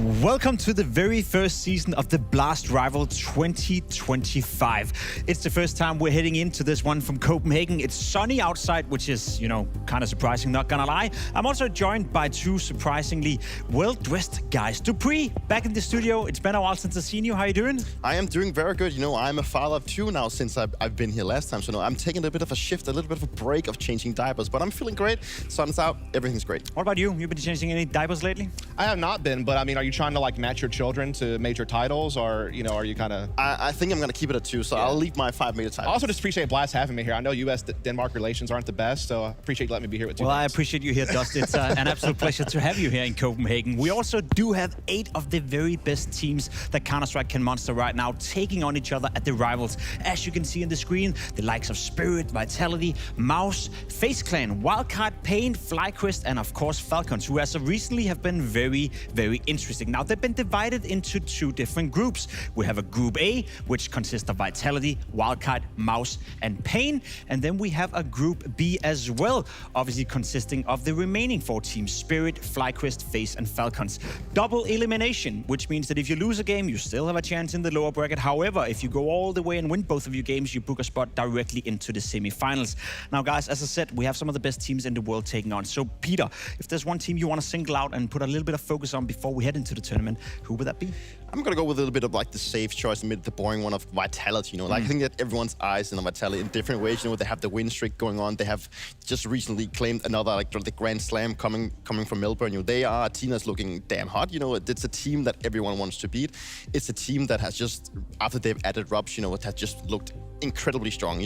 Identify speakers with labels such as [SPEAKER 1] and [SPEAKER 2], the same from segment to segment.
[SPEAKER 1] Welcome to the very first season of the Blast Rival 2025. It's the first time we're heading into this one from Copenhagen. It's sunny outside, which is, kind of surprising, not gonna lie. I'm also joined by two surprisingly well-dressed guys. Dupree, back in the studio. It's been a while since I've seen you. How you doing?
[SPEAKER 2] I am doing very good. I'm a father of two now since I've been here last time. So I'm taking a bit of a shift, a little bit of a break of changing diapers, but I'm feeling great. Sun's out, everything's great.
[SPEAKER 1] What about you? You been changing any diapers lately?
[SPEAKER 3] I have not been, but I mean, are you trying to match your children to major titles, or are you kind of?
[SPEAKER 2] I think I'm gonna keep it at 2, so yeah. I'll leave my 5-major title.
[SPEAKER 3] I also just appreciate Blast having me here. I know U.S.-Denmark relations aren't the best, so I appreciate you letting me be here with you.
[SPEAKER 1] Well, I appreciate you here, Dust. It's an absolute pleasure to have you here in Copenhagen. We also do have 8 of the very best teams that Counter-Strike can monster right now, taking on each other at the Rivals. As you can see on the screen, the likes of Spirit, Vitality, MOUZ, FaZe Clan, Wildcard, paIN, FlyQuest, and of course Falcons, who as of recently have been very, very interesting. Now, they've been divided into 2 different groups. We have a Group A, which consists of Vitality, Wildcard, MOUZ, and paIN. And then we have a Group B as well, obviously consisting of the remaining 4 teams, Spirit, FlyQuest, FaZe, and Falcons. Double elimination, which means that if you lose a game, you still have a chance in the lower bracket. However, if you go all the way and win both of your games, you book a spot directly into the semi-finals. Now, guys, as I said, we have some of the best teams in the world taking on. So, Peter, if there's one team you want to single out and put a little bit of focus on before we head into the tournament, who would that be?
[SPEAKER 2] I'm gonna go with a little bit of the safe choice and the boring one of Vitality. I think that everyone's eyes in on Vitality in different ways. They have the win streak going on. They have just recently claimed another the Grand Slam coming from Melbourne. They are a team that's looking damn hot. It's a team that everyone wants to beat. It's a team that has just, after they've added Rubs, it has just looked incredibly strong.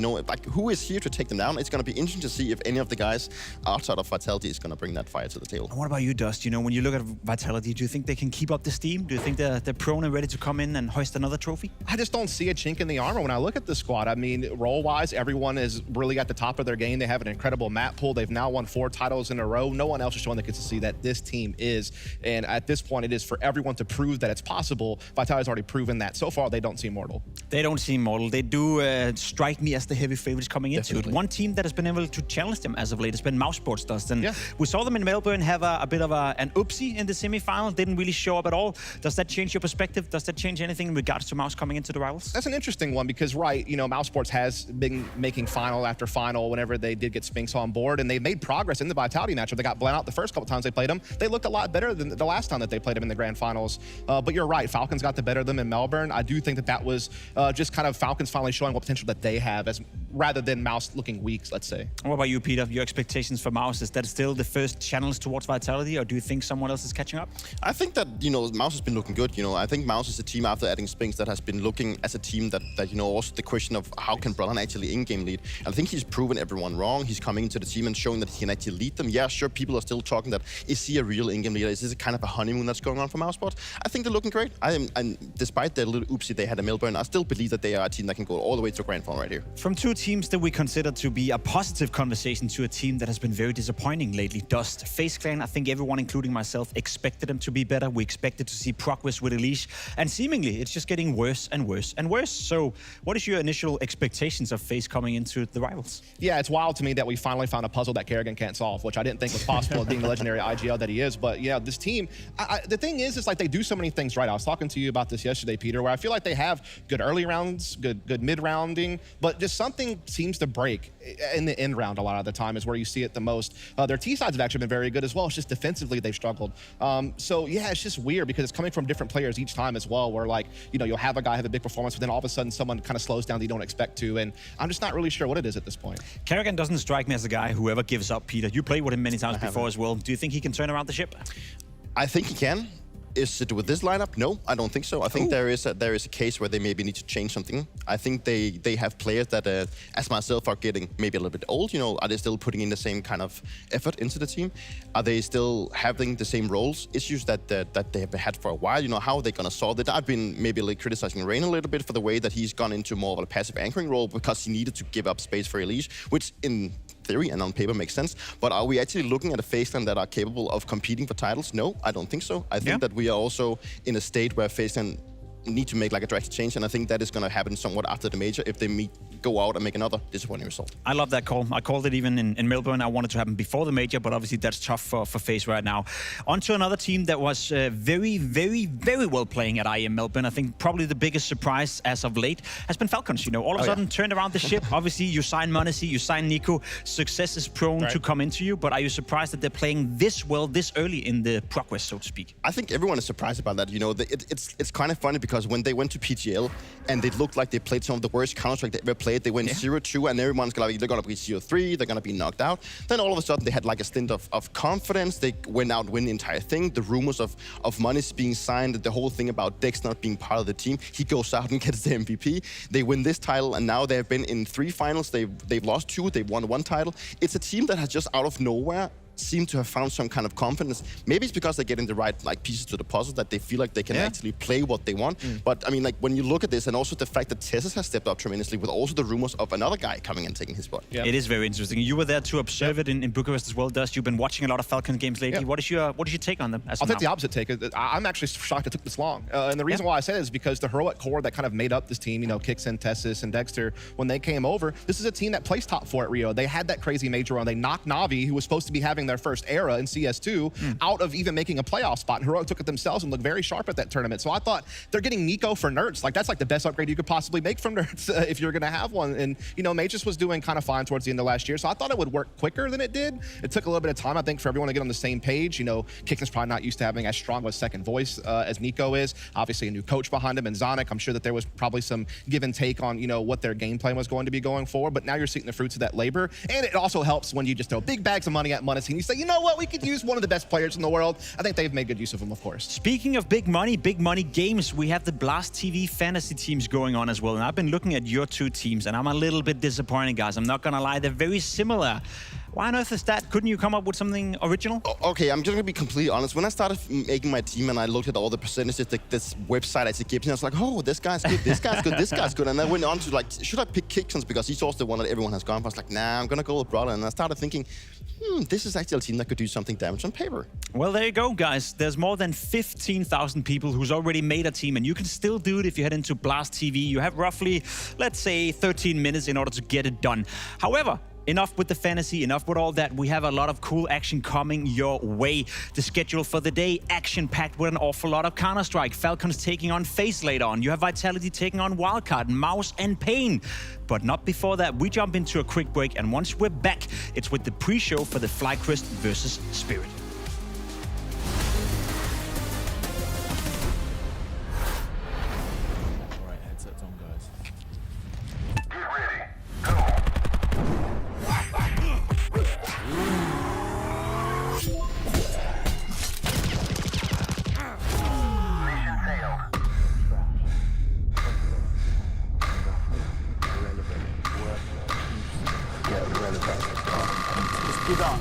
[SPEAKER 2] Who is here to take them down? It's gonna be interesting to see if any of the guys outside of Vitality is gonna bring that fire to the table.
[SPEAKER 1] And what about you, Dust? When you look at Vitality, do you think they can keep up the steam? Do you think they're prone and ready to come in and hoist another trophy?
[SPEAKER 3] I just don't see a chink in the armor when I look at the squad. I mean, role-wise, everyone is really at the top of their game. They have an incredible map pool. They've now won 4 titles in a row. No one else is showing that gets to see that this team is. And at this point, it is for everyone to prove that it's possible. Vitality's already proven that. So far, they don't seem mortal.
[SPEAKER 1] They don't seem mortal. They do strike me as the heavy favorites coming into it. One team that has been able to challenge them as of late has been MOUZ Sports, Dust. And we saw them in Melbourne have a bit of an oopsie in the semi-final. Didn't really show up at all. Does that change your perspective? Does that change anything in regards to MOUZ coming into the Rivals?
[SPEAKER 3] That's an interesting one because, MOUZ Sports has been making final after final whenever they did get Spinks on board, and they made progress in the Vitality matchup. They got blown out the first couple times they played them. They looked a lot better than the last time that they played them in the grand finals. But you're right, Falcons got the better of them in Melbourne. I do think that was just kind of Falcons finally showing what potential that they have, rather than MOUZ looking weak, let's say.
[SPEAKER 1] What about you, Peter? Your expectations for MOUZ, is that still the first channels towards Vitality, or do you think someone else is catching up?
[SPEAKER 2] I think that, MOUZ has been looking good. I think MOUZ is a team after adding Spinks that has been looking as a team that also the question of how can Brollan actually in-game lead. And I think he's proven everyone wrong. He's coming into the team and showing that he can actually lead them. Yeah, sure, people are still talking that, is he a real in-game leader? Is this a kind of a honeymoon that's going on for MOUZ Sports? I think they're looking great. And despite their little oopsie they had in Melbourne, I still believe that they are a team that can go all the way to grand final right here.
[SPEAKER 1] From 2 teams that we consider to be a positive conversation to a team that has been very disappointing lately, Dust. FaZe Clan, I think everyone, including myself, expected them to be better. We expected to see progress with a leash. And seemingly, it's just getting worse and worse and worse. So what is your initial expectations of FaZe coming into the Rivals?
[SPEAKER 3] Yeah, it's wild to me that we finally found a puzzle that Kerrigan can't solve, which I didn't think was possible being the legendary IGL that he is. But yeah, this team, the thing is they do so many things right. I was talking to you about this yesterday, Peter, where I feel like they have good early rounds, good mid-rounding, but just something seems to break in the end round a lot of the time is where you see it the most. Their T-sides have actually been very good as well. It's just defensively they've struggled. So yeah, it's just weird because it's coming from different players each time as well, where you'll have a guy have a big performance, but then all of a sudden someone kind of slows down that you don't expect to, and I'm just not really sure what it is at this point.
[SPEAKER 1] Kerrigan doesn't strike me as a guy who ever gives up, Peter. You played with him many times before as well. Do you think he can turn around the ship?
[SPEAKER 2] I think he can. Is it with this lineup? No, I don't think so. I think there is a case where they maybe need to change something. I think they have players that, as myself, are getting maybe a little bit old. Are they still putting in the same kind of effort into the team? Are they still having the same roles, issues that they have had for a while? How are they going to solve it? I've been maybe criticizing Rain a little bit for the way that he's gone into more of a passive anchoring role because he needed to give up space for Elise, which in theory and on paper makes sense. But are we actually looking at a FaZe Clan that are capable of competing for titles? No, I don't think so. I think that we are also in a state where FaZe Clan need to make like a drastic change, and I think that is going to happen somewhat after the major if they go out and make another disappointing result.
[SPEAKER 1] I love that call. I called it even in Melbourne. I wanted to happen before the major, but obviously that's tough for FaZe right now. On to another team that was very, very, very well playing at IEM Melbourne. I think probably the biggest surprise as of late has been Falcons. You know, all of a sudden turned around the ship. Obviously, you sign Monesi, you sign Nico. Success is prone to come into you, but are you surprised that they're playing this well this early in the progress, so to speak?
[SPEAKER 2] I think everyone is surprised about that. You know, it's kind of funny because when they went to PGL and they looked like they played some of the worst Counter-Strike they ever played, they went 0-2 and everyone's like, they're going to be 0-3, they're going to be knocked out. Then all of a sudden they had like a stint of confidence. They went out and win the entire thing. The rumors of Monesi being signed, the whole thing about Dex not being part of the team, he goes out and gets the MVP. They win this title and now they've been in 3 finals. They've lost 2, they've won 1 title. It's a team that has just out of nowhere seem to have found some kind of confidence. Maybe it's because they're getting the right like pieces to the puzzle that they feel like they can actually play what they want. But I mean, like when you look at this, and also the fact that csgo has stepped up tremendously, with also the rumors of another guy coming and taking his spot.
[SPEAKER 1] It is very interesting. You were there to observe it in Bucharest as well, Dust. You've been watching a lot of Falcons games lately. What is your take on them?
[SPEAKER 3] I'll take the opposite take. I'm actually shocked it took this long, and the reason why I say it is because the heroic core that kind of made up this team, you know, Kixen, csgo, and Dexter, when they came over, this is a team that placed top 4 at Rio. They had that crazy major run. They knocked Navi, who was supposed to be having their first era in CS2, out of even making a playoff spot. And Heroic took it themselves and looked very sharp at that tournament. So I thought they're getting Nico for Nerds. Like, that's like the best upgrade you could possibly make from Nerds if you're going to have one. And, you know, Magus was doing kind of fine towards the end of last year. So I thought it would work quicker than it did. It took a little bit of time, I think, for everyone to get on the same page. You know, Kixen's probably not used to having as strong of a second voice as Nico is. Obviously, a new coach behind him, and Zonic. I'm sure that there was probably some give and take on, you know, what their game plan was going to be going forward. But now you're seeing the fruits of that labor. And it also helps when you just throw big bags of money at Monesi and you say, you know what, we could use one of the best players in the world. I think they've made good use of him, of course.
[SPEAKER 1] Speaking of big money games, we have the BLAST TV fantasy teams going on as well. And I've been looking at your 2 teams, and I'm a little bit disappointed, guys. I'm not going to lie. They're very similar. Why on earth is that? Couldn't you come up with something original?
[SPEAKER 2] Okay, I'm just going to be completely honest. When I started making my team and I looked at all the percentages that this website actually gives me, I was like, oh, this guy's good, this guy's good, this guy's good. And I went on to like, should I pick Kixens because he's also the one that everyone has gone for? I was like, nah, I'm going to go with Brother. And I started thinking, this is actually a team that could do something damage on paper.
[SPEAKER 1] Well, there you go, guys. There's more than 15,000 people who's already made a team, and you can still do it if you head into BLAST TV. You have roughly, let's say, 13 minutes in order to get it done. However, enough with the fantasy, enough with all that. We have a lot of cool action coming your way. The schedule for the day, action-packed with an awful lot of Counter-Strike. Falcons taking on FaZe later on. You have Vitality taking on Wildcard, MOUZ, and paIN. But not before that. We jump into a quick break, and once we're back, it's with the pre-show for the FlyQuest versus Spirit.
[SPEAKER 4] All right, headsets on, guys.
[SPEAKER 5] Get ready. Go. Mission failed.
[SPEAKER 4] Let's get on.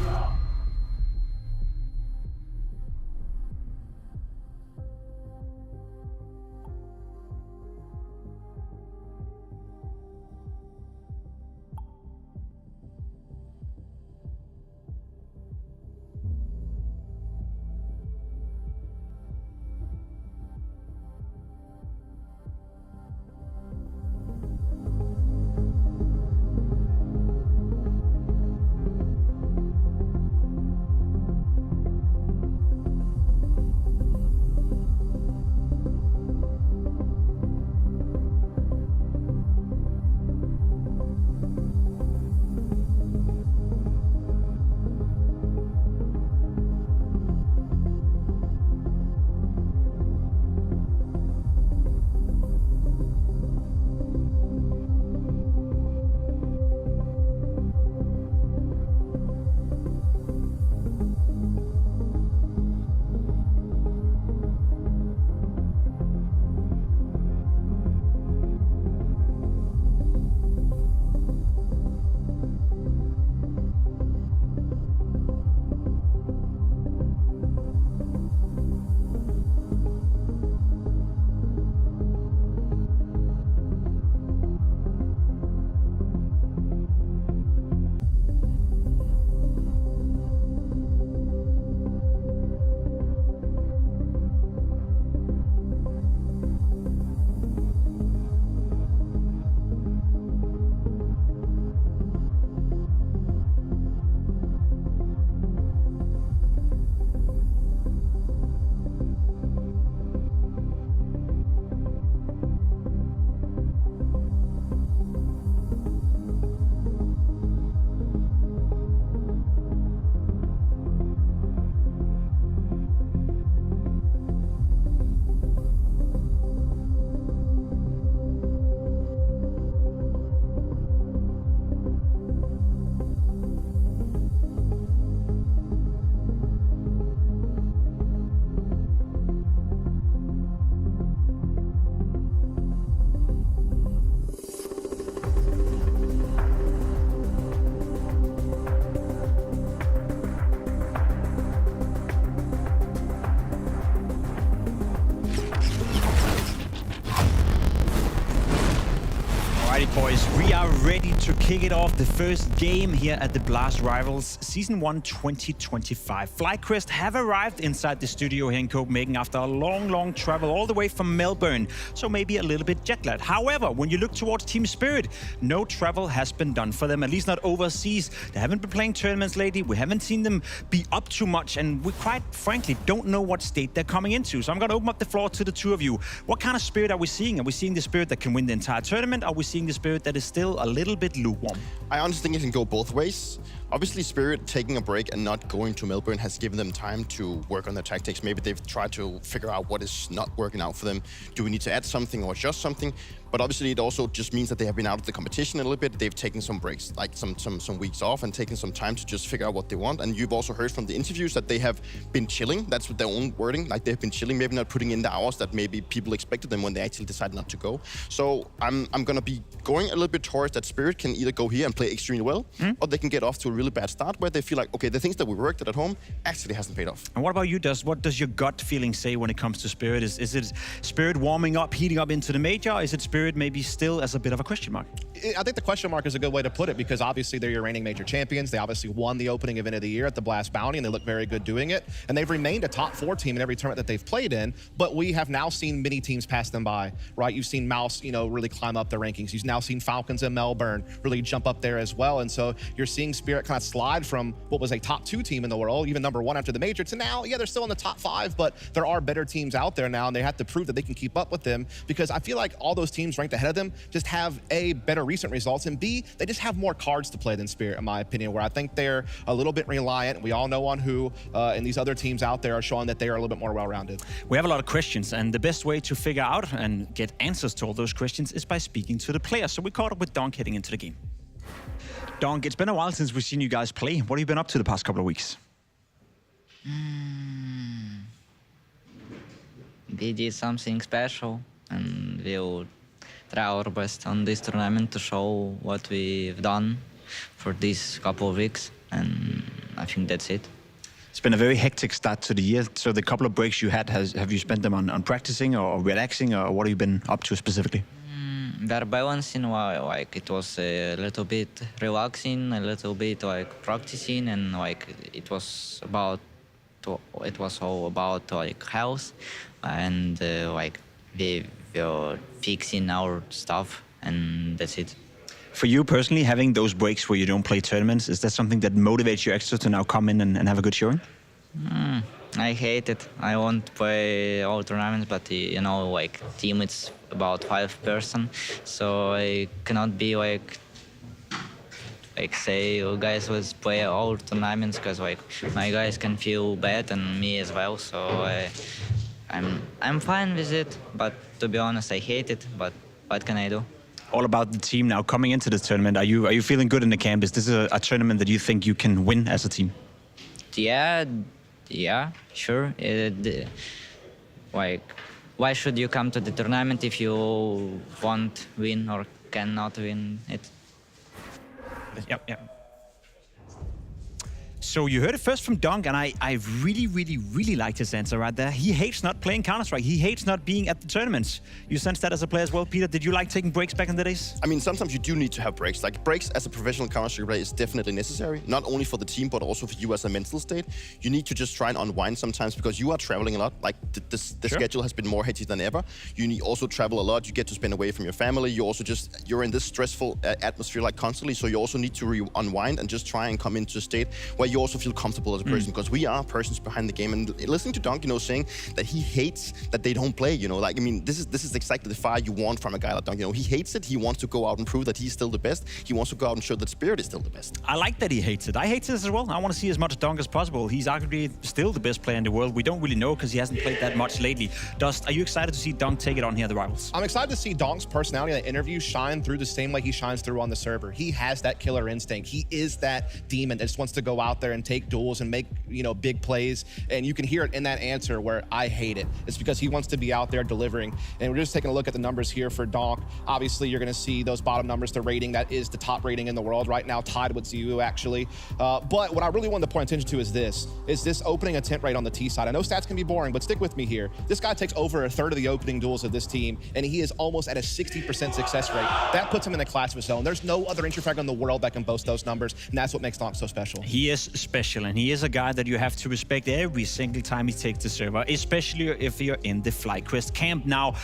[SPEAKER 1] Alrighty, boys, we are ready to kick it off. The first game here at the Blast Rivals Season 1 2025. FlyQuest have arrived inside the studio here in Copenhagen after a long travel all the way from Melbourne, so maybe a little bit jet lagged. However, when you look towards Team Spirit, no travel has been done for them, at least not overseas. They haven't been playing tournaments lately. We haven't seen them be up too much, and we quite frankly don't know what state they're coming into. So I'm going to open up the floor to the two of you. What kind of Spirit are we seeing? Are we seeing the Spirit that can win the entire tournament? Are we seeing the Spirit that is still a little bit lukewarm?
[SPEAKER 2] I honestly think it can go both ways. Obviously, Spirit taking a break and not going to Melbourne has given them time to work on their tactics. Maybe they've tried to figure out what is not working out for them. Do we need to add something or adjust something? But obviously, it also just means that they have been out of the competition a little bit. They've taken some breaks, like some weeks off, and taken some time to just figure out what they want. And you've also heard from the interviews that they have been chilling. That's their own wording. Like they've been chilling, maybe not putting in the hours that maybe people expected them when they actually decided not to go. So I'm gonna be going a little bit towards that Spirit can either go here and play extremely well, or they can get off to a really bad start where they feel like, okay, the things that we worked at home actually hasn't paid off.
[SPEAKER 1] And what about you, Dust? What does your gut feeling say when it comes to Spirit? Is it Spirit warming up, heating up into the major? Or is it Spirit maybe still as a bit of a question mark?
[SPEAKER 3] I think the question mark is a good way to put it, because obviously they're your reigning major champions. They obviously won the opening event of the year at the Blast Bounty, and they look very good doing it. And they've remained a top 4 team in every tournament that they've played in. But we have now seen many teams pass them by, right? You've seen MOUZ, really climb up the rankings. You've now seen Falcons in Melbourne really jump up there as well. And so you're seeing Spirit kind of slide from what was a top 2 team in the world, even number 1 after the major, to now, yeah, they're still in the top 5, but there are better teams out there now, and they have to prove that they can keep up with them, because I feel like all those teams ranked ahead of them just have A, better recent results, and B, they just have more cards to play than Spirit, in my opinion, where I think they're a little bit reliant. We all know on who, and these other teams out there are showing that they are a little bit more well-rounded.
[SPEAKER 1] We have a lot of questions, and the best way to figure out and get answers to all those questions is by speaking to the players. So we caught up with Donk heading into the game. Donk, it's been a while since we've seen you guys play. What have you been up to the past couple of weeks?
[SPEAKER 6] We did something special, and we'll try our best on this tournament to show what we've done for these couple of weeks, and I think that's it.
[SPEAKER 1] It's been a very hectic start to the year. So the couple of breaks you had, have you spent them on practicing or relaxing, or what have you been up to specifically?
[SPEAKER 6] We're balancing, like it was a little bit relaxing, a little bit like practicing, and like it was all about like health, and like we were fixing our stuff, and that's it.
[SPEAKER 1] For you personally, having those breaks where you don't play tournaments, is that something that motivates you extra to now come in and have a good showing?
[SPEAKER 6] I hate it. I won't play all tournaments, but like team it's about 5 person, so I cannot be like say, you guys let's play all tournaments, because like my guys can feel bad and me as well. So I'm fine with it, but to be honest, I hate it. But what can I do?
[SPEAKER 1] All about the team now coming into the tournament. Are you feeling good in the camp? Is this a tournament that you think you can win as a team?
[SPEAKER 6] Yeah, sure. Like, why should you come to the tournament if you won't win or cannot win it?
[SPEAKER 1] Yep. So you heard it first from Donk, and I really liked his answer right there. He hates not playing Counter-Strike. He hates not being at the tournaments. You sense that as a player as well, Peter? Did you like taking breaks back in the days?
[SPEAKER 2] I mean, sometimes you do need to have breaks. Like, breaks as a professional Counter-Strike player is definitely necessary, not only for the team, but also for you as a mental state. You need to just try and unwind sometimes, because you are traveling a lot. Like, the schedule has been more hectic than ever. You also travel a lot. You get to spend away from your family. You're in this stressful atmosphere, like, constantly. So you also need to unwind and just try and come into a state where you also feel comfortable as a person, because we are persons behind the game. And listening to Donk, saying that he hates that they don't play, like, I mean, this is exactly the fire you want from a guy like Donk. He hates it. He wants to go out and prove that he's still the best. He wants to go out and show that Spirit is still the best.
[SPEAKER 1] I like that he hates it. I hate this as well. I want to see as much Donk as possible. He's arguably still the best player in the world. We don't really know, because he hasn't played that much lately. Dust, are you excited to see Donk take it on here at the Rivals?
[SPEAKER 3] I'm excited to see Donk's personality in the interview shine through the same way he shines through on the server. He has that killer instinct. He is that demon that just wants to go out there there and take duels and make, you know, big plays. And you can hear it in that answer where I hate it. It's because he wants to be out there delivering. And we're just taking a look at the numbers here for Donk. Obviously, you're going to see those bottom numbers, the rating. That is the top rating in the world right now, tied with ZU, actually. But what I really wanted to point attention to is this opening attempt rate on the T side. I know stats can be boring, but stick with me here. This guy takes over a third of the opening duels of this team, and he is almost at a 60% success rate. That puts him in a class of his own. There's no other entry frag in the world that can boast those numbers, and that's what makes Donk so special.
[SPEAKER 1] He is special, and he is a guy that you have to respect every single time he takes the server, especially if you're in the FlyQuest camp. Now,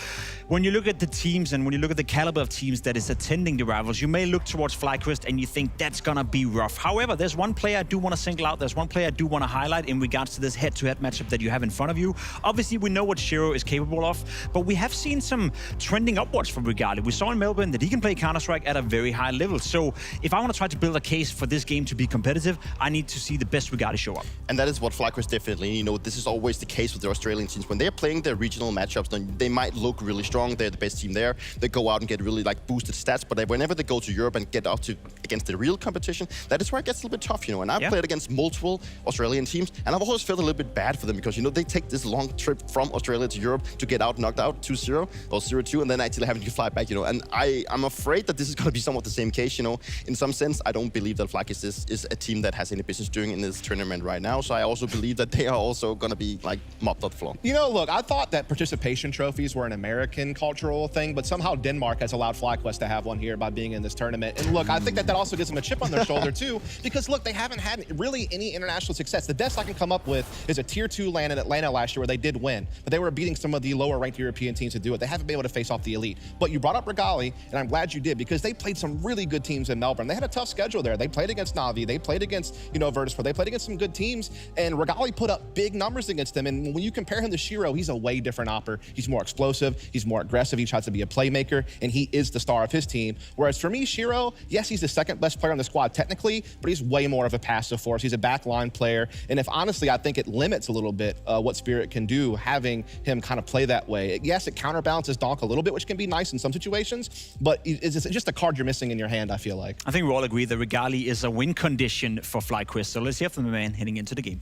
[SPEAKER 1] when you look at the teams and when you look at the caliber of teams that is attending the rivals, you may look towards FlyQuest and you think that's gonna be rough. However, there's one player I do want to single out. There's one player I do want to highlight in regards to this head-to-head matchup that you have in front of you. Obviously, we know what csgo is capable of, but we have seen some trending upwards from Regali. We saw in Melbourne that he can play Counter-Strike at a very high level. So if I want to try to build a case for this game to be competitive, I need to see the best Regali show up.
[SPEAKER 2] And that is what FlyQuest definitely, you know, this is always the case with the Australian teams. When they're playing their regional matchups, then they might look really strong. They're the best team there. They go out and get really like boosted stats, but whenever they go to Europe and get up to against the real competition, that is where it gets a little bit tough, you know. And I've played against multiple Australian teams, and I've always felt a little bit bad for them because, you know, they take this long trip from Australia to Europe to get out knocked out 2-0 or 0-2, and then actually having to fly back, you know. And I'm afraid that this is going to be somewhat the same case, you know. In some sense, I don't believe that FlyQuest is a team that has any business doing in this tournament right now. So I also believe that they are also going to be like mopped off the floor.
[SPEAKER 3] You know, look, I thought that participation trophies were an American cultural thing, but somehow Denmark has allowed FlyQuest to have one here by being in this tournament. And look, I think that also gives them a chip on their shoulder too, because look, they haven't had really any international success. The best I can come up with is a tier 2 LAN in Atlanta last year where they did win, but they were beating some of the lower ranked European teams to do it. They haven't been able to face off the elite. But you brought up Regali, and I'm glad you did, because they played some really good teams in Melbourne. They had a tough schedule there. They played against Navi, they played against, you know, Virtus.pro, they played against some good teams, and Regali put up big numbers against them. And when you compare him to csgo, he's a way different opper. He's more explosive, he's more aggressive, he tries to be a playmaker, and he is the star of his team. Whereas for me, csgo, yes, he's the second best player on the squad technically, but he's way more of a passive force. He's a backline player, and if honestly, I think it limits a little bit what Spirit can do, having him kind of play that way. Yes, it counterbalances Donk a little bit, which can be nice in some situations, but it's just a card you're missing in your hand, I feel like.
[SPEAKER 1] I think we all agree that Regali is a win condition for FlyQuest. So let's hear from the man heading into the game.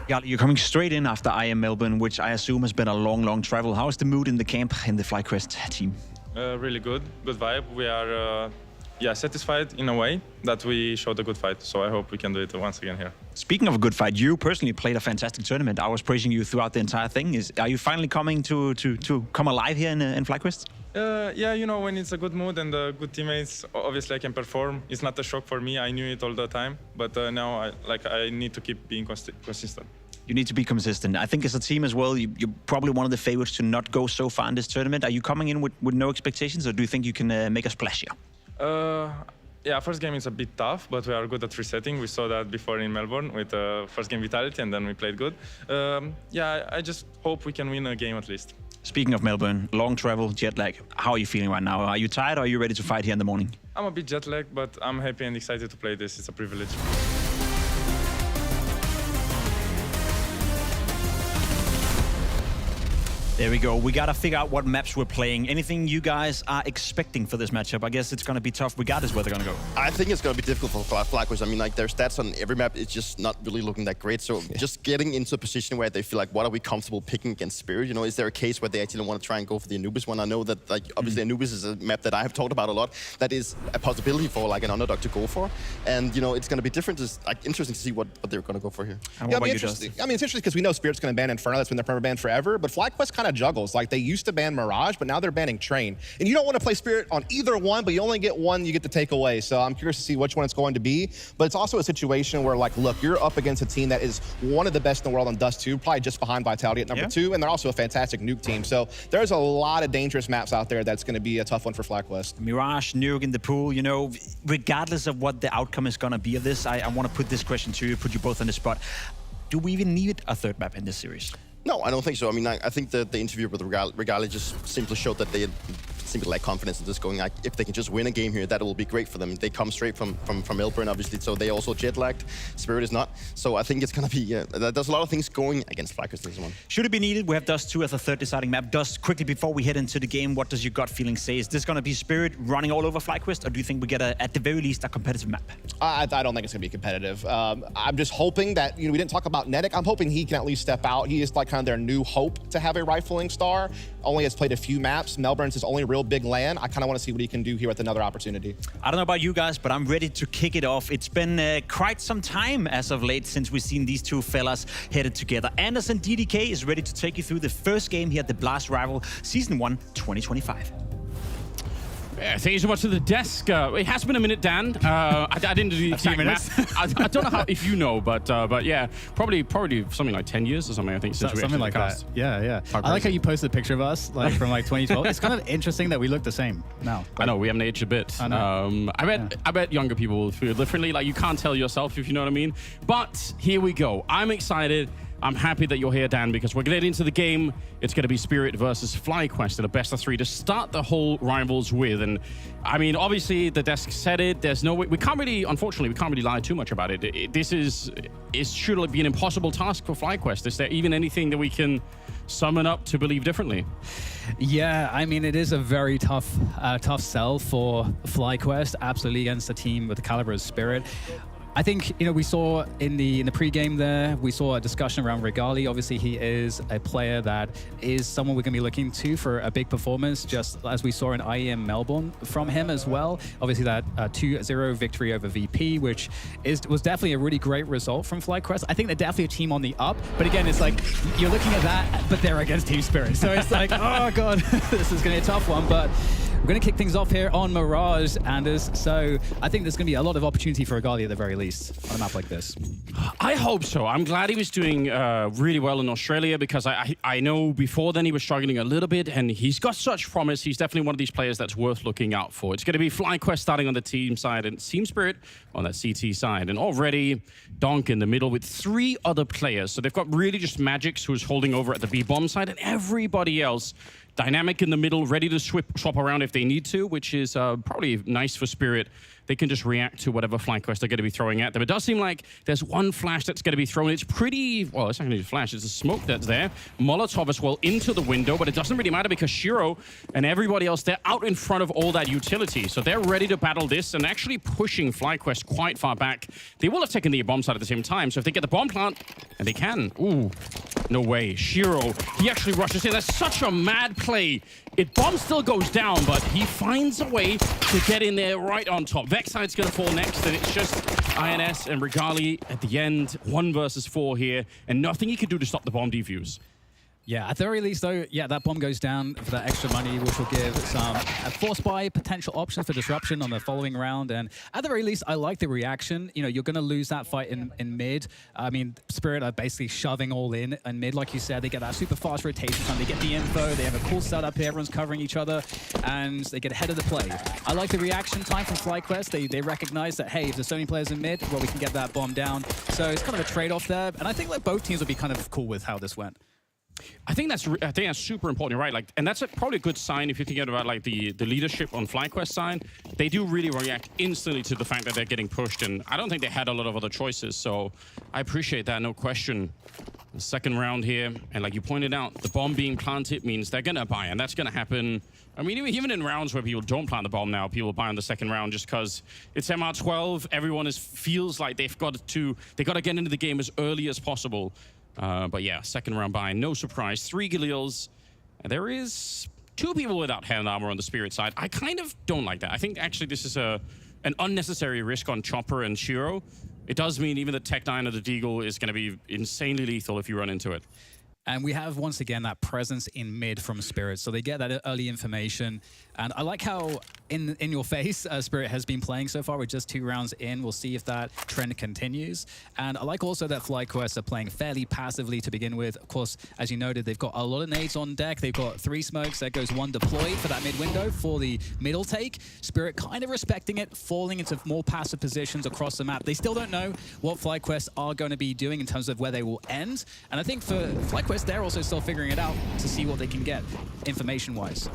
[SPEAKER 1] Regali, you're coming straight in after IM Melbourne, which I assume has been a long, long travel. How is the mood in the camp in the FlyQuest team?
[SPEAKER 7] Really good vibe. We are satisfied in a way that we showed a good fight. So I hope we can do it once again here.
[SPEAKER 1] Speaking of a good fight, you personally played a fantastic tournament. I was praising you throughout the entire thing. Are you finally coming to come alive here in FlyQuest?
[SPEAKER 7] Yeah, you know, when it's a good mood and good teammates, obviously I can perform. It's not a shock for me. I knew it all the time, but now I need to keep being consistent.
[SPEAKER 1] You need to be consistent. I think as a team as well, you're probably one of the favorites to not go so far in this tournament. Are you coming in with no expectations, or do you think you can make a splash here?
[SPEAKER 7] Yeah, first game is a bit tough, but we are good at resetting. We saw that before in Melbourne with first game vitality, and then we played good. Yeah, I just hope we can win a game at least.
[SPEAKER 1] Speaking of Melbourne, long travel, jet lag, how are you feeling right now? Are you tired, or are you ready to fight here in the morning?
[SPEAKER 7] I'm a bit jet lagged, but I'm happy and excited to play this. It's a privilege.
[SPEAKER 1] There we go. We got to figure out what maps we're playing. Anything you guys are expecting for this matchup? I guess it's going to be tough regardless where they're going to go.
[SPEAKER 2] I think it's going to be difficult for FlyQuest. I mean, like, their stats on every map is just not really looking that great. So just getting into a position where they feel like, what are we comfortable picking against Spirit? You know, is there a case where they actually want to try and go for the Anubis one? I know that, like, obviously Anubis is a map that I have talked about a lot. That is a possibility for, like, an underdog to go for. And, you know, it's going to be different. It's, like, interesting to see what they're going to go for here.
[SPEAKER 1] And
[SPEAKER 3] yeah, it's interesting because we know Spirit's going to ban Inferno. That's been their perma ban forever. But FlyQuest kind of juggles. Like, they used to ban Mirage, but now they're banning Train. And you don't want to play Spirit on either one, but you only get one you get to take away. So I'm curious to see which one it's going to be. But it's also a situation where, like, look, you're up against a team that is one of the best in the world on Dust 2, probably just behind Vitality at number 2, and they're also a fantastic nuke team. So there's a lot of dangerous maps out there that's going to be a tough one for FlyQuest.
[SPEAKER 1] Mirage, nuke in the pool, you know, regardless of what the outcome is going to be of this, I want to put this question to you, put you both on the spot. Do we even need a third map in this series?
[SPEAKER 2] No, I don't think so. I mean, I think the interview with Regali just simply showed that they simply lack confidence in just going, like, if they can just win a game here, that will be great for them. They come straight from Melbourne, obviously, so they also jet-lagged. Spirit is not. So I think it's going to be, there's a lot of things going against FlyQuest in this one.
[SPEAKER 1] Should it be needed, we have Dust 2 as a third deciding map. Dust, quickly before we head into the game, what does your gut feeling say? Is this going to be Spirit running all over FlyQuest, or do you think we get, at the very least, a competitive map?
[SPEAKER 3] I don't think it's going to be competitive. I'm just hoping that, we didn't talk about Nedic. I'm hoping he can at least step out. He is like kind of their new hope to have a rifling star. Only has played a few maps. Melbourne's his only real big LAN. I kind of want to see what he can do here with another opportunity.
[SPEAKER 1] I don't know about you guys, but I'm ready to kick it off. It's been quite some time as of late since we've seen these two fellas headed together. Anderson DDK is ready to take you through the first game here at the Blast Rival Season 1 2025.
[SPEAKER 8] Yeah, thank you so much to the desk. It has been a minute, Dan. I didn't do the exact math. I don't know if you know, but yeah, probably something like 10 years or something, I think, since we
[SPEAKER 9] something like that. Yeah. I like how you posted a picture of us like from like 2012. It's kind of interesting that we look the same now. Like,
[SPEAKER 8] I know, we haven't aged a bit.
[SPEAKER 9] I know.
[SPEAKER 8] I bet younger people feel differently. Like, you can't tell yourself, if you know what I mean. But here we go. I'm excited. I'm happy that you're here, Dan, because we're getting into the game. It's going to be Spirit versus FlyQuest in a best of 3 to start the whole rivals with. And I mean, obviously, the desk said it. There's no way. Unfortunately, we can't really lie too much about it. It should be an impossible task for FlyQuest. Is there even anything that we can summon up to believe differently?
[SPEAKER 9] Yeah, I mean, it is a very tough sell for FlyQuest, absolutely, against a team with the caliber of Spirit. I think, we saw in the pre-game there, we saw a discussion around Regali. Obviously, he is a player that is someone we're going to be looking to for a big performance, just as we saw in IEM Melbourne from him as well. Obviously, that 2-0 victory over VP, which was definitely a really great result from FlyQuest. I think they're definitely a team on the up. But again, it's like, you're looking at that, but they're against Team Spirit. So it's like, oh, God, this is going to be a tough one. But we're going to kick things off here on Mirage, Anders. So I think there's going to be a lot of opportunity for Regali at the very least on a map like this.
[SPEAKER 8] I hope so. I'm glad he was doing really well in Australia, because I know before then he was struggling a little bit, and he's got such promise. He's definitely one of these players that's worth looking out for. It's going to be FlyQuest starting on the team side and Team Spirit on that CT side. And already Donk in the middle with 3 other players. So they've got really just Magix, who's holding over at the B-bomb side, and everybody else dynamic in the middle, ready to swap around if they need to, which is probably nice for Spirit. They can just react to whatever FlyQuest are going to be throwing at them. It does seem like there's one flash that's going to be thrown. It's pretty, well, it's not going to be a flash. It's a smoke that's there. Molotov as well into the window, but it doesn't really matter because Shiro and everybody else, they're out in front of all that utility. So they're ready to battle this and actually pushing FlyQuest quite far back. They will have taken the bomb side at the same time. So if they get the bomb plant, and they can, ooh, no way. Shiro, he actually rushes in. That's such a mad play. Bomb still goes down, but he finds a way to get in there right on top. Vexside's going to fall next, and it's just INS and Regali at the end. 1 versus 4 here, and nothing he can do to stop the bomb defuse.
[SPEAKER 9] Yeah, at the very least, though, yeah, that bomb goes down for that extra money, which will give some force buy potential options for disruption on the following round. And at the very least, I like the reaction. You're going to lose that fight in mid. I mean, Spirit are basically shoving all in mid, like you said. They get that super fast rotation time. They get the info. They have a cool setup here. Everyone's covering each other, and they get ahead of the play. I like the reaction time from FlyQuest. They recognize that, hey, if there's so many players in mid, well, we can get that bomb down. So it's kind of a trade-off there. And I think like both teams will be kind of cool with how this went.
[SPEAKER 8] I think that's super important, right? Like, and that's probably a good sign if you're thinking about like the leadership on FlyQuest side. They do really react instantly to the fact that they're getting pushed, and I don't think they had a lot of other choices. So I appreciate that, no question. The second round here, and like you pointed out, the bomb being planted means they're gonna buy, and that's gonna happen. I mean, even in rounds where people don't plant the bomb now, people buy on the second round just because it's MR12. Everyone feels like they got to get into the game as early as possible. But yeah, second round buy, no surprise. 3 Galils. There is 2 people without hand armor on the Spirit side. I kind of don't like that. I think actually this is an unnecessary risk on Chopper and Shiro. It does mean even the Tech 9 of the Deagle is going to be insanely lethal if you run into it.
[SPEAKER 9] And we have, once again, that presence in mid from Spirit. So they get that early information. And I like how in your face Spirit has been playing so far with just 2 rounds in. We'll see if that trend continues. And I like also that FlyQuest are playing fairly passively to begin with. Of course, as you noted, they've got a lot of nades on deck. They've got 3 smokes. There goes 1 deployed for that mid window for the middle take. Spirit kind of respecting it, falling into more passive positions across the map. They still don't know what FlyQuest are going to be doing in terms of where they will end. And I think for FlyQuest, FlyQuest, they're also still figuring it out to see what they can get information-wise.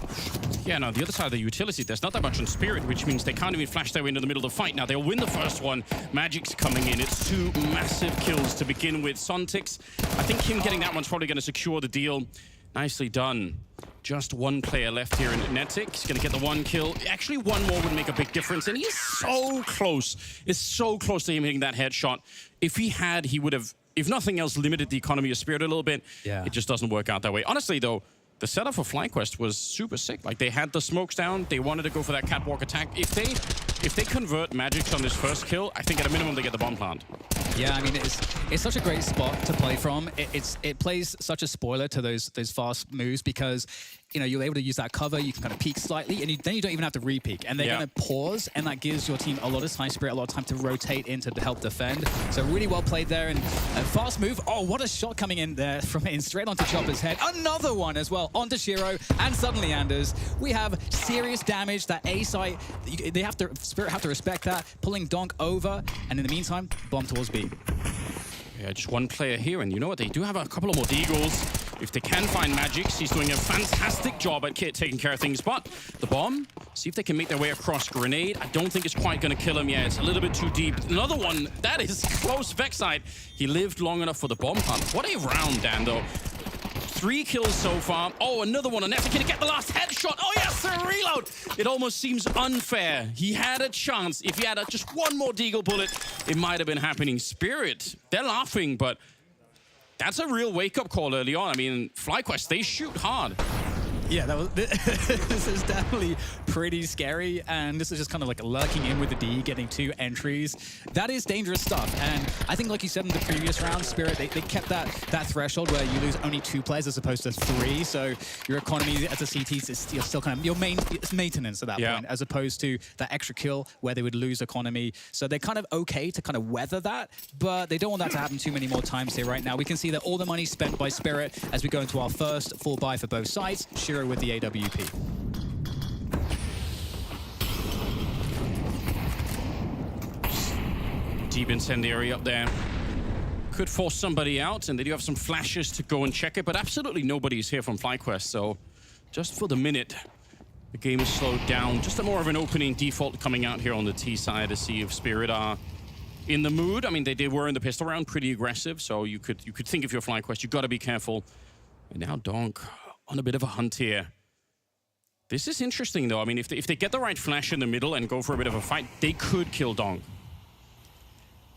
[SPEAKER 8] Yeah, no, the other side of the utility, there's not that much on Spirit, which means they can't even flash their way into the middle of the fight. Now, they'll win the first one. Magic's coming in. It's 2 massive kills to begin with. Suntix, I think him getting that one's probably going to secure the deal. Nicely done. Just 1 player left here in Netic. He's going to get the 1 kill. Actually, 1 more would make a big difference, and he's so close. It's so close to him hitting that headshot. If he had, he would have, if nothing else, limited the economy of Spirit a little bit.
[SPEAKER 9] Yeah.
[SPEAKER 8] It just doesn't work out that way. Honestly, though, the setup for FlyQuest was super sick. Like, they had the smokes down. They wanted to go for that catwalk attack. If they convert Magic on this first kill, I think at a minimum they get the bomb plant.
[SPEAKER 9] Yeah, I mean, it's such a great spot to play from. It plays such a spoiler to those fast moves because, you know, you're able to use that cover, you can kind of peek slightly, and then you don't even have to re-peek. And they're going to pause, and that gives your team a lot of time, Spirit, a lot of time to rotate in to help defend. So really well played there, and a fast move. Oh, what a shot coming in there from in straight onto Chopper's head. Another one as well, onto Shiro, and suddenly, Anders, we have serious damage. That A site, Spirit have to respect that, pulling Donk over, and in the meantime, bomb towards B.
[SPEAKER 8] Yeah, just 1 player here, and you know what? They do have a couple of more Deagles. If they can find Magix, he's doing a fantastic job at taking care of things. But the bomb, see if they can make their way across. Grenade, I don't think it's quite going to kill him yet. It's a little bit too deep. Another one, that is close. Vexite, he lived long enough for the bomb plant. What a round, Dan, though. 3 kills so far. Oh, another one. Next, can he get the last headshot? Oh, yes, a reload. It almost seems unfair. He had a chance. If he had just 1 more Deagle bullet, it might have been happening. Spirit, they're laughing, but that's a real wake-up call early on. I mean, FlyQuest, they shoot hard.
[SPEAKER 9] Yeah, this is definitely pretty scary, and this is just kind of like lurking in with the D, getting 2 entries. That is dangerous stuff, and I think, like you said in the previous round, Spirit, they kept that threshold where you lose only 2 players as opposed to 3, so your economy as a CT is still kind of it's maintenance at that point, as opposed to that extra kill where they would lose economy. So they're kind of okay to kind of weather that, but they don't want that to happen too many more times here right now. We can see that all the money spent by Spirit as we go into our first full buy for both sides. With the AWP.
[SPEAKER 8] Deep incendiary up there. Could force somebody out, and they do have some flashes to go and check it, but absolutely nobody's here from FlyQuest, so just for the minute, the game is slowed down. Just a more of an opening default coming out here on the T side to see if Spirit are in the mood. I mean, they were in the pistol round pretty aggressive, so you could think if you're FlyQuest, you've got to be careful. And now Donk on a bit of a hunt here. This is interesting, though. I mean, if they get the right flash in the middle and go for a bit of a fight, they could kill Donk.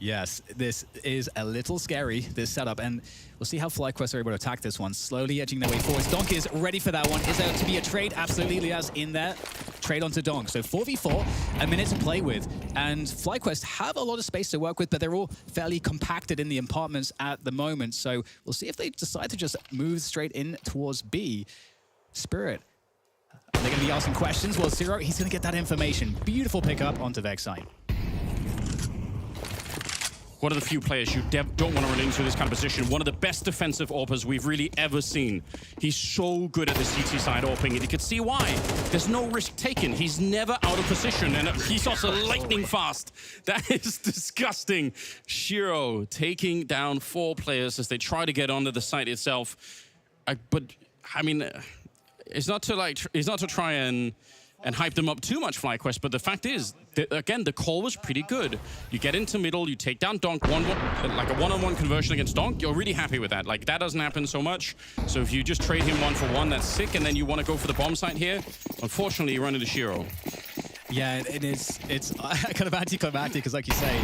[SPEAKER 9] Yes, this is a little scary, this setup, and we'll see how FlyQuest are able to attack this one, slowly edging their way forward. Donk is ready for that one. Is there to be a trade? Absolutely, Liaz in there. Trade onto Donk. So 4v4, a minute to play with, and FlyQuest have a lot of space to work with, but they're all fairly compacted in the apartments at the moment. So we'll see if they decide to just move straight in towards B. Spirit, are they going to be asking questions? Well, Zero, he's going to get that information. Beautiful pickup onto Vexite.
[SPEAKER 8] One of the few players you don't want to run into this kind of position. One of the best defensive AWPers we've really ever seen. He's so good at the CT side AWPing, and you can see why. There's no risk taken. He's never out of position, and he's also lightning fast. That is disgusting. Shiro taking down 4 players as they try to get onto the site itself. But I mean, it's not to try and hype them up too much, FlyQuest, but the fact is, again, the call was pretty good. You get into middle, you take down Donk, like a one-on-one conversion against Donk, you're really happy with that. Like, that doesn't happen so much. So if you just trade him 1-for-1, that's sick, and then you want to go for the bomb site here, unfortunately, you run into Shiro.
[SPEAKER 9] Yeah, it's kind of anticlimactic, because like you say,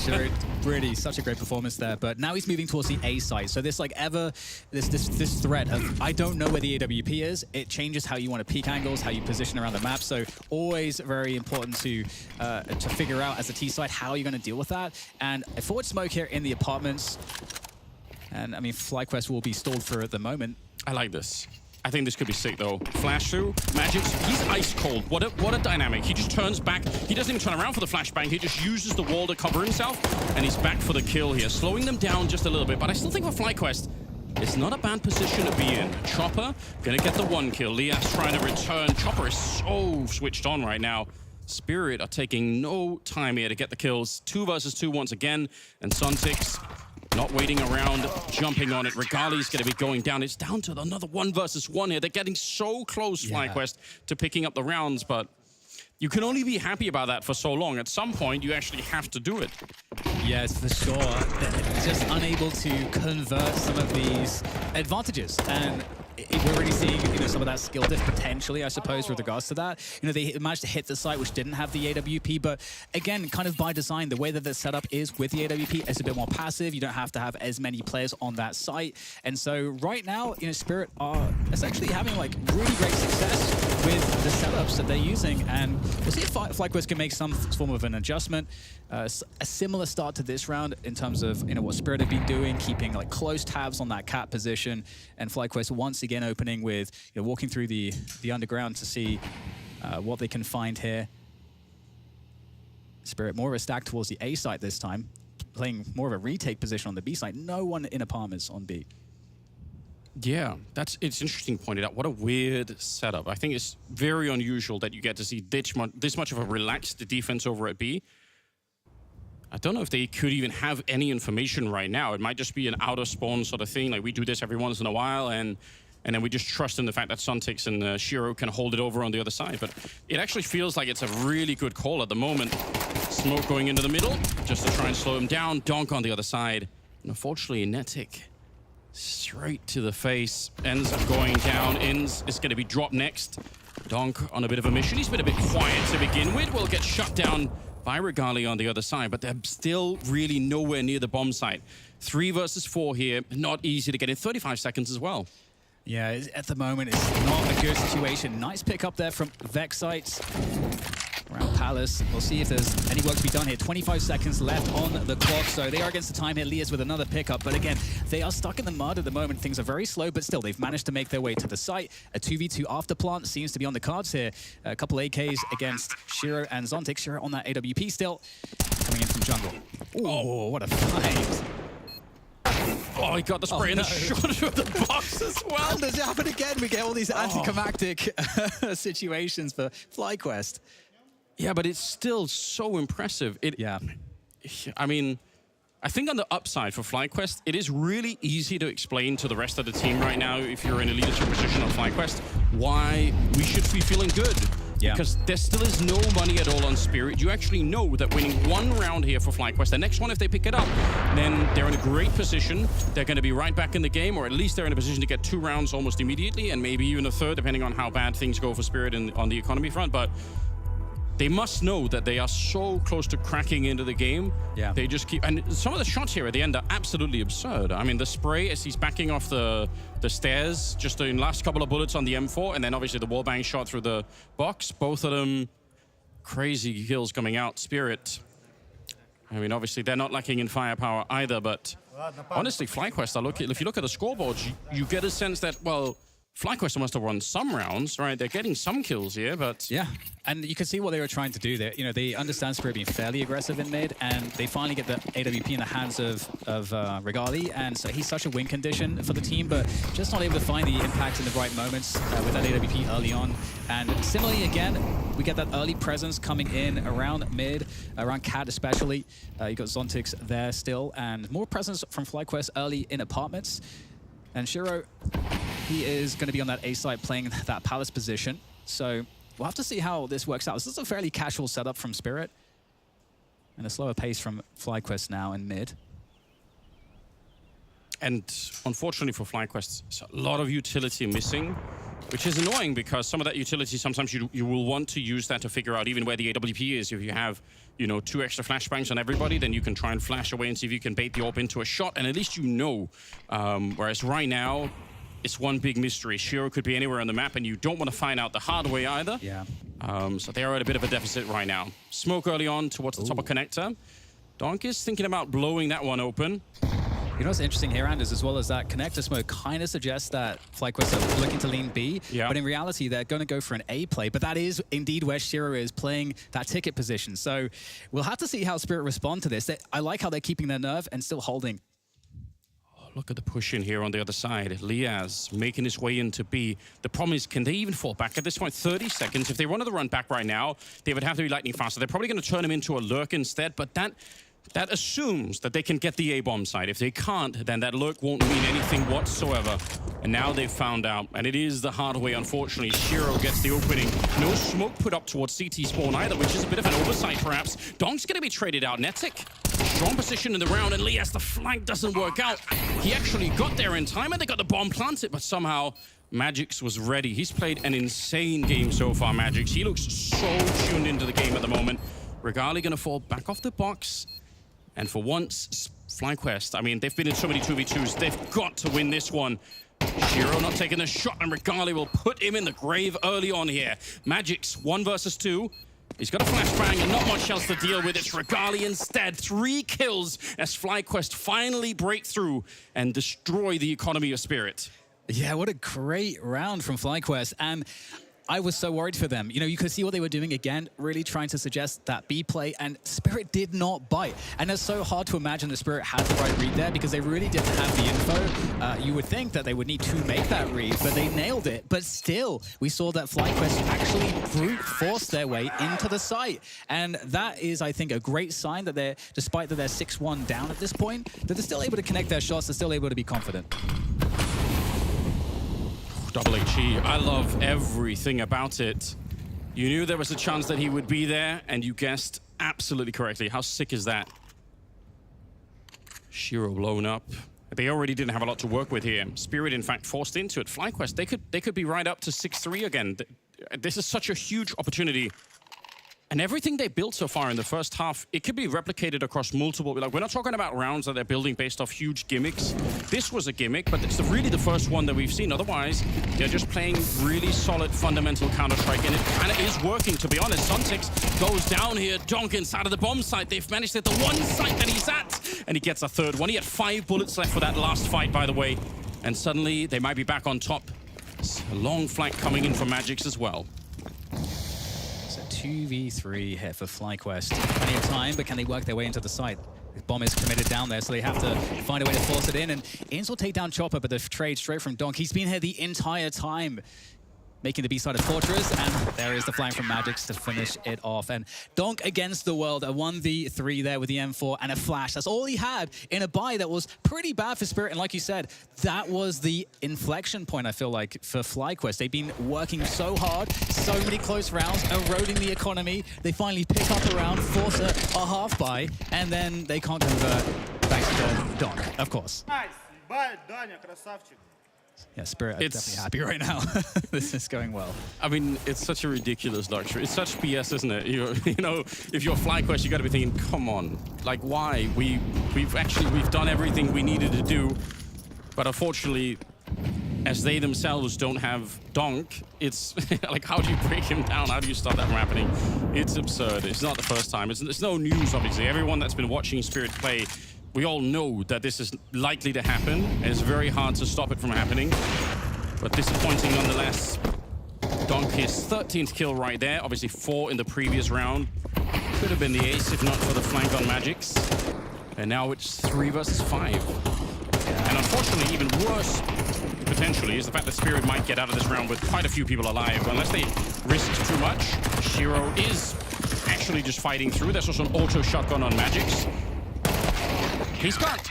[SPEAKER 9] sure, really such a great performance there. But now he's moving towards the A site. So this this threat of I don't know where the AWP is. It changes how you want to peek angles, how you position around the map. So always very important to figure out as a T side how you're going to deal with that. And a forward smoke here in the apartments. And I mean, FlyQuest will be stalled for at the moment.
[SPEAKER 8] I like this. I think this could be sick, though. Flash through, Magix, he's ice cold. What a dynamic. He just turns back. He doesn't even turn around for the flashbang. He just uses the wall to cover himself, and he's back for the kill here, slowing them down just a little bit. But I still think for FlyQuest, it's not a bad position to be in. Chopper gonna get the 1 kill. Lias trying to return. Chopper is so switched on right now. Spirit are taking no time here to get the kills. 2 versus 2 once again, and Suntix Not waiting around, jumping on it. Regali's going to be going down. It's down to another 1 versus 1 here. They're getting so close, FlyQuest, to picking up the rounds, but you can only be happy about that for so long. At some point, you actually have to do it.
[SPEAKER 9] Yes, for sure. They're just unable to convert some of these advantages. And we're already seeing, some of that skill diff potentially, I suppose, with regards to that. They managed to hit the site, which didn't have the AWP, but again, kind of by design, the way that the setup is with the AWP, it's a bit more passive. You don't have to have as many players on that site. And so right now, Spirit are essentially having like really great success with the setups that they're using. And we'll see if FlyQuest can make some form of an adjustment. A similar start to this round in terms of what Spirit have been doing, keeping like close tabs on that cat position, and FlyQuest once again opening with walking through the underground to see what they can find here. Spirit more of a stack towards the A site this time, playing more of a retake position on the B site. No one in apartments on B.
[SPEAKER 8] Yeah, it's interesting pointed out. What a weird setup. I think it's very unusual that you get to see this much of a relaxed defense over at B. I don't know if they could even have any information right now. It might just be an out-of-spawn sort of thing. Like, we do this every once in a while, and then we just trust in the fact that Suntix and Shiro can hold it over on the other side. But it actually feels like it's a really good call at the moment. Smoke going into the middle, just to try and slow him down. Donk on the other side. And unfortunately, Netic straight to the face. Ends up going down. Ends is going to be dropped next. Donk on a bit of a mission. He's been a bit quiet to begin with. Will get shut down by Regali on the other side, but they're still really nowhere near the bomb site. 3 versus 4 here, not easy to get in. 35 seconds as well.
[SPEAKER 9] Yeah, at the moment, it's not a good situation. Nice pick up there from Vexite around Palace. We'll see if there's any work to be done here. 25 seconds left on the clock, so they are against the time here. Lias with another pickup, but again, they are stuck in the mud at the moment. Things are very slow, but still, they've managed to make their way to the site. A 2v2 after plant seems to be on the cards here. A couple AKs against Shiro and Zontic. Shiro on that AWP still, coming in from jungle. Oh, what a fight.
[SPEAKER 8] Oh, he got the spray and the shot of the box as well.
[SPEAKER 9] And does it happen again? We get all these anticlimactic situations for FlyQuest.
[SPEAKER 8] Yeah, but it's still so impressive. I mean, I think on the upside for FlyQuest, it is really easy to explain to the rest of the team right now, if you're in a leadership position on FlyQuest, why we should be feeling good. Yeah. Because there still is no money at all on Spirit. You actually know that winning 1 round here for FlyQuest, the next one, if they pick it up, then they're in a great position. They're going to be right back in the game, or at least they're in a position to get 2 rounds almost immediately, and maybe even a 3rd, depending on how bad things go for Spirit on the economy front. But they must know that they are so close to cracking into the game. Yeah. They just keep... And some of the shots here at the end are absolutely absurd. I mean, the spray as he's backing off the stairs, just the last couple of bullets on the M4, and then obviously the wallbang shot through the box. Both of them crazy kills coming out. Spirit, I mean, obviously they're not lacking in firepower either, but honestly, FlyQuest, if you look at the scoreboards, you get a sense that, well, FlyQuest must have won some rounds, right? They're getting some kills here, but...
[SPEAKER 9] Yeah, and you can see what they were trying to do there. They understand Spirit being fairly aggressive in mid, and they finally get the AWP in the hands of Regali, and so he's such a win condition for the team, but just not able to find the impact in the right moments with that AWP early on. And similarly, again, we get that early presence coming in around mid, around Cat especially. You got Zontix there still, and more presence from FlyQuest early in apartments. And Shiro, he is going to be on that A site playing that Palace position. So we'll have to see how this works out. This is a fairly casual setup from Spirit. And a slower pace from FlyQuest now in mid.
[SPEAKER 8] And unfortunately for FlyQuest, it's a lot of utility missing, which is annoying because some of that utility, sometimes you will want to use that to figure out even where the AWP is. If you have, 2 extra flashbangs on everybody, then you can try and flash away and see if you can bait the AWP into a shot, and at least you know. Whereas right now, it's one big mystery. Shiro could be anywhere on the map, and you don't want to find out the hard way either.
[SPEAKER 9] Yeah.
[SPEAKER 8] So they are at a bit of a deficit right now. Smoke early on towards the top of connector. Donk is thinking about blowing that one open.
[SPEAKER 9] You know what's interesting here, Anders, as well as that connector smoke kind of suggests that FlyQuest are looking to lean B, but in reality, they're going to go for an A play. But that is indeed where Shiro is playing that ticket position. So we'll have to see how Spirit respond to this. I like how they're keeping their nerve and still holding.
[SPEAKER 8] Oh, look at the push in here on the other side. Lias making his way into B. The problem is, can they even fall back at this point? 30 seconds. If they wanted to run back right now, they would have to be lightning fast. So they're probably going to turn him into a lurk instead, but that that assumes that they can get the A-bomb side. If they can't, then that lurk won't mean anything whatsoever. And now they've found out, and it is the hard way, unfortunately. Shiro gets the opening. No smoke put up towards CT spawn either, which is a bit of an oversight, perhaps. Donk's going to be traded out. Netic, strong position in the round, and Lee, as the flank doesn't work out, he actually got there in time, and they got the bomb planted, but somehow Magix was ready. He's played an insane game so far, Magix. He looks so tuned into the game at the moment. Regali going to fall back off the box. And for once, FlyQuest, I mean, they've been in so many 2v2s. They've got to win this one. Shiro not taking the shot, and Regali will put him in the grave early on here. Magix, 1 versus 2. He's got a flashbang and not much else to deal with. It's Regali instead. 3 kills as FlyQuest finally break through and destroy the economy of Spirit.
[SPEAKER 9] Yeah, what a great round from FlyQuest. And I was so worried for them. You know, you could see what they were doing again, really trying to suggest that B play, and Spirit did not bite. And it's so hard to imagine the Spirit had the right read there because they really didn't have the info. You would think that they would need to make that read, but they nailed it. But still, we saw that FlyQuest actually brute forced their way into the site. And that is, I think, a great sign that they're, despite that they're 6-1 down at this point, that they're still able to connect their shots, they're still able to be confident.
[SPEAKER 8] Double HE, I love everything about it. You knew there was a chance that he would be there, and you guessed absolutely correctly. How sick is that? Shiro blown up. They already didn't have a lot to work with here. Spirit, in fact, forced into it. FlyQuest, they could be right up to 6-3 again. This is such a huge opportunity. And everything they built so far in the first half, it could be replicated across multiple... Like, we're not talking about rounds that they're building based off huge gimmicks. This was a gimmick, but it's really the first one that we've seen. Otherwise, they're just playing really solid fundamental Counter-Strike, and it kind of is working, to be honest. Suntix goes down here. Donk inside of the bomb site. They've managed to hit the one site that he's at, and he gets a third one. He had 5 bullets left for that last fight, by the way. And suddenly, they might be back on top. It's a long flank coming in from Magix as well.
[SPEAKER 9] 2v3 here for FlyQuest. Plenty of time, but can they work their way into the site? The bomb is committed down there, so they have to find a way to force it in. And Inns will take down Chopper, but the trade straight from Donk. He's been here the entire time, making the B-side of Fortress, and there is the flank from Magix to finish it off. And Donk against the world, a 1v3 there with the M4 and a flash. That's all he had in a buy that was pretty bad for Spirit. And like you said, that was the inflection point, I feel like, for FlyQuest. They've been working so hard, so many close rounds, eroding the economy. They finally pick up a round, force a half buy, and then they can't convert thanks to Donk, of course.
[SPEAKER 10] Nice. Bye, Danya, красавчик.
[SPEAKER 9] Yeah, Spirit are definitely happy right now. This is going well.
[SPEAKER 8] I mean, it's such a ridiculous luxury. It's such BS, isn't it? You know, if you're FlyQuest, you got to be thinking, come on, like why? We've done everything we needed to do, but unfortunately, as they themselves don't have Donk, it's like, how do you break him down? How do you stop that from happening? It's absurd. It's not the first time. It's no news, obviously. Everyone that's been watching Spirit play, we all know that this is likely to happen, and it's very hard to stop it from happening. But disappointing nonetheless. Donk, his 13th kill right there. Obviously 4 in the previous round. Could have been the ace if not for the flank on Magix. And now it's 3 versus 5. And unfortunately, even worse, potentially, is the fact that Spirit might get out of this round with quite a few people alive. Unless they risk too much, Shiro is actually just fighting through. There's also an auto shotgun on Magix. He's got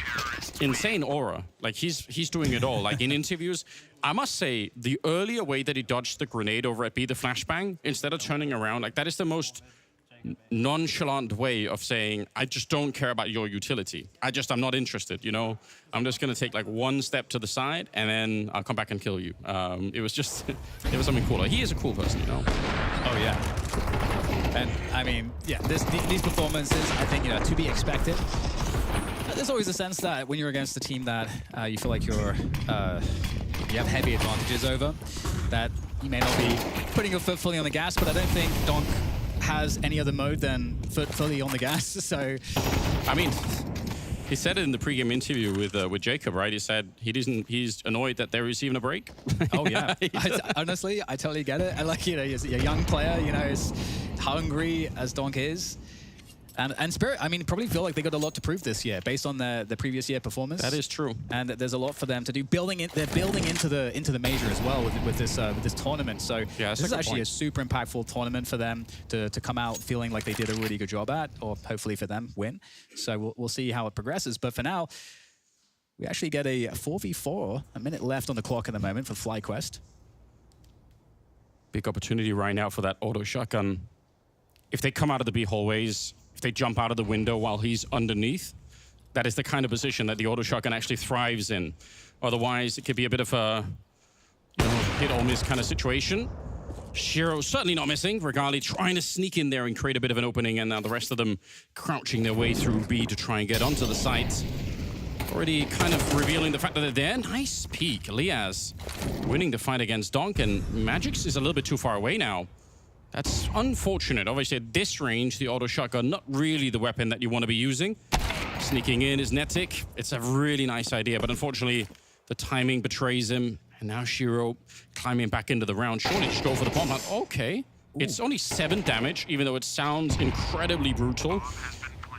[SPEAKER 8] insane aura. Like, he's doing it all. Like, in interviews, I must say, the earlier way that he dodged the grenade over at B, the flashbang, instead of turning around, like, that is the most nonchalant way of saying, I just don't care about your utility. I'm not interested, you know? I'm just going to take, like, 1 step to the side, and then I'll come back and kill you. It was just, it was something cooler. He is a cool person, you know?
[SPEAKER 9] Oh, yeah. And, I mean, yeah, these performances, I think, you know, to be expected. There's always a sense that when you're against a team that you feel like you have heavy advantages over, that you may not be putting your foot fully on the gas, but I don't think Donk has any other mode than foot fully on the gas, so...
[SPEAKER 8] I mean, he said it in the pregame interview with Jacob, right? He said he's annoyed that there is even a break.
[SPEAKER 9] Oh, yeah. Honestly, I totally get it. I like, you know, he's a young player, you know, as hungry as Donk is. And Spirit, I mean, probably feel like they got a lot to prove this year based on the previous year performance.
[SPEAKER 8] That is true.
[SPEAKER 9] And there's a lot for them to do. They're building into the major as well with this tournament. So
[SPEAKER 8] Yeah,
[SPEAKER 9] this is actually a super impactful tournament for them to come out feeling like they did a really good job at, or hopefully for them win. So we'll see how it progresses. But for now, we actually get a 4v4, a minute left on the clock at the moment for FlyQuest.
[SPEAKER 8] Big opportunity right now for that auto shotgun. If they come out of the B hallways, if they jump out of the window while he's underneath, that is the kind of position that the auto shotgun actually thrives in. Otherwise, it could be a bit of a hit or miss kind of situation. Shiro certainly not missing. Regali trying to sneak in there and create a bit of an opening, and now the rest of them crouching their way through B to try and get onto the site. Already kind of revealing the fact that they're there. Nice peek. Liaz winning the fight against Donk, and Magix is a little bit too far away now. That's unfortunate. Obviously, at this range, the auto shotgun, not really the weapon that you want to be using. Sneaking in is Netic. It's a really nice idea, but unfortunately, the timing betrays him. And now Shiro climbing back into the round. Surely just go for the bomb hunt. Okay. Ooh. It's only 7 damage, even though it sounds incredibly brutal.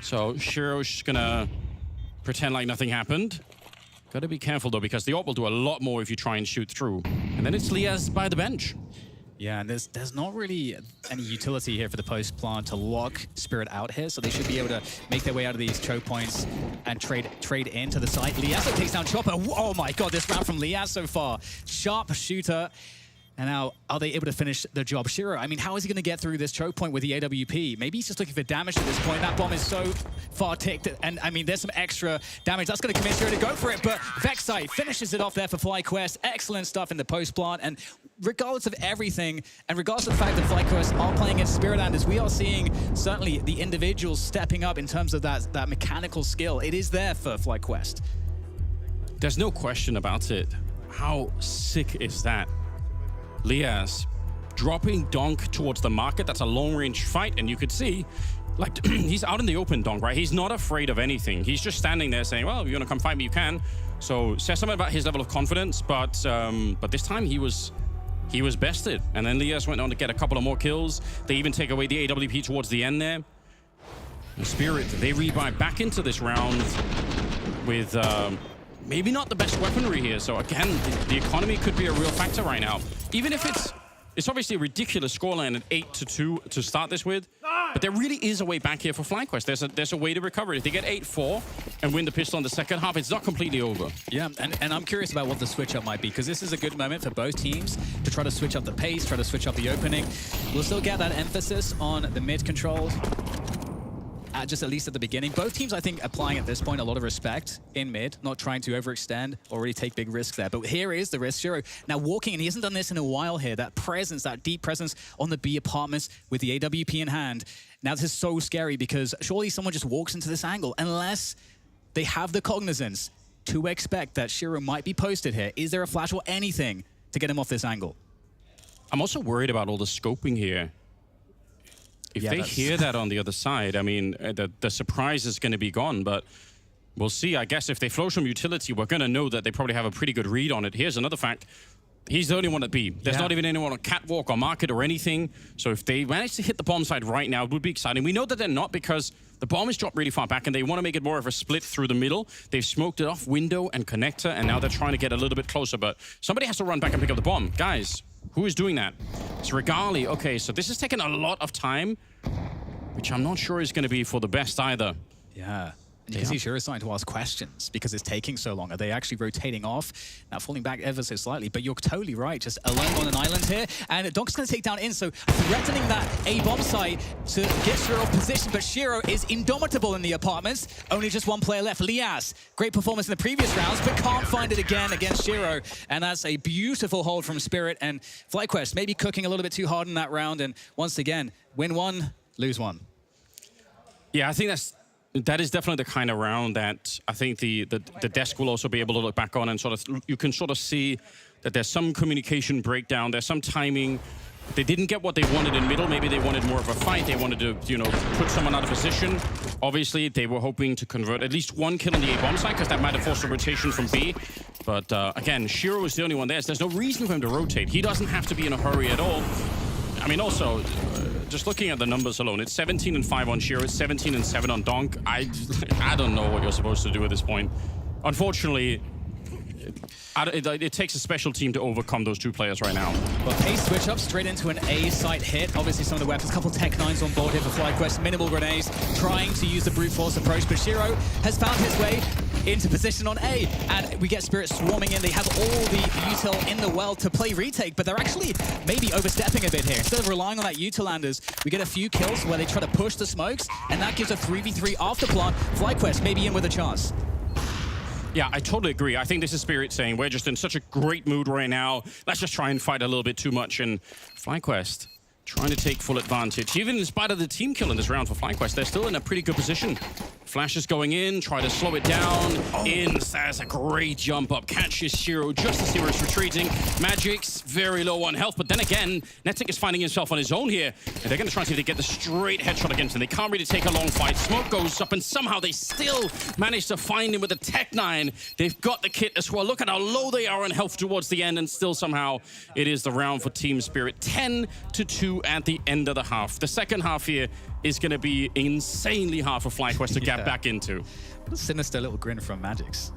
[SPEAKER 8] So Shiro's just gonna pretend like nothing happened. Gotta be careful, though, because the AWP will do a lot more if you try and shoot through. And then it's Liaz by the bench.
[SPEAKER 9] Yeah, and there's not really any utility here for the post plant to lock Spirit out here, so they should be able to make their way out of these choke points and trade into the site. Liaz takes down Chopper. Oh my god, this round from Liaz so far. Sharp shooter. And now, are they able to finish the job? Shiro, I mean, how is he going to get through this choke point with the AWP? Maybe he's just looking for damage at this point. That bomb is so far ticked, and I mean, there's some extra damage. That's going to convince Shiro to go for it, but Vexite finishes it off there for FlyQuest. Excellent stuff in the post plant, and regardless of everything, and regardless of the fact that FlyQuest are playing against Spiritlanders, we are seeing certainly the individuals stepping up in terms of that mechanical skill. It is there for FlyQuest.
[SPEAKER 8] There's no question about it. How sick is that? Liaz dropping Donk towards the market. That's a long-range fight, and you could see, like, he's out in the open, Donk, right? He's not afraid of anything. He's just standing there saying, well, if you want to come fight me, you can. So says something about his level of confidence, but this time he was bested. And then Liaz went on to get a couple of more kills. They even take away the AWP towards the end there. The Spirit, they revive back into this round with maybe not the best weaponry here. So again, the economy could be a real factor right now. Even if it's obviously a ridiculous scoreline at 8-2 to start this with, but there really is a way back here for FlyQuest. There's a way to recover it. If they get 8-4 and win the pistol in the second half, it's not completely over.
[SPEAKER 9] Yeah, and I'm curious about what the switch-up might be, because this is a good moment for both teams to try to switch up the pace, try to switch up the opening. We'll still get that emphasis on the mid controls. Just at least at the beginning. Both teams, I think, applying at this point a lot of respect in mid, not trying to overextend or really take big risks there. But here is the risk. Shiro now walking, and he hasn't done this in a while here. That presence, that deep presence on the B apartments with the AWP in hand. Now this is so scary because surely someone just walks into this angle unless they have the cognizance to expect that Shiro might be posted here. Is there a flash or anything to get him off this angle?
[SPEAKER 8] I'm also worried about all the scoping here. If they hear that on the other side, I mean, the surprise is going to be gone, but we'll see. I guess if they flow some utility, we're going to know that they probably have a pretty good read on it. Here's another fact. He's the only one at B. There's not even anyone on catwalk or market or anything. So if they manage to hit the bomb side right now, it would be exciting. We know that they're not because the bomb is dropped really far back and they want to make it more of a split through the middle. They've smoked it off window and connector, and now they're trying to get a little bit closer, but somebody has to run back and pick up the bomb. Guys, who is doing that? It's Regali. Okay, so this is taking a lot of time, which I'm not sure is going to be for the best either.
[SPEAKER 9] Yeah. And you can see Shiro starting to ask questions because it's taking so long. Are they actually rotating off? Now falling back ever so slightly, but you're totally right. Just alone on an island here. And Donk's going to take down In, so threatening that A-bomb site to get Shiro off position, but Shiro is indomitable in the apartments. Only just one player left. Liaz, great performance in the previous rounds, but can't find it again against Shiro. And that's a beautiful hold from Spirit. And FlyQuest maybe cooking a little bit too hard in that round. And once again, win one, lose one.
[SPEAKER 8] Yeah, I think that is definitely the kind of round that I think the desk will also be able to look back on and sort of, you can sort of see that there's some communication breakdown, there's some timing. They didn't get what they wanted in middle. Maybe they wanted more of a fight. They wanted to, you know, put someone out of position. Obviously, they were hoping to convert at least one kill on the A-bomb side because that might have forced a rotation from B. But again, Shiro is the only one there. So there's no reason for him to rotate. He doesn't have to be in a hurry at all. I mean, also, just looking at the numbers alone, it's 17 and 5 on Shiro, 17 and 7 on Donk. I don't know what you're supposed to do at this point. Unfortunately, it takes a special team to overcome those two players right now.
[SPEAKER 9] Well, pace switch up straight into an A site hit. Obviously, some of the weapons, a couple Tech 9s on board here for FlyQuest. Minimal grenades, trying to use the brute force approach, but Shiro has found his way into position on A, and we get Spirit swarming in. They have all the util in the well to play retake, but they're actually maybe overstepping a bit here. Instead of relying on that utilanders, we get a few kills where they try to push the smokes, and that gives a 3v3 after plant. FlyQuest maybe in with a chance.
[SPEAKER 8] Yeah, I totally agree. I think this is Spirit saying, we're just in such a great mood right now. Let's just try and fight a little bit too much. And FlyQuest trying to take full advantage. Even in spite of the team kill in this round for FlyQuest, they're still in a pretty good position. Flash is going in, try to slow it down. That's a great jump up. Catches Shiro just as Shiro's retreating. Magic's very low on health, but then again, Netic is finding himself on his own here. And they're going to try and see if they get the straight headshot against him. They can't really take a long fight. Smoke goes up, and somehow they still manage to find him with a Tech 9. They've got the kit as well. Look at how low they are on health towards the end, and still somehow it is the round for Team Spirit. 10-2 at the end of the half. The second half here is going to be insanely hard for FlyQuest to get back into.
[SPEAKER 9] What a sinister little grin from Magic's.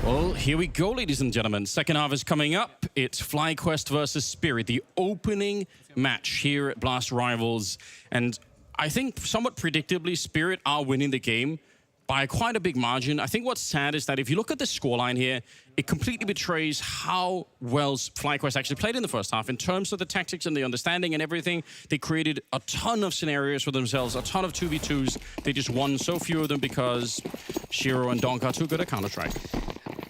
[SPEAKER 8] Well, here we go, ladies and gentlemen. Second half is coming up. It's FlyQuest versus Spirit, the opening match here at Blast Rivals. And I think somewhat predictably, Spirit are winning the game. by quite a big margin. I think what's sad is that if you look at the scoreline here, it completely betrays how well FlyQuest actually played in the first half. In terms of the tactics and the understanding and everything, they created a ton of scenarios for themselves, a ton of 2v2s. They just won so few of them because Shiro and Donk are too good at Counter-Strike.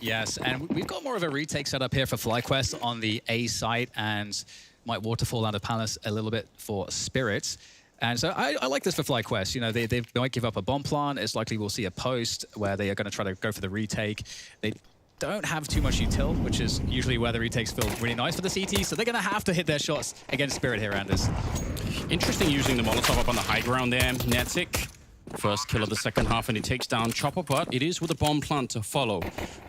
[SPEAKER 9] Yes, and we've got more of a retake set up here for FlyQuest on the A site, and might waterfall out of Palace a little bit for Spirit. And so I like this for FlyQuest. You know, they might give up a bomb plant. It's likely we'll see a post where they are going to try to go for the retake. They don't have too much util, which is usually where the retakes feel really nice for the CT, so they're going to have to hit their shots against Spirit here, Anders.
[SPEAKER 8] Interesting using the Molotov up on the high ground there. Netic, first kill of the second half, and he takes down Chopper, but it is with a bomb plant to follow.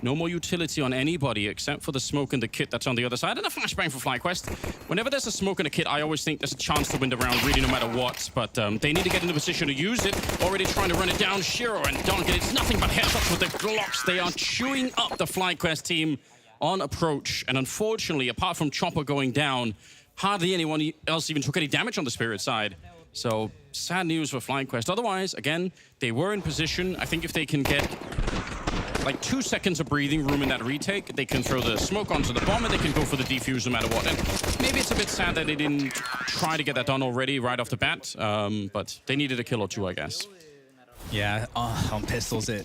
[SPEAKER 8] No more utility on anybody except for the smoke and the kit that's on the other side, and a flashbang for FlyQuest. Whenever there's a smoke and a kit, I always think there's a chance to win the round, really, no matter what, but they need to get in the position to use it. Already trying to run it down, Shiro and Donk, it's nothing but headshots with the Glocks. They are chewing up the FlyQuest team on approach, and unfortunately, apart from Chopper going down, hardly anyone else even took any damage on the Spirit side. So, sad news for FlyQuest. Otherwise, again, they were in position. I think if they can get like 2 seconds of breathing room in that retake, they can throw the smoke onto the bomb and they can go for the defuse no matter what. And maybe it's a bit sad that they didn't try to get that done already right off the bat, but they needed a kill or two, I guess.
[SPEAKER 9] Yeah, on pistols, in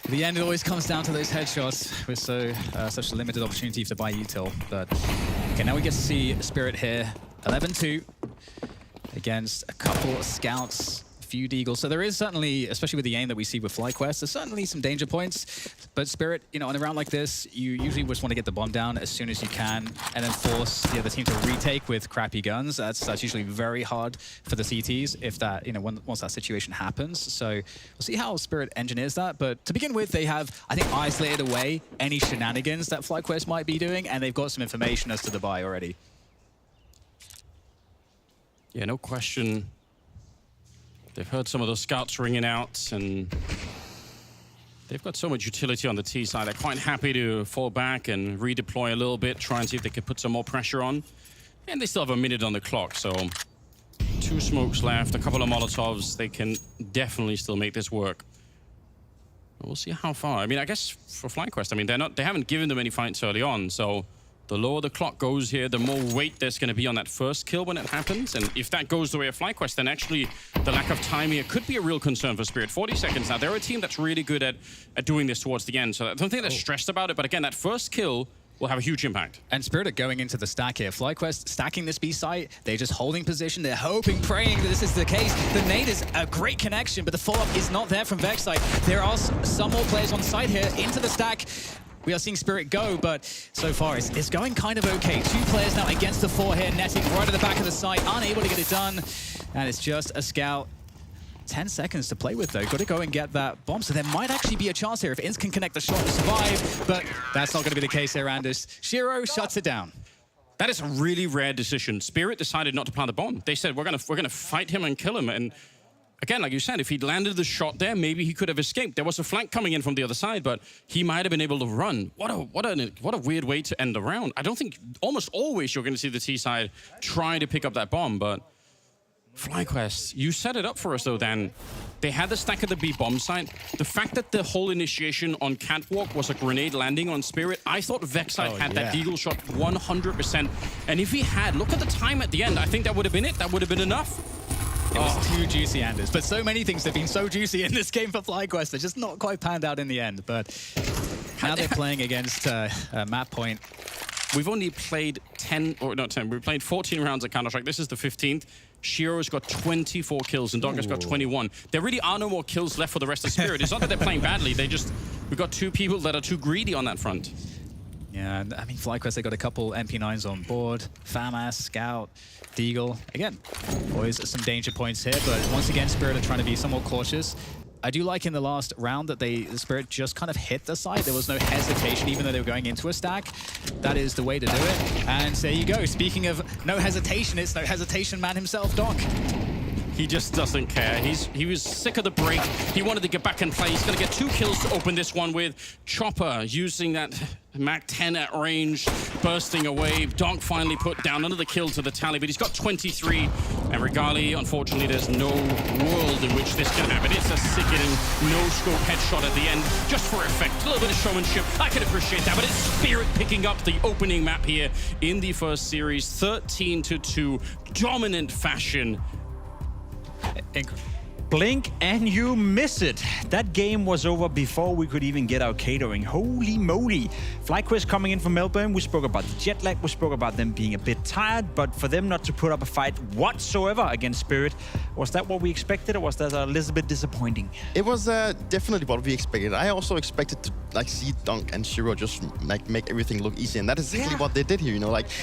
[SPEAKER 9] the end, it always comes down to those headshots with such a limited opportunity to buy util. But okay, now we get to see Spirit here, 11-2. Against a couple of scouts, a few deagles. So there is certainly, especially with the aim that we see with FlyQuest, there's certainly some danger points. But Spirit, you know, in a round like this, you usually just want to get the bomb down as soon as you can and then force the other team to retake with crappy guns. That's usually very hard for the CTs if that, you know, once that situation happens. So we'll see how Spirit engineers that. But to begin with, they have, I think, isolated away any shenanigans that FlyQuest might be doing, and they've got some information as to the buy already.
[SPEAKER 8] Yeah, no question. They've heard some of those scouts ringing out, and they've got so much utility on the T side. They're quite happy to fall back and redeploy a little bit, try and see if they can put some more pressure on. And they still have a minute on the clock, so 2 smokes left, a couple of Molotovs. They can definitely still make this work. We'll see how far. I mean, I guess for FlyQuest, I mean, they haven't given them any fights early on, so the lower the clock goes here, the more weight there's going to be on that first kill when it happens. And if that goes the way of FlyQuest, then actually the lack of time here could be a real concern for Spirit. 40 seconds now. They're a team that's really good at doing this towards the end. So I don't think they're stressed about it. But again, that first kill will have a huge impact.
[SPEAKER 9] And Spirit are going into the stack here. FlyQuest stacking this B site. They're just holding position. They're hoping, praying that this is the case. The nade is a great connection, but the follow-up is not there from Vex side. There are some more players on site here into the stack. We are seeing Spirit go, but so far it's going kind of okay. 2 players now against the 4 here. Netic right at the back of the site, unable to get it done. And it's just a scout. 10 seconds to play with, though. Got to go and get that bomb. So there might actually be a chance here if Inns can connect the shot to survive, but that's not going to be the case here, Anders. Shiro shuts it down.
[SPEAKER 8] That is a really rare decision. Spirit decided not to plant the bomb. They said, we're gonna fight him and kill him. And again, like you said, if he'd landed the shot there, maybe he could have escaped. There was a flank coming in from the other side, but he might have been able to run. What a weird way to end the round. I don't think, almost always you're going to see the T side try to pick up that bomb, but FlyQuest, you set it up for us though, Dan. They had the stack at the B bomb site. The fact that the whole initiation on Catwalk was a grenade landing on Spirit, I thought Vexite had that deagle shot 100%. And if he had, look at the time at the end, I think that would have been it. That would have been enough.
[SPEAKER 9] It was too juicy, Anders. But so many things have been so juicy in this game for FlyQuest. They're just not quite panned out in the end. But now they're playing against Map Point.
[SPEAKER 8] We've only played 10, or not 10, we've played 14 rounds at Counter-Strike. This is the 15th. Shiro's got 24 kills and Donka's got 21. There really are no more kills left for the rest of Spirit. It's not that they're playing badly. We've got 2 people that are too greedy on that front.
[SPEAKER 9] Yeah, I mean, FlyQuest, they got a couple MP9s on board. FAMAS, Scout, Deagle. Again, always some danger points here, but once again, Spirit are trying to be somewhat cautious. I do like in the last round that the Spirit just kind of hit the site. There was no hesitation, even though they were going into a stack. That is the way to do it. And there you go. Speaking of no hesitation, it's no hesitation man himself, Donk.
[SPEAKER 8] He just doesn't care. He was sick of the break. He wanted to get back and play. He's going to get 2 kills to open this one with. Chopper using that Mac 10 at range, bursting away. Donk finally put down another kill to the tally, but he's got 23. And Regali, unfortunately, there's no world in which this can happen. It's a sickening no-scope headshot at the end, just for effect. A little bit of showmanship. I can appreciate that, but it's Spirit picking up the opening map here in the first series. 13-2, dominant fashion.
[SPEAKER 1] Blink and you miss it. That game was over before we could even get our catering. Holy moly. FlyQuest coming in from Melbourne. We spoke about the jet lag. We spoke about them being a bit tired, but for them not to put up a fight whatsoever against Spirit, was that what we expected, or was that a little bit disappointing?
[SPEAKER 2] It was definitely what we expected. I also expected to see Donk and Shiro just make everything look easy, and that is exactly what they did here.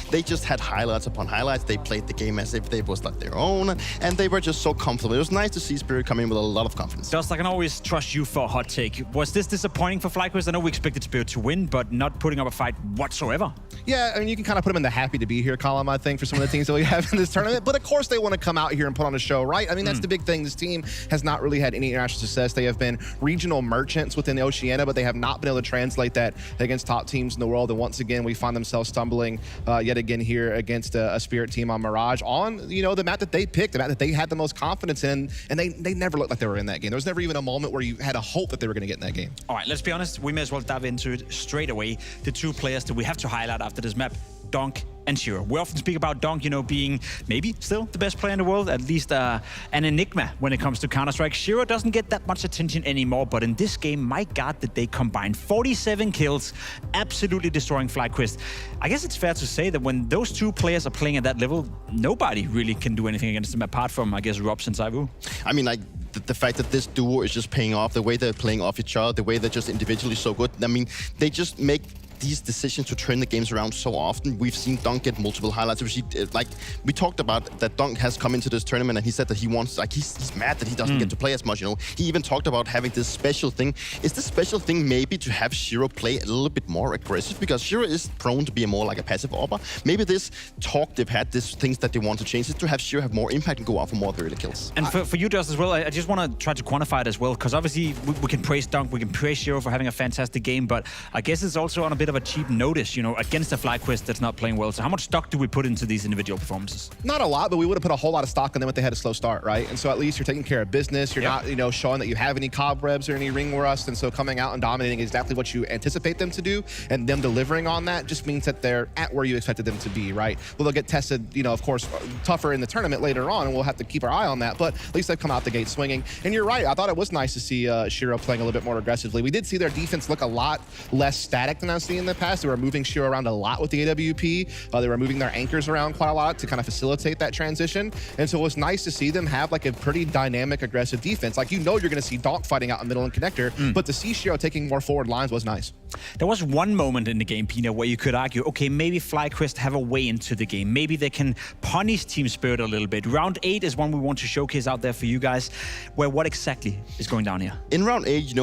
[SPEAKER 2] They just had highlights upon highlights. They played the game as if they was like their own, and they were just so comfortable. It was nice to see Spirit come in with a lot of confidence.
[SPEAKER 1] Just, I can always trust you for a hot take. Was this disappointing for FlyQuest? I know we expected Spirit to win, but not putting up a fight whatsoever.
[SPEAKER 3] Yeah, I mean, you can kind of put them in the happy to be here column, I think, for some of the teams that we have in this tournament. But of course, they want to come out here and put on a show, right? I mean, that's the big thing. This team has not really had any international success. They have been regional merchants within Oceania, but they have not been able to translate that against top teams in the world. And once again, we find themselves stumbling yet again here against a Spirit team on Mirage on, the map that they picked, the map that they had the most confidence in, and they never looked like they were in that game. There was never even a moment where you had a hope that they were going to get in that game.
[SPEAKER 1] All right, let's be honest. We may as well dive into it straight away. The 2 players that we have to highlight after this map, Donk and Shiro. We often speak about Donk, being maybe still the best player in the world, at least an enigma when it comes to Counter-Strike. Shiro doesn't get that much attention anymore, but in this game, my God, did they combine 47 kills, absolutely destroying FlyQuest. I guess it's fair to say that when those 2 players are playing at that level, nobody really can do anything against them apart from, I guess, Robs and Zaivu.
[SPEAKER 2] I mean, the fact that this duo is just paying off, the way they're playing off each other, the way they're just individually so good. I mean, they just make these decisions to turn the games around so often. We've seen Donk get multiple highlights. We talked about that Donk has come into this tournament and he said that he wants, he's mad that he doesn't get to play as much, He even talked about having this special thing. Is the special thing maybe to have Shiro play a little bit more aggressive? Because Shiro is prone to be more like a passive AWPer. Maybe this talk they've had, these things that they want to change, is to have Shiro have more impact and go out for more of the early kills.
[SPEAKER 1] And for you, Dust, as well, I just want to try to quantify it as well, because obviously we can praise Donk, we can praise Shiro for having a fantastic game, but I guess it's also on a bit of a cheap notice, against the FlyQuest that's not playing well. So how much stock do we put into these individual performances?
[SPEAKER 3] Not a lot, but we would have put a whole lot of stock on them if they had a slow start, right? And so at least you're taking care of business. You're not, showing that you have any cobwebs or any ring rust. And so coming out and dominating exactly what you anticipate them to do, and them delivering on that just means that they're at where you expected them to be, right? Well, they'll get tested, of course, tougher in the tournament later on, and we'll have to keep our eye on that. But at least they've come out the gate swinging. And you're right. I thought it was nice to see Shiro playing a little bit more aggressively. We did see their defense look a lot less static than I've seen in the past. They were moving Shiro around a lot with the AWP. They were moving their anchors around quite a lot to kind of facilitate that transition. And so it was nice to see them have a pretty dynamic, aggressive defense. You're going to see Donk fighting out in middle and connector, but to see Shiro taking more forward lines was nice.
[SPEAKER 1] There was one moment in the game, Pina, where you could argue, okay, maybe FlyQuest have a way into the game. Maybe they can punish Team Spirit a little bit. Round 8 is one we want to showcase out there for you guys, where what exactly is going down here?
[SPEAKER 2] In round 8,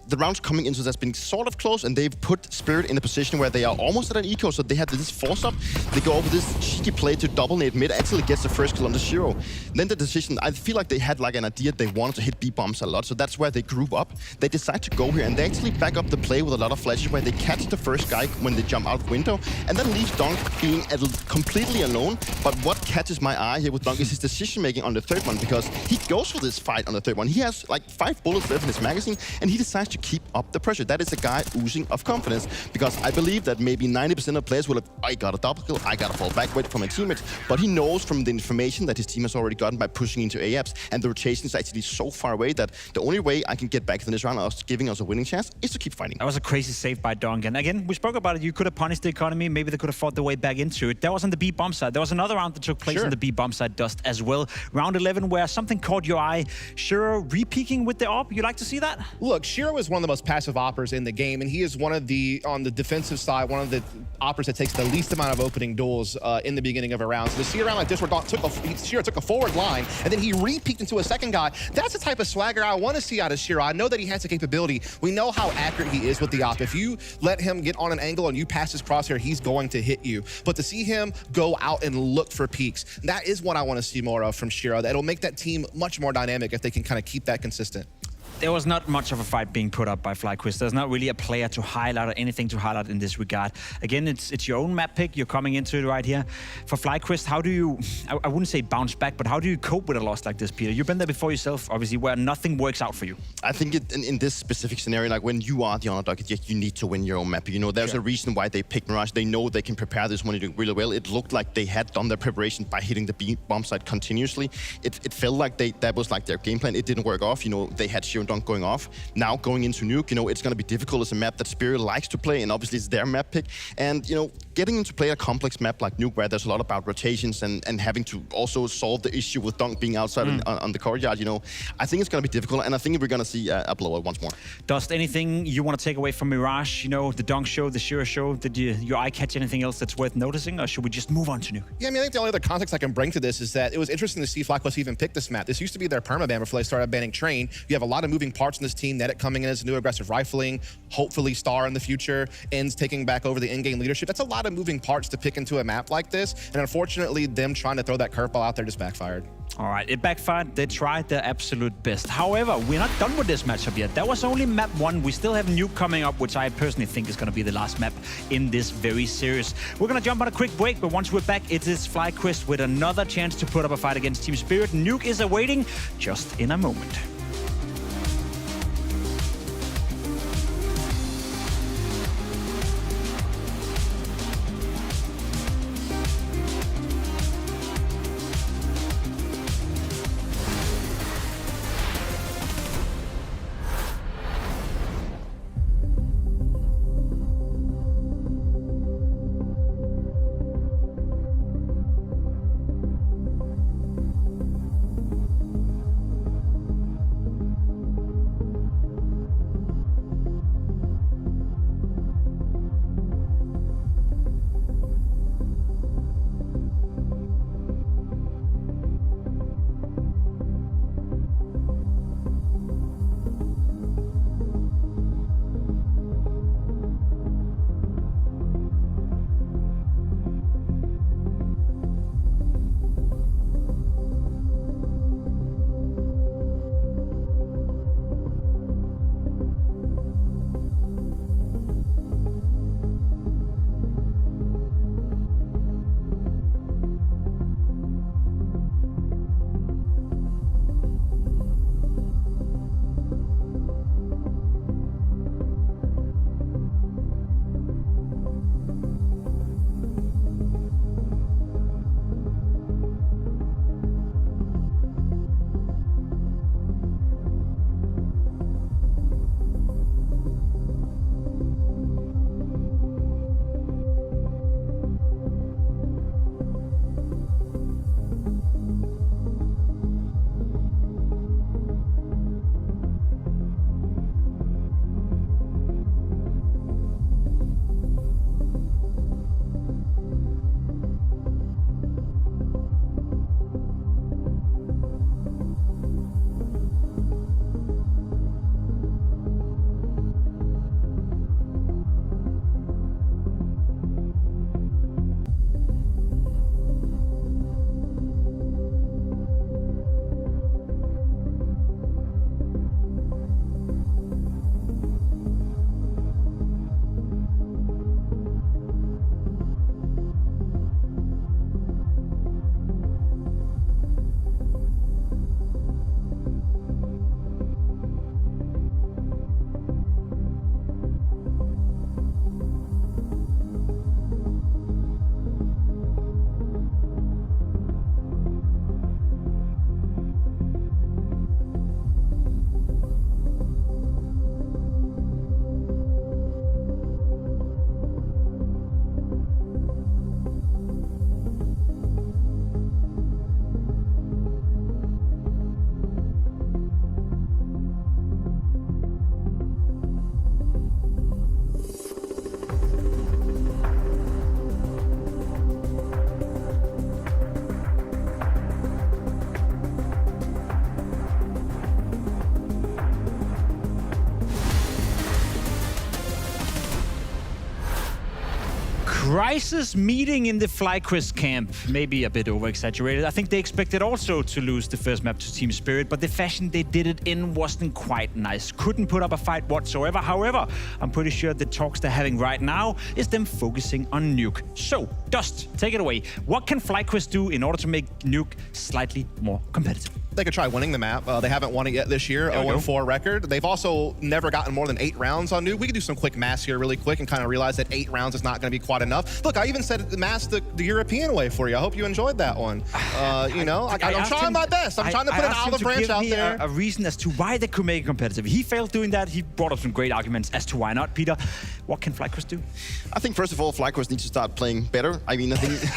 [SPEAKER 2] the rounds coming into that's been sort of close, and they've put Spirit in a position where they are almost at an eco, so they had this force up. They go over this cheeky play to double nade mid, actually gets the first kill on the Shiro. Then the decision, I feel like they had an idea they wanted to hit B bombs a lot, so that's where they group up. They decide to go here, and they actually back up the play with a lot of flashes where they catch the first guy when they jump out the window, and then leaves Donk being completely alone. But what catches my eye here with Donk is his decision making on the third one, because he goes for this fight on the third one. He has 5 bullets left in his magazine, and he decides to keep up the pressure. That is a guy oozing of confidence, because I believe that maybe 90% of players will have, I got a double kill, I got to fall back, wait for my teammates, but he knows from the information that his team has already gotten by pushing into AFs, and the rotation is actually so far away that the only way I can get back in this round, us giving us a winning chance, is to keep fighting.
[SPEAKER 1] That was a crazy save by Donk, and again, we spoke about it, you could have punished the economy, maybe they could have fought their way back into it. That was on the B bomb side. There was another round that took place on the B bomb side, Dust, as well. Round 11, where something caught your eye. Shiro re-peaking with the AWP, you like to see that?
[SPEAKER 3] Look, Shiro is one of the most passive operators in the game, and he is one of the, on the defensive side, one of the operators that takes the least amount of opening duels in the beginning of a round. So to see a round like this where Shiro took a forward line, and then he re-peeked into a second guy, that's the type of swagger I want to see out of Shiro. I know that he has the capability. We know how accurate he is with the op. If you let him get on an angle and you pass his crosshair, he's going to hit you. But to see him go out and look for peaks, that is what I want to see more of from Shiro. That'll make that team much more dynamic if they can kind of keep that consistent.
[SPEAKER 1] There was not much of a fight being put up by FlyQuest. There's not really a player to highlight or anything to highlight in this regard. Again, it's your own map pick. You're coming into it right here. For FlyQuest, how do you, I wouldn't say bounce back, but how do you cope with a loss like this, Peter? You've been there before yourself, obviously, where nothing works out for you.
[SPEAKER 2] I think in this specific scenario, like when you are the underdog, you need to win your own map. You know, there's a reason why they picked Mirage. They know they can prepare this one really well. It looked like they had done their preparation by hitting the bomb site continuously. It felt like that was like their game plan. It didn't work off. You know, they had Shiro Dunk going off. Now going into Nuke, you know, it's going to be difficult. It's a map that Spirit likes to play, and obviously it's their map pick. And, you know, getting into play a complex map like Nuke, where there's a lot about rotations and having to also solve the issue with Dunk being outside on the courtyard, you know, I think it's going to be difficult, and I think we're going to see a blowout once more.
[SPEAKER 1] Dust, anything you want to take away from Mirage? You know, the Dunk show, the Shiro show, did your eye catch anything else that's worth noticing, or should we just move on to Nuke?
[SPEAKER 3] Yeah, I mean, I think the only other context I can bring to this is that it was interesting to see FlyQuest even pick this map. This used to be their permaban before they started banning Train. You have a lot of moving parts in this team. Net coming in as new aggressive rifling, hopefully Star in the future, Ends taking back over the in-game leadership. That's a lot of moving parts to pick into a map like this, and unfortunately, them trying to throw that curveball out there just backfired.
[SPEAKER 1] All right, it backfired. They tried their absolute best. However, we're not done with this matchup yet. That was only map 1. We still have Nuke coming up, which I personally think is going to be the last map in this very series. We're going to jump on a quick break, but once we're back, it is FlyQuest with another chance to put up a fight against Team Spirit. Nuke is awaiting just in a moment. Crisis meeting in the FlyQuest camp. Maybe a bit over-exaggerated. I think they expected also to lose the first map to Team Spirit, but the fashion they did it in wasn't quite nice. Couldn't put up a fight whatsoever. However, I'm pretty sure the talks they're having right now is them focusing on Nuke. So, Dust, take it away. What can FlyQuest do in order to make Nuke slightly more competitive?
[SPEAKER 3] They could try winning the map. They haven't won it yet this year, 0-4 record. They've also never gotten more than 8 rounds on Nuke. We could do some quick maths here really quick and kind of realize that 8 rounds is not going to be quite enough. Look, I even said maths the European way for you. I hope you enjoyed that one. You know, I'm trying my best. I'm trying to put an olive branch out there.
[SPEAKER 1] A reason as to why they could make it competitive. He failed doing that. He brought up some great arguments as to why not. Peter, what can FlyQuest do?
[SPEAKER 2] I think, first of all, FlyQuest needs to start playing better. I mean, I think...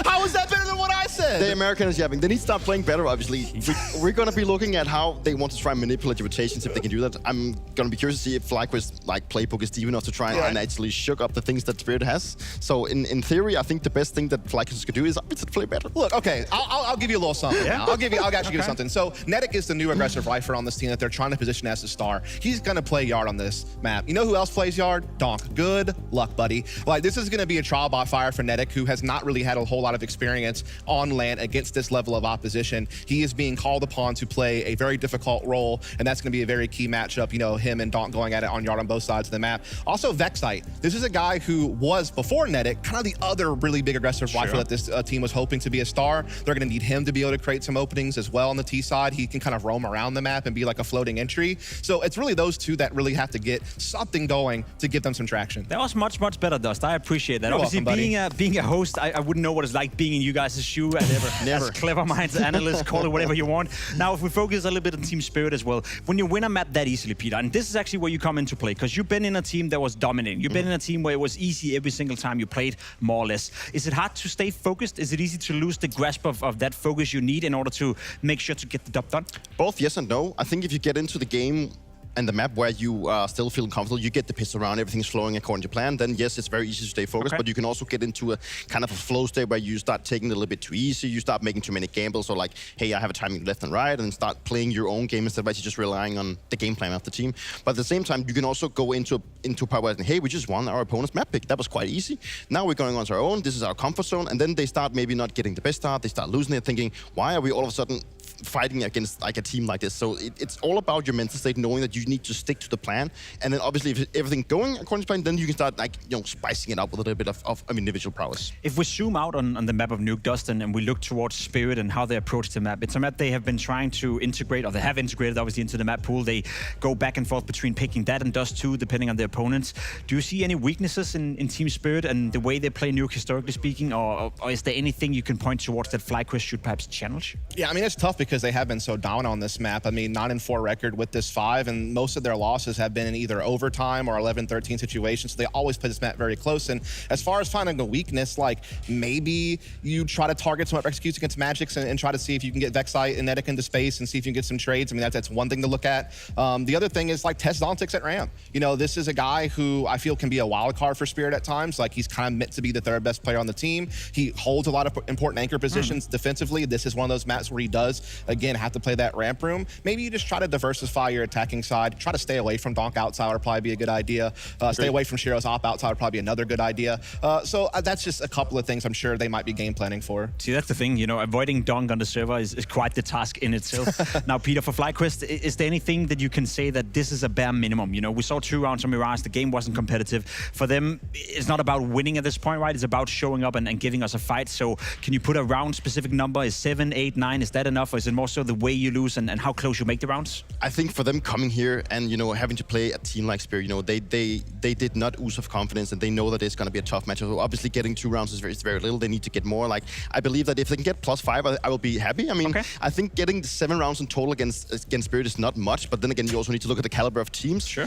[SPEAKER 3] How is that better than what I said?
[SPEAKER 2] The Americans yapping. They need to start playing better, obviously. We're going to be looking at how they want to try and manipulate your rotations, if they can do that. I'm going to be curious to see if FlyQuest playbook is deep enough to try and actually shook up the things that Spirit has. So in theory, I think the best thing that FlyQuest could do is obviously play better.
[SPEAKER 3] Look, okay, I'll give you a little something. Yeah? I'll actually give you something. So Netic is the new aggressive lifer on this team that they're trying to position as a star. He's going to play Yard on this map. You know who else plays Yard? Donk. Good luck, buddy. Like, this is going to be a trial by fire for Netic, who has not really had a whole lot of experience on land against this level of opposition. He is being called upon to play a very difficult role, and that's going to be a very key matchup. You know, him and Donk going at it on Yard on both sides of the map. Also, Vexite. This is a guy who was, before Netic, kind of the other really big aggressive rifle that this team was hoping to be a star. They're going to need him to be able to create some openings as well on the T side. He can kind of roam around the map and be like a floating entry. So it's really those two that really have to get something going to give them some traction.
[SPEAKER 1] That was much, much better, Dust. I appreciate that.
[SPEAKER 3] You're
[SPEAKER 1] Obviously,
[SPEAKER 3] welcome,
[SPEAKER 1] being a host, I wouldn't know what it's like being in you guys' shoe. Never. As clever minds, analysts, call it whatever you want. Now, if we focus a little bit on Team Spirit as well, when you win a map that easily, Peter, and this is actually where you come into play, because you've been in a team that was dominating. You've been in a team where it was easy every single time you played, more or less. Is it hard to stay focused? Is it easy to lose the grasp of that focus you need in order to make sure to get the job done?
[SPEAKER 2] Both yes and no. I think if you get into the game and the map where you are still feeling comfortable, you get the piss around, everything's flowing according to plan, then yes, it's very easy to stay focused, but you can also get into a kind of a flow state where you start taking it a little bit too easy, you start making too many gambles, or like, hey, I have a timing left and right, and start playing your own game instead of actually just relying on the game plan of the team. But at the same time, you can also go into a part where, hey, we just won our opponent's map pick. That was quite easy. Now we're going on to our own, this is our comfort zone, and then they start maybe not getting the best start, they start losing it, thinking, why are we all of a sudden fighting against like a team like this? So it's all about your mental state, knowing that you need to stick to the plan, and then obviously if everything's going according to plan, then you can start spicing it up with a little bit of individual prowess.
[SPEAKER 1] If we zoom out on the map of Nuke, Dustin, and we look towards Spirit and how they approach the map, it's a map they have been trying to integrate, or they have integrated obviously into the map pool. They go back and forth between picking that and Dust 2, depending on their opponents. Do you see any weaknesses in Team Spirit and the way they play Nuke, historically speaking, or is there anything you can point towards that FlyQuest should perhaps challenge?
[SPEAKER 3] Yeah, I mean, it's tough because they have been so down on this map. I mean, 9-4 record with this 5, and most of their losses have been in either overtime or 11-13 situations. So they always play this map very close. And as far as finding a weakness, like maybe you try to target some executes against Magix and try to see if you can get Vexite and Netic into space and see if you can get some trades. I mean, that's one thing to look at. The other thing is like test Zontix at Ram. You know, this is a guy who I feel can be a wild card for Spirit at times. Like he's kind of meant to be the 3rd best player on the team. He holds a lot of important anchor positions defensively. This is one of those maps where he does, again, have to play that ramp room. Maybe you just try to diversify your attacking side. Try to stay away from Donk outside would probably be a good idea. Stay away from Shiro's op outside would probably be another good idea. So that's just a couple of things I'm sure they might be game planning for.
[SPEAKER 1] See, that's the thing, you know, avoiding Donk on the server is quite the task in itself. Now, Peter, for FlyQuest, is there anything that you can say that this is a bare minimum? You know, we saw 2 rounds on Mirage, the game wasn't competitive. For them, it's not about winning at this point, right? It's about showing up and giving us a fight. So can you put a round-specific number? Is 7, 8, 9, is that enough? Or is it more so the way you lose and how close you make the rounds?
[SPEAKER 2] I think for them coming here and, you know, having to play a team like Spirit, you know, they did not ooze of confidence, and they know that it's going to be a tough match. So obviously getting 2 rounds is very little. They need to get more. Like, I believe that if they can get +5, I will be happy. I mean, I think getting 7 rounds in total against Spirit is not much, but then again, you also need to look at the caliber of teams.
[SPEAKER 1] Sure.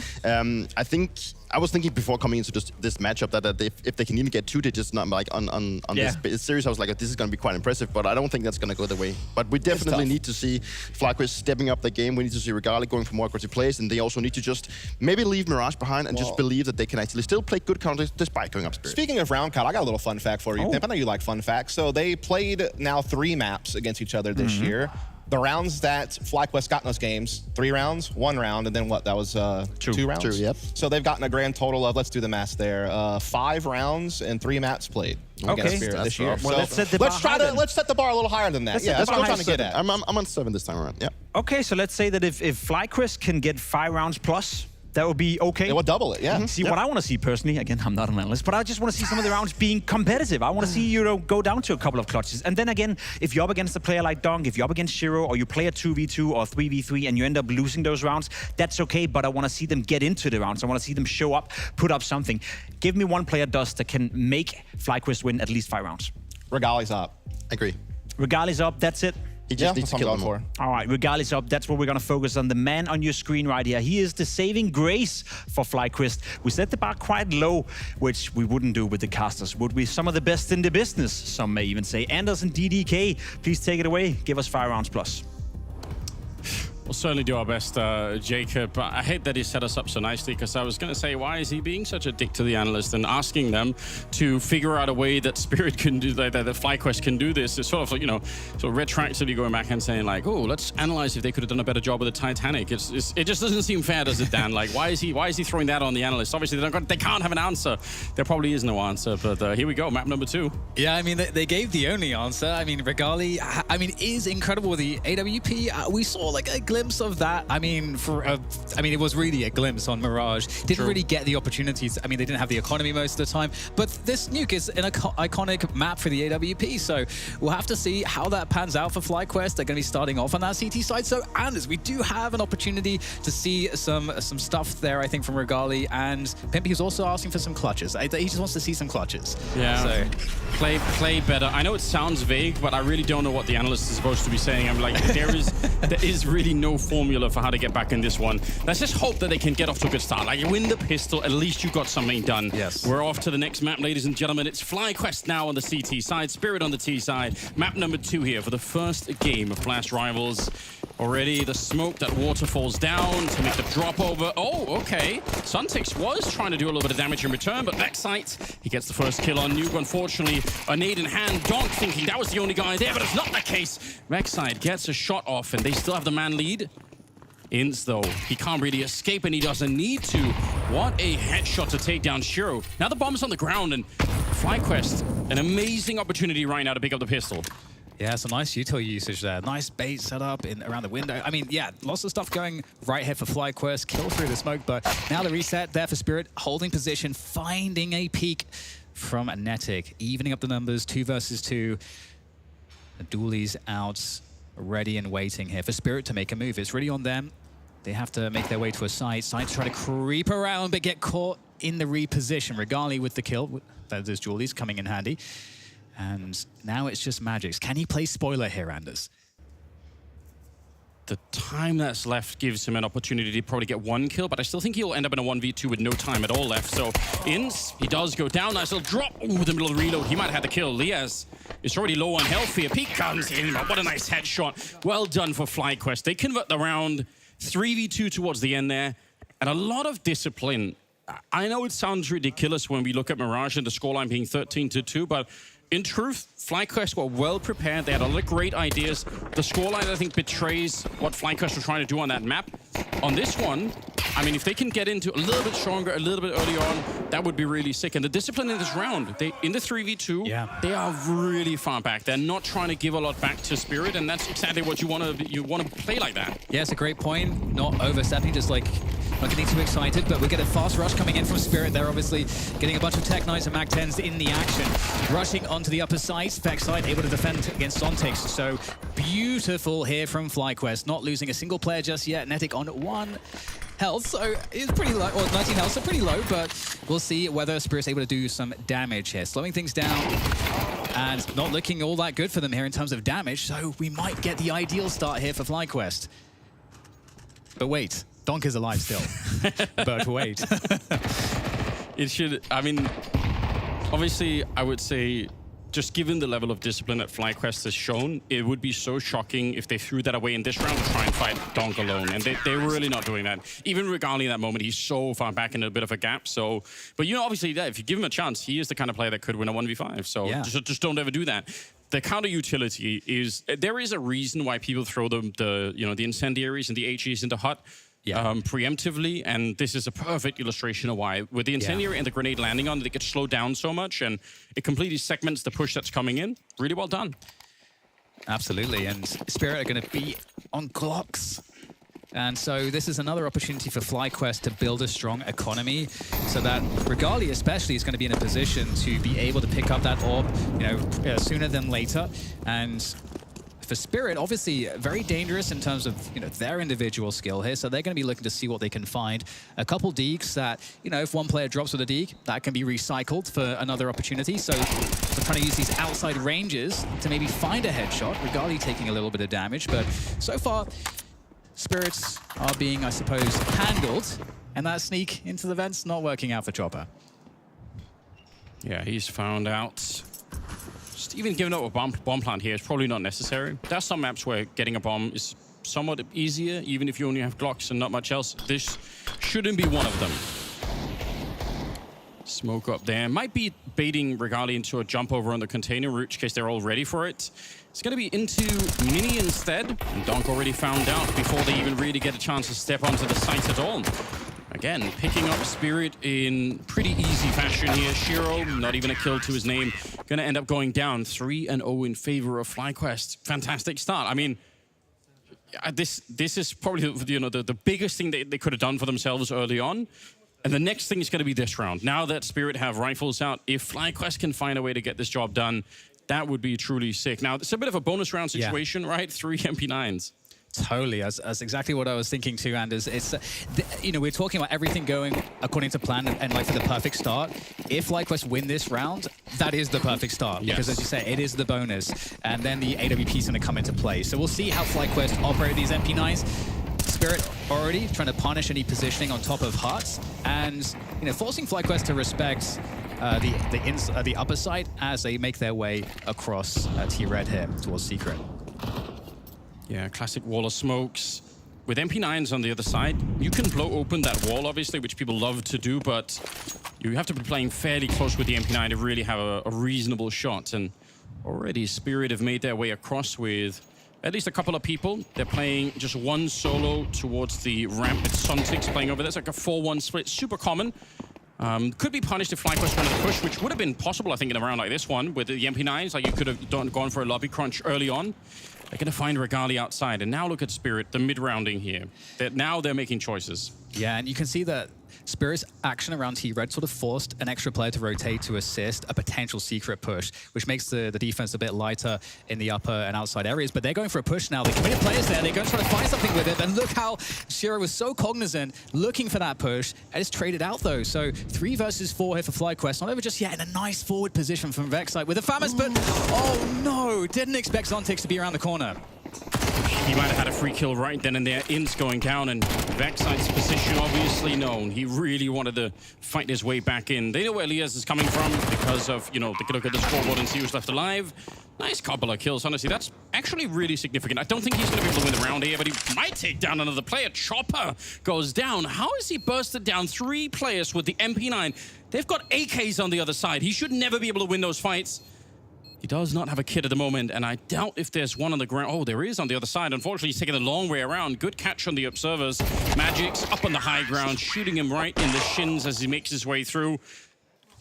[SPEAKER 2] I was thinking before coming into this matchup that if they can even get 2 digits, not like on this series, I was like, this is going to be quite impressive, but I don't think that's going to go the way. But we definitely need to see FlyQuest stepping up the game. We need to see Regali going for more aggressive plays, and they also need to just maybe leave Mirage behind and just believe that they can actually still play good counters despite going up Spirit.
[SPEAKER 3] Speaking of round count, I got a little fun fact for you, Pimp. I know you like fun facts. So they played now 3 maps against each other this year. the rounds that FlyQuest got in those games, 3 rounds, 1 round, and then what? That was 2 rounds?
[SPEAKER 2] 2, yep.
[SPEAKER 3] So they've gotten a grand total of, let's do the math there, 5 rounds and 3 maps played against Spirit this year.
[SPEAKER 1] Well, let's set the
[SPEAKER 3] let's
[SPEAKER 1] bar high then.
[SPEAKER 3] let's set the bar a little higher than that.
[SPEAKER 1] Let's
[SPEAKER 3] Yeah,
[SPEAKER 1] set
[SPEAKER 3] that's
[SPEAKER 1] the
[SPEAKER 3] what
[SPEAKER 1] bar
[SPEAKER 3] I'm trying to get at.
[SPEAKER 2] I'm on 7 this time around. Yeah.
[SPEAKER 1] Okay, so let's say that if FlyQuest can get 5 rounds plus, that would be okay.
[SPEAKER 3] It would double it, yeah.
[SPEAKER 1] See, what I want to see personally, again, I'm not an analyst, but I just want to see some of the rounds being competitive. I want to see you go down to a couple of clutches. And then again, if you're up against a player like Donk, if you're up against Shiro, or you play a 2v2 or 3v3 and you end up losing those rounds, that's okay, but I want to see them get into the rounds. I want to see them show up, put up something. Give me one player, Dust, that can make FlyQuest win at least 5 rounds.
[SPEAKER 3] Regali's up.
[SPEAKER 2] Agree.
[SPEAKER 1] Regali's up, that's it.
[SPEAKER 2] He just needs to kill them more.
[SPEAKER 1] All right, regardless of, that's what we're going to focus on. The man on your screen right here. He is the saving grace for FlyQuest. We set the bar quite low, which we wouldn't do with the casters. Would we? Some of the best in the business, some may even say. Anders and DDK, please take it away. Give us 5 rounds plus.
[SPEAKER 8] We'll certainly do our best, Jacob. I hate that he set us up so nicely, because I was going to say, why is he being such a dick to the analyst and asking them to figure out a way that Spirit can do, that FlyQuest can do this? It's sort of, you know, sort of retroactively going back and saying like, oh, let's analyze if they could have done a better job with the Titanic. It just doesn't seem fair, does it, Dan? Like, why is he throwing that on the analyst? Obviously, they can't have an answer. There probably is no answer, but here we go, map number 2.
[SPEAKER 9] Yeah, I mean, they gave the only answer. I mean, Regali, I mean, is incredible with the AWP. We saw like a glimpse of that. I mean, it was really a glimpse on Mirage. Didn't really get the opportunities. I mean, they didn't have the economy most of the time, but this nuke is an iconic map for the AWP, so we'll have to see how that pans out for FlyQuest. They're going to be starting off on that CT side. So, Anders, we do have an opportunity to see some stuff there, I think, from Regali, and Pimpy is also asking for some clutches. He just wants to see some clutches.
[SPEAKER 8] Yeah.
[SPEAKER 9] So
[SPEAKER 8] play better. I know it sounds vague, but I really don't know what the analyst is supposed to be saying. I'm like, there is really no formula for how to get back in this one. Let's just hope that they can get off to a good start. Like, you win the pistol, at least you got something done.
[SPEAKER 9] Yes.
[SPEAKER 8] We're off to the next map, ladies and gentlemen. It's FlyQuest now on the CT side, Spirit on the T side. Map number 2 here for the first game of Blast Rivals. Already the smoke, that water falls down to make the drop over. Oh, okay. Suntix was trying to do a little bit of damage in return, but Backside, he gets the first kill on Nuke. Unfortunately, a nade in hand. Donk thinking that was the only guy there, but it's not the case. Backside gets a shot off, and they still have the man lead. Inns, though, he can't really escape, and he doesn't need to. What a headshot to take down Shiro. Now the bomb's on the ground, and FlyQuest, an amazing opportunity right now to pick up the pistol.
[SPEAKER 9] yeah, some nice util usage there. Nice bait set up around the window. I mean, yeah, lots of stuff going right here for FlyQuest. Kill through the smoke, but now the reset there for Spirit, holding position, finding a peek from Netic, evening up the numbers, 2 versus 2. The dualies out, ready and waiting here for Spirit to make a move. It's really on them. They have to make their way to a site. Site to try to creep around, but get caught in the reposition. Regali with the kill. There's dualies coming in handy. And now it's just Magix. Can he play spoiler here, Anders?
[SPEAKER 8] The time that's left gives him an opportunity to probably get 1 kill, but I still think he'll end up in a 1v2 with no time at all left. So, Inns, he does go down. Nice little drop. Ooh, the middle of the reload. He might have had the kill. Liaz is already low on health here. Peek comes in, but what a nice headshot. Well done for FlyQuest. They convert the round 3v2 towards the end there, and a lot of discipline. I know it sounds ridiculous when we look at Mirage and the scoreline being 13-2, but in truth, FlyQuest were well prepared. They had a lot of great ideas. The scoreline, I think, betrays what FlyQuest were trying to do on that map. On this one, I mean, if they can get into a little bit stronger, a little bit early on, that would be really sick. And the discipline in this round, in the 3v2, they are really far back. They're not trying to give a lot back to Spirit, and that's exactly what you want to play like that.
[SPEAKER 9] Yeah, it's a great point. Not overstepping, just like not getting too excited, but we get a fast rush coming in from Spirit. They're obviously getting a bunch of Tech 9s and Mag 10s in the action. Rushing onto the upper side, Backside able to defend against Sontix. So beautiful here from FlyQuest. Not losing a single player just yet. Netic on 1 health, so it's pretty low, or 19 health, so pretty low, but we'll see whether Spirit's able to do some damage here. Slowing things down, and not looking all that good for them here in terms of damage, so we might get the ideal start here for FlyQuest. But wait, Donk is alive still. But wait.
[SPEAKER 8] It should, I mean, obviously, I would say, just given the level of discipline that FlyQuest has shown, it would be so shocking if they threw that away in this round to try and fight Donk alone. And they're really not doing that. Even regarding that moment, he's so far back in a bit of a gap. So, but you know, obviously, if you give him a chance, he is the kind of player that could win a 1v5. So just don't ever do that. the counter utility is there is a reason why people throw the incendiaries and the HEs into hut preemptively, and this is a perfect illustration of why. With the incendiary and the grenade landing on it, gets slowed down so much, and it completely segments the push that's coming in. Really well done.
[SPEAKER 9] Absolutely, and Spirit are going to be on Glocks. And so this is another opportunity for FlyQuest to build a strong economy so that Regalia especially is going to be in a position to be able to pick up that orb, sooner than later. And for Spirit, obviously very dangerous in terms of, their individual skill here. So they're going to be looking to see what they can find. A couple deeks that, if one player drops with a deek, that can be recycled for another opportunity. So we're trying to use these outside ranges to maybe find a headshot. Regalia taking a little bit of damage, but so far, Spirits are being, I suppose, handled, and that sneak into the vents not working out for Chopper.
[SPEAKER 8] Yeah, he's found out. Just even giving up a bomb plant here is probably not necessary. There's some maps where getting a bomb is somewhat easier, even if you only have Glocks and not much else. This shouldn't be one of them. Smoke up there. Might be baiting Regalia into a jump over on the container route, in case they're all ready for it. It's going to be into Mini instead. And Donk already found out before they even really get a chance to step onto the site at all. Again, picking up Spirit in pretty easy fashion here. Shiro, not even a kill to his name. Going to end up going down 3-0 in favor of FlyQuest. Fantastic start. I mean, this is probably the biggest thing they could have done for themselves early on. And the next thing is going to be this round. Now that Spirit have rifles out, if FlyQuest can find a way to get this job done, that would be truly sick. Now, it's a bit of a bonus round situation, right? 3 MP9s.
[SPEAKER 9] Totally, that's exactly what I was thinking too, Anders. It's, we're talking about everything going according to plan and like for the perfect start. If FlyQuest win this round, that is the perfect start.
[SPEAKER 8] Yes.
[SPEAKER 9] Because as you say, it is the bonus. And then the AWP is going to come into play. So we'll see how FlyQuest operate these MP9s. Spirit already trying to punish any positioning on top of huts. And, forcing FlyQuest to respect the upper side as they make their way across T-Red here towards Secret.
[SPEAKER 8] Yeah, classic wall of smokes. With MP9s on the other side, you can blow open that wall, obviously, which people love to do, but you have to be playing fairly close with the MP9 to really have a reasonable shot. And already Spirit have made their way across with at least a couple of people. They're playing just one solo towards the ramp with Suntix playing over there. It's like a 4-1 split, super common. Could be punished if FlyQuest wanted to push, which would have been possible, I think, in a round like this one with the MP9s. Like, you could have gone for a lobby crunch early on. They're going to find Regalia outside. And now look at Spirit, the mid-rounding here. Now they're making choices.
[SPEAKER 9] Yeah, and you can see that Spirit's action around T-Red sort of forced an extra player to rotate to assist a potential secret push, which makes the defense a bit lighter in the upper and outside areas. But they're going for a push now. The committed players there, they're going to try to find something with it. And look how Shiro was so cognizant, looking for that push, and it's traded out though. So 3 versus 4 here for FlyQuest. Not over just yet, in a nice forward position from Vexite with a Famous, but oh no, didn't expect Zontix to be around the corner.
[SPEAKER 8] He might have had a free kill right then and there. In's going down, and Vexite's position obviously known. He really wanted to fight his way back in. They know where Elias is coming from because of, they can look at the scoreboard and see who's left alive. Nice couple of kills, honestly. That's actually really significant. I don't think he's going to be able to win the round here, but he might take down another player. Chopper goes down. How has he bursted down 3 players with the MP9? They've got AKs on the other side. He should never be able to win those fights. He does not have a kit at the moment, and I doubt if there's one on the ground. Oh, there is on the other side. Unfortunately, he's taking the long way around. Good catch on the observers. Magic's up on the high ground, shooting him right in the shins as he makes his way through.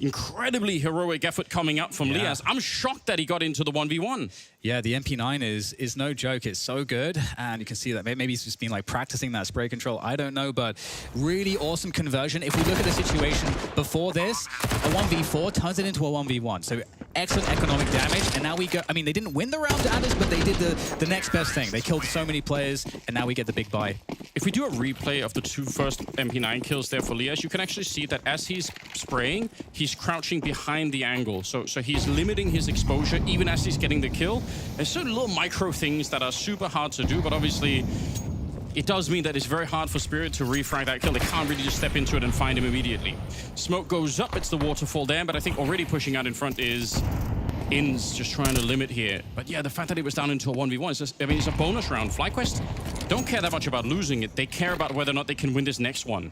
[SPEAKER 8] Incredibly heroic effort coming up from Lias. I'm shocked that he got into the 1v1.
[SPEAKER 9] Yeah, the MP9 is no joke. It's so good, and you can see that maybe he's just been like practicing that spray control. I don't know, but really awesome conversion. If we look at the situation before this, a 1v4 turns it into a 1v1. So excellent economic damage, and now we go. I mean, they didn't win the round to Anders, but they did the next best thing. They killed so many players, and now we get the big buy.
[SPEAKER 8] If we do a replay of the 2 first MP9 kills there for Lias, you can actually see that as he's spraying, he's crouching behind the angle. So he's limiting his exposure even as he's getting the kill. There's certain little micro things that are super hard to do, but obviously it does mean that it's very hard for Spirit to refrag that kill. They can't really just step into it and find him immediately. Smoke goes up, it's the waterfall there, but I think already pushing out in front is In's just trying to limit here. But yeah, the fact that it was down into a 1v1, it's just, it's a bonus round. FlyQuest don't care that much about losing it. They care about whether or not they can win this next one.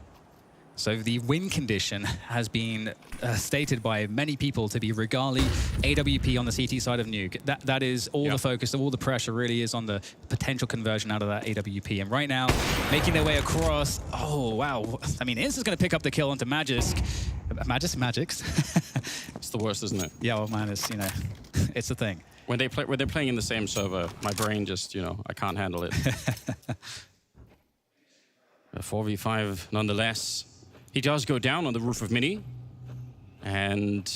[SPEAKER 9] So the win condition has been stated by many people to be Regali AWP on the CT side of Nuke. That is all the focus, all the pressure really is on the potential conversion out of that AWP. And right now, making their way across. Oh, wow. I mean, Inz is going to pick up the kill onto Magisk. Magix?
[SPEAKER 8] It's the worst, isn't it?
[SPEAKER 9] Yeah, well, man, it's, you know, it's a thing.
[SPEAKER 8] When they're playing in the same server, my brain just, you know, I can't handle it. A 4v5 nonetheless. He does go down on the roof of Mini. And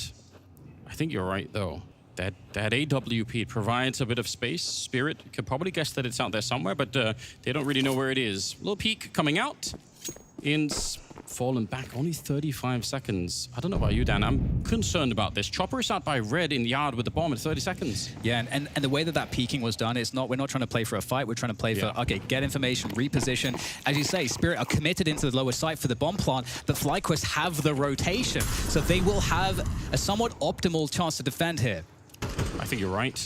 [SPEAKER 8] I think you're right, though. That AWP provides a bit of space. Spirit could probably guess that it's out there somewhere, but they don't really know where it is. Little peek coming out. In's fallen back only 35 seconds. I don't know about you, Dan. I'm concerned about this. Chopper is out by Red in the yard with the bomb in 30 seconds.
[SPEAKER 9] Yeah, and the way that peeking was done, we're not trying to play for a fight. We're trying to play for, okay, get information, reposition. As you say, Spirit are committed into the lower site for the bomb plant, but FlyQuest have the rotation. So they will have a somewhat optimal chance to defend here.
[SPEAKER 8] I think you're right.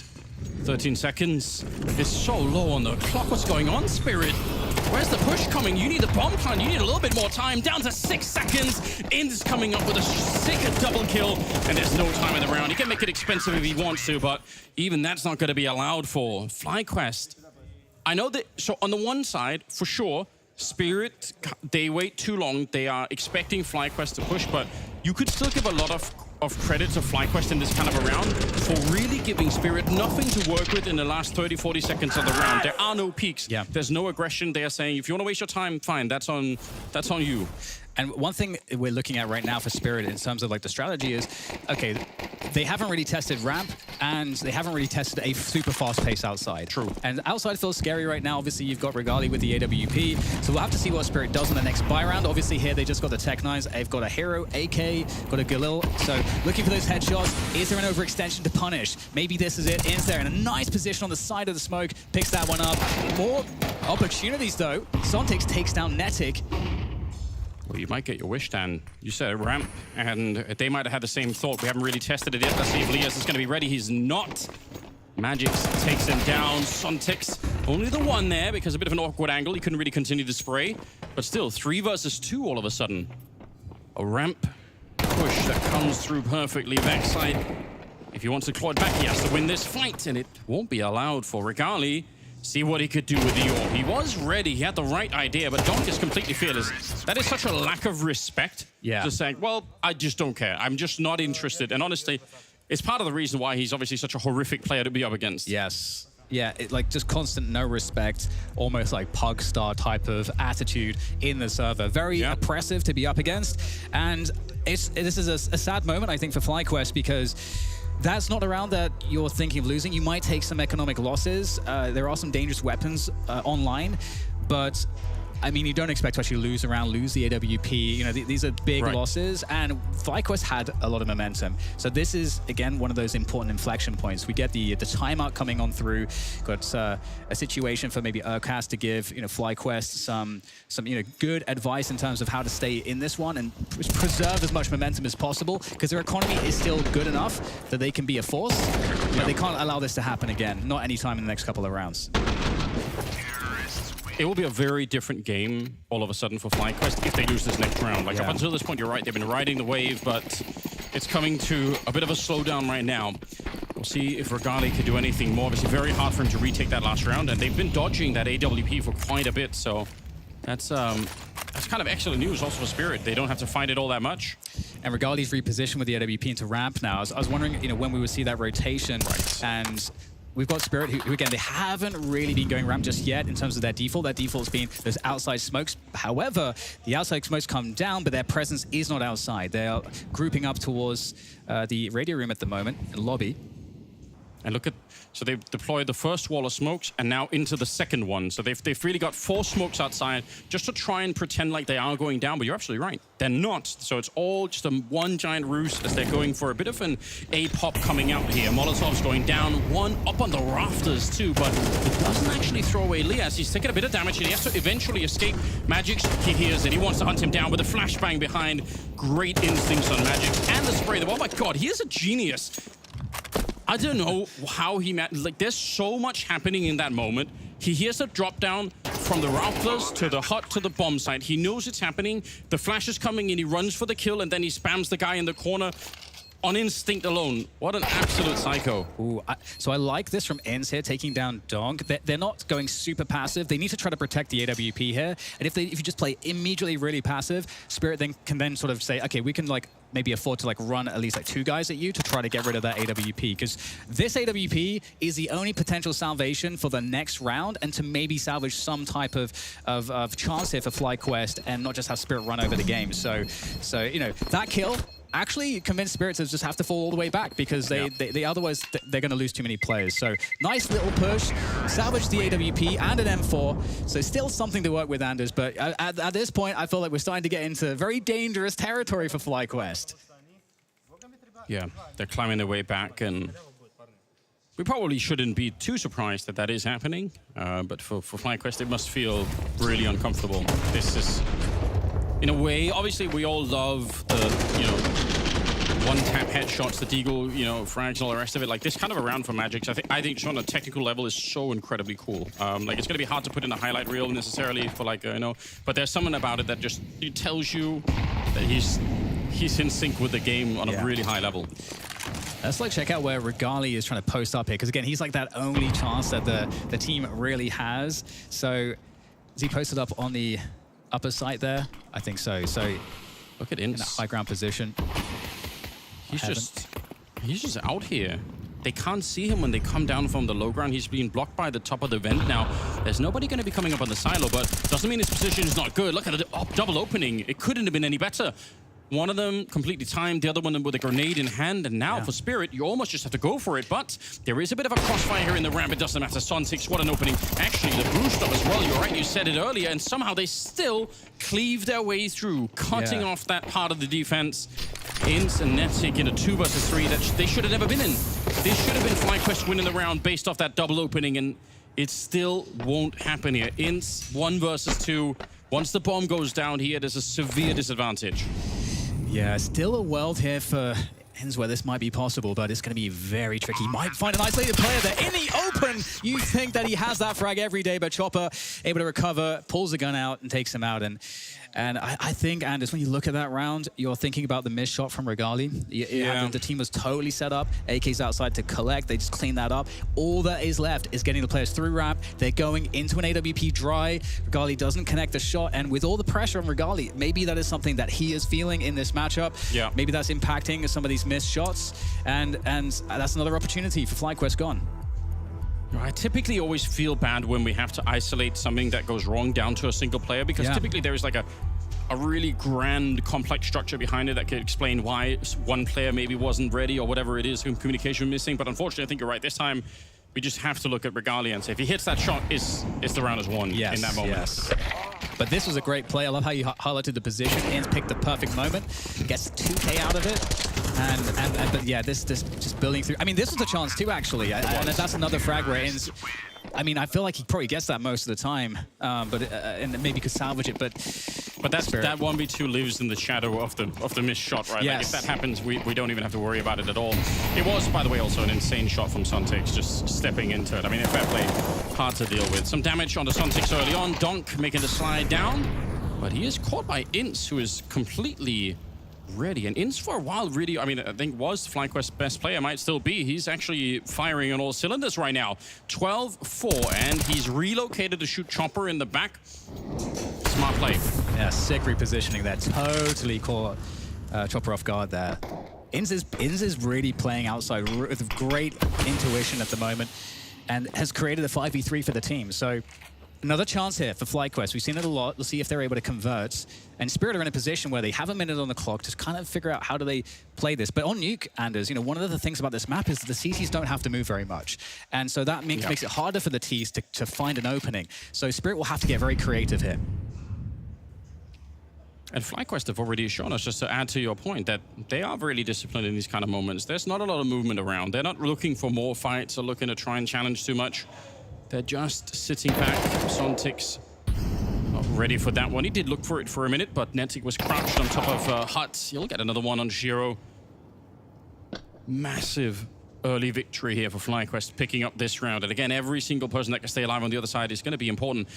[SPEAKER 8] 13 seconds. It's so low on the clock. What's going on, Spirit? Where's the push coming? You need the bomb plant. You need a little bit more time. Down to 6 seconds. In's coming up with a sick double kill, and there's no time in the round. He can make it expensive if he wants to, but even that's not going to be allowed for FlyQuest. I know that, so on the one side, for sure, Spirit, they wait too long. They are expecting FlyQuest to push, but you could still give a lot of credit to FlyQuest in this kind of a round for really giving Spirit nothing to work with in the last 30, 40 seconds of the round. There are no peaks.
[SPEAKER 9] Yeah.
[SPEAKER 8] There's no aggression. They are saying, if you want to waste your time, fine, that's on you.
[SPEAKER 9] And one thing we're looking at right now for Spirit in terms of like the strategy is, okay, they haven't really tested ramp and they haven't really tested a super fast pace outside.
[SPEAKER 8] True.
[SPEAKER 9] And outside feels scary right now. Obviously, you've got Regali with the AWP. So we'll have to see what Spirit does in the next buy round. Obviously, here they just got the Tech-9s. They've got a Hero, AK, got a Galil. So looking for those headshots. Is there an overextension to punish? Maybe this is it. In's there in a nice position on the side of the smoke. Picks that one up. More opportunities, though. Sontix takes down Netic.
[SPEAKER 8] Well, you might get your wish, Dan. You said ramp, and they might have had the same thought. We haven't really tested it yet. Let's see if Lias is going to be ready. He's not. Magix takes him down. Sontix, only the one there because a bit of an awkward angle. He couldn't really continue to spray. But still, 3 versus 2 all of a sudden. A ramp push that comes through perfectly backside. If he wants to claw it back, he has to win this fight, and it won't be allowed for Regali. See what he could do with the orb. He was ready. He had the right idea, but Donk is completely fearless. That is such a lack of respect.
[SPEAKER 9] Yeah.
[SPEAKER 8] Just saying, well, I just don't care. I'm just not interested. And honestly, it's part of the reason why he's obviously such a horrific player to be up against.
[SPEAKER 9] Yes. Yeah, like just constant no respect, almost like pug star type of attitude in the server. Very oppressive to be up against. And this is a sad moment, I think, for FlyQuest because that's not a round that you're thinking of losing. You might take some economic losses. There are some dangerous weapons online, but I mean, you don't expect to actually lose a round, lose the AWP. You know, these are big losses, and FlyQuest had a lot of momentum. So this is, again, one of those important inflection points. We get the timeout coming on through. Got a situation for maybe Urcast to give, you know, FlyQuest some good advice in terms of how to stay in this one and preserve as much momentum as possible, because their economy is still good enough that they can be a force, but they can't allow this to happen again, not anytime in the next couple of rounds.
[SPEAKER 8] It will be a very different game all of a sudden for FlyQuest if they lose this next round. Like up until this point, you're right, they've been riding the wave, but it's coming to a bit of a slowdown right now. We'll see if Regali can do anything more. Obviously, very hard for him to retake that last round, and they've been dodging that AWP for quite a bit, so that's kind of excellent news also for Spirit. They don't have to fight it all that much.
[SPEAKER 9] And Regali's repositioned with the AWP into ramp now. I was wondering, you know, when we would see that rotation, and we've got Spirit, who again, they haven't really been going ramp just yet in terms of their default. Their default's been those outside smokes. However, the outside smokes come down, but their presence is not outside. They are grouping up towards the radio room at the moment, lobby.
[SPEAKER 8] And look at, so they've deployed the first wall of smokes and now into the second one. So they've really got 4 smokes outside just to try and pretend like they are going down, but you're absolutely right. They're not. So it's all just one giant ruse as they're going for a bit of an A-pop coming out here. Molotov's going down, one up on the rafters too, but it doesn't actually throw away Lias. He's taking a bit of damage and he has to eventually escape. Magix, he hears it. He wants to hunt him down with a flashbang behind. Great instincts on Magix and the spray. Oh my God, he is a genius. I don't know how he like, there's so much happening in that moment. He hears a drop down, from the Rauplers to the hut to the bomb site. He knows it's happening. The flash is coming in. He runs for the kill, and then he spams the guy in the corner on instinct alone. What an absolute psycho.
[SPEAKER 9] Ooh, so I like this from Ins here, taking down Donk. They're not going super passive. They need to try to protect the AWP here. And if you just play immediately really passive, Spirit then can sort of say, okay, we can like maybe afford to like run at least like 2 guys at you to try to get rid of that AWP. Because this AWP is the only potential salvation for the next round and to maybe salvage some type of chance here for FlyQuest and not just have Spirit run over the game. So you know, that kill actually convinced Spirit to just have to fall all the way back because they otherwise they're going to lose too many players. So nice little push, salvage the AWP and an M4. So still something to work with, Anders. But at this point, I feel like we're starting to get into very dangerous territory for FlyQuest.
[SPEAKER 8] Yeah, they're climbing their way back, and we probably shouldn't be too surprised that that is happening. But for FlyQuest, it must feel really uncomfortable. This is, in a way, obviously we all love the, you know, one-tap headshots, the deagle, you know, frags and all the rest of it. Like this kind of a round for Magic, I think on a technical level is so incredibly cool. Like it's gonna be hard to put in a highlight reel necessarily for like, you know, but there's something about it that just tells you that he's in sync with the game on a really high level.
[SPEAKER 9] Let's like check out where Regali is trying to post up here, because again, he's like that only chance that the team really has. So is he posted up on the upper site there? I think so. So
[SPEAKER 8] look at
[SPEAKER 9] in that high ground position.
[SPEAKER 8] He's just out here. They can't see him when they come down from the low ground. He's being blocked by the top of the vent now. There's nobody going to be coming up on the silo, but doesn't mean his position is not good. Look at the double opening. It couldn't have been any better. One of them completely timed, the other one with a grenade in hand, and now for Spirit, you almost just have to go for it, but there is a bit of a crossfire here in the ramp. It doesn't matter. Son6, what an opening. Actually, the Brew stop as well. You're right, you said it earlier, and somehow they still cleave their way through, cutting off that part of the defense. Ins and Netic in a 2 versus 3 that they should have never been in. This should have been FlyQuest winning the round based off that double opening, and it still won't happen here. Ins 1 versus 2. Once the bomb goes down here, there's a severe disadvantage.
[SPEAKER 9] Yeah, still a world here for Ins where this might be possible, but it's going to be very tricky. Might find an isolated player there in the open. You think that he has that frag every day, but Chopper able to recover, pulls the gun out and takes him out. And I think, Anders, when you look at that round, you're thinking about the missed shot from Regali. The team was totally set up. AK's outside to collect. They just clean that up. All that is left is getting the players through ramp. They're going into an AWP dry. Regali doesn't connect the shot. And with all the pressure on Regali, maybe that is something that he is feeling in this matchup. Yeah. Maybe that's impacting some of these missed shots. And that's another opportunity for FlyQuest gone.
[SPEAKER 8] I typically always feel bad when we have to isolate something that goes wrong down to a single player, because typically there is like a really grand, complex structure behind it that could explain why one player maybe wasn't ready or whatever it is, communication missing. But unfortunately, I think you're right. This time, we just have to look at Regali and say, if he hits that shot, is the round is won in that moment.
[SPEAKER 9] Yes. But this was a great play. I love how you highlighted the position. Ins picked the perfect moment, gets 2K out of it. But yeah, this just building through. I mean, this was a chance too, actually. And that's another frag where Ins, I mean, I feel like he probably gets that most of the time, and maybe could salvage it. But
[SPEAKER 8] that 1v2 lives in the shadow of the missed shot, right?
[SPEAKER 9] Yes.
[SPEAKER 8] Like if that happens, we don't even have to worry about it at all. It was, by the way, also an insane shot from Son6, just stepping into it. I mean, fair play, hard to deal with. Some damage onto Son6 early on. Donk making the slide down, but he is caught by Ins, who is completely ready. And Ins for a while really, I mean, I think was FlyQuest's best player, might still be. He's actually firing on all cylinders right now. 12-4, and he's relocated to shoot Chopper in the back. Smart play.
[SPEAKER 9] Yeah, sick repositioning there. Totally caught Chopper off guard there. Ins is really playing outside with great intuition at the moment and has created a 5v3 for the team. So another chance here for FlyQuest. We've seen it a lot. We'll see if they're able to convert. And Spirit are in a position where they have a minute on the clock to kind of figure out how do they play this. But on Nuke, Anders, you know, one of the things about this map is that the CTs don't have to move very much. And so that makes it harder for the Ts to find an opening. So Spirit will have to get very creative here.
[SPEAKER 8] And FlyQuest have already shown us, just to add to your point, that they are really disciplined in these kind of moments. There's not a lot of movement around. They're not looking for more fights or looking to try and challenge too much. They're just sitting back. Son6 not ready for that one. He did look for it for a minute, but Netic was crouched on top of Hut. You'll get another one on Shiro. Massive early victory here for FlyQuest, picking up this round. And again, every single person that can stay alive on the other side is going to be important.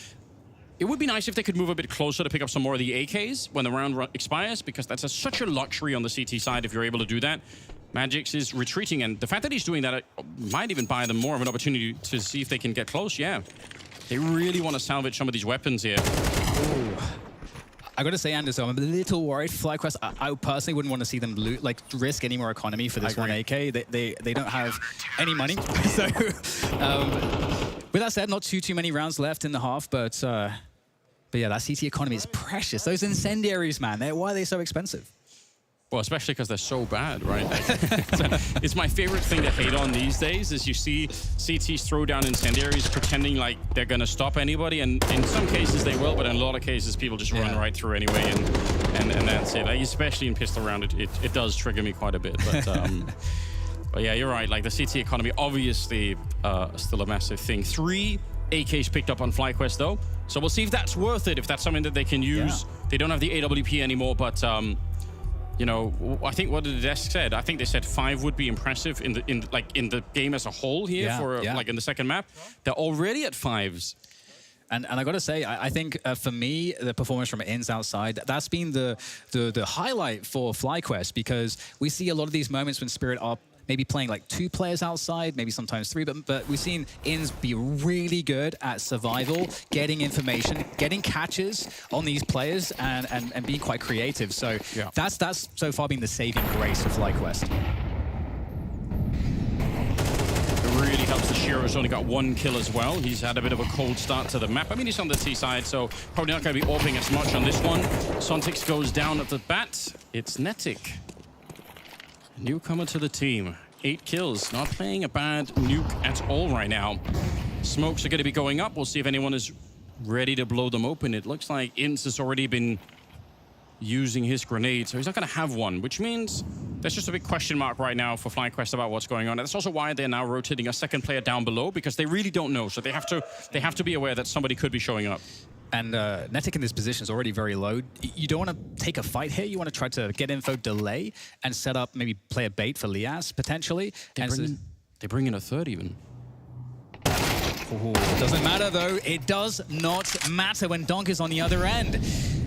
[SPEAKER 8] It would be nice if they could move a bit closer to pick up some more of the AKs when the round expires, because that's such a luxury on the CT side if you're able to do that. Magix is retreating, and the fact that he's doing that might even buy them more of an opportunity to see if they can get close. Yeah, they really want to salvage some of these weapons here.
[SPEAKER 9] Ooh. I gotta say, Anderson, I'm a little worried. FlyQuest, I personally wouldn't want to see them risk any more economy for this one AK. They don't have any money. So, with that said, not too many rounds left in the half, but yeah, that CT economy is precious. Those incendiaries, man, why are they so expensive?
[SPEAKER 8] Well, especially because they're so bad, right? It's my favorite thing to hate on these days is you see CTs throw down incendiaries pretending like they're going to stop anybody, and in some cases they will, but in a lot of cases people just run right through anyway, and that's it. Like, especially in pistol round, it does trigger me quite a bit. But yeah, you're right. Like, the CT economy, obviously still a massive thing. 3 AKs picked up on FlyQuest, though. So we'll see if that's worth it, if that's something that they can use. Yeah. They don't have the AWP anymore, but... you know, I think what the desk said. I think they said 5 would be impressive in the game as a whole here like in the second map. They're already at 5s.
[SPEAKER 9] And I gotta say, I think for me, the performance from Ins outside, that's been the highlight for FlyQuest, because we see a lot of these moments when Spirit are maybe playing like 2 players outside, maybe sometimes 3, but we've seen Ins be really good at survival, getting information, getting catches on these players, and being quite creative. So that's so far been the saving grace of FlyQuest.
[SPEAKER 8] It really helps the Shiro's only got 1 kill as well. He's had a bit of a cold start to the map. I mean, he's on the T side, so probably not going to be AWPing as much on this one. Sontix goes down at the bat. It's Netic. Newcomer to the team. 8 kills. Not playing a bad nuke at all right now. Smokes are going to be going up. We'll see if anyone is ready to blow them open. It looks like Ince has already been using his grenade, so he's not going to have one, which means there's just a big question mark right now for FlyQuest about what's going on. And that's also why they're now rotating a second player down below, because they really don't know. So they have to be aware that somebody could be showing up.
[SPEAKER 9] And Netic in this position is already very low. You don't want to take a fight here. You want to try to get info, delay, and set up, maybe play a bait for Lias, potentially.
[SPEAKER 8] They bring in a third even.
[SPEAKER 9] Ooh, doesn't matter, though. It does not matter when Donk is on the other end.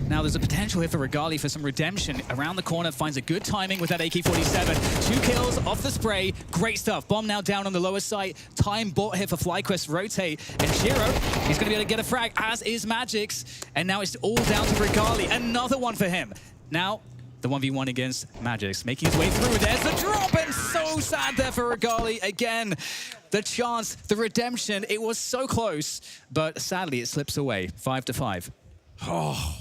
[SPEAKER 9] Now, there's a potential here for Regali for some redemption. Around the corner, finds a good timing with that AK-47. 2 kills off the spray. Great stuff. Bomb now down on the lower site. Time bought here for FlyQuest rotate. And Shiro, he's going to be able to get a frag, as is Magix. And now it's all down to Regali. Another one for him. Now, the 1v1 against Magix, making his way through. There's the drop, and so sad there for Regali. Again, the chance, the redemption. It was so close, but sadly, it slips away. 5-5.
[SPEAKER 8] Oh,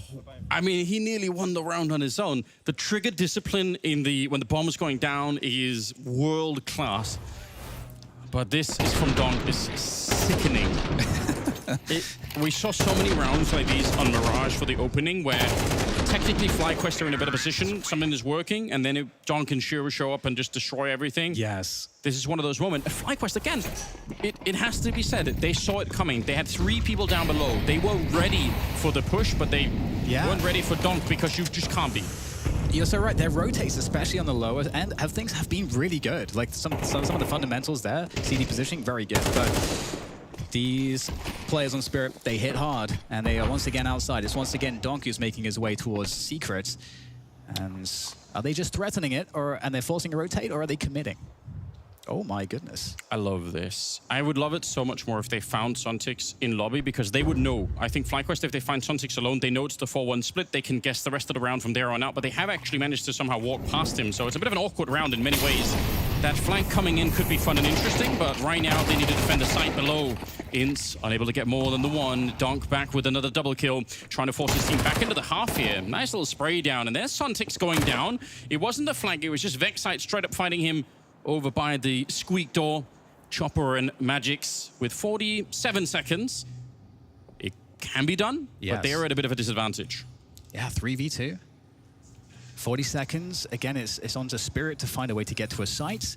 [SPEAKER 8] I mean, he nearly won the round on his own. The trigger discipline when the bomb was going down is world class. But this is from Donk is sickening. We saw so many rounds like these on Mirage for the opening where technically FlyQuest are in a better position, something is working, and then Donk and Shiro show up and just destroy everything.
[SPEAKER 9] Yes.
[SPEAKER 8] This is one of those moments. FlyQuest, again, it has to be said, they saw it coming. They had 3 people down below. They were ready for the push, but they weren't ready for Donk, because you just can't be.
[SPEAKER 9] You're so right. Their rotates, especially on the lower end, things have been really good. Like some of the fundamentals there, CD positioning, very good. But these players on Spirit, they hit hard, and they are once again outside. It's once again Donk who's making his way towards Secret. And are they just threatening it, and they're forcing a rotate, or are they committing? Oh my goodness.
[SPEAKER 8] I love this. I would love it so much more if they found Sontix in lobby, because they would know. I think FlyQuest, if they find Sontix alone, they know it's the 4-1 split. They can guess the rest of the round from there on out, but they have actually managed to somehow walk past him. So it's a bit of an awkward round in many ways. That flank coming in could be fun and interesting, but right now they need to defend the site below. Ince unable to get more than the 1. Donk back with another double kill, trying to force his team back into the half here. Nice little spray down, and there's Sontix going down. It wasn't the flank, it was just Vexite straight up fighting him over by the squeak door. Chopper and Magix with 47 seconds. It can be done, but they're at a bit of a disadvantage.
[SPEAKER 9] Yeah, 3v2. 40 seconds. Again, it's on to Spirit to find a way to get to a site.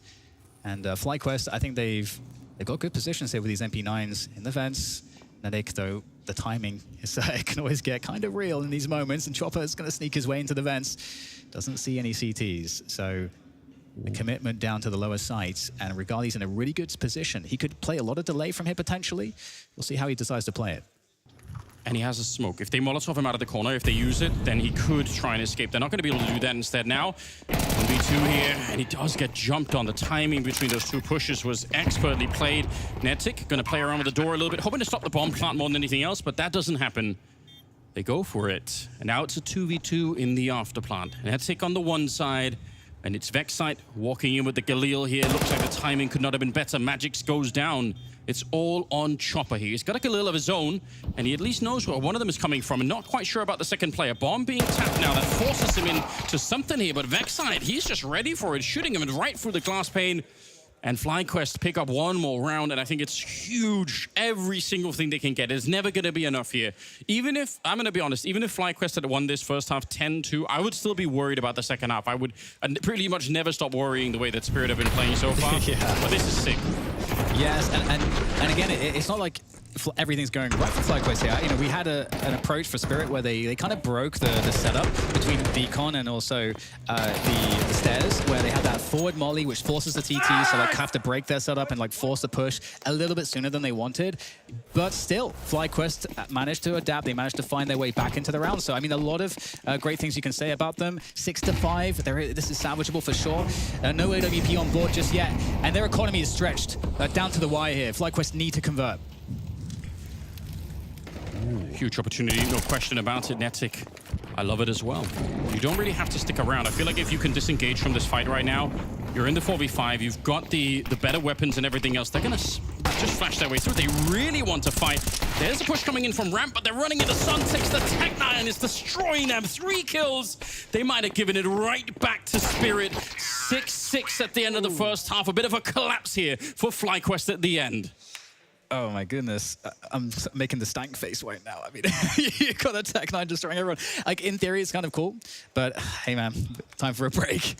[SPEAKER 9] And FlyQuest, I think they've got good positions here with these MP9s in the vents. Netic, though, the timing is, it can always get kind of real in these moments, and Chopper is going to sneak his way into the vents. Doesn't see any CTs, so the commitment down to the lower sites, and Regali's in a really good position. He could play a lot of delay from here potentially. We'll see how he decides to play it.
[SPEAKER 8] And he has a smoke. If they Molotov him out of the corner, if they use it, then he could try and escape. They're not going to be able to do that instead now. 1v2 here, and he does get jumped on. The timing between those two pushes was expertly played. Netic going to play around with the door a little bit, hoping to stop the bomb plant more than anything else, but that doesn't happen. They go for it. And now it's a 2v2 in the after plant. Netic on the one side, and it's Vexite walking in with the Galil here. Looks like the timing could not have been better. Magix goes down. It's all on Chopper here. He's got a Galil of his own, and he at least knows where one of them is coming from, and not quite sure about the second player. Bomb being tapped now. That forces him into something here, but Vexite, he's just ready for it, shooting him right through the glass pane. And FlyQuest pick up one more round, and I think it's huge. Every single thing they can get is never going to be enough here. Even if, I'm going to be honest, even if FlyQuest had won this first half 10-2, I would still be worried about the second half. I would pretty much never stop worrying the way that Spirit have been playing so far. Yeah. But this is sick.
[SPEAKER 9] Yes, and again, it's not like everything's going right for FlyQuest here. You know, we had an approach for Spirit where they kind of broke the setup between Beacon and also the stairs, where they had that forward molly, which forces the TT, so like have to break their setup and like force the push a little bit sooner than they wanted. But still, FlyQuest managed to adapt. They managed to find their way back into the round. So I mean, a lot of great things you can say about them. 6-5. This is salvageable for sure. No AWP on board just yet, and their economy is stretched down to the wire here. FlyQuest need to convert.
[SPEAKER 8] Huge opportunity, no question about it. Netic, I love it as well. You don't really have to stick around. I feel like if you can disengage from this fight right now, you're in the 4v5, you've got the better weapons and everything else. They're going to just flash their way through. They really want to fight. There's a push coming in from ramp, but they're running into Sun. Takes the Tech9 and is destroying them. 3 kills. They might have given it right back to Spirit. 6-6 at the end of the first half. A bit of a collapse here for FlyQuest at the end.
[SPEAKER 9] Oh my goodness, I'm making the stank face right now. I mean, you got a Tech9 destroying everyone. Like, in theory, it's kind of cool, but hey man, time for a break.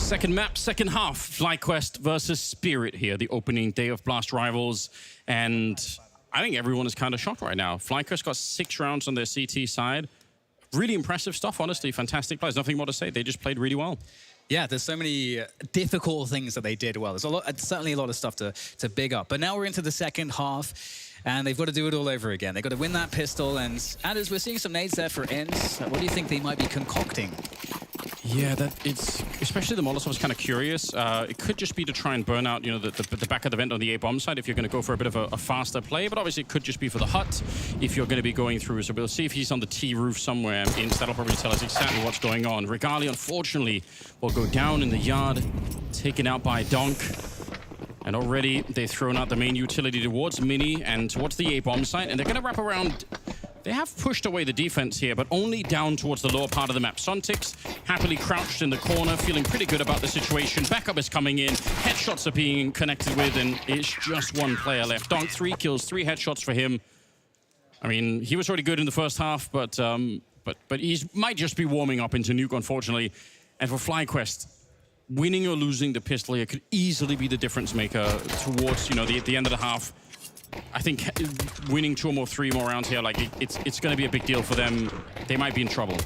[SPEAKER 8] Second map, second half. FlyQuest versus Spirit here, the opening day of Blast Rivals. And I think everyone is kind of shocked right now. FlyQuest got 6 rounds on their CT side. Really impressive stuff, honestly. Fantastic players. Nothing more to say. They just played really well.
[SPEAKER 9] Yeah, there's so many difficult things that they did well. There's certainly a lot of stuff to big up. But now we're into the second half, and they've got to do it all over again. They've got to win that pistol, and as we're seeing some nades there for ends, what do you think they might be concocting?
[SPEAKER 8] Yeah, it's especially the Molotov is kind of curious. It could just be to try and burn out, the back of the vent on the A bomb side if you're going to go for a bit of a faster play. But obviously, it could just be for the hut if you're going to be going through. So we'll see if he's on the T roof somewhere. That'll probably tell us exactly what's going on. Regali, unfortunately, will go down in the yard, taken out by Donk. And already they've thrown out the main utility towards Mini and towards the A bomb site, and they're going to wrap around. They have pushed away the defense here, but only down towards the lower part of the map. Sontix happily crouched in the corner, feeling pretty good about the situation. Backup is coming in. Headshots are being connected with, and it's just one player left. Donk, 3 kills, 3 headshots for him. I mean, he was already good in the first half, but he might just be warming up into Nuke, unfortunately. And for FlyQuest, winning or losing the pistol here could easily be the difference maker towards, the end of the half. I think winning 2 or 3 more rounds here, it's going to be a big deal for them. They might be in trouble.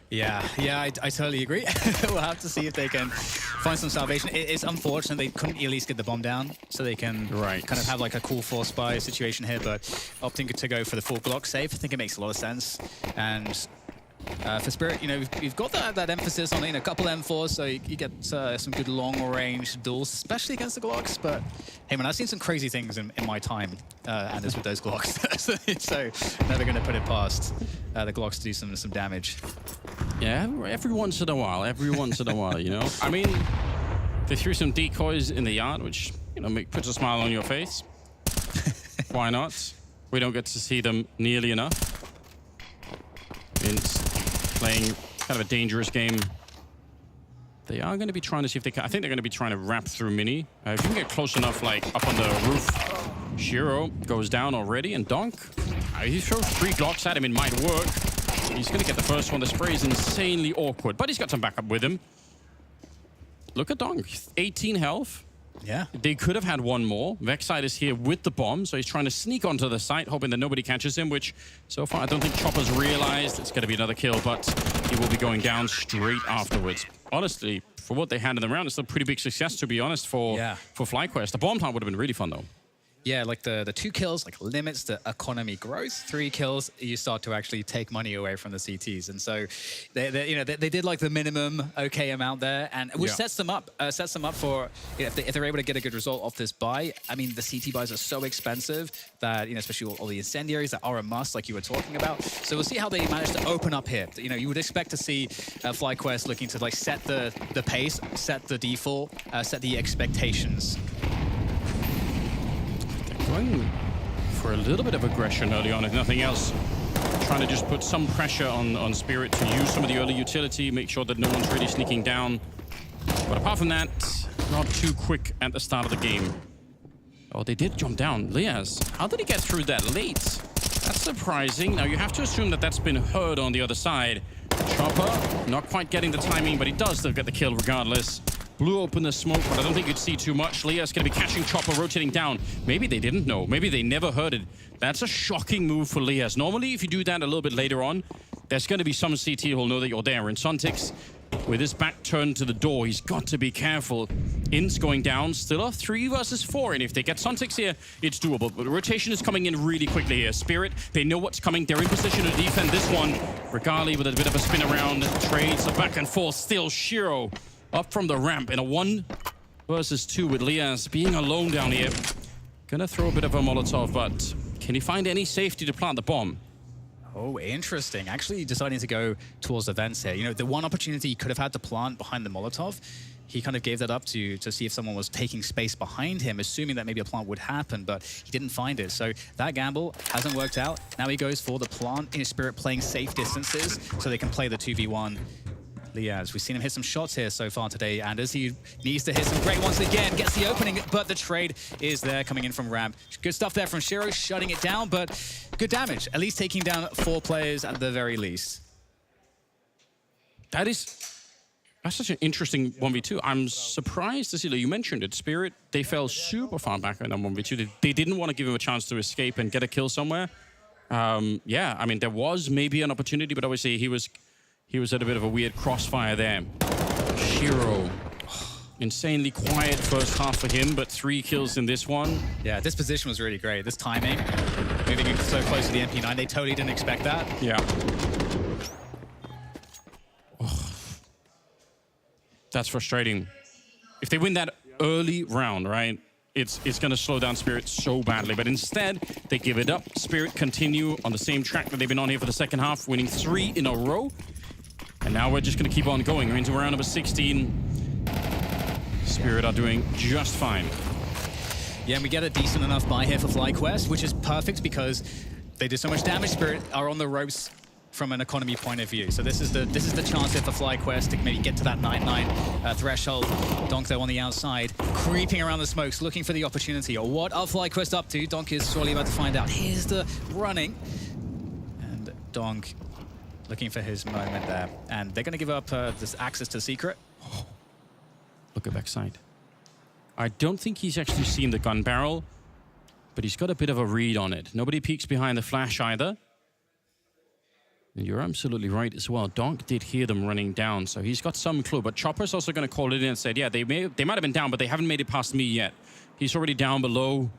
[SPEAKER 9] Yeah, I totally agree. We'll have to see if they can find some salvation. It's unfortunate they couldn't at least get the bomb down, so they can kind of have like a cool force buy situation here, but opting to go for the full Glock save, I think it makes a lot of sense. And for Spirit, you've got that emphasis on a couple M4s, so you get some good long-range duels, especially against the Glocks. But hey, man, I've seen some crazy things in my time, and it's with those Glocks. So never going to put it past the Glocks to do some damage.
[SPEAKER 8] Yeah, every once in a while, I mean, they threw some decoys in the yard, which puts a smile on your face. Why not? We don't get to see them nearly enough. It's playing kind of a dangerous game. They are going to be trying to see if they can. I think they're going to be trying to wrap through Mini. If you can get close enough, up on the roof. Shiro goes down already, and Donk, he throws 3 Glocks at him, it might work. He's going to get the first one. The spray is insanely awkward, but he's got some backup with him. Look at Donk, 18 health.
[SPEAKER 9] Yeah.
[SPEAKER 8] They could have had 1 more. Vexside is here with the bomb, so he's trying to sneak onto the site, hoping that nobody catches him, which so far I don't think Chopper's realized. It's going to be another kill, but he will be going down straight afterwards. Honestly, for what they had in the round, it's a pretty big success, to be honest, for FlyQuest. The bomb plant would have been really fun, though.
[SPEAKER 9] Yeah, the 2 kills limits the economy growth. 3 kills, you start to actually take money away from the CTs, and so they did the minimum okay amount there, and which sets them up for if they're able to get a good result off this buy. I mean, the CT buys are so expensive that especially all the incendiaries that are a must, like you were talking about. So we'll see how they manage to open up here. You would expect to see FlyQuest looking to set the pace, set the default, set the expectations.
[SPEAKER 8] Going for a little bit of aggression early on, if nothing else. Trying to just put some pressure on Spirit to use some of the early utility, make sure that no one's really sneaking down. But apart from that, not too quick at the start of the game. Oh, they did jump down. Liaz, how did he get through that late? That's surprising. Now, you have to assume that that's been heard on the other side. Chopper, not quite getting the timing, but he does still get the kill regardless. Blew open the smoke, but I don't think you'd see too much. Liaz going to be catching Chopper, rotating down. Maybe they didn't know. Maybe they never heard it. That's a shocking move for Liaz. Normally, if you do that a little bit later on, there's going to be some CT who'll know that you're there. And Sontix, with his back turned to the door, he's got to be careful. In's going down, still a 3 versus 4. And if they get Sontix here, it's doable. But the rotation is coming in really quickly here. Spirit, they know what's coming. They're in position to defend this one. Regali with a bit of a spin around, trades a back and forth. Still Shiro up from the ramp in a 1 versus 2 with Liaz being alone down here. Gonna throw a bit of a Molotov, but can he find any safety to plant the bomb?
[SPEAKER 9] Oh, interesting. Actually deciding to go towards the vents here. The one opportunity he could have had to plant behind the Molotov, he kind of gave that up to see if someone was taking space behind him, assuming that maybe a plant would happen, but he didn't find it. So that gamble hasn't worked out. Now he goes for the plant, Spirit playing safe distances so they can play the 2v1. Liaz, we've seen him hit some shots here so far today, and as he needs to hit some great ones again, gets the opening, but the trade is there coming in from ramp. Good stuff there from Shiro, shutting it down, but good damage, at least taking down 4 players at the very least.
[SPEAKER 8] That is That's such an interesting 1v2. I'm surprised to see that you mentioned it. Spirit, they fell super far back in that 1v2. They didn't want to give him a chance to escape and get a kill somewhere. Yeah, I mean, there was maybe an opportunity, but obviously he was at a bit of a weird crossfire there. Shiro, insanely quiet first half for him, but 3 kills in this one.
[SPEAKER 9] Yeah, this position was really great. This timing, moving in so close to the MP9, they totally didn't expect that.
[SPEAKER 8] Yeah. That's frustrating. If they win that early round, right, it's going to slow down Spirit so badly. But instead, they give it up. Spirit continue on the same track that they've been on here for the second half, winning 3 in a row. And now we're just going to keep on going. We're into round number 16. Spirit are doing just fine.
[SPEAKER 9] Yeah, and we get a decent enough buy here for FlyQuest, which is perfect because they do so much damage. Spirit are on the ropes from an economy point of view. So this is the chance here for FlyQuest to maybe get to that 9-9 threshold. Donk though on the outside, creeping around the smokes, looking for the opportunity. Or what are FlyQuest up to? Donk is surely about to find out. Here's the running. And Donk looking for his moment there. And they're going to give up this access to secret.
[SPEAKER 8] Look at backside. I don't think he's actually seen the gun barrel, but he's got a bit of a read on it. Nobody peeks behind the flash either. And you're absolutely right as well. Donk did hear them running down, so he's got some clue. But Chopper's also going to call it in and said, yeah, they might have been down, but they haven't made it past me yet. He's already down below.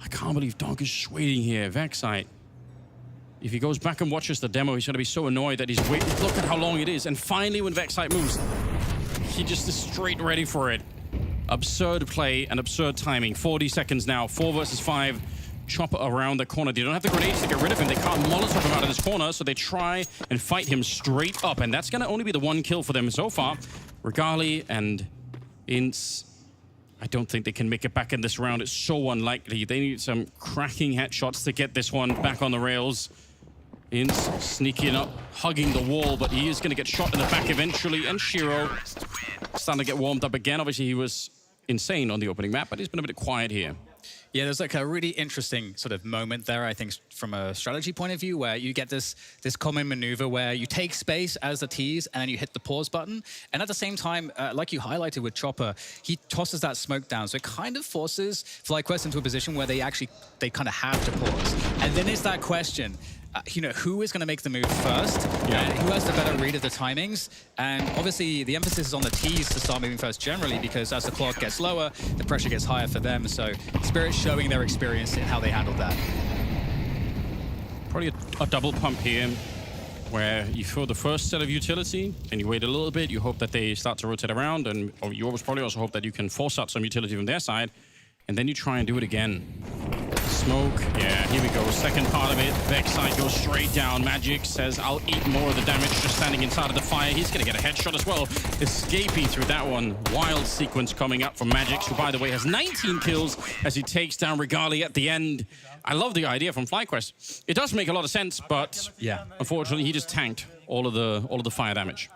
[SPEAKER 8] I can't believe Donk is just waiting here. Vexite. If he goes back and watches the demo, he's going to be so annoyed that he's waiting. Look at how long it is. And finally, when Vexite moves, he just is straight ready for it. Absurd play and absurd timing. 40 seconds now. 4 versus 5. Chopper around the corner. They don't have the grenades to get rid of him. They can't Molotov him out of this corner, so they try and fight him straight up. And that's going to only be the 1 kill for them so far. Regali and Ince, I don't think they can make it back in this round. It's so unlikely. They need some cracking headshots to get this one back on the rails. Ince sneaking up, hugging the wall, but he is going to get shot in the back eventually. And Shiro starting to get warmed up again. Obviously, he was insane on the opening map, but he's been a bit quiet here.
[SPEAKER 9] Yeah, there's like a really interesting sort of moment there, I think, from a strategy point of view, where you get this common maneuver where you take space as the tease and then you hit the pause button. And at the same time, like you highlighted with Chopper, he tosses that smoke down. So it kind of forces FlyQuest into a position where they kind of have to pause. And then it's that question, you know, who is going to make the move first?
[SPEAKER 8] Yeah.
[SPEAKER 9] And who has the better read of the timings? And obviously, the emphasis is on the tees to start moving first generally, because as the clock gets lower, the pressure gets higher for them. So Spirit showing their experience in how they handled that.
[SPEAKER 8] Probably a double pump here, where you throw the first set of utility, and you wait a little bit, you hope that they start to rotate around, and you always probably also hope that you can force out some utility from their side, and then you try and do it again. Smoke, yeah, here we go. Second part of it. Vexite goes straight down. Magic says, I'll eat more of the damage just standing inside of the fire. He's going to get a headshot as well. Escaping through that one. Wild sequence coming up from Magic, who, by the way, has 19 kills as he takes down Regali at the end. I love the idea from FlyQuest. It does make a lot of sense, but yeah, unfortunately, he just tanked all of the fire damage.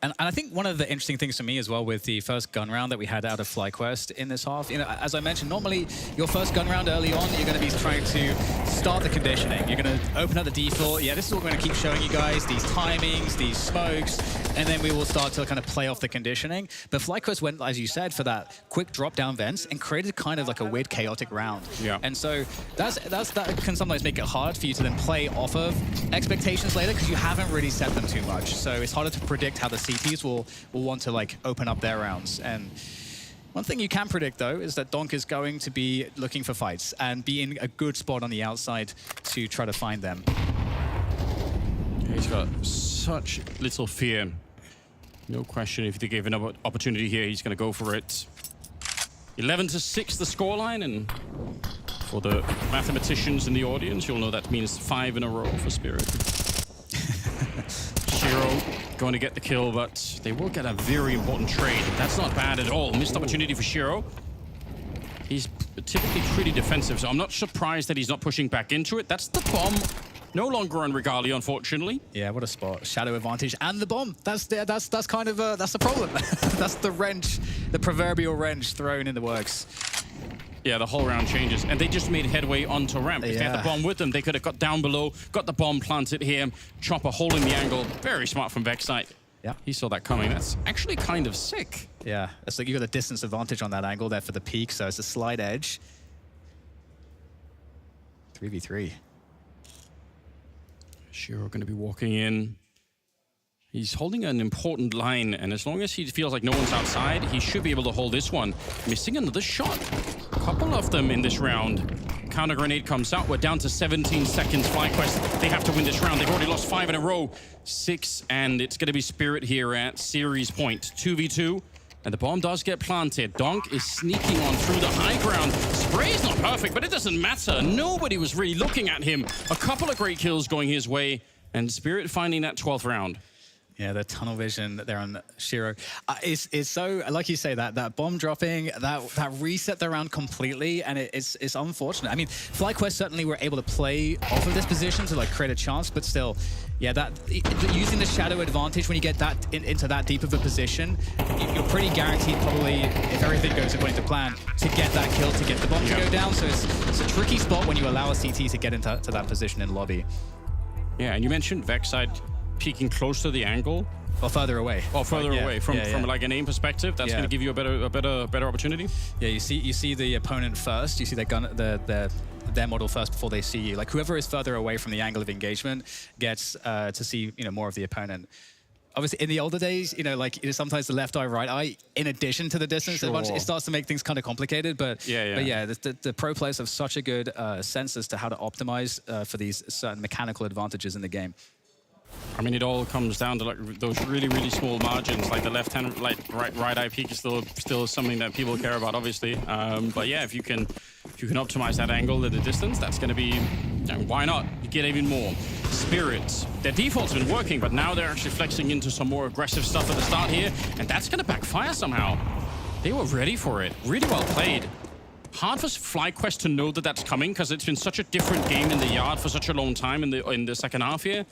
[SPEAKER 9] And I think one of the interesting things for me as well with the first gun round that we had out of FlyQuest in this half, you know, as I mentioned, normally your first gun round early on, you're going to be trying to start the conditioning. You're going to open up the default. Yeah, this is what we're going to keep showing you guys, these timings, these smokes, and then we will start to kind of play off the conditioning. But FlyQuest went, as you said, for that quick drop-down vents and created kind of like a weird, chaotic round.
[SPEAKER 8] Yeah.
[SPEAKER 9] And so that can sometimes make it hard for you to then play off of expectations later because you haven't really set them too much. So it's harder to predict how the CTs will want to like open up their rounds. And one thing you can predict though is that Donk is going to be looking for fights and be in a good spot on the outside to try to find them.
[SPEAKER 8] He's got such little fear. No question, if they gave an opportunity here, he's going to go for it. 11-6 the scoreline, and for the mathematicians in the audience, you'll know that means 5 in a row for Spirit. Shiro going to get the kill, but they will get a very important trade. That's not bad at all. Missed opportunity for Shiro. He's typically pretty defensive, so I'm not surprised that he's not pushing back into it. That's the bomb. No longer on Regali, unfortunately.
[SPEAKER 9] Yeah, what a spot. Shadow advantage and the bomb. That's kind of that's the problem. That's the wrench, the proverbial wrench thrown in the works.
[SPEAKER 8] Yeah, the whole round changes, and they just made headway onto ramp. If they had the bomb with them, they could have got down below, got the bomb planted here. Chopper holding the angle. Very smart from Vexite.
[SPEAKER 9] Yeah.
[SPEAKER 8] He saw that coming. That's actually kind of sick.
[SPEAKER 9] Yeah, it's like you got a distance advantage on that angle there for the peak, so it's a slight edge. 3v3.
[SPEAKER 8] Shiro going to be walking in. He's holding an important line, and as long as he feels like no one's outside, he should be able to hold this one. Missing another shot. A couple of them in this round. Counter grenade comes out. We're down to 17 seconds. FlyQuest, they have to win this round. They've already lost 5 in a row. 6, and it's going to be Spirit here at series point. 2v2, and the bomb does get planted. Donk is sneaking on through the high ground. Spray's not perfect, but it doesn't matter. Nobody was really looking at him. A couple of great kills going his way, and Spirit finding that 12th round.
[SPEAKER 9] Yeah, the tunnel vision there on Shiro. It's so, like you say, that bomb dropping, that reset the round completely, and it's unfortunate. I mean, FlyQuest certainly were able to play off of this position to like create a chance, but still, yeah, using the shadow advantage when you get that into that deep of a position, you're pretty guaranteed probably, if everything goes according to plan, to get that kill, to get the bomb to go down. So it's a tricky spot when you allow a CT to get into that position in lobby.
[SPEAKER 8] Yeah, and you mentioned Vexside peeking close to the angle.
[SPEAKER 9] Or further away.
[SPEAKER 8] Or further away from like an aim perspective. That's going to give you a better opportunity.
[SPEAKER 9] Yeah, you see the opponent first. You see their gun, their model first before they see you. Like whoever is further away from the angle of engagement gets to see more of the opponent. Obviously, in the older days, like sometimes the left eye, right eye, in addition to the distance advantage, it starts to make things kind of complicated. But the pro players have such a good sense as to how to optimize for these certain mechanical advantages in the game.
[SPEAKER 8] I mean, it all comes down to like those really small margins. Like the left hand, like right eye peak is still something that people care about, obviously. But yeah, if you can optimize that angle at the distance, that's going to be, why not? You get even more. Spirit, their default's been working, but now they're actually flexing into some more aggressive stuff at the start here, and that's going to backfire somehow. They were ready for it. Really well played. Hard for FlyQuest to know that that's coming because it's been such a different game in the yard for such a long time in the second half here.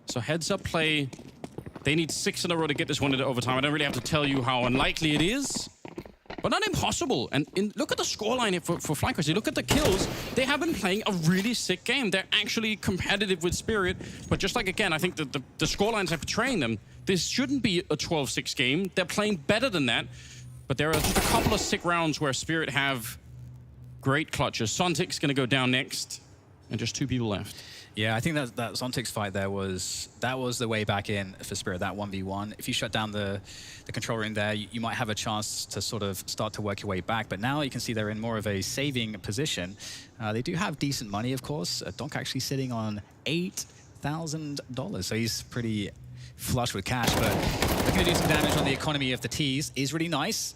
[SPEAKER 8] So heads up play. They need 6 in a row to get this one into overtime. I don't really have to tell you how unlikely it is, but not impossible. And look at the scoreline here for FlyQuest. You look at the kills. They have been playing a really sick game. They're actually competitive with Spirit. But just like, again, I think that the scorelines are portraying them. This shouldn't be a 12-6 game. They're playing better than that. But there are just a couple of sick rounds where Spirit have great clutches. Sontic's going to go down next. And just 2 people left.
[SPEAKER 9] Yeah, I think that Zontic's fight there was the way back in for Spirit, that 1v1. If you shut down the control room there, you might have a chance to sort of start to work your way back. But now you can see they're in more of a saving position. They do have decent money, of course. Donk actually sitting on $8,000, so he's pretty flush with cash. But looking to do some damage on the economy of the T's is really nice.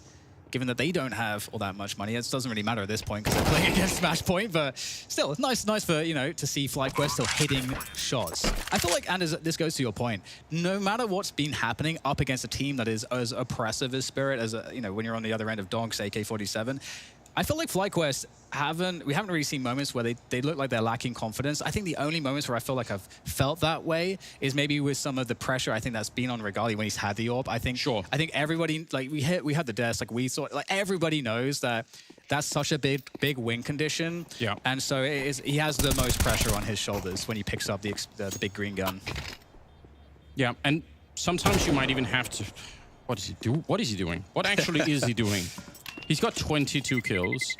[SPEAKER 9] Given that they don't have all that much money, it doesn't really matter at this point because they're playing against Smashpoint, but still, it's nice for, to see FlyQuest still hitting shots. I feel like, and this goes to your point, no matter what's been happening up against a team that is as oppressive as Spirit, as when you're on the other end of Donk's AK-47, I feel like FlyQuest we haven't really seen moments where they look like they're lacking confidence. I think the only moments where I feel like I've felt that way is maybe with some of the pressure I think that's been on Regali when he's had the AWP. I think everybody, like we had the desk, like we saw, like everybody knows that that's such a big win condition.
[SPEAKER 8] Yeah.
[SPEAKER 9] And so he has the most pressure on his shoulders when he picks up the big green gun.
[SPEAKER 8] Yeah, and sometimes you might even have to. What does he do? What is he doing? What actually is he doing? He's got 22 kills.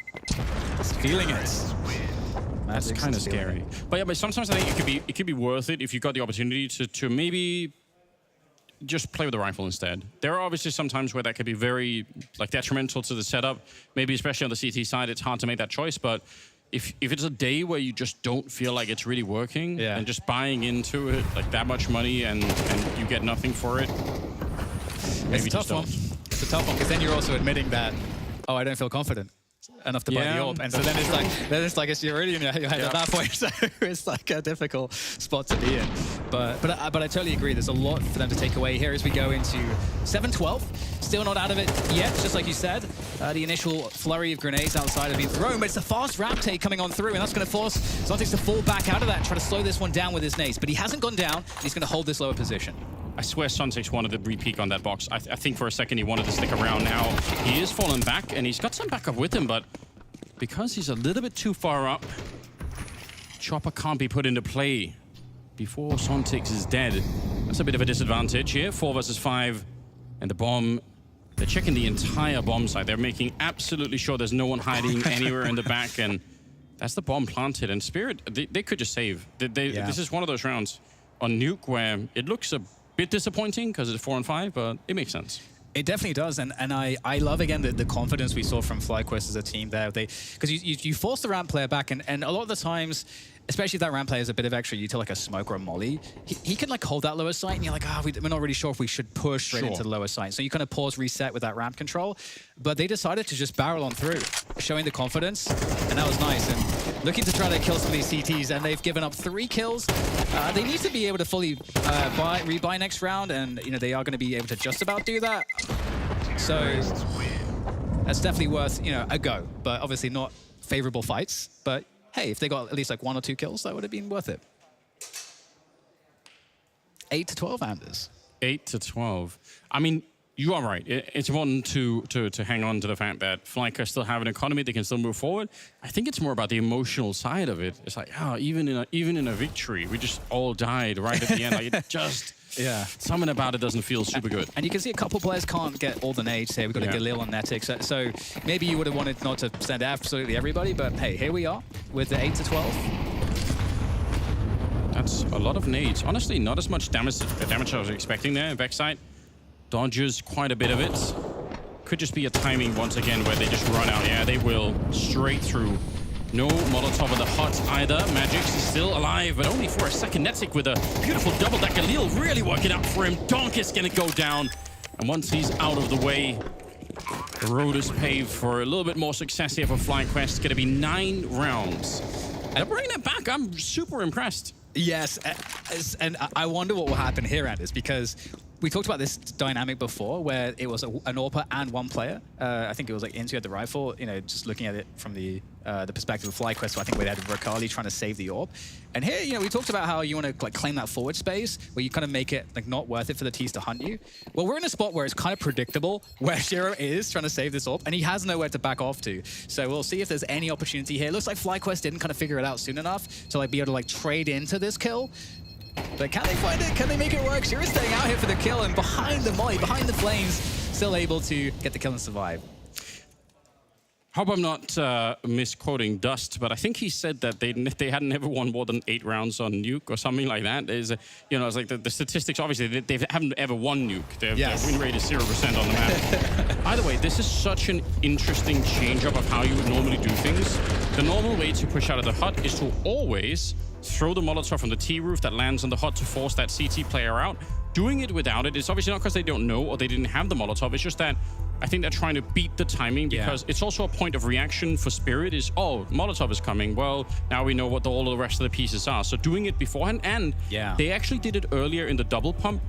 [SPEAKER 9] He's feeling it.
[SPEAKER 8] That's kind of scary. But yeah, but sometimes I think it could be worth it if you got the opportunity to maybe just play with the rifle instead. There are obviously some times where that could be very detrimental to the setup. Maybe especially on the CT side, it's hard to make that choice. But if it's a day where you just don't feel like it's really working and just buying into it, like that much money and you get nothing for it, maybe
[SPEAKER 9] it's a tough one. It's a tough one because then you're also admitting that, oh, I don't feel confident enough to buy the AWP. And so then it's like you're already in your head at that point. So it's like a difficult spot to be in. But I totally agree. There's a lot for them to take away here as we go into 7-12. Still not out of it yet, just like you said. The initial flurry of grenades outside have been thrown, but it's a fast rap take coming on through, and that's going to force Zontic to fall back out of that and try to slow this one down with his nades. But he hasn't gone down. He's going to hold this lower position.
[SPEAKER 8] I swear Sontic wanted to re-peek on that box. I think for a second he wanted to stick around. Now he is falling back, and he's got some backup with him, but because he's a little bit too far up, Chopper can't be put into play before Sontic is dead. That's a bit of a disadvantage here. 4 versus 5. And the bomb, they're checking the entire bomb site. They're making absolutely sure there's no one hiding anywhere in the back. And that's the bomb planted. And Spirit, they could just save. This is one of those rounds on Nuke where it looks a bit disappointing because it's 4 and 5, but it makes sense.
[SPEAKER 9] It definitely does, and I love again the confidence we saw from FlyQuest as a team there. Because you force the ramp player back, and a lot of the times, especially if that ramp player is a bit of extra util like a smoke or a molly, he can like hold that lower site, and you're like, we're not really sure if we should push straight into the lower site. So you kind of pause, reset with that ramp control. But they decided to just barrel on through, showing the confidence, and that was nice. And looking to try to kill some of these CTs, and they've given up 3 kills. They need to be able to fully rebuy next round, and they are going to be able to just about do that. So that's definitely worth a go, but obviously not favorable fights. But hey, if they got at least like 1 or 2 kills, that would have been worth it. 8 to 12, Anders. 8
[SPEAKER 8] to 12. I mean, you are right. It's important to hang on to the fact that FlyQuest still have an economy, they can still move forward. I think it's more about the emotional side of it. It's like, even in a victory, we just all died right at the end. Like it just, something about it doesn't feel super good.
[SPEAKER 9] And you can see a couple players can't get all the nades here. We've got a Galil and Netic. So maybe you would have wanted not to send absolutely everybody, but hey, here we are with the 8 to 12.
[SPEAKER 8] That's a lot of nades. Honestly, not as much damage I was expecting there. Vexite dodges quite a bit of it. Could just be a timing once again where they just run out. Yeah, they will straight through. No Molotov in the hut either. Magix is still alive, but only for a second. Netic with a beautiful double that Galil really working out for him. Donk is gonna go down. And once he's out of the way, the road is paved for a little bit more success here for FlyQuest. It's gonna be 9 rounds. They're bringing it back. I'm super impressed.
[SPEAKER 9] Yes, and I wonder what will happen here, Anders, because we talked about this dynamic before where it was an AWPer and 1 player. I think it was like Into at the rifle, just looking at it from the perspective of FlyQuest. So I think we had Rakali trying to save the AWP. And here, we talked about how you want to like claim that forward space where you kind of make it like not worth it for the T's to hunt you. Well, we're in a spot where it's kind of predictable where Shiro is trying to save this AWP and he has nowhere to back off to. So we'll see if there's any opportunity here. Looks like FlyQuest didn't kind of figure it out soon enough to like be able to like trade into this kill. But can they find it? Can they make it work? Shiro's staying out here for the kill, and behind the molly, behind the flames, still able to get the kill and survive.
[SPEAKER 8] Hope I'm not misquoting Dust, but I think he said that they had never won more than 8 rounds on Nuke or something like that. There's it's like the statistics, obviously, they haven't ever won Nuke. Their win rate is 0% on the map. Either way, this is such an interesting change-up of how you would normally do things. The normal way to push out of the hut is to always throw the Molotov from the T-roof that lands on the hut to force that CT player out. Doing it without it is obviously not because they don't know or they didn't have the Molotov. It's just that I think they're trying to beat the timing because it's also a point of reaction for Spirit is, oh, Molotov is coming. Well, now we know what all the rest of the pieces are. So doing it beforehand, and they actually did it earlier in the double pump.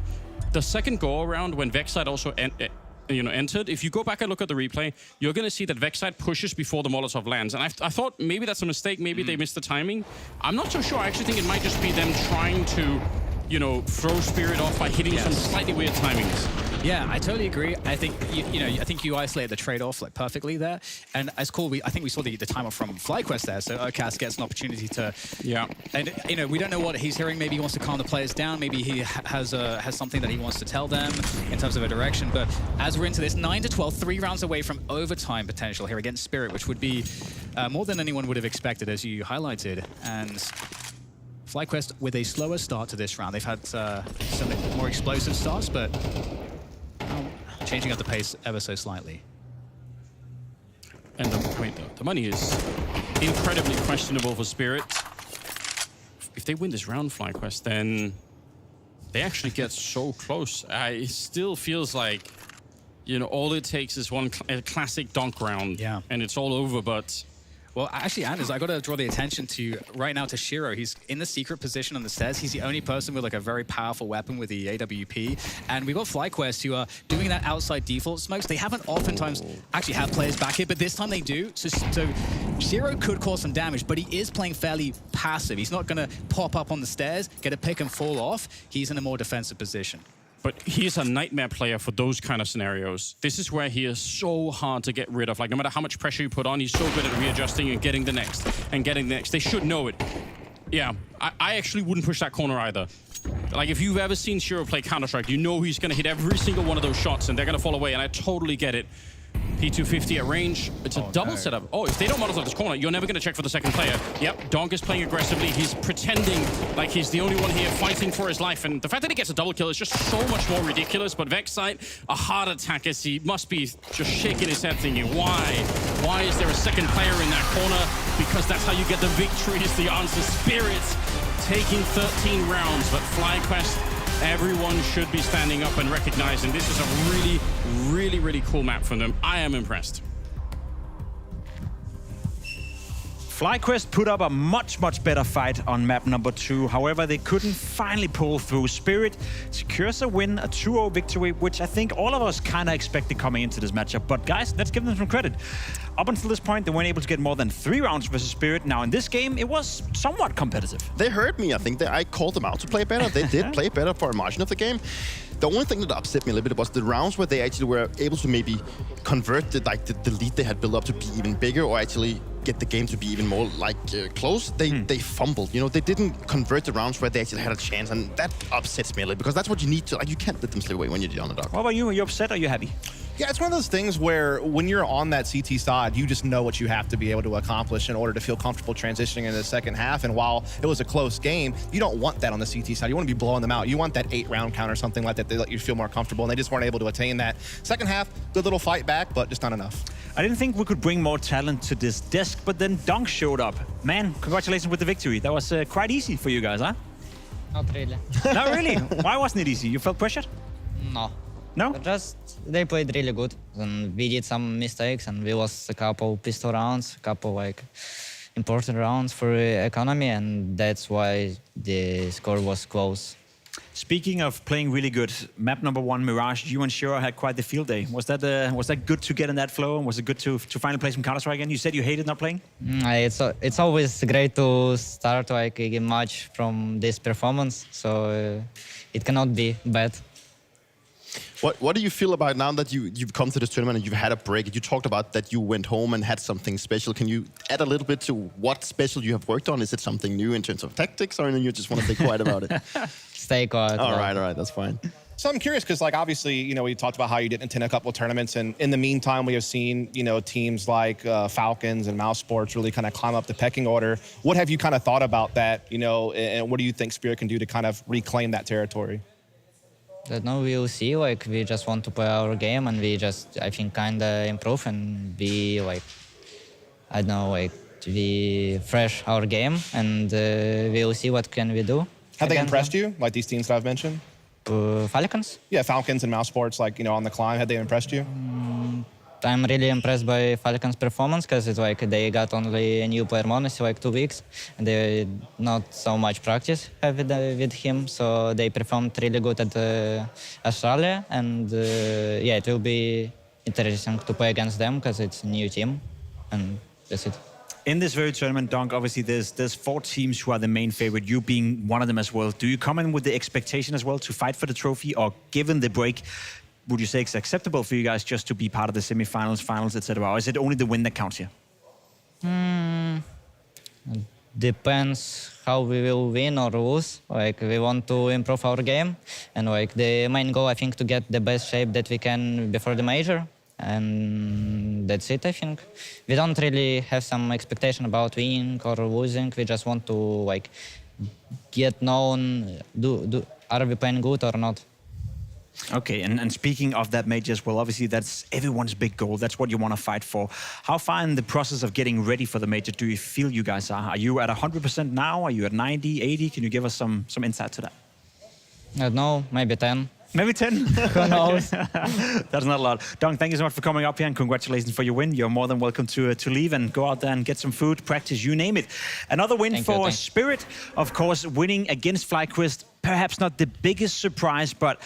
[SPEAKER 8] The second go-around when Vexite also entered, if you go back and look at the replay, you're going to see that Vexite pushes before the Molotov lands. And I thought maybe that's a mistake. Maybe they missed the timing. I'm not so sure. I actually think it might just be them trying to, throw Spirit off by hitting some slightly weird timings.
[SPEAKER 9] Yeah, I totally agree. I think I think you isolated the trade-off like perfectly there, and it's cool. I think we saw the timer from FlyQuest there, so Urkas gets an opportunity to. And we don't know what he's hearing. Maybe he wants to calm the players down. Maybe he has something that he wants to tell them in terms of a direction. But as we're into this 9 to 12, 3 rounds away from overtime potential here against Spirit, which would be more than anyone would have expected, as you highlighted. And FlyQuest with a slower start to this round. They've had some more explosive starts, but changing up the pace ever so slightly.
[SPEAKER 8] And the money is incredibly questionable for Spirit. If they win this round, FlyQuest, then they actually get so close. It still feels like, all it takes is one classic donk round, and it's all over, but...
[SPEAKER 9] Well, actually, Anders, I got to draw the attention to right now to Shiro. He's in the secret position on the stairs. He's the only person with like a very powerful weapon with the AWP. And we've got FlyQuest who are doing that outside default smokes. They haven't oftentimes actually have players back here, but this time they do. So Shiro could cause some damage, but he is playing fairly passive. He's not going to pop up on the stairs, get a pick and fall off. He's in a more defensive position.
[SPEAKER 8] But he's a nightmare player for those kind of scenarios. This is where he is so hard to get rid of. Like, no matter how much pressure you put on, he's so good at readjusting and getting the next and getting the next. They should know it. Yeah, I actually wouldn't push that corner either. Like, if you've ever seen Shiro play Counter-Strike, you know he's going to hit every single one of those shots, and they're going to fall away, and I totally get it. P250 at range. It's a double setup. Oh, if they don't monitor this corner, you're never going to check for the second player. Yep, Donk is playing aggressively. He's pretending like he's the only one here fighting for his life. And the fact that he gets a double kill is just so much more ridiculous. But Vexite, a hard attacker, he must be just shaking his head thinking, why? Why is there a second player in that corner? Because that's how you get the victory, is the answer. Spirit taking 13 rounds, but FlyQuest, everyone should be standing up and recognizing this is a really cool map from them. I am impressed.
[SPEAKER 1] FlyQuest put up a much better fight on map number 2. However, they couldn't finally pull through. Spirit secures a win, a 2-0 victory, which I think all of us kind of expected coming into this matchup. But guys, let's give them some credit. Up until this point, they weren't able to get more than 3 rounds versus Spirit. Now, in this game, it was somewhat competitive.
[SPEAKER 2] They hurt me. I think I called them out to play better. They did play better for a margin of the game. The only thing that upset me a little bit was the rounds where they actually were able to maybe convert the lead they had built up to be even bigger, or actually get the game to be even more close. They fumbled. You know, they didn't convert the rounds where they actually had a chance, and that upsets me a little, because that's what you need to. Like, you can't let them slip away when you're the underdog.
[SPEAKER 1] What about you? Are you upset or are you happy?
[SPEAKER 3] Yeah, it's one of those things where when you're on that CT side, you just know what you have to be able to accomplish in order to feel comfortable transitioning into the second half. And while it was a close game, you don't want that on the CT side. You want to be blowing them out. You want that 8-round count or something like that. They let you feel more comfortable, and they just weren't able to attain that. Second half, good little fight back, but just not enough.
[SPEAKER 1] I didn't think we could bring more talent to this desk, but then Donk showed up. Man, congratulations with the victory. That was quite easy for you guys, huh?
[SPEAKER 6] Not really.
[SPEAKER 1] Not really? Why wasn't it easy? You felt pressured?
[SPEAKER 6] No.
[SPEAKER 1] No?
[SPEAKER 6] But just they played really good, and we did some mistakes, and we lost a couple pistol rounds, a couple like important rounds for economy, and that's why the score was close.
[SPEAKER 1] Speaking of playing really good, map number 1, Mirage, you and Shiro had quite the field day. Was that good to get in that flow, and was it good to finally play some Counter-Strike again? You said you hated not playing?
[SPEAKER 6] It's always great to start like a match from this performance, so it cannot be bad.
[SPEAKER 2] What do you feel about now that you've come to this tournament and you've had a break? You talked about that you went home and had something special. Can you add a little bit to what special you have worked on? Is it something new in terms of tactics, or you just want to stay quiet about it?
[SPEAKER 6] Stay quiet.
[SPEAKER 2] All right, that's fine.
[SPEAKER 3] So I'm curious because, like, obviously, you know, we talked about how you didn't attend a couple of tournaments, and in the meantime, we have seen, you know, teams like Falcons and MOUZ Sports really kind of climb up the pecking order. What have you kind of thought about that, you know, and what do you think Spirit can do to kind of reclaim that territory?
[SPEAKER 6] But no, we'll see. Like, we just want to play our game, and we just, I think, kind of improve and be like, I don't know, like, we fresh our game, and we'll see what can we do.
[SPEAKER 3] Have they impressed you, like these teams that I've mentioned?
[SPEAKER 6] Falcons?
[SPEAKER 3] Yeah, Falcons and MOUZ Sports, like, you know, on the climb. Have they impressed you?
[SPEAKER 6] I'm really impressed by Falcons' performance, because it's like they got only a new player Monacy like 2 weeks, and they not so much practice have with him, so they performed really good at Australia, and yeah, it will be interesting to play against them because it's a new team, and that's it.
[SPEAKER 1] In this very tournament, Donk, obviously there's 4 teams who are the main favorite, you being one of them as well. Do you come in with the expectation as well to fight for the trophy, or given the break, would you say it's acceptable for you guys just to be part of the semifinals, finals, etc., or is it only the win that counts here?
[SPEAKER 6] Depends how we will win or lose. Like, we want to improve our game, and like the main goal, I think, to get the best shape that we can before the major, and that's it. I think we don't really have some expectation about winning or losing. We just want to like get known. Are we playing good or not?
[SPEAKER 1] Okay, and speaking of that major as well, obviously that's everyone's big goal. That's what you want to fight for. How far in the process of getting ready for the major do you feel you guys are? Are you at 100% now? Are you at 90, 80? Can you give us some insight to that?
[SPEAKER 6] I don't know, maybe 10.
[SPEAKER 1] Maybe 10?
[SPEAKER 6] Who knows?
[SPEAKER 1] That's not a lot. Donk, thank you so much for coming up here, and congratulations for your win. You're more than welcome to leave and go out there and get some food, practice, you name it. Another win for Spirit, of course, winning against FlyQuest. Perhaps not the biggest surprise, but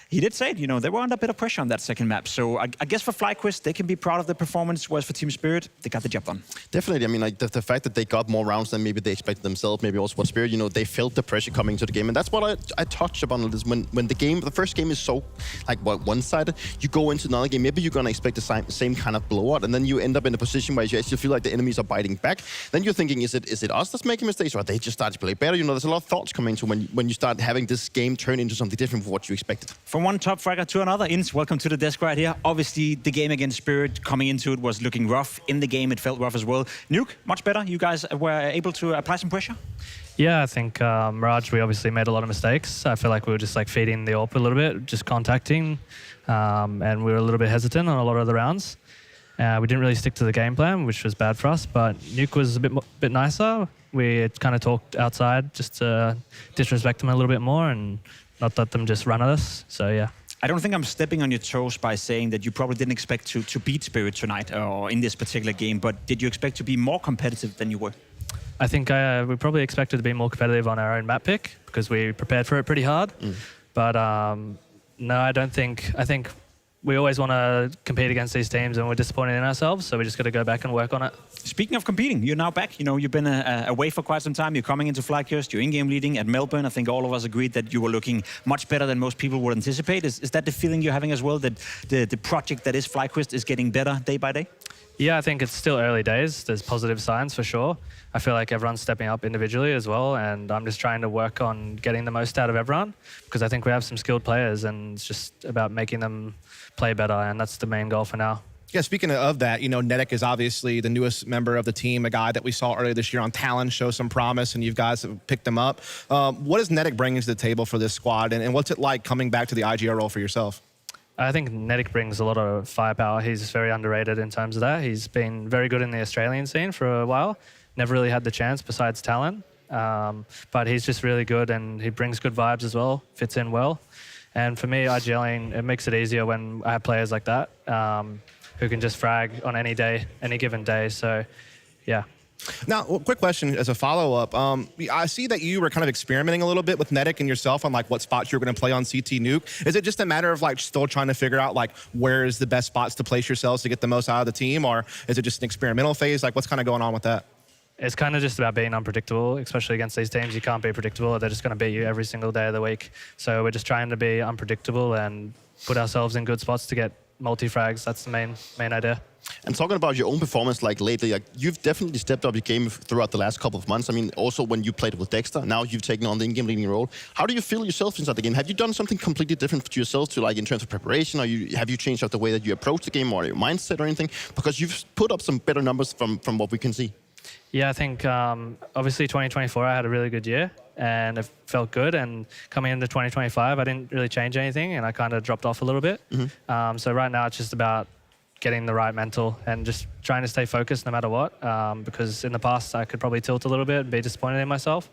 [SPEAKER 1] He did say it, they were under a bit of pressure on that second map. So I guess for FlyQuest, they can be proud of the performance, whereas for Team Spirit, they got the job done.
[SPEAKER 2] Definitely. I mean, like the fact that they got more rounds than maybe they expected themselves, maybe also what Spirit, they felt the pressure coming to the game. And that's what I touched upon this when the first game is so like one-sided, you go into another game, maybe you're going to expect the same kind of blowout, and then you end up in a position where you actually feel like the enemies are biting back. Then you're thinking, is it us that's making mistakes, or are they just starting to play better? There's a lot of thoughts coming into when you start having this game turn into something different from what you expected.
[SPEAKER 1] From one top fragger to another, Ins, welcome to the desk right here. Obviously, the game against Spirit coming into it was looking rough. In the game, it felt rough as well. Nuke, much better. You guys were able to apply some pressure?
[SPEAKER 11] Yeah, I think Mirage, we obviously made a lot of mistakes. I feel like we were just like feeding the AWP a little bit, just contacting, and we were a little bit hesitant on a lot of the rounds. We didn't really stick to the game plan, which was bad for us, but Nuke was a bit nicer. We kind of talked outside just to disrespect them a little bit more and not let them just run at us, so yeah.
[SPEAKER 1] I don't think I'm stepping on your toes by saying that you probably didn't expect to beat Spirit tonight or in this particular game, but did you expect to be more competitive than you were?
[SPEAKER 11] I think we probably expected to be more competitive on our own map pick because we prepared for it pretty hard. But no, I don't think. I think we always want to compete against these teams and we're disappointed in ourselves, so we just got to go back and work on it.
[SPEAKER 1] Speaking of competing, you're now back. You've been away for quite some time. You're coming into FlyQuest. You're in-game leading at Melbourne. I think all of us agreed that you were looking much better than most people would anticipate. Is that the feeling you're having as well, that the project that is FlyQuest is getting better day by day?
[SPEAKER 11] Yeah, I think it's still early days. There's positive signs for sure. I feel like everyone's stepping up individually as well, and I'm just trying to work on getting the most out of everyone because I think we have some skilled players and it's just about making them play better, and that's the main goal for now.
[SPEAKER 3] Yeah, speaking of that, Nedek is obviously the newest member of the team, a guy that we saw earlier this year on Talon show some promise, and you guys have picked him up. What is Nedek bringing to the table for this squad, and what's it like coming back to the IGL role for yourself?
[SPEAKER 11] I think Nedek brings a lot of firepower. He's very underrated in terms of that. He's been very good in the Australian scene for a while. Never really had the chance besides Talon. But he's just really good and he brings good vibes as well, fits in well. And for me, IGLing, it makes it easier when I have players like that who can just frag on any day, any given day. So, yeah.
[SPEAKER 3] Now, quick question as a follow-up. I see that you were kind of experimenting a little bit with Nedek and yourself on like what spots you're going to play on CT Nuke. Is it just a matter of like still trying to figure out like where is the best spots to place yourselves to get the most out of the team, or is it just an experimental phase? Like what's kind of going on with that?
[SPEAKER 11] It's kind of just about being unpredictable, especially against these teams. You can't be predictable. They're just going to beat you every single day of the week. So we're just trying to be unpredictable and put ourselves in good spots to get multi-frags. That's the main idea.
[SPEAKER 2] And talking about your own performance, like lately, like you've definitely stepped up your game throughout the last couple of months. I mean, also when you played with Dexter, now you've taken on the in-game leading role. How do you feel yourself inside the game? Have you done something completely different to yourself, to like in terms of preparation? Or have you changed up the way that you approach the game or your mindset or anything? Because you've put up some better numbers from what we can see.
[SPEAKER 11] Yeah, I think obviously 2024 I had a really good year and it felt good, and coming into 2025 I didn't really change anything and I kind of dropped off a little bit. So right now it's just about getting the right mental and just trying to stay focused no matter what, because in the past I could probably tilt a little bit and be disappointed in myself.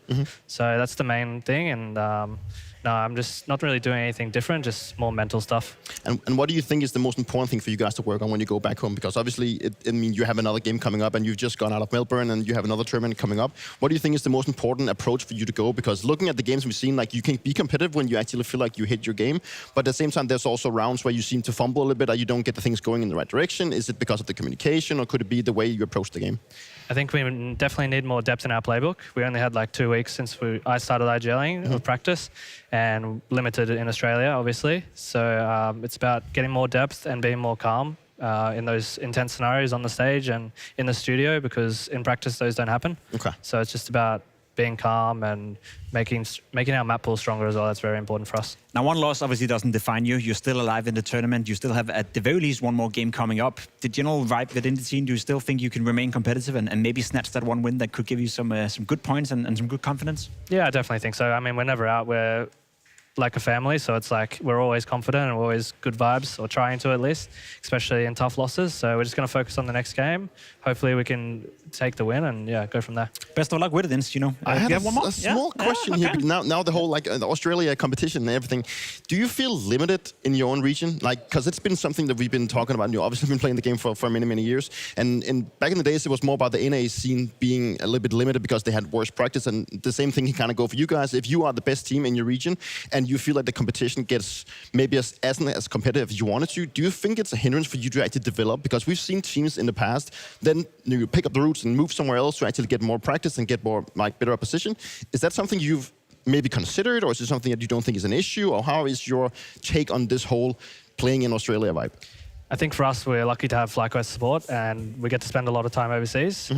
[SPEAKER 11] So that's the main thing, and no, I'm just not really doing anything different, just more mental stuff.
[SPEAKER 2] And what do you think is the most important thing for you guys to work on when you go back home? Because obviously, I mean, you have another game coming up and you've just gone out of Melbourne and you have another tournament coming up. What do you think is the most important approach for you to go? Because looking at the games we've seen, like you can be competitive when you actually feel like you hit your game. But at the same time, there's also rounds where you seem to fumble a little bit or you don't get the things going in the right direction. Is it because of the communication or could it be the way you approach the game?
[SPEAKER 11] I think we definitely need more depth in our playbook. We only had like 2 weeks since I started IGLing with practice, and limited in Australia, obviously. So it's about getting more depth and being more calm in those intense scenarios on the stage and in the studio, because in practice those don't happen. So it's just about being calm and making our map pool stronger as well. That's very important for us.
[SPEAKER 1] Now, one loss obviously doesn't define you. You're still alive in the tournament. You still have, at the very least, one more game coming up. The general vibe within the team, do you still think you can remain competitive and maybe snatch that one win that could give you some good points and some good confidence?
[SPEAKER 11] Yeah, I definitely think so. I mean, we're never out. We're like a family, so it's like we're always confident and we're always good vibes, or trying to at least, especially in tough losses. So we're just going to focus on the next game. Hopefully we can take the win and yeah, go from there.
[SPEAKER 1] Best of luck with it, Ins.
[SPEAKER 2] I have one more? A small question here. Now the whole like the Australia competition and everything. Do you feel limited in your own region? Like, because it's been something that we've been talking about. And you've obviously been playing the game for many years. And back in the days, it was more about the NA scene being a little bit limited because they had worse practice. And the same thing can kind of go for you guys. If you are the best team in your region and and you feel like the competition gets maybe as competitive as you want it to, do you think it's a hindrance for you to actually develop? Because we've seen teams in the past, then you pick up the roots and move somewhere else to actually get more practice and get more better opposition. Is that something you've maybe considered, or is it something that you don't think is an issue? Or how is your take on this whole playing in Australia vibe?
[SPEAKER 11] I think for us, we're lucky to have FlyQuest support, and we get to spend a lot of time overseas.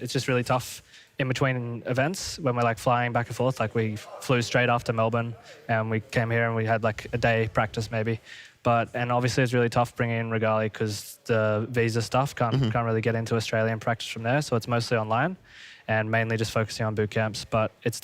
[SPEAKER 11] It's just really tough in between events when we're like flying back and forth. Like we flew straight after Melbourne, and we came here and we had like a day practice maybe. And obviously it's really tough bringing in Regali because the visa stuff can't really get into Australia and practice from there. So it's mostly online and mainly just focusing on boot camps. But it's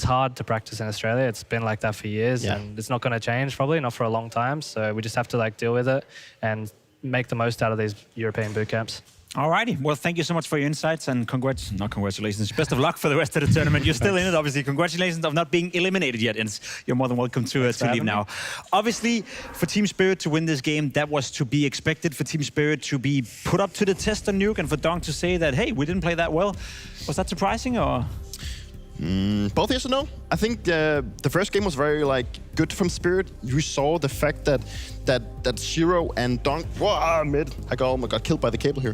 [SPEAKER 11] hard to practice in Australia. It's been like that for years, and it's not going to change probably, not for a long time. So we just have to like deal with it and make the most out of these European boot camps.
[SPEAKER 1] Alrighty, well, thank you so much for your insights, and congratulations, best of luck for the rest of the tournament. You're still in it, obviously. Congratulations of not being eliminated yet, and you're more than welcome to leave now. Obviously, for Team Spirit to win this game, that was to be expected. For Team Spirit to be put up to the test on Nuke, and for Dong to say that, hey, we didn't play that well. Was that surprising, or?
[SPEAKER 2] Both yes and no. I think the first game was very good from Spirit. You saw the fact that Shiro and Dong, mid. I got killed by the cable here.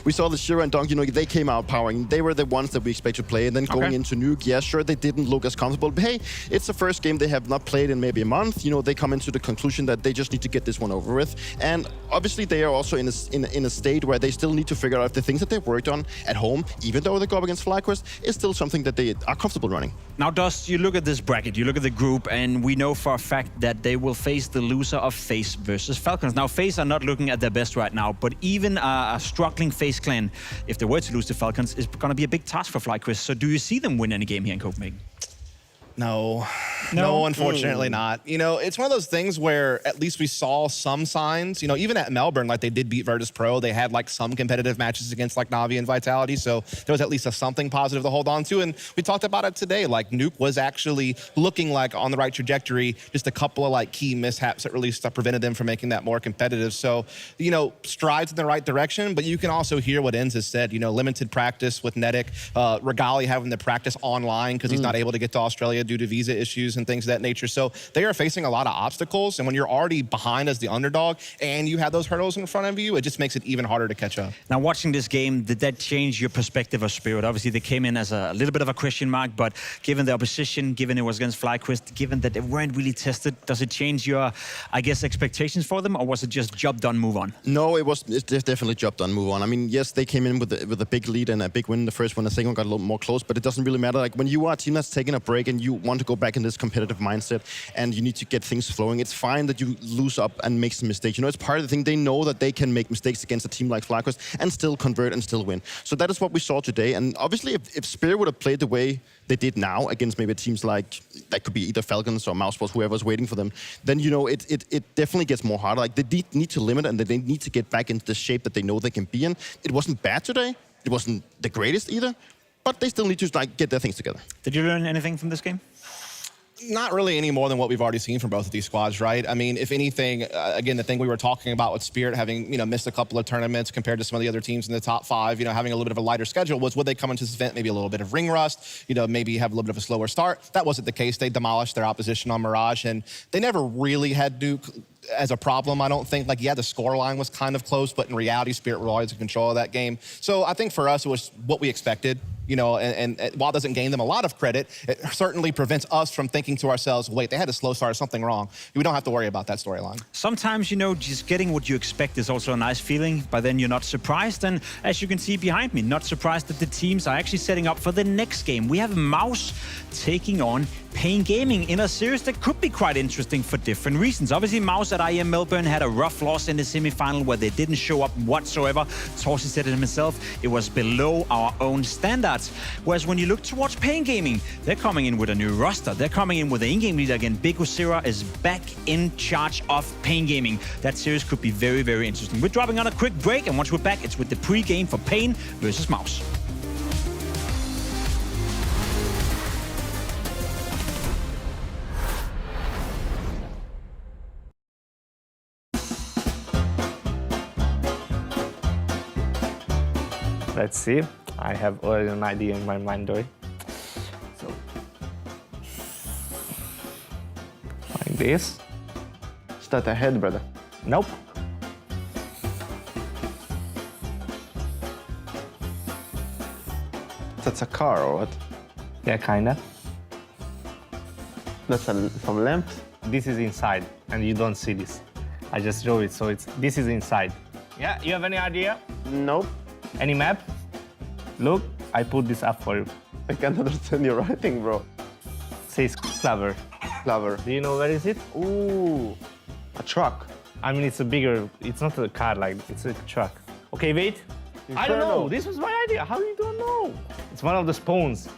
[SPEAKER 2] We saw the Shiro and Dong, they came out powering. They were the ones that we expect to play. And then going into Nuke, yeah, sure, they didn't look as comfortable. But hey, it's the first game they have not played in maybe a month. They come into the conclusion that they just need to get this one over with. And obviously they are also in a state where they still need to figure out if the things that they've worked on at home, even though they go up against FlyQuest, is still something that they are comfortable running.
[SPEAKER 1] Now, Dust, you look at this bracket, you look at the group, and we know for a fact that they will face the loser of FaZe versus Falcons. Now, FaZe are not looking at their best right now, but even a struggling FaZe clan, if they were to lose to Falcons, is going to be a big task for FlyQuest. So do you see them win any game here in Copenhagen?
[SPEAKER 3] No, unfortunately not. It's one of those things where at least we saw some signs. Even at Melbourne, they did beat Virtus Pro. They had some competitive matches against Navi and Vitality. So there was at least something positive to hold on to. And we talked about it today. Nuke was actually looking on the right trajectory. Just a couple of key mishaps that really prevented them from making that more competitive. So, strides in the right direction. But you can also hear what Enz has said. Limited practice with Nedic. Regali having to practice online because he's not able to get to Australia due to visa issues and things of that nature. So they are facing a lot of obstacles. And when you're already behind as the underdog and you have those hurdles in front of you, it just makes it even harder to catch up.
[SPEAKER 1] Now, watching this game, did that change your perspective of Spirit? Obviously, they came in as a little bit of a question mark, but given the opposition, given it was against FlyQuest, given that they weren't really tested, does it change your, expectations for them, or was it just job done, move on?
[SPEAKER 2] No, it's definitely job done, move on. I mean, yes, they came in with a big lead and a big win. The first one, the second one got a little more close, but it doesn't really matter. When you are a team that's taking a break and you want to go back in this competitive mindset and you need to get things flowing, it's fine that you lose up and make some mistakes. It's part of the thing. They know that they can make mistakes against a team like FlyQuest and still convert and still win. So that is what we saw today. And obviously, if Spirit would have played the way they did now against maybe teams that could be either Falcons or MOUZ, whoever's waiting for them, then, it definitely gets more harder. They need to limit and they need to get back into the shape that they know they can be in. It wasn't bad today. It wasn't the greatest either. But they still need to get their things together.
[SPEAKER 1] Did you learn anything from this game?
[SPEAKER 3] Not really any more than what we've already seen from both of these squads, right? I mean, if anything, again, the thing we were talking about with Spirit having, missed a couple of tournaments compared to some of the other teams in the top 5, having a little bit of a lighter schedule, was would they come into this event maybe a little bit of ring rust, maybe have a little bit of a slower start? That wasn't the case. They demolished their opposition on Mirage, and they never really had Duke as a problem, I don't think. The scoreline was kind of close, but in reality, Spirit were always in control of that game. So I think for us, it was what we expected, and while it doesn't gain them a lot of credit, it certainly prevents us from thinking to ourselves, wait, they had a slow start, something wrong. We don't have to worry about that storyline.
[SPEAKER 1] Sometimes, just getting what you expect is also a nice feeling, but then you're not surprised. And as you can see behind me, not surprised that the teams are actually setting up for the next game. We have MOUZ taking on paIN Gaming in a series that could be quite interesting for different reasons. Obviously, MOUZ at IEM Melbourne had a rough loss in the semi-final where they didn't show up whatsoever. Torsi said it himself, it was below our own standards. Whereas when you look towards paIN Gaming, they're coming in with a new roster. They're coming in with the in-game leader again. Big Osira is back in charge of paIN Gaming. That series could be very, very interesting. We're dropping on a quick break, and once we're back, it's with the pre-game for paIN versus MOUZ.
[SPEAKER 12] Let's see. I have already an idea in my mind, though. So this.
[SPEAKER 13] Start ahead, brother.
[SPEAKER 12] Nope.
[SPEAKER 13] That's a car or what?
[SPEAKER 12] Yeah, kinda.
[SPEAKER 13] That's some lamps.
[SPEAKER 12] This is inside, and you don't see this. I just drew it, so this is inside. Yeah, you have any idea?
[SPEAKER 13] Nope.
[SPEAKER 12] Any map? Look, I put this up for you.
[SPEAKER 13] I can't understand your writing, bro.
[SPEAKER 12] Says clever.
[SPEAKER 13] Clever.
[SPEAKER 12] Do you know where is it?
[SPEAKER 13] Ooh, a truck.
[SPEAKER 12] I mean, it's a bigger, it's not a car, like, it's a truck. Okay, wait. I don't know, this was my idea. How you don't know? It's one of the spawns.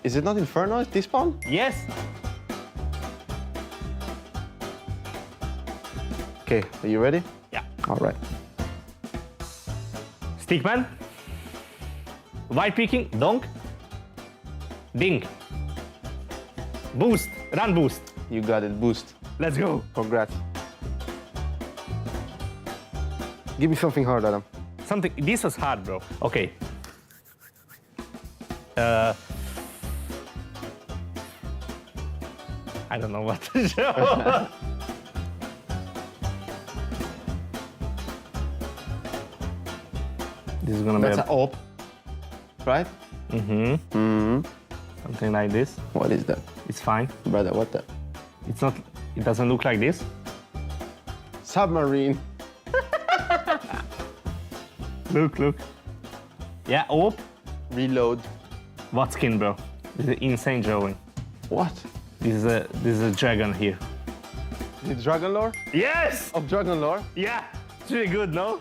[SPEAKER 13] Is it not Inferno, this spawn?
[SPEAKER 12] Yes.
[SPEAKER 13] Okay, are you ready?
[SPEAKER 12] Yeah.
[SPEAKER 13] All right.
[SPEAKER 12] Stickman. White picking, donk. Ding. Boost, run boost.
[SPEAKER 13] You got it, boost.
[SPEAKER 12] Let's go.
[SPEAKER 13] Congrats. Give me something hard, Adam.
[SPEAKER 12] Something, this was hard, bro. Okay. I don't know what to show. This is gonna
[SPEAKER 13] That's
[SPEAKER 12] be
[SPEAKER 13] an op, right?
[SPEAKER 12] Something like this.
[SPEAKER 13] What is that?
[SPEAKER 12] It's fine.
[SPEAKER 13] Brother, what the?
[SPEAKER 12] It's not, it doesn't look like this.
[SPEAKER 13] Submarine.
[SPEAKER 12] Look, look. Yeah, op.
[SPEAKER 13] Reload.
[SPEAKER 12] What skin, bro? This is an insane drawing.
[SPEAKER 13] What?
[SPEAKER 12] This is a dragon here.
[SPEAKER 13] The Dragon Lore?
[SPEAKER 12] Yes!
[SPEAKER 13] Of Dragon Lore?
[SPEAKER 12] Yeah, it's really good, no?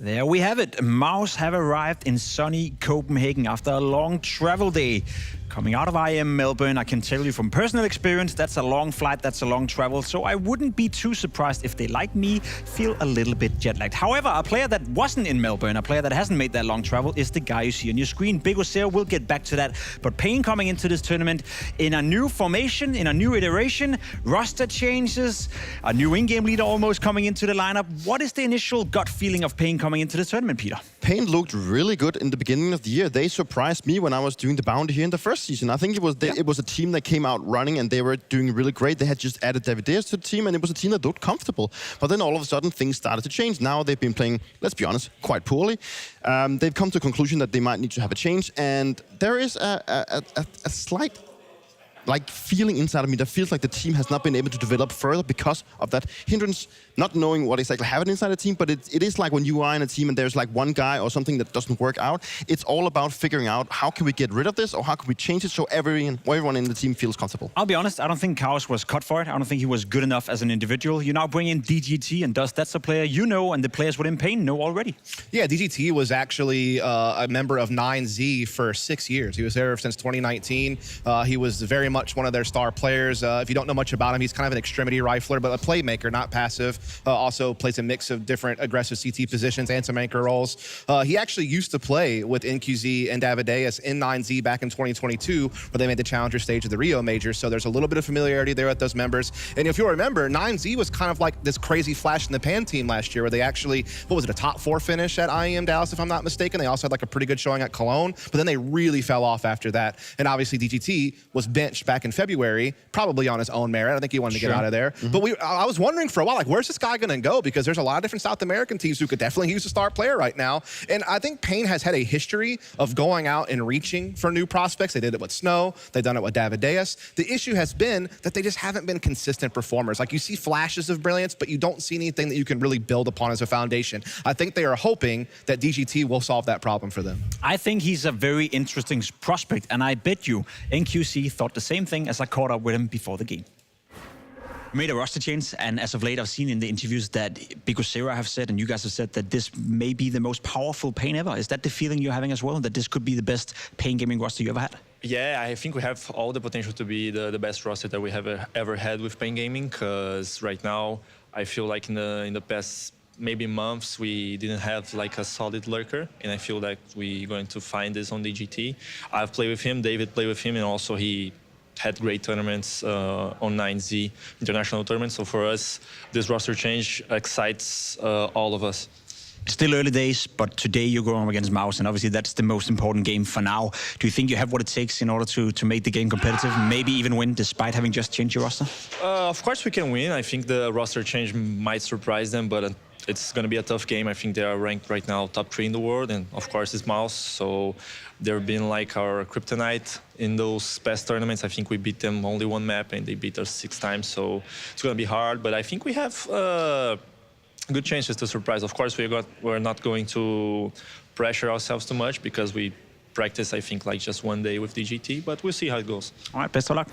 [SPEAKER 1] There we have it. MOUZ have arrived in sunny Copenhagen after a long travel day. Coming out of IM Melbourne, I can tell you from personal experience, that's a long flight, that's a long travel, so I wouldn't be too surprised if they, like me, feel a little bit jet-lagged. However, a player that wasn't in Melbourne, a player that hasn't made that long travel, is the guy you see on your screen. BLAST, we'll get back to that. But paIN coming into this tournament in a new formation, in a new iteration, roster changes, a new in-game leader almost coming into the lineup. What is the initial gut feeling of paIN coming into the tournament, Peter?
[SPEAKER 2] paIN looked really good in the beginning of the year. They surprised me when I was doing the bounty here in the first season. I think it was a team that came out running and they were doing really great. They had just added Davideus to the team and it was a team that looked comfortable. But then all of a sudden things started to change. Now they've been playing, let's be honest, quite poorly. They've come to a conclusion that they might need to have a change, and there is a slight feeling inside of me that feels like the team has not been able to develop further because of that hindrance, not knowing what exactly happened inside the team. But it is like when you are in a team and there's like one guy or something that doesn't work out, it's all about figuring out how can we get rid of this or how can we change it so everyone in the team feels comfortable.
[SPEAKER 1] I'll be honest, I don't think Chaos was cut for it. I don't think he was good enough as an individual. You now bring in DGT, and that's a player you know and the players within paIN know already.
[SPEAKER 3] Yeah, DGT was actually a member of 9Z for 6 years. He was there since 2019. He was very much one of their star players. If you don't know much about him, he's kind of an extremity rifler, but a playmaker, not passive. Also plays a mix of different aggressive CT positions and some anchor roles. He actually used to play with NQZ and Davideus in 9Z back in 2022, where they made the challenger stage of the Rio Majors. So there's a little bit of familiarity there with those members. And if you'll remember, 9Z was kind of like this crazy flash in the pan team last year, where they actually, what was it, a top 4 finish at IEM Dallas, if I'm not mistaken. They also had like a pretty good showing at Cologne, but then they really fell off after that. And obviously DGT was benched back in February, probably on his own merit. I think he wanted to get out of there. But I was wondering for a while, like, where's this guy going to go? Because there's a lot of different South American teams who could definitely use a star player right now. And I think paIN has had a history of going out and reaching for new prospects. They did it with Snow. They've done it with Davideus. The issue has been that they just haven't been consistent performers. Like, you see flashes of brilliance, but you don't see anything that you can really build upon as a foundation. I think they are hoping that DGT will solve that problem for them.
[SPEAKER 1] I think he's a very interesting prospect, and I bet you NQC thought the same thing as I caught up with him before the game. We made a roster change, and as of late, I've seen in the interviews that BLAST have said, and you guys have said, that this may be the most powerful paIN ever. Is that the feeling you're having as well, that this could be the best paIN gaming roster you ever had?
[SPEAKER 7] Yeah, I think we have all the potential to be the best roster that we have ever had with paIN gaming, because right now, I feel like in the past maybe months, we didn't have like a solid lurker, and I feel like we're going to find this on DGT. I've played with him, David played with him, and also he had great tournaments on 9Z international tournaments. So for us, this roster change excites all of us.
[SPEAKER 1] Still early days, but today you're going against MOUZ, and obviously that's the most important game for now. Do you think you have what it takes in order to make the game competitive, maybe even win, despite having just changed your roster?
[SPEAKER 7] Of course we can win. I think the roster change might surprise them, but it's going to be a tough game. I think they are ranked right now top 3 in the world, and of course it's MOUZ. So they've been like our kryptonite in those past tournaments. I think we beat them only 1 map, and they beat us 6 times. So it's going to be hard, but I think we have good chances to surprise. Of course, we're not going to pressure ourselves too much because we practice, I think, like just 1 day with DGT, but we'll see how it goes.
[SPEAKER 1] All right, best of luck.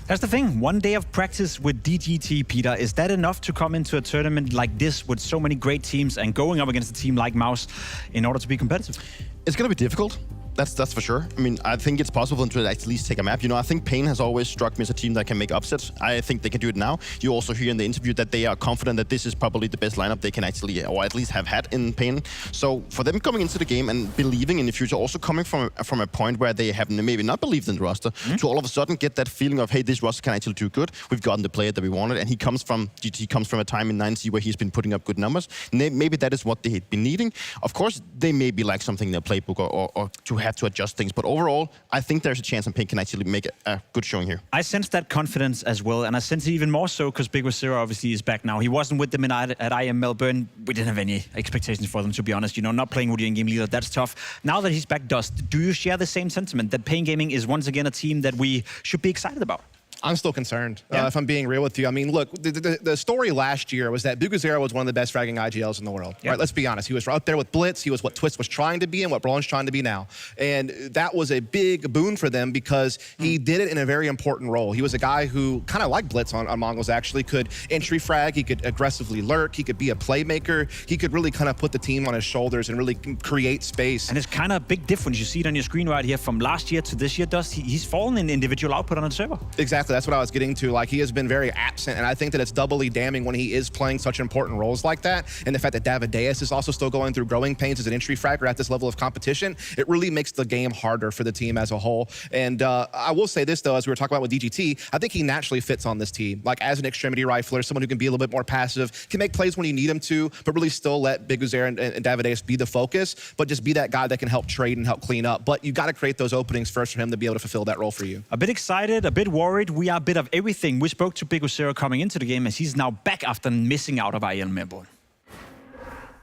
[SPEAKER 1] That's the thing, 1 day of practice with DGT, Peter. Is that enough to come into a tournament like this with so many great teams and going up against a team like MOUZ in order to be competitive?
[SPEAKER 2] It's going to be difficult. That's for sure. I mean, I think it's possible to at least take a map. You know, I think paIN has always struck me as a team that can make upsets. I think they can do it now. You also hear in the interview that they are confident that this is probably the best lineup they can actually, or at least have had in paIN. So for them coming into the game and believing in the future, also coming from a point where they have maybe not believed in the roster, to all of a sudden get that feeling of, hey, this roster can actually do good. We've gotten the player that we wanted, and GT comes from a time in 9C where he's been putting up good numbers. Maybe that is what they've been needing. Of course, they may be like something in their playbook or to have to adjust things. But overall, I think there's a chance paIN can actually make a good showing here.
[SPEAKER 1] I sense that confidence as well, and I sense it even more so because BLAST obviously is back now. He wasn't with them at IM Melbourne. We didn't have any expectations for them, to be honest. You know, not playing with your in-game leader, that's tough. Now that he's back, do you share the same sentiment that paIN Gaming is once again a team that we should be excited about?
[SPEAKER 3] I'm still concerned, if I'm being real with you. I mean, look, the story last year was that BLAST was one of the best fragging IGLs in the world. Right? Let's be honest. He was up there with Blitz. He was what Twist was trying to be and what Braun's trying to be now. And that was a big boon for them because he did it in a very important role. He was a guy who kind of like Blitz on Mongols actually, could entry frag, he could aggressively lurk, he could be a playmaker, he could really kind of put the team on his shoulders and really create space.
[SPEAKER 1] And it's kind of a big difference. You see it on your screen right here from last year to this year. He's fallen in individual output on the server.
[SPEAKER 3] Exactly, that's what I was getting to. Like, he has been very absent, and I think that it's doubly damning when he is playing such important roles like that. And the fact that Davideus is also still going through growing pains as an entry fragger at this level of competition, it really makes the game harder for the team as a whole. And I will say this, though, as we were talking about with DGT, I think he naturally fits on this team. Like, as an extremity rifler, someone who can be a little bit more passive, can make plays when you need him to, but really still let Big Uzair and Davideus be the focus, but just be that guy that can help trade and help clean up. But you got to create those openings first for him to be able to fulfill that role for you.
[SPEAKER 1] A bit excited, a bit worried. We are a bit of everything. We spoke to Big Uzair coming into the game as he's now back after missing out of IEM Melbourne.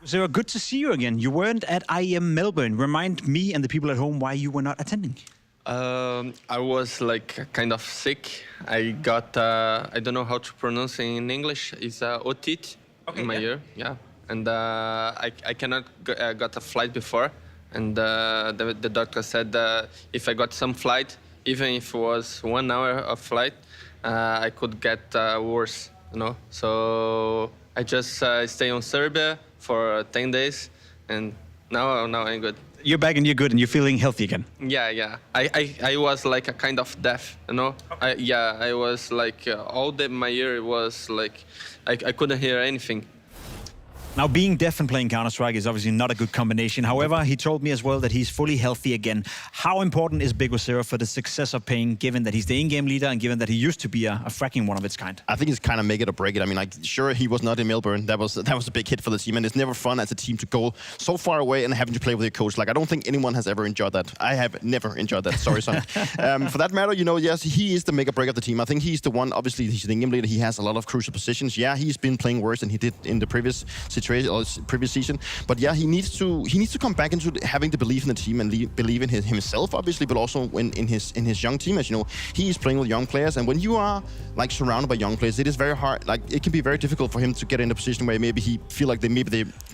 [SPEAKER 1] Uzair, good to see you again. You weren't at IEM Melbourne. Remind me and the people at home why you were not attending.
[SPEAKER 14] I was like kind of sick. I got, I don't know how to pronounce it in English. It's otite in my ear, And I cannot got a flight before. And the doctor said if I got some flight, even if it was 1 hour of flight, I could get worse, you know. So I just stay on Serbia for 10 days, and now I'm good.
[SPEAKER 1] You're back and you're good and you're feeling healthy again.
[SPEAKER 14] Yeah. I was like a kind of deaf, you know. I was like my ear was like I couldn't hear anything.
[SPEAKER 1] Now, being deaf and playing Counter-Strike is obviously not a good combination. However, he told me as well that he's fully healthy again. How important is Big Uzair for the success of paIN, given that he's the in-game leader and given that he used to be a fracking one of its kind?
[SPEAKER 2] I think it's kind of make it or break it. I mean, like, sure, he was not in Melbourne. That was a big hit for the team, and it's never fun as a team to go so far away and having to play with your coach. Like, I don't think anyone has ever enjoyed that. I have never enjoyed that. Sorry, son. For that matter, you know, yes, he is the make or break of the team. I think he's the one. Obviously, he's the in-game leader. He has a lot of crucial positions. Yeah, he's been playing worse than he did in the previous situation or previous season, but yeah, he needs to come back into having the belief in the team and believe in himself, obviously, but also in his young team. As you know, he is playing with young players, and when you are like surrounded by young players, it is very hard. Like, it can be very difficult for him to get in a position where maybe he feel like they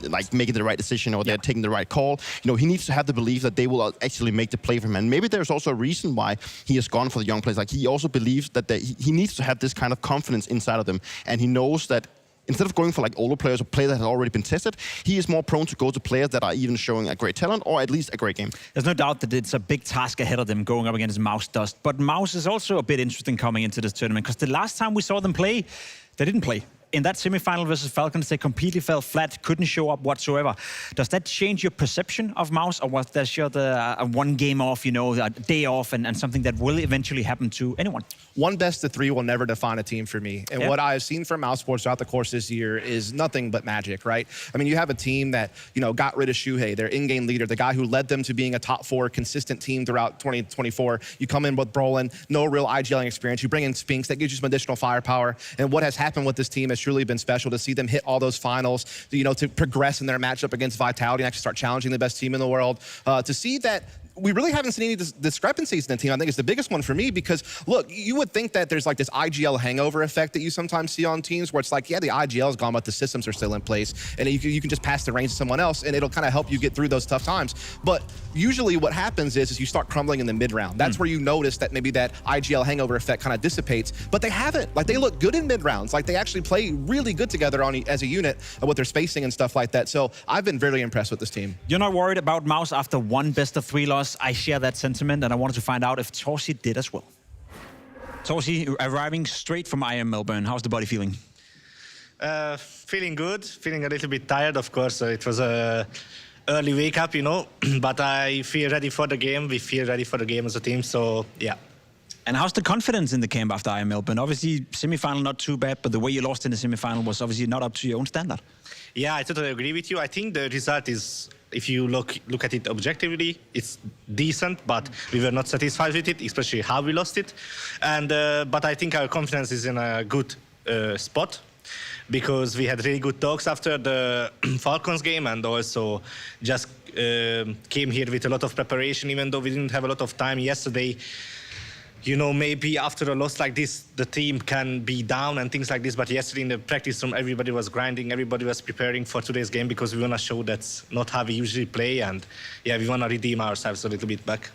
[SPEAKER 2] like making the right decision or they're taking the right call. You know, he needs to have the belief that they will actually make the play for him, and maybe there's also a reason why he has gone for the young players. Like, he also believes that he needs to have this kind of confidence inside of them, and he knows that instead of going for like older players or players that have already been tested, he is more prone to go to players that are even showing a great talent or at least a great game.
[SPEAKER 1] There's no doubt that it's a big task ahead of them going up against MOUZ. But MOUZ is also a bit interesting coming into this tournament because the last time we saw them play, they didn't play. In that semi-final versus Falcons, they completely fell flat, couldn't show up whatsoever. Does that change your perception of MOUZ, or was that just a one game off, you know, a day off, and something that will eventually happen to anyone?
[SPEAKER 3] One best of three will never define a team for me. And what I've seen from MOUZ Sports throughout the course this year is nothing but magic, right? I mean, you have a team that, you know, got rid of Shuhei, their in-game leader, the guy who led them to being a top 4 consistent team throughout 2024. You come in with Brolin, no real IGLing experience. You bring in Spinks, that gives you some additional firepower. And what has happened with this team has truly been special to see them hit all those finals, you know, to progress in their matchup against Vitality and actually start challenging the best team in the world. To see that we really haven't seen any discrepancies in the team, I think is the biggest one for me, because look, you would think that there's like this IGL hangover effect that you sometimes see on teams where it's like, yeah, the IGL is gone, but the systems are still in place, and you can just pass the reins to someone else, and it'll kind of help you get through those tough times. But usually what happens is you start crumbling in the mid-round. That's where you notice that maybe that IGL hangover effect kind of dissipates, but they haven't. Like, they look good in mid-rounds. Like, they actually play really good together as a unit with their spacing and stuff like that. So I've been very impressed with this team.
[SPEAKER 1] You're not worried about MOUZ after one best-of-3 loss? I share that sentiment, and I wanted to find out if Torsi did as well. Torsi, arriving straight from IEM Melbourne, how's the body feeling?
[SPEAKER 15] Feeling good, feeling a little bit tired, of course. It was a early wake up, you know, but I feel ready for the game. We feel ready for the game as a team, so yeah.
[SPEAKER 1] And how's the confidence in the camp after IEM Melbourne? Obviously, semi-final not too bad, but the way you lost in the semi-final was obviously not up to your own standard.
[SPEAKER 15] Yeah, I totally agree with you. I think the result is, if you look at it objectively, it's decent, but we were not satisfied with it, especially how we lost it. And but I think our confidence is in a good spot, because we had really good talks after the Falcons game, and also just came here with a lot of preparation, even though we didn't have a lot of time yesterday. you know, maybe after a loss like this, the team can be down and things like this. But yesterday in the practice room, everybody was grinding, everybody was preparing for today's game because we want to show that's not how we usually play. And yeah, we want to redeem ourselves a little bit back.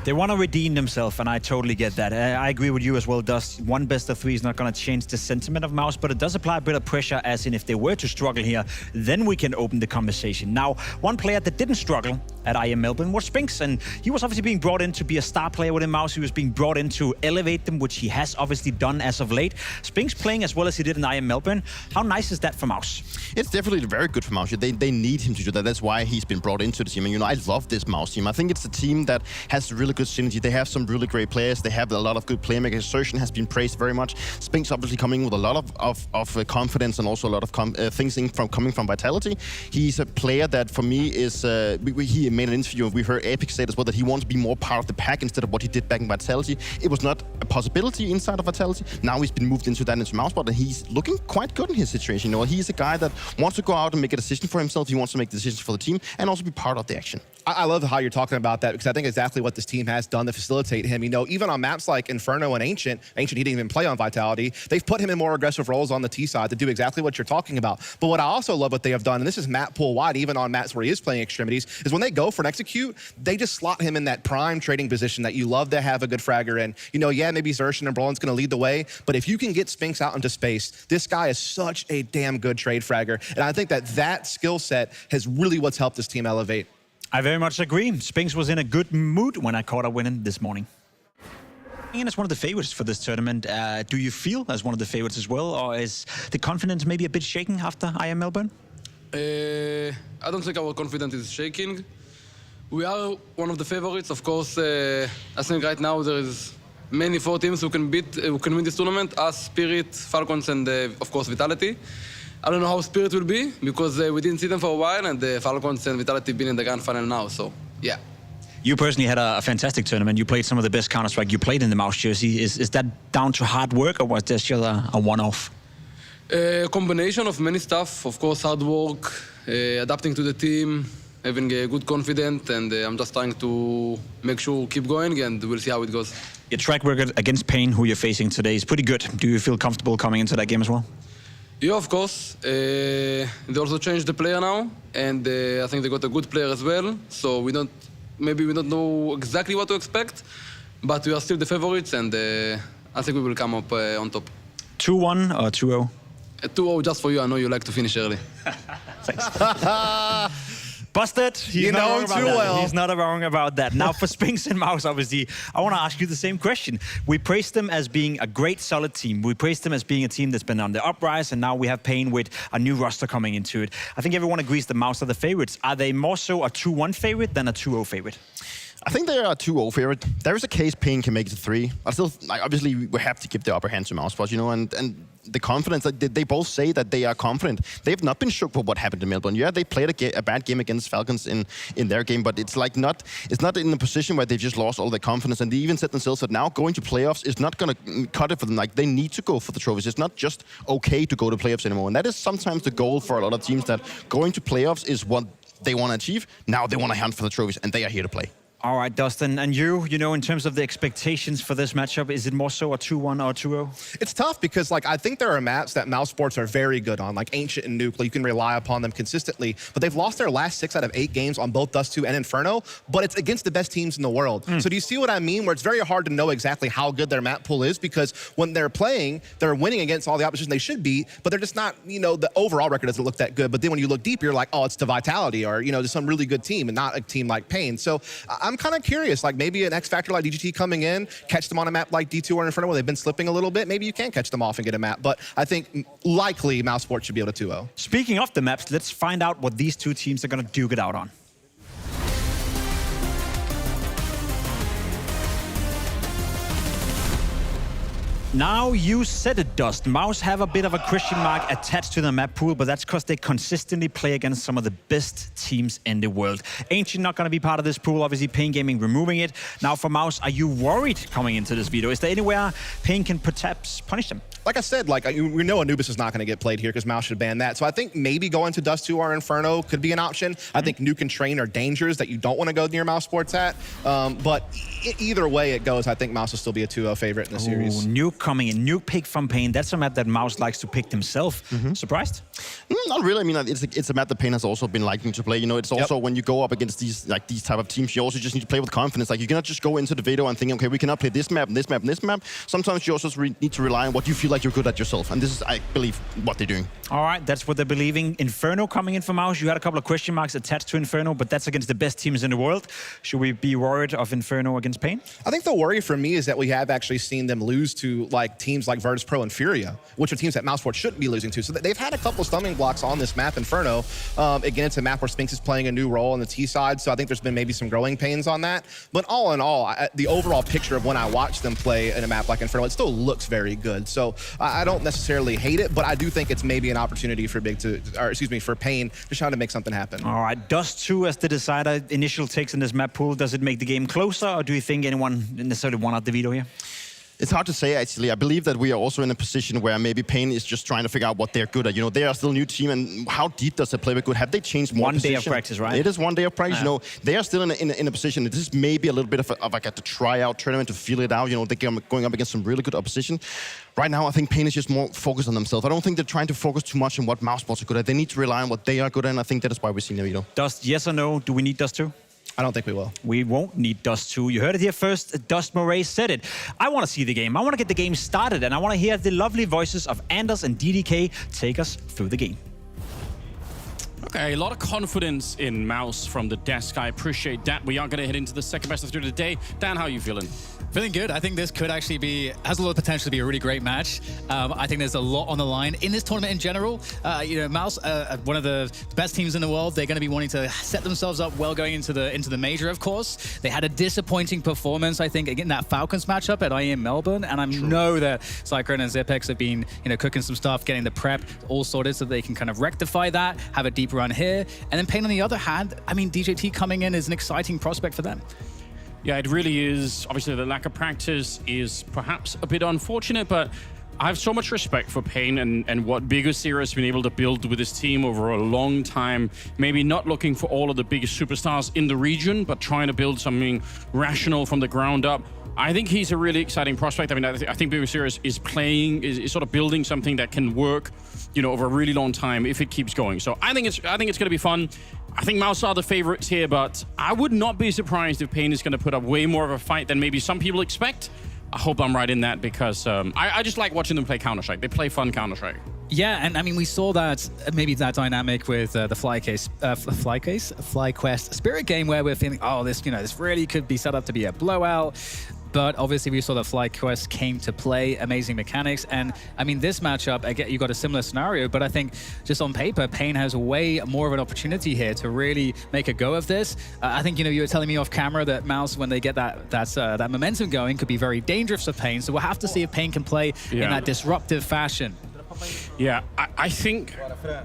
[SPEAKER 1] They want to redeem themselves, and I totally get that. I agree with you as well, Dust. One best of 3 is not going to change the sentiment of MOUZ, but it does apply a bit of pressure, as in if they were to struggle here, then we can open the conversation. Now, one player that didn't struggle at IM Melbourne was Spinks, and he was obviously being brought in to be a star player within MOUZ. He was being brought in to elevate them, which he has obviously done as of late. Spinks playing as well as he did in IM Melbourne. How nice is that for MOUZ?
[SPEAKER 2] It's definitely very good for MOUZ. They need him to do that. That's why he's been brought into the team. And, you know, I love this MOUZ team. I think it's a team that has really good synergy. They have some really great players. They have a lot of good playmakers. Sertion has been praised very much. Spinks obviously coming with a lot of confidence and also a lot of things coming from Vitality. He's a player that, for me, is... he made an interview, we heard Epic say as well, that he wants to be more part of the pack instead of what he did back in Vitality. It was not a possibility inside of Vitality. Now he's been moved into MOUZ, and he's looking quite good in his situation. You know, he's a guy that wants to go out and make a decision for himself. He wants to make decisions for the team and also be part of the action.
[SPEAKER 3] I love how you're talking about that because I think exactly what this team has done to facilitate him. You know, even on maps like Inferno and Ancient, he didn't even play on Vitality. They've put him in more aggressive roles on the T side to do exactly what you're talking about. But what I also love what they have done, and this is map pool wide, even on maps where he is playing extremities, is when they go for an execute, they just slot him in that prime trading position that you love to have a good fragger in. You know, yeah, maybe Sertion and Brolin's going to lead the way, but if you can get Spinks out into space, this guy is such a damn good trade fragger. And I think that skill set has really what's helped this team elevate.
[SPEAKER 1] I very much agree. Spinks was in a good mood when I caught a win this morning. And it's one of the favorites for this tournament. Do you feel as one of the favorites as well, or is the confidence maybe a bit shaken after IM Melbourne?
[SPEAKER 16] I don't think our confidence is shaking. We are one of the favorites, of course. I think right now there is many 4 teams who can win this tournament: us, Spirit, Falcons, and of course Vitality. I don't know how Spirit will be because we didn't see them for a while, and the Falcons and Vitality been in the grand final now. So yeah.
[SPEAKER 1] You personally had a fantastic tournament. You played some of the best Counter-Strike you played in the MOUZ jersey. Is that down to hard work, or was this just a one-off?
[SPEAKER 16] A combination of many stuff. Of course, hard work, adapting to the team, having a good confidence, and I'm just trying to make sure keep going, and we'll see how it goes.
[SPEAKER 1] Your track record against paIN, who you're facing today, is pretty good. Do you feel comfortable coming into that game as well?
[SPEAKER 16] Yeah, of course. They also changed the player now, and I think they got a good player as well. So maybe we don't know exactly what to expect, but we are still the favorites, and I think we will come up on top.
[SPEAKER 1] 2-1 or 2-0?
[SPEAKER 16] 2-0 just for you. I know you like to finish early.
[SPEAKER 1] Thanks. Busted. He's not wrong about that. He's not wrong about that. Now for Spinks and MOUZ, obviously, I want to ask you the same question. We praised them as being a great, solid team. We praised them as being a team that's been on the uprise, and now we have paIN with a new roster coming into it. I think everyone agrees the MOUZ are the favorites. Are they more so a 2-1 favorite than a 2-0 favorite?
[SPEAKER 2] I think they are a 2-0 favorite. There is a case paIN can make it to 3. I still, obviously, we have to give the upper hand to MOUZ, but, you know, and the confidence, they both say that they are confident. They've not been shook for what happened in Melbourne. Yeah, they played a bad game against Falcons in their game, but it's like it's not in a position where they've just lost all their confidence. And they even said themselves that now going to playoffs is not going to cut it for them. Like, they need to go for the trophies. It's not just okay to go to playoffs anymore. And that is sometimes the goal for a lot of teams, that going to playoffs is what they want to achieve. Now they want to hunt for the trophies, and they are here to play.
[SPEAKER 1] All right, Dustin, and you know, in terms of the expectations for this matchup, is it more so a 2-1 or 2-0?
[SPEAKER 3] It's tough because, like, I think there are maps that mousesports are very good on, like Ancient and Nuke. You can rely upon them consistently, but they've lost their last 6 out of 8 games on both Dust 2 and Inferno, but it's against the best teams in the world. So do you see what I mean? Where it's very hard to know exactly how good their map pool is, because when they're playing, they're winning against all the opposition they should beat, but they're just not, you know, the overall record doesn't look that good. But then when you look deep, you're like, oh, it's to Vitality, or, you know, just some really good team and not a team like paIN. So I'm kind of curious. Like, maybe an X Factor like DGT coming in, catch them on a map like D2 or Inferno where they've been slipping a little bit. Maybe you can catch them off and get a map. But I think likely mousesports should be able to 2-0.
[SPEAKER 1] Speaking of the maps, let's find out what these two teams are going to duke it out on. Now you said it, Dust. MOUZ have a bit of a question mark attached to the map pool, but that's because they consistently play against some of the best teams in the world. Ancient not going to be part of this pool, obviously paIN Gaming removing it. Now for MOUZ, are you worried coming into this video? Is there anywhere paIN can perhaps punish them?
[SPEAKER 3] Like I said, we know Anubis is not going to get played here because MOUZ should ban that. So I think maybe going to Dust 2 or Inferno could be an option. I think Nuke and Train are dangers that you don't want to go near MOUZ Sports at. But either way it goes, I think MOUZ will still be a 2-0 favorite in the series.
[SPEAKER 1] Nuke coming in. Nuke pick from paIN. That's a map that MOUZ likes to pick themselves. Surprised?
[SPEAKER 2] Not really. I mean, it's a map that paIN has also been liking to play. You know, it's also when you go up against these type of teams, you also just need to play with confidence. Like, you cannot just go into the video and think, okay, we cannot play this map and this map and this map. Sometimes you also need to rely on what you feel like you're good at yourself. And this is, I believe, what they're doing.
[SPEAKER 1] All right, that's what they're believing. Inferno coming in for MOUZ. You had a couple of question marks attached to Inferno, but that's against the best teams in the world. Should we be worried of Inferno against paIN?
[SPEAKER 3] I think the worry for me is that we have actually seen them lose to teams like Virtus Pro and Furia, which are teams that MOUZ Sports shouldn't be losing to. So they've had a couple of stumbling blocks on this map, Inferno. Again, it's a map where Spinx is playing a new role on the T side, so I think there's been maybe some growing pains on that. But all in all, the overall picture of when I watch them play in a map like Inferno, it still looks very good. So I don't necessarily hate it, but I do think it's maybe an opportunity for for paIN to try to make something happen.
[SPEAKER 1] All right, Dust 2 as the decider. Initial takes in this map pool. Does it make the game closer, or do you think anyone necessarily won out the veto here?
[SPEAKER 2] It's hard to say, actually. I believe that we are also in a position where maybe paIN is just trying to figure out what they're good at. You know, they are still a new team, and how deep does the playbook go? Have they changed more?
[SPEAKER 1] One day of practice, right?
[SPEAKER 2] It is 1 day of practice. You know, they are still in a position. This is maybe a little bit of like a tryout tournament to feel it out. You know, they're going up against some really good opposition. Right now, I think paIN is just more focused on themselves. I don't think they're trying to focus too much on what MOUZ Sports are good at. They need to rely on what they are good at, and I think that is why we're seeing the veto.
[SPEAKER 1] Dust, yes or no? Do we need Dust 2?
[SPEAKER 3] I don't think we will.
[SPEAKER 1] We won't need Dust 2. You heard it here first. Dust Moray said it. I want to see the game. I want to get the game started, and I want to hear the lovely voices of Anders and DDK take us through the game.
[SPEAKER 8] Okay, a lot of confidence in MOUZ from the desk. I appreciate that. We are going to head into the second best of 3 today. Dan, how are you feeling?
[SPEAKER 9] Feeling good. I think this could actually has a lot of potential to be a really great match. I think there's a lot on the line in this tournament in general. You know, MOUZ, one of the best teams in the world. They're going to be wanting to set themselves up well going into the major, of course. They had a disappointing performance, I think, in that Falcons matchup at IEM Melbourne. And I know that Cyclone and Zipex have been, you know, cooking some stuff, getting the prep all sorted so they can kind of rectify that, have a deep run here. And then paIN, on the other hand, I mean, DJT coming in is an exciting prospect for them.
[SPEAKER 8] Yeah, it really is. Obviously, the lack of practice is perhaps a bit unfortunate, but I have so much respect for paIN and what BiggerSeries has been able to build with this team over a long time. Maybe not looking for all of the biggest superstars in the region, but trying to build something rational from the ground up. I think he's a really exciting prospect. I mean, I think BiggerSeries is sort of building something that can work, you know, over a really long time if it keeps going. So I think it's going to be fun. I think MOUZ are the favorites here, but I would not be surprised if paIN is going to put up way more of a fight than maybe some people expect. I hope I'm right in that because I just like watching them play Counter-Strike. They play fun Counter-Strike.
[SPEAKER 9] Yeah, and I mean, we saw that, maybe that dynamic with the FlyQuest Spirit game where we're feeling, oh, this really could be set up to be a blowout. But obviously, we saw that FlyQuest came to play, amazing mechanics. And I mean, this matchup, again, you got a similar scenario, but I think just on paper, paIN has way more of an opportunity here to really make a go of this. I think, you know, you were telling me off camera that MOUZ, when they get that momentum going, could be very dangerous for paIN. So we'll have to see if paIN can play in that disruptive fashion.
[SPEAKER 8] Yeah, I think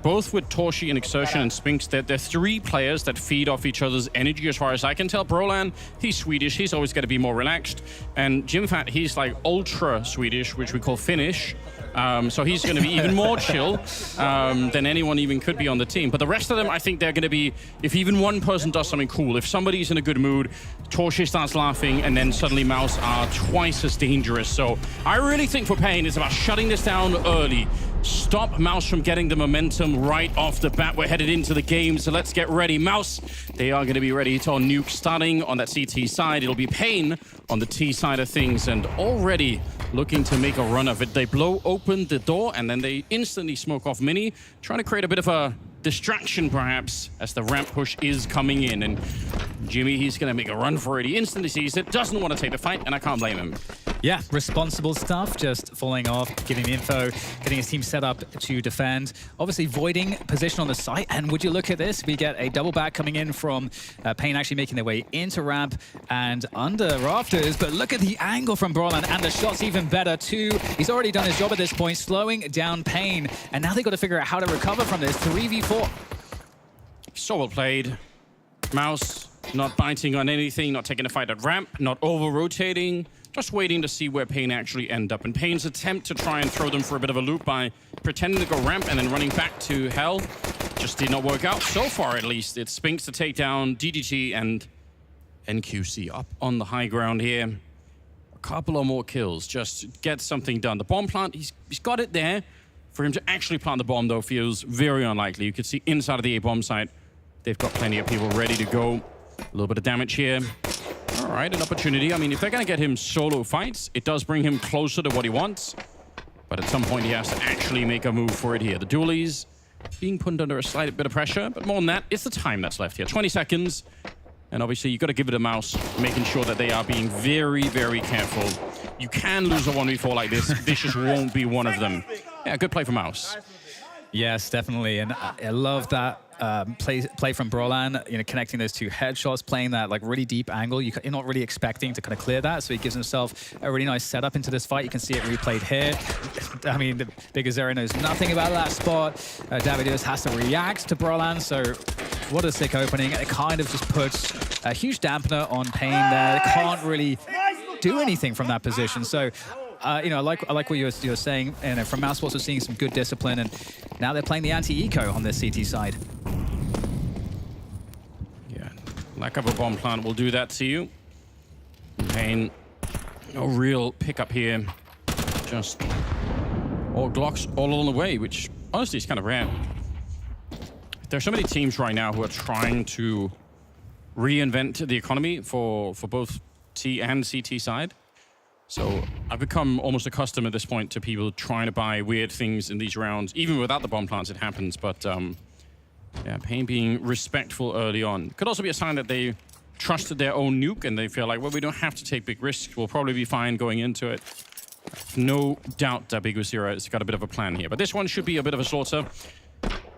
[SPEAKER 8] both with Torshi and Exertion and Spinx, they're 3 players that feed off each other's energy as far as I can tell. Brolan, he's Swedish. He's always got to be more relaxed. And Jimfat, he's like ultra Swedish, which we call Finnish. So he's going to be even more chill than anyone even could be on the team. But the rest of them, I think they're going to be, if even one person does something cool, if somebody's in a good mood, Torshi starts laughing, and then suddenly MOUZ are twice as dangerous. So I really think for paIN, it's about shutting this down early. Stop MOUZ from getting the momentum right off the bat. We're headed into the game, so let's get ready. MOUZ, they are going to be ready to nuke starting on that CT side. It'll be paIN on the T side of things, and already looking to make a run of it. They blow open the door, and then they instantly smoke off Mini, trying to create a bit of a distraction, perhaps, as the ramp push is coming in. And Jimmy, he's going to make a run for it. He instantly sees it, doesn't want to take the fight, and I can't blame him.
[SPEAKER 9] Yeah, responsible stuff, just falling off, giving the info, getting his team set up to defend. Obviously, voiding position on the site. And would you look at this? We get a double back coming in from paIN actually making their way into ramp and under rafters. But look at the angle from Brolan, and the shot's even better too. He's already done his job at this point, slowing down paIN. And now they've got to figure out how to recover from this 3v4.
[SPEAKER 8] So well played. MOUZ not biting on anything, not taking a fight at ramp, not over-rotating. Just waiting to see where paIN actually end up. And paIN's attempt to try and throw them for a bit of a loop by pretending to go ramp and then running back to hell just did not work out. So far, at least, it's Spinks to take down DDT and NQC up on the high ground here. A couple of more kills, just get something done. The bomb plant, he's got it there. For him to actually plant the bomb, though, feels very unlikely. You can see inside of the A-bomb site, they've got plenty of people ready to go. A little bit of damage here. All right, an opportunity. I mean, if they're going to get him solo fights, it does bring him closer to what he wants. But at some point, he has to actually make a move for it here. The dualies being put under a slight bit of pressure. But more than that, it's the time that's left here. 20 seconds. And obviously, you've got to give it a MOUZ, making sure that they are being very, very careful. You can lose a 1v4 like this. This just won't be one of them. Yeah, good play from MOUZ.
[SPEAKER 9] Yes, definitely. And I love that play from Brolan, you know, connecting those two headshots, playing that like really deep angle. You're not really expecting to kind of clear that, so he gives himself a really nice setup into this fight. You can see it replayed here. I mean, the Big Azera knows nothing about that spot. Davidius has to react to Brolan, so what a sick opening. It kind of just puts a huge dampener on paIN there. They can't really do anything from that position. So you know, I like what you're saying. And from MOUZ, also seeing some good discipline, and now they're playing the anti-eco on this CT side.
[SPEAKER 8] Yeah, lack of a bomb plant will do that to you. paIN, no real pickup here. Just all Glocks all along the way, which honestly is kind of rare. There's so many teams right now who are trying to reinvent the economy for both T and CT side. So I've become almost accustomed at this point to people trying to buy weird things in these rounds. Even without the bomb plants, it happens. But yeah, paIN being respectful early on. Could also be a sign that they trusted their own nuke and they feel like, well, we don't have to take big risks. We'll probably be fine going into it. No doubt that Big Azera has got a bit of a plan here. But this one should be a bit of a slaughter.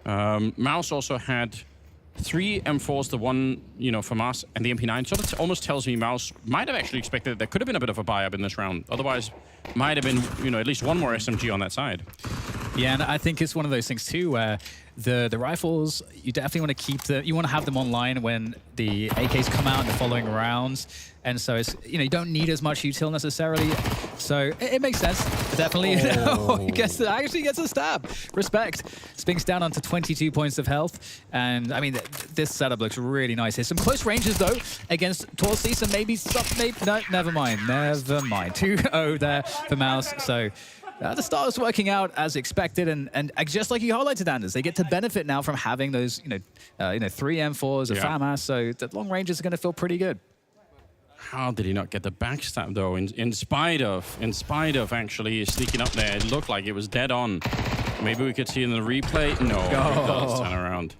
[SPEAKER 8] MOUZ also had 3 M4s, the one, you know, from us, and the MP9. So that almost tells me MOUZ might have actually expected that there could have been a bit of a buy-up in this round. Otherwise, might have been, you know, at least one more SMG on that side.
[SPEAKER 9] Yeah, and I think it's one of those things too where the rifles, you definitely want to keep you want to have them online when the AKs come out in the following rounds. And so it's, you know, you don't need as much util necessarily. So it makes sense, definitely. Oh. He actually gets a stab. Respect. Spinks down onto 22 points of health. And I mean, this setup looks really nice. There's some close ranges though against Torsi, so maybe no, never mind. 2-0 there for MOUZ. So the start is working out as expected, and just like you highlighted, Anders, they get to benefit now from having those, 3 M4s, a FAMAS, so the long range is going to feel pretty good.
[SPEAKER 8] How did he not get the backstab though? In spite of actually sneaking up there, it looked like it was dead on. Maybe we could see in the replay. No, it does turn around.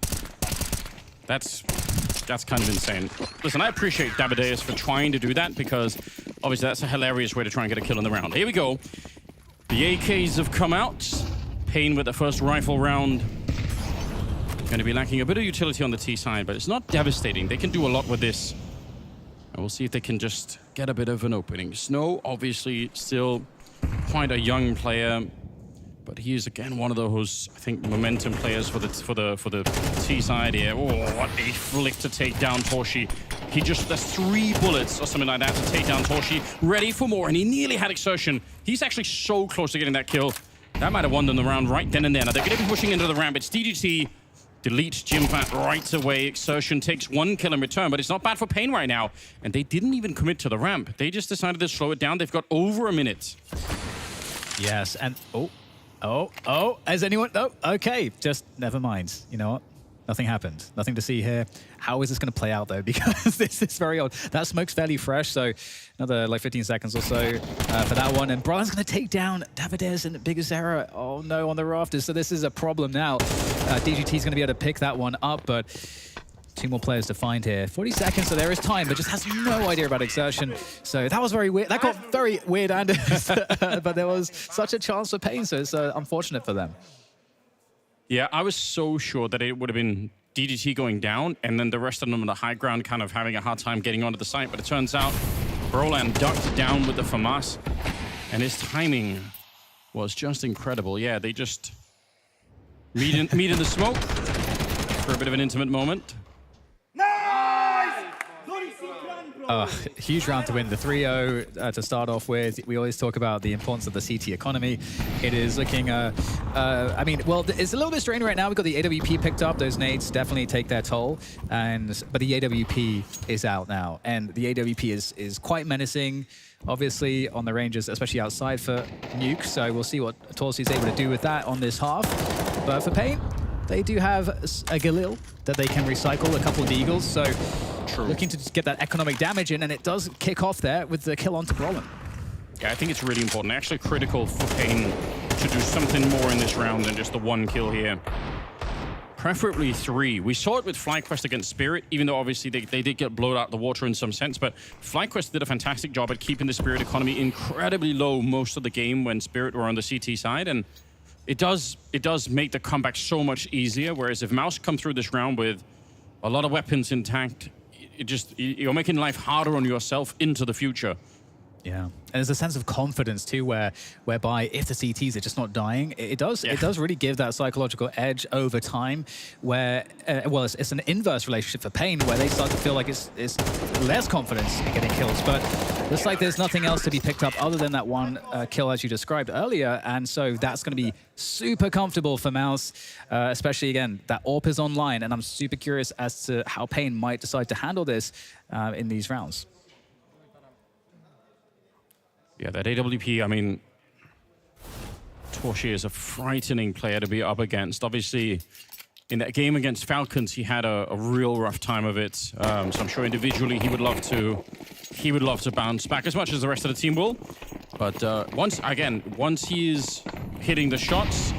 [SPEAKER 8] That's kind of insane. Listen, I appreciate Davidius for trying to do that because obviously that's a hilarious way to try and get a kill in the round. Here we go. The AKs have come out. paIN with the first rifle round. Going to be lacking a bit of utility on the T side, but it's not devastating. They can do a lot with this. And we'll see if they can just get a bit of an opening. Snow, obviously, still quite a young player, but he is again one of those, I think, momentum players for the T side here. Oh, what a flick to take down Torshi. He just, there's 3 bullets or something like that to take down Torshi. Ready for more, and he nearly had Exertion. He's actually so close to getting that kill. That might have won them the round right then and there. Now they're going to be pushing into the ramp. It's DGT. Deletes Jimfat right away. Exertion takes 1 kill in return, but it's not bad for paIN right now. And they didn't even commit to the ramp. They just decided to slow it down. They've got over a minute.
[SPEAKER 9] Yes, and has anyone? Oh, okay, just never mind. You know what? Nothing happened. Nothing to see here. How is this going to play out, though? Because this is very odd. That smoke's fairly fresh, so another like 15 seconds or so for that one. And Brian's going to take down Davides and Bigazera. Oh, no, on the rafters. So this is a problem now. DGT's going to be able to pick that one up, but 2 more players to find here. 40 seconds, so there is time, but just has no idea about Exertion. So that was very weird. That got very weird, Anders. But there was such a chance for paIN, so it's unfortunate for them.
[SPEAKER 8] Yeah, I was so sure that it would have been DGT going down, and then the rest of them on the high ground kind of having a hard time getting onto the site. But it turns out Brolan ducked down with the FAMAS, and his timing was just incredible. Yeah, they just meet in the smoke for a bit of an intimate moment.
[SPEAKER 9] Huge round to win, the 3-0 to start off with. We always talk about the importance of the CT economy. It is looking, I mean, well, it's a little bit strained right now. We've got the AWP picked up. Those nades definitely take their toll. But the AWP is out now. And the AWP is quite menacing, obviously, on the ranges, especially outside for Nuke. So we'll see what Torsi is able to do with that on this half. But for paIN, they do have a Galil that they can recycle, a couple of Eagles. So looking to just get that economic damage in, and it does kick off there with the kill onto Brolan.
[SPEAKER 8] Yeah, I think it's really important, actually critical for paIN to do something more in this round than just the 1 kill here. Preferably 3. We saw it with FlyQuest against Spirit, even though obviously they did get blown out of the water in some sense, but FlyQuest did a fantastic job at keeping the Spirit economy incredibly low most of the game when Spirit were on the CT side, and it does make the comeback so much easier, whereas if MOUZ come through this round with a lot of weapons intact, you're making life harder on yourself into the future.
[SPEAKER 9] Yeah, and there's a sense of confidence too, whereby if the CTs are just not dying, it does really give that psychological edge over time. Where well, it's an inverse relationship for paIN, where they start to feel like it's less confidence in getting kills. But looks like there's nothing else to be picked up other than that 1 kill as you described earlier, and so that's going to be super comfortable for MOUZ, especially again that AWP is online, and I'm super curious as to how paIN might decide to handle this in these rounds.
[SPEAKER 8] Yeah, that AWP, I mean, Torsi is a frightening player to be up against. Obviously, in that game against Falcons, he had a real rough time of it. So I'm sure individually he would love to bounce back as much as the rest of the team will. But once he is hitting the shots,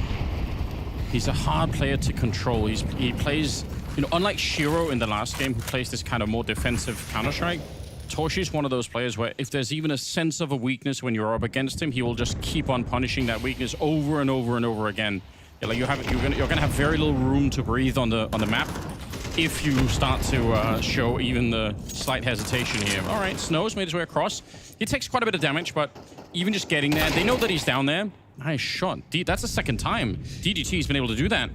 [SPEAKER 8] he's a hard player to control. He plays, you know, unlike Shiro in the last game, who plays this kind of more defensive Counter-Strike, Torsi is one of those players where if there's even a sense of a weakness when you're up against him, he will just keep on punishing that weakness over and over and over again. Yeah, like you're gonna have very little room to breathe on the map if you start to show even the slight hesitation here. All right, Snow's made his way across. He takes quite a bit of damage, but even just getting there, they know that he's down there. Nice shot. That's the 2nd time DGT's been able to do that.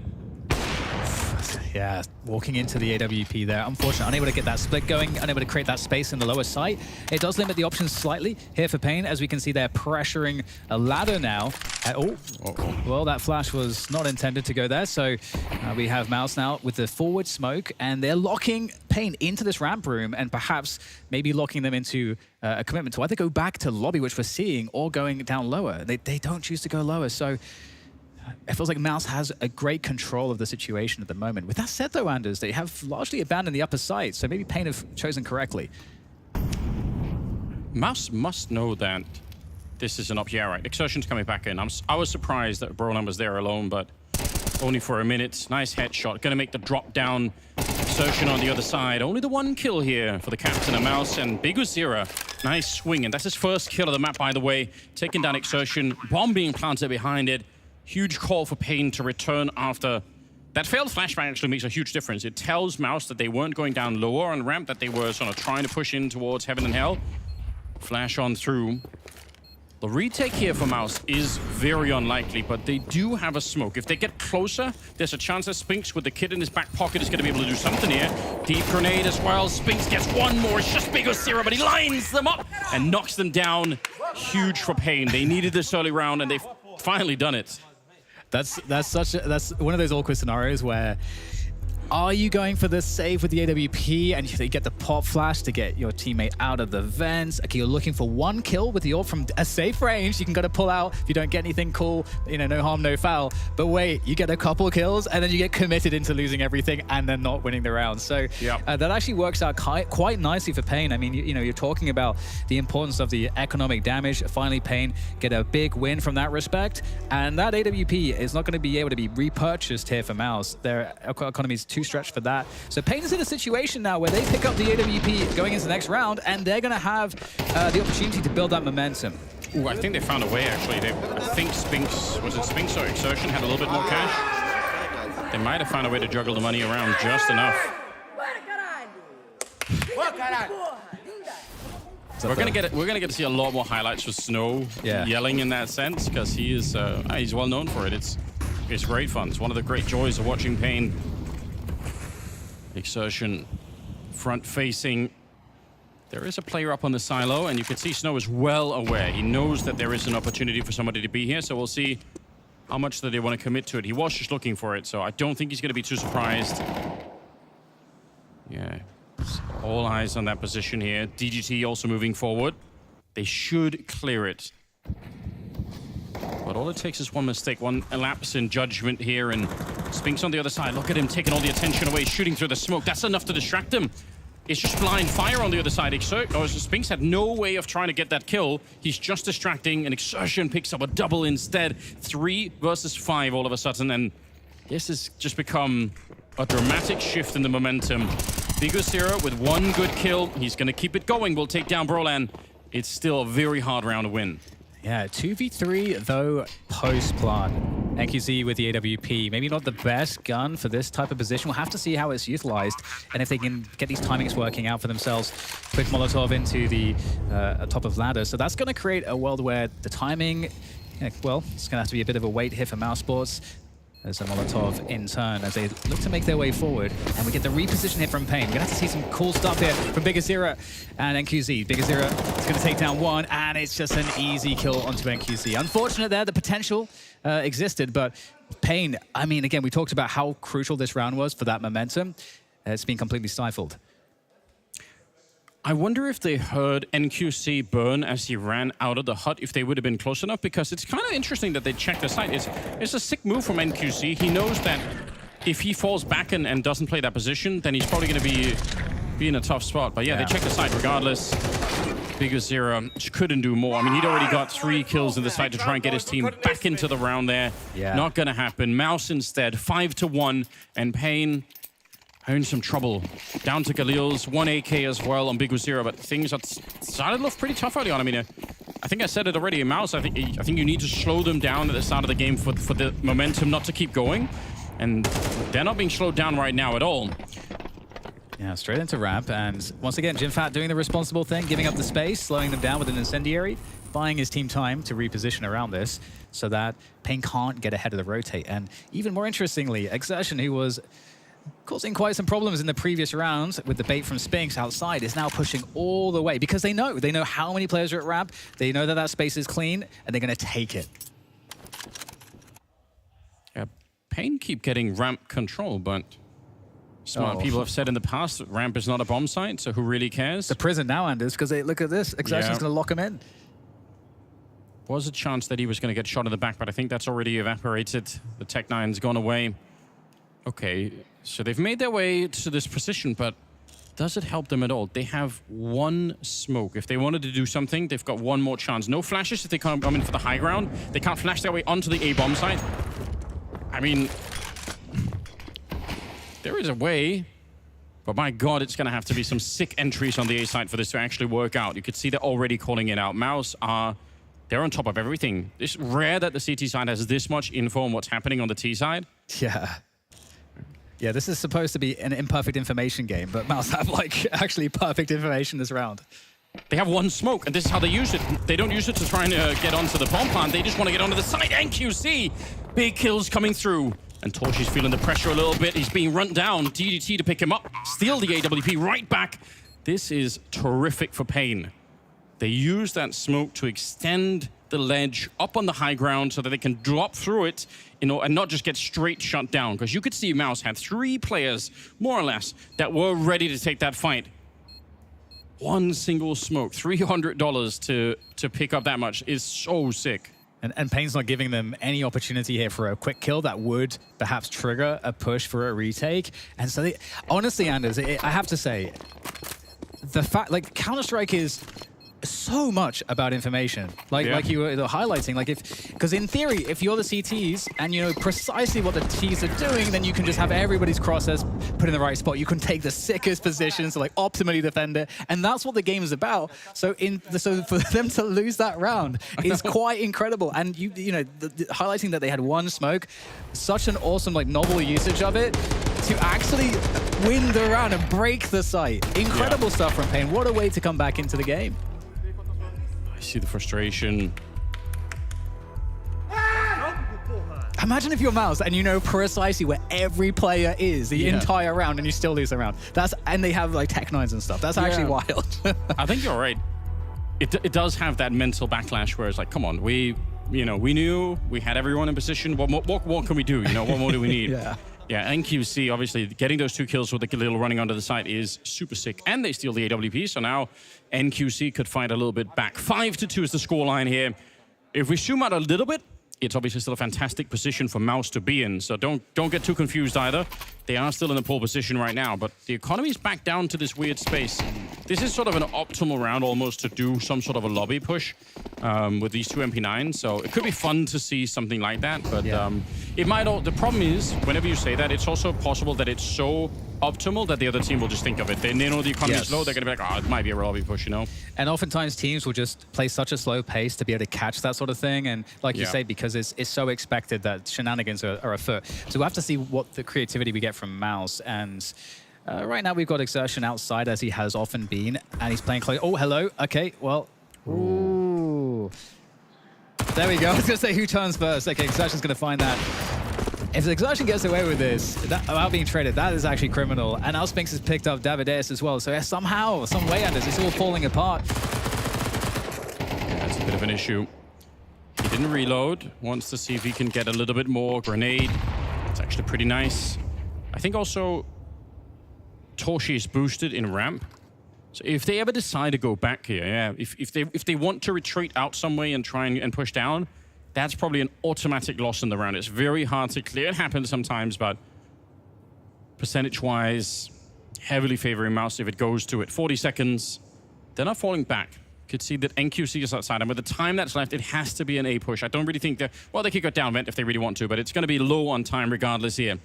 [SPEAKER 9] Yeah, walking into the AWP there. Unfortunately, unable to get that split going, unable to create that space in the lower site. It does limit the options slightly here for paIN. As we can see, they're pressuring a ladder now. Well, that flash was not intended to go there. So we have MOUZ now with the forward smoke, and they're locking paIN into this ramp room and perhaps maybe locking them into a commitment to either go back to lobby, which we're seeing, or going down lower. They don't choose to go lower. So it feels like MOUZ has a great control of the situation at the moment. With that said, though, Anders, they have largely abandoned the upper side, so maybe paIN have chosen correctly.
[SPEAKER 8] MOUZ must know that this is an option. Yeah, right. Exertion's coming back in. I was surprised that Brolan was there alone, but only for a minute. Nice headshot. Gonna make the drop down. Exertion on the other side. Only the 1 kill here for the captain of MOUZ, and Bigazera. Nice swing, and that's his 1st kill of the map, by the way. Taking down Exertion. Bomb being planted behind it. Huge call for paIN to return after that failed flashbang. Actually makes a huge difference. It tells MOUZ that they weren't going down lower on ramp, that they were sort of trying to push in towards heaven and hell. Flash on through. The retake here for MOUZ is very unlikely, but they do have a smoke. If they get closer, there's a chance that Spinks with the kid in his back pocket is going to be able to do something here. Deep grenade as well. Spinks gets 1 more. It's just Bigazera, but he lines them up and knocks them down. Huge for paIN. They needed this early round, and they've finally done it.
[SPEAKER 9] That's one of those awkward scenarios where Are you going for the save with the AWP and you get the pop flash to get your teammate out of the vents? Okay, you're looking for one kill with the AWP from a safe range. You can go to pull out if you don't get anything cool, you know, no harm, no foul. But wait, you get a couple kills and then you get committed into losing everything and then not winning the round. So that actually works out quite nicely for paIN. I mean, you know, you're talking about the importance of the economic damage. Finally, paIN get a big win from that respect. And that AWP is not going to be able to be repurchased here for MOUZ. Their economy is too stretched for that. So paIN is in a situation now where they pick up the AWP going into the next round, and they're going to have the opportunity to build that momentum.
[SPEAKER 8] Ooh, I think they found a way, actually. I think Spinks, was it Spinks or Exertion, had a little bit more cash. They might have found a way to juggle the money around just enough. We're gonna get to see a lot more highlights with Snow yelling in that sense, because he is he's well known for it. It's great fun. It's one of the great joys of watching paIN. Exertion front facing. There is a player up on the silo, and you can see Snow is well aware. He knows that there is an opportunity for somebody to be here, so we'll see how much that they want to commit to it. He was just looking for it, so I don't think he's going to be too surprised. Yeah, all eyes on that position here. DGT also moving forward. They should clear it. But all it takes is one mistake, one lapse in judgment here, and Spinks on the other side. Look at him taking all the attention away, shooting through the smoke. That's enough to distract him. It's just blind fire on the other side. Spinks had no way of trying to get that kill. He's just distracting, and Exertion picks up a double instead. 3 versus 5 all of a sudden, and this has just become a dramatic shift in the momentum. BLAST with 1 good kill. He's going to keep it going. We'll take down Brolan. It's still a very hard round to win.
[SPEAKER 9] Yeah, 2v3 though post-plant. NQZ with the AWP, maybe not the best gun for this type of position. We'll have to see how it's utilized and if they can get these timings working out for themselves. Quick Molotov into the top of ladder. So that's going to create a world where the timing, well, it's going to have to be a bit of a wait here for MOUZ Sports. There's a Molotov in turn as they look to make their way forward. And we get the reposition here from paIN. We're going to have to see some cool stuff here from BLAST and NQZ. BLAST is going to take down 1, and it's just an easy kill onto NQZ. Unfortunate there, the potential existed, but paIN, I mean, again, we talked about how crucial this round was for that momentum. It's been completely stifled.
[SPEAKER 8] I wonder if they heard NQC burn as he ran out of the hut, if they would have been close enough, because it's kind of interesting that they checked the site. It's a sick move from NQC. He knows that if he falls back and doesn't play that position, then he's probably going to be in a tough spot. But yeah, they checked the site regardless. BLAST couldn't do more. I mean, he'd already got 3 kills in the site to try and get his team back into the round there. Not going to happen. MOUZ instead, 5-1, and paIN are in some trouble. Down to Galil's, 1 AK as well on BLAST, but things are started off pretty tough early on. I mean, I think I said it already in MOUZ. I think you need to slow them down at the start of the game for the momentum not to keep going. And they're not being slowed down right now at all.
[SPEAKER 9] Yeah, straight into ramp, and once again, Jinfat doing the responsible thing, giving up the space, slowing them down with an incendiary, buying his team time to reposition around this so that paIN can't get ahead of the rotate. And even more interestingly, Exertion, who was causing quite some problems in the previous rounds with the bait from Spinks outside, is now pushing all the way because they know how many players are at ramp, they know that space is clean, and they're going to take it.
[SPEAKER 8] Yeah, paIN keep getting ramp control, but smart people have said in the past that ramp is not a bomb site, so who really cares?
[SPEAKER 9] The prison now, Anders, because look at this, Exertion's going to lock him in.
[SPEAKER 8] Was a chance that he was going to get shot in the back, but I think that's already evaporated. The Tech-9's gone away. Okay, so they've made their way to this position, but does it help them at all? They have 1 smoke. If they wanted to do something, they've got 1 more chance. No flashes if they can't come in for the high ground. They can't flash their way onto the A-bomb site. I mean, there is a way, but my God, it's going to have to be some sick entries on the A side for this to actually work out. You could see they're already calling it out. MOUZ they're on top of everything. It's rare that the CT side has this much info on what's happening on the T side.
[SPEAKER 9] Yeah. Yeah, this is supposed to be an imperfect information game, but MOUZ have, like, actually perfect information this round.
[SPEAKER 8] They have 1 smoke, and this is how they use it. They don't use it to try and get onto the bomb plant. They just want to get onto the side. NQC, big kills coming through. And Torchy's feeling the pressure a little bit. He's being run down. DDT to pick him up. Steal the AWP right back. This is terrific for paIN. They use that smoke to extend the ledge up on the high ground so that they can drop through it, you know, and not just get straight shut down. Because you could see MOUZ had 3 players, more or less, that were ready to take that fight. One single smoke, $300 to pick up that much is so sick.
[SPEAKER 9] And paIN's not giving them any opportunity here for a quick kill that would perhaps trigger a push for a retake. And so, honestly, Anders, I have to say, the fact, like, Counter-Strike is so much about information, like you were highlighting, like because in theory, if you're the CTs and you know precisely what the Ts are doing, then you can just have everybody's crosshairs put in the right spot. You can take the sickest positions to like optimally defend it, and that's what the game is about. So for them to lose that round is quite incredible. And you know, highlighting that they had 1 smoke, such an awesome like novel usage of it to actually win the round and break the site. Incredible stuff from paIN. What a way to come back into the game.
[SPEAKER 8] See the frustration.
[SPEAKER 9] Imagine if you're MOUZ and you know precisely where every player is the entire round and you still lose a round. And they have like tech 9s and stuff. That's actually wild.
[SPEAKER 8] I think you're right. It does have that mental backlash where it's like, come on, we knew we had everyone in position. What can we do? You know, what more do we need? Yeah, NQC, obviously, getting those 2 kills with the little running under the site is super sick. And they steal the AWP, so now NQC could fight a little bit back. 5-2 is the scoreline here. If we zoom out a little bit, it's obviously still a fantastic position for MOUZ to be in, so don't get too confused either. They are still in a poor position right now, but the economy's back down to this weird space. This is sort of an optimal round almost to do some sort of a lobby push with these 2 MP9s, so it could be fun to see something like that, but it might the problem is, whenever you say that, it's also possible that it's so optimal that the other team will just think of it. They know the economy is low, they're going to be like, oh, it might be a lobby push, you know?
[SPEAKER 9] And oftentimes teams will just play such a slow pace to be able to catch that sort of thing. And like you say, because it's so expected that shenanigans are afoot. So we'll have to see what the creativity we get from MOUZ. And right now we've got Exertion outside, as he has often been. And he's playing close. Oh, hello. Okay, well. Ooh. There we go. I was going to say who turns first. Okay, Exertion's going to find that. If Exertion gets away with this, without being traded, that is actually criminal. And now Spinks has picked up Davideus as well. So somehow, some way, Anders, it's all falling apart.
[SPEAKER 8] Yeah, that's a bit of an issue. He didn't reload. Wants to see if he can get a little bit more grenade. It's actually pretty nice. I think also Torshi is boosted in ramp. So if they ever decide to go back here, if they want to retreat out some way and try and push down, that's probably an automatic loss in the round. It's very hard to clear. It happens sometimes, but percentage-wise, heavily favoring MOUZ if it goes to it. 40 seconds. They're not falling back. You could see that NQC is outside, and with the time that's left, it has to be an A push. I don't really think well, they could go down vent if they really want to, but it's going to be low on time regardless here.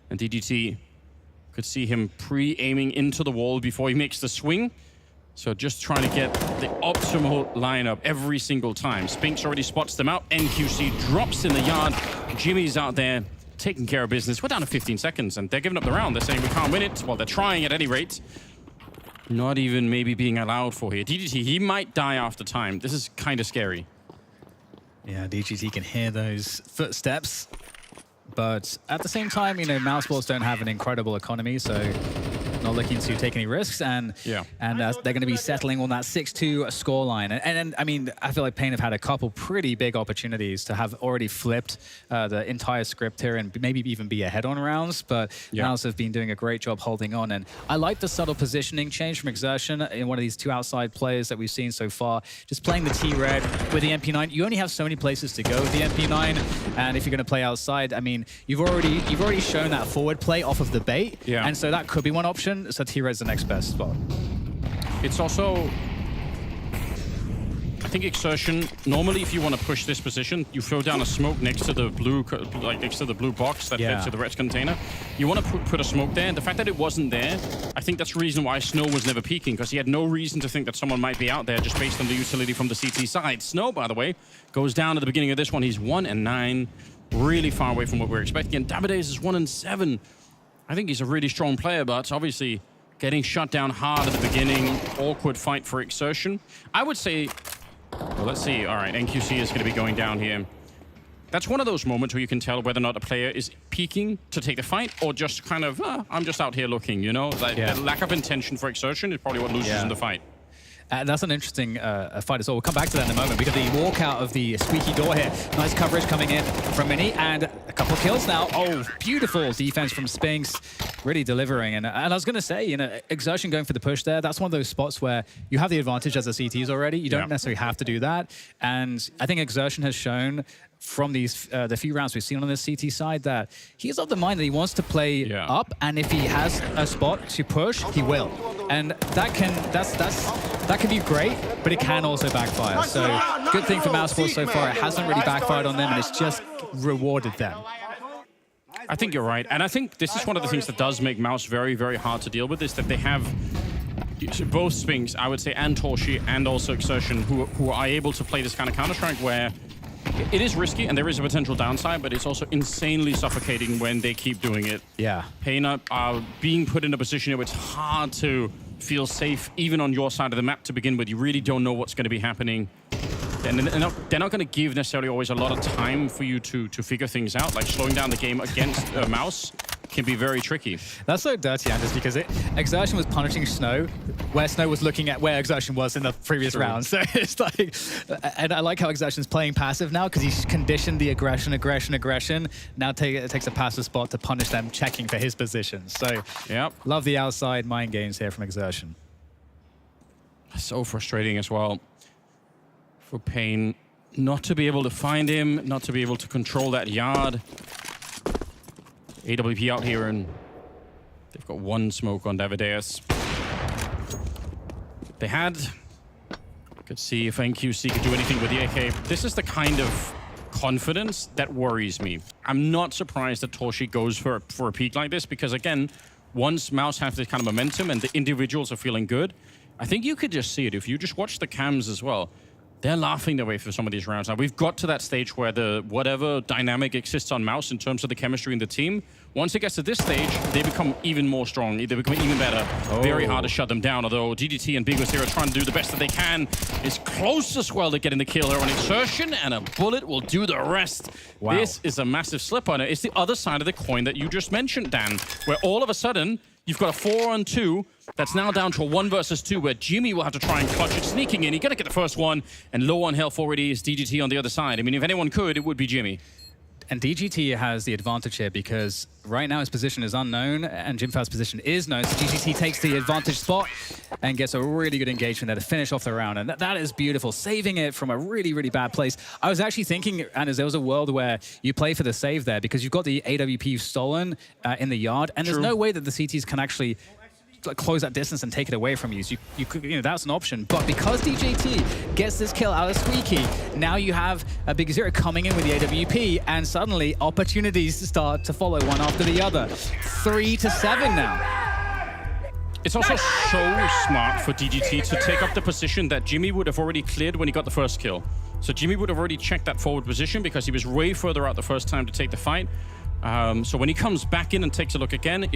[SPEAKER 8] And DGT could see him pre-aiming into the wall before he makes the swing. So just trying to get the optimal lineup every single time. Spinks already spots them out. NQC drops in the yard. Jimmy's out there taking care of business. We're down to 15 seconds, and they're giving up the round. They're saying we can't win it. Well, they're trying at any rate. Not even maybe being allowed for here. DGT, he might die after time. This is kind of scary.
[SPEAKER 9] Yeah, DGT can hear those footsteps. But at the same time, you know, MOUZ Sports don't have an incredible economy, so not looking to take any risks, and they're going to be settling on that 6-2 scoreline. And I mean, I feel like paIN have had a couple pretty big opportunities to have already flipped the entire script here and maybe even be ahead on rounds, but MOUZ have been doing a great job holding on. And I like the subtle positioning change from Exertion in one of these 2 outside players that we've seen so far. Just playing the T-Red with the MP9. You only have so many places to go with the MP9, and if you're going to play outside, I mean, you've already shown that forward play off of the bait, and so that could be one option. So T-Red's the next best spot.
[SPEAKER 8] It's also, I think Exertion, normally if you want to push this position, you throw down a smoke next to the blue, next to the blue box that fits to the red container. You want to put a smoke there, and the fact that it wasn't there, I think that's the reason why Snow was never peeking, because he had no reason to think that someone might be out there just based on the utility from the CT side. Snow, by the way, goes down at the beginning of this one. He's 1-9, really far away from what we're expecting, and Davideus is 1-7. I think he's a really strong player, but obviously getting shut down hard at the beginning. Awkward fight for Exertion. I would say, well, let's see. All right, NQC is going to be going down here. That's one of those moments where you can tell whether or not a player is peeking to take the fight or just kind of, I'm just out here looking, you know? Like, the lack of intention for Exertion is probably what loses in the fight.
[SPEAKER 9] That's an interesting fight as well. We'll come back to that in a moment. We got the walkout of the squeaky door here. Nice coverage coming in from Mini, and a couple of kills now. Oh, beautiful defense from Spinks, really delivering. And I was going to say, you know, Exertion going for the push there, that's one of those spots where you have the advantage as a CTs already. You don't necessarily have to do that. And I think Exertion has shown from these the few rounds we've seen on this CT side that he's of the mind that he wants to play up, and if he has a spot to push, he will. And that can be great, but it can also backfire. So good thing for MOUZ so far. It hasn't really backfired on them, and it's just rewarded them.
[SPEAKER 8] I think you're right. And I think this is one of the things that does make MOUZ very, very hard to deal with, is that they have both Spinks, I would say, and Torshi, and also Exertion, who are able to play this kind of Counter-Strike where it is risky and there is a potential downside, but it's also insanely suffocating when they keep doing it.
[SPEAKER 9] Yeah.
[SPEAKER 8] paIN are being put in a position where it's hard to feel safe, even on your side of the map to begin with. You really don't know what's going to be happening. And they're not going to give necessarily always a lot of time for you to figure things out. Like slowing down the game against MOUZ can be very tricky.
[SPEAKER 9] That's so dirty, Anders, because Exertion was punishing Snow where Snow was looking at where Exertion was in the previous round. So it's like, and I like how Exertion's playing passive now because he's conditioned the aggression. Now it takes a passive spot to punish them checking for his position. So love the outside mind games here from Exertion.
[SPEAKER 8] So frustrating as well for paIN not to be able to find him, not to be able to control that yard. AWP out here, and they've got one smoke on Davideus. They had... Could see if NQC could do anything with the AK. This is the kind of confidence that worries me. I'm not surprised that Torshi goes for a peak like this, because again, once MOUZ have this kind of momentum and the individuals are feeling good, I think you could just see it. If you just watch the cams as well, they're laughing their way through some of these rounds. Now, we've got to that stage where the whatever dynamic exists on MOUZ in terms of the chemistry in the team, once it gets to this stage, they become even more strong. They become even better. Very hard to shut them down, although DDT and Bigos here are trying to do the best that they can. It's close as well to getting the kill here on Exertion, and a bullet will do the rest.
[SPEAKER 9] Wow.
[SPEAKER 8] This is a massive slip on it. It's the other side of the coin that you just mentioned, Dan, where all of a sudden, you've got a 4-on-2 that's now down to a 1 versus 2, where Jimmy will have to try and clutch it, sneaking in. He's going to get the first one, and low on health already is DGT on the other side. I mean, if anyone could, it would be Jimmy.
[SPEAKER 9] And DGT has the advantage here because right now his position is unknown and Jimfow's position is known. So DGT takes the advantage spot and gets a really good engagement there to finish off the round. And that is beautiful, saving it from a really, really bad place. I was actually thinking, Anders, there was a world where you play for the save there because you've got the AWP stolen in the yard, and there's no way that the CTs can actually close that distance and take it away from you. So you could, that's an option. But because DJT gets this kill out of Squeaky, now you have a Big Zero coming in with the AWP, and suddenly opportunities start to follow one after the other. 3-7 now.
[SPEAKER 8] It's also so smart for DGT to take up the position that Jimmy would have already cleared when he got the first kill. So Jimmy would have already checked that forward position because he was way further out the first time to take the fight. So when he comes back in and takes a look again,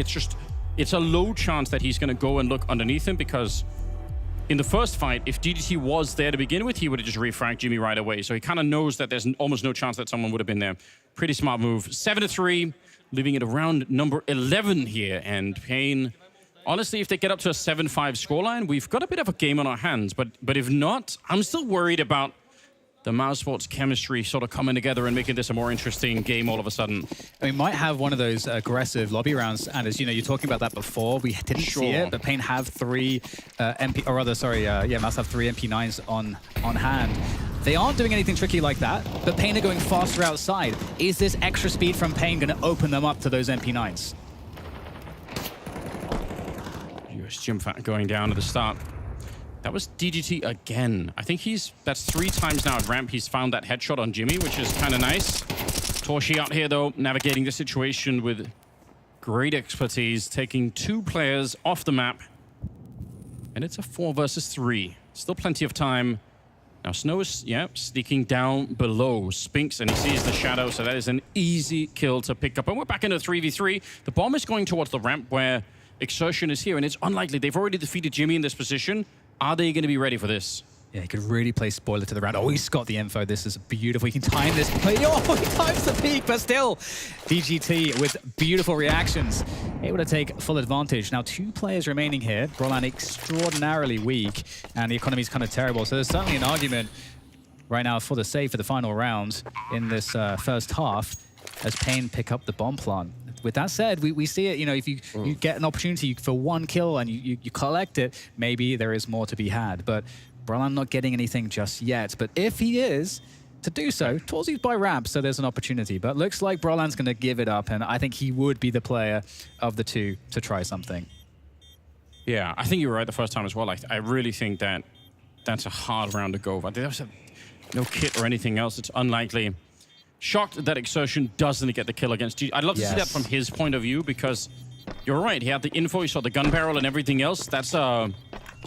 [SPEAKER 8] it's a low chance that he's going to go and look underneath him, because in the first fight, if DGT was there to begin with, he would have just refragged Jimmy right away. So he kind of knows that there's almost no chance that someone would have been there. Pretty smart move. 7-3, leaving it around number 11 here. And paIN, honestly, if they get up to a 7-5 scoreline, we've got a bit of a game on our hands. But if not, I'm still worried about the MOUZ Sports chemistry sort of coming together and making this a more interesting game all of a sudden.
[SPEAKER 9] We might have one of those aggressive lobby rounds, and as you know, you're talking about that before. We didn't see it, but paIN have three MOUZ have 3 MP9s on hand. They aren't doing anything tricky like that, but paIN are going faster outside. Is this extra speed from paIN going to open them up to those MP9s?
[SPEAKER 8] US Jimfat going down at the start. That was DGT again. I think that's 3 times now at ramp he's found that headshot on Jimmy, which is kind of nice. Torshi out here, though, navigating the situation with great expertise, taking 2 players off the map. And it's a 4 versus 3. Still plenty of time. Now Snow is, sneaking down below Spinks, and he sees the shadow, so that is an easy kill to pick up. And we're back into 3v3. The bomb is going towards the ramp where Exertion is here, and it's unlikely. They've already defeated Jimmy in this position. Are they going to be ready for this?
[SPEAKER 9] Yeah, he could really play spoiler to the round. Oh, he's got the info. This is beautiful. He can time this play. Oh, he times the peak, but still, DGT with beautiful reactions, able to take full advantage. Now, 2 players remaining here. Brolan extraordinarily weak, and the economy's kind of terrible. So there's certainly an argument right now for the save for the final round in this first half as paIN pick up the bomb plant. With that said, we see it, you know, if you get an opportunity for 1 kill and you collect it, maybe there is more to be had. But Brolan not getting anything just yet. But if he is to do so, Torzy's by ramp, so there's an opportunity. But looks like Brolan's going to give it up, and I think he would be the player of the 2 to try something.
[SPEAKER 8] Yeah, I think you were right the first time as well. I really think that that's a hard round to go. But there's no kit or anything else. It's unlikely. Shocked that Exertion doesn't get the kill against G. I'd love to see that from his point of view, because you're right. He had the info, he saw the gun barrel and everything else. That's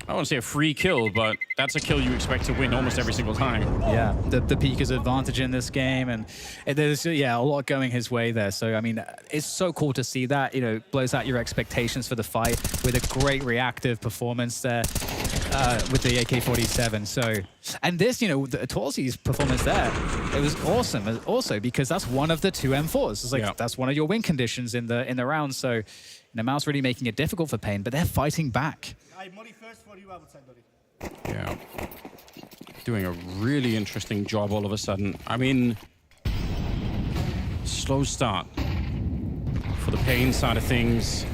[SPEAKER 8] I won't say a free kill, but that's a kill you expect to win almost every single time.
[SPEAKER 9] Yeah, the peak is advantage in this game, and there's a lot going his way there. So I mean, it's so cool to see that. You know, blows out your expectations for the fight with a great reactive performance there with the AK-47. So, and this, you know, Torzy's performance there, it was awesome. Also because that's one of the 2 M4s. It's like that's one of your win conditions in the round. So, you know, MOUZ really making it difficult for paIN, but they're fighting back.
[SPEAKER 8] Yeah. Doing a really interesting job all of a sudden. I mean, slow start for the paIN side of things.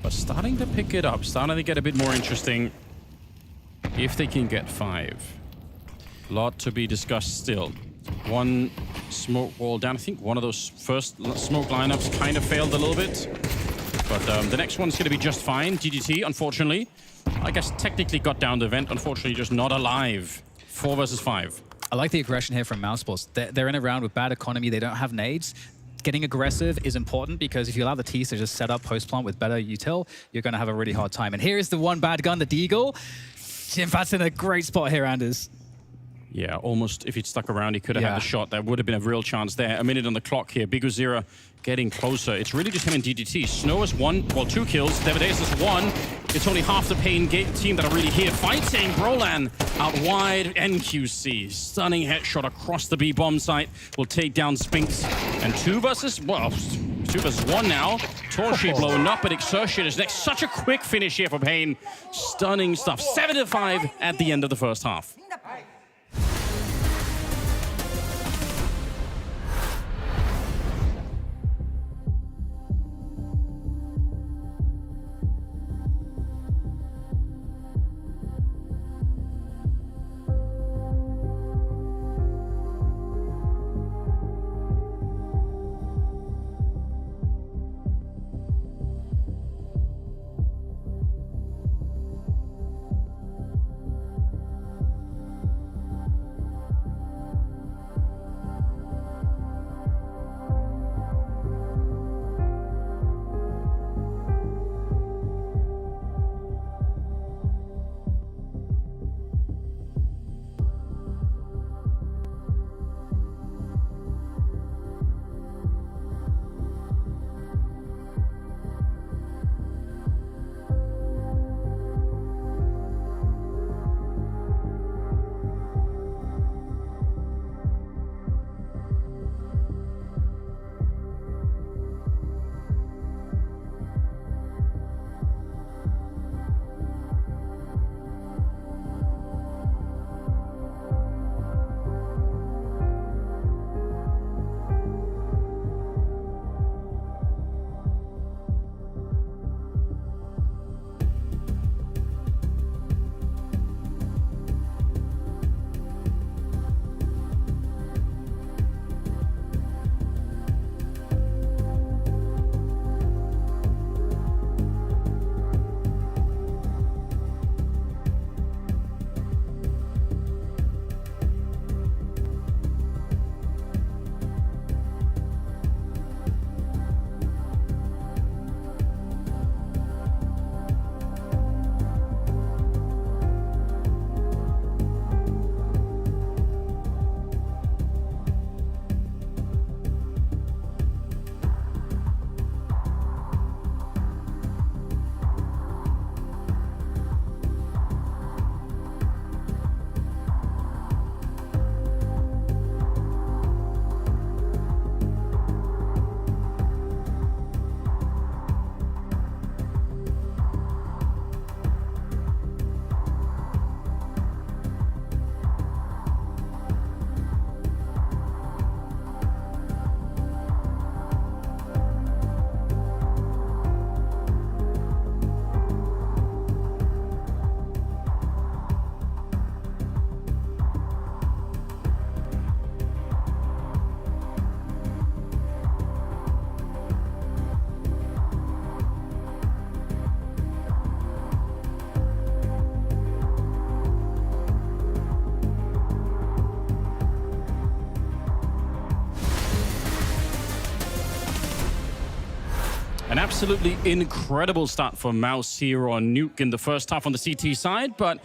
[SPEAKER 8] But starting to pick it up, starting to get a bit more interesting if they can get 5. A lot to be discussed still. 1 smoke wall down. I think one of those first smoke lineups kind of failed a little bit. But the next one's going to be just fine. DGT, unfortunately, I guess technically got down the vent. Unfortunately, just not alive. 4 versus 5.
[SPEAKER 9] I like the aggression here from MOUZ Sports. They're in a round with bad economy. They don't have nades. Getting aggressive is important, because if you allow the T's to just set up post-plant with better util, you're going to have a really hard time. And here is the one bad gun, the Deagle. Jinfat's in a great spot here, Anders.
[SPEAKER 8] Yeah, almost. If he'd stuck around, he could have had the shot. There would have been a real chance there. A minute on the clock here. Biguzira getting closer. It's really just him and DGT. Snow has 2 kills. Devadeus has 1. It's only half the paIN team that are really here fighting. Brolan out wide. NQC. Stunning headshot across the B-bomb site. Will take down Spinks. And 2 versus 1 now. Torshi blowing up, but Exertion is next. Such a quick finish here for paIN. Stunning stuff. 7-5 at the end of the first half. An absolutely incredible start for MOUZ here on Nuke in the first half on the CT side, but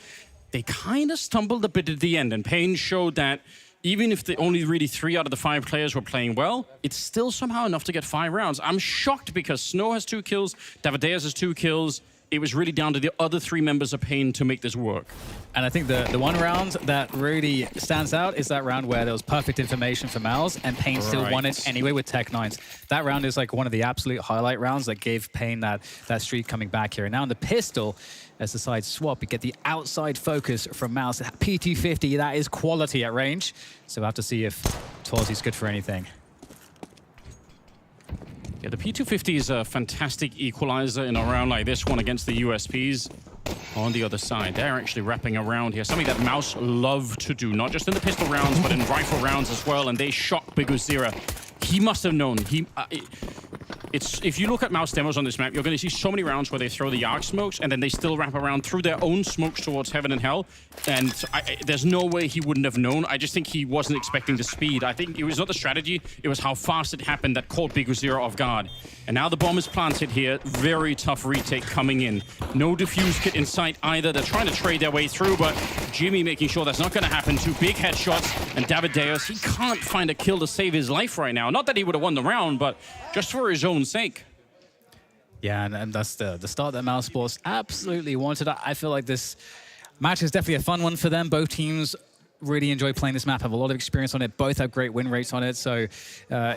[SPEAKER 8] they kind of stumbled a bit at the end, and paIN showed that even if the only really 3 out of the 5 players were playing well, it's still somehow enough to get 5 rounds. I'm shocked because Snow has 2 kills, Davideus has 2 kills. It was really down to the other 3 members of paIN to make this work.
[SPEAKER 9] And I think the one round that really stands out is that round where there was perfect information for MOUZ and paIN still won it anyway with Tech9s. That round is like one of the absolute highlight rounds that gave paIN that streak coming back here. And now in the pistol, as the side swap, you get the outside focus from MOUZ. P250, that is quality at range. So we'll have to see if Torzy's good for anything.
[SPEAKER 8] Yeah, the P250 is a fantastic equalizer in a round like this one against the USPs. On the other side, they're actually wrapping around here. Something that MOUZ love to do, not just in the pistol rounds, but in rifle rounds as well. And they shot Biguzira. He must have known. If you look at MOUZ demos on this map, you're going to see so many rounds where they throw the arc smokes and then they still wrap around through their own smokes towards heaven and hell. And there's no way he wouldn't have known. I just think he wasn't expecting the speed. I think it was not the strategy, it was how fast it happened that caught Biguzira off guard. And now the bomb is planted here. Very tough retake coming in. No defuse kit in sight either. They're trying to trade their way through, but Jimmy making sure that's not going to happen. 2 big headshots, and Davideus, he can't find a kill to save his life right now. Not that he would have won the round, but just for his own sake.
[SPEAKER 9] Yeah, and that's the start that MOUZ Sports absolutely wanted. I feel like this match is definitely a fun one for them. Both teams really enjoy playing this map, have a lot of experience on it. Both have great win rates on it. So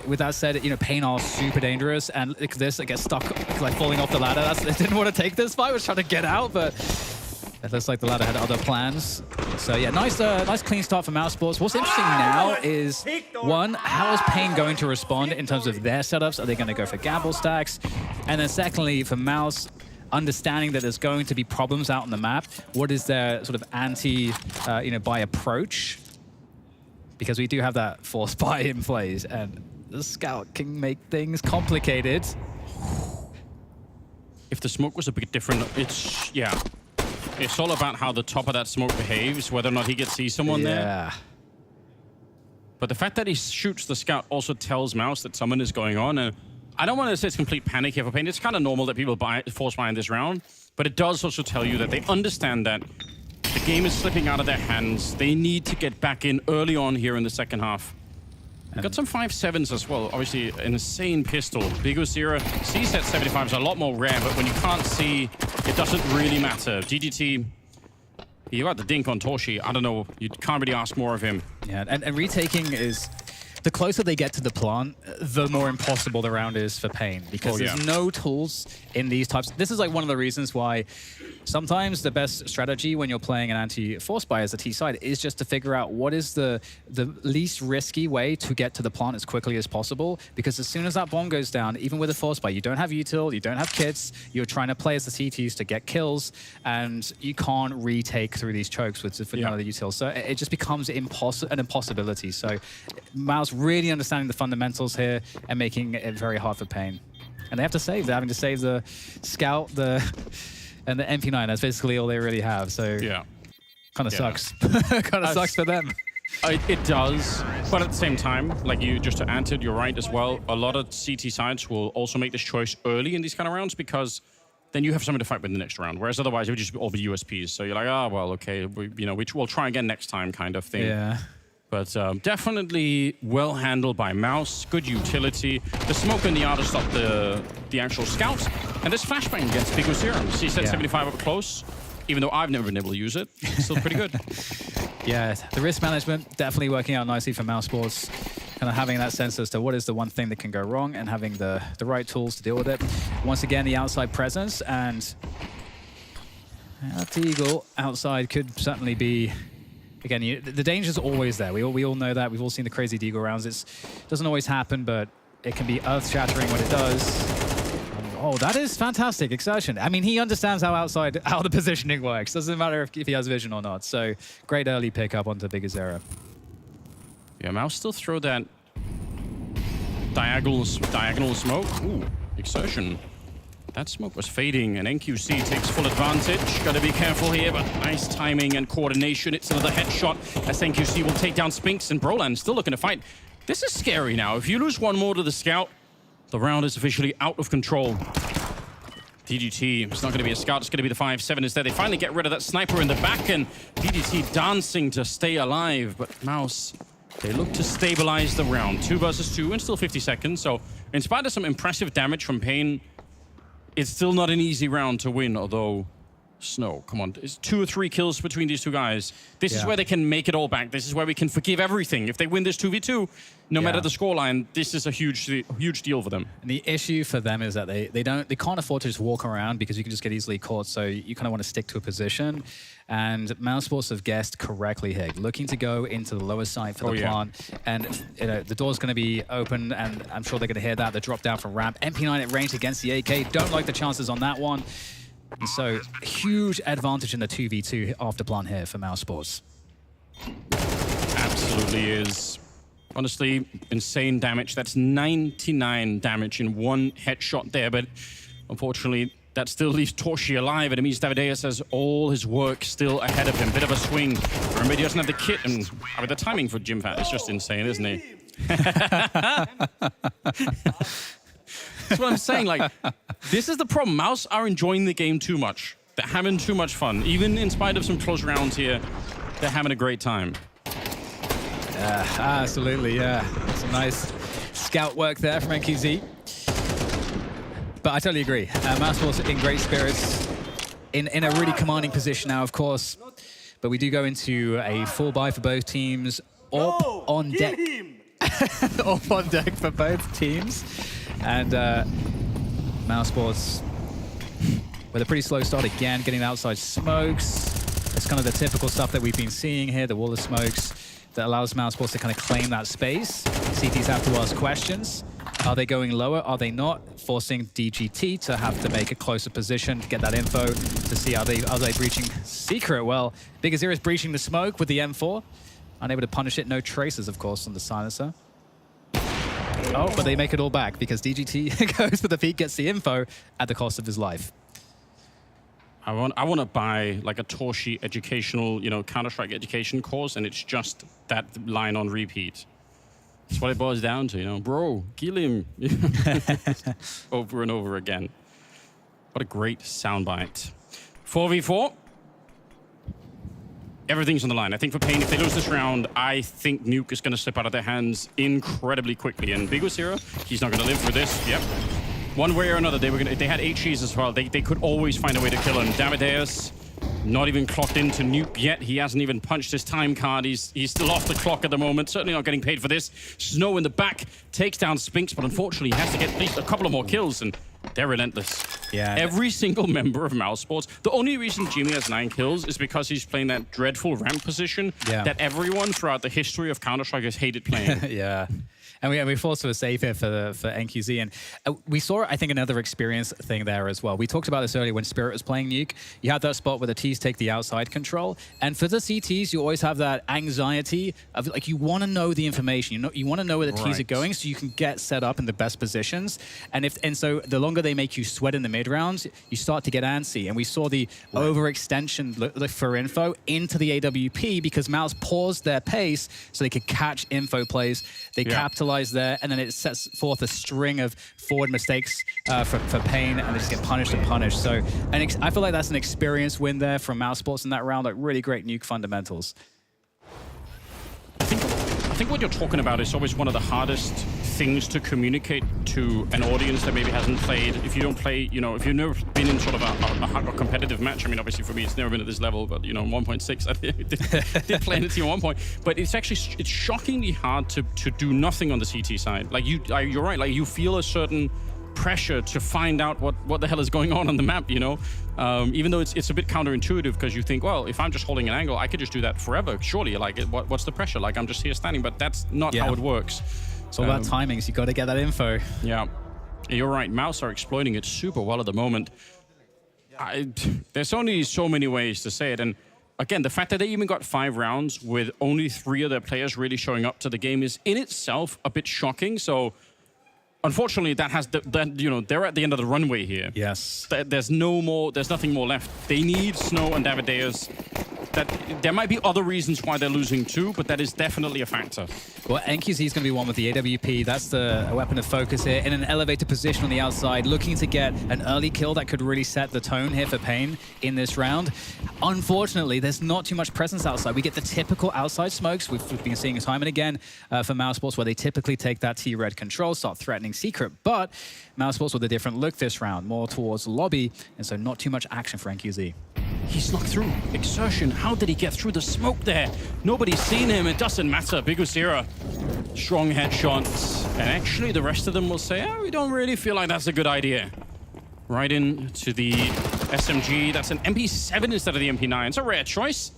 [SPEAKER 9] with that said, you know, paIN are super dangerous. And this, it gets stuck, like falling off the ladder. They didn't want to take this fight, was trying to get out, but it looks like the ladder had other plans. So yeah, nice clean start for MOUZ Sports. What's interesting now is, one, how is paIN going to respond in terms of their setups? Are they going to go for gamble stacks? And then secondly, for MOUZ, understanding that there's going to be problems out on the map, what is their sort of anti-buy approach? Because we do have that forced buy in plays, and the scout can make things complicated.
[SPEAKER 8] If the smoke was a bit different, it's all about how the top of that smoke behaves, whether or not he gets see someone there. But the fact that he shoots the scout also tells MOUZ that someone is going on. And I don't want to say it's complete panic here for paIN. It's kind of normal that people force buy in this round, but it does also tell you that they understand that the game is slipping out of their hands. They need to get back in early on here in the second half. Got some 5.7s as well. Obviously, an insane pistol. Biguzira, CEST 75 is a lot more rare, but when you can't see, it doesn't really matter. GGT, you got the dink on Torshi. I don't know. You can't really ask more of him.
[SPEAKER 9] Yeah, and retaking is... The closer they get to the plant, the more impossible the round is for paIN, because there's no tools in these types. This is like one of the reasons why sometimes the best strategy when you're playing an anti-force buy as a T side is just to figure out what is the least risky way to get to the plant as quickly as possible, because as soon as that bomb goes down, even with a force buy, you don't have util, you don't have kits, you're trying to play as the CTs to get kills, and you can't retake through these chokes with none of the utils. So it just becomes an impossibility. So MOUZ really understanding the fundamentals here and making it very hard for paIN. And they have to save. They're having to save the scout, and the MP9. That's basically all they really have. So kind of sucks. Kind of sucks for them.
[SPEAKER 8] It does, but at the same time, like you just answered, you're right as well. A lot of CT sides will also make this choice early in these kind of rounds, because then you have something to fight with in the next round. Whereas otherwise, it would just all be USPs. So you're like, oh, well, okay, we'll try again next time, kind of thing.
[SPEAKER 9] Yeah.
[SPEAKER 8] But definitely well handled by MOUZ. Good utility. The smoke in the R to stop the actual scout. And this flashbang against Biguzira. CEST 75 up close. Even though I've never been able to use it, it's still pretty good.
[SPEAKER 9] Yeah, the risk management definitely working out nicely for MOUZ Sports. Kind of having that sense as to what is the one thing that can go wrong and having the right tools to deal with it. Once again, the outside presence, and that Eagle outside could certainly be... Again, the danger's always there. We all know that. We've all seen the crazy Deagle rounds. It doesn't always happen, but it can be earth-shattering when it does. Oh, that is fantastic. Exertion. I mean, he understands how the positioning works. Doesn't matter if he has vision or not. So, great early pickup onto Biguzira.
[SPEAKER 8] Yeah, MOUZ still throw that diagonal smoke. Ooh, Exertion. That smoke was fading, and NQC takes full advantage. Gotta be careful here, but nice timing and coordination. It's another headshot as NQC will take down Spinks, and Brolan still looking to fight. This is scary now. If you lose one more to the scout, The round is officially out of control. DGT, it's not going to be a scout, it's going to be the 5-7 instead. They finally get rid of that sniper in the back, and DGT dancing to stay alive. But MOUZ, they look to stabilize the round. 2 versus 2 and still 50 seconds. So in spite of some impressive damage from paIN, it's still not an easy round to win, although Snow, come on, it's 2 or 3 kills between these two guys. This is where they can make it all back. This is where we can forgive everything. If they win this 2v2, no matter the scoreline, this is a huge deal for them.
[SPEAKER 9] And the issue for them is that they can't afford to just walk around because you can just get easily caught. So you kind of want to stick to a position. And MOUZ Sports have guessed correctly here, looking to go into the lower side for the plant. And the door's going to be open, and I'm sure they're going to hear that. The drop down from ramp. MP9 at range against the AK. Don't like the chances on that one. And so, huge advantage in the 2v2 after plant here for MOUZ Sports.
[SPEAKER 8] Absolutely is. Honestly, insane damage. That's 99 damage in 1 headshot there, but unfortunately, that still leaves Torshi alive, and it means Davideus has all his work still ahead of him. Bit of a swing. Remember, he doesn't have the kit, and I mean, the timing for Jimfat is just insane, isn't he? That's what I'm saying. Like, this is the problem. MOUZ are enjoying the game too much. They're having too much fun. Even in spite of some close rounds here, they're having a great time.
[SPEAKER 9] Absolutely, Some nice scout work there from NQZ. But I totally agree. MOUZ Sports in great spirits, in a really commanding position now, of course. But we do go into a full buy for both teams. Up on deck. Up on deck for both teams. And MOUZ Sports with a pretty slow start again, getting outside smokes. It's kind of the typical stuff that we've been seeing here, the wall of smokes that allows MOUZ Sports to kind of claim that space. CTs have to ask questions. Are they going lower? Are they not? Forcing DGT to have to make a closer position to get that info to see are they breaching secret? Well, Big Azir is breaching the smoke with the M4. Unable to punish it. No traces, of course, on the silencer. Oh, but they make it all back because DGT goes for the peak, gets the info at the cost of his life.
[SPEAKER 8] I want to buy like a Torshi educational, Counter-Strike education course, and it's just that line on repeat. That's what it boils down to, Bro, kill him. Over and over again. What a great soundbite. 4v4. Everything's on the line. I think for paIN, if they lose this round, I think Nuke is going to slip out of their hands incredibly quickly. And Big Zero, he's not going to live for this. Yep. One way or another, they had HEs as well. They could always find a way to kill him. Davideus, not even clocked into Nuke yet. He hasn't even punched his time card. He's still off the clock at the moment. Certainly not getting paid for this. Snow in the back takes down Spinks, but unfortunately he has to get at least a couple of more kills, and they're relentless.
[SPEAKER 9] Yeah.
[SPEAKER 8] Every single member of MOUZ Sports. The only reason Jimmy has 9 kills is because he's playing that dreadful ramp position that everyone throughout the history of Counter-Strike has hated playing.
[SPEAKER 9] Yeah. And we forced to a save here for NQZ. And we saw, I think, another experience thing there as well. We talked about this earlier when Spirit was playing Nuke. You had that spot where the Ts take the outside control. And for the CTs, you always have that anxiety of, like, you want to know the information. You want to know where the Ts are going so you can get set up in the best positions. And so the longer they make you sweat in the mid-rounds, you start to get antsy. And we saw the overextension for info into the AWP because MOUZ paused their pace so they could catch info plays. They capitalized there, and then it sets forth a string of forward mistakes for paIN, and they just get punished and punished. So I feel like that's an experience win there from MOUZ Sports in that round, like really great Nuke fundamentals.
[SPEAKER 8] I think what you're talking about is always one of the hardest things to communicate to an audience that maybe hasn't played. If you don't play, if you've never been in sort of a competitive match, I mean, obviously for me, it's never been at this level, but 1.6, I did play in a team at one point. But it's shockingly hard to do nothing on the CT side. Like you're right, like you feel a certain pressure to find out what the hell is going on the map, even though it's a bit counterintuitive because you think, well, if I'm just holding an angle, I could just do that forever. Surely, like, what's the pressure? Like, I'm just here standing, but that's not how it works.
[SPEAKER 9] It's all about timings. You got to get that info.
[SPEAKER 8] Yeah, you're right. MOUZ are exploiting it super well at the moment. There's only so many ways to say it, and again, the fact that they even got 5 rounds with only 3 of their players really showing up to the game is in itself a bit shocking. So unfortunately, they're at the end of the runway here.
[SPEAKER 9] Yes.
[SPEAKER 8] There's nothing more left. They need Snow and Davideus that there might be other reasons why they're losing too, but that is definitely a factor.
[SPEAKER 9] Well, NQZ is going to be one with the AWP. That's the weapon of focus here. In an elevated position on the outside, looking to get an early kill that could really set the tone here for paIN in this round. Unfortunately, there's not too much presence outside. We get the typical outside smokes. We've been seeing time and again for MOUZ Sports, where they typically take that T-Red control, start threatening Secret. But MOUZ Sports with a different look this round, more towards lobby, and so not too much action for NQZ.
[SPEAKER 8] He snuck through. Exertion. How did he get through the smoke there? Nobody's seen him. It doesn't matter. Bigusira. Strong headshots. And actually, the rest of them will say, we don't really feel like that's a good idea. Right into the SMG. That's an MP7 instead of the MP9. It's a rare choice.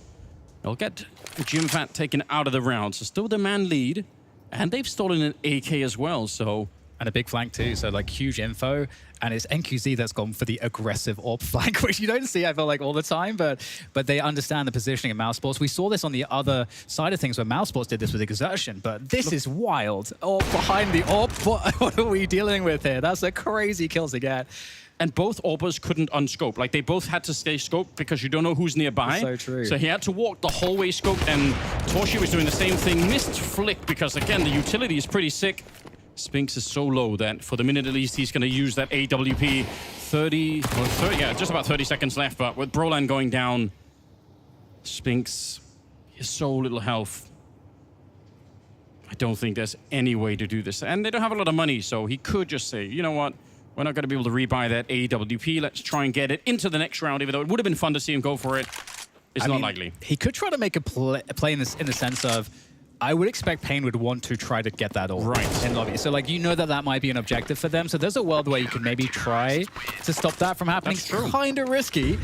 [SPEAKER 8] They'll get Jimfat taken out of the round. So still the man lead. And they've stolen an AK as well, so...
[SPEAKER 9] And a big flank too, so like huge info. And it's NQZ that's gone for the aggressive AWP flank, which you don't see, I feel like, all the time, but they understand the positioning of MOUZ Sports. We saw this on the other side of things where MOUZ Sports did this with Exertion, but this is wild. AWP behind the AWP, what are we dealing with here? That's a crazy kill to get.
[SPEAKER 8] And both AWPers couldn't unscope. Like, they both had to stay scoped because you don't know who's nearby.
[SPEAKER 9] That's so true.
[SPEAKER 8] So he had to walk the whole way scoped, and Torshi was doing the same thing. Missed flick because, again, the utility is pretty sick. Spinks is so low that for the minute at least he's going to use that AWP. 30, yeah, just about 30 seconds left, but with Brolan going down, Spinks has so little health. I don't think there's any way to do this. And they don't have a lot of money, so he could just say, you know what, we're not going to be able to rebuy that AWP. Let's try and get it into the next round, even though it would have been fun to see him go for it. It's not likely.
[SPEAKER 9] He could try to make a play in the sense of, I would expect paIN would want to try to get that all right in lobby. So, like, you know that might be an objective for them. So there's a world where you could maybe try to stop that from happening. That's true. Kind of risky.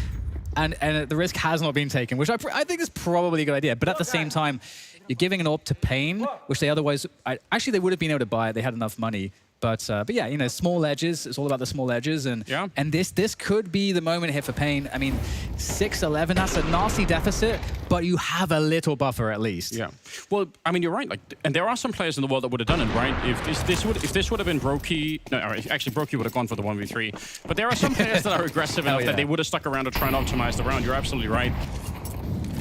[SPEAKER 9] And the risk has not been taken, which I think is probably a good idea. But at the same time, you're giving an AWP to paIN, which they otherwise... actually, they would have been able to buy it. They had enough money. But yeah, you know, small edges. It's all about the small edges. And this could be the moment here for paIN. I mean, 6-11, that's a nasty deficit, but you have a little buffer at least.
[SPEAKER 8] Yeah. Well, I mean, you're right. Like, and there are some players in the world that would have done it, right? If this would have been Brokey... No, actually, Brokey would have gone for the 1v3. But there are some players that are aggressive enough that they would have stuck around to try and optimize the round. You're absolutely right.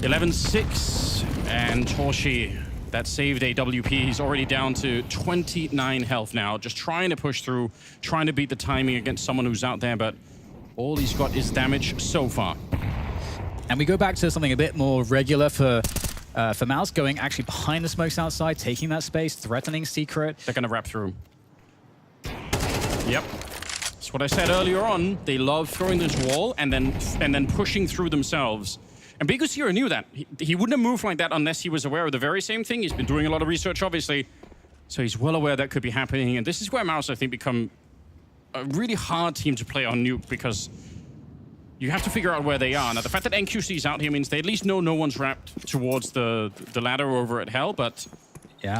[SPEAKER 8] 11-6, and Torshi... That saved AWP. He's already down to 29 health now. Just trying to push through, trying to beat the timing against someone who's out there, but all he's got is damage so far.
[SPEAKER 9] And we go back to something a bit more regular for MOUZ, going actually behind the smokes outside, taking that space, threatening Secret.
[SPEAKER 8] They're going to wrap through. Yep. That's what I said earlier on. They love throwing this wall and then pushing through themselves. And Bigusira knew that. He wouldn't have moved like that unless he was aware of the very same thing. He's been doing a lot of research, obviously. So he's well aware that could be happening. And this is where MOUZ, I think, become a really hard team to play on Nuke because you have to figure out where they are. Now, the fact that NQC's out here means they at least know no one's wrapped towards the ladder over at Hell, but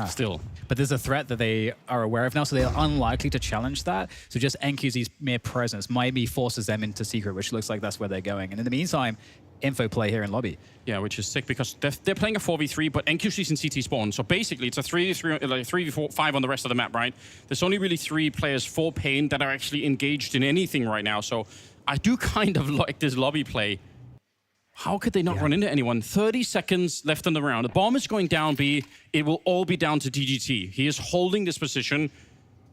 [SPEAKER 8] still.
[SPEAKER 9] But there's a threat that they are aware of now, so they're unlikely to challenge that. So just NQZ's mere presence maybe forces them into Secret, which looks like that's where they're going. And in the meantime, info play here in lobby.
[SPEAKER 8] Yeah, which is sick because they're playing a 4v3, but NQC's in CT spawn. So basically, it's a 3v3, like 3v5 on the rest of the map, right? There's only really 3 players for paIN that are actually engaged in anything right now. So I do kind of like this lobby play. How could they not run into anyone? 30 seconds left in the round. The bomb is going down B. It will all be down to DGT. He is holding this position.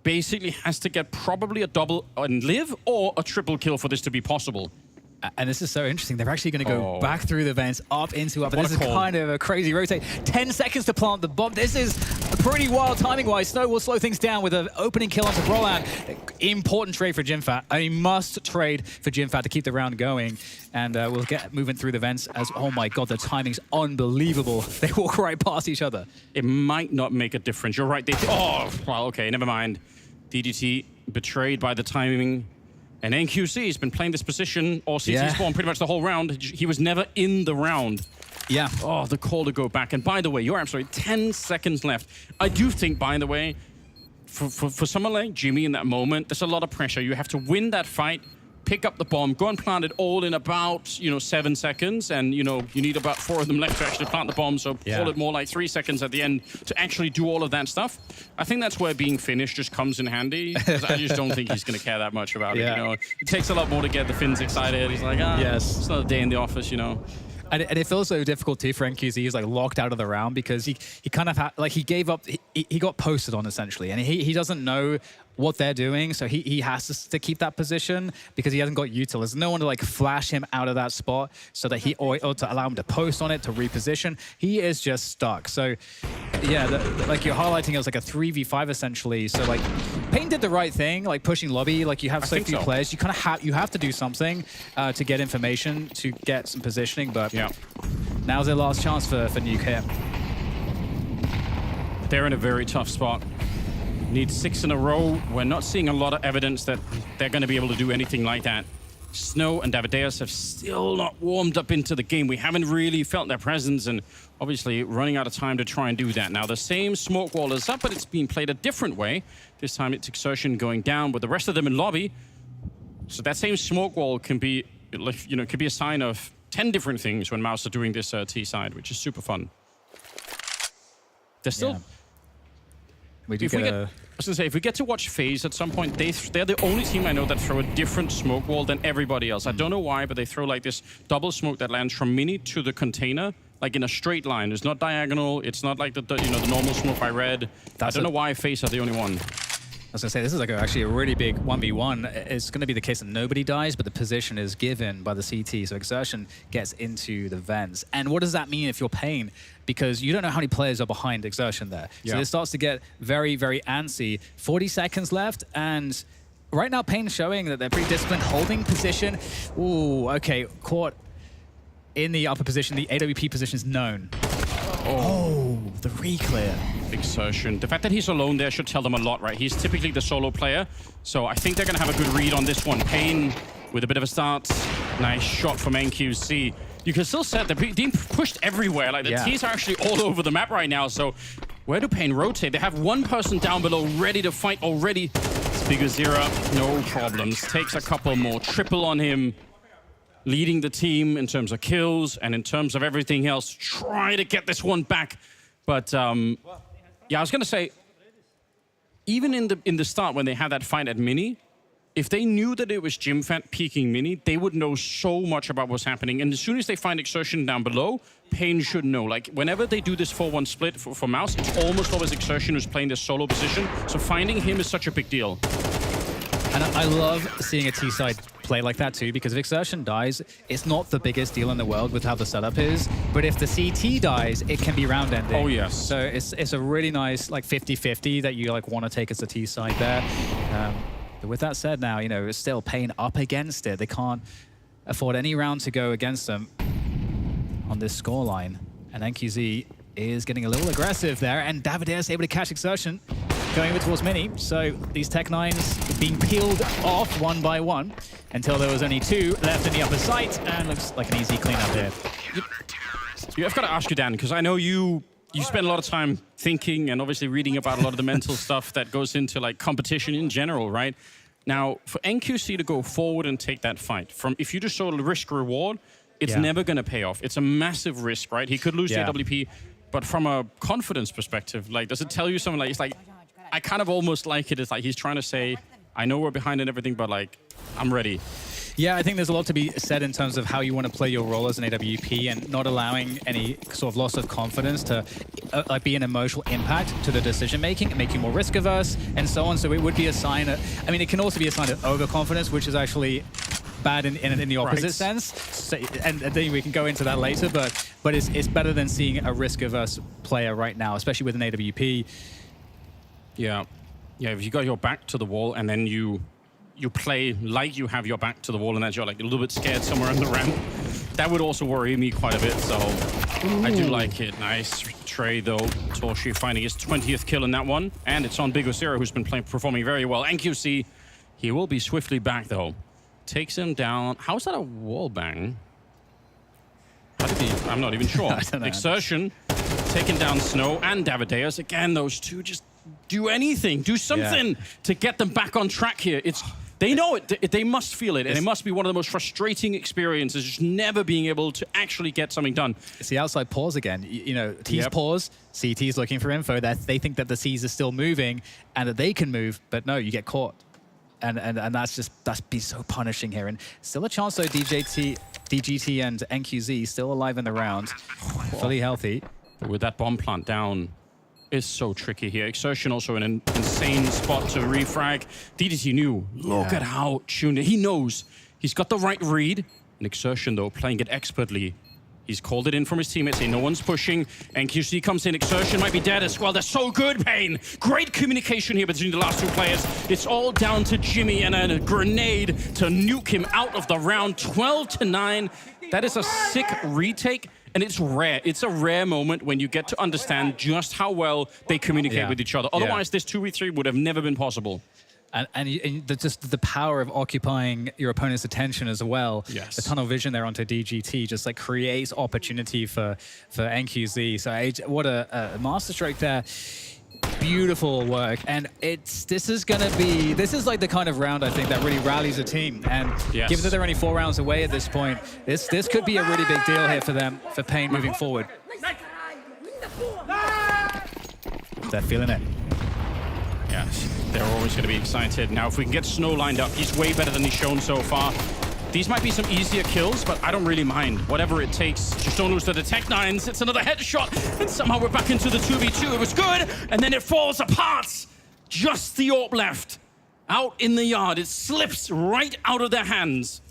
[SPEAKER 8] Basically has to get probably a double and live or a triple kill for this to be possible.
[SPEAKER 9] And this is so interesting. They're actually going to go back through the vents, up into up. And this is kind of a crazy rotate. 10 seconds to plant the bomb. This is pretty wild timing-wise. Snow will slow things down with an opening kill onto Brolan. Important trade for Jimfat. A must trade for Jimfat to keep the round going. And we'll get moving through the vents as, oh my god, the timing's unbelievable. They walk right past each other.
[SPEAKER 8] It might not make a difference. You're right. Oh, well, okay, never mind. DGT betrayed by the timing. And NQC has been playing this position or CT spawn pretty much the whole round. He was never in the round.
[SPEAKER 9] Yeah.
[SPEAKER 8] Oh, the call to go back. And by the way, you're absolutely 10 seconds left. I do think, by the way, for someone like Jimmy in that moment, there's a lot of pressure. You have to win that fight, pick up the bomb, go and plant it all in about, 7 seconds. And, you need about 4 of them left to actually plant the bomb. So call it more like 3 seconds at the end to actually do all of that stuff. I think that's where being finished just comes in handy. I just don't think he's going to care that much about it. It takes a lot more to get the Finns excited. He's like, it's not a day in the office,
[SPEAKER 9] And it feels so difficult too for NQZ. He's like locked out of the round because he kind of he gave up. He got posted on essentially, and he doesn't know what they're doing, so he has to keep that position because he hasn't got util. There's no one to like flash him out of that spot so that or to allow him to post on it to reposition. He is just stuck. So yeah, like you're highlighting it was like a 3v5 essentially. So like paIN did the right thing, like pushing lobby. Like you have so few players, you kind of have to do something to get information, to get some positioning. But yeah, now's their last chance for Nuke here.
[SPEAKER 8] They're in a very tough spot. Need 6 in a row. We're not seeing a lot of evidence that they're going to be able to do anything like that. Snow and Davideus have still not warmed up into the game. We haven't really felt their presence, and obviously running out of time to try and do that. Now, the same smoke wall is up, but it's being played a different way. This time it's Exertion going down with the rest of them in lobby. So that same smoke wall can be, you know, could be a sign of 10 different things when MOUZ are doing this T side, which is super fun. They're still...
[SPEAKER 9] Yeah. I was
[SPEAKER 8] gonna say, if we get to watch FaZe at some point, they're the only team I know that throw a different smoke wall than everybody else. I don't know why, but they throw like this double smoke that lands from mini to the container, like in a straight line. It's not diagonal. It's not like the normal smoke by red. I don't know why FaZe are the only one.
[SPEAKER 9] I was going to say, this is like actually a really big 1v1. It's going to be the case that nobody dies, but the position is given by the CT. So Exertion gets into the vents. And what does that mean if you're paIN? Because you don't know how many players are behind Exertion there. Yeah. So this starts to get very, very antsy. 40 seconds left, and right now paIN showing that they're pretty disciplined, holding position. Ooh, okay, caught in the upper position. The AWP position is known. Oh, the reclear.
[SPEAKER 8] Exertion. The fact that he's alone there should tell them a lot, right? He's typically the solo player, so I think they're going to have a good read on this one. paIN with a bit of a start. Nice shot from NQC. You can still set, they're being pushed everywhere. Like, the T's are actually all over the map right now, so where do paIN rotate? They have one person down below ready to fight already. Zero, no problems. Takes a couple more. Triple on him. Leading the team in terms of kills and in terms of everything else. Try to get this one back. But, yeah, I was going to say, even in the start when they had that fight at Mini, if they knew that it was Jimfat peeking Mini, they would know so much about what's happening. And as soon as they find Exertion down below, paIN should know. Like, whenever they do this 4-1 split for MOUZ, it's almost always Exertion who's playing this solo position. So finding him is such a big deal.
[SPEAKER 9] And I love seeing a T-side play like that too, because if Exertion dies, it's not the biggest deal in the world with how the setup is. But if the CT dies, it can be round ending.
[SPEAKER 8] Oh, yes.
[SPEAKER 9] So it's a really nice like 50-50 that you like want to take as a T-side there. But with that said now, you know, it's still paIN up against it. They can't afford any round to go against them on this scoreline. And NQZ is getting a little aggressive there, and Davideus able to catch Exertion going over towards Mini. So these Tech-9s being peeled off one by one until there was only 2 left in the upper site, and looks like an easy cleanup here.
[SPEAKER 8] I've got to ask you, Dan, because I know you spend a lot of time thinking and obviously reading about a lot of the mental stuff that goes into like competition in general, right? Now, for NQC to go forward and take that fight, if you just saw the risk-reward, it's never going to pay off. It's a massive risk, right? He could lose the AWP, but from a confidence perspective, like, does it tell you something like, it's like, I kind of almost like it. It's like he's trying to say, I know we're behind and everything, but like, I'm ready.
[SPEAKER 9] Yeah, I think there's a lot to be said in terms of how you want to play your role as an AWP and not allowing any sort of loss of confidence to like be an emotional impact to the decision making and make you more risk averse and so on. So it would be a sign of, I mean, it can also be a sign of overconfidence, which is actually bad in the opposite sense. So, and then we can go into that later, but it's better than seeing a risk averse player right now, especially with an AWP.
[SPEAKER 8] Yeah, if you got your back to the wall and then you play like you have your back to the wall and that you're like a little bit scared somewhere in the ramp, that would also worry me quite a bit, so I do like it. Nice trade though. Torshi finding his 20th kill in that one, and it's on Big0, who's been performing very well. NQC, he will be swiftly back though. Takes him down. How's that a wall bang? How did he? I'm not even sure. Exertion taking down Snow and Davideus. Again, those two just do anything, do something to get them back on track here. They know it. They must feel it. And it must be one of the most frustrating experiences, just never being able to actually get something done.
[SPEAKER 9] It's the outside pause again. You know, T's pause, CT's looking for info. They think that the C's are still moving and that they can move, but no, you get caught. And that's been so punishing here. And still a chance though, DJT DGT and NQZ still alive in the round, fully healthy.
[SPEAKER 8] With that bomb plant down, it's so tricky here. Exertion also in an insane spot to refrag. DGT knew. Look at how tuned in. He knows. He's got the right read. And Exertion, though, playing it expertly. He's called it in from his teammates, saying no one's pushing. NQC comes in. Exertion might be dead as well. They're so good, paIN. Great communication here between the last two players. It's all down to Jimmy and a grenade to nuke him out of the round. 12-9. That is a sick retake. And it's rare. It's a rare moment when you get to understand just how well they communicate with each other. Otherwise, this 2v3 would have never been possible.
[SPEAKER 9] And just the power of occupying your opponent's attention as well.
[SPEAKER 8] Yes.
[SPEAKER 9] The tunnel vision there onto DGT just like creates opportunity for NQZ. So what a masterstroke there. Beautiful work, and this is like the kind of round I think that really rallies a team. And given that they're only 4 rounds away at this point, this could be a really big deal here for them, for paIN moving forward. They're feeling it.
[SPEAKER 8] Yes, they're always going to be excited. Now, if we can get Snow lined up, he's way better than he's shown so far. These might be some easier kills, but I don't really mind. Whatever it takes. Just don't lose to the Tech9s. It's another headshot. And somehow we're back into the 2v2. It was good, and then it falls apart. Just the AWP left. Out in the yard. It slips right out of their hands.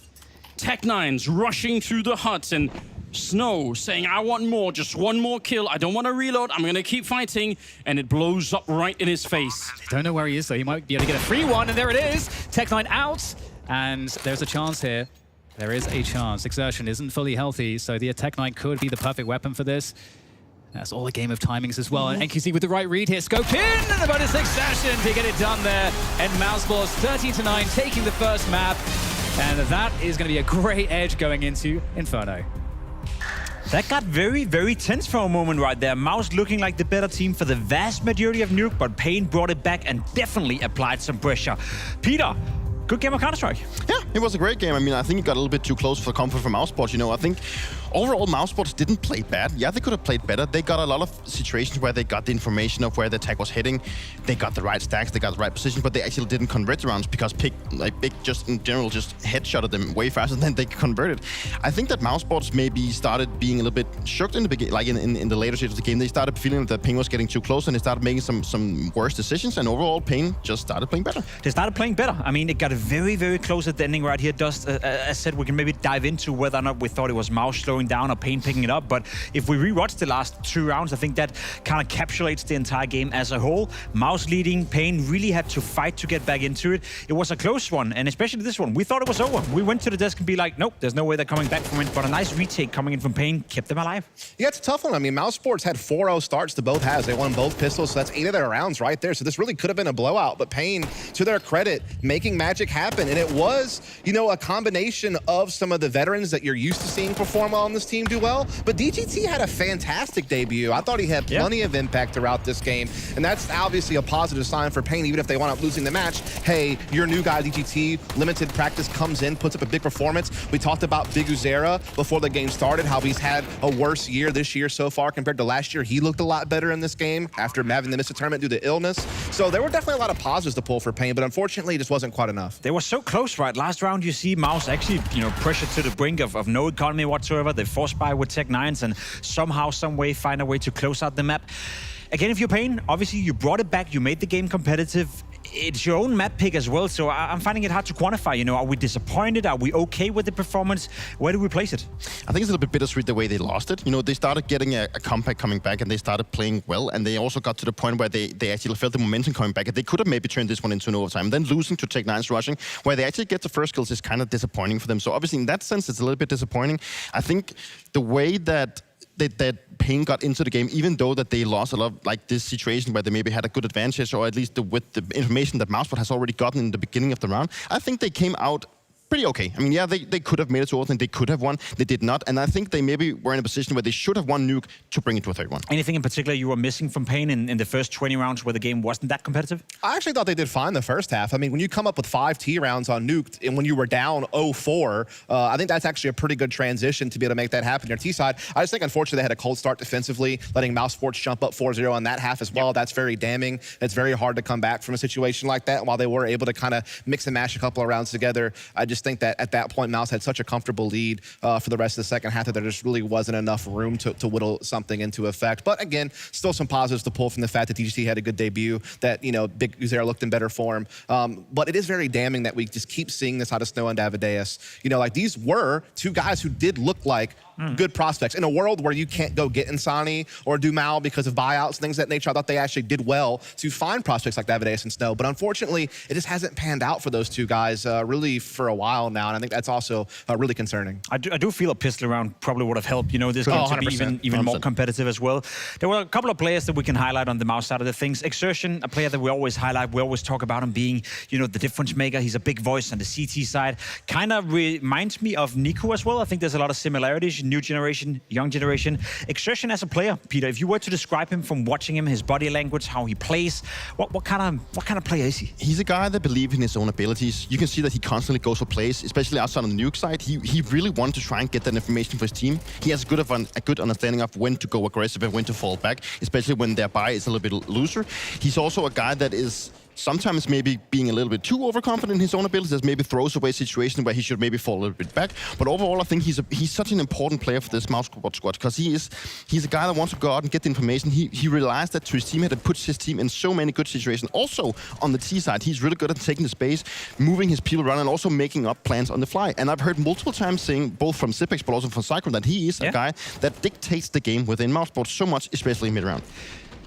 [SPEAKER 8] Tech9s rushing through the hut, and Snow saying, I want more. Just one more kill. I don't want to reload. I'm going to keep fighting. And it blows up right in his face.
[SPEAKER 9] Don't know where he is, though. He might be able to get a free one, and there it is. Tech9 out. And there's a chance here. There is a chance. Exertion isn't fully healthy, so the Tech9 could be the perfect weapon for this. That's all a game of timings as well. And NQC with the right read here. Scoped in, and the bonus Exertion to get it done there. And MOUZ 13-9, taking the first map. And that is going to be a great edge going into Inferno.
[SPEAKER 1] That got very, very tense for a moment right there. MOUZ looking like the better team for the vast majority of Nuke, but paIN brought it back and definitely applied some pressure. Peter, good game of Counter-Strike.
[SPEAKER 2] Yeah, it was a great game. I mean, I think it got a little bit too close for comfort for MOUZ. You know, I think overall MOUZ didn't play bad. Yeah, they could have played better. They got a lot of situations where they got the information of where the attack was hitting. They got the right stacks, they got the right position, but they actually didn't convert the rounds because Big just in general just headshotted them way faster than they converted. I think that MOUZ maybe started being a little bit shocked in the beginning, like in the later stage of the game. They started feeling that ping was getting too close, and they started making some worse decisions. And overall, paIN just started playing better.
[SPEAKER 1] They started playing better. I mean, it got very, very close at the ending right here. Just as said, we can maybe dive into whether or not we thought it was MOUZ slowing down or paIN picking it up. But if we rewatch the last 2 rounds, I think that kind of encapsulates the entire game as a whole. MOUZ leading, paIN really had to fight to get back into it. It was a close one, and especially this one. We thought it was over. We went to the desk and be like, nope, there's no way they're coming back from it. But a nice retake coming in from paIN kept them alive.
[SPEAKER 3] Yeah, it's a tough one. I mean, MOUZ had 4-0 starts to both halves. They won both pistols, so that's 8 of their rounds right there. So this really could have been a blowout. But paIN, to their credit, making magic happen. And it was, you know, a combination of some of the veterans that you're used to seeing perform well on this team do well. But DGT had a fantastic debut. I thought he had plenty of impact throughout this game. And that's obviously a positive sign for paIN, even if they wound up losing the match. Hey, your new guy, DGT, limited practice, comes in, puts up a big performance. We talked about Big Uzera before the game started, how he's had a worse year this year so far compared to last year. He looked a lot better in this game after having to miss a tournament due to illness. So there were definitely a lot of positives to pull for paIN, but unfortunately, it just wasn't quite enough.
[SPEAKER 1] They were so close, right? Last round, you see MOUZ actually, you know, pressured to the brink of no economy whatsoever. They forced by with Tech9s and somehow, some way, find a way to close out the map. Again, if you're paIN, obviously you brought it back, you made the game competitive. It's your own map pick as well, so I'm finding it hard to quantify. You know, are we disappointed? Are we okay with the performance? Where do we place it?
[SPEAKER 2] I think it's a little bit bittersweet the way they lost it. You know, they started getting a comeback coming back, and they started playing well, and they also got to the point where they actually felt the momentum coming back, and they could have maybe turned this one into an overtime. Then losing to Tech9s rushing, where they actually get the first kills, is kind of disappointing for them. So obviously, in that sense, it's a little bit disappointing. I think the way that paIN got into the game, even though that they lost a lot of like this situation where they maybe had a good advantage, or at least with the information that MOUZ has already gotten in the beginning of the round, I think they came out pretty okay. I mean, yeah, they could have made it to overtime, they could have won, they did not, and I think they maybe were in a position where they should have won Nuke to bring it to a 3-1.
[SPEAKER 1] Anything in particular you were missing from paIN in the first 20 rounds where the game wasn't that competitive?
[SPEAKER 3] I actually thought they did fine the first half. I mean, when you come up with 5 T rounds on Nuke, and when you were down 0-4, I think that's actually a pretty good transition to be able to make that happen on your T side. I just think, unfortunately, they had a cold start defensively, letting MOUZ jump up 4-0 on that half as well. That's very damning. It's very hard to come back from a situation like that. And while they were able to kind of mix and mash a couple of rounds together, just think that at that point, MOUZ had such a comfortable lead for the rest of the second half that there just really wasn't enough room to whittle something into effect. But again, still some positives to pull from the fact that DGT had a good debut, that, you know, Big Uzera looked in better form. But it is very damning that we just keep seeing this out of Snow and Davideus. You know, like, these were two guys who did look like good prospects. In a world where you can't go get Insani or do MOUZ because of buyouts, things of that nature, I thought they actually did well to find prospects like Davideus and Snow. But unfortunately, it just hasn't panned out for those two guys really for a while now. And I think that's also really concerning.
[SPEAKER 1] I do feel a pistol round probably would have helped, you know, this game to be even more competitive as well. There were a couple of players that we can highlight on the MOUZ side of the things. Exertion, a player that we always highlight. We always talk about him being, you know, the difference maker. He's a big voice on the CT side. Kind of reminds me of Nico as well. I think there's a lot of similarities. New generation, young generation. Exertion as a player, Peter, if you were to describe him from watching him, his body language, how he plays, what kind of player is he?
[SPEAKER 2] He's a guy that believes in his own abilities. You can see that he constantly goes for plays, especially outside on the nuke side. He really wants to try and get that information for his team. He has a good understanding of when to go aggressive and when to fall back, especially when their buy is a little bit looser. He's also a guy that is sometimes maybe being a little bit too overconfident in his own abilities, maybe throws away situations where he should maybe fall a little bit back. But overall, I think he's such an important player for this MOUZ squad because he's a guy that wants to go out and get the information. He realized that to his teammate and puts his team in so many good situations. Also, on the T side, he's really good at taking the space, moving his people around, and also making up plans on the fly. And I've heard multiple times saying, both from Zipex but also from Cyclone, that he is a guy that dictates the game within MOUZ sports so much, especially mid-round.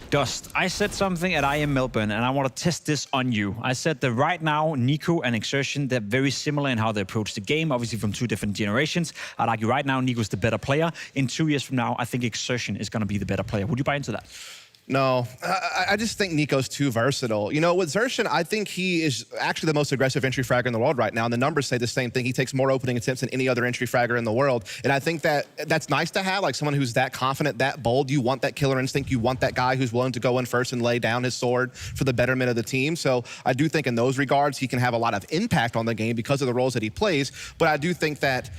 [SPEAKER 1] Dust, I said something at IM Melbourne, and I want to test this on you. I said that right now, Nico and Exertion, they're very similar in how they approach the game, obviously from two different generations. I'd argue right now, Nico's the better player. In 2 years from now, I think Exertion is going to be the better player. Would you buy into that?
[SPEAKER 3] No, I just think Nico's too versatile. You know, with Xerxen, I think he is actually the most aggressive entry fragger in the world right now, and the numbers say the same thing. He takes more opening attempts than any other entry fragger in the world, and I think that that's nice to have, like someone who's that confident, that bold. You want that killer instinct. You want that guy who's willing to go in first and lay down his sword for the betterment of the team. So I do think in those regards, he can have a lot of impact on the game because of the roles that he plays, but I do think that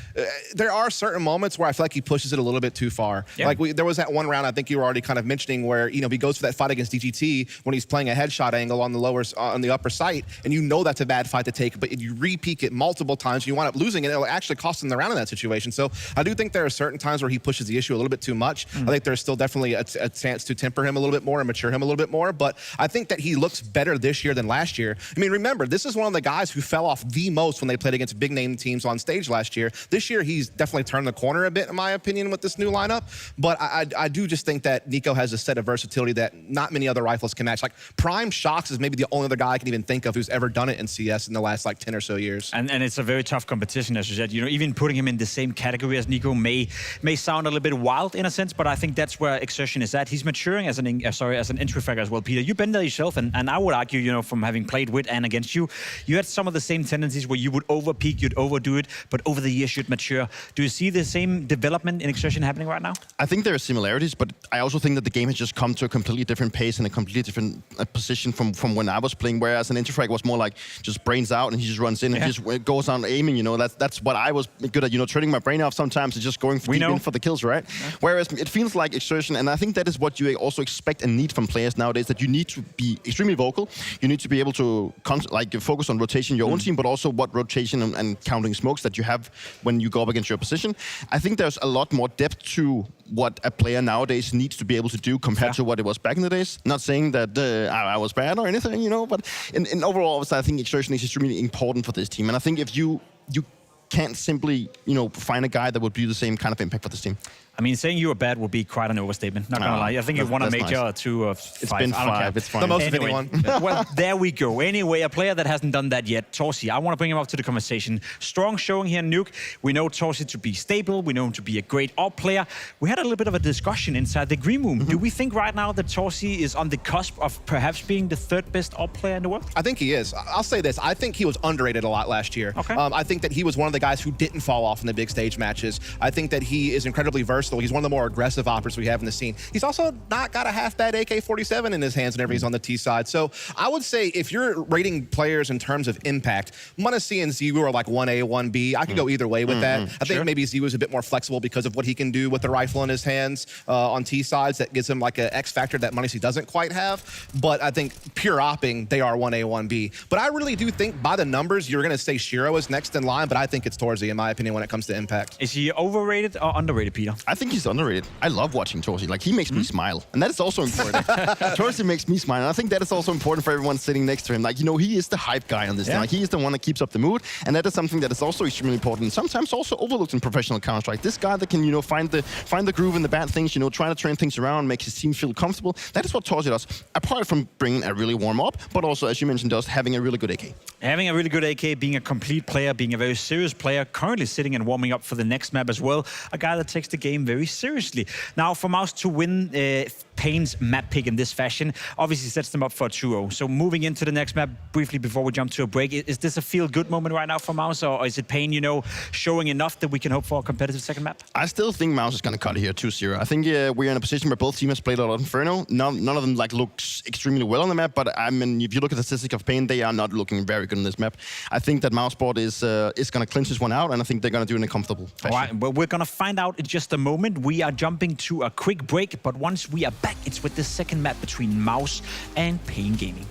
[SPEAKER 3] there are certain moments where I feel like he pushes it a little bit too far. Yeah. Like there was that one round I think you were already kind of mentioning where, you know, he goes for that fight against DGT when he's playing a headshot angle on the upper sight, and you know that's a bad fight to take, but you re-peek it multiple times, you wind up losing it, it'll actually cost him the round in that situation. So I do think there are certain times where he pushes the issue a little bit too much. I think there's still definitely a chance to temper him a little bit more and mature him a little bit more, but I think that he looks better this year than last year. I mean, remember, this is one of the guys who fell off the most when they played against big name teams on stage last year. This year, he's definitely turned the corner a bit, in my opinion, with this new lineup, but I do just think that Nico has a set of versatility that not many other rifles can match. Like Prime Shox is maybe the only other guy I can even think of who's ever done it in CS in the last like 10 or so years.
[SPEAKER 1] And it's a very tough competition, as you said. You know, even putting him in the same category as Nico may sound a little bit wild in a sense, but I think that's where Exertion is at. He's maturing as an entry fragger as well. Peter, you've been there yourself, and I would argue, you know, from having played with and against you, you had some of the same tendencies where you would over-peak, you'd overdo it, but over the years you'd mature. Do you see the same development in Exertion happening right now?
[SPEAKER 2] I think there are similarities, but I also think that the game has just come to a completely different pace and a completely different position from when I was playing, whereas an entry frag was more like just brains out and he just runs in and just goes on aiming, you know. That's what I was good at, you know, turning my brain off sometimes and just going in for the kills, right? Yeah. Whereas it feels like Exertion, and I think that is what you also expect and need from players nowadays, that you need to be extremely vocal. You need to be able to focus on rotation your own team, but also what rotation and counting smokes that you have when you go up against your position. I think there's a lot more depth to what a player nowadays needs to be able to do compared to what it was back in the days. Not saying that I was bad or anything, you know, but in overall, I think Exertion is extremely important for this team. And I think if you can't simply, you know, find a guy that would be the same kind of impact for this team.
[SPEAKER 1] I mean, saying you were bad would be quite an overstatement. Not gonna lie. I think you won a major or 2 of 5.
[SPEAKER 2] It's been 5. It's fine.
[SPEAKER 3] The most of anyone.
[SPEAKER 1] Well, there we go. Anyway, a player that hasn't done that yet, Torsi. I want to bring him up to the conversation. Strong showing here in Nuke. We know Torsi to be stable. We know him to be a great op player. We had a little bit of a discussion inside the green room. Do we think right now that Torsi is on the cusp of perhaps being the 3rd best op player in the world?
[SPEAKER 3] I think he is. I'll say this. I think he was underrated a lot last year.
[SPEAKER 1] Okay.
[SPEAKER 3] I think that he was one of the guys who didn't fall off in the big stage matches. I think that he is incredibly versatile. He's one of the more aggressive operators we have in the scene. He's also not got a half bad AK-47 in his hands whenever he's on the T side. So I would say if you're rating players in terms of impact, m0NESY and ZywOo are like 1A, 1B. I could go either way with that. I think maybe ZywOo is a bit more flexible because of what he can do with the rifle in his hands on T sides. That gives him like an X factor that m0NESY doesn't quite have. But I think pure opping, they are 1A, 1B. But I really do think by the numbers, you're going to say Shiro is next in line, but I think it's Torzy, in my opinion, when it comes to impact.
[SPEAKER 1] Is he overrated or underrated, Peter?
[SPEAKER 2] I think he's underrated. I love watching Torzy. Like, he makes me smile. And that is also important. Torzy makes me smile. And I think that is also important for everyone sitting next to him. Like, you know, he is the hype guy on this thing. Like, he is the one that keeps up the mood. And that is something that is also extremely important. And sometimes also overlooked in professional Counter-Strike. This guy that can, you know, find the groove in the bad things, you know, try to turn things around, make his team feel comfortable. That is what Torzy does. Apart from bringing a really warm up, but also, as you mentioned, does having a really good AK.
[SPEAKER 1] Having a really good AK, being a complete player, being a very serious player, currently sitting and warming up for the next map as well. A guy that takes the game very seriously. Now, for MOUZ to win paIN's map pick in this fashion, obviously sets them up for a 2-0. So moving into the next map, briefly before we jump to a break, is this a feel-good moment right now for MOUZ, or is it paIN, you know, showing enough that we can hope for a competitive second map?
[SPEAKER 2] I still think MOUZ is going to cut it here 2-0. I think we're in a position where both teams have played a lot of Inferno. None of them like looks extremely well on the map, but I mean, if you look at the statistics of paIN, they are not looking very good on this map. I think that MOUZboard is going to clinch this one out, and I think they're going to do it in a comfortable fashion.
[SPEAKER 1] All right, well, we're going to find out in just a moment. We are jumping to a quick break, but once we are back, it's with the second map between MOUZ and paIN Gaming.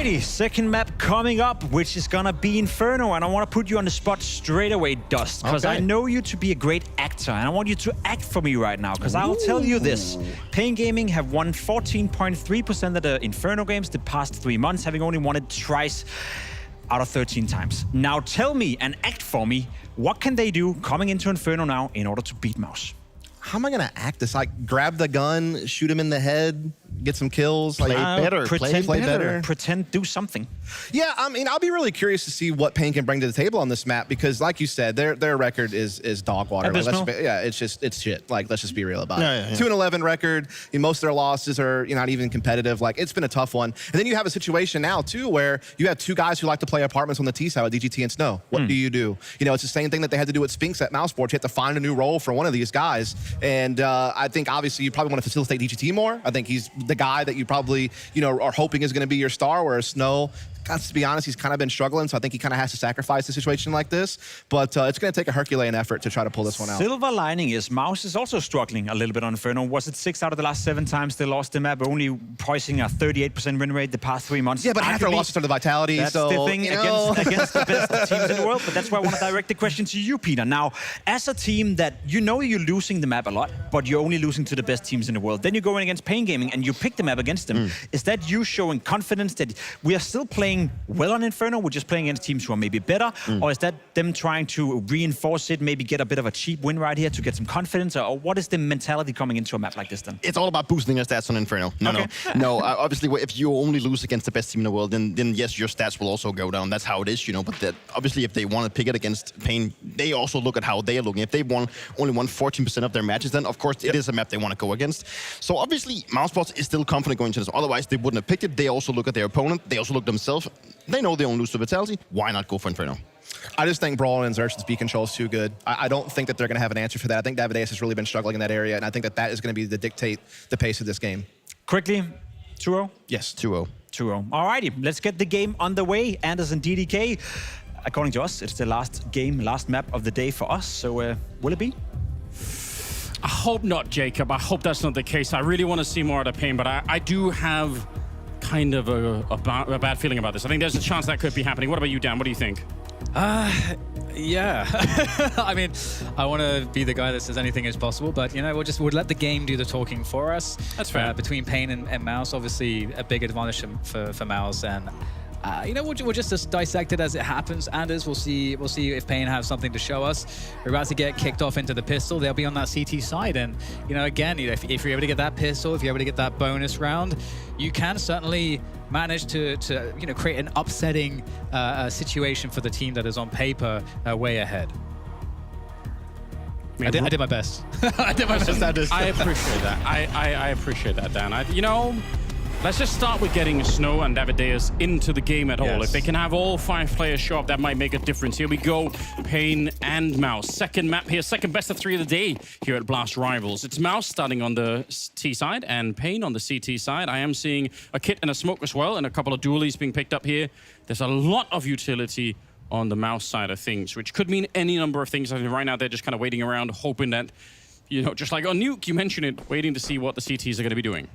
[SPEAKER 1] Alrighty, second map coming up, which is gonna be Inferno, and I want to put you on the spot straight away, Dust, because I know you to be a great actor, and I want you to act for me right now, because I'll tell you this. paIN Gaming have won 14.3% of the Inferno games the past 3 months, having only won it twice out of 13 times. Now tell me and act for me, what can they do coming into Inferno now in order to beat MOUZ?
[SPEAKER 3] How am I going to act this? Like, grab the gun, shoot him in the head, get some kills?
[SPEAKER 2] Play better.
[SPEAKER 1] Pretend
[SPEAKER 2] play
[SPEAKER 1] better. Pretend, do something.
[SPEAKER 3] Yeah, I mean, I'll be really curious to see what paIN can bring to the table on this map because, like you said, their record is dog water. Like, it's shit. Like, let's just be real about it. 2-11 record. Most of their losses are not even competitive. Like, it's been a tough one. And then you have a situation now too where you have two guys who like to play apartments on the T side with DGT and Snow. What do you do? It's the same thing that they had to do with Spinks at MOUZ Sports. You have to find a new role for one of these guys. And I think obviously you probably want to facilitate DGT more. I think he's the guy that you probably are hoping is going to be your star. Whereas Snow, to be honest, he's kind of been struggling, so I think he kind of has to sacrifice a situation like this. But it's going to take a Herculean effort to try to pull this one out.
[SPEAKER 1] Silver lining is MOUZ is also struggling a little bit on Inferno. Was it 6 out of the last 7 times they lost the map, only pricing a 38% win rate the past 3 months?
[SPEAKER 3] Yeah, but after losses to the Vitality,
[SPEAKER 1] that's the thing against the best teams in the world. But that's why I want to direct the question to you, Peter. Now, as a team that you're losing the map a lot, but you're only losing to the best teams in the world, then you're going against paIN Gaming and you pick the map against them. Is that you showing confidence that we are still playing well on Inferno, we're just playing against teams who are maybe better? Or is that them trying to reinforce it, maybe get a bit of a cheap win right here to get some confidence? Or what is the mentality coming into a map like this then?
[SPEAKER 2] It's all about boosting your stats on Inferno. No, obviously, if you only lose against the best team in the world, then yes, your stats will also go down. That's how it is, But obviously, if they want to pick it against paIN, they also look at how they are looking. If they only won 14% of their matches, then of course it is a map they want to go against. So obviously, MOUZ Sports is still confident going to this. Otherwise, they wouldn't have picked it. They also look at their opponent. They also look themselves. They know they don't lose to Vitality. Why not go for Inferno?
[SPEAKER 3] I just think Brawl and Xerxes B control is too good. I don't think that they're going to have an answer for that. I think Davideus has really been struggling in that area, and I think that is going to be dictate the pace of this game.
[SPEAKER 1] Quickly, 2-0?
[SPEAKER 3] Yes.
[SPEAKER 2] 2-0.
[SPEAKER 1] 2-0. Alrighty, let's get the game underway. Anderson DDK, according to us, it's the last map of the day for us. So will it be?
[SPEAKER 8] I hope not, Jacob. I hope that's not the case. I really want to see more out of paIN, but I do have kind of a bad feeling about this. I think there's a chance that could be happening. What about you, Dan? What do you think?
[SPEAKER 9] Yeah. I mean, I want to be the guy that says anything is possible, but we'll let the game do the talking for us.
[SPEAKER 8] That's fair.
[SPEAKER 9] Between paIN and MOUZ, obviously a big advantage for MOUZ, and we'll just dissect it as it happens. Anders, we'll see if paIN have something to show us. We're about to get kicked off into the pistol. They'll be on that CT side, and again, if you're able to get that pistol, if you're able to get that bonus round, you can certainly manage to create an upsetting situation for the team that is on paper way ahead. I did my best. I did my best, Anders.
[SPEAKER 8] I appreciate that. I appreciate that, Dan. Let's just start with getting Snow and Davideus into the game at all.
[SPEAKER 9] Yes.
[SPEAKER 8] If they can have all 5 players show up, that might make a difference. Here we go, paIN and MOUZ. Second map here, second best of 3 of the day here at Blast Rivals. It's MOUZ starting on the T side and paIN on the CT side. I am seeing a kit and a smoke as well, and a couple of dualies being picked up here. There's a lot of utility on the MOUZ side of things, which could mean any number of things. I think right now they're just kind of waiting around, hoping that, just like on Nuke, you mentioned it, waiting to see what the CTs are going to be doing.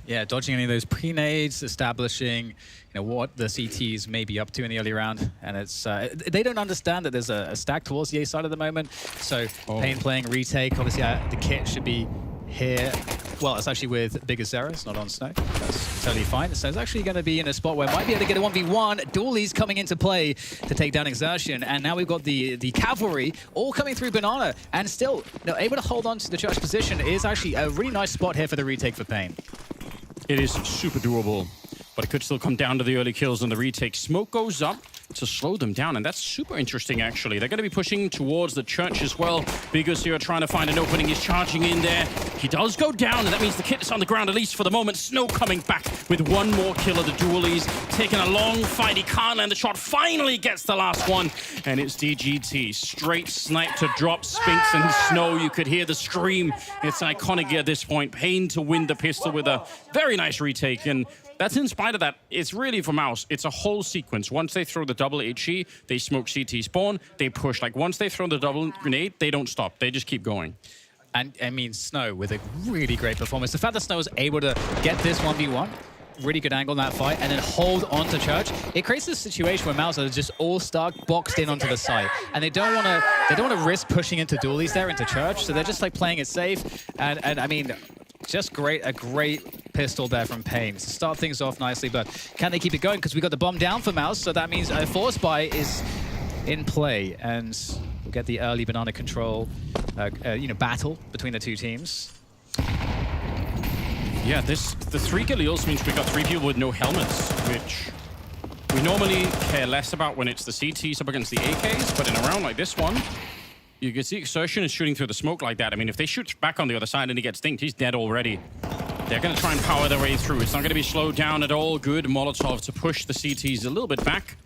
[SPEAKER 9] Yeah, dodging any of those pre-nades, establishing what the CTs may be up to in the early round, and it's they don't understand that there's a stack towards the A side at the moment. So paIN playing retake, obviously the kit should be here. Well, it's actually with Bigger Zeros, not on Snow. That's totally fine. So it's actually going to be in a spot where might be able to get a 1v1. Dualies coming into play to take down Exertion, and now we've got the cavalry all coming through Banana, and still able to hold on to the church position. It is actually a really nice spot here for the retake for paIN.
[SPEAKER 8] It is super doable, but it could still come down to the early kills and the retake. Smoke goes up to slow them down, and that's super interesting, actually. They're going to be pushing towards the church as well. Biggest here trying to find an opening. He's charging in there. He does go down, and that means the kit is on the ground, at least for the moment. Snow coming back with one more kill of the dualies. Taking a long fight. He can't land the shot. Finally gets the last one, and it's DGT. Straight snipe to drop Spinks and Snow. You could hear the scream. It's iconic at this point. paIN to win the pistol with a very nice retake, and that's in spite of that. It's really for MOUZ. It's a whole sequence. Once they throw the double HE, they smoke CT spawn, they push. Like once they throw the double grenade, they don't stop. They just keep going.
[SPEAKER 9] And I mean, Snow with a really great performance. The fact that Snow was able to get this 1v1 really good angle in that fight and then hold on to Church, it creates this situation where MOUZ are just all stuck, boxed in onto the site. And they don't want to risk pushing into dualies there, into Church, so they're just like playing it safe. And I mean, just a great pistol there from paIN to start things off nicely, but can they keep it going? Because we got the bomb down for MOUZ, so that means a force buy is in play, and we'll get the early banana control, battle between the two teams.
[SPEAKER 8] Yeah, the 3 Galils means we got 3 people with no helmets, which we normally care less about when it's the CTs up against the AKs, but in a round like this one, you can see Exertion is shooting through the smoke like that. I mean, if they shoot back on the other side and he gets dinked, he's dead already. They're going to try and power their way through. It's not going to be slowed down at all. Good Molotov to push the CTs a little bit back.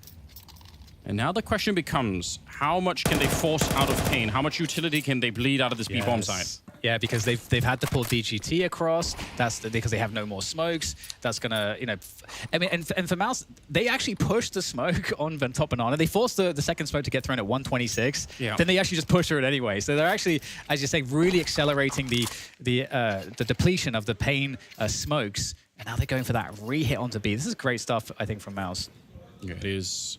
[SPEAKER 8] And now the question becomes, how much can they force out of paIN? How much utility can they bleed out of this B-bomb side?
[SPEAKER 9] Yeah, because they've had to pull DGT across. That's because they have no more smokes. That's gonna, I mean, and for MOUZ, they actually pushed the smoke on top banana. They forced the second smoke to get thrown at 126. Yeah. Then they actually just pushed her it anyway. So they're actually, as you say, really accelerating the depletion of the paIN smokes. And now they're going for that re-hit onto B. This is great stuff, I think, from MOUZ.
[SPEAKER 8] Yeah, it is.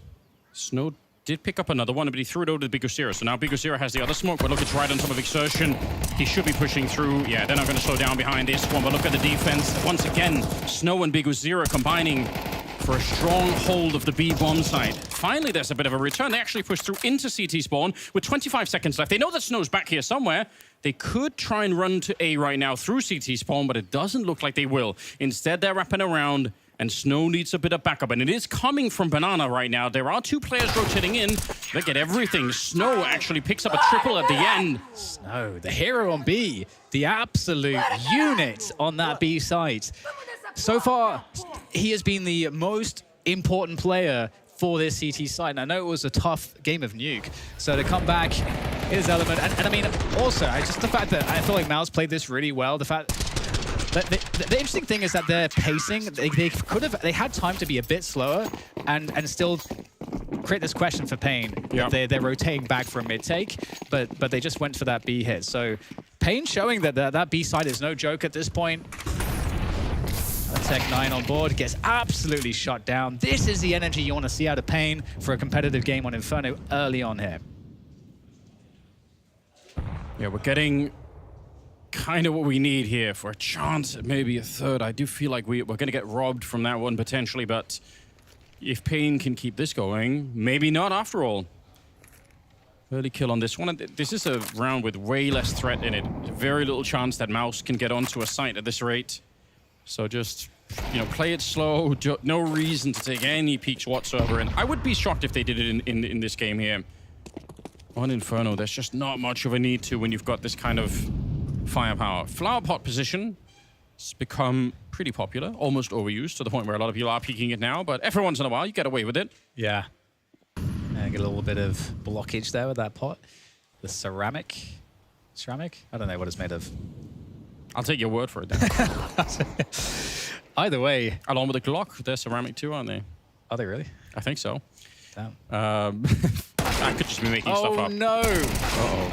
[SPEAKER 8] Snow did pick up another one, but he threw it over to Bigosira. So now Bigosira has the other smoke, but look, it's right on top of Exertion. He should be pushing through. Yeah, they're not going to slow down behind this one, but look at the defense. Once again, Snow and Bigosira combining for a strong hold of the B-bomb side. Finally, there's a bit of a return. They actually push through into CT spawn with 25 seconds left. They know that Snow's back here somewhere. They could try and run to A right now through CT spawn, but it doesn't look like they will. Instead, they're wrapping around, and Snow needs a bit of backup, and it is coming from Banana right now. There are 2 players rotating in. They get everything. Snow actually picks up a triple at the end.
[SPEAKER 9] Snow, the hero on B, the absolute unit on that B site. So far, he has been the most important player for this CT side. And I know it was a tough game of Nuke, so to come back, his element, and I mean, also, just the fact that I feel like MOUZ played this really well, the fact the interesting thing is that their pacing, they had time to be a bit slower and still create this question for paIN. Yep. They're rotating back for a mid take, but they just went for that B hit. So paIN showing that B side is no joke at this point. Tech9 on board, gets absolutely shut down. This is the energy you want to see out of paIN for a competitive game on Inferno early on here.
[SPEAKER 8] Yeah, we're getting kind of what we need here for a chance at maybe a third. I do feel like we're going to get robbed from that one potentially, but if paIN can keep this going, maybe not after all. Early kill on this one. This is a round with way less threat in it. Very little chance that MOUZ can get onto a site at this rate. So just, play it slow. No reason to take any peeks whatsoever. And I would be shocked if they did it in this game here. On Inferno, there's just not much of a need to when you've got this kind of firepower. Flower pot position has become pretty popular, almost overused to the point where a lot of people are peeking it now, but every once in a while you get away with it.
[SPEAKER 9] Yeah. Get a little bit of blockage there with that pot. The ceramic? I don't know what it's made of.
[SPEAKER 8] I'll take your word for it then.
[SPEAKER 9] Either way.
[SPEAKER 8] Along with the Glock, they're ceramic too, aren't they?
[SPEAKER 9] Are they really?
[SPEAKER 8] I think so.
[SPEAKER 9] Damn.
[SPEAKER 8] I could just be making stuff up.
[SPEAKER 9] No.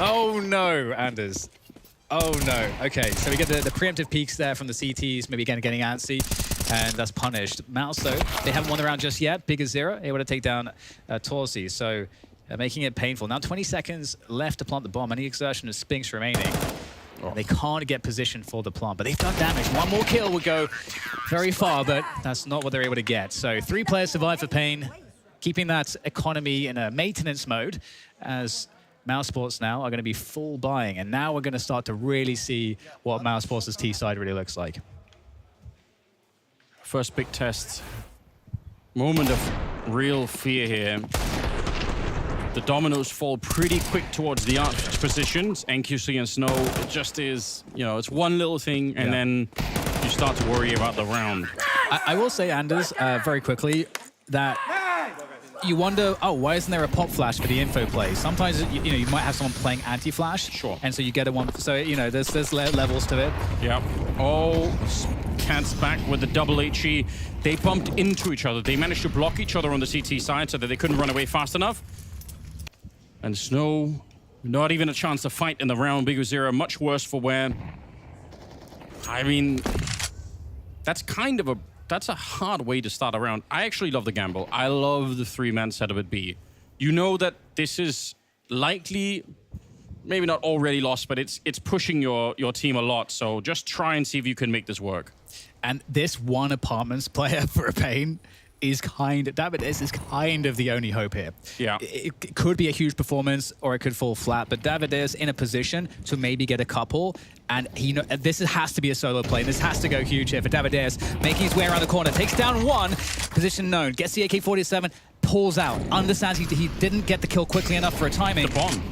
[SPEAKER 9] Oh no, Anders. Oh no. Okay, so we get the preemptive peaks there from the CTs, maybe again getting antsy, and that's punished. MOUZ, though, they haven't won the round just yet. Bigosira able to take down Torsi, so making it painful. Now 20 seconds left to plant the bomb. Any exertion of Spinks remaining. And they can't get positioned for the plant, but they've done damage. One more kill would go very far, but that's not what they're able to get. So 3 players survive for paIN, keeping that economy in a maintenance mode, as mousesports now are going to be full buying. And now we're going to start to really see what mousesports' T side really looks like.
[SPEAKER 8] First big test. Moment of real fear here. The dominoes fall pretty quick towards the arch positions. NQC and Snow, it just is, it's one little thing, and then you start to worry about the round.
[SPEAKER 9] I will say, Anders, very quickly, that you wonder, why isn't there a pop flash for the info play? Sometimes, you might have someone playing anti-flash.
[SPEAKER 8] Sure.
[SPEAKER 9] And so you get a one. So, there's levels to it.
[SPEAKER 8] Yeah. Oh, Cats back with the double HE. They bumped into each other. They managed to block each other on the CT side so that they couldn't run away fast enough. And Snow, not even a chance to fight in the round. Bigosira, much worse for wear. I mean, that's kind of a that's a hard way to start a round. I actually love the gamble. I love the 3-man setup at B. You know that this is likely, maybe not already lost, but it's pushing your team a lot. So just try and see if you can make this work.
[SPEAKER 9] And this one apartments player for a paIN is DavidS is kind of the only hope here.
[SPEAKER 8] Yeah.
[SPEAKER 9] It could be a huge performance or it could fall flat, but DavidS in a position to maybe get a couple. And this has to be a solo play. This has to go huge here for DavidS, making his way around the corner. Takes down one, position known, gets the AK-47, pulls out, understands he didn't get the kill quickly enough for a timing.
[SPEAKER 8] The bomb.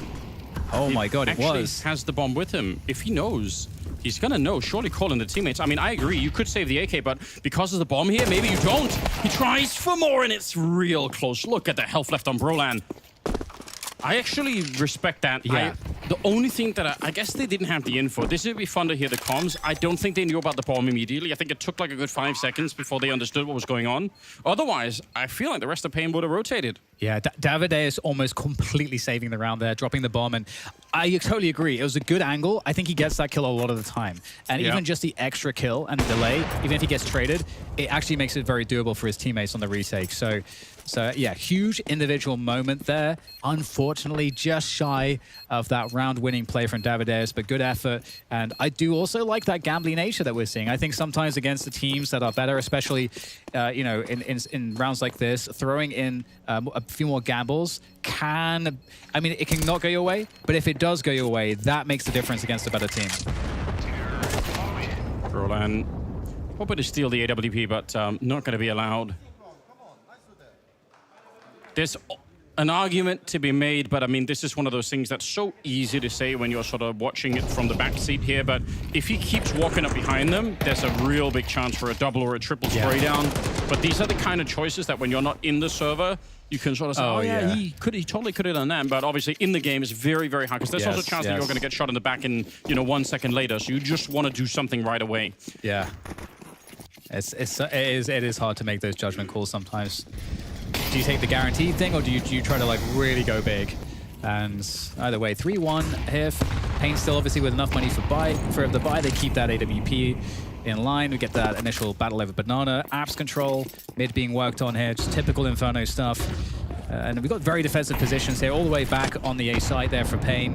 [SPEAKER 9] Oh my God, it was.
[SPEAKER 8] Has the bomb with him. If he knows, he's gonna know, surely calling the teammates. I mean, I agree, you could save the AK, but because of the bomb here, maybe you don't. He tries for more, and it's real close. Look at the health left on Brolan. I actually respect that.
[SPEAKER 9] Yeah.
[SPEAKER 8] The only thing that I guess they didn't have the info. This would be fun to hear the comms. I don't think they knew about the bomb immediately. I think it took like a good 5 seconds before they understood what was going on. Otherwise, I feel like the rest of paIN would have rotated.
[SPEAKER 9] Yeah, DavidS almost completely saving the round there, dropping the bomb. And I totally agree. It was a good angle. I think he gets that kill a lot of the time. And even just the extra kill and the delay, even if he gets traded, it actually makes it very doable for his teammates on the retake. So yeah, huge individual moment there. Unfortunately, just shy of that round-winning play from DavidS, but good effort. And I do also like that gambling nature that we're seeing. I think sometimes against the teams that are better, especially in rounds like this, throwing in a few more gambles can, I mean, it can not go your way, but if it does go your way, that makes the difference against a better team.
[SPEAKER 8] Roland hoping to steal the AWP, but not going to be allowed. There's an argument to be made, but I mean, this is one of those things that's so easy to say when you're sort of watching it from the back seat here, but if he keeps walking up behind them, there's a real big chance for a double or a triple spray down. But these are the kind of choices that when you're not in the server, you can sort of say, oh yeah, he totally could have done that. But obviously in the game, it's very, very hard, because there's also a chance that you're going to get shot in the back in 1 second later, so you just want to do something right away.
[SPEAKER 9] Yeah. It is hard to make those judgment calls sometimes. Do you take the guaranteed thing, or do you try to like really go big? And either way, 3-1 here. paIN still obviously with enough money for the buy. They keep that AWP in line. We get that initial battle over banana. Apps control, mid being worked on here. Just typical Inferno stuff. And we've got very defensive positions here, all the way back on the A side there for paIN.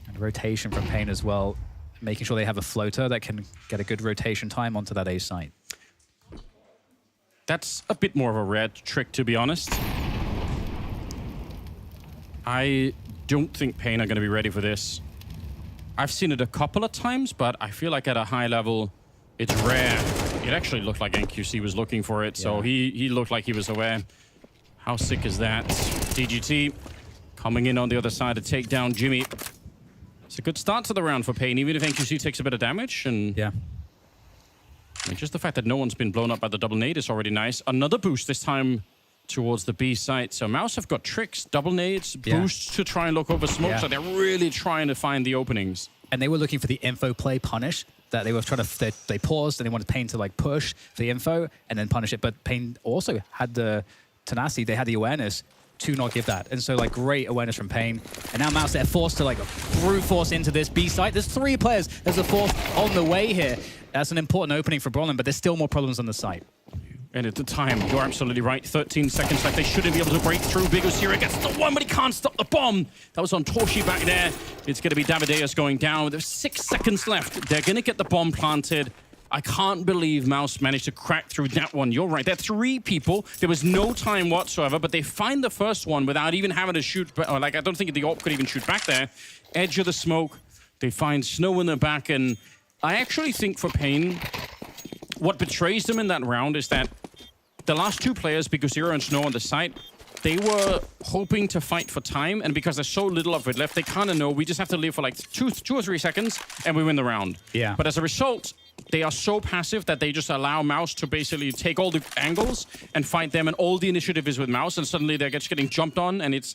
[SPEAKER 9] And rotation from paIN as well, making sure they have a floater that can get a good rotation time onto that A site.
[SPEAKER 8] That's a bit more of a rare trick, to be honest. I don't think paIN are going to be ready for this. I've seen it a couple of times, but I feel like at a high level, it's rare. It actually looked like NQC was looking for it, so he looked like he was aware. How sick is that? DGT coming in on the other side to take down Jimmy. It's a good start to the round for paIN, even if NQC takes a bit of damage. And I mean, just the fact that no one's been blown up by the double nade is already nice. Another boost this time towards the B site. So MOUZ have got tricks, double nades, boosts to try and look over smoke. So they're really trying to find the openings.
[SPEAKER 9] And they were looking for the info play punish. That they were trying to, they paused and they wanted paIN to like push for the info and then punish it. But paIN also had the tenacity, they had the awareness to not give that. And so like great awareness from paIN. And now MOUZ, they're forced to like brute force into this B site. There's 3 players. There's a 4th on the way here. That's an important opening for Brolin, but there's still more problems on the site.
[SPEAKER 8] And at the time, you're absolutely right. 13 seconds left. They shouldn't be able to break through. Big Osira gets the one, but he can't stop the bomb. That was on Torshi back there. It's going to be DavidS going down. There's 6 seconds left. They're going to get the bomb planted. I can't believe MOUZ managed to crack through that one. You're right. There are 3 people. There was no time whatsoever, but they find the first one without even having to shoot. Or like, I don't think the AWP could even shoot back there. Edge of the smoke. They find Snow in the back, and I actually think for paIN, what betrays them in that round is that the last 2 players, Bigosira and Snow on the site, they were hoping to fight for time, and because there's so little of it left, they kind of know we just have to live for like 2 or 3 seconds, and we win the round.
[SPEAKER 9] Yeah.
[SPEAKER 8] But as a result, they are so passive that they just allow MOUZ to basically take all the angles and fight them, and all the initiative is with MOUZ, and suddenly they're just getting jumped on, and it's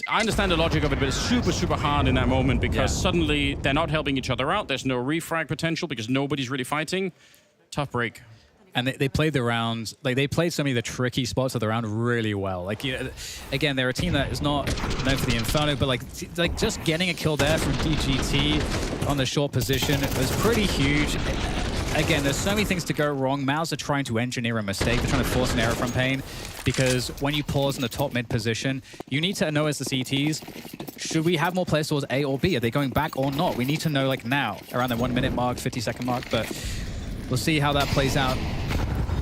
[SPEAKER 8] I understand the logic of it, but it's super, super hard in that moment because suddenly they're not helping each other out. There's no refrag potential because nobody's really fighting. Tough break.
[SPEAKER 9] And they played the round, like they played so many of the tricky spots of the round really well. Like, again, they're a team that is not known for the Inferno, but like just getting a kill there from DGT on the short position was pretty huge. again, there's so many things to go wrong. MOUZ are trying to engineer a mistake. They're trying to force an error from paIN, because when you pause in the top mid position, you need to know as the CTs, should we have more players towards A or B? Are they going back or not? We need to know like now, around the 1 minute mark, 50-second mark, but we'll see how that plays out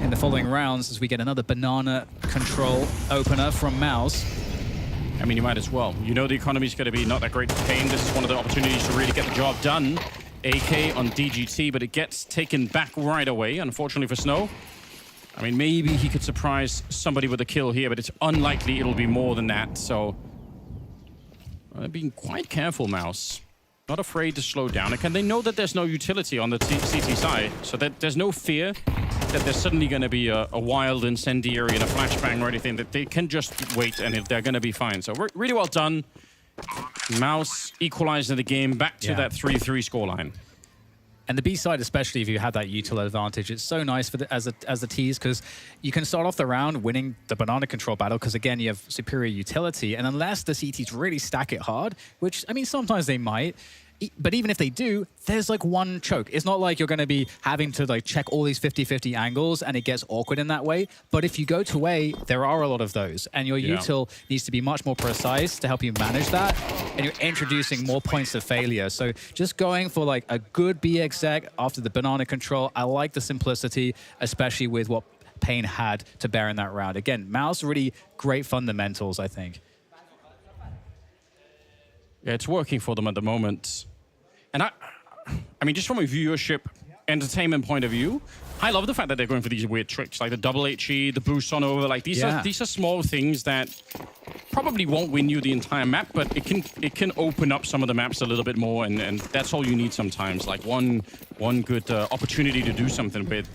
[SPEAKER 9] in the following rounds as we get another banana control opener from MOUZ.
[SPEAKER 8] I mean, you might as well. You know the economy's going to be not that great for paIN. This is one of the opportunities to really get the job done. AK on DGT, but it gets taken back right away, unfortunately for Snow. I mean, maybe he could surprise somebody with a kill here, but it's unlikely it'll be more than that, so... They're being quite careful, MOUZ. Not afraid to slow down. And they know that there's no utility on the CT side, so that there's no fear that there's suddenly going to be a wild incendiary and a flashbang or anything, that they can just wait and they're going to be fine. So really well done. MOUZ equalizing the game back to that 3-3 scoreline.
[SPEAKER 9] And the B side, especially if you have that util advantage, it's so nice for as the tease, because you can start off the round winning the banana control battle, because again, you have superior utility. And unless the CTs really stack it hard, which, I mean, sometimes they might, but even if they do, there's like one choke. It's not like you're going to be having to like check all these 50-50 angles and it gets awkward in that way. But if you go to A, there are a lot of those. And your util needs to be much more precise to help you manage that. And you're introducing more points of failure. So just going for like a good B exec after the banana control. I like the simplicity, especially with what paIN had to bear in that round. Again, MOUZ really great fundamentals, I think.
[SPEAKER 8] Yeah, it's working for them at the moment. And I mean, just from a viewership, entertainment point of view, I love the fact that they're going for these weird tricks, like the double HE, the boost on over. Like these are small things that probably won't win you the entire map, but it can open up some of the maps a little bit more, and that's all you need sometimes. Like one good opportunity to do something with.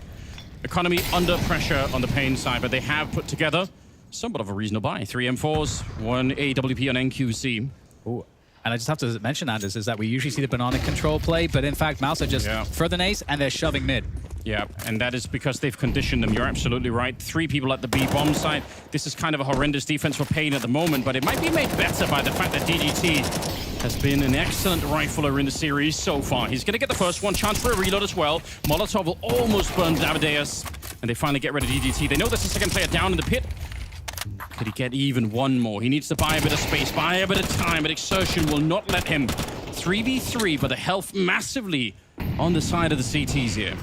[SPEAKER 8] Economy under pressure on the paIN side, but they have put together somewhat of a reasonable buy. 3 M4s, 1 AWP on NQC.
[SPEAKER 9] Ooh. And I just have to mention, Anders, is that we usually see the banana control play, but in fact, MOUZ are just further an ace and they're shoving mid.
[SPEAKER 8] Yeah, and that is because they've conditioned them. You're absolutely right. 3 people at the B bomb site. This is kind of a horrendous defense for paIN at the moment, but it might be made better by the fact that DGT has been an excellent rifler in the series so far. He's going to get the first one. Chance for a reload as well. Molotov will almost burn Davideus, and they finally get rid of DGT. They know there's a second player down in the pit. Could he get even one more? He needs to buy a bit of space, buy a bit of time, but Exertion will not let him. 3v3, but the health massively on the side of the CTs here.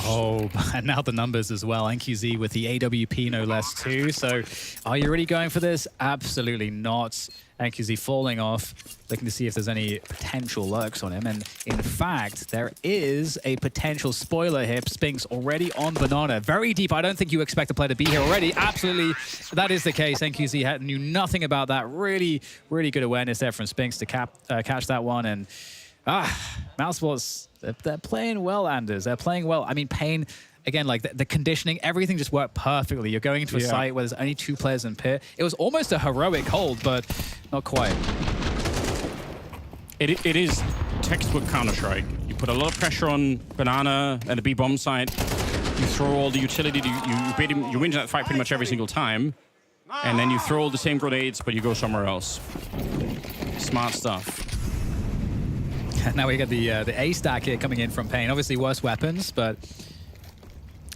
[SPEAKER 9] Oh, and now the numbers as well. NQZ with the AWP, no less, too. So are you really going for this? Absolutely not. NQZ falling off, looking to see if there's any potential lurks on him. And in fact, there is a potential spoiler here. Spinks already on banana. Very deep. I don't think you expect a player to be here already. Absolutely, that is the case. NQZ knew nothing about that. Really, really good awareness there from Spinks to catch that one. And MOUZ, they're playing well, Anders. They're playing well. I mean, paIN, again, like the conditioning, everything just worked perfectly. You're going into a site where there's only 2 players in pit. It was almost a heroic hold, but not quite.
[SPEAKER 8] It is textbook Counter-Strike. You put a lot of pressure on banana and the B bomb site. You throw all the utility. You win that fight pretty much every single time. And then you throw all the same grenades, but you go somewhere else. Smart stuff.
[SPEAKER 9] Now we got the A stack here coming in from paIN. Obviously worse weapons, but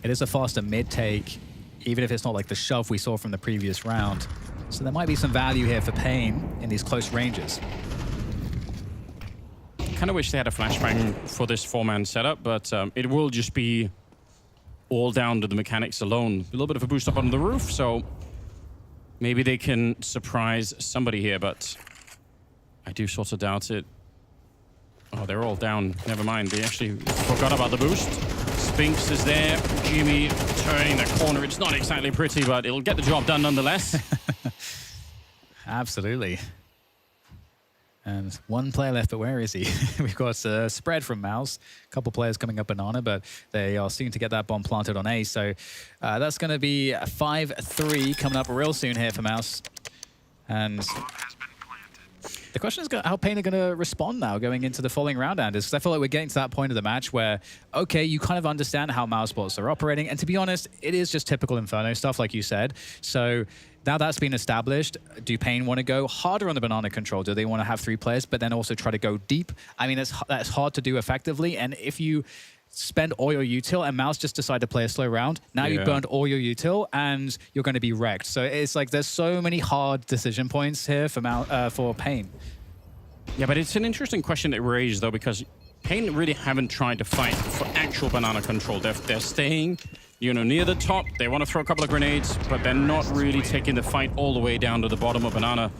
[SPEAKER 9] it is a faster mid take, even if it's not like the shove we saw from the previous round. So there might be some value here for paIN in these close ranges.
[SPEAKER 8] Kind of wish they had a flashbang for this 4-man setup, but it will just be all down to the mechanics alone. A little bit of a boost up on the roof, so maybe they can surprise somebody here, but I do sort of doubt it. Oh, they're all down. Never mind. They actually forgot about the boost. Spinks is there. Jimmy turning the corner. It's not exactly pretty, but it'll get the job done nonetheless.
[SPEAKER 9] Absolutely. And 1 player left, but where is he? We've got a spread from MOUZ. A couple players coming up banana, but they are soon to get that bomb planted on A. So that's going to be a 5-3 coming up real soon here for MOUZ. And the question is how paIN are going to respond now going into the following round, Anders, because I feel like we're getting to that point of the match where, okay, you kind of understand how MOUZ bots are operating. And to be honest, it is just typical Inferno stuff, like you said. So now that's been established, do paIN want to go harder on the banana control? Do they want to have 3 players, but then also try to go deep? I mean, that's hard to do effectively. And if you spend all your util, and MOUZ just decided to play a slow round. Now you've burned all your util, and you're going to be wrecked. So it's like there's so many hard decision points here for paIN.
[SPEAKER 8] Yeah, but it's an interesting question that raised, though, because paIN really haven't tried to fight for actual banana control. They're staying, you know, near the top. They want to throw a couple of grenades, but they're not really taking the fight all the way down to the bottom of banana.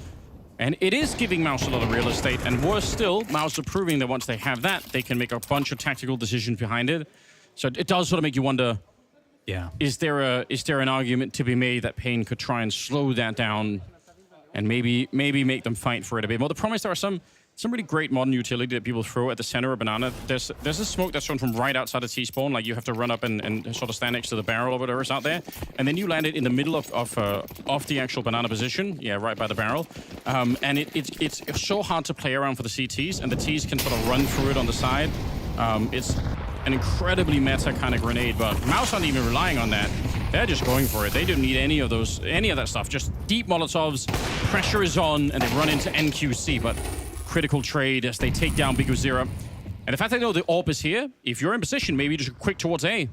[SPEAKER 8] And it is giving MOUZ a lot of real estate. And worse still, MOUZ are proving that once they have that, they can make a bunch of tactical decisions behind it. So it does sort of make you wonder, is there an argument to be made that paIN could try and slow that down and maybe make them fight for it a bit more? The problem is there are some really great modern utility that people throw at the center of banana. There's a smoke that's thrown from right outside of T-spawn. Like, you have to run up and sort of stand next to the barrel or whatever's out there. And then you land it in the middle of the actual banana position. Yeah, right by the barrel. And it's so hard to play around for the CTs, and the Ts can sort of run through it on the side. It's an incredibly meta kind of grenade, but MOUZ aren't even relying on that. They're just going for it. They don't need any of that stuff. Just deep Molotovs, pressure is on, and they run into NQC, but critical trade as they take down Biguzera. And the fact they know the AWP is here, if you're in position, maybe just quick towards A.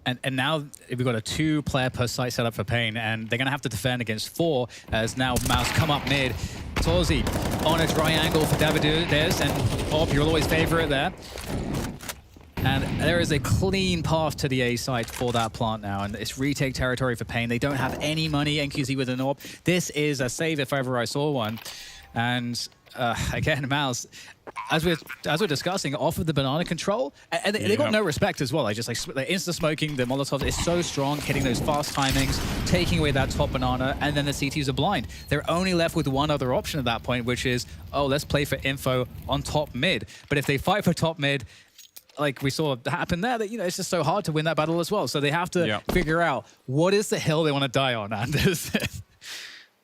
[SPEAKER 9] And now we've got a 2-player per site set up for paIN, and they're going to have to defend against 4 as now MOUZ come up mid. Torzi on a triangle for Davides, and AWP, you'll always favorite there. And there is a clean path to the A site for that plant now, and it's retake territory for paIN. They don't have any money, NQZ with an AWP. This is a save if ever I saw one. And again, MOUZ, as we're discussing, off of the banana control, and they got no respect as well. They're insta-smoking the Molotovs is so strong, hitting those fast timings, taking away that top banana, and then the CTs are blind. They're only left with one other option at that point, which is, oh, let's play for info on top mid. But if they fight for top mid, like we saw happen there, that, you know, it's just so hard to win that battle as well. So they have to figure out what is the hill they want to die on, Anders.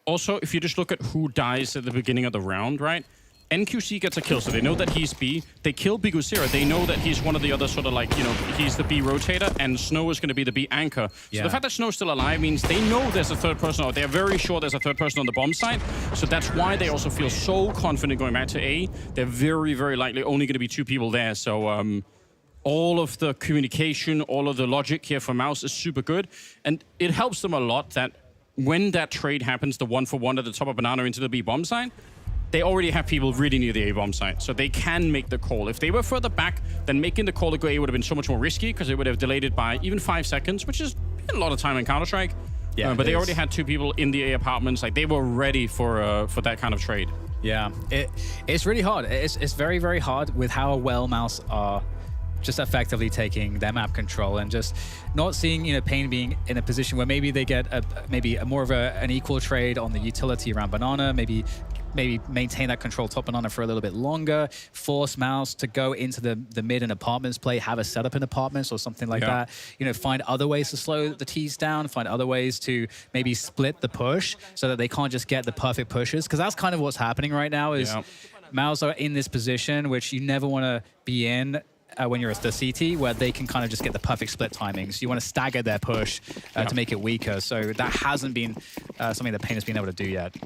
[SPEAKER 8] Also, if you just look at who dies at the beginning of the round, right? NQC gets a kill, so they know that he's B. They kill Biguzera. They know that he's one of the other sort of like, you know, he's the B rotator, and Snow is going to be the B anchor. So the fact that Snow's still alive means they know there's a third person, or they're very sure there's a third person on the bomb site. So that's why they also feel so confident going back to A. They're very, very likely only going to be 2 people there. So all of the communication, all of the logic here for MOUZ is super good. And it helps them a lot that when that trade happens, the 1-for-1 at the top of banana into the B bomb site, they already have people really near the A bomb site, so they can make the call. If they were further back, then making the call to go A would have been so much more risky because it would have delayed it by even 5 seconds, which is a lot of time in Counter-Strike. Yeah, but they already had 2 people in the A apartments. Like, they were ready for that kind of trade.
[SPEAKER 9] Yeah, it's really hard. It's very, very hard with how well MOUZ are just effectively taking their map control and just not seeing, you know, paIN being in a position where maybe they get maybe more of an equal trade on the utility around banana, maybe maintain that control top banana for a little bit longer, force MOUZ to go into the mid and apartments play, have a setup in apartments or something like that. You know, find other ways to slow the T's down, find other ways to maybe split the push so that they can't just get the perfect pushes, because that's kind of what's happening right now is MOUZ are in this position which you never want to be in when you're at the CT, where they can kind of just get the perfect split timings. You want to stagger their push to make it weaker. So that hasn't been something that paIN has been able to do yet.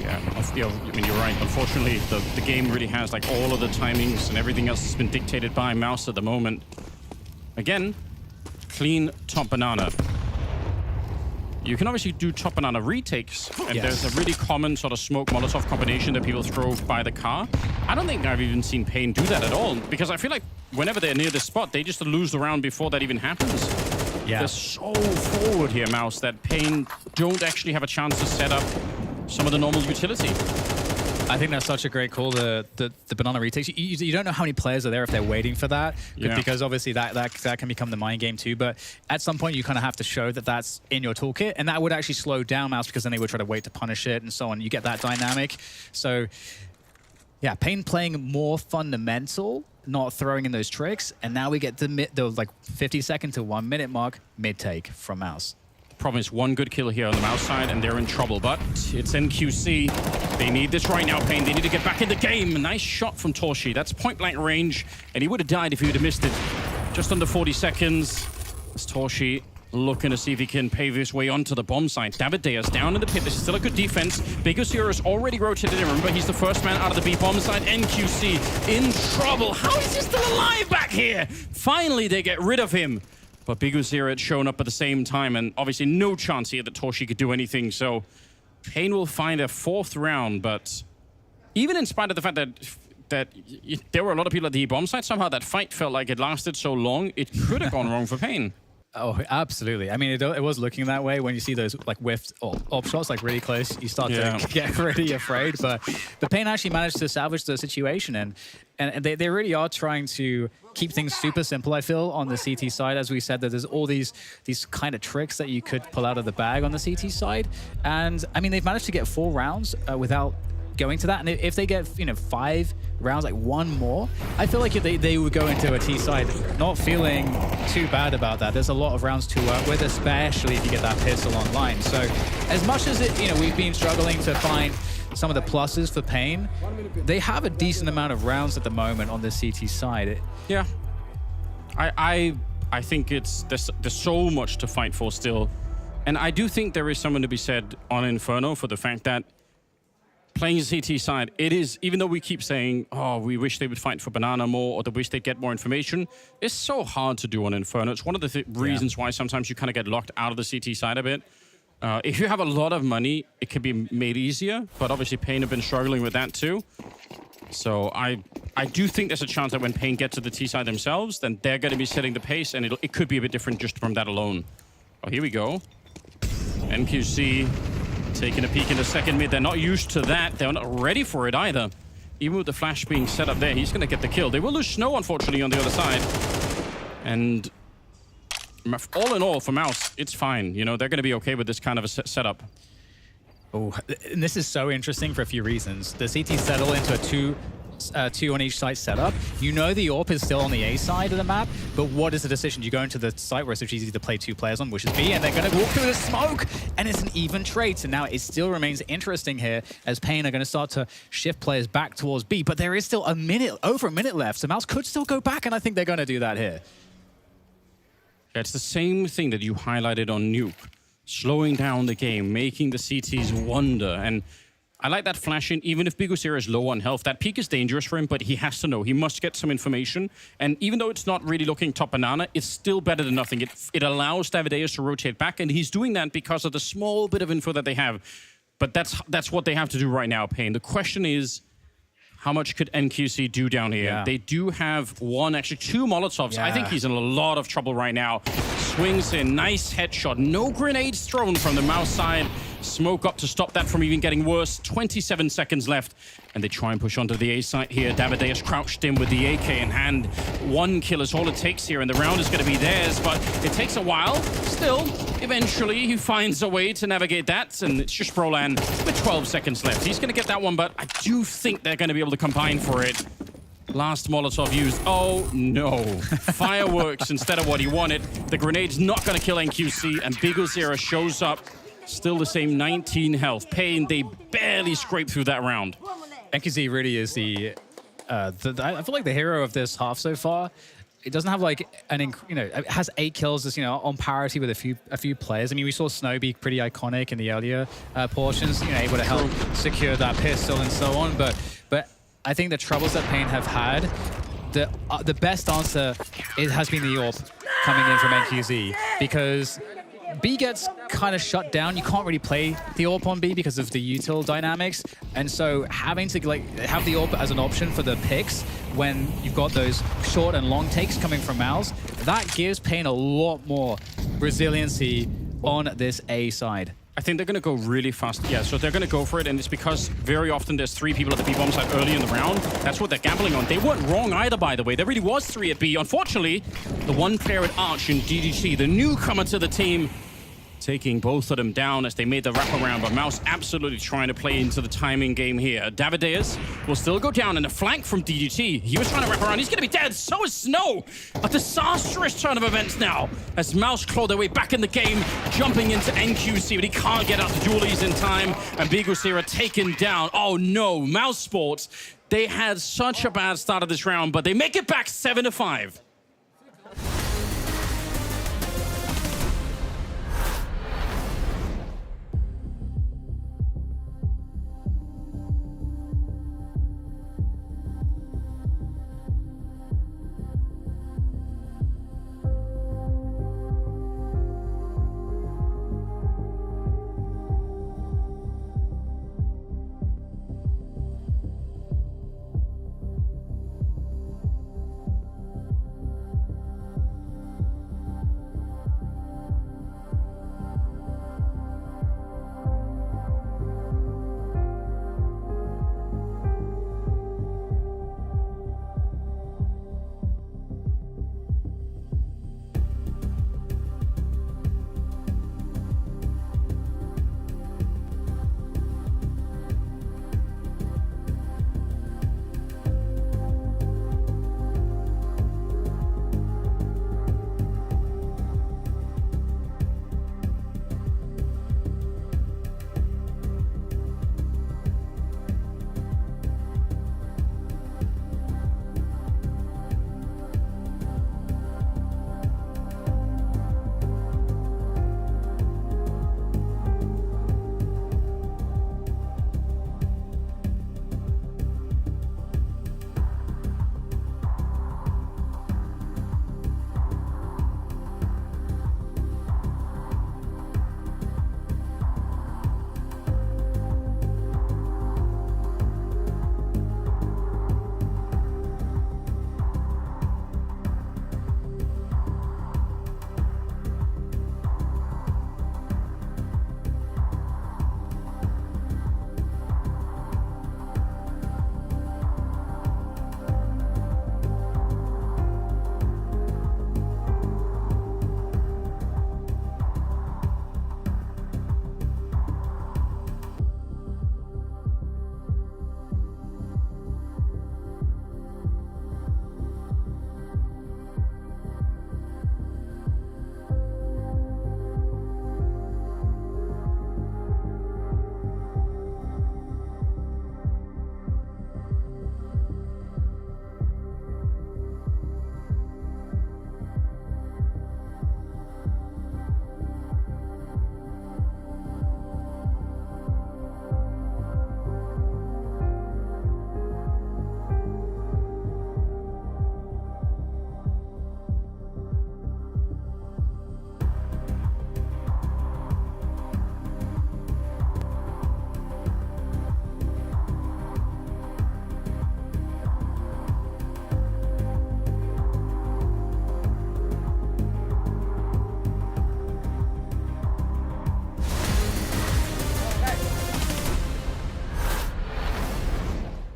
[SPEAKER 8] Yeah, I mean, you're right. Unfortunately, the game really has like all of the timings and everything else has been dictated by MOUZ at the moment. Again, clean top banana. You can obviously do top banana retakes, and there's a really common sort of smoke Molotov combination that people throw by the car. I don't think I've even seen paIN do that at all, because I feel like whenever they're near the spot, they just lose the round before that even happens. They're so forward here, MOUZ, that paIN don't actually have a chance to set up some of the normal utility.
[SPEAKER 9] I think that's such a great call, the banana retakes. You don't know how many players are there if they're waiting for that, because obviously that can become the mind game too. But at some point, you kind of have to show that that's in your toolkit, and that would actually slow down MOUZ, because then they would try to wait to punish it and so on. You get that dynamic. So yeah, paIN playing more fundamental, not throwing in those tricks, and now we get the like 50-second to 1 minute mark mid take from MOUZ.
[SPEAKER 8] Problem is, one good kill here on the MOUZ side and they're in trouble, but it's NQC. They need this right now, paIN. They need to get back in the game. A nice shot from Torshi. That's point-blank range, and he would have died if he would have missed it. Just under 40 seconds. As Torshi looking to see if he can pave his way onto the bomb site. Davideus down in the pit. This is still a good defense. Bigosira is already rotated in. Remember, he's the first man out of the B bomb site. NQC in trouble. How is he still alive back here? Finally, they get rid of him. But Bigosira had shown up at the same time, and obviously no chance here that Torshi could do anything. So paIN will find a 4th round, but even in spite of the fact that there were a lot of people at the bomb site, somehow that fight felt like it lasted so long, it could have gone wrong for paIN.
[SPEAKER 9] Oh, absolutely. I mean, it was looking that way when you see those like whiffed or op shots like really close. You start to get really afraid. But paIN actually managed to salvage the situation, and they really are trying to keep things super simple. I feel on the CT side, as we said, that there's all these kind of tricks that you could pull out of the bag on the CT side, and I mean they've managed to get 4 rounds without going to that. And if they get 5 rounds, like 1 more, I feel like they would go into a T side not feeling too bad about that. There's a lot of rounds to work with, especially if you get that pistol online. So as much as we've been struggling to find some of the pluses for paIN, they have a decent amount of rounds at the moment on the CT side.
[SPEAKER 8] Yeah, I think there's so much to fight for still, and I do think there is something to be said on Inferno for the fact that playing the CT side, it is, even though we keep saying, oh, we wish they would fight for Banana more, or they wish they'd get more information, it's so hard to do on Inferno. It's one of the reasons why sometimes you kind of get locked out of the CT side a bit. If you have a lot of money, it can be made easier, but obviously paIN have been struggling with that too. So I do think there's a chance that when paIN get to the T side themselves, then they're going to be setting the pace, and it could be a bit different just from that alone. Oh, here we go. NQC taking a peek in the second mid. They're not used to that. They're not ready for it either. Even with the flash being set up there, he's going to get the kill. They will lose Snow, unfortunately, on the other side. And all in all, for MOUZ, it's fine. You know, they're going to be okay with this kind of a setup.
[SPEAKER 9] Oh, and this is so interesting for a few reasons. The CT settle into a two on each side setup. You know the AWP is still on the A side of the map, but what is the decision? You go into the site where it's so easy to play 2 players on, which is B, and they're going to walk through the smoke, and it's an even trade. So now it still remains interesting here as paIN are going to start to shift players back towards B, but there is still over a minute left, so MOUZ could still go back, and I think they're going to do that here.
[SPEAKER 8] Yeah, it's the same thing that you highlighted on Nuke. Slowing down the game, making the CTs wonder, and I like that flashing, even if Bigosira is low on health. That peak is dangerous for him, but he has to know. He must get some information. And even though it's not really looking top banana, it's still better than nothing. It allows Davideus to rotate back, and he's doing that because of the small bit of info that they have. But that's what they have to do right now, paIN. The question is, how much could NQC do down here? Yeah. They do have 2 Molotovs. Yeah. I think he's in a lot of trouble right now. Swings in, nice headshot. No grenades thrown from the MOUZ side. Smoke up to stop that from even getting worse. 27 seconds left. And they try and push onto the A site here. Davideus crouched in with the AK in hand. 1 kill is all it takes here, and the round is going to be theirs, but it takes a while. Still, eventually, he finds a way to navigate that, and it's just Brolan with 12 seconds left. He's going to get that one, but I do think they're going to be able to combine for it. Last Molotov used. Oh, no. Fireworks instead of what he wanted. The grenade's not going to kill NQC, and Bigosira shows up. Still the same 19 health. paIN, they barely scraped through that round.
[SPEAKER 9] NQC really is I feel like the hero of this half so far. It doesn't have like it has 8 kills, just, on parity with a few players. I mean, we saw Snow be pretty iconic in the earlier portions, able to help secure that pistol and so on. But I think the troubles that paIN have had, the best answer has been the AWP coming in from NQC, because B gets kind of shut down. You can't really play the AWP on B because of the util dynamics, and so having to have the AWP as an option for the picks when you've got those short and long takes coming from MOUZ, that gives paIN a lot more resiliency on this A side.
[SPEAKER 8] I think they're going to go really fast. Yeah, so they're going to go for it, and it's because very often there's 3 people at the B-bomb side early in the round. That's what they're gambling on. They weren't wrong either, by the way. There really was 3 at B. Unfortunately, the 1 player at Arch in DDT, the newcomer to the team, taking both of them down as they made the wraparound, but MOUZ absolutely trying to play into the timing game here. Davideus will still go down in a flank from DDT. He was trying to wrap around. He's going to be dead. So is Snow. A disastrous turn of events now as MOUZ claw their way back in the game, jumping into NQC, but he can't get out the dualies in time, and Bigosira taken down. Oh no, MOUZ Sports, they had such a bad start of this round, but they make it back 7-5.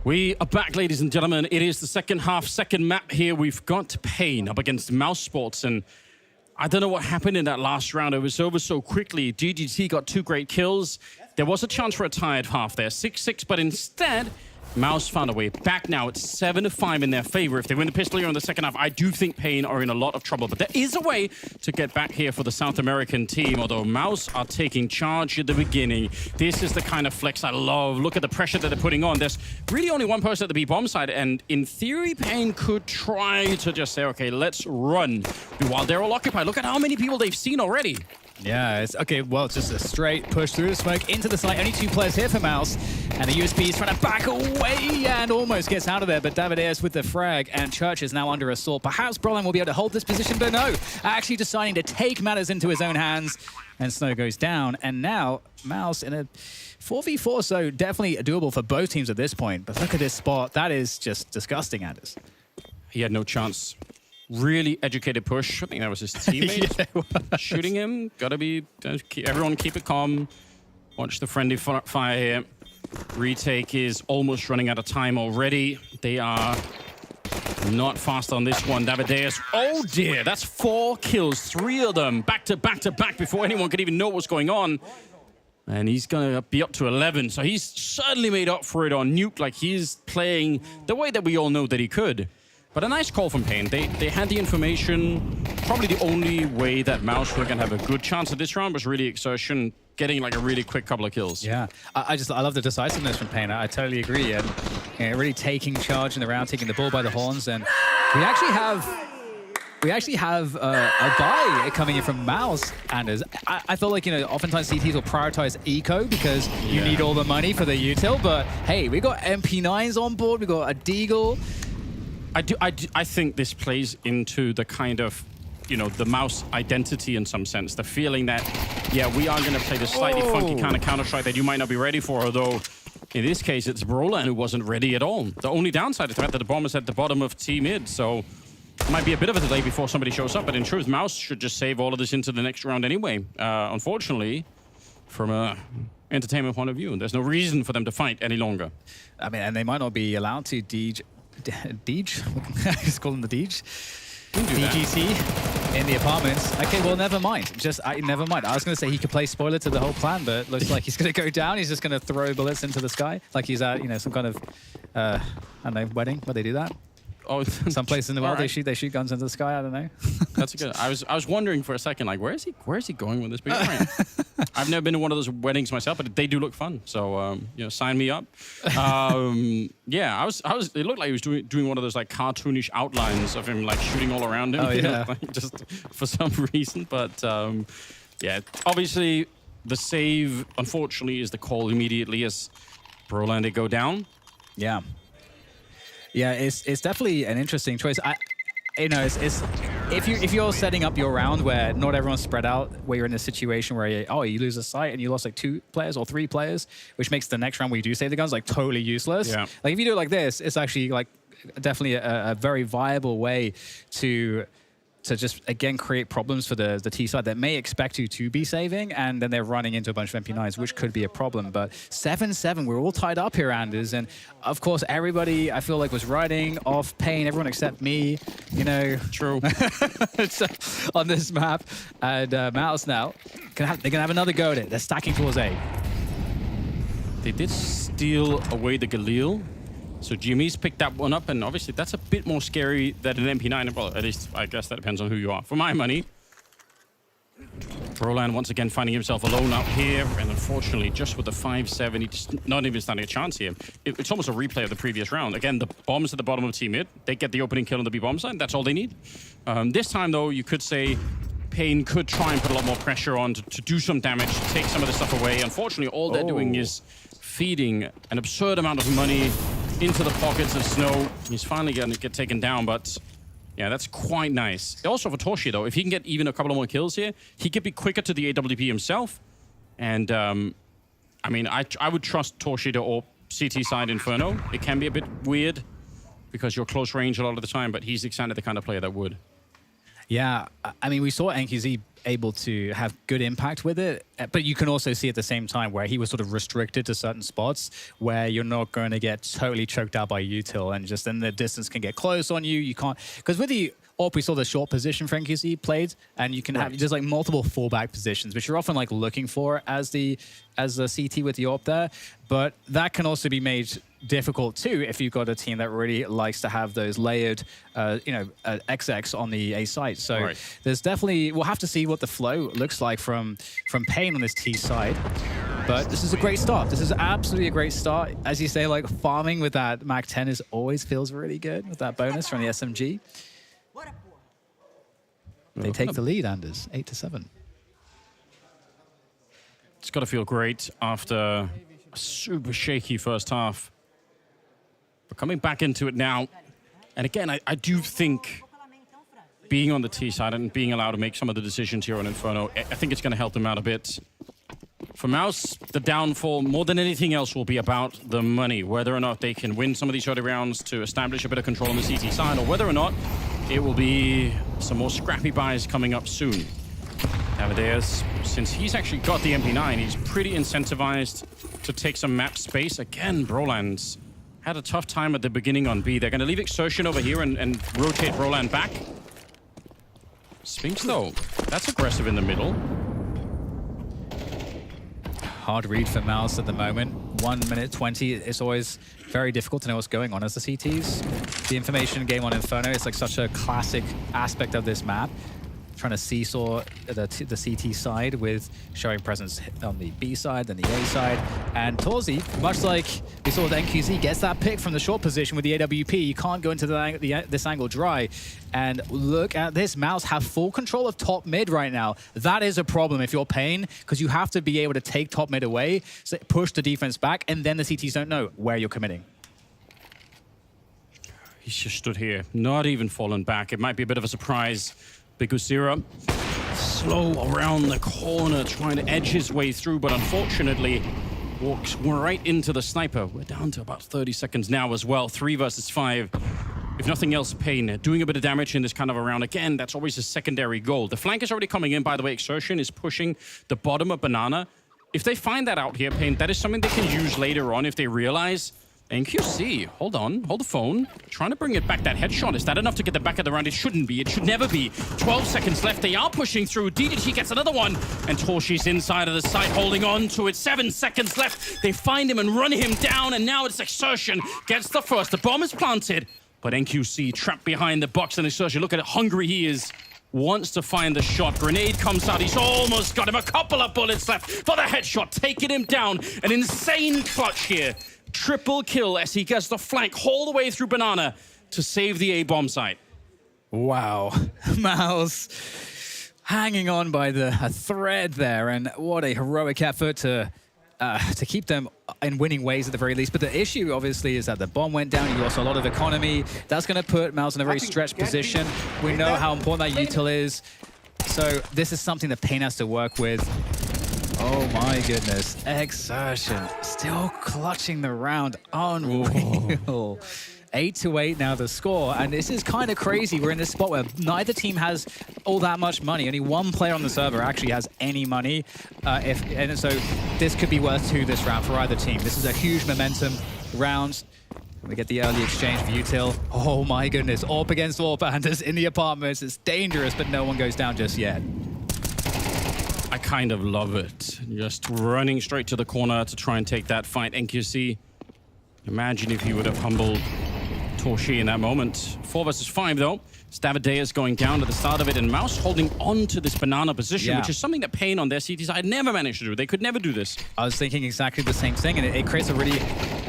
[SPEAKER 8] We are back, ladies and gentlemen. It is the second half, second map here. We've got paIN up against MOUZ Sports, and I don't know what happened in that last round. It was over so quickly. GGT got 2 great kills. There was a chance for a tied half there, 6-6, but instead, MOUZ found a way back now. It's 7-5 in their favor. If they win the pistol here in the second half, I do think paIN are in a lot of trouble. But there is a way to get back here for the South American team, although MOUZ are taking charge at the beginning. This is the kind of flex I love. Look at the pressure that they're putting on. There's really only one person at the B-bomb side, and in theory, paIN could try to just say, okay, let's run while they're all occupied. Look at how many people they've seen already.
[SPEAKER 9] Yeah, it's okay. Well, it's just a straight push through the smoke into the site. Only 2 players here for MOUZ, and the USP is trying to back away and almost gets out of there. But Davideus with the frag, and Church is now under assault. Perhaps Broline will be able to hold this position, but no, actually deciding to take matters into his own hands. And Snow goes down, and now MOUZ in a 4v4, so definitely doable for both teams at this point. But look at this spot. That is just disgusting, Anders.
[SPEAKER 8] He had no chance. Really educated push. I think that was his teammate shooting him. Gotta be, everyone keep it calm. Watch the friendly fire here. Retake is almost running out of time already. They are not fast on this one. Davideus, oh dear, that's 4 kills, 3 of them back to back to back before anyone could even know what's going on. And he's gonna be up to 11, so he's certainly made up for it on Nuke, like he's playing the way that we all know that he could. But a nice call from paIN. They had the information. Probably the only way that MOUZ were going to have a good chance at this round was really exertion, getting like a really quick couple of kills.
[SPEAKER 9] Yeah, I love the decisiveness from paIN. I totally agree. And really taking charge in the round, taking the bull by the horns. And we actually have a buy coming in from MOUZ, Anders. I feel like, oftentimes CTs will prioritize eco because you need all the money for the util. But hey, we got MP9s on board. We got a Deagle.
[SPEAKER 8] I think this plays into the kind of, the MOUZ identity in some sense. The feeling that, yeah, we are going to play this slightly funky kind of Counter-Strike that you might not be ready for, although in this case, it's Broline who wasn't ready at all. The only downside is that the bomb is at the bottom of T-mid, so it might be a bit of a delay before somebody shows up, but in truth, MOUZ should just save all of this into the next round anyway. Unfortunately, from a entertainment point of view, there's no reason for them to fight any longer.
[SPEAKER 9] I mean, and they might not be allowed to Deej? Just call him the Deej. DGT in the apartments. Okay, well, never mind. Never mind. I was going to say he could play spoiler to the whole plan, but it looks like he's going to go down. He's just going to throw bullets into the sky, like he's at, some kind of, I don't know, wedding where they do that.
[SPEAKER 8] Oh,
[SPEAKER 9] some place in the world they shoot guns into the sky. I don't know.
[SPEAKER 8] That's good. I was wondering for a second, like, where is he going with this big plan? I've never been to one of those weddings myself, but they do look fun. So sign me up. Yeah, it looked like he was doing one of those like cartoonish outlines of him like shooting all around him.
[SPEAKER 9] Oh yeah,
[SPEAKER 8] like, just for some reason. But yeah, obviously the save, unfortunately, is the call immediately as Broline they go down.
[SPEAKER 9] Yeah. Yeah, it's definitely an interesting choice. If you're setting up your round where not everyone's spread out, where you're in a situation where you lose a site and you lost like 2 players or 3 players, which makes the next round where you do save the guns like totally useless.
[SPEAKER 8] Yeah.
[SPEAKER 9] Like if you do it like this, it's actually like definitely a very viable way to just, again, create problems for the T side that may expect you to be saving, and then they're running into a bunch of MP9s, which could be a problem. But 7-7, we're all tied up here, Anders. And, of course, everybody, I feel like, was riding off paIN, everyone except me,
[SPEAKER 8] True.
[SPEAKER 9] on this map. And MOUZ now, they're going to have another go at it. They're stacking towards A.
[SPEAKER 8] They did steal away the Galil. So Jimmy's picked that one up, and obviously that's a bit more scary than an MP9. Well, at least I guess that depends on who you are. For my money, Broline once again finding himself alone out here, and unfortunately, just with the 5-7, he's just not even standing a chance here. It's almost a replay of the previous round. Again, the bombs at the bottom of team mid. They get the opening kill on the B-bomb side. That's all they need. This time, though, you could say paIN could try and put a lot more pressure on to do some damage, to take some of the stuff away. Unfortunately, all they're doing is feeding an absurd amount of money into the pockets of Snow. He's finally going to get taken down, but yeah, that's quite nice. Also for Torshi, though, if he can get even a couple of more kills here, he could be quicker to the AWP himself. And, I mean, I would trust Torshi or CT side Inferno. It can be a bit weird because you're close range a lot of the time, but he's exactly the kind of player that would.
[SPEAKER 9] Yeah, I mean, we saw NQZ able to have good impact with it. But you can also see at the same time where he was sort of restricted to certain spots where you're not going to get totally choked out by util, and just then the distance can get close on you. You can't, because with the AWP, we saw the short position FaZe played, and you can have just like multiple fallback positions, which you're often like looking for as a CT with the AWP there. But that can also be made difficult too if you've got a team that really likes to have those layered, XX on the A site. So there's definitely, we'll have to see what the flow looks like from paIN on this T side. But this is a great start. This is absolutely a great start. As you say, like farming with that Mac 10 always feels really good with that bonus from the SMG. They take the lead, Anders, 8-7.
[SPEAKER 8] It's got to feel great after a super shaky first half. But coming back into it now, and again, I do think being on the T side and being allowed to make some of the decisions here on Inferno, I think it's going to help them out a bit. For MOUZ, the downfall, more than anything else, will be about the money. Whether or not they can win some of these early rounds to establish a bit of control on the CT side, or whether or not it will be some more scrappy buys coming up soon. Amadeus, since he's actually got the MP9, he's pretty incentivized to take some map space. Again, Broland's had a tough time at the beginning on B. They're going to leave Exertion over here and rotate Broland back. Sphinx, though, that's aggressive in the middle.
[SPEAKER 9] Hard read for MOUZ at the moment. 1 minute 20. It's always very difficult to know what's going on as the CTs. The information game on Inferno is like such a classic aspect of this map. Trying to seesaw the CT side with showing presence on the B side, then the A side. And Torzi, much like we saw with NQZ, gets that pick from the short position with the AWP. You can't go into this angle dry. And look at this. MOUZ have full control of top mid right now. That is a problem if you're paIN, because you have to be able to take top mid away, so push the defense back, and then the CTs don't know where you're committing.
[SPEAKER 8] He's just stood here, not even fallen back. It might be a bit of a surprise. Bigusira slow around the corner, trying to edge his way through, but unfortunately walks right into the sniper. We're down to about 30 seconds now as well. 3 versus 5. If nothing else, paIN doing a bit of damage in this kind of a round. Again, that's always a secondary goal. The flank is already coming in, by the way. Exertion is pushing the bottom of Banana. If they find that out here, paIN, that is something they can use later on if they realize. NQC, hold on, hold the phone. Trying to bring it back, that headshot. Is that enough to get the back of the round? It shouldn't be, it should never be. 12 seconds left, they are pushing through. DDT gets another one, and Torshi's inside of the site, holding on to it. 7 seconds left, they find him and run him down, and now it's Exertion gets the first. The bomb is planted, but NQC trapped behind the box, and Exertion, look at how hungry he is. Wants to find the shot. Grenade comes out. He's almost got him. A couple of bullets left for the headshot, taking him down. An insane clutch here. Triple kill as he gets the flank all the way through Banana to save the A-bomb site.
[SPEAKER 9] Wow. MOUZ hanging on by a thread there, and what a heroic effort to keep them in winning ways at the very least. But the issue, obviously, is that the bomb went down. You lost a lot of economy. That's going to put MOUZ in a very stretched position. We know how important that util is. So this is something that paIN has to work with. Oh my goodness. Exertion still clutching the round. Unreal. 8-8 now the score, and this is kind of crazy. We're in this spot where neither team has all that much money. Only one player on the server actually has any money, and so this could be worth 2 this round for either team. This is a huge momentum round. We get the early exchange for util. Oh my goodness, AWP against AWP, Anders in the apartments. It's dangerous, but no one goes down just yet.
[SPEAKER 8] I kind of love it. Just running straight to the corner to try and take that fight. NQC, imagine if you would have humbled Torshi in that moment. 4 versus 5 though. Stavideus going down at the start of it, and MOUZ holding on to this Banana position, which is something that paIN on their CT side never managed to do. They could never do this.
[SPEAKER 9] I was thinking exactly the same thing, and it creates a really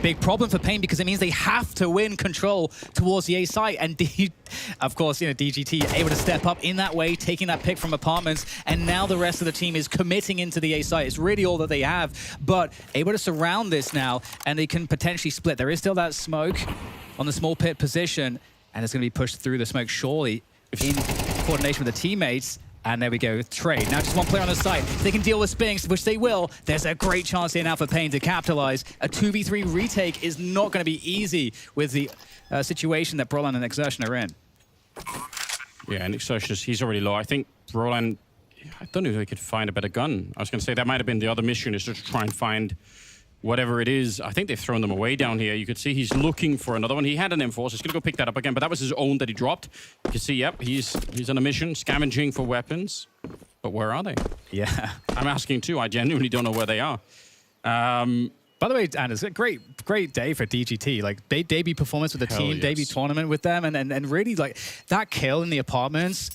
[SPEAKER 9] big problem for paIN because it means they have to win control towards the A site. And of course, DGT able to step up in that way, taking that pick from apartments, and now the rest of the team is committing into the A site. It's really all that they have, but able to surround this now, and they can potentially split. There is still that smoke on the small pit position, and it's going to be pushed through the smoke, surely, in coordination with the teammates. And there we go, trade. Now just one player on the site. They can deal with Spinks, which they will. There's a great chance here now for paIN to capitalize. A 2v3 retake is not going to be easy with the situation that Broland and Exertion are in.
[SPEAKER 8] Yeah, and Exertion, he's already low. I think Broland, I don't know if they could find a better gun. I was going to say that might have been the other mission, is to try and find whatever it is. I think they've thrown them away down here. You could see he's looking for another one. He had an M4, so he's going to go pick that up again, but that was his own that he dropped. You can see, yep, he's on a mission, scavenging for weapons. But where are they?
[SPEAKER 9] Yeah.
[SPEAKER 8] I'm asking too. I genuinely don't know where they are.
[SPEAKER 9] By the way, Anders, a great day for DGT. Like, debut performance with the
[SPEAKER 8] Hell
[SPEAKER 9] team,
[SPEAKER 8] yes.
[SPEAKER 9] debut tournament with them, and really, like, that kill in the apartments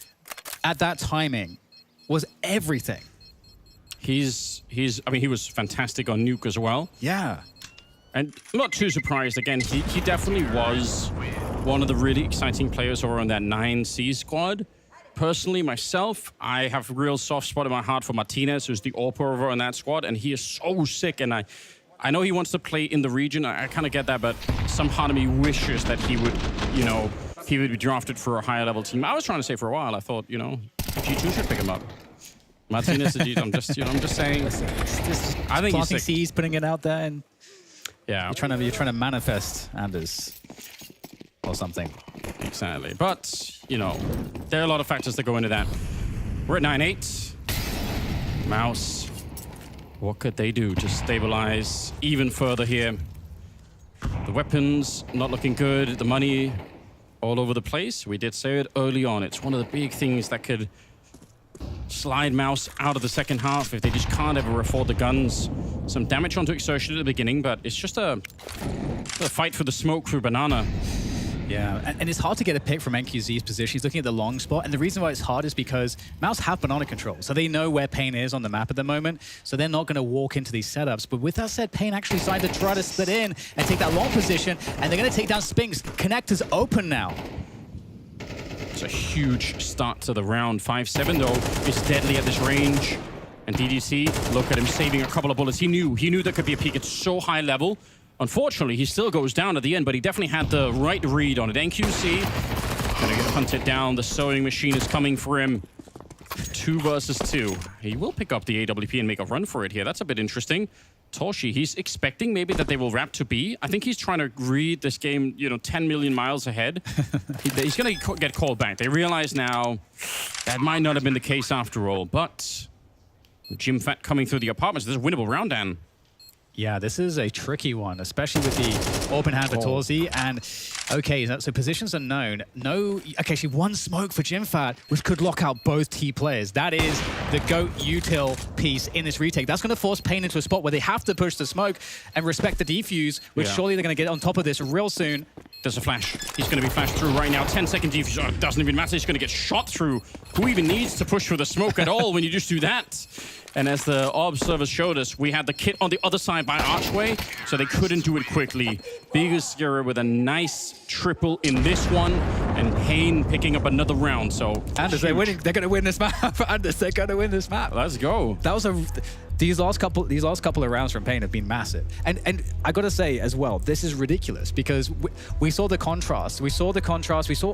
[SPEAKER 9] at that timing was everything.
[SPEAKER 8] I mean, he was fantastic on Nuke as well.
[SPEAKER 9] Yeah.
[SPEAKER 8] And I'm not too surprised. Again, he definitely was one of the really exciting players over on that 9C squad. Personally, myself, I have a real soft spot in my heart for Martinez, who's the AWP over on that squad, and he is so sick. And I know he wants to play in the region. I kind of get that, but some part of me wishes that he would, you know, he would be drafted for a higher level team. I was trying to say for a while, I thought, you know, G2 should pick him up. Martinez, I'm just saying. I think
[SPEAKER 9] Planting
[SPEAKER 8] he's sick.
[SPEAKER 9] seeds, putting it out there, and
[SPEAKER 8] yeah,
[SPEAKER 9] you're trying to manifest Anders or something.
[SPEAKER 8] Exactly. But, you know, there are a lot of factors that go into that. We're at 9-8. MOUZ. What could they do to stabilize even further here? The weapons not looking good. The money all over the place. We did say it early on. It's one of the big things that could slide MOUZ out of the second half if they just can't ever afford the guns. Some damage onto Exertion at the beginning, but it's just a fight for the smoke through Banana.
[SPEAKER 9] Yeah, and it's hard to get a pick from NQZ's position. He's looking at the long spot, and the reason why it's hard is because MOUZ have Banana control, so they know where paIN is on the map at the moment, so they're not going to walk into these setups. But with that said, paIN actually decided to try to split in and take that long position, and they're going to take down Spinks. Connector's open now.
[SPEAKER 8] It's a huge start to the round. 5-7, though, is deadly at this range. And DDC, look at him saving a couple of bullets. He knew there could be a peak. It's so high level. Unfortunately, he still goes down at the end, but he definitely had the right read on it. NQC gonna get hunted down. The sewing machine is coming for him. 2 versus 2. He will pick up the AWP and make a run for it here. That's a bit interesting. Torshi, he's expecting maybe that they will wrap to B. I think he's trying to read this game, you know, 10 million miles ahead. He's gonna get called back. They realize now that might not have been the case after all, but Jim Fat coming through the apartments. This is a winnable round, Dan.
[SPEAKER 9] Yeah, this is a tricky one, especially with the open hand for Torsi. And okay, so positions are known. No, okay, actually one smoke for Jimfat, which could lock out both T players. That is the GOAT util piece in this retake. That's going to force paIN into a spot where they have to push the smoke and respect the defuse, which surely they're going to get on top of this real soon.
[SPEAKER 8] There's a flash. He's going to be flashed through right now. 10-second defuse. Oh, it doesn't even matter. He's going to get shot through. Who even needs to push through the smoke at all when you just do that? And as the observers showed us, we had the kit on the other side by Archway, so they couldn't do it quickly. Biggest Sierra with a nice triple in this one, and paIN picking up another round. So
[SPEAKER 9] Anders, they're winning. They're going to win this map. Anders, they're going to win this map.
[SPEAKER 8] Let's go.
[SPEAKER 9] That was these last couple of rounds from paIN have been massive. And I got to say as well, this is ridiculous because we saw the contrast. We saw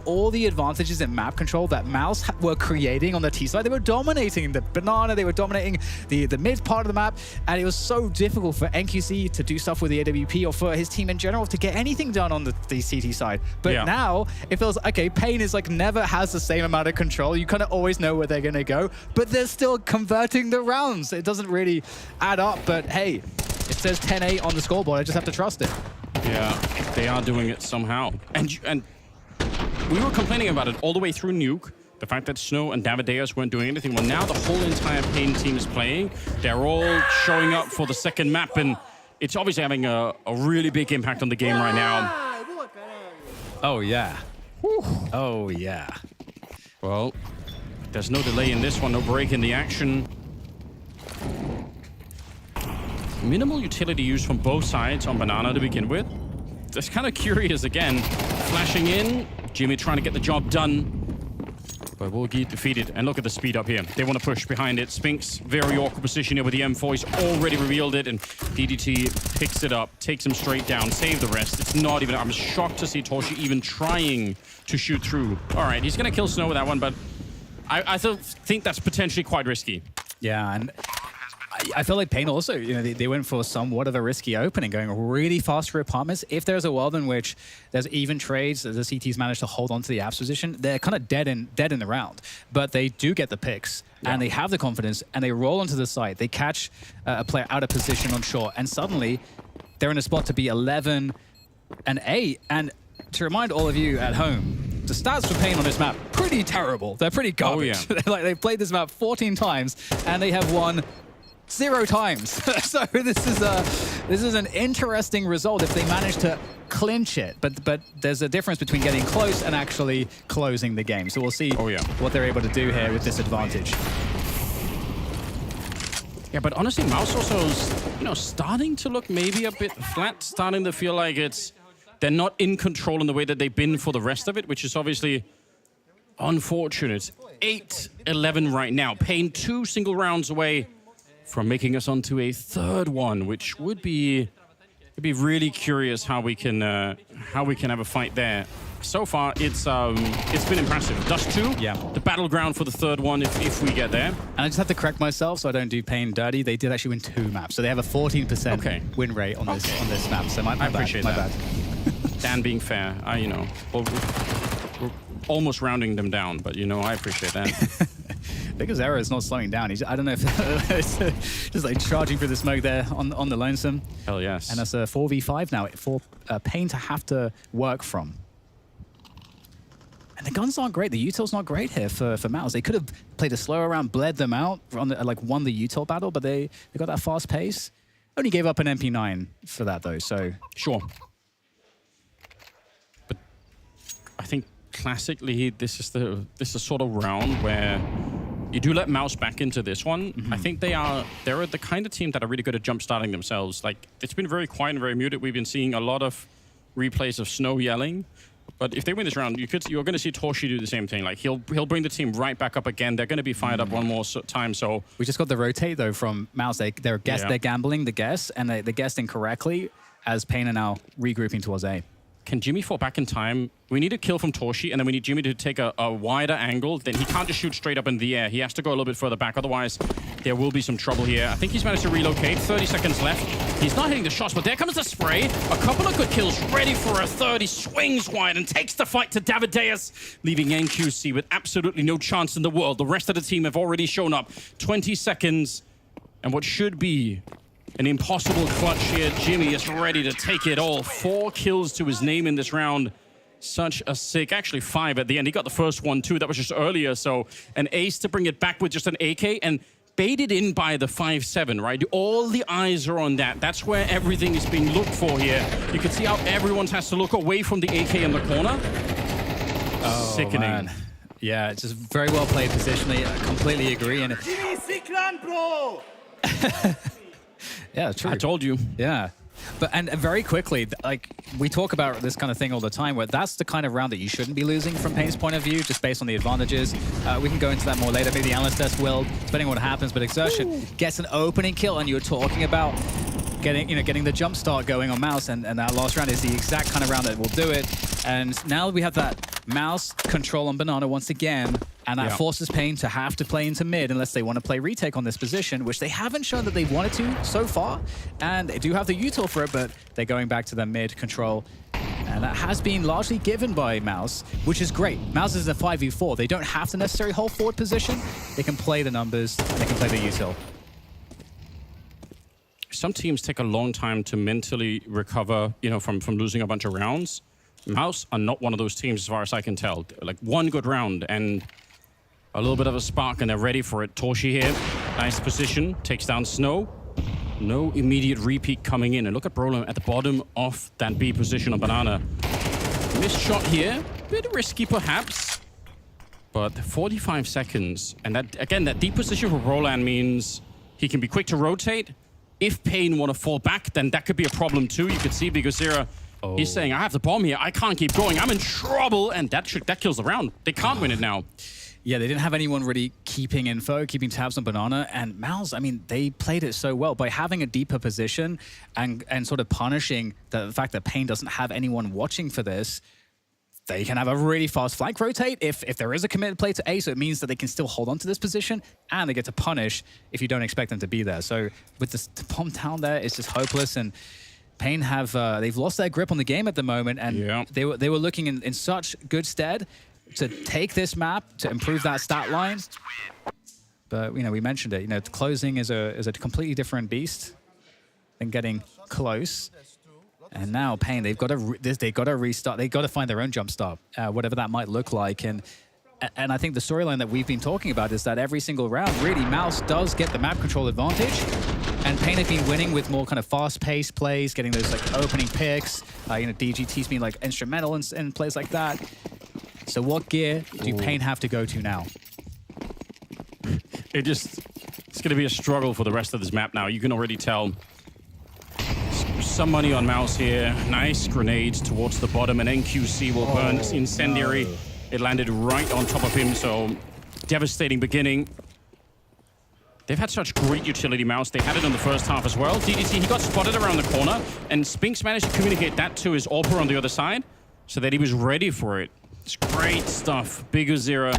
[SPEAKER 9] all the advantages in map control that MOUZ were creating on the T side. They were dominating the Banana. They were dominating the mid part of the map, and it was so difficult for NQC to do stuff with the AWP or for his team in general to get anything done on the CT side. But now it feels okay. paIN is like never has the same amount of control. You kind of always know where they're gonna go, but they're still converting the rounds. It doesn't really add up. But hey, it says 10-8 on the scoreboard. I just have to trust it.
[SPEAKER 8] Yeah, they are doing it somehow. And we were complaining about it all the way through Nuke. The fact that Snow and Davideus weren't doing anything. Well, now the whole entire paIN team is playing. They're all showing up for the second map, and it's obviously having a really big impact on the game right now.
[SPEAKER 9] Oh, yeah. Whew. Oh, yeah.
[SPEAKER 8] Well, there's no delay in this one, no break in the action. Minimal utility use from both sides on Banana to begin with. That's kind of curious again. Flashing in, Jimmy trying to get the job done. But will get defeated. And look at the speed up here. They want to push behind it. Spinks, very awkward position here with the M4. He's already revealed it. And DDT picks it up, takes him straight down, save the rest. It's not even... I'm shocked to see Torshi even trying to shoot through. All right, he's going to kill Snow with that one, but I still think that's potentially quite risky.
[SPEAKER 9] Yeah, and I feel like paIN also, they went for somewhat of a risky opening, going really fast for apartments. If there's a world in which there's even trades, the CTs manage to hold on to the apps position, they're kind of dead in the round. But they do get the picks, and they have the confidence, and they roll onto the site. They catch a player out of position on short, and suddenly they're in a spot to be 11 and 8. And to remind all of you at home, the stats for paIN on this map, pretty terrible. They're pretty garbage.
[SPEAKER 8] Oh, yeah.
[SPEAKER 9] They've played this map 14 times, and they have won 0 times. So this is an interesting result if they manage to clinch it. But there's a difference between getting close and actually closing the game. So we'll see what they're able to do here with this advantage.
[SPEAKER 8] Yeah, but honestly, MOUZ also is, starting to look maybe a bit flat, starting to feel like they're not in control in the way that they've been for the rest of it, which is obviously unfortunate. 8-11 right now. paIN 2 single rounds away from making us onto a third one, which would be really curious how we can have a fight there. So far, it's been impressive. Dust 2, the battleground for the third one if we get there.
[SPEAKER 9] And I just have to correct myself so I don't do paIN dirty. They did actually win 2 maps, so they have a 14% win rate on this map. So my
[SPEAKER 8] appreciate
[SPEAKER 9] bad.
[SPEAKER 8] that. Dan being fair, we're almost rounding them down, but I appreciate that.
[SPEAKER 9] Because Zera is not slowing down. I don't know if it's just like charging through the smoke there on the lonesome.
[SPEAKER 8] Hell yes.
[SPEAKER 9] And that's a 4v5 now for paIN to have to work from. And the guns aren't great. The util's not great here for MOUZ. They could have played a slower round, bled them out, won the util battle, but they got that fast pace. Only gave up an MP9 for that though, so.
[SPEAKER 8] Sure. But I think classically this is the sort of round where you do let MOUZ back into this one. I think they're the kind of team that are really good at jump starting themselves. Like, it's been very quiet and very muted. We've been seeing a lot of replays of Snow yelling. But if they win this round, you're going to see Torshi do the same thing. Like, he'll bring the team right back up again. They're going to be fired up one more time. So
[SPEAKER 9] we just got the rotate though from MOUZ. They're gambling the guess, and they guessed incorrectly as paIN are now regrouping towards A.
[SPEAKER 8] Can Jimmy fall back in time? We need a kill from Torshi, and then we need Jimmy to take a wider angle. Then he can't just shoot straight up in the air. He has to go a little bit further back. Otherwise, there will be some trouble here. I think he's managed to relocate. 30 seconds left. He's not hitting the shots, but there comes the spray. A couple of good kills ready for a third. He swings wide and takes the fight to Davideus, leaving NQC with absolutely no chance in the world. The rest of the team have already shown up. 20 seconds, and what should be an impossible clutch here. Jimmy is ready to take it all. 4 kills to his name in this round. Such a sick, actually 5 at the end. He got the first one too, that was just earlier. So an ace to bring it back with just an AK and baited in by the 5-7, right? All the eyes are on that. That's where everything is being looked for here. You can see how everyone has to look away from the AK in the corner.
[SPEAKER 9] Oh,
[SPEAKER 8] sickening.
[SPEAKER 9] Man. Yeah, it's just very well played positionally. I completely agree. And yeah, true.
[SPEAKER 8] I told you.
[SPEAKER 9] Yeah. And very quickly, like, we talk about this kind of thing all the time, where that's the kind of round that you shouldn't be losing from paIN's point of view, just based on the advantages. We can go into that more later. Maybe the analyst test will, depending on what happens. But Exertion gets an opening kill, and you're talking about getting the jump start going on MOUZ, and that last round is the exact kind of round that will do it. And now we have that MOUZ control on Banana once again, and that forces paIN to have to play into mid unless they want to play retake on this position, which they haven't shown that they wanted to so far. And they do have the util for it, but they're going back to the mid control. And that has been largely given by MOUZ, which is great. MOUZ is a 5v4. They don't have to necessarily hold forward position. They can play the numbers, and they can play the util.
[SPEAKER 8] Some teams take a long time to mentally recover, from losing a bunch of rounds. MOUZ are not one of those teams, as far as I can tell. Like, one good round and a little bit of a spark, and they're ready for it. Torshi here, nice position, takes down Snow. No immediate repeat coming in. And look at Brolin at the bottom of that B position on Banana. Missed shot here, bit risky perhaps, but 45 seconds. And that, again, that deep position for Roland means he can be quick to rotate. If paIN want to fall back, then that could be a problem too. You could see Bigosera, he's saying, I have the bomb here, I can't keep going, I'm in trouble, and that kills the round. They can't win it now.
[SPEAKER 9] Yeah, they didn't have anyone really keeping info, keeping tabs on Banana, and MOUZ, I mean, they played it so well by having a deeper position and sort of punishing the fact that paIN doesn't have anyone watching for this. they can have a really fast flank rotate if there is a committed play to A, so it means that they can still hold on to this position, and they get to punish if you don't expect them to be there. So with the bomb down there, it's just hopeless, and paIN have, they've lost their grip on the game at the moment, and they were looking in such good stead to take this map, to improve that stat line. But, you know, we mentioned it, you know, closing is a completely different beast than getting close. And now paIN, they've got to restart. They've got to find their own jump start, whatever that might look like. And I think the storyline that we've been talking about is that every single round, really, MOUZ does get the map control advantage. And paIN have been winning with more kind of fast-paced plays, getting those like opening picks. You know, DGT's been like instrumental in plays like that. So what gear do paIN have to go to now?
[SPEAKER 8] It's going to be a struggle for the rest of this map now. You can already tell. Some money on MOUZ here. Nice grenades towards the bottom, and NQC will burn. It's incendiary. No. It landed right on top of him, so devastating beginning. They've had such great utility, MOUZ. They had it in the first half as well. DDT, he got spotted around the corner, and Spinks managed to communicate that to his AWPer on the other side, so that he was ready for it. It's great stuff. Bigger Zero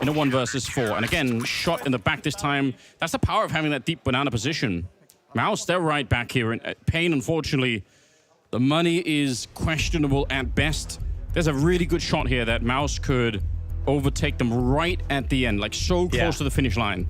[SPEAKER 8] in a 1 versus 4. And again, shot in the back this time. That's the power of having that deep banana position. MOUZ, they're right back here. And paIN, unfortunately, the money is questionable at best. There's a really good shot here that MOUZ could overtake them right at the end, like so close to the finish line.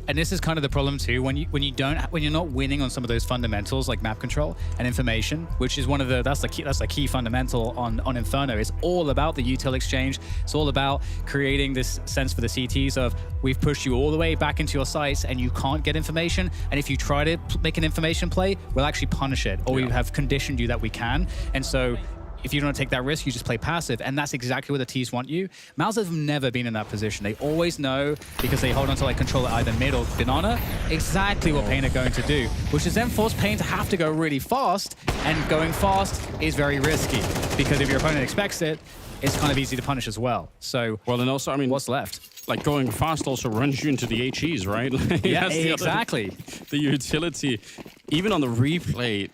[SPEAKER 9] And this is kind of the problem too, when you're not winning on some of those fundamentals like map control and information, which is one of that's the key fundamental on Inferno. It's all about the util exchange. It's all about creating this sense for the CTs of, we've pushed you all the way back into your sites and you can't get information, and if you try to make an information play, we'll actually punish it, or we have conditioned you that we can. And so if you don't want to take that risk, you just play passive, and that's exactly where the T's want you. MOUZ have never been in that position. They always know, because they hold on to like control at either mid or banana, exactly what paIN are going to do, which is then force paIN to have to go really fast, and going fast is very risky, because if your opponent expects it, it's kind of easy to punish as well. So,
[SPEAKER 8] well, and also, I mean,
[SPEAKER 9] what's left?
[SPEAKER 8] Like, going fast also runs you into the HEs, right?
[SPEAKER 9] Yeah, exactly.
[SPEAKER 8] The utility. Even on the replay,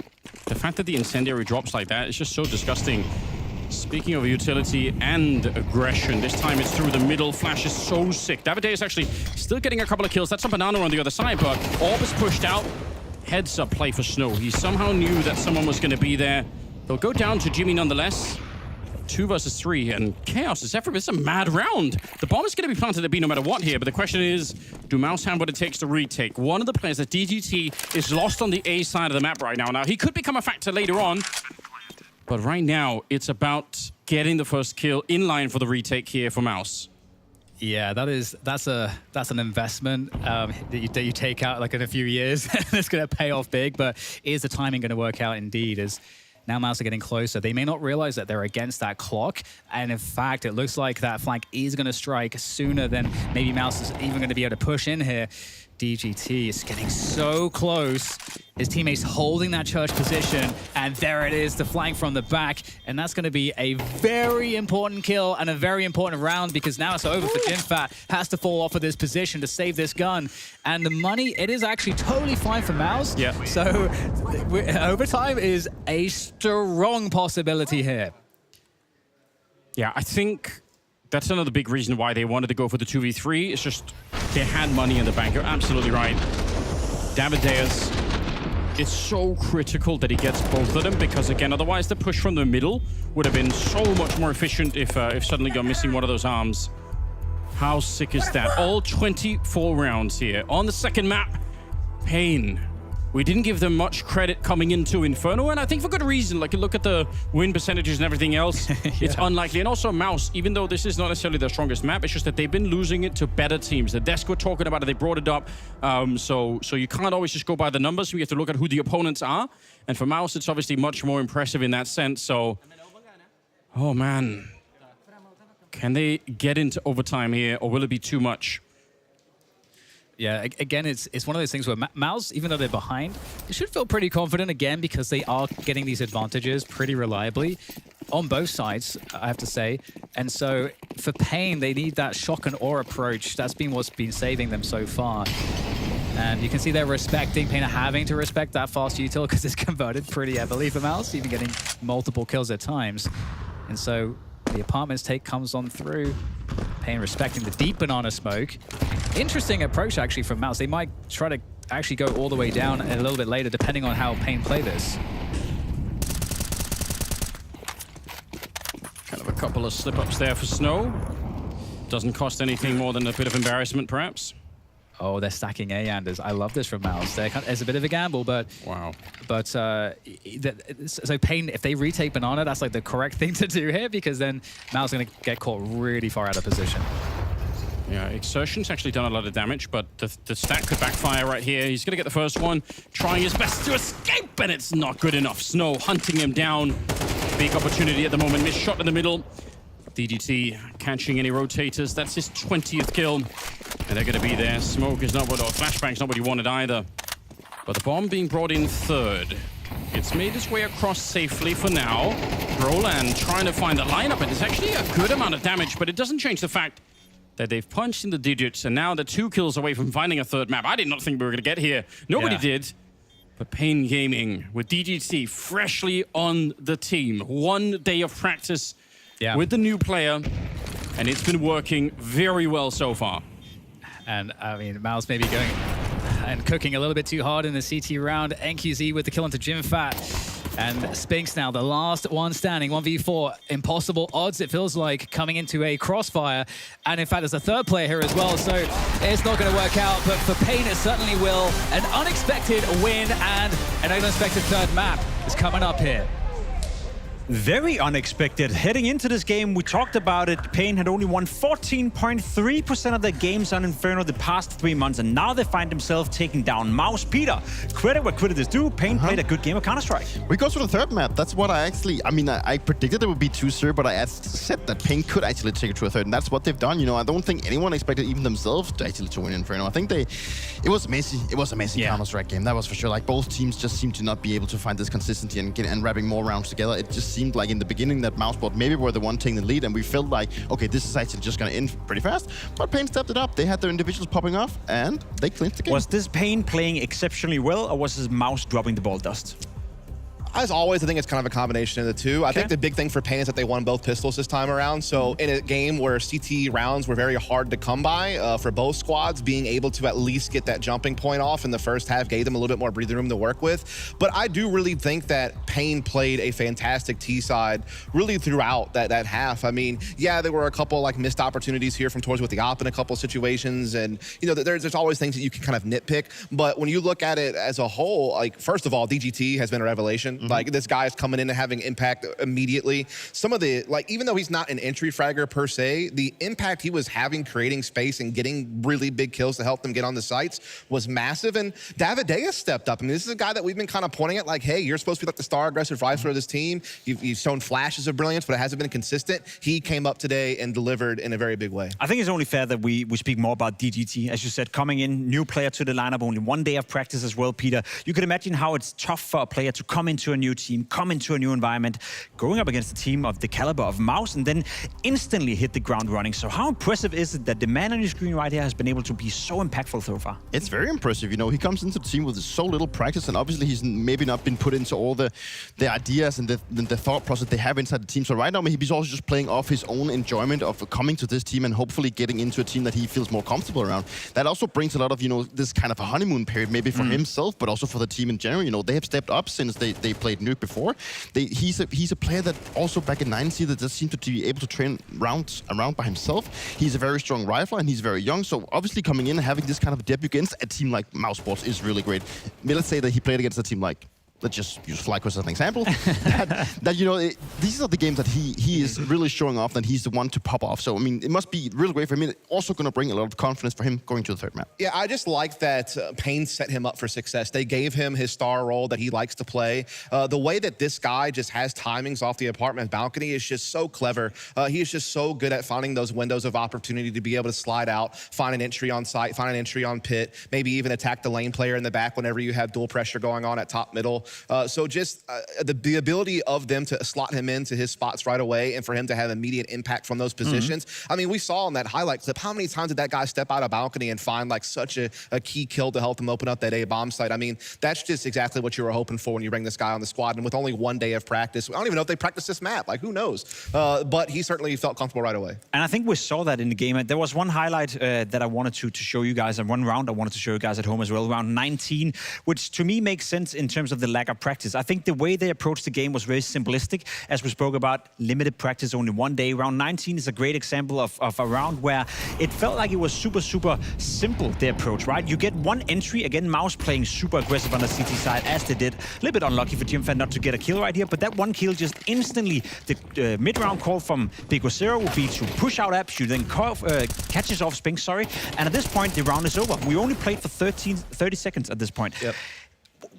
[SPEAKER 8] the fact that the incendiary drops like that is just so disgusting. Speaking of utility and aggression, this time it's through the middle. Flash is so sick. Davide is actually still getting a couple of kills. That's a banana on the other side, but Orb is pushed out. Heads up play for Snow. He somehow knew that someone was going to be there. They'll go down to Jimmy nonetheless. 2 versus 3, and Chaos is everywhere. It's a mad round. The bomb is going to be planted at B no matter what here, but the question is, do MOUZ have what it takes to retake? One of the players, that DGT, is lost on the A side of the map right now. Now, he could become a factor later on, but right now, it's about getting the first kill in line for the retake here for MOUZ.
[SPEAKER 9] Yeah, that's an investment that you take out like in a few years. It's going to pay off big, but is the timing going to work out indeed? As now MOUZ are getting closer. They may not realize that they're against that clock. And in fact, it looks like that flank is going to strike sooner than maybe MOUZ is even going to be able to push in here. DGT is getting so close. His teammates holding that church position. And there it is, the flank from the back. And that's going to be a very important kill and a very important round, because now it's over for Jinfat. Has to fall off of this position to save this gun. And the money, it is actually totally fine for MOUZ.
[SPEAKER 8] Yeah.
[SPEAKER 9] So overtime is a strong possibility here.
[SPEAKER 8] Yeah, I think that's another big reason why they wanted to go for the 2v3. It's just they had money in the bank. You're absolutely right. Davideus, it's so critical that he gets both of them, because again, otherwise the push from the middle would have been so much more efficient if suddenly you're missing one of those arms. How sick is that? All 24 rounds here on the second map. paIN. We didn't give them much credit coming into Inferno, and I think for good reason. Like, you look at the win percentages and everything else, it's unlikely. And also MOUZ, even though this is not necessarily their strongest map, it's just that they've been losing it to better teams. The desk were talking about it, they brought it up. So you can't always just go by the numbers. We have to look at who the opponents are. And for MOUZ, it's obviously much more impressive in that sense. So, oh man. Can they get into overtime here, or will it be too much?
[SPEAKER 9] Yeah, again, it's one of those things where MOUZ, even though they're behind, they should feel pretty confident again, because they are getting these advantages pretty reliably on both sides, I have to say. And so for paIN, they need that shock and awe approach. That's been what's been saving them so far. And you can see they're respecting, paIN are having to respect that fast util, because it's converted pretty heavily for MOUZ, even getting multiple kills at times. And so The apartments take comes on through. paIN respecting the deep banana smoke. Interesting approach actually from MOUZ. They might try to actually go all the way down a little bit later, depending on how paIN play this.
[SPEAKER 8] Kind of a couple of slip-ups there for Snow. Doesn't cost anything more than a bit of embarrassment, perhaps.
[SPEAKER 9] Oh, they're stacking A-Anders. I love this from MOUZ. It's a bit of a gamble, but...
[SPEAKER 8] Wow.
[SPEAKER 9] But, so paIN, if they retake banana, that's like the correct thing to do here, because then MOUZ is going to get caught really far out of position.
[SPEAKER 8] Yeah, Exertion's actually done a lot of damage, but the stack could backfire right here. He's going to get the first one, trying his best to escape, and it's not good enough. Snow hunting him down. Big opportunity at the moment. Missed shot in the middle. DGT catching any rotators. That's his 20th kill. And they're going to be there. Smoke is not what, or flashbang's not what he wanted either. But the bomb being brought in third. It's made its way across safely for now. Roland trying to find the lineup, and it's actually a good amount of damage, but it doesn't change the fact that they've punched in the digits, and now they're 2 kills away from finding a third map. I did not think we were going to get here. Nobody did. But paIN Gaming with DGT freshly on the team. 1 day of practice with the new player, and it's been working very well so far.
[SPEAKER 9] And I mean, MOUZ maybe going and cooking a little bit too hard in the CT round. NQZ with the kill onto JimFat. And Spinks now, the last one standing, 1v4. Impossible odds, it feels like, coming into a crossfire. And in fact, there's a third player here as well, so it's not going to work out. But for paIN, it certainly will. An unexpected win and an unexpected third map is coming up here.
[SPEAKER 1] Very unexpected. Heading into this game, we talked about it. paIN had only won 14.3% of their games on Inferno the past 3 months, and now they find themselves taking down MOUZ. Peter, credit where credit is due. paIN played a good game of Counter-Strike.
[SPEAKER 2] We go to the third map. That's what I actually... I mean, I predicted it would be 2-0, but I said that paIN could actually take it to a third, and that's what they've done. You know, I don't think anyone expected, even themselves, to actually win Inferno. I think it was messy. It was a messy Counter-Strike game, that was for sure. Like, both teams just seemed to not be able to find this consistency and wrapping more rounds together. It just seemed like in the beginning that MOUZ maybe were the one taking the lead, and we felt like, okay, this is actually just going to end pretty fast. But paIN stepped it up. They had their individuals popping off, and they clinched the game.
[SPEAKER 1] Was this paIN playing exceptionally well, or was this MOUZ dropping the ball dust?
[SPEAKER 3] As always, I think it's kind of a combination of the two. I think the big thing for paIN is that they won both pistols this time around. So in a game where CT rounds were very hard to come by for both squads, being able to at least get that jumping point off in the first half gave them a little bit more breathing room to work with. But I do really think that paIN played a fantastic T side really throughout that half. I mean, yeah, there were a couple like missed opportunities here from towards with the op in a couple of situations, and you know, there's always things that you can kind of nitpick. But when you look at it as a whole, like first of all, DGT has been a revelation. Like this guy is coming in and having impact immediately. Some of the, like, even though he's not an entry fragger per se, the impact he was having creating space and getting really big kills to help them get on the sites was massive. And Davidea stepped up. I mean, this is a guy that we've been kind of pointing at like, hey, you're supposed to be like the star aggressive rifler of this team. You've shown flashes of brilliance, but it hasn't been consistent. He came up today and delivered in a very big way.
[SPEAKER 1] I think it's only fair that we speak more about DGT. As you said, coming in, new player to the lineup, only 1 day of practice as well, Peter. You can imagine how it's tough for a player to come into a new team, come into a new environment, going up against a team of the caliber of MOUZ, and then instantly hit the ground running. So how impressive is it that the man on your screen right here has been able to be so impactful so far?
[SPEAKER 2] It's very impressive. You know, he comes into the team with so little practice, and obviously he's maybe not been put into all the ideas and the thought process they have inside the team. So right now, maybe he's also just playing off his own enjoyment of coming to this team and hopefully getting into a team that he feels more comfortable around. That also brings a lot of, you know, this kind of a honeymoon period, maybe for himself, but also for the team in general. You know, they have stepped up since they played Nuke before. He's a player that also back in 9C that just seemed to be able to train rounds around by himself. He's a very strong rifler and he's very young. So obviously coming in and having this kind of debut against a team like MOUZ is really great. Let's say that he played against a team like, let's just use FlyQuest as an example. that you know, these are the games that he is really showing off that he's the one to pop off. So, I mean, it must be really great for him. It's also going to bring a lot of confidence for him going to the third map.
[SPEAKER 3] Yeah, I just like that paIN set him up for success. They gave him his star role that he likes to play. The way that this guy just has timings off the apartment balcony is just so clever. He is just so good at finding those windows of opportunity to be able to slide out, find an entry on site, find an entry on pit, maybe even attack the lane player in the back whenever you have dual pressure going on at top middle. So just the ability of them to slot him into his spots right away and for him to have immediate impact from those positions. I mean, we saw in that highlight clip, how many times did that guy step out of balcony and find like such a key kill to help him open up that A-bomb site? I mean, that's just exactly what you were hoping for when you bring this guy on the squad. And with only 1 day of practice, I don't even know if they practiced this map. Like, who knows? But he certainly felt comfortable right away.
[SPEAKER 1] And I think we saw that in the game. There was one highlight that I wanted to show you guys, and one round I wanted to show you guys at home as well, round 19, which to me makes sense in terms of the lack of practice. I think the way they approached the game was very simplistic. As we spoke about, limited practice, only 1 day. Round 19 is a great example of a round where it felt like it was super, super simple, the approach, right? You get one entry, again, MOUZ playing super aggressive on the CT side, as they did. A little bit unlucky for GMFan not to get a kill right here, but that one kill just instantly, the mid-round call from Big0 will be to push out apps, you then catches off Spinks, sorry, and at this point, the round is over. We only played for 30 seconds at this point.
[SPEAKER 3] Yep.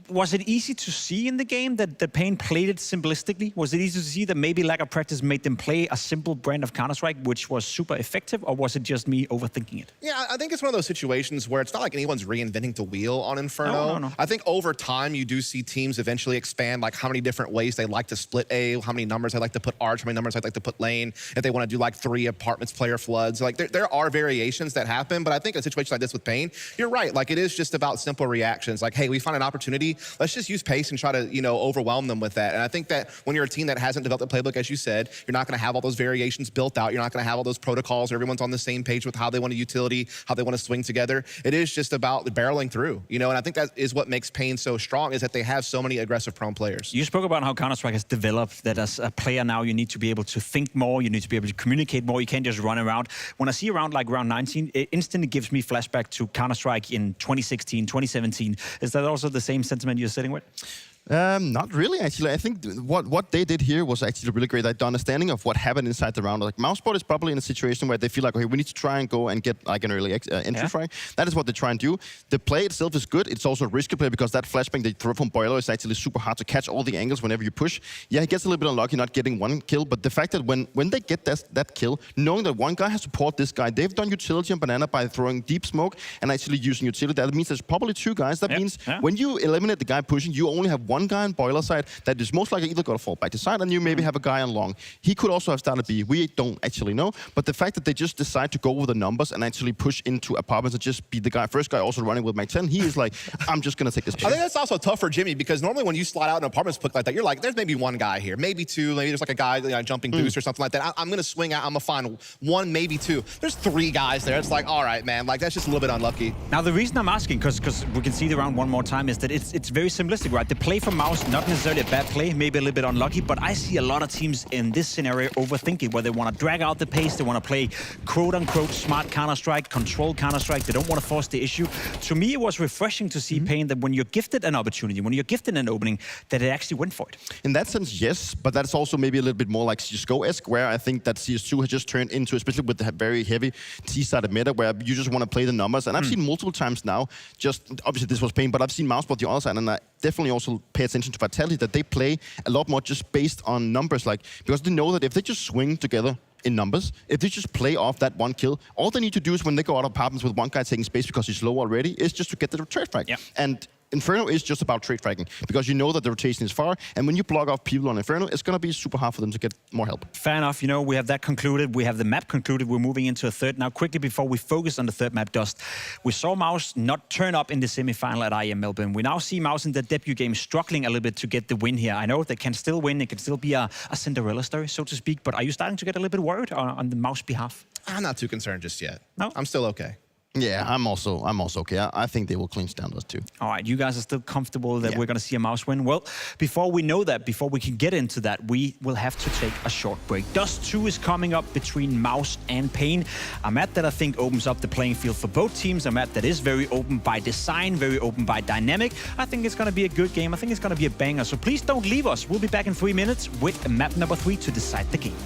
[SPEAKER 1] Was it easy to see in the game that the paIN played it simplistically? Was it easy to see that maybe lack of practice made them play a simple brand of Counter-Strike, which was super effective, or was it just me overthinking it?
[SPEAKER 3] Yeah, I think it's one of those situations where it's not like anyone's reinventing the wheel on Inferno.
[SPEAKER 1] No.
[SPEAKER 3] I think over time, you do see teams eventually expand like how many different ways they like to split A, how many numbers they like to put arch, how many numbers they like to put lane, if they want to do like 3 apartments player floods. Like there are variations that happen, but I think in a situation like this with paIN, you're right. Like it is just about simple reactions. Like, hey, we find an opportunity, let's just use pace and try to, you know, overwhelm them with that. And I think that when you're a team that hasn't developed a playbook, as you said, you're not going to have all those variations built out. You're not going to have all those protocols. Everyone's on the same page with how they want a utility, how they want to swing together. It is just about barreling through, you know, and I think that is what makes paIN so strong, is that they have so many aggressive prone players.
[SPEAKER 1] You spoke about how Counter-Strike has developed, that as a player now, you need to be able to think more, you need to be able to communicate more, you can't just run around. When I see a round like round 19, it instantly gives me flashback to Counter-Strike in 2016, 2017. Is that also the same sentiment you're sitting with?
[SPEAKER 2] Not really, actually. I think what they did here was actually really great. The understanding of what happened inside the round. Like MouseBot is probably in a situation where they feel like, okay, we need to try and go and get like an early entry try. That is what they try and do. The play itself is good. It's also a risky play because that flashbang they throw from Boiler is actually super hard to catch all the angles whenever you push. Yeah, he gets a little bit unlucky not getting one kill, but the fact that when they get that kill, knowing that one guy has to support this guy, they've done utility on Banana by throwing deep smoke and actually using utility. That means there's probably 2 guys. That means when you eliminate the guy pushing, you only have 1 guy on Boiler side that is most likely either going to fall back to side and you maybe have a guy on long. He could also have started B. We don't actually know. But the fact that they just decide to go with the numbers and actually push into apartments and just be the guy, first guy also running with Mac 10, he is like, I'm just going to take this.
[SPEAKER 3] I think that's also tough for Jimmy because normally when you slide out an apartments pick like that, you're like, there's maybe 1 guy here, maybe 2, maybe there's like a guy, you know, jumping boost or something like that. I'm going to swing out, I'm going to find 1, maybe 2. There's 3 guys there. It's like, all right, man, like that's just a little bit unlucky.
[SPEAKER 1] Now, the reason I'm asking, because we can see the round one more time, is that it's very simplistic, right? The play from MOUZ, not necessarily a bad play, maybe a little bit unlucky, but I see a lot of teams in this scenario overthinking, where they want to drag out the pace, they want to play quote-unquote smart Counter-Strike, control Counter-Strike, they don't want to force the issue. To me, it was refreshing to see paIN that when you're gifted an opportunity, when you're gifted an opening, that it actually went for it.
[SPEAKER 2] In that sense, yes, but that's also maybe a little bit more like CSGO-esque, where I think that CS2 has just turned into, especially with the very heavy T-sided meta, where you just want to play the numbers. And I've seen multiple times now, just obviously this was paIN, but I've seen MouseBot the other side, and I definitely also pay attention to Vitality, that they play a lot more just based on numbers, like because they know that if they just swing together in numbers, if they just play off that 1 kill, all they need to do is when they go out of apartments with 1 guy taking space because he's low already, is just to get the trade frag. And Inferno is just about trade fragging because you know that the rotation is far, and when you block off people on Inferno, it's going to be super hard for them to get more help.
[SPEAKER 1] Fair enough. You know, we have that concluded. We have the map concluded. We're moving into a third. Now, quickly before we focus on the third map, Dust, we saw MOUZ not turn up in the semi-final at IEM Melbourne. We now see MOUZ in the debut game struggling a little bit to get the win here. I know they can still win. It can still be a Cinderella story, so to speak, but are you starting to get a little bit worried on the MOUZ behalf?
[SPEAKER 3] I'm not too concerned just yet.
[SPEAKER 1] No?
[SPEAKER 3] I'm still okay.
[SPEAKER 2] Yeah, I'm also okay. I think they will clinch down those 2.
[SPEAKER 1] All right, you guys are still comfortable that we're going to see a MOUZ win? Well, before we know that, before we can get into that, we will have to take a short break. Dust 2 is coming up between MOUZ and paIN. A map that I think opens up the playing field for both teams. A map that is very open by design, very open by dynamic. I think it's going to be a good game. I think it's going to be a banger. So please don't leave us. We'll be back in 3 minutes with map number 3 to decide the game.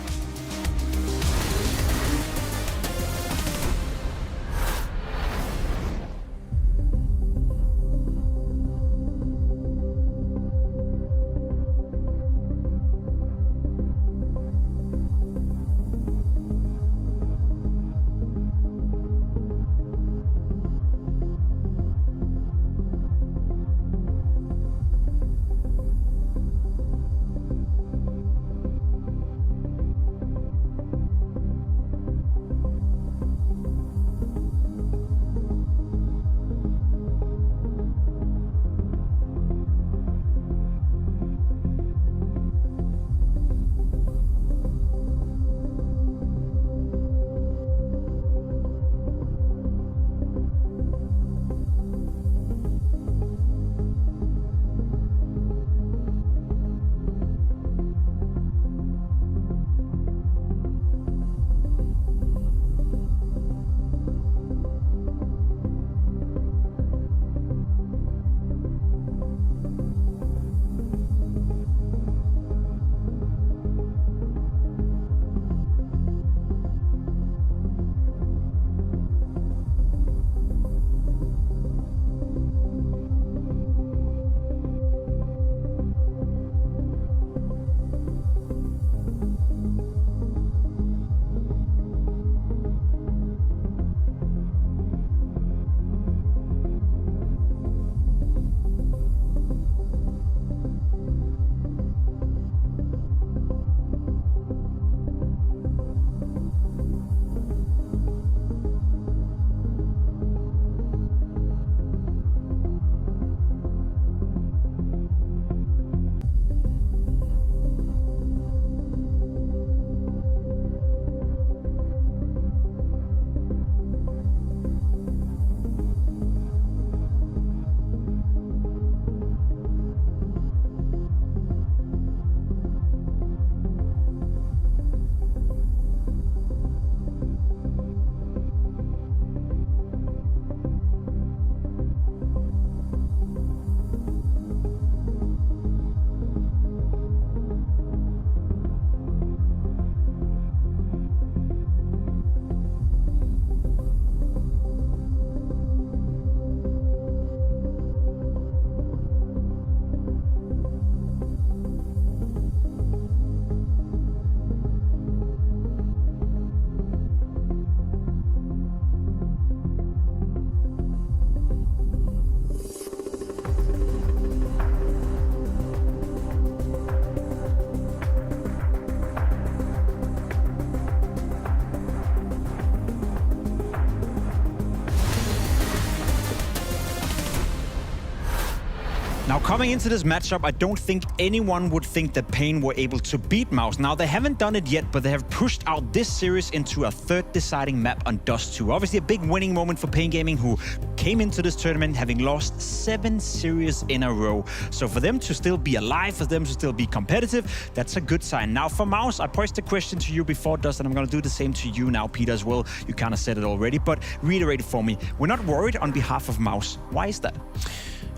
[SPEAKER 1] Now, coming into this matchup, I don't think anyone would think that paIN were able to beat MOUZ. Now, they haven't done it yet, but they have pushed out this series into a third deciding map on Dust 2. Obviously, a big winning moment for paIN Gaming, who came into this tournament having lost 7 series in a row. So for them to still be alive, for them to still be competitive, that's a good sign. Now, for MOUZ, I posed a question to you before, Dust, and I'm going to do the same to you now, Peter, as well. You kind of said it already, but reiterate it for me. We're not worried on behalf of MOUZ. Why is that?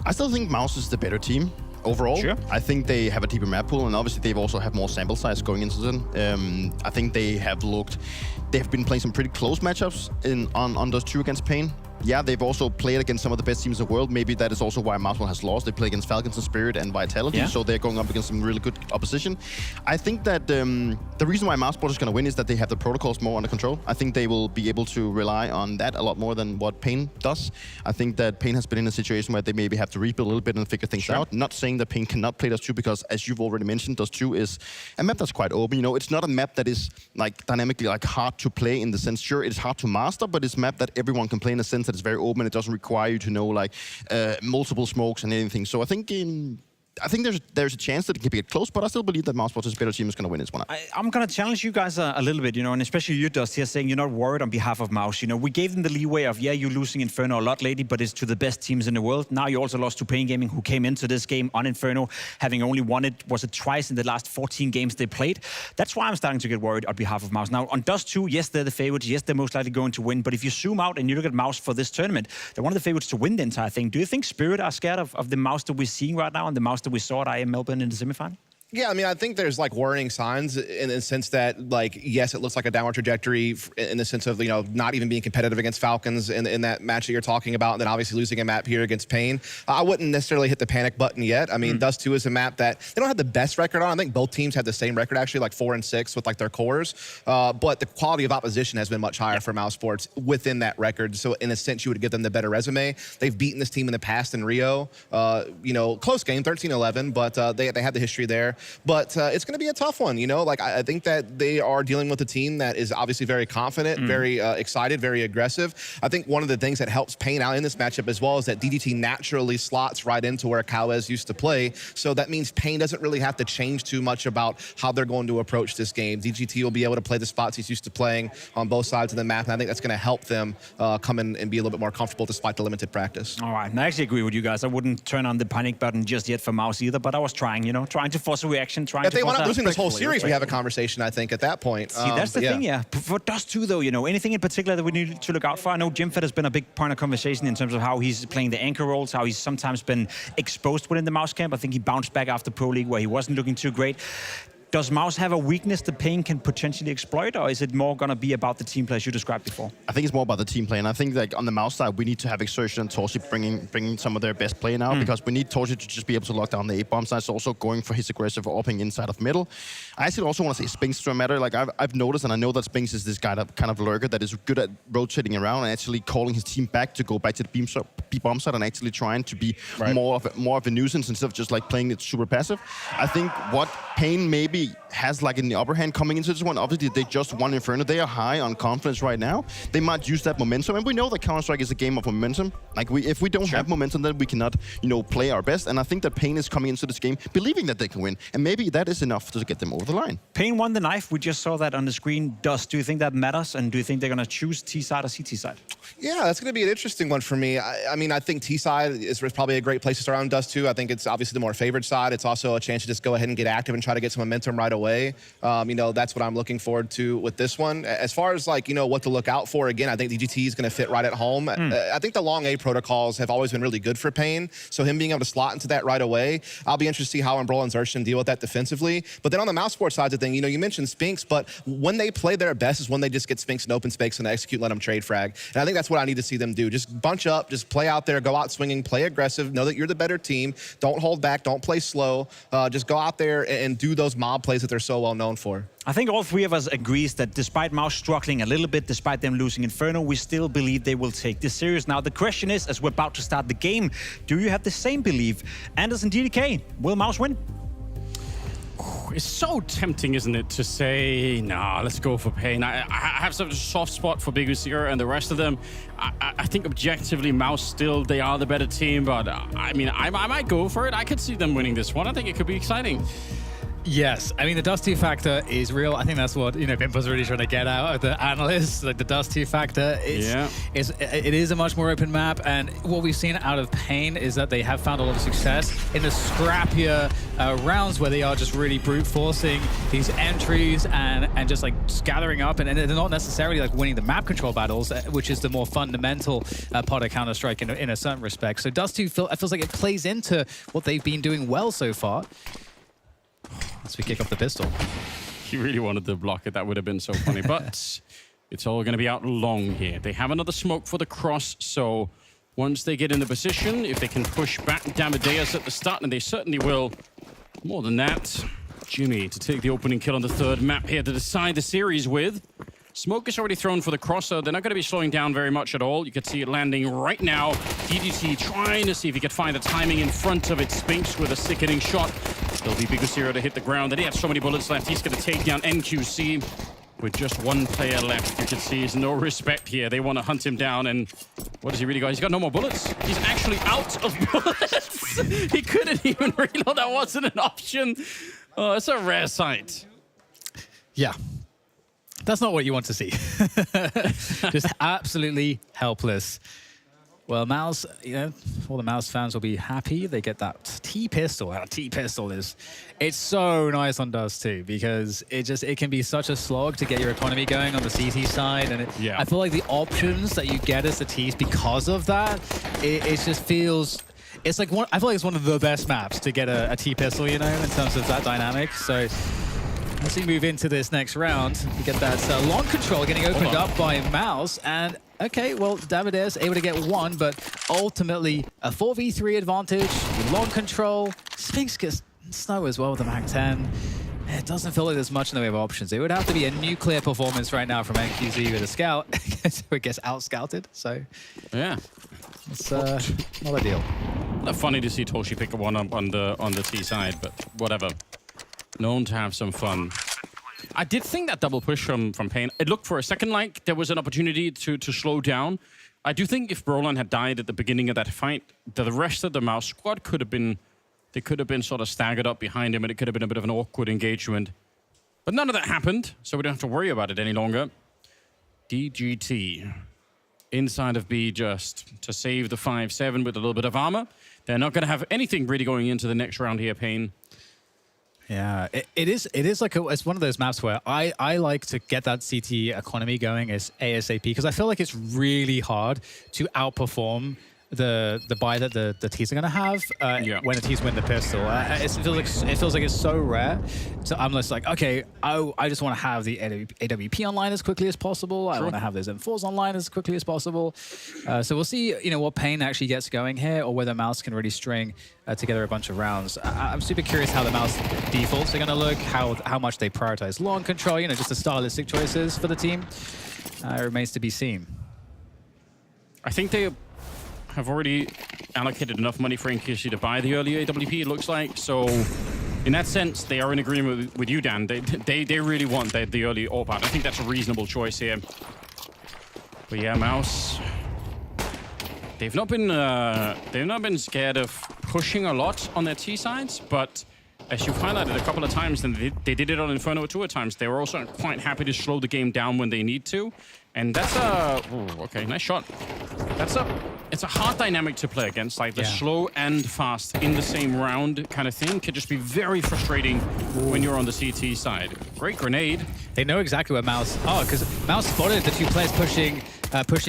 [SPEAKER 2] I still think MOUZ is the better team overall. Sure. I think they have a deeper map pool, and obviously they've also have more sample size going into them. I think they have been playing some pretty close matchups on Dust 2 against paIN. Yeah, they've also played against some of the best teams in the world. Maybe that is also why MOUZ has lost. They play against Falcons and Spirit and Vitality, so they're going up against some really good opposition. I think that the reason why MOUZ is going to win is that they have the protocols more under control. I think they will be able to rely on that a lot more than what paIN does. I think that paIN has been in a situation where they maybe have to rebuild a little bit and figure things out. Not saying that paIN cannot play Dust 2, because as you've already mentioned, Dust 2 is a map that's quite open. You know, it's not a map that is like dynamically like hard to play in the sense, sure, it's hard to master, but it's a map that everyone can play in a sense that it's very open. It doesn't require you to know like multiple smokes and anything. So I think there's a chance that it can be close, but I still believe that MOUZ is a better team is going to win this one.
[SPEAKER 1] I'm going to challenge you guys a little bit, you know, and especially you, Dust, here saying you're not worried on behalf of MOUZ. You know, we gave them the leeway of, yeah, you're losing Inferno a lot lately, but it's to the best teams in the world. Now you also lost to paIN Gaming, who came into this game on Inferno, having only won it, was it twice in the last 14 games they played? That's why I'm starting to get worried on behalf of MOUZ. Now, on Dust 2, yes, they're the favorites. Yes, they're most likely going to win. But if you zoom out and you look at MOUZ for this tournament, they're one of the favorites to win the entire thing. Do you think Spirit are scared of the MOUZ that we're seeing right now and the MOUZ that we saw at IM Melbourne in the semifinal?
[SPEAKER 3] Yeah, I mean, I think there's like worrying signs in the sense that, like, yes, it looks like a downward trajectory in the sense of, you know, not even being competitive against Falcons in that match that you're talking about, and then obviously losing a map here against paIN. I wouldn't necessarily hit the panic button yet. I mean, Dust 2 is a map that they don't have the best record on. I think both teams have the same record, actually, like 4-6 with like their cores. But the quality of opposition has been much higher for MOUZ Sports within that record. So in a sense, you would give them the better resume. They've beaten this team in the past in Rio. You know, close game, 13-11, but they have the history there. But it's going to be a tough one, you know? Like, I think that they are dealing with a team that is obviously very confident, very excited, very aggressive. I think one of the things that helps paIN out in this matchup as well is that DGT naturally slots right into where csgo used to play. So that means paIN doesn't really have to change too much about how they're going to approach this game. DGT will be able to play the spots he's used to playing on both sides of the map, and I think that's going to help them come in and be a little bit more comfortable despite the limited practice.
[SPEAKER 1] All right, and I actually agree with you guys. I wouldn't turn on the panic button just yet for MOUZ either, but I was trying, you know, trying to force a reaction,
[SPEAKER 3] if they went out losing this whole series, we have a conversation, I think, at that point.
[SPEAKER 1] See, that's the thing, yeah. For Dust 2, though, you know, anything in particular that we need to look out for? I know Jimfed has been a big point of conversation in terms of how he's playing the anchor roles, how he's sometimes been exposed within the MOUZ camp. I think he bounced back after Pro League where he wasn't looking too great. Does MOUZ have a weakness that paIN can potentially exploit, or is it more going to be about the team players you described before?
[SPEAKER 2] I think it's more about the team play, and I think like on the MOUZ side, we need to have Exertion and Torsi bringing some of their best play now, because we need Torsi to just be able to lock down the A-bomb side, so also going for his aggressive opening inside of middle. I actually also want to say Spinks to a matter. Like I've noticed, and I know that Spinks is this guy that kind of lurker that is good at rotating around and actually calling his team back to go back to the B-bomb side and actually trying to be more of a nuisance instead of just like playing it super passive. I think what paIN maybe has like in the upper hand coming into this one, obviously they just won Inferno. They are high on confidence right now. They might use that momentum, and we know that Counter-Strike is a game of momentum. Like if we don't have momentum, then we cannot, you know, play our best. And I think that paIN is coming into this game believing that they can win, and maybe that is enough to get them over the line.
[SPEAKER 1] paIN won the knife. We just saw that on the screen. Dust, do you think that matters, and do you think they're going to choose T side or CT side?
[SPEAKER 3] Yeah, that's going to be an interesting one for me. I mean, I think T side is probably a great place to start on Dust 2. I think it's obviously the more favored side. It's also a chance to just go ahead and get active and try to get some momentum right away. You know, that's what I'm looking forward to with this one. As far as like, you know, what to look out for, again, I think DGT is going to fit right at home. I think the long A protocols have always been really good for paIN. So him being able to slot into that right away, I'll be interested to see how Umbrella and Xerxen deal with that defensively. But then on the MOUZ Sports side of the thing, you know, you mentioned Spinks, but when they play their best is when they just get Spinks and open space and execute, let them trade frag. And I think that's what I need to see them do. Just bunch up, just play out there, go out swinging, play aggressive, know that you're the better team. Don't hold back, don't play slow. Just go out there and do those mob plays that they're so well known for.
[SPEAKER 1] I think all three of us agrees that despite MOUZ struggling a little bit, despite them losing Inferno, we still believe they will take this series. Now, the question is, as we're about to start the game, do you have the same belief? Anders and DDK, will MOUZ win?
[SPEAKER 8] it's so tempting, isn't it, to say, nah, let's go for paIN. I have such a soft spot for BLAST and the rest of them. I think objectively, MOUZ still, they are the better team, but I mean, I might go for it. I could see them winning this one. I think it could be exciting.
[SPEAKER 9] Yes, I mean the Dust 2 factor is real. I think that's what Pimpo's really trying to get out of the analysts. Like the Dust 2 factor, it is a much more open map, and what we've seen out of paIN is that they have found a lot of success in the scrappier rounds where they are just really brute forcing these entries and just gathering up, and they're not necessarily like winning the map control battles, which is the more fundamental part of Counter-Strike in a certain respect. So Dust 2 feels like it plays into what they've been doing well so far. As we kick off the pistol.
[SPEAKER 8] He really wanted to block it. That would have been so funny. But it's all going to be out long here. They have another smoke for the cross. So once they get in the position, if they can push back Damadeus at the start, and they certainly will. More than that, Jimmy to take the opening kill on the third map here to decide the series with. Smoke is already thrown for the cross, so they're not going to be slowing down very much at all. You can see it landing right now. DGT trying to see if he could find the timing in front of it. Spinks with a sickening shot. There'll be Bigusiro to hit the ground. They have so many bullets left. He's going to take down NQC with just one player left. You can see there's no respect here. They want to hunt him down, and what has he really got? He's got no more bullets. He's actually out of bullets. He couldn't even reload. That wasn't an option. Oh, it's a rare sight.
[SPEAKER 9] Yeah. That's not what you want to see. Just absolutely helpless. Well, MOUZ, all the MOUZ fans will be happy. They get that T-pistol. That T-pistol it's so nice on Dust too, because it can be such a slog to get your economy going on the CT side. And I feel like the options that you get as the Ts because of that, it just feels... It's like I feel like it's one of the best maps to get a T-pistol, in terms of that dynamic. So... as we move into this next round, we get that long control getting opened up by MOUZ, and okay, well, Damadeus able to get one, but ultimately a 4v3 advantage, long control. Spinks gets Snow as well with the MAC-10. It doesn't feel like there's much in the way of options. It would have to be a nuclear performance right now from NQZ with a scout, so it gets out-scouted, so...
[SPEAKER 8] yeah.
[SPEAKER 9] It's not ideal.
[SPEAKER 8] Funny to see Toshi pick one up on the T side, but whatever. Known to have some fun. I did think that double push from paIN, it looked for a second like there was an opportunity to slow down. I do think if Brolan had died at the beginning of that fight, the rest of the MOUZ squad could have been sort of staggered up behind him, and it could have been a bit of an awkward engagement. But none of that happened, so we don't have to worry about it any longer. DGT inside of B just to save the 5-7 with a little bit of armor. They're not going to have anything really going into the next round here, paIN.
[SPEAKER 9] Yeah, it is like it's one of those maps where I like to get that CT economy going as ASAP, because I feel like it's really hard to outperform the buy that the Ts are going to have when the Ts win the pistol. It feels like it's so rare. So I'm just like, okay, I just want to have the AWP online as quickly as possible. I want to have those M4s online as quickly as possible. So we'll see, what paIN actually gets going here, or whether MOUZ can really string together a bunch of rounds. I'm super curious how the MOUZ defaults are going to look, how much they prioritize long control, just the stylistic choices for the team. It remains to be seen.
[SPEAKER 8] I think they have already allocated enough money for NQC to buy the early AWP, it looks like. So in that sense, they are in agreement with you, Dan. They really want the early AWP out. I think that's a reasonable choice here. But yeah, MOUZ, they've not been scared of pushing a lot on their T sides, but as you've highlighted a couple of times, and they did it on Inferno 2 at times, they were also quite happy to slow the game down when they need to. And that's okay, nice shot. It's a hard dynamic to play against, like the slow and fast in the same round kind of thing could just be very frustrating when you're on the CT side. Great grenade.
[SPEAKER 9] They know exactly where MOUZ are, because MOUZ spotted the two players pushing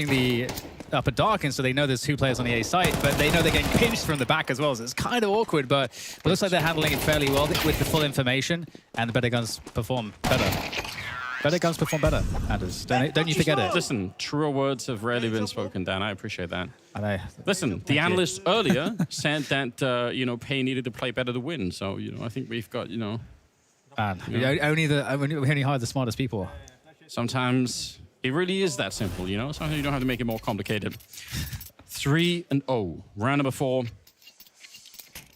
[SPEAKER 9] the upper dark, and so they know there's two players on the A site, but they know they're getting pinched from the back as well, so it's kind of awkward, but it looks like they're handling it fairly well with the full information, and the better guns perform better. Better guns perform better, Anders. Don't you forget it.
[SPEAKER 8] Listen, truer words have rarely been spoken, Dan. I appreciate that. Listen, the analyst earlier said that, paIN needed to play better to win. So, I think we've got,
[SPEAKER 9] we only hire the smartest people.
[SPEAKER 8] Sometimes it really is that simple, Sometimes you don't have to make it more complicated. 3-0. Round number 4.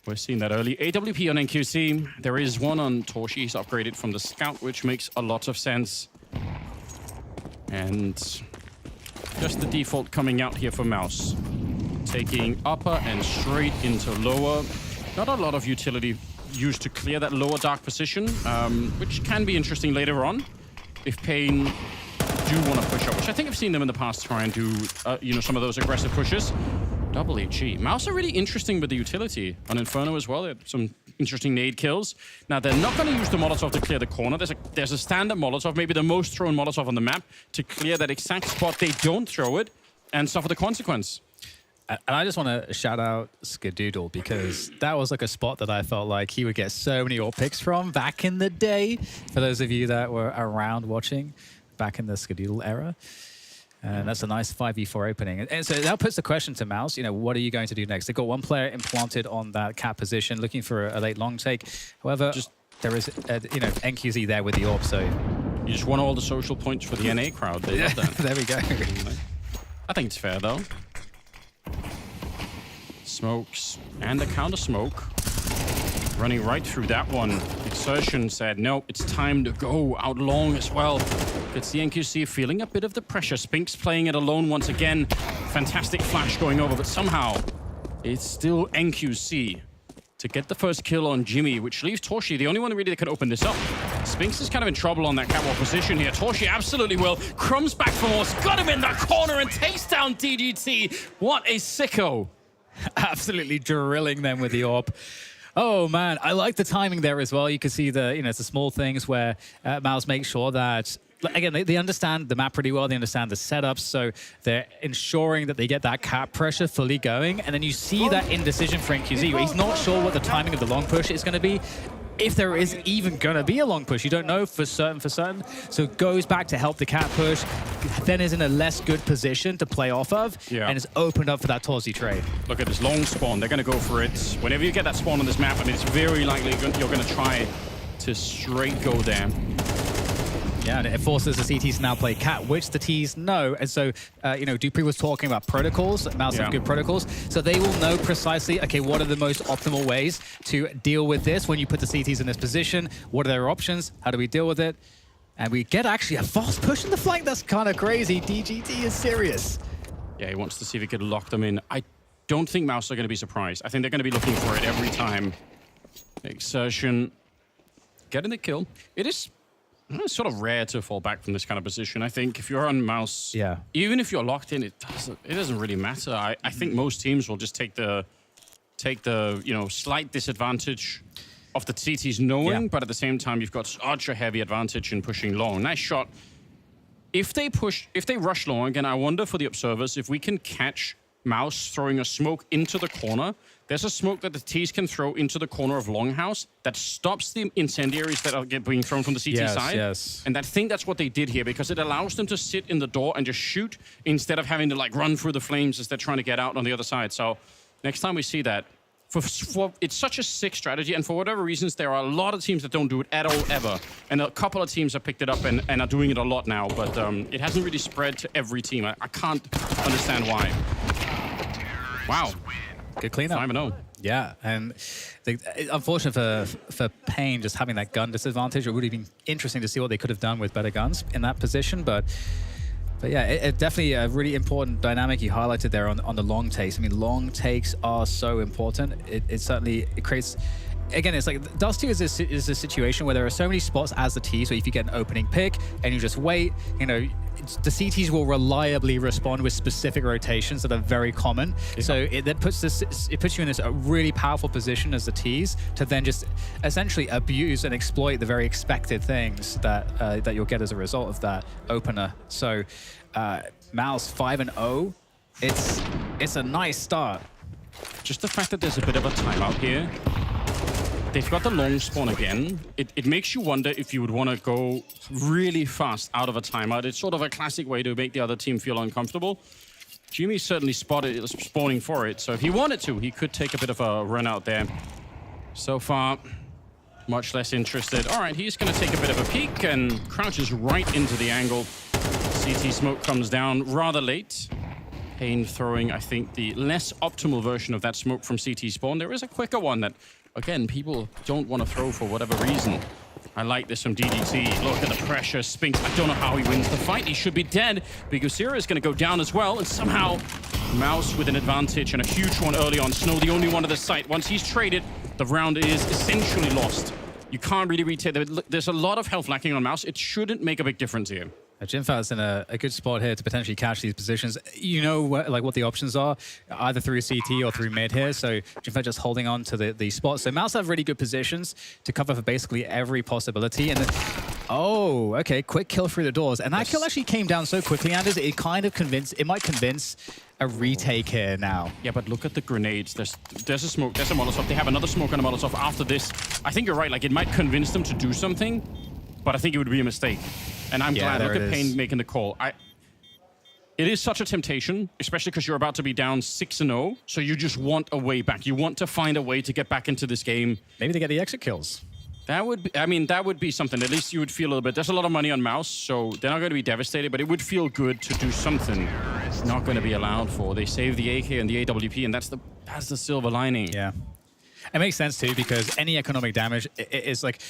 [SPEAKER 8] We're seeing that early. AWP on NQC. There is one on Torshi. He's upgraded from the Scout, which makes a lot of sense. And just the default coming out here for MOUZ. Taking upper and straight into lower. Not a lot of utility used to clear that lower dark position, which can be interesting later on if paIN do want to push up, which I think I've seen them in the past try and do, you know, some of those aggressive pushes. Double HG. MOUZ are really interesting with the utility. On Inferno as well, they had some interesting nade kills. Now, they're not going to use the Molotov to clear the corner. There's a standard Molotov, maybe the most thrown Molotov on the map, to clear that exact spot. They don't throw it and suffer the consequence.
[SPEAKER 9] And I just want to shout out Skadoodle, because that was like a spot that I felt like he would get so many AWP picks from back in the day. For those of you that were around watching back in the Skadoodle era. And that's a nice 5v4 opening. And so that puts the question to MOUZ, you know, what are you going to do next? They've got one player implanted on that cap position, looking for a late long take. However, there is, you know, NQZ there with the AWP, so...
[SPEAKER 8] You just want all the social points for the NA crowd. They love that.
[SPEAKER 9] There we go.
[SPEAKER 8] I think it's fair, though. Smokes and the counter smoke. Running right through that one. Exertion said, no, it's time to go out long as well. It's the NQC feeling a bit of the pressure. Spinks playing it alone once again. Fantastic flash going over, but somehow it's still NQC to get the first kill on Jimmy, which leaves Torshi the only one really that can open this up. Spinks is kind of in trouble on that catwalk position here. Torshi absolutely will. Crumbs back for more. Got him in the corner and takes down DGT. What a sicko.
[SPEAKER 9] Absolutely drilling them with the AWP. Oh man, I like the timing there as well. You can see the, you know, it's the small things where MOUZ makes sure that, again, they understand the map pretty well. They understand the setups, so they're ensuring that they get that cap pressure fully going. And then you see that indecision for NQZ, where he's not sure what the timing of the long push is going to be. If there is even going to be a long push, you don't know for certain. So it goes back to help the cap push, then is in a less good position to play off of, and is opened up for that Torsi trade.
[SPEAKER 8] Look at this long spawn. They're going to go for it. Whenever you get that spawn on this map, I mean, it's very likely you're going to try to straight go there.
[SPEAKER 9] Yeah, and it forces the CTs to now play cat, which the Ts know. And so, you know, Dupree was talking about protocols, MOUZ have good protocols. So they will know precisely, okay, what are the most optimal ways to deal with this when you put the CTs in this position? What are their options? How do we deal with it? And we get actually a fast push in the flank. That's kind of crazy. DGT is serious.
[SPEAKER 8] Yeah, he wants to see if he could lock them in. I don't think MOUZ are going to be surprised. I think they're going to be looking for it every time. Exertion. Getting the kill. It's sort of rare to fall back from this kind of position. I think if you're on MOUZ, even if you're locked in, it doesn't really matter. I think most teams will just take the you know, slight disadvantage of the CTs knowing, but at the same time you've got such a heavy advantage in pushing long. Nice shot. If they rush long again, I wonder for the observers if we can catch MOUZ throwing a smoke into the corner. There's a smoke that the Ts can throw into the corner of Longhouse that stops the incendiaries that are being thrown from the CT side. And I think that's what they did here, because it allows them to sit in the door and just shoot instead of having to like run through the flames as they're trying to get out on the other side. So next time we see that, it's such a sick strategy, and for whatever reasons, there are a lot of teams that don't do it at all ever. And a couple of teams have picked it up and are doing it a lot now, but it hasn't really spread to every team. I can't understand why. Wow.
[SPEAKER 9] Good cleanup.
[SPEAKER 8] 5-0.
[SPEAKER 9] Yeah, and unfortunate for paIN just having that gun disadvantage. It would have been interesting to see what they could have done with better guns in that position, but yeah, it definitely a really important dynamic you highlighted there on the long takes. I mean, long takes are so important. It certainly creates. Again, it's like Dust 2 is a situation where there are so many spots as the T, so if you get an opening pick and you just wait, you know, the CTs will reliably respond with specific rotations that are very common. So it puts you in this really powerful position as the Ts to then just essentially abuse and exploit the very expected things that you'll get as a result of that opener. So MOUZ 5-0, it's a nice start.
[SPEAKER 8] Just the fact that there's a bit of a timeout here. They've got the long spawn again. It makes you wonder if you would want to go really fast out of a timeout. It's sort of a classic way to make the other team feel uncomfortable. Jimmy certainly spotted spawning for it, so if he wanted to, he could take a bit of a run out there. So far, much less interested. All right, he's going to take a bit of a peek and crouches right into the angle. CT smoke comes down rather late. paIN throwing, I think, the less optimal version of that smoke from CT spawn. There is a quicker one that, again, people don't want to throw for whatever reason. I like this from DDT. Look at the pressure. Spinks, I don't know how he wins the fight. He should be dead because Zero is going to go down as well. And somehow, MOUZ with an advantage and a huge one early on. Snow, the only one of the site. Once he's traded, the round is essentially lost. You can't really retake. There's a lot of health lacking on MOUZ. It shouldn't make a big difference here. Jinfat's in a good spot here to potentially catch these positions. You know what the options are, either through CT or through mid here. So Jinfat just holding on to the spot. So MOUZ have really good positions to cover for basically every possibility. And then, oh, okay, quick kill through the doors. And that kill actually came down so quickly, Anders, it might convince a retake here now. Yeah, but look at the grenades. There's a smoke, there's a Molotov. They have another smoke and a Molotov after this. I think you're right, like it might convince them to do something, but I think it would be a mistake. And I'm glad, look at paIN making the call. It is such a temptation, especially because you're about to be down 6-0, so you just want a way back. You want to find a way to get back into this game. Maybe they get the exit kills. That would be, I mean, that would be something. At least you would feel a little bit. There's a lot of money on MOUZ, so they're not going to be devastated, but it would feel good to do something. Not going to be allowed for. They save the AK and the AWP, and that's the silver lining. Yeah. It makes sense, too, because any economic damage is like...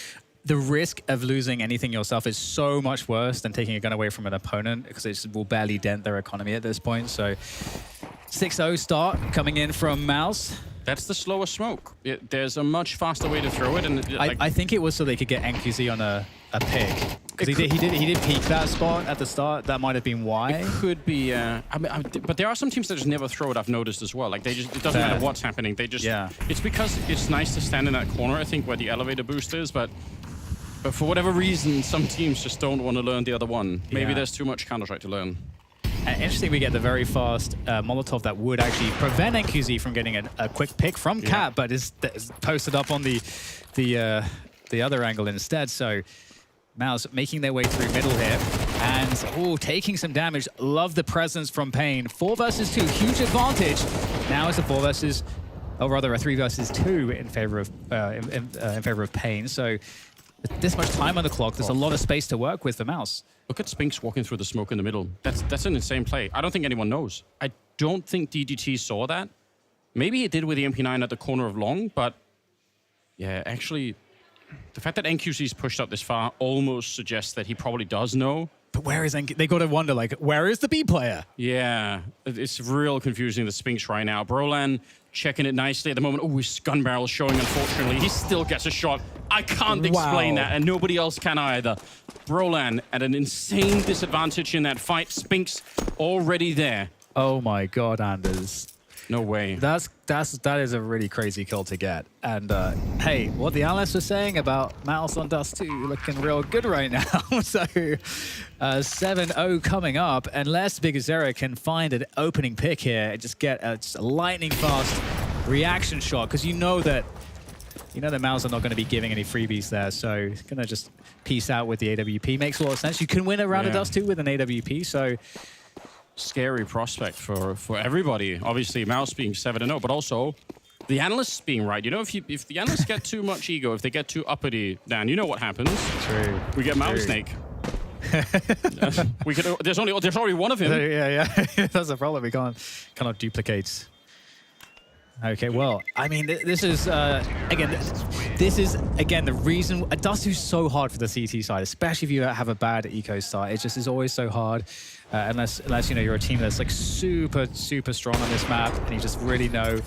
[SPEAKER 8] The risk of losing anything yourself is so much worse than taking a gun away from an opponent because it will barely dent their economy at this point. So 6-0 start coming in from MOUZ. That's the slower smoke. There's a much faster way to throw it. And I think it was so they could get NQZ on a pick. Because he did peek that spot at the start. That might have been why. It could be. But there are some teams that just never throw it, I've noticed as well. Like it doesn't matter what's happening. They just. Yeah. It's because it's nice to stand in that corner, I think, where the elevator boost is. But for whatever reason, some teams just don't want to learn the other one. Maybe there's too much Counter-Strike to learn. And interesting, we get the very fast Molotov that would actually prevent NQZ from getting a quick pick from Cat, but is posted up on the other angle instead. So MOUZ making their way through middle here and taking some damage. Love the presence from paIN. 4 versus 2, huge advantage. Now it's a 4 versus, or rather a 3 versus 2 in favor of paIN. So this much time on the clock, there's a lot of space to work with for MOUZ. Look at Spinks walking through the smoke in the middle. That's an insane play. I don't think anyone knows. I don't think DDT saw that. Maybe it did with the MP9 at the corner of Long, but yeah, actually, the fact that NQC's pushed up this far almost suggests that he probably does know. But where is NQ? They got to wonder, like, where is the B player? Yeah, it's real confusing, the Spinks right now. Brolan checking it nicely at the moment. Oh, his gun barrel showing, unfortunately. He still gets a shot. I can't explain that, and nobody else can either. Brolan at an insane disadvantage in that fight. Spinks already there. Oh my God, Anders. No way. That is a really crazy kill to get. And hey, what the analysts were saying about MOUZ on Dust 2 looking real good right now. So 7-0 coming up, unless Big Azera can find an opening pick here and just get a lightning fast reaction shot, because you know that MOUZ are not going to be giving any freebies there. So he's going to just peace out with the AWP. Makes a lot of sense. You can win a round of Dust 2 with an AWP. So scary prospect for everybody. Obviously, MOUZ being 7-0, but also the analysts being right. You know, if the analysts get too much ego, if they get too uppity, Dan, you know what happens. True. We get MOUZ Snake. There's already one of him. Yeah. That's the problem. We cannot duplicate. Okay, well, I mean, this is again the reason Dust 2 is so hard for the CT side, especially if you have a bad eco start. It just is always so hard, unless you're a team that's like super strong on this map and you just really know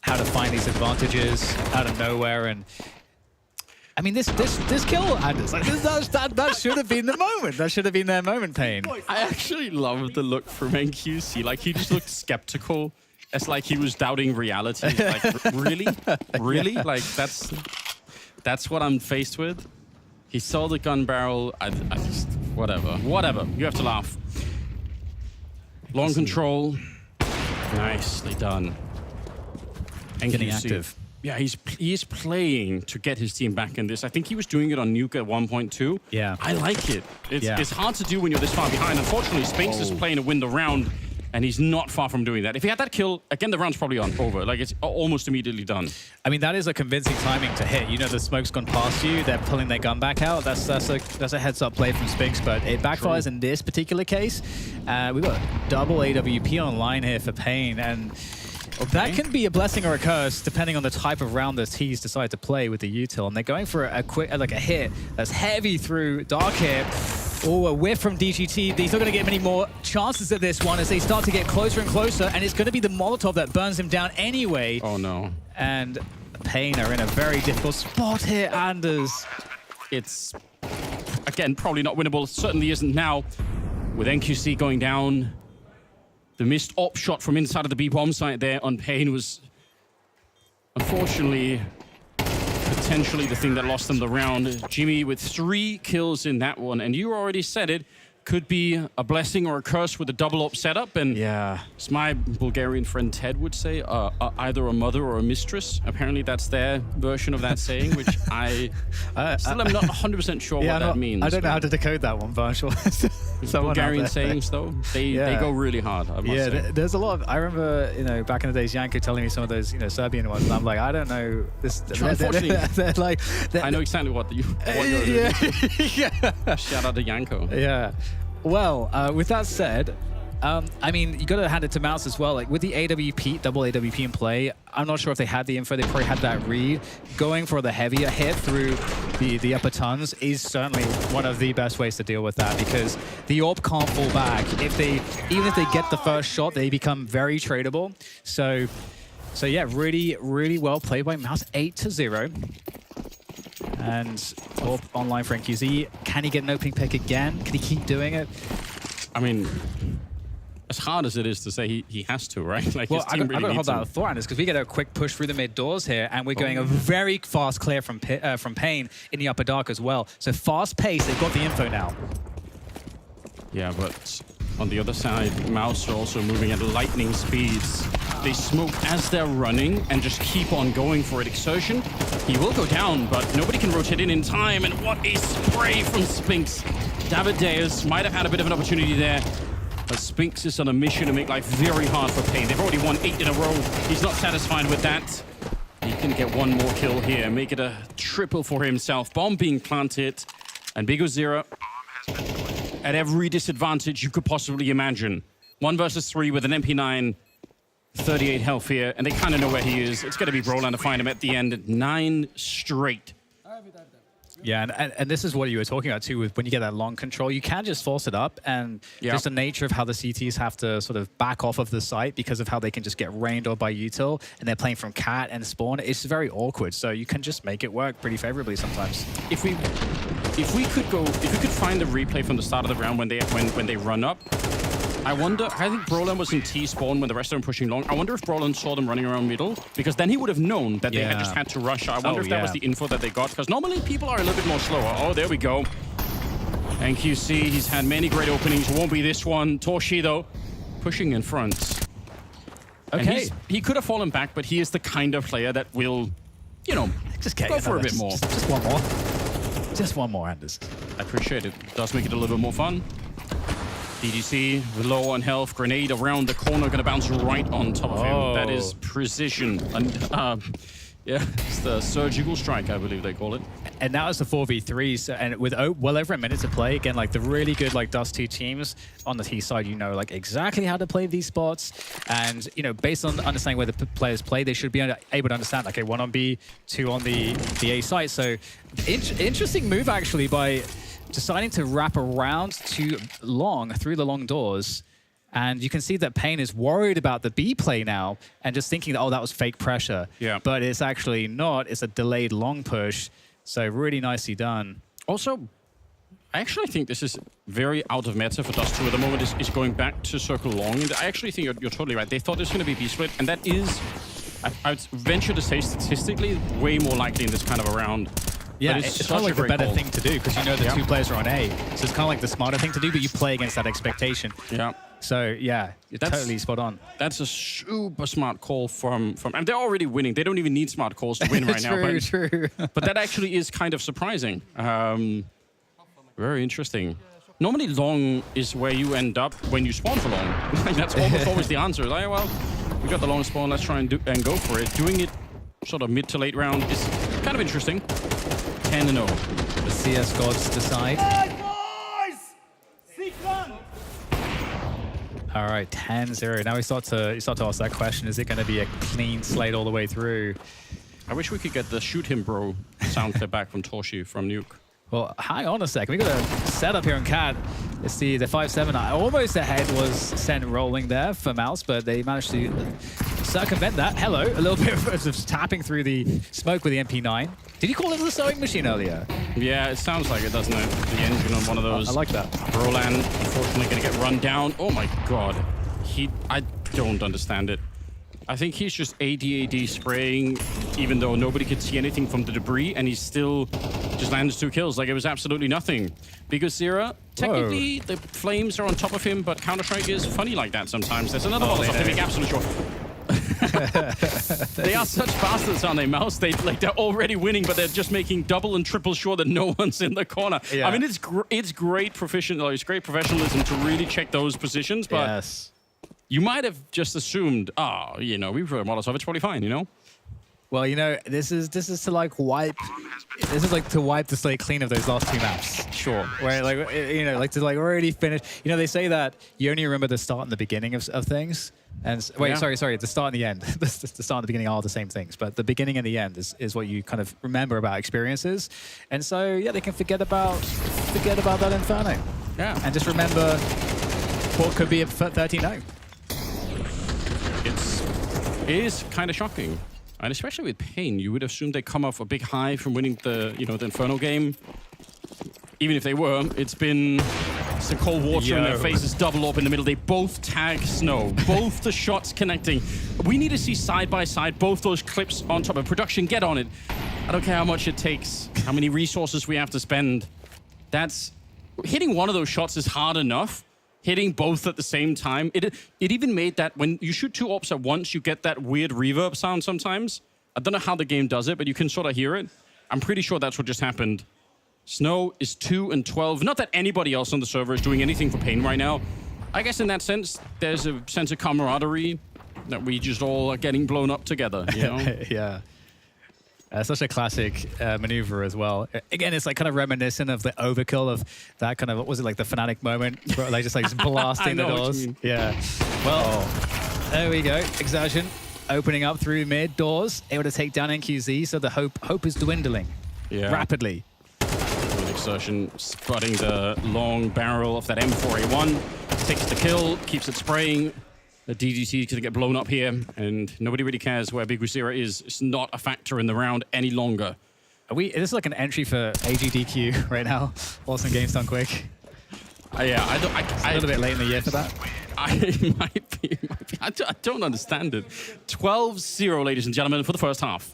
[SPEAKER 8] how to find these advantages out of nowhere. And I mean, this kill, Anders, like that should have been the moment. That should have been their moment, paIN. I actually love the look from NQC. Like, he just looked skeptical. It's like he was doubting reality. Like, really? Really? Yeah. Like, that's what I'm faced with. He saw the gun barrel. I just, whatever. You have to laugh. Long control. Nicely done. And getting active. Yeah, he's playing to get his team back in this. I think he was doing it on Nuke at 1.2. Yeah. I like it. It's hard to do when you're this far behind. Unfortunately, Spinks is playing to win the round. And he's not far from doing that. If he had that kill, again, the round's probably over. Like, it's almost immediately done.
[SPEAKER 9] I mean, that is a convincing timing to hit. You know, the smoke's gone past you. They're pulling their gun back out. That's a heads-up play from Spinks, but it backfires in this particular case. We've got double AWP online here for paIN, and that can be a blessing or a curse depending on the type of round that T's decide to play with the util. And they're going for a quick, like a hit that's heavy through Dark here. Oh, a whiff from DGT. He's not going to get many more chances at this one as they start to get closer and closer, and it's going to be the Molotov that burns him down anyway.
[SPEAKER 8] Oh, no.
[SPEAKER 9] And paIN are in a very difficult spot here, Anders.
[SPEAKER 8] It's, again, probably not winnable. Certainly isn't now. With NQC going down, the missed op shot from inside of the B-bomb site there on paIN was, unfortunately, potentially the thing that lost them the round. Jimmy with 3 kills in that one, and you already said it, could be a blessing or a curse with a double up setup. And
[SPEAKER 9] yeah,
[SPEAKER 8] as my Bulgarian friend Ted would say, either a mother or a mistress. Apparently that's their version of that saying, which I still am not 100% sure what that means.
[SPEAKER 9] I don't know how to decode that one, but I'm sure
[SPEAKER 8] Bulgarian sayings, though, they go really hard, I must say.
[SPEAKER 9] There's a lot of, I remember, you know, back in the days, Janko telling me some of those, you know, Serbian ones, and I'm like, I don't know.
[SPEAKER 8] Unfortunately,
[SPEAKER 9] they're like,
[SPEAKER 8] I know exactly what you're
[SPEAKER 9] yeah.
[SPEAKER 8] Shout out to Janko.
[SPEAKER 9] Yeah. Well, with that said, I mean, you got to hand it to MOUZ as well. Like with the AWP, double AWP in play, I'm not sure if they had the info. They probably had that read. Going for the heavier hit through the upper tons is certainly one of the best ways to deal with that, because the AWP can't fall back. Even if they get the first shot, they become very tradable. So yeah, really, really well played by MOUZ. 8-0. And AWP online for NQZ. Can he get an opening pick again? Can he keep doing it?
[SPEAKER 8] I mean, as hard as it is to say, he has to, right? Like,
[SPEAKER 9] well,
[SPEAKER 8] his team really
[SPEAKER 9] I
[SPEAKER 8] needs
[SPEAKER 9] hold
[SPEAKER 8] him.
[SPEAKER 9] that thought, Anders, because we get a quick push through the mid doors here, and we're going a very fast clear from paIN in the upper dark as well. So fast pace, they've got the info now.
[SPEAKER 8] Yeah, but on the other side, MOUZ are also moving at lightning speeds. They smoke as they're running and just keep on going for it. Exertion, he will go down, but nobody can rotate in time. And what a spray from Spinks. David Deus might have had a bit of an opportunity there, but Spinks is on a mission to make life very hard for paIN. They've already won 8 in a row. He's not satisfied with that. He can get one more kill here, make it a triple for himself. Bomb being planted, and Bigozera at every disadvantage you could possibly imagine. 1 versus 3 with an MP9, 38 health here, and they kind of know where he is. It's going to be Brolan to find him at the end. 9 straight.
[SPEAKER 9] Yeah, and this is what you were talking about too, with when you get that long control, you can just force it up, and just the nature of how the CTs have to sort of back off of the site because of how they can just get rained on by util, and they're playing from cat and spawn. It's very awkward, so you can just make it work pretty favorably sometimes.
[SPEAKER 8] If we could find the replay from the start of the round when they run up, I think Brolan was in T-spawn when the rest of them pushing long. I wonder if Brolan saw them running around middle, because then he would have known that they had just had to rush. I wonder if that was the info that they got, because normally people are a little bit more slower. Oh, there we go. NQC, he's had many great openings. Won't be this one. Torshi, though, pushing in front.
[SPEAKER 9] Okay.
[SPEAKER 8] He could have fallen back, but he is the kind of player that will, you know,
[SPEAKER 9] just
[SPEAKER 8] go for a bit more.
[SPEAKER 9] Just one more. Just one more, Anders.
[SPEAKER 8] I appreciate it. Does make it a little bit more fun. DDC with low on health, grenade around the corner, gonna bounce right on top of him. That is precision. And yeah, it's the surgical strike, I believe they call it.
[SPEAKER 9] And now it's the 4v3, so, and with well over a minute to play, again, like the really good like Dust 2 teams on the T side, you know, like exactly how to play these spots, and you know, based on understanding where the players play, they should be able to understand, okay, 1 on B, 2 on the A site. So interesting move actually by deciding to wrap around too long through the long doors. And you can see that paIN is worried about the B play now and just thinking that, oh, that was fake pressure.
[SPEAKER 8] Yeah.
[SPEAKER 9] But it's actually not. It's a delayed long push. So really nicely done.
[SPEAKER 8] Also, I actually think this is very out of meta for Dust 2 at the moment, is going back to circle long. And I actually think you're totally right. They thought this was going to be B split, and that is, I would venture to say statistically, way more likely in this kind of a round.
[SPEAKER 9] Yeah, it's kind of like the better thing to do, because you know the 2 players are on A. So it's kind of like the smarter thing to do, but you play against that expectation.
[SPEAKER 8] Yeah.
[SPEAKER 9] So yeah, that's totally spot on.
[SPEAKER 8] That's a super smart call from, and they're already winning. They don't even need smart calls to win right now.
[SPEAKER 9] True.
[SPEAKER 8] But that actually is kind of surprising. Very interesting. Normally, long is where you end up when you spawn for long. That's almost always the answer. Like, well, we got the long spawn, let's try and go for it. Doing it sort of mid to late round is kind of interesting. 10-0.
[SPEAKER 9] The CS gods decide. All right, 10-0. Now we start to ask that question: is it going to be a clean slate all the way through?
[SPEAKER 8] I wish we could get the "Shoot Him, Bro" sound clip back from Torshi from Nuke.
[SPEAKER 9] Well, hang on a second. We got a setup here on CAT. It's the 5-7. Almost ahead was sent rolling there for MOUZ, but they managed to circumvent that. Hello, a little bit of tapping through the smoke with the MP9. Did you call it the sewing machine earlier?
[SPEAKER 8] Yeah, it sounds like it, doesn't it? The engine on one of those.
[SPEAKER 9] I like that.
[SPEAKER 8] Roland, unfortunately, going to get run down. Oh my god. I don't understand it. I think he's just AD spraying, even though nobody could see anything from the debris, and he still just lands 2 kills like it was absolutely nothing. Because Zera, technically, the flames are on top of him, but Counter-Strike is funny like that sometimes. There's another one to make absolute sure. They are such bastards, aren't they, MOUZ? They're already winning, but they're just making double and triple sure that no one's in the corner.
[SPEAKER 9] Yeah.
[SPEAKER 8] I mean, it's great professionalism to really check those positions, but
[SPEAKER 9] yes.
[SPEAKER 8] You might have just assumed, you know, we've Molotov, it's probably fine, you know?
[SPEAKER 9] Well, you know, this is to like wipe. This is like to wipe the slate clean of those last 2 maps.
[SPEAKER 8] Sure.
[SPEAKER 9] Where like you know, like to like already finish. You know, they say that you only remember the start and the beginning of things. And wait,
[SPEAKER 8] Yeah.
[SPEAKER 9] sorry, the start and the end. The start and the beginning are the same things, but the beginning and the end is what you kind of remember about experiences. And so yeah, they can forget about that Inferno.
[SPEAKER 8] Yeah.
[SPEAKER 9] And just remember what could be a 13-0.
[SPEAKER 8] It is kind of shocking. And especially with paIN, you would assume they come off a big high from winning the Inferno game. Even if they were, it's the cold water in their faces, double up in the middle. They both tag Snow, both the shots connecting. We need to see side by side both those clips on top of production. Get on it. I don't care how much it takes, how many resources we have to spend. Hitting one of those shots is hard enough. Hitting both at the same time. It even made that when you shoot 2 ops at once, you get that weird reverb sound sometimes. I don't know how the game does it, but you can sort of hear it. I'm pretty sure that's what just happened. Snow is 2-12. Not that anybody else on the server is doing anything for paIN right now. I guess in that sense, there's a sense of camaraderie that we just all are getting blown up together, you know?
[SPEAKER 9] Yeah. Such a classic maneuver as well. Again, it's like kind of reminiscent of the overkill of that kind of, what was it, like the Fnatic moment? Where, like just like blasting the doors. Yeah. Well, there we go. Exertion opening up through mid doors, able to take down NQZ, so the hope is dwindling rapidly.
[SPEAKER 8] With Exertion spotting the long barrel of that M4A1, takes the kill, keeps it spraying. The DGC is going to get blown up here, and nobody really cares where Big Gusira is. It's not a factor in the round any longer.
[SPEAKER 9] This is like an entry for AGDQ right now. Awesome games done quick.
[SPEAKER 8] Yeah,
[SPEAKER 9] a little bit late in the year for that.
[SPEAKER 8] It might be. I don't understand it. 12-0, ladies and gentlemen, for the first half.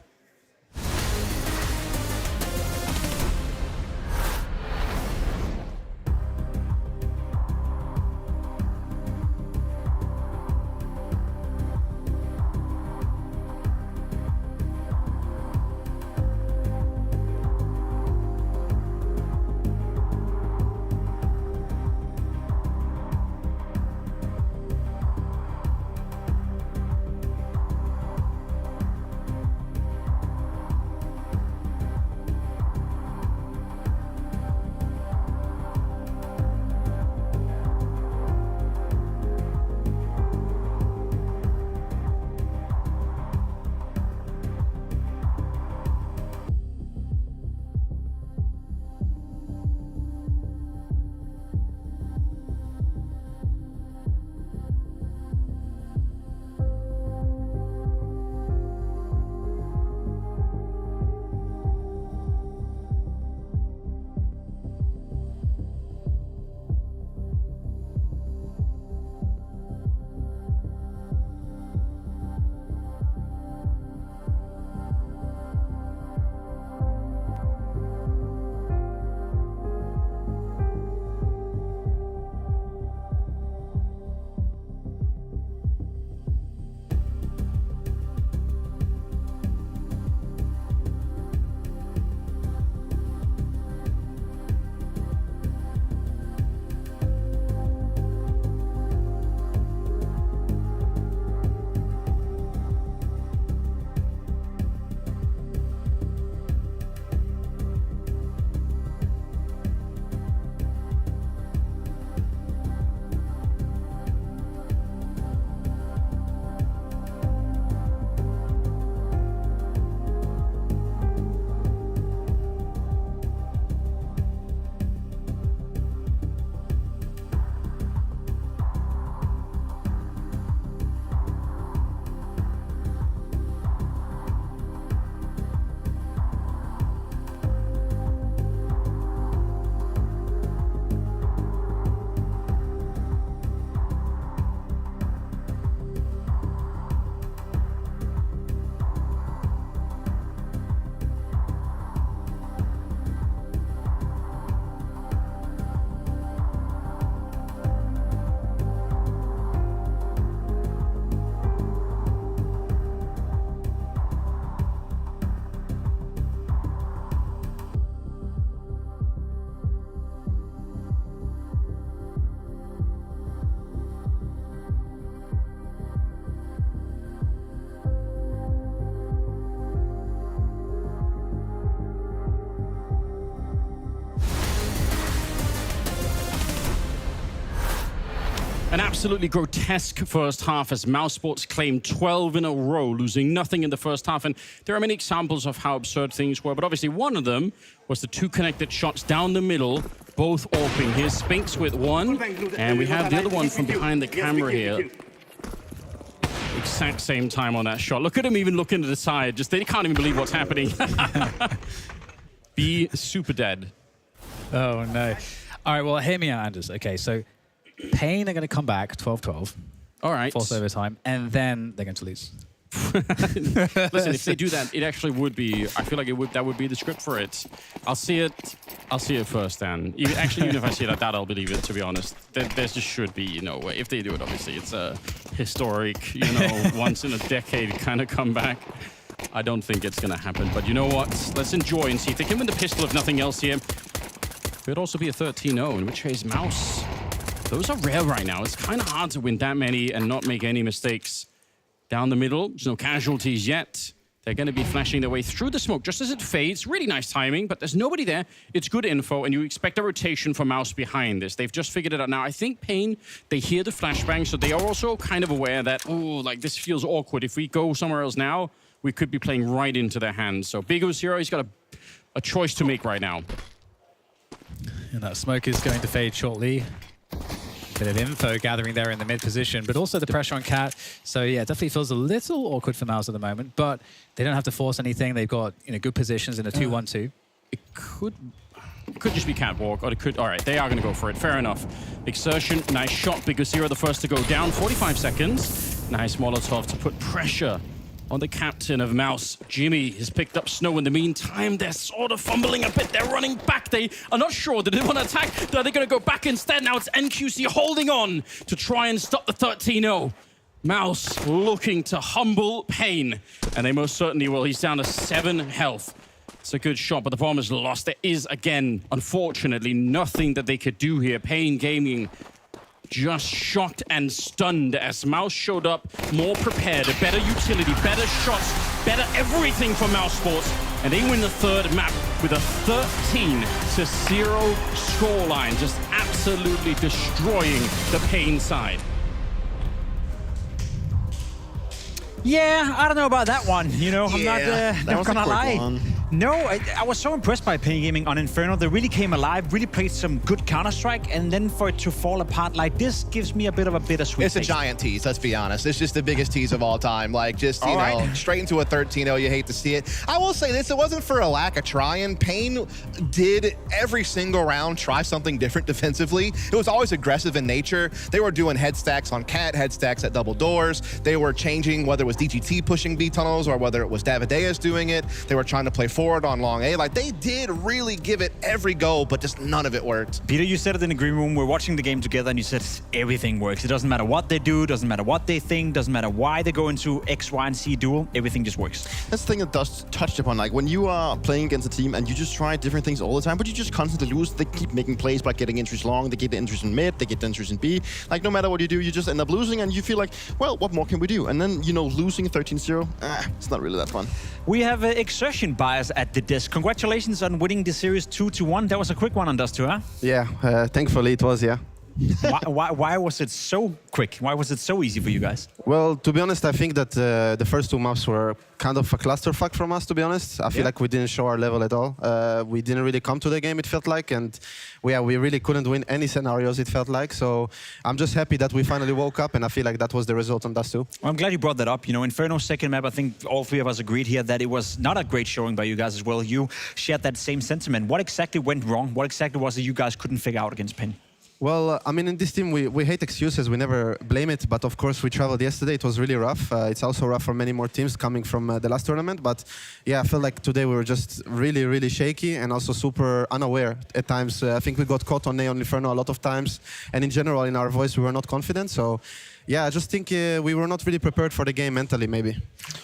[SPEAKER 8] An absolutely grotesque first half as MOUZ Sports claimed 12 in a row, losing nothing in the first half. And there are many examples of how absurd things were, but obviously one of them was the 2 connected shots down the middle, both AWPing. Here's Spinks with 1, and we have the other one from behind the camera here. Exact same time on that shot. Look at him even looking to the side. Just they can't even believe what's happening. Be super dead.
[SPEAKER 9] Oh, no. All right, well, hear me out, Anders. Okay, so paIN are going to come back 12-12.
[SPEAKER 8] All right.
[SPEAKER 9] Force overtime, and then they're going to lose.
[SPEAKER 8] Listen, if they do that, it actually would be. I feel like that would be the script for it. I'll see it first, Dan. Actually, even if I see it like that, I'll believe it. To be honest, there just should be no way. If they do it, obviously, it's a historic, once in a decade kind of comeback. I don't think it's gonna happen. But you know what? Let's enjoy and see if they can win the pistol. If nothing else here, could also be a 13-0. In which case, MOUZ. Those are rare right now. It's kind of hard to win that many and not make any mistakes. Down the middle, there's no casualties yet. They're going to be flashing their way through the smoke just as it fades. Really nice timing, but there's nobody there. It's good info, and you expect a rotation from MOUZ behind this. They've just figured it out now. I think paIN, they hear the flashbang, so they are also kind of aware that, oh, like this feels awkward. If we go somewhere else now, we could be playing right into their hands. So BigO0, he's got a choice to make right now.
[SPEAKER 9] And that smoke is going to fade shortly. Bit of info gathering there in the mid position, but also the pressure on Cat. So yeah, it definitely feels a little awkward for MOUZ at the moment, but they don't have to force anything. They've got good positions in a 2-1-2.
[SPEAKER 8] It could just be Catwalk, or it could. All right, they are going to go for it. Fair enough. Exertion, nice shot. BigO0 the first to go down. 45 seconds. Nice Molotov to put pressure on the captain of MOUZ. Jimmy has picked up Snow in the meantime. They're sort of fumbling a bit. They're running back. They are not sure. Did they want to attack? Are they going to go back instead? Now it's NQC holding on to try and stop the 13-0. MOUZ looking to humble paIN. And they most certainly will. He's down to 7 health. It's a good shot, but the bomb is lost. There is, again, unfortunately, nothing that they could do here. paIN Gaming just shocked and stunned as MOUZ showed up more prepared, a better utility, better shots, better everything for MOUZ Sports, and they win the third map with a 13-0 scoreline, just absolutely destroying the paIN side.
[SPEAKER 1] Yeah, I don't know about that one. I'm not gonna lie.
[SPEAKER 2] One.
[SPEAKER 1] No, I was so impressed by paIN Gaming on Inferno. They really came alive, really played some good Counter-Strike, and then for it to fall apart like this gives me a bit of a bittersweet
[SPEAKER 3] It's a
[SPEAKER 1] taste.
[SPEAKER 3] giant tease, let's be honest. It's just the biggest tease of all time. Like, just, you know, straight into a 13-0, you hate to see it. I will say this, it wasn't for a lack of trying. paIN did every single round try something different defensively. It was always aggressive in nature. They were doing head stacks on Cat, head stacks at double doors. They were changing whether it was DGT pushing B tunnels or whether it was Davideus doing it. They were trying to play forward on long A. Like, they did really give it every go, but just none of it worked.
[SPEAKER 1] Peter, you said it in the green room. We're watching the game together, and you said everything works. It doesn't matter what they do, doesn't matter what they think, doesn't matter why they go into X, Y, and Z duel. Everything just works.
[SPEAKER 2] That's the thing that Dust touched upon. Like, when you are playing against a team and you just try different things all the time, but you just constantly lose, they keep making plays by getting entries long, they get the entries in mid, they get the entries in B. Like, no matter what you do, you just end up losing, and you feel like, well, what more can we do? And then, losing 13-0, it's not really that fun.
[SPEAKER 1] We have exertion bias at the desk. Congratulations on winning the series 2-1. That was a quick one on Dust too, huh?
[SPEAKER 13] Yeah, thankfully it was, yeah.
[SPEAKER 1] why was it so quick? Why was it so easy for you guys?
[SPEAKER 13] Well, to be honest, I think that the first 2 maps were kind of a clusterfuck from us, to be honest. I feel like we didn't show our level at all. We didn't really come to the game, it felt like, and we really couldn't win any scenarios, it felt like. So I'm just happy that we finally woke up, and I feel like that was the result on Dust 2.
[SPEAKER 1] Well, I'm glad you brought that up. Inferno's second map, I think all 3 of us agreed here that it was not a great showing by you guys as well. You shared that same sentiment. What exactly went wrong? What exactly was it you guys couldn't figure out against paIN?
[SPEAKER 13] Well, I mean, in this team, we hate excuses. We never blame it. But of course, we traveled yesterday. It was really rough. It's also rough for many more teams coming from the last tournament. But yeah, I felt like today we were just really, really shaky and also super unaware at times. I think we got caught on Neon Inferno a lot of times. And in general, in our voice, we were not confident. So yeah, I just think we were not really prepared for the game mentally, maybe.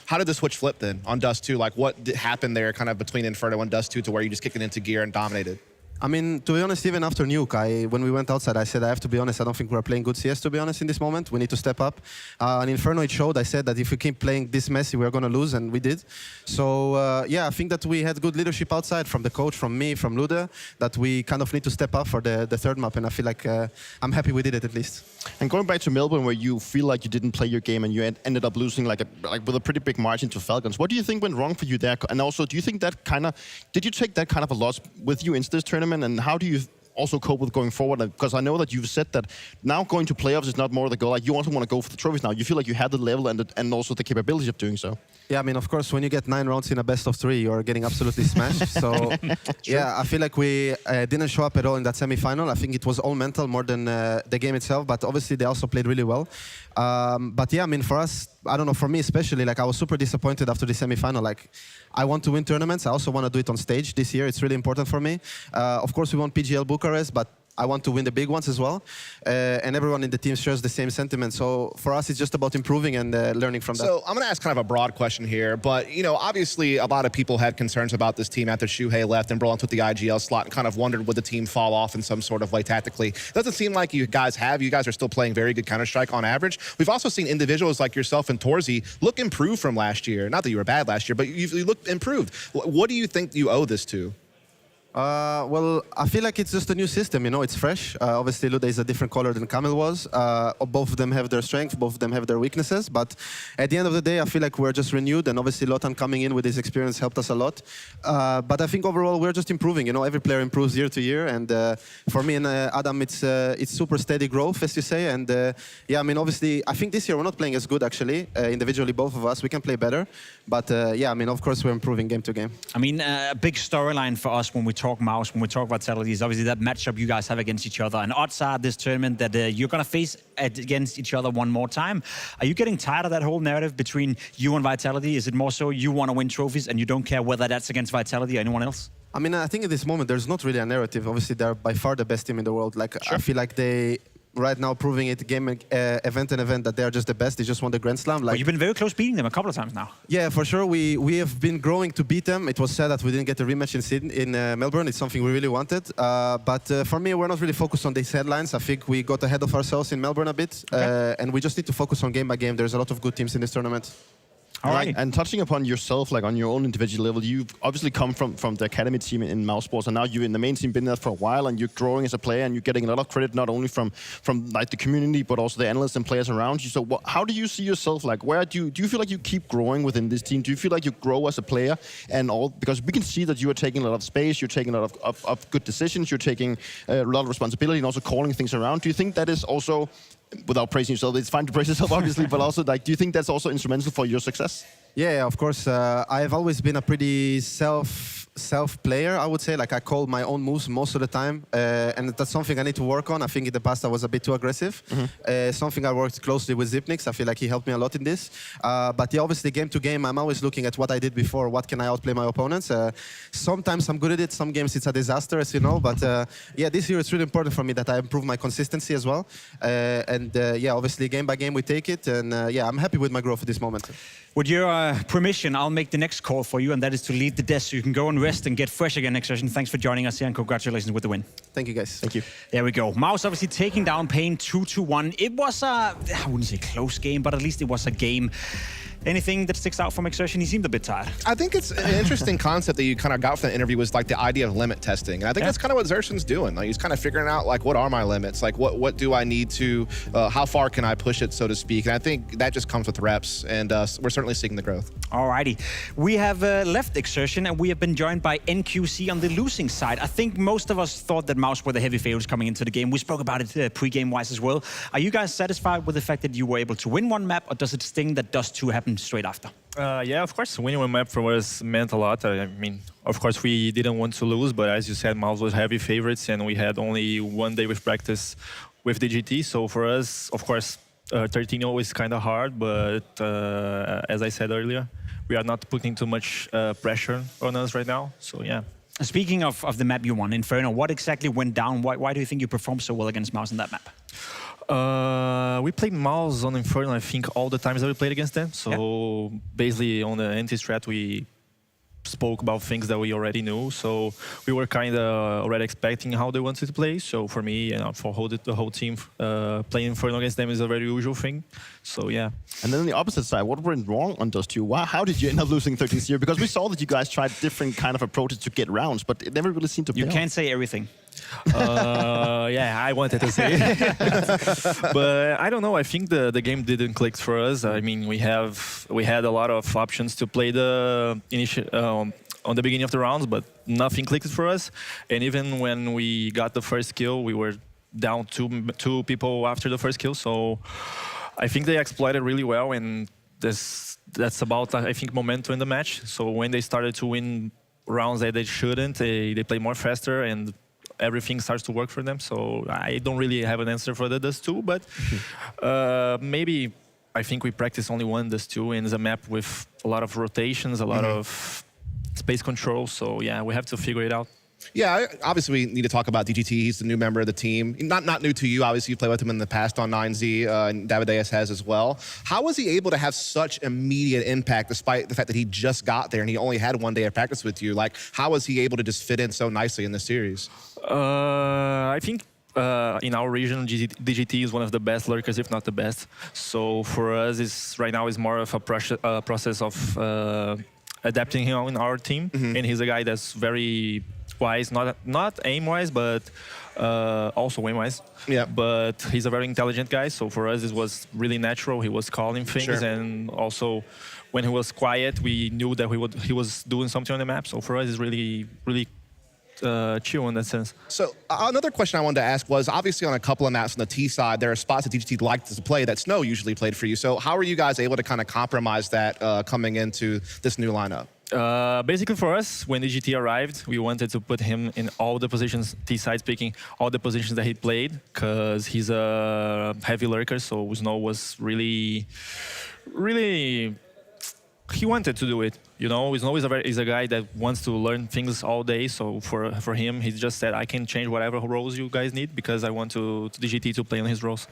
[SPEAKER 3] How did the switch flip then on Dust 2? Like, what happened there kind of between Inferno and Dust 2 to where you just kicked it into gear and dominated?
[SPEAKER 13] I mean, to be honest, even after Nuke, when we went outside, I said, I have to be honest, I don't think we're playing good CS, to be honest, in this moment. We need to step up. And Inferno, it showed, I said that if we keep playing this messy, we're going to lose, and we did. So, yeah, I think that we had good leadership outside from the coach, from me, from Lude, that we kind of need to step up for the third map, and I feel like I'm happy we did it at least.
[SPEAKER 2] And going back to Melbourne, where you feel like you didn't play your game and you ended up losing like with a pretty big margin to Falcons, what do you think went wrong for you there? And also, do you think that did you take that kind of a loss with you into this tournament, and how do you also cope with going forward? Because I know that you've said that now going to playoffs is not more the goal. Like, you also want to go for the trophies now. You feel like you have the level and also the capability of doing so.
[SPEAKER 13] Yeah, I mean, of course, when you get 9 rounds in a best of 3, you're getting absolutely smashed. So, yeah, I feel like we didn't show up at all in that semi-final. I think it was all mental more than the game itself, but obviously they also played really well. But yeah, I mean, for us, I don't know, for me especially, like, I was super disappointed after the semi-final. Like, I want to win tournaments. I also want to do it on stage this year. It's really important for me. Of course, we won PGL Bucharest, but I want to win the big ones as well. And everyone in the team shares the same sentiment. So for us, it's just about improving and learning from that.
[SPEAKER 3] So I'm going to ask kind of a broad question here. But, you know, obviously a lot of people had concerns about this team after Shuhei left and Braun took the IGL slot and kind of wondered would the team fall off in some sort of way tactically. Doesn't seem like you guys have. You guys are still playing very good Counter-Strike on average. We've also seen individuals like yourself and Torzi look improved from last year. Not that you were bad last year, but you looked improved. What do you think you owe this to?
[SPEAKER 13] Well, I feel like it's just a new system, you know, it's fresh. Obviously, Lude is a different color than Camel was. Both of them have their strengths, both of them have their weaknesses. But at the end of the day, I feel like we're just renewed. And obviously, Lotan coming in with his experience helped us a lot. But I think overall, we're just improving. You know, every player improves year to year. And for me and Adam, it's super steady growth, as you say. And yeah, I mean, obviously, I think this year we're not playing as good, actually. Individually, both of us, we can play better. But yeah, I mean, of course, we're improving game to game.
[SPEAKER 1] I mean, a big storyline for us when we talk MOUZ, when we talk Vitality, is obviously that matchup you guys have against each other. And odds are this tournament that you're going to face against each other one more time. Are you getting tired of that whole narrative between you and Vitality? Is it more so you want to win trophies and you don't care whether that's against Vitality or anyone else?
[SPEAKER 13] I mean, I think at this moment, there's not really a narrative. Obviously, they're by far the best team in the world. Like, sure. I feel like they... right now proving it event and event that they are just the best. They just won the Grand Slam. Like,
[SPEAKER 1] well, you've been very close beating them a couple of times now.
[SPEAKER 13] Yeah, for sure. We have been growing to beat them. It was sad that we didn't get a rematch in Melbourne. It's something we really wanted. But for me, we're not really focused on these headlines. I think we got ahead of ourselves in Melbourne a bit. Okay. And we just need to focus on game by game. There's a lot of good teams in this tournament.
[SPEAKER 2] All right. And touching upon yourself, like on your own individual level, you've obviously come from the academy team in MOUZ Sports, and now you're in the main team, been there for a while, and you're growing as a player, and you're getting a lot of credit not only from like the community, but also the analysts and players around you. So how do you see yourself? Like, where do you feel like you keep growing within this team? Do you feel like you grow as a player and all? Because we can see that you are taking a lot of space, you're taking a lot of good decisions, you're taking a lot of responsibility, and also calling things around. Do you think that is also, without praising yourself, it's fine to praise yourself, obviously, but also, like, do you think that's also instrumental for your success?
[SPEAKER 13] Yeah, of course. I've always been a pretty self player, I would say. Like, I call my own moves most of the time, and that's something I need to work on. I think in the past I was a bit too aggressive. Something I worked closely with Zipnix. I feel like he helped me a lot in this. But yeah, obviously game to game, I'm always looking at what I did before. What can I outplay my opponents? Sometimes I'm good at it. Some games it's a disaster, as you know. But yeah, this year it's really important for me that I improve my consistency as well. And yeah, obviously game by game we take it. And yeah, I'm happy with my growth at this moment.
[SPEAKER 1] With your permission, I'll make the next call for you, and that is to leave the desk so you can go and rest and get fresh again next session. Thanks for joining us here, and congratulations with the win.
[SPEAKER 13] Thank you, guys.
[SPEAKER 2] Thank you.
[SPEAKER 1] There we go. MOUZ obviously taking down paIN 2-1. It was I wouldn't say close game, but at least it was a game. Anything that sticks out from Exertion? He seemed a bit tired.
[SPEAKER 3] I think it's an interesting concept that you kind of got from the interview was like the idea of limit testing. And I think that's kind of what Xerxion's doing. Like, he's kind of figuring out, like, what are my limits? Like, what do I need to, how far can I push it, so to speak? And I think that just comes with reps, and we're certainly seeing the growth.
[SPEAKER 1] Alrighty. We have left Exertion, and we have been joined by NQC on the losing side. I think most of us thought that MOUZ were the heavy favorites coming into the game. We spoke about it pre-game-wise as well. Are you guys satisfied with the fact that you were able to win one map, or does it sting that does two happen straight after?
[SPEAKER 7] Yeah, of course, winning one map for us meant a lot. I mean, of course, we didn't want to lose, but as you said, MOUZ was heavy favorites, and we had only 1 day with practice with the GT. So for us, of course, 13-0 is kind of hard, but as I said earlier, we are not putting too much pressure on us right now. So yeah.
[SPEAKER 1] Speaking of the map you won, Inferno, what exactly went down? Why do you think you performed so well against MOUZ on that map?
[SPEAKER 7] We played MOUZ on Inferno, I think, all the times that we played against them. So basically on the anti-strat, we spoke about things that we already knew. So we were kind of already expecting how they wanted to play. So for me and for the whole team, playing Inferno against them is a very usual thing. So yeah.
[SPEAKER 2] And then on the opposite side, what went wrong on Dust 2? How did you end up losing 13-0? Because we saw that you guys tried different kind of approaches to get rounds, but it never really seemed to pay
[SPEAKER 1] You
[SPEAKER 2] off.
[SPEAKER 1] can't say everything.
[SPEAKER 7] Yeah, I wanted to say it. But I don't know. I think the game didn't click for us. I mean, we had a lot of options to play the on the beginning of the rounds, but nothing clicked for us. And even when we got the first kill, we were down two people after the first kill. So I think they exploited really well, and that's about, I think, momentum in the match. So when they started to win rounds that they shouldn't, they play more faster, and everything starts to work for them. So I don't really have an answer for the Dust 2, but maybe I think we practice only one Dust 2, and it's a map with a lot of rotations, a lot of space control. So yeah, we have to figure it out.
[SPEAKER 3] Yeah, obviously we need to talk about DGT. He's the new member of the team. Not new to you. Obviously, you played with him in the past on 9Z, and Davideus has as well. How was he able to have such immediate impact despite the fact that he just got there and he only had 1 day of practice with you? Like, how was he able to just fit in so nicely in the series?
[SPEAKER 7] I think in our region, DGT is one of the best lurkers, if not the best. So for us, right now is more of a process of adapting him in our team. And he's a guy that's very wise, not aim-wise, but also aim-wise.
[SPEAKER 3] Yeah.
[SPEAKER 7] But he's a very intelligent guy, so for us it was really natural. He was calling things, and also when he was quiet, we knew that he was doing something on the map. So for us, it's really chill in that sense.
[SPEAKER 3] So another question I wanted to ask was, obviously on a couple of maps on the T side, there are spots that DGT liked to play that Snow usually played for you. So how are you guys able to kind of compromise that coming into this new lineup?
[SPEAKER 7] Basically for us, when DGT arrived, we wanted to put him in all the positions, T-side speaking, all the positions that he played, because he's a heavy lurker, so Snow was really, he wanted to do it. You know, Snow is a guy that wants to learn things all day, so for him, he just said, I can change whatever roles you guys need, because I want to DGT to play on his roles.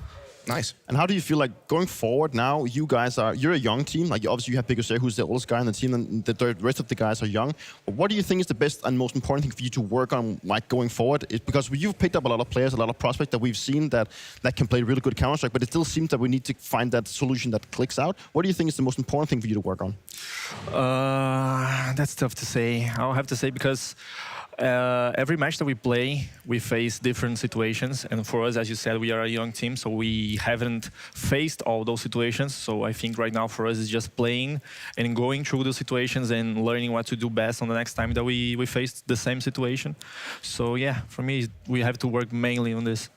[SPEAKER 3] Nice.
[SPEAKER 2] And how do you feel like going forward now? You're a young team. Like obviously you have Bigger, who's the oldest guy on the team, and the rest of the guys are young. But what do you think is the best and most important thing for you to work on, like going forward? Because you've picked up a lot of players, a lot of prospects that we've seen that can play really good Counter-Strike, but it still seems that we need to find that solution that clicks out. What do you think is the most important thing for you to work on?
[SPEAKER 7] That's tough to say. I'll have to say because every match that we play, we face different situations. And for us, as you said, we are a young team, so we haven't faced all those situations. So I think right now for us is just playing and going through those situations and learning what to do best on the next time that we face the same situation. So yeah, for me, we have to work mainly on this.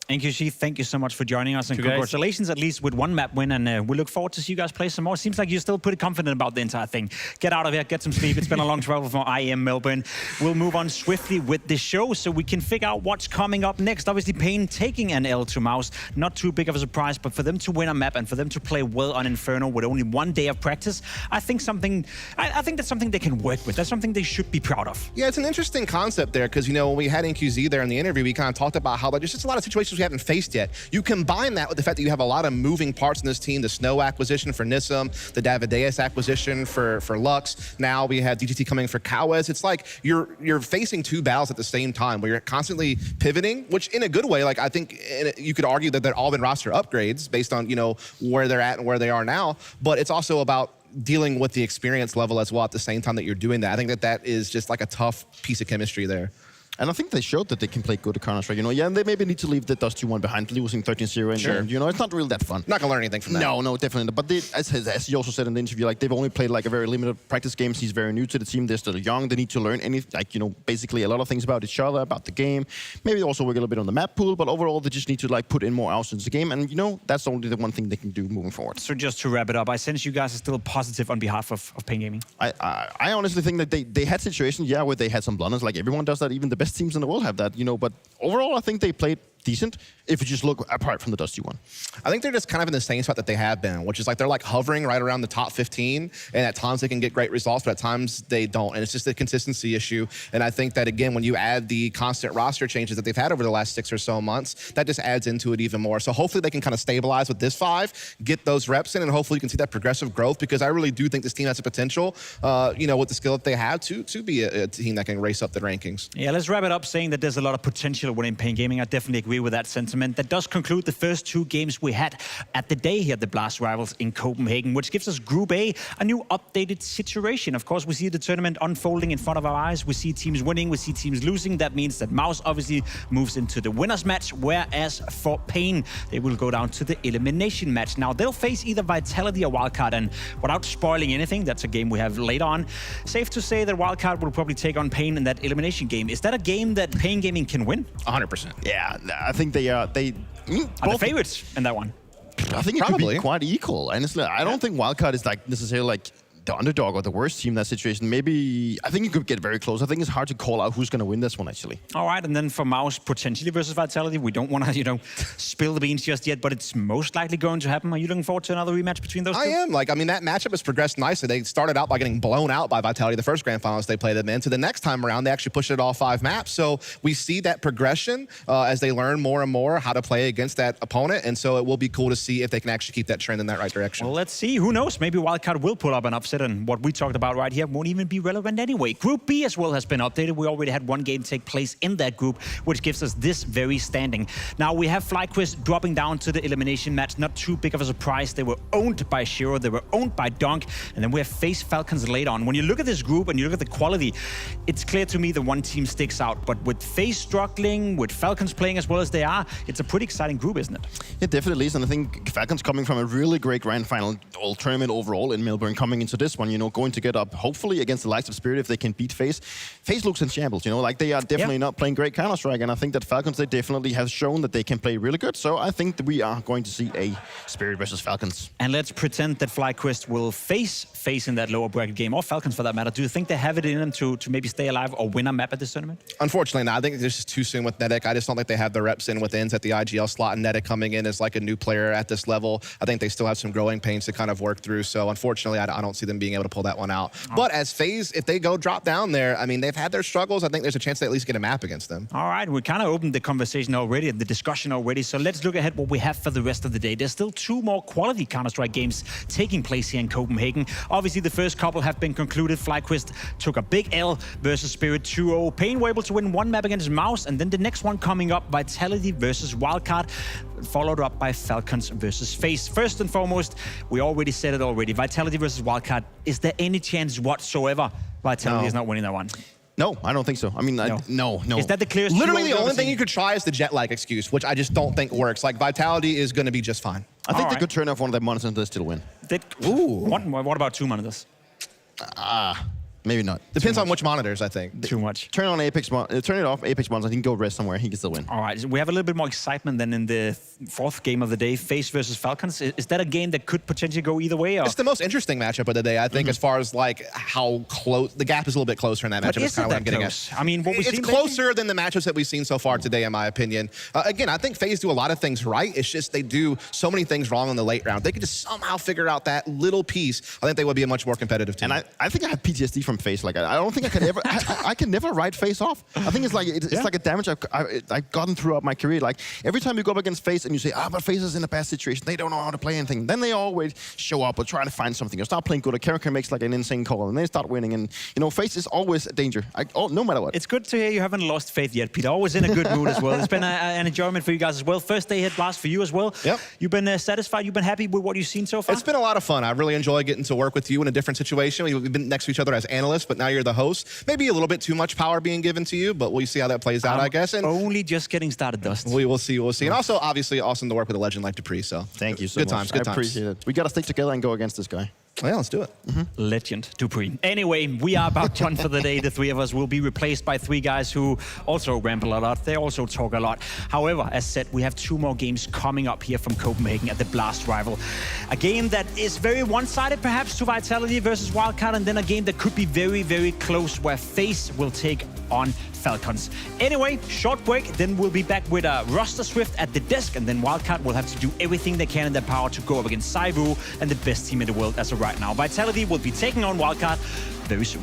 [SPEAKER 1] NQC, thank you so much for joining us, and congratulations at least with one map win, and we look forward to see you guys play some more. Seems like you're still pretty confident about the entire thing. Get out of here, get some sleep. It's been a long travel from IEM Melbourne. We'll move on swiftly with the show so we can figure out what's coming up next. Obviously, paIN taking an L to MOUZ. Not too big of a surprise, but for them to win a map and for them to play well on Inferno with only 1 day of practice, I think that's something they can work with. That's something they should be proud of.
[SPEAKER 3] Yeah, it's an interesting concept there, because, you know, when we had NQZ there in the interview, we kind of talked about how there's just a lot of situations we haven't faced yet. You combine that with the fact that you have a lot of moving parts in this team, the Snow acquisition for Nissim, the Davideus acquisition for Lux. Now we have DGT coming for Cowes. It's like you're facing two battles at the same time where you're constantly pivoting, which in a good way, like I think you could argue that they've all been roster upgrades based on, you know, where they're at and where they are now. But it's also about dealing with the experience level as well at the same time that you're doing that. I think that is just like a tough piece of chemistry there.
[SPEAKER 2] And I think they showed that they can play good Counter-Strike. You know, yeah, and they maybe need to leave the Dust 2-1 behind, losing 13-0. And, you know, it's not really that fun.
[SPEAKER 3] Not going to learn anything from that.
[SPEAKER 2] No, definitely not. But they, as he also said in the interview, like, they've only played, like, a very limited practice games. He's very new to the team. They're still young. They need to learn like, you know, basically a lot of things about each other, about the game. Maybe also work a little bit on the map pool. But overall, they just need to, like, put in more hours into the game. And, you know, that's only the one thing they can do moving forward.
[SPEAKER 1] So just to wrap it up, I sense you guys are still positive on behalf of paIN Gaming.
[SPEAKER 2] I honestly think that they had situations, yeah, where they had some blunders. Like, everyone does that. Even the best teams in the world have that. You know, but overall, I think they played decent if you just look apart from the Dusty one.
[SPEAKER 3] I think they're just kind of in the same spot that they have been, which is like they're like hovering right around the top 15, and at times they can get great results, but at times they don't, and it's just a consistency issue. And I think that, again, when you add the constant roster changes that they've had over the last 6 or so months, that just adds into it even more. So hopefully they can kind of stabilize with this 5, get those reps in, and hopefully you can see that progressive growth, because I really do think this team has the potential, you know, with the skill that they have to be a team that can race up the rankings.
[SPEAKER 1] Yeah, let's wrap it up saying that there's a lot of potential within paIN Gaming. I definitely agree with that sentiment. That does conclude the first 2 games we had at the day here at the BLAST Rivals in Copenhagen, which gives us Group A a new updated situation. Of course, we see the tournament unfolding in front of our eyes. We see teams winning, we see teams losing. That means that MOUZ obviously moves into the winners match, whereas for paIN, they will go down to the elimination match. Now, they'll face either Vitality or Wildcard, and without spoiling anything, that's a game we have later on. Safe to say that Wildcard will probably take on paIN in that elimination game. Is that a game that paIN Gaming can win?
[SPEAKER 3] 100%.
[SPEAKER 2] Yeah, I think they are.
[SPEAKER 1] Are the favorites in that one?
[SPEAKER 2] I think it could be quite equal. Honestly, I don't think Wildcard is like necessarily like the underdog or the worst team in that situation. Maybe, I think it could get very close. I think it's hard to call out who's going to win this one, actually.
[SPEAKER 1] All right, and then for MOUZ, potentially versus Vitality, we don't want to, you know, spill the beans just yet, but it's most likely going to happen. Are you looking forward to another rematch between those two?
[SPEAKER 3] I am. Like, I mean, that matchup has progressed nicely. They started out by getting blown out by Vitality the first grand finals they played them in. So the next time around, they actually pushed it all 5 maps. So we see that progression as they learn more and more how to play against that opponent. And so it will be cool to see if they can actually keep that trend in that right direction.
[SPEAKER 1] Well, let's see. Who knows? Maybe Wildcard will pull up an upset, and what we talked about right here won't even be relevant anyway. Group B as well has been updated. We already had 1 game take place in that group, which gives us this very standing. Now we have FlyQuest dropping down to the elimination match. Not too big of a surprise. They were owned by Shiro. They were owned by Dunk. And then we have FaZe Falcons later on. When you look at this group and you look at the quality, it's clear to me that one team sticks out. But with FaZe struggling, with Falcons playing as well as they are, it's a pretty exciting group, isn't it?
[SPEAKER 2] It definitely is. And I think Falcons coming from a really great grand final tournament overall in Melbourne, coming into this one, you know, going to get up hopefully against the likes of Spirit if they can beat FaZe. FaZe looks in shambles, you know, like they are definitely not playing great Counter-Strike, and I think that Falcons, they definitely have shown that they can play really good. So I think that we are going to see a Spirit versus Falcons.
[SPEAKER 1] And let's pretend that FlyQuest will face FaZe in that lower bracket game, or Falcons for that matter. Do you think they have it in them to maybe stay alive or win a map at this tournament?
[SPEAKER 3] Unfortunately not. I think this is too soon with Nedic. I just don't think they have the reps in with ends at the IGL slot, and Nedic coming in as like a new player at this level. I think they still have some growing pains to kind of work through. So unfortunately, I don't see them being able to pull that one out. But as FaZe, if they go drop down there, I mean, they've had their struggles. I think there's a chance to at least get a map against them.
[SPEAKER 1] All right, we kind of opened the conversation already, the discussion already. So let's look ahead what we have for the rest of the day. There's still 2 more quality Counter-Strike games taking place here in Copenhagen. Obviously, the first couple have been concluded. FlyQuest took a big L versus Spirit 2-0. paIN were able to win 1 map against MOUZ, and then the next one coming up, Vitality versus Wildcard, followed up by Falcons versus FaZe. First and foremost, we already said it already, Vitality versus Wildcard. Is there any chance whatsoever Vitality is not winning that one?
[SPEAKER 2] No, I don't think so. I mean, no.
[SPEAKER 1] Is that the clearest?
[SPEAKER 3] Literally, the only thing you could try is the jet lag excuse, which I just don't think works. Like, Vitality is going to be just fine.
[SPEAKER 2] I think they could turn off one of their monitors and they still win.
[SPEAKER 1] What about 2 monitors?
[SPEAKER 2] Maybe not.
[SPEAKER 3] Depends on which monitors, I think.
[SPEAKER 1] Too much.
[SPEAKER 2] Turn on Apex, turn it off, Apex ones, and he can go rest somewhere. He can still win.
[SPEAKER 1] All right, so we have a little bit more excitement than in the 4th game of the day, FaZe versus Falcons. Is that a game that could potentially go either way? Or?
[SPEAKER 3] It's the most interesting matchup of the day, I think, as far as like how close the gap is a little bit closer in that matchup. That's kind of what I'm getting at.
[SPEAKER 1] I mean, what we've seen
[SPEAKER 3] closer than the matchups that we've seen so far today, in my opinion. Again, I think FaZe do a lot of things right. It's just they do so many things wrong in the late round. They could just somehow figure out that little piece. I think they would be a much more competitive team.
[SPEAKER 2] And I think I have PTSD from FaZe. Like I don't think I can ever. I can never write FaZe off. I think it's like like a damage I've gotten throughout my career. Like every time you go up against FaZe and you say, but FaZe is in a bad situation. They don't know how to play anything. Then they always show up or try to find something or start playing good. A character makes like an insane call and they start winning. And you know, FaZe is always a danger. No matter what.
[SPEAKER 1] It's good to hear you haven't lost faith yet, Peter. Always in a good mood as well. It's been an enjoyment for you guys as well. First day at BLAST for you as well.
[SPEAKER 3] Yep.
[SPEAKER 1] You've been satisfied. You've been happy with what you've seen so far.
[SPEAKER 3] It's been a lot of fun. I really enjoy getting to work with you in a different situation. We've been next to each other as analysts, but now you're the host. Maybe a little bit too much power being given to you, but we'll see how that plays out, I guess. And
[SPEAKER 1] only just getting started, Dust.
[SPEAKER 3] We will see. We'll see. And also, obviously, awesome to work with a legend like Dupree. So
[SPEAKER 2] thank you so
[SPEAKER 3] much.
[SPEAKER 2] Good times. I appreciate it. We got to stick together and go against this guy.
[SPEAKER 3] Yeah, let's do it.
[SPEAKER 1] Legend Dupree. Anyway, we are about done for the day. The 3 of us will be replaced by 3 guys who also ramble a lot. They also talk a lot. However, as said, we have 2 more games coming up here from Copenhagen at the BLAST Rival. A game that is very one-sided, perhaps, to Vitality versus Wildcard, and then a game that could be very, very close, where FaZe will take on Falcons. Anyway, short break, then we'll be back with Roster Swift at the desk, and then Wildcard will have to do everything they can in their power to go up against csgo and the best team in the world as of right now. Vitality will be taking on Wildcard very soon.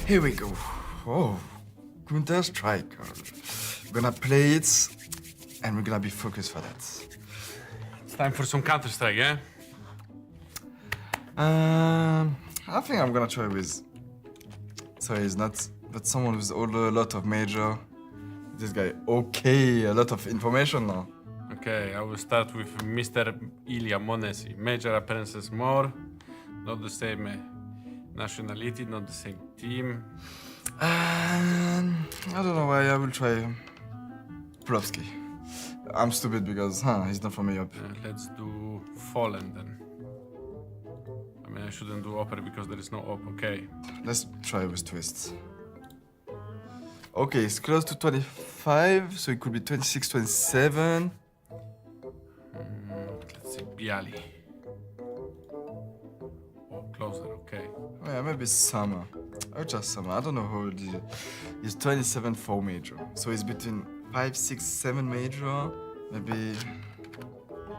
[SPEAKER 17] Here we go. Oh, Counter-Strike. We're gonna play it, and we're gonna be focused for that.
[SPEAKER 18] It's time for some Counter-Strike, yeah?
[SPEAKER 17] I think I'm gonna try with. Sorry, it's not. But someone with a lot of major. This guy, okay, a lot of information now.
[SPEAKER 18] Okay, I will start with Mr. Ilya Monesi. Major appearances more, not the same nationality, not the same team.
[SPEAKER 17] I don't know why. I will try Plovsky. I'm stupid because he's not from Europe.
[SPEAKER 18] Let's do Fallen then. I mean, I shouldn't do Opera because there is no Op. Okay.
[SPEAKER 17] Let's try with Twist. Okay, it's close to 25, so it could be 26, 27.
[SPEAKER 18] Let's see, Bialy. Oh, closer, okay.
[SPEAKER 17] Oh yeah, maybe Summer. Or just Summer. I don't know how old he is. He's 27 for major. So he's between 5, 6, 7 major. Maybe.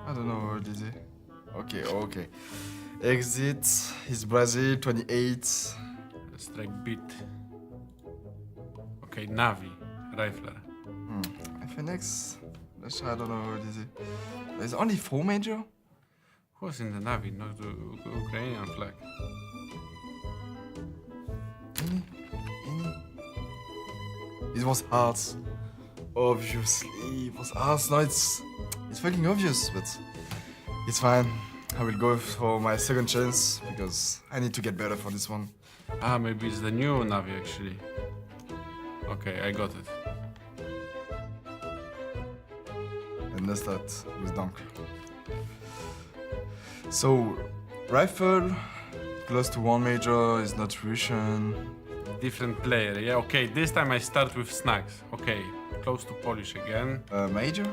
[SPEAKER 17] I don't know how old is he. Okay. Exit. He's Brazil, 28.
[SPEAKER 18] Let's try beat. Okay, Navi, Rifler.
[SPEAKER 17] FNX. I don't know how old is he. There's only 4 major?
[SPEAKER 18] Who's in the Navi, not the Ukrainian flag?
[SPEAKER 17] Any? It was Hearts. Obviously, it was Hearts. No, it's fucking obvious, but it's fine. I will go for my second chance because I need to get better for this one.
[SPEAKER 18] Ah, maybe it's the new Navi actually. Okay, I got it.
[SPEAKER 17] And let's start with Dunk. So, Rifle, close to 1 major, is not Russian.
[SPEAKER 18] Different player, yeah, okay. This time I start with Snags. Okay, close to Polish again.
[SPEAKER 17] Major?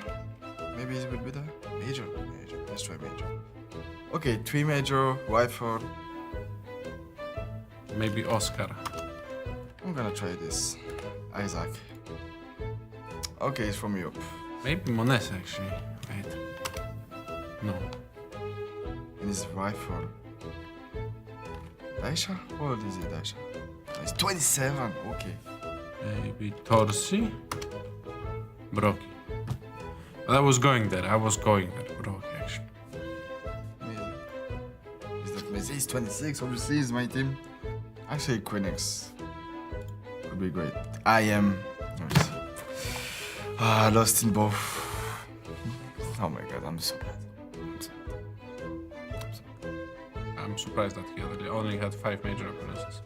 [SPEAKER 17] Maybe it will be there? Major. Let's try major. Okay, 3 major, Rifle.
[SPEAKER 18] Maybe Oscar.
[SPEAKER 17] I'm gonna try this. Isaac. Okay, it's from Europe.
[SPEAKER 18] Maybe Monesa actually. Wait. No.
[SPEAKER 17] And it's Rifle. Daisha? How old is he, Daisha? He's 27, okay.
[SPEAKER 18] Maybe Torsi. Broki. But I was going there, Broki actually.
[SPEAKER 17] Is that Messi? He's 26, obviously, he's my team. Actually, Quinix would be great. I am. Lost in both. Oh my god, I'm so bad.
[SPEAKER 18] I'm surprised that he only had 5 major appearances.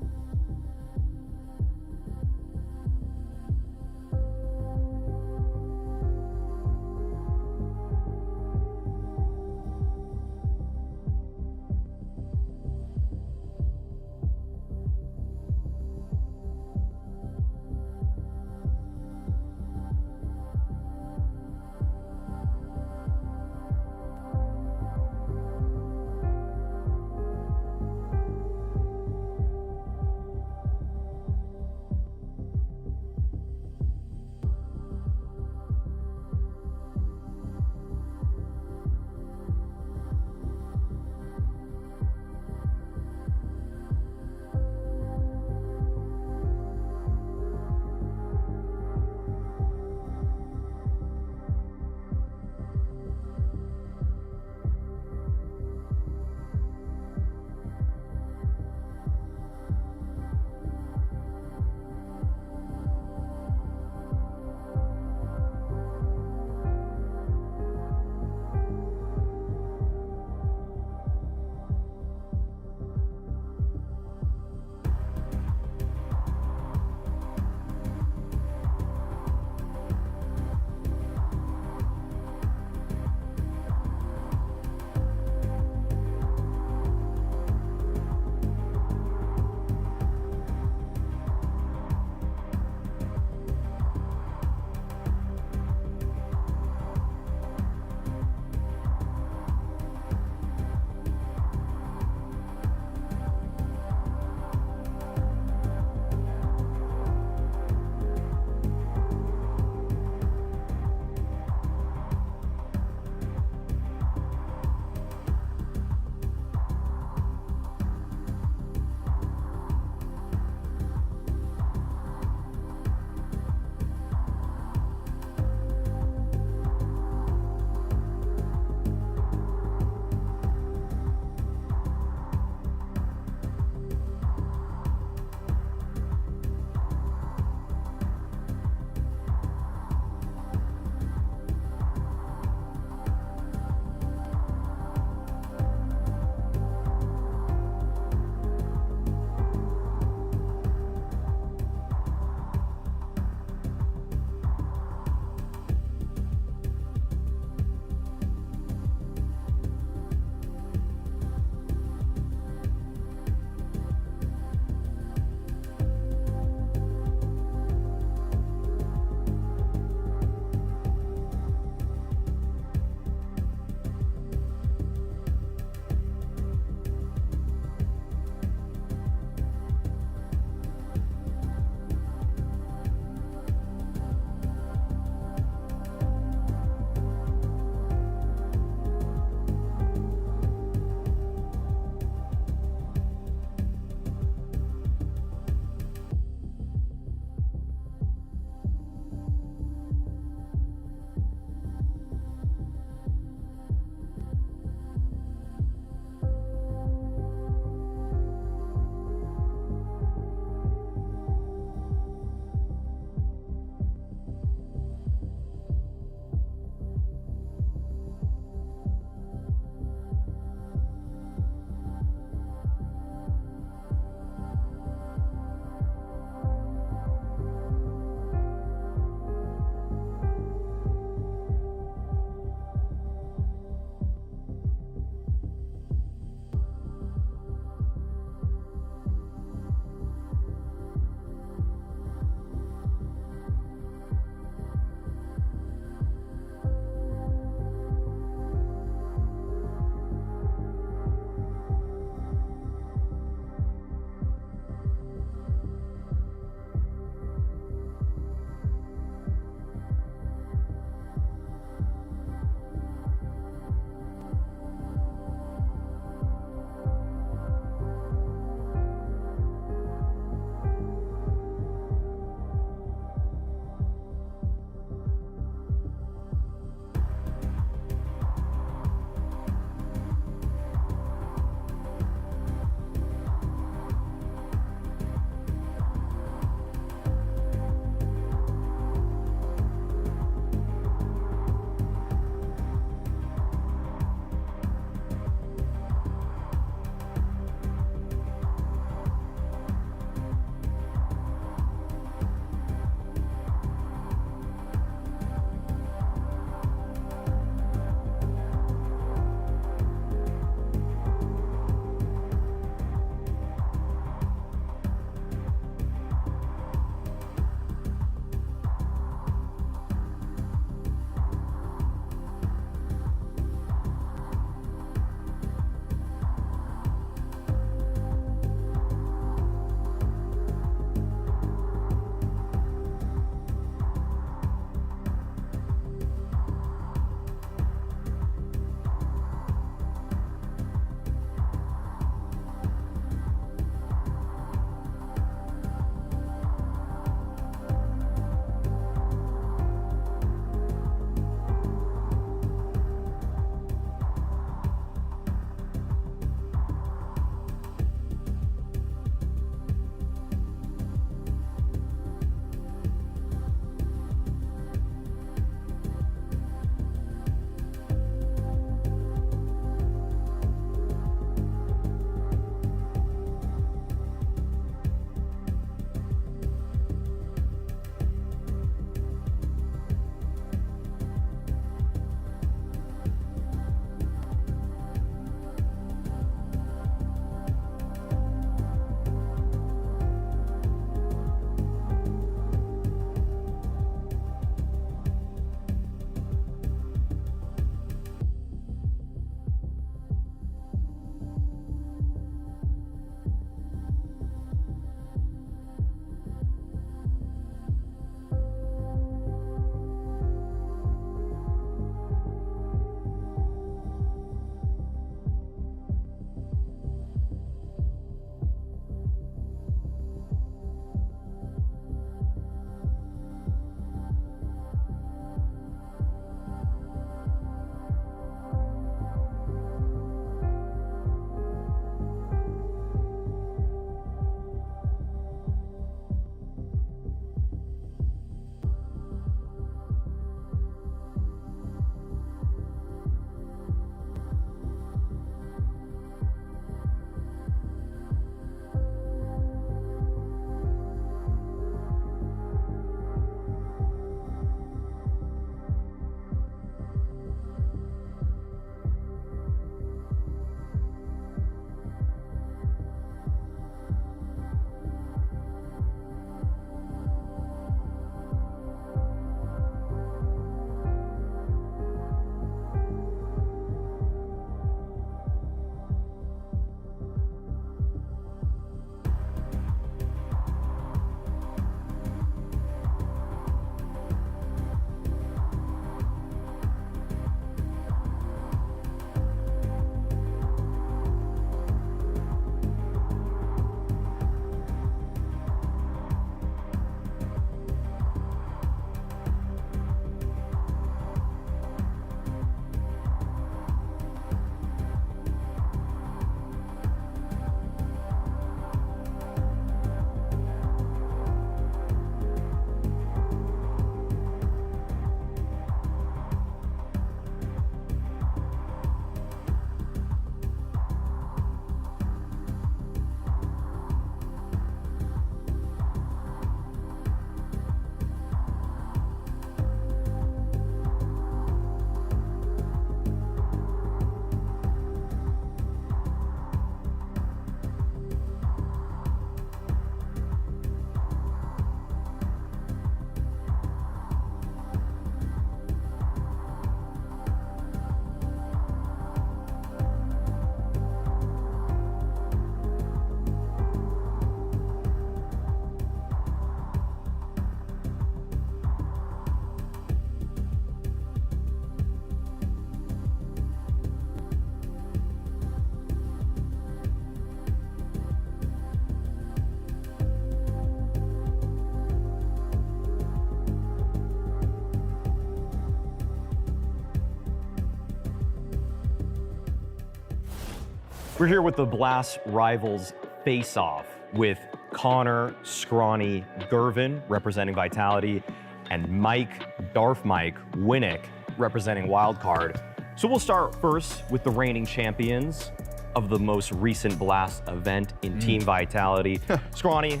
[SPEAKER 19] We're here with the BLAST Rivals face-off with Connor, Scrawny, Gervin representing Vitality, and Mike, Darth Mike, Winnick representing Wildcard. So we'll start first with the reigning champions of the most recent BLAST event in Team Vitality. Scrawny,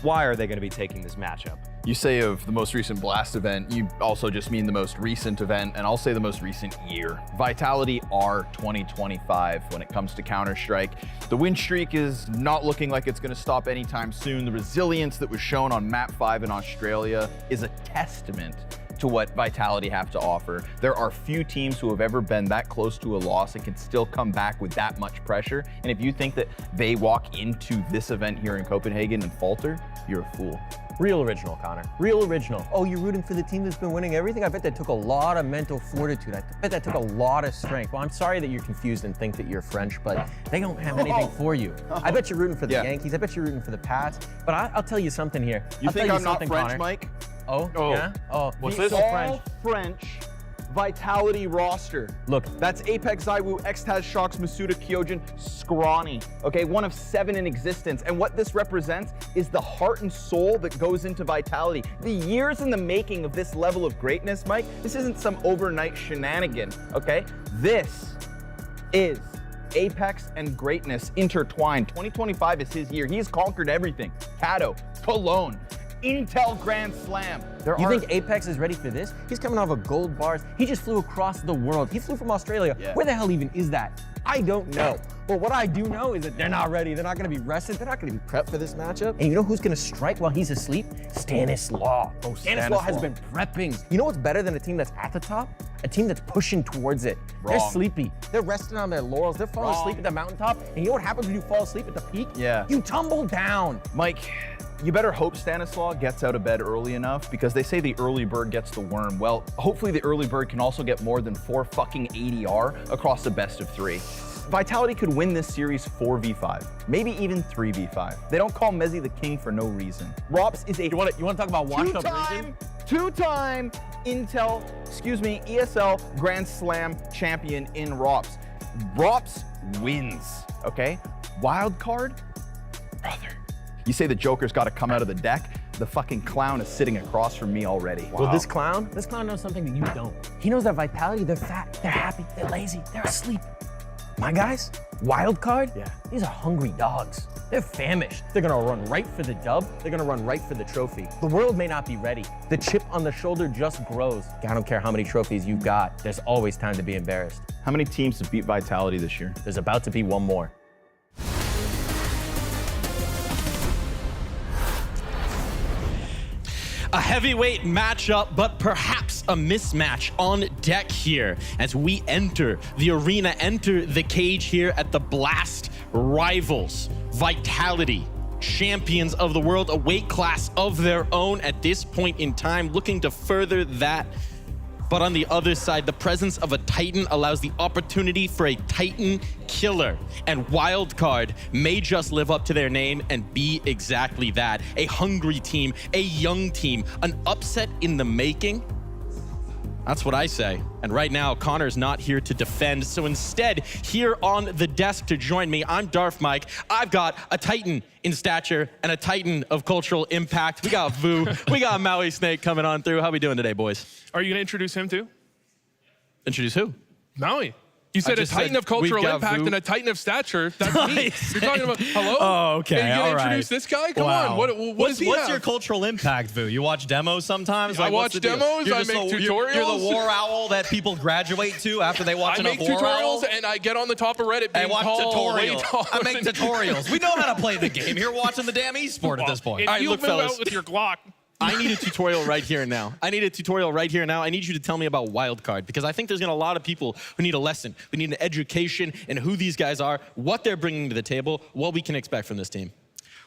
[SPEAKER 19] why are they going to be taking this matchup?
[SPEAKER 20] You say of the most recent BLAST event, you also just mean the most recent event, and I'll say the most recent year. Vitality are 2025 when it comes to Counter-Strike. The win streak is not looking like it's going to stop anytime soon. The resilience that was shown on Map 5 in Australia is a testament to what Vitality have to offer. There are few teams who have ever been that close to a loss and can still come back with that much pressure. And if you think that they walk into this event here in Copenhagen and falter, you're a fool.
[SPEAKER 21] Real original, Connor. Real original. Oh, you're rooting for the team that's been winning everything? I bet that took a lot of mental fortitude. I bet that took a lot of strength. Well, I'm sorry that you're confused and think that you're French, but they don't have anything for you. I bet you're rooting for the Yankees. I bet you're rooting for the Pats. But I'll tell you something here.
[SPEAKER 20] You think I'm not French,
[SPEAKER 21] Connor.
[SPEAKER 20] Mike?
[SPEAKER 21] Oh, yeah? Oh,
[SPEAKER 20] what's
[SPEAKER 21] this?
[SPEAKER 20] All French Vitality roster.
[SPEAKER 21] Look,
[SPEAKER 20] that's Apex, Zywoo, Extaz, Shox, Masuda, Kyojin, Scrawny. Okay, one of 7 in existence. And what this represents is the heart and soul that goes into Vitality. The years in the making of this level of greatness, Mike, this isn't some overnight shenanigan, okay? This is Apex and greatness intertwined. 2025 is his year. He's conquered everything. Kato, Cologne, Intel Grand Slam.
[SPEAKER 21] You think Apex is ready for this? He's coming off of gold bars. He just flew across the world. He flew from Australia.
[SPEAKER 20] Yeah.
[SPEAKER 21] Where the hell even is that? I don't know. But what I do know is that they're not ready. They're not going to be rested. They're not going to be prepped for this matchup. And you know who's going to strike while he's asleep? Stanislaw. Oh, Stanislaw has been prepping. You know what's better than a team that's at the top? A team that's pushing towards it. They're sleepy. They're resting on their laurels. They're falling asleep at the mountaintop. And you know what happens when you fall asleep at the peak?
[SPEAKER 20] Yeah.
[SPEAKER 21] You tumble down.
[SPEAKER 20] Mike, you better hope Stanislaw gets out of bed early enough, because they say the early bird gets the worm. Well, hopefully the early bird can also get more than 4 fucking ADR across the best of 3. Vitality could win this series 4v5, maybe even 3v5. They don't call Mezzi the king for no reason. Rops is a
[SPEAKER 21] You want to talk about washed up region?
[SPEAKER 20] Two-time ESL Grand Slam champion in Rops. Rops wins, okay? Wildcard, brother. You say the Joker's got to come out of the deck? The fucking clown is sitting across from me already.
[SPEAKER 21] Wow. Well, this clown knows something that you don't. He knows that Vitality, they're fat, they're happy, they're lazy, they're asleep. My guys, Wildcard, these are hungry dogs. They're famished. They're gonna run right for the dub. They're gonna run right for the trophy. The world may not be ready. The chip on the shoulder just grows. I don't care how many trophies you've got. There's always time to be embarrassed.
[SPEAKER 20] How many teams have beat Vitality this year?
[SPEAKER 21] There's about to be one more.
[SPEAKER 1] A heavyweight matchup, but perhaps a mismatch on deck here as we enter the arena, enter the cage here at the BLAST Rivals. Vitality, champions of the world, a weight class of their own at this point in time, looking to further that. But on the other side, the presence of a Titan allows the opportunity for a Titan killer. And Wildcard may just live up to their name and be exactly that. A hungry team, a young team, an upset in the making. That's what I say. And right now, Connor's not here to defend. So instead, here on the desk to join me, I'm Darth Mike. I've got a Titan in stature and a Titan of cultural impact. We got Vu. We got Maui Snake coming on through. How we doing today, boys?
[SPEAKER 22] Are you going to introduce him too?
[SPEAKER 1] Introduce who?
[SPEAKER 22] Maui. You said a Titan of cultural impact and a Titan of stature. That's me. You're talking about, hello?
[SPEAKER 1] Oh, okay.
[SPEAKER 22] Are you going to introduce this guy? Come on. What does he
[SPEAKER 23] What's
[SPEAKER 22] have?
[SPEAKER 23] your cultural impact, Vu? You watch demos sometimes?
[SPEAKER 22] I watch demos. I make tutorials.
[SPEAKER 23] You're the war owl that people graduate to after they watch enough war
[SPEAKER 22] I make
[SPEAKER 23] owls?
[SPEAKER 22] tutorials and I get on the top of Reddit being called way taller
[SPEAKER 23] I make tutorials. We know how to play the game. You're watching the damn esport at this point.
[SPEAKER 22] If you move out with your Glock.
[SPEAKER 1] I need a tutorial right here and now. I need a tutorial right here and now. I need you to tell me about Wildcard, because I think there's gonna a lot of people who need a lesson. We need an education in who these guys are, what they're bringing to the table, what we can expect from this team.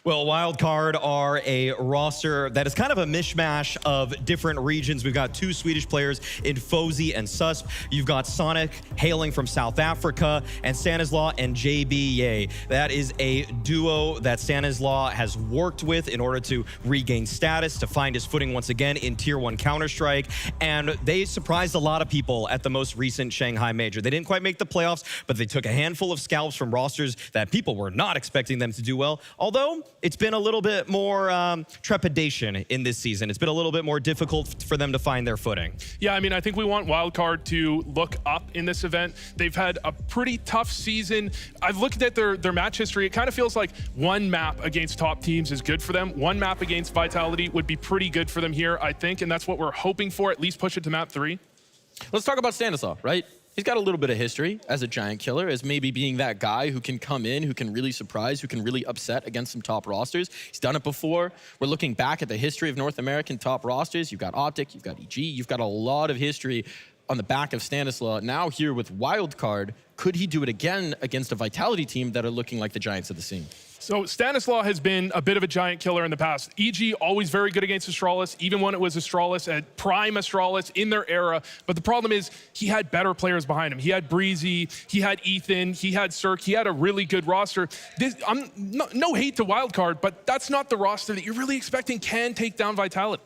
[SPEAKER 4] Well, Wildcard are a roster that is kind of a mishmash of different regions. We've got 2 Swedish players in FaZe and CEST. You've got Sonic hailing from South Africa, and Stanislaw and JB. That is a duo that Stanislaw has worked with in order to regain status, to find his footing once again in Tier 1 Counter-Strike, and they surprised a lot of people at the most recent Shanghai Major. They didn't quite make the playoffs, but they took a handful of scalps from rosters that people were not expecting them to do well, although it's been a little bit more trepidation in this season. It's been a little bit more difficult for them to find their footing.
[SPEAKER 22] Yeah, I mean, I think we want Wildcard to look up in this event. They've had a pretty tough season. I've looked at their match history. It kind of feels like one map against top teams is good for them. One map against Vitality would be pretty good for them here, I think, and that's what we're hoping for, at least push it to map 3.
[SPEAKER 5] Let's talk about Stanislaw, right? He's got a little bit of history as a giant killer, as maybe being that guy who can come in, who can really surprise, who can really upset against some top rosters. He's done it before. We're looking back at the history of North American top rosters. You've got Optic, you've got EG, you've got a lot of history on the back of Stanislaw. Now here with Wildcard, could he do it again against a Vitality team that are looking like the giants of the scene?
[SPEAKER 22] So Stanislaw has been a bit of a giant killer in the past. EG always very good against Astralis, even when it was Astralis, at prime Astralis in their era. But the problem is he had better players behind him. He had Breezy, he had Ethan, he had Cirque, he had a really good roster. No hate to Wildcard, but that's not the roster that you're really expecting can take down Vitality.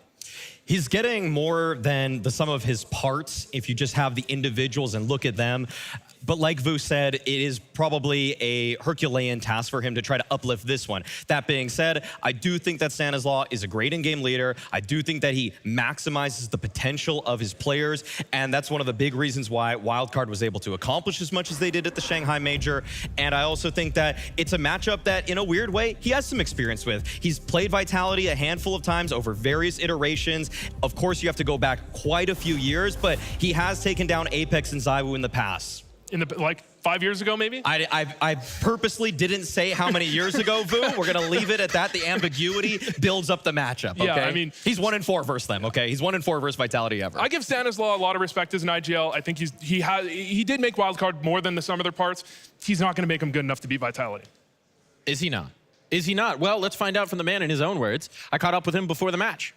[SPEAKER 4] He's getting more than the sum of his parts if you just have the individuals and look at them. But like Vu said, it is probably a Herculean task for him to try to uplift this one. That being said, I do think that Stanislaw is a great in-game leader. I do think that he maximizes the potential of his players, and that's one of the big reasons why Wildcard was able to accomplish as much as they did at the Shanghai Major. And I also think that it's a matchup that, in a weird way, he has some experience with. He's played Vitality a handful of times over various iterations. Of course, you have to go back quite a few years, but he has taken down Apex and Zywoo in the past.
[SPEAKER 22] Like 5 years ago, maybe?
[SPEAKER 4] I purposely didn't say how many years ago, Vu. We're going to leave it at that. The ambiguity builds up the matchup, okay?
[SPEAKER 22] Yeah, I mean,
[SPEAKER 4] he's 1-4 versus them, okay? He's 1-4 versus Vitality ever.
[SPEAKER 22] I give Stanislaw a lot of respect as an IGL. I think he did make Wildcard more than the sum of their parts. He's not going to make him good enough to beat Vitality.
[SPEAKER 5] Is he not? Is he not? Well, let's find out from the man in his own words. I caught up with him before the match.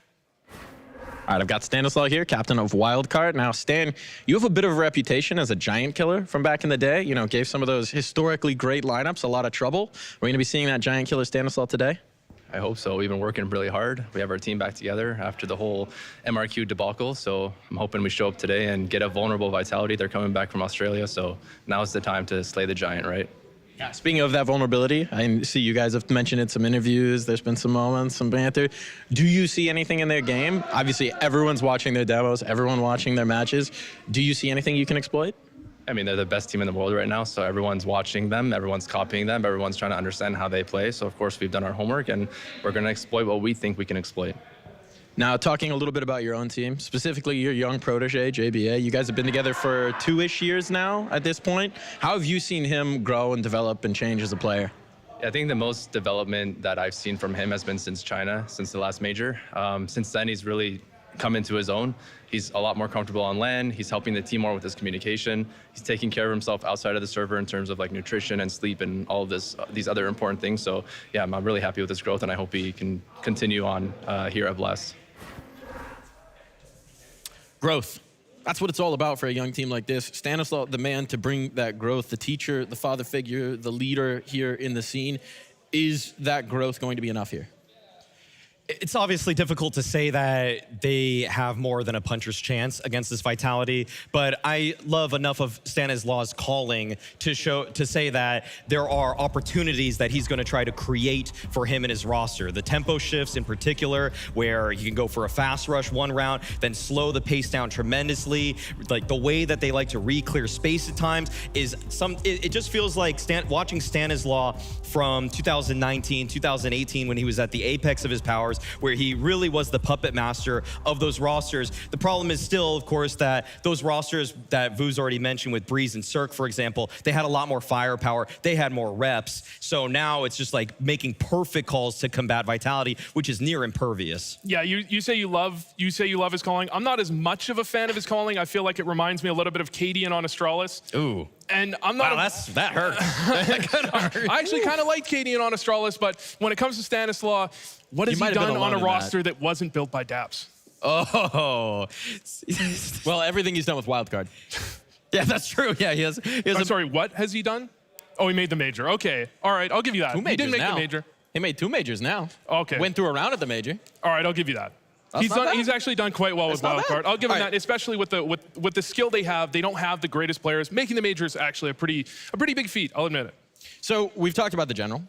[SPEAKER 5] All right, I've got Stanislaw here, captain of Wildcard. Now, Stan, you have a bit of a reputation as a giant killer from back in the day. You know, gave some of those historically great lineups a lot of trouble. Are we going to be seeing that giant killer Stanislaw today?
[SPEAKER 10] I hope so. We've been working really hard. We have our team back together after the whole MRQ debacle, so I'm hoping we show up today and get a vulnerable Vitality. They're coming back from Australia, so now's the time to slay the giant, right?
[SPEAKER 5] Yeah, speaking of that vulnerability, I see you guys have mentioned in some interviews, there's been some moments, some banter. Do you see anything in their game? Obviously, everyone's watching their demos, everyone watching their matches. Do you see anything you can exploit?
[SPEAKER 10] I mean, they're the best team in the world right now, so everyone's watching them, everyone's copying them, everyone's trying to understand how they play. So, of course, we've done our homework, and we're going to exploit what we think we can exploit.
[SPEAKER 5] Now, talking a little bit about your own team, specifically your young protege, JBA. You guys have been together for 2-ish years now at this point. How have you seen him grow and develop and change as a player?
[SPEAKER 10] I think the most development that I've seen from him has been since China, since the last major. Since then, he's really come into his own. He's a lot more comfortable on LAN. He's helping the team more with his communication. He's taking care of himself outside of the server in terms of like nutrition and sleep and all of these other important things. So yeah, I'm really happy with his growth, and I hope he can continue on here at BLAST.
[SPEAKER 5] Growth. That's what it's all about for a young team like this. Stanislaw, the man to bring that growth, the teacher, the father figure, the leader here in the scene. Is that growth going to be enough here?
[SPEAKER 4] It's obviously difficult to say that they have more than a puncher's chance against this Vitality, but I love enough of Stanislaw's calling to say that there are opportunities that he's going to try to create for him and his roster. The tempo shifts in particular, where he can go for a fast rush one round, then slow the pace down tremendously. Like the way that they like to re-clear space at times is it just feels like watching Stanislaw from 2019, 2018 when he was at the apex of his powers, where he really was the puppet master of those rosters. The problem is still, of course, that those rosters that Vu's already mentioned with Breeze and Cirque, for example, they had a lot more firepower, they had more reps. So now it's just like making perfect calls to combat Vitality, which is near impervious.
[SPEAKER 22] Yeah, you say you love his calling. I'm not as much of a fan of his calling. I feel like it reminds me a little bit of Cadian on Astralis.
[SPEAKER 4] Ooh.
[SPEAKER 22] And I'm not.
[SPEAKER 4] Wow, that hurt.
[SPEAKER 22] I actually kind of like Cadian on Astralis, but when it comes to Stanislaw, what has he done on a roster that wasn't built by Daps?
[SPEAKER 5] Oh. Well, everything he's done with Wildcard. Yeah, that's true. Yeah, he has.
[SPEAKER 22] I'm sorry, what has he done? Oh, he made the major. Okay. All right, I'll give you that.
[SPEAKER 5] Two majors
[SPEAKER 22] He did make
[SPEAKER 5] now.
[SPEAKER 22] the major.
[SPEAKER 5] He made 2 majors now.
[SPEAKER 22] Okay.
[SPEAKER 5] Went through a round at the major.
[SPEAKER 22] All right, I'll give you that.
[SPEAKER 5] That's not bad.
[SPEAKER 22] He's actually done quite well with Wildcard. I'll give him that, especially with the skill they have. They don't have the greatest players. Making the major is actually a pretty big feat. I'll admit it.
[SPEAKER 5] So we've talked about the general.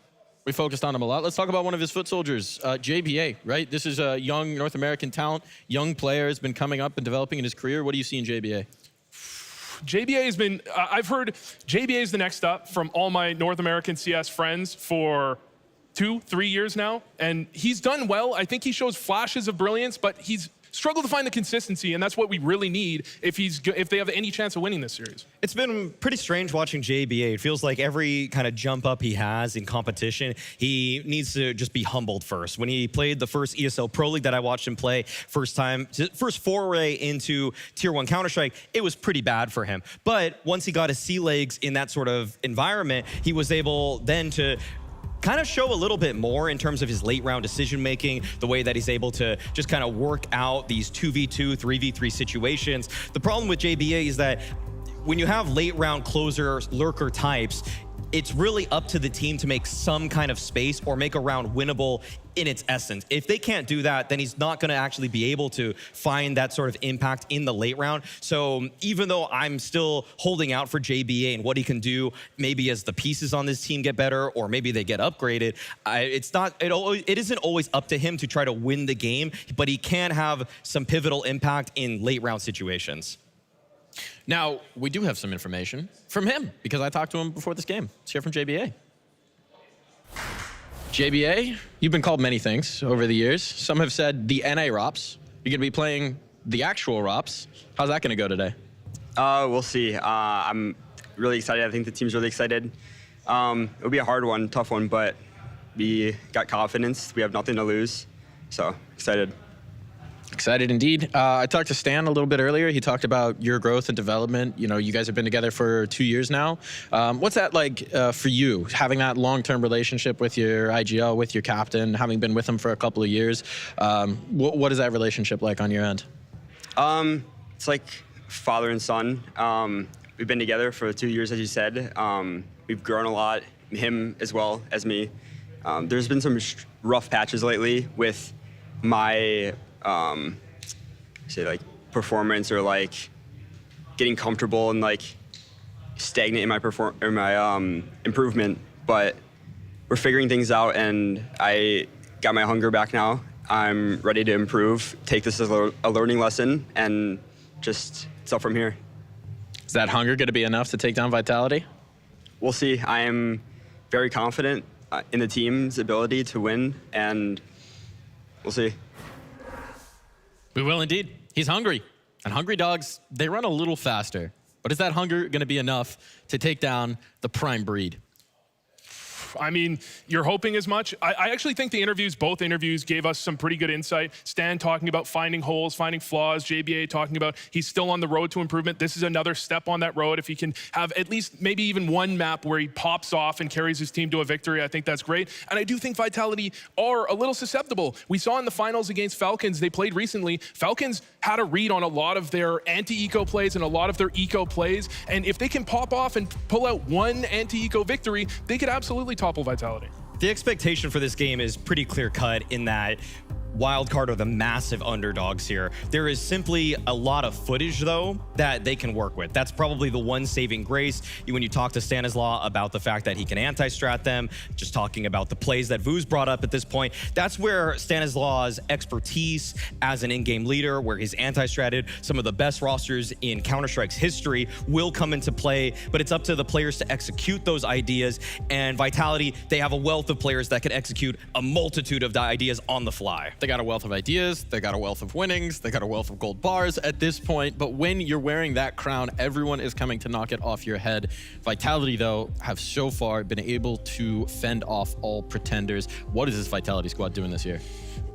[SPEAKER 5] We focused on him a lot. Let's talk about one of his foot soldiers, JBA, right? This is a young North American talent, young player, has been coming up and developing in his career. What do you see in JBA?
[SPEAKER 22] JBA has been, I've heard JBA is the next up from all my North American CS friends for 2-3 years now, and he's done well. I think he shows flashes of brilliance, but he's struggled to find the consistency, and that's what we really need if they have any chance of winning this series.
[SPEAKER 4] It's been pretty strange watching JBA. It feels like every kind of jump up he has in competition, he needs to just be humbled first. When he played the first ESL Pro League that I watched him play, first foray into Tier 1 Counter-Strike, it was pretty bad for him. But once he got his sea legs in that sort of environment, he was able then to kind of show a little bit more in terms of his late round decision making, the way that he's able to just kind of work out these 2v2, 3v3 situations. The problem with JBA is that when you have late round closer, lurker types, it's really up to the team to make some kind of space or make a round winnable in its essence. If they can't do that, then he's not going to actually be able to find that sort of impact in the late round. So even though I'm still holding out for JBA and what he can do, maybe as the pieces on this team get better or maybe they get upgraded, it isn't always up to him to try to win the game, but he can have some pivotal impact in late round situations.
[SPEAKER 5] Now, we do have some information from him because I talked to him before this game. Let's hear from JBA. JBA, you've been called many things over the years. Some have said the NA ROPS. You're going to be playing the actual ROPS. How's that going to go today?
[SPEAKER 6] We'll see. I'm really excited. I think the team's really excited. It'll be a hard one, tough one, but we got confidence. We have nothing to lose, so excited.
[SPEAKER 5] Excited indeed. I talked to Stan a little bit earlier. He talked about your growth and development. You know, you guys have been together for 2 years now. What's that like for you, having that long-term relationship with your IGL, with your captain, having been with him for a couple of years? What is that relationship like on your end?
[SPEAKER 6] It's like father and son. We've been together for 2 years, as you said. We've grown a lot, him as well as me. There's been some rough patches lately with my say like performance or like getting comfortable and like stagnant in my improvement, but we're figuring things out and I got my hunger back now. I'm ready to improve, take this as a learning lesson and just it's up from here.
[SPEAKER 5] Is that hunger going to be enough to take down Vitality?
[SPEAKER 6] We'll see. I am very confident in the team's ability to win and we'll see.
[SPEAKER 5] We will indeed. He's hungry. And hungry dogs, they run a little faster. But is that hunger going to be enough to take down the prime breed?
[SPEAKER 22] I mean, you're hoping as much. I actually think both interviews gave us some pretty good insight. Stan talking about finding holes, finding flaws. JBA talking about he's still on the road to improvement. This is another step on that road. If he can have at least maybe even one map where he pops off and carries his team to a victory, I think that's great. And I do think Vitality are a little susceptible. We saw in the finals against Falcons, they played recently. Falcons had a read on a lot of their anti-eco plays and a lot of their eco plays. And if they can pop off and pull out one anti-eco victory, they could absolutely topple Vitality.
[SPEAKER 4] The expectation for this game is pretty clear-cut in that Wildcard are the massive underdogs here. There is simply a lot of footage, though, that they can work with. That's probably the one saving grace when you talk to Stanislaw about the fact that he can anti-strat them, just talking about the plays that MOUZ brought up at this point. That's where Stanislaw's expertise as an in-game leader, where he's anti-stratted some of the best rosters in Counter-Strike's history, will come into play, but it's up to the players to execute those ideas, and Vitality, they have a wealth of players that can execute a multitude of the ideas on the fly.
[SPEAKER 5] They got a wealth of ideas, they got a wealth of winnings, they got a wealth of gold bars at this point, but when you're wearing that crown, everyone is coming to knock it off your head. Vitality, though, have so far been able to fend off all pretenders. What is this Vitality squad doing this year?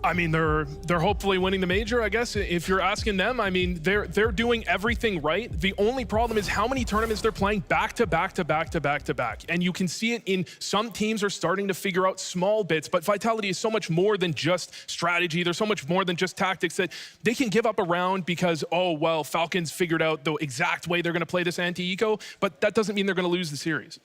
[SPEAKER 22] I mean, they're hopefully winning the major, I guess. If you're asking them, I mean, they're doing everything right. The only problem is how many tournaments they're playing back to back to back to back to back. And you can see it in some teams are starting to figure out small bits, but Vitality is so much more than just strategy. There's so much more than just tactics that they can give up a round because, oh, well, Falcons figured out the exact way they're going to play this anti-eco, but that doesn't mean they're going to lose the series.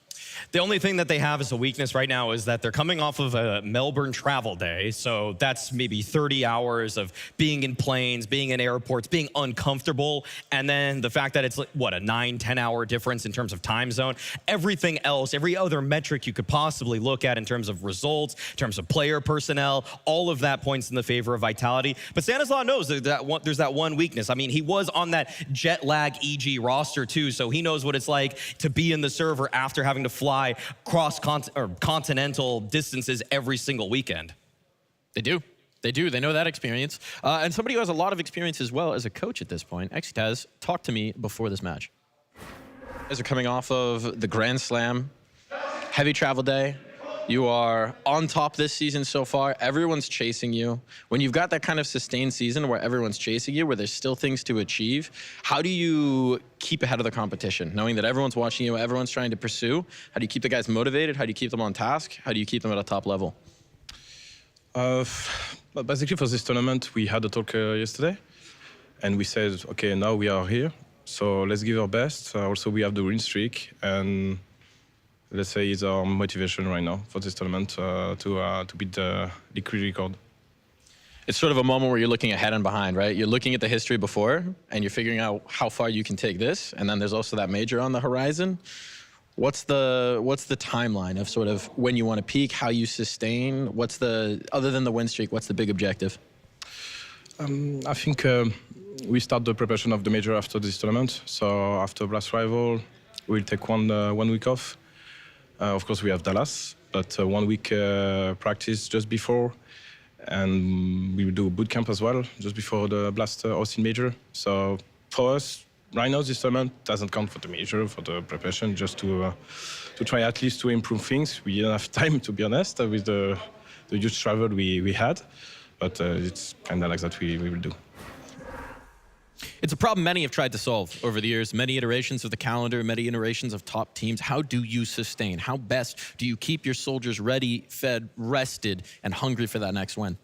[SPEAKER 4] The only thing that they have as a weakness right now is that they're coming off of a Melbourne travel day. So that's maybe 30 hours of being in planes, being in airports, being uncomfortable. And then the fact that it's, what, a 9-10 hour difference in terms of time zone. Everything else, every other metric you could possibly look at in terms of results, in terms of player personnel, all of that points in the favor of Vitality. But Stanislaw knows that there's that one weakness. I mean, he was on that jet lag EG roster too, so he knows what it's like to be in the server after having to fly continental distances every single weekend.
[SPEAKER 5] They do. They do. They know that experience. And somebody who has a lot of experience as well as a coach at this point, Exitaz, talk to me before this match. You guys are coming off of the Grand Slam, heavy travel day. You are on top this season so far. Everyone's chasing you. When you've got that kind of sustained season where everyone's chasing you, where there's still things to achieve, how do you keep ahead of the competition? Knowing that everyone's watching you, everyone's trying to pursue. How do you keep the guys motivated? How do you keep them on task? How do you keep them at a top level?
[SPEAKER 11] Basically, for this tournament, we had a talk yesterday. And we said, okay, now we are here. So let's give our best. Also, we have the win streak. And let's say it's our motivation right now for this tournament to beat the league record.
[SPEAKER 5] It's sort of a moment where you're looking ahead and behind, right? You're looking at the history before, and you're figuring out how far you can take this, and then there's also that major on the horizon. What's the timeline of sort of when you want to peak, how you sustain? What's the, other than the win streak, what's the big objective?
[SPEAKER 11] I think we start the preparation of the major after this tournament. So after Blast Rival, we'll take one week off. Of course, we have Dallas, but 1 week practice just before, and we will do boot camp as well just before the Blast Austin major. So for us, right now, this tournament doesn't count for the major, for the preparation, just to try at least to improve things. We didn't have time, to be honest, with the huge travel we had, but it's kind of like that we will do.
[SPEAKER 5] It's a problem many have tried to solve over the years. Many iterations of the calendar, many iterations of top teams. How do you sustain? How best do you keep your soldiers ready, fed, rested, and hungry for that next win?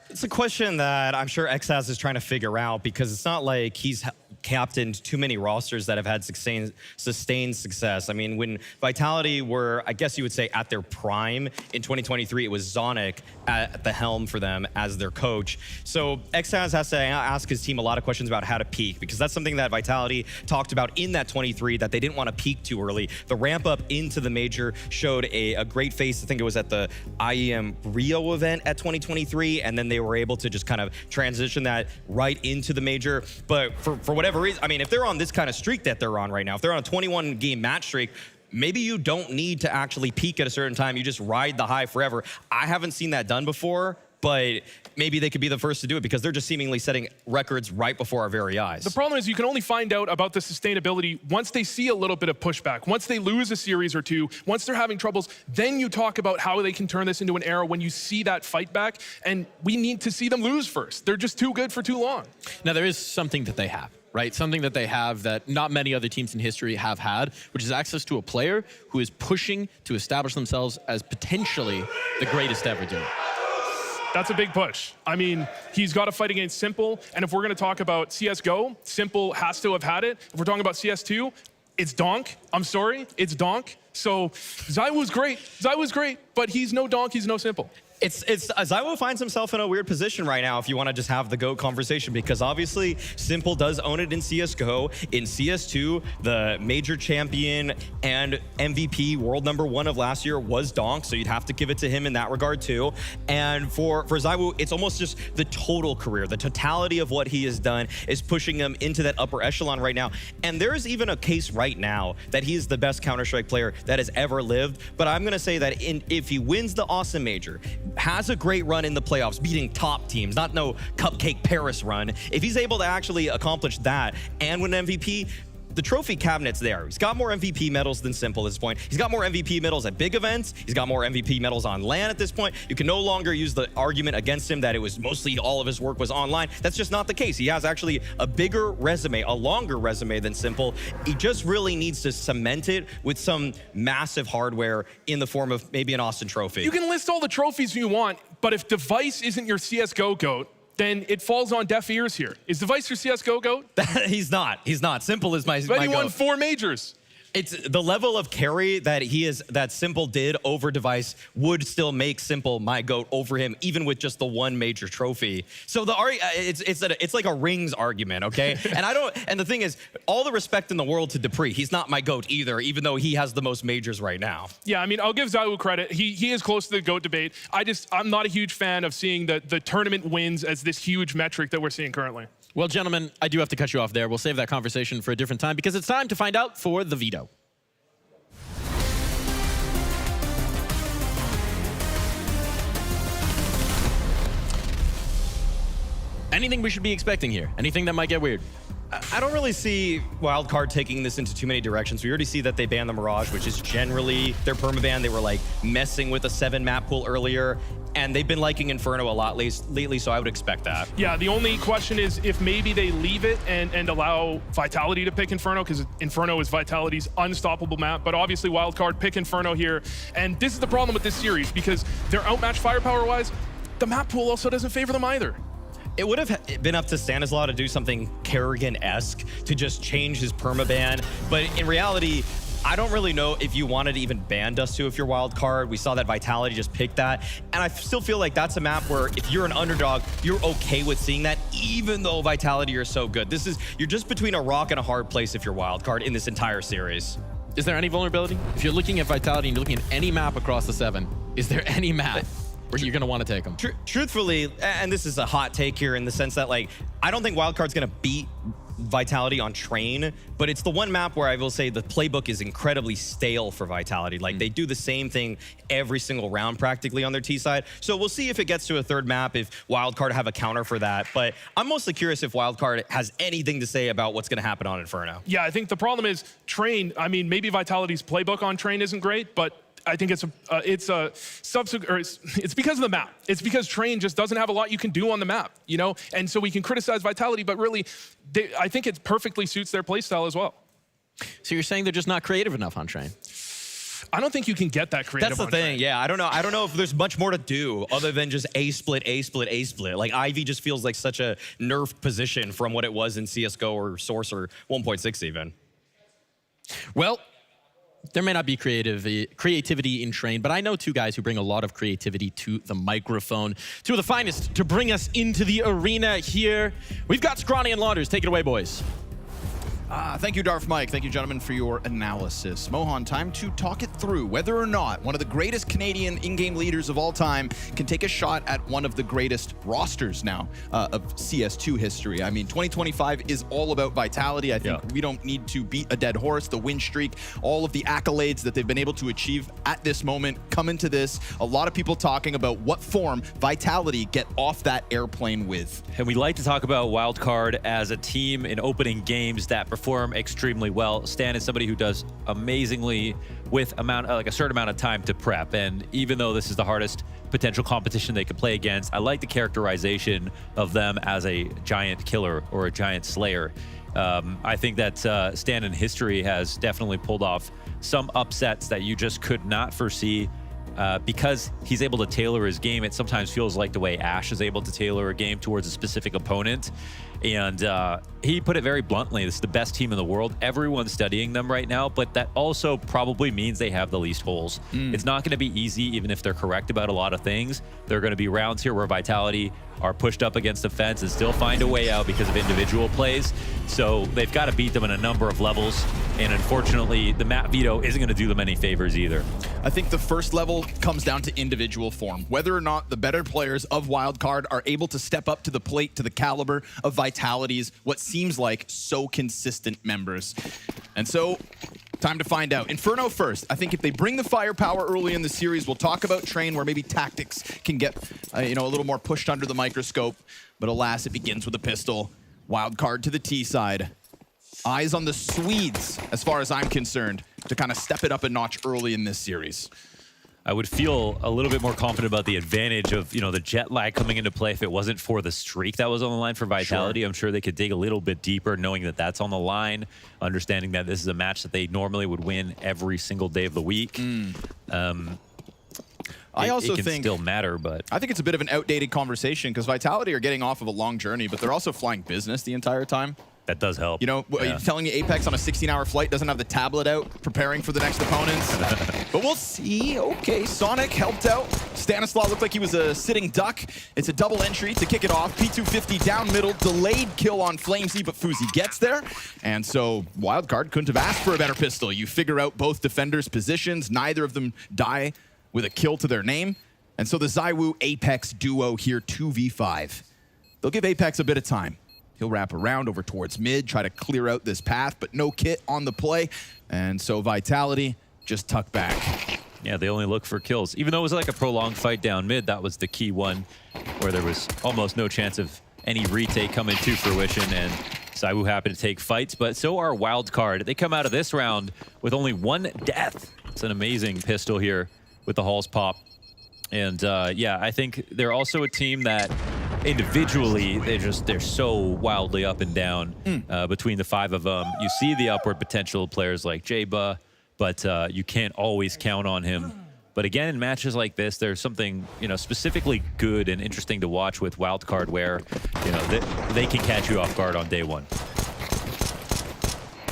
[SPEAKER 4] It's a question that I'm sure Exaz is trying to figure out, because it's not like he's captained too many rosters that have had sustained success. I mean, when Vitality were, I guess you would say, at their prime in 2023, it was Zonic at the helm for them as their coach. So Exaz has to ask his team a lot of questions about how to peak, because that's something that Vitality talked about in that 23, that they didn't want to peak too early. The ramp up into the major showed a great face. I think it was at the IEM Rio event at 2023, and then they were able to just kind of transition that right into the major. But for whatever reason, I mean, if they're on this kind of streak that they're on right now, if they're on a 21-game match streak, maybe you don't need to actually peak at a certain time. You just ride the high forever. I haven't seen that done before, but maybe they could be the first to do it, because they're just seemingly setting records right before our very eyes.
[SPEAKER 22] The problem is you can only find out about the sustainability once they see a little bit of pushback. Once they lose a series or two, once they're having troubles, then you talk about how they can turn this into an era when you see that fight back, and we need to see them lose first. They're just too good for too long.
[SPEAKER 5] Now, there is something that they have, right? Something that they have that not many other teams in history have had, which is access to a player who is pushing to establish themselves as potentially the greatest ever doing.
[SPEAKER 22] That's a big push. I mean, he's got to fight against Simple, and if we're going to talk about CSGO, Simple has to have had it. If we're talking about CS2, it's Donk. I'm sorry, it's Donk. So ZywOo's great. ZywOo's great, but he's no Donk, he's no Simple.
[SPEAKER 4] It's ZywOo finds himself in a weird position right now if you want to just have the GOAT conversation, because obviously Simple does own it in CSGO. In CS2, the major champion and MVP, world #1 of last year, was Donk, so you'd have to give it to him in that regard too. And for ZywOo, it's almost just the total career, the totality of what he has done is pushing him into that upper echelon right now. And there is even a case right now that he is the best Counter-Strike player that has ever lived. But I'm going to say that if he wins the Awesome Major, has a great run in the playoffs, beating top teams, not no cupcake Paris run, if he's able to actually accomplish that and win MVP, the trophy cabinet's there. He's got more MVP medals than Simple at this point. He's got more MVP medals at big events. He's got more MVP medals on LAN at this point. You can no longer use the argument against him that it was mostly all of his work was online. That's just not the case. He has actually a bigger resume, a longer resume than Simple. He just really needs to cement it with some massive hardware in the form of maybe an Austin trophy.
[SPEAKER 22] You can list all the trophies you want, but if Device isn't your CSGO GOAT, then it falls on deaf ears here. Is Device your CSGO GOAT?
[SPEAKER 4] He's not. He's not. Simple is my
[SPEAKER 22] But he won
[SPEAKER 4] GOAT.
[SPEAKER 22] 4 majors.
[SPEAKER 4] It's the level of carry that Simple did over Device would still make Simple my GOAT over him, even with just the one major trophy. So it's like a rings argument, okay? And the thing is, all the respect in the world to Dupree, he's not my GOAT either, even though he has the most majors right now.
[SPEAKER 22] Yeah, I mean, I'll give Zawu credit. He is close to the GOAT debate. I'm not a huge fan of seeing the tournament wins as this huge metric that we're seeing currently.
[SPEAKER 5] Well, gentlemen, I do have to cut you off there. We'll save that conversation for a different time because it's time to find out for the veto. Anything we should be expecting here? Anything that might get weird?
[SPEAKER 4] I don't really see Wildcard taking this into too many directions. We already see that they banned the Mirage, which is generally their permaban. They were like messing with a 7 map pool earlier, and they've been liking Inferno a lot lately, so I would expect that.
[SPEAKER 22] Yeah, the only question is if maybe they leave it and allow Vitality to pick Inferno, because Inferno is Vitality's unstoppable map, but obviously Wildcard pick Inferno here. And this is the problem with this series, because they're outmatched firepower-wise. The map pool also doesn't favor them either.
[SPEAKER 4] It would have been up to Stanislaw to do something Kerrigan-esque, to just change his permaban. But in reality, I don't really know if you wanted to even ban Dust 2 if you're Wildcard. We saw that Vitality just picked that. And I still feel like that's a map where if you're an underdog, you're okay with seeing that, even though Vitality are so good. You're just between a rock and a hard place if you're Wildcard in this entire series.
[SPEAKER 5] Is there any vulnerability? If you're looking at Vitality and you're looking at any map across the 7, is there any map where you're going to want to take them?
[SPEAKER 4] Truthfully, and this is a hot take here in the sense that, like, I don't think Wildcard's going to beat Vitality on Train, but it's the one map where I will say the playbook is incredibly stale for Vitality. Like, they do the same thing every single round practically on their T side. So we'll see if it gets to a third map, if Wildcard have a counter for that. But I'm mostly curious if Wildcard has anything to say about what's going to happen on Inferno.
[SPEAKER 22] Yeah, I think the problem is Train. I mean, maybe Vitality's playbook on Train isn't great, but I think it's because of the map. It's because Train just doesn't have a lot you can do on the map, you know? And so we can criticize Vitality, but really, I think it perfectly suits their playstyle as well.
[SPEAKER 5] So you're saying they're just not creative enough on Train?
[SPEAKER 22] I don't think you can get that creative.
[SPEAKER 4] That's the thing, yeah. I don't know if there's much more to do other than just A split, A split, A split. Like, Ivy just feels like such a nerfed position from what it was in CSGO or Source or 1.6 even.
[SPEAKER 5] Well, there may not be creativity in Train, but I know 2 guys who bring a lot of creativity to the microphone. 2 of the finest to bring us into the arena here. We've got Scrawny and Launders. Take it away, boys.
[SPEAKER 20] Thank you, Darth Mike. Thank you, gentlemen, for your analysis. Mohan, time to talk it through. Whether or not one of the greatest Canadian in-game leaders of all time can take a shot at one of the greatest rosters now of CS2 history. I mean, 2025 is all about Vitality. I think we don't need to beat a dead horse. The win streak, all of the accolades that they've been able to achieve at this moment come into this. A lot of people talking about what form Vitality get off that airplane with.
[SPEAKER 12] And we like to talk about Wildcard as a team in opening games that perform extremely well. Stan is somebody who does amazingly with a certain amount of time to prep. And even though this is the hardest potential competition they could play against, I like the characterization of them as a giant killer or a giant slayer. I think that Stan in history has definitely pulled off some upsets that you just could not foresee. Because he's able to tailor his game, it sometimes feels like the way Ash is able to tailor a game towards a specific opponent. And he put it very bluntly, this is the best team in the world. Everyone's studying them right now, but that also probably means they have the least holes. It's not going to be easy, even if they're correct about a lot of things. There are going to be rounds here where Vitality are pushed up against the fence and still find a way out because of individual plays. So they've got to beat them in a number of levels. And unfortunately, the map veto isn't going to do them any favors either.
[SPEAKER 20] I think the first level comes down to individual form. Whether or not the better players of Wildcard are able to step up to the plate to the caliber of Vitality's what seems like so consistent members. And so time to find out. Inferno first. I think if they bring the firepower early in the series, we'll talk about Train, where maybe tactics can get you know, a little more pushed under the microscope. But alas, it begins with a pistol. Wildcard to the T side. Eyes on the Swedes, as far as I'm concerned, to kind of step it up a notch early in this series.
[SPEAKER 12] I would feel a little bit more confident about the advantage of, you know, the jet lag coming into play if it wasn't for the streak that was on the line for Vitality. Sure. I'm sure they could dig a little bit deeper, knowing that that's on the line, understanding that this is a match that they normally would win every single day of the week.
[SPEAKER 20] I also
[SPEAKER 12] it can
[SPEAKER 20] think
[SPEAKER 12] still matter, but
[SPEAKER 20] I think it's a bit of an outdated conversation because Vitality are getting off of a long journey, but they're also flying business the entire time.
[SPEAKER 12] That does help.
[SPEAKER 20] You know,
[SPEAKER 12] yeah.
[SPEAKER 20] Telling you Apex on a 16-hour flight doesn't have the tablet out, preparing for the next opponents. But we'll see. Okay, Sonic helped out. Stanislaw looked like he was a sitting duck. It's a double entry to kick it off. P250 down middle, delayed kill on FlameZ, but FaZe gets there. And so Wildcard couldn't have asked for a better pistol. You figure out both defenders' positions. Neither of them die with a kill to their name. And so the ZywOo Apex duo here, 2v5. They'll give Apex a bit of time. He'll wrap around over towards mid, try to clear out this path, but no kit on the play. And so Vitality just tuck back.
[SPEAKER 12] Yeah, they only look for kills. Even though it was like a prolonged fight down mid, that was the key one where there was almost no chance of any retake coming to fruition. And ZywOo happened to take fights, but so are Wildcard. They come out of this round with only one death. It's an amazing pistol here with the Halls pop. And yeah, I think they're also a team that individually, they're so wildly up and down between the five of them. You see the upward potential of players like Jaba, but you can't always count on him. But again, in matches like this, there's something, you know, specifically good and interesting to watch with Wildcard where, you know, they can catch you off guard on day one.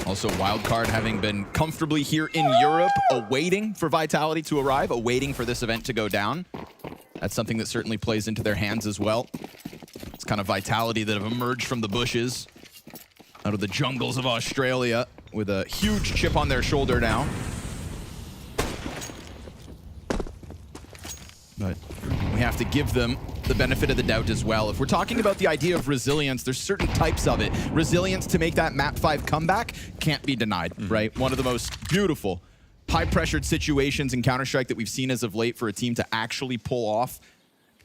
[SPEAKER 20] Also, Wildcard having been comfortably here in Europe, awaiting for Vitality to arrive, awaiting for this event to go down. That's something that certainly plays into their hands as well. It's kind of Vitality that have emerged from the bushes, out of the jungles of Australia, with a huge chip on their shoulder now. But we have to give them the benefit of the doubt as well. If we're talking about the idea of resilience, there's certain types of it. Resilience to make that map 5 comeback can't be denied, right? One of the most beautiful, high-pressured situations in Counter-Strike that we've seen as of late for a team to actually pull off.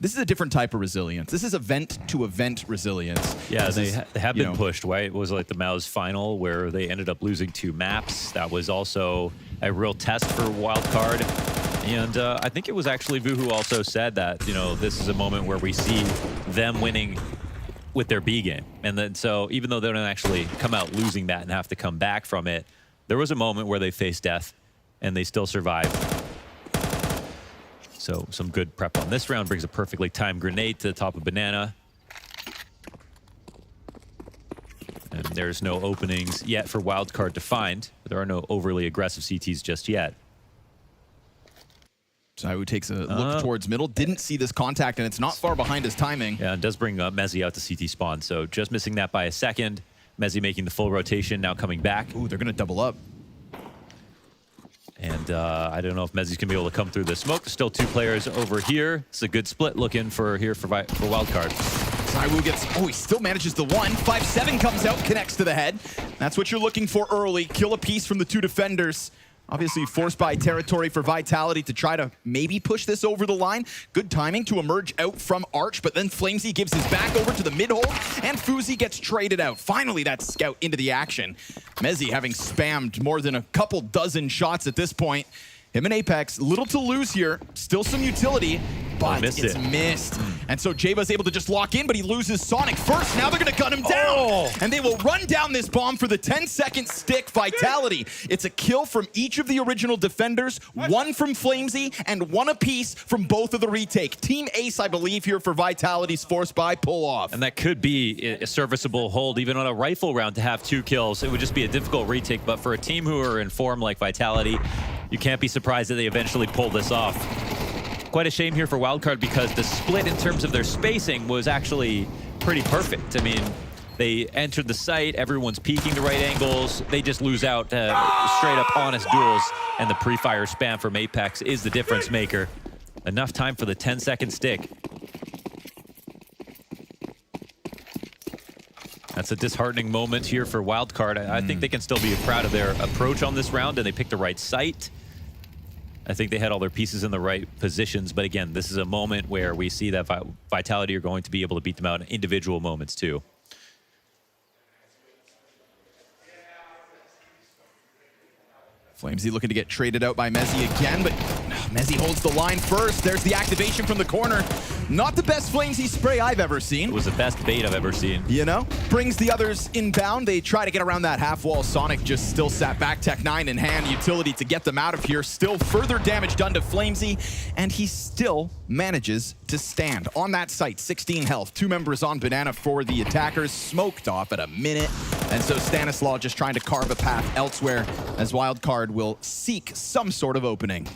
[SPEAKER 20] This is a different type of resilience. This is event-to-event resilience.
[SPEAKER 12] Yeah, they have been pushed, right? It was like the MOUZ final where they ended up losing 2 maps. That was also a real test for Wildcard. And I think it was actually Vu who also said that, you know, this is a moment where we see them winning with their B game. And then so even though they don't actually come out losing that and have to come back from it, there was a moment where they faced death and they still survived. So some good prep on this round. Brings a perfectly timed grenade to the top of Banana. And there's no openings yet for Wildcard to find. There are no overly aggressive CTs just yet.
[SPEAKER 20] ZywOo takes a look towards middle. Didn't see this contact, and it's not far behind his timing.
[SPEAKER 12] Yeah, and does bring Mezzi out to CT spawn. So just missing that by a second. Mezzi making the full rotation, now coming back.
[SPEAKER 20] Ooh, they're going to double up.
[SPEAKER 12] And I don't know if Mezzi's going to be able to come through the smoke. Still 2 players over here. It's a good split looking for here for Wildcard.
[SPEAKER 20] ZywOo gets, he still manages the 1. 5-7 comes out, connects to the head. That's what you're looking for early. Kill a piece from the 2 defenders. Obviously forced by territory for Vitality to try to maybe push this over the line. Good timing to emerge out from Arch, but then FlameZ gives his back over to the mid-hold, and FaZe gets traded out. Finally, that scout into the action. Mezzi having spammed more than a couple dozen shots at this point. Him and Apex, little to lose here. Still some utility, but it's missed. And so Jaba's able to just lock in, but he loses Sonic first. Now they're going to gun him down. And they will run down this bomb for the 10-second stick. Vitality. It's a kill from each of the original defenders, 1 from FlameZ, and 1 apiece from both of the retake. Team Ace, I believe, here for Vitality's forced by pull-off.
[SPEAKER 12] And that could be a serviceable hold, even on a rifle round, to have 2 kills. It would just be a difficult retake, but for a team who are in form like Vitality, you can't be surprised that they eventually pull this off. Quite a shame here for Wildcard because the split in terms of their spacing was actually pretty perfect. I mean, they entered the site, everyone's peeking the right angles, they just lose out straight up honest duels, and the pre-fire spam from Apex is the difference maker. Enough time for the 10-second stick. That's a disheartening moment here for Wildcard. I think they can still be proud of their approach on this round, and they picked the right site. I think they had all their pieces in the right positions, but again, this is a moment where we see that Vitality are going to be able to beat them out in individual moments too.
[SPEAKER 20] FlameZ looking to get traded out by MOUZ again, but MOUZ holds the line first. There's the activation from the corner. Not the best FlameZ spray I've ever seen.
[SPEAKER 12] It was the best bait I've ever seen.
[SPEAKER 20] You know? Brings the others inbound. They try to get around that half wall. Sonic just still sat back, Tech9 in hand, utility to get them out of here. Still further damage done to FlameZ, and he still manages to stand on that site. 16 health. 2 members on Banana for the attackers. Smoked off at a minute. And so Stanislaw just trying to carve a path elsewhere as Wildcard will seek some sort of opening.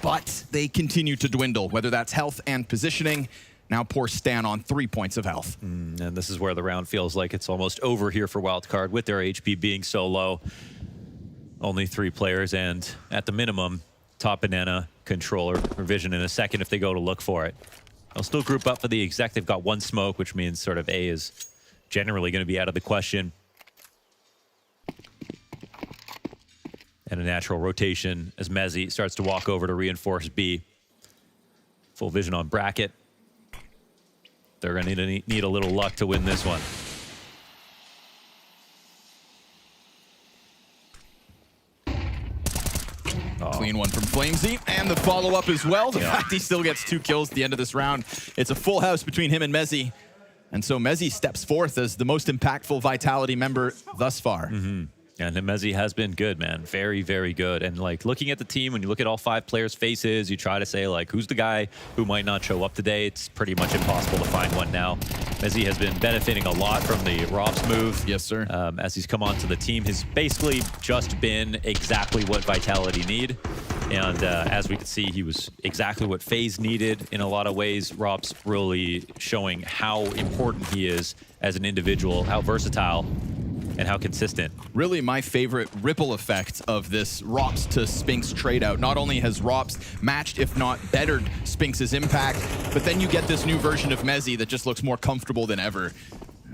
[SPEAKER 20] But they continue to dwindle, whether that's health and positioning. Now poor Stan on 3 points of health.
[SPEAKER 12] And this is where the round feels like it's almost over here for Wildcard with their HP being so low. Only 3 players, and at the minimum, top Banana, controller, or Vision in a second if they go to look for it. They'll still group up for the exec. They've got 1 smoke, which means sort of A is generally going to be out of the question. And a natural rotation as MOUZ starts to walk over to reinforce B. Full vision on Bracket. They're going to need a little luck to win this one.
[SPEAKER 20] Clean one from FlameZ, and the follow-up as well. The fact he still gets 2 kills at the end of this round. It's a full house between him and MOUZ. And so MOUZ steps forth as the most impactful Vitality member thus far.
[SPEAKER 12] And MOUZ has been good, man. Very, very good. And like looking at the team, when you look at all 5 players' faces, you try to say like, who's the guy who might not show up today? It's pretty much impossible to find one now. MOUZ has been benefiting a lot from the Rops move.
[SPEAKER 20] Yes, sir.
[SPEAKER 12] As he's come onto the team, has basically just been exactly what Vitality need. And as we could see, he was exactly what FaZe needed in a lot of ways. Rops really showing how important he is as an individual, how versatile, and how consistent.
[SPEAKER 20] Really my favorite ripple effect of this Rops to Spinks trade out. Not only has Rops matched, if not bettered, Spinks' impact, but then you get this new version of MOUZ that just looks more comfortable than ever.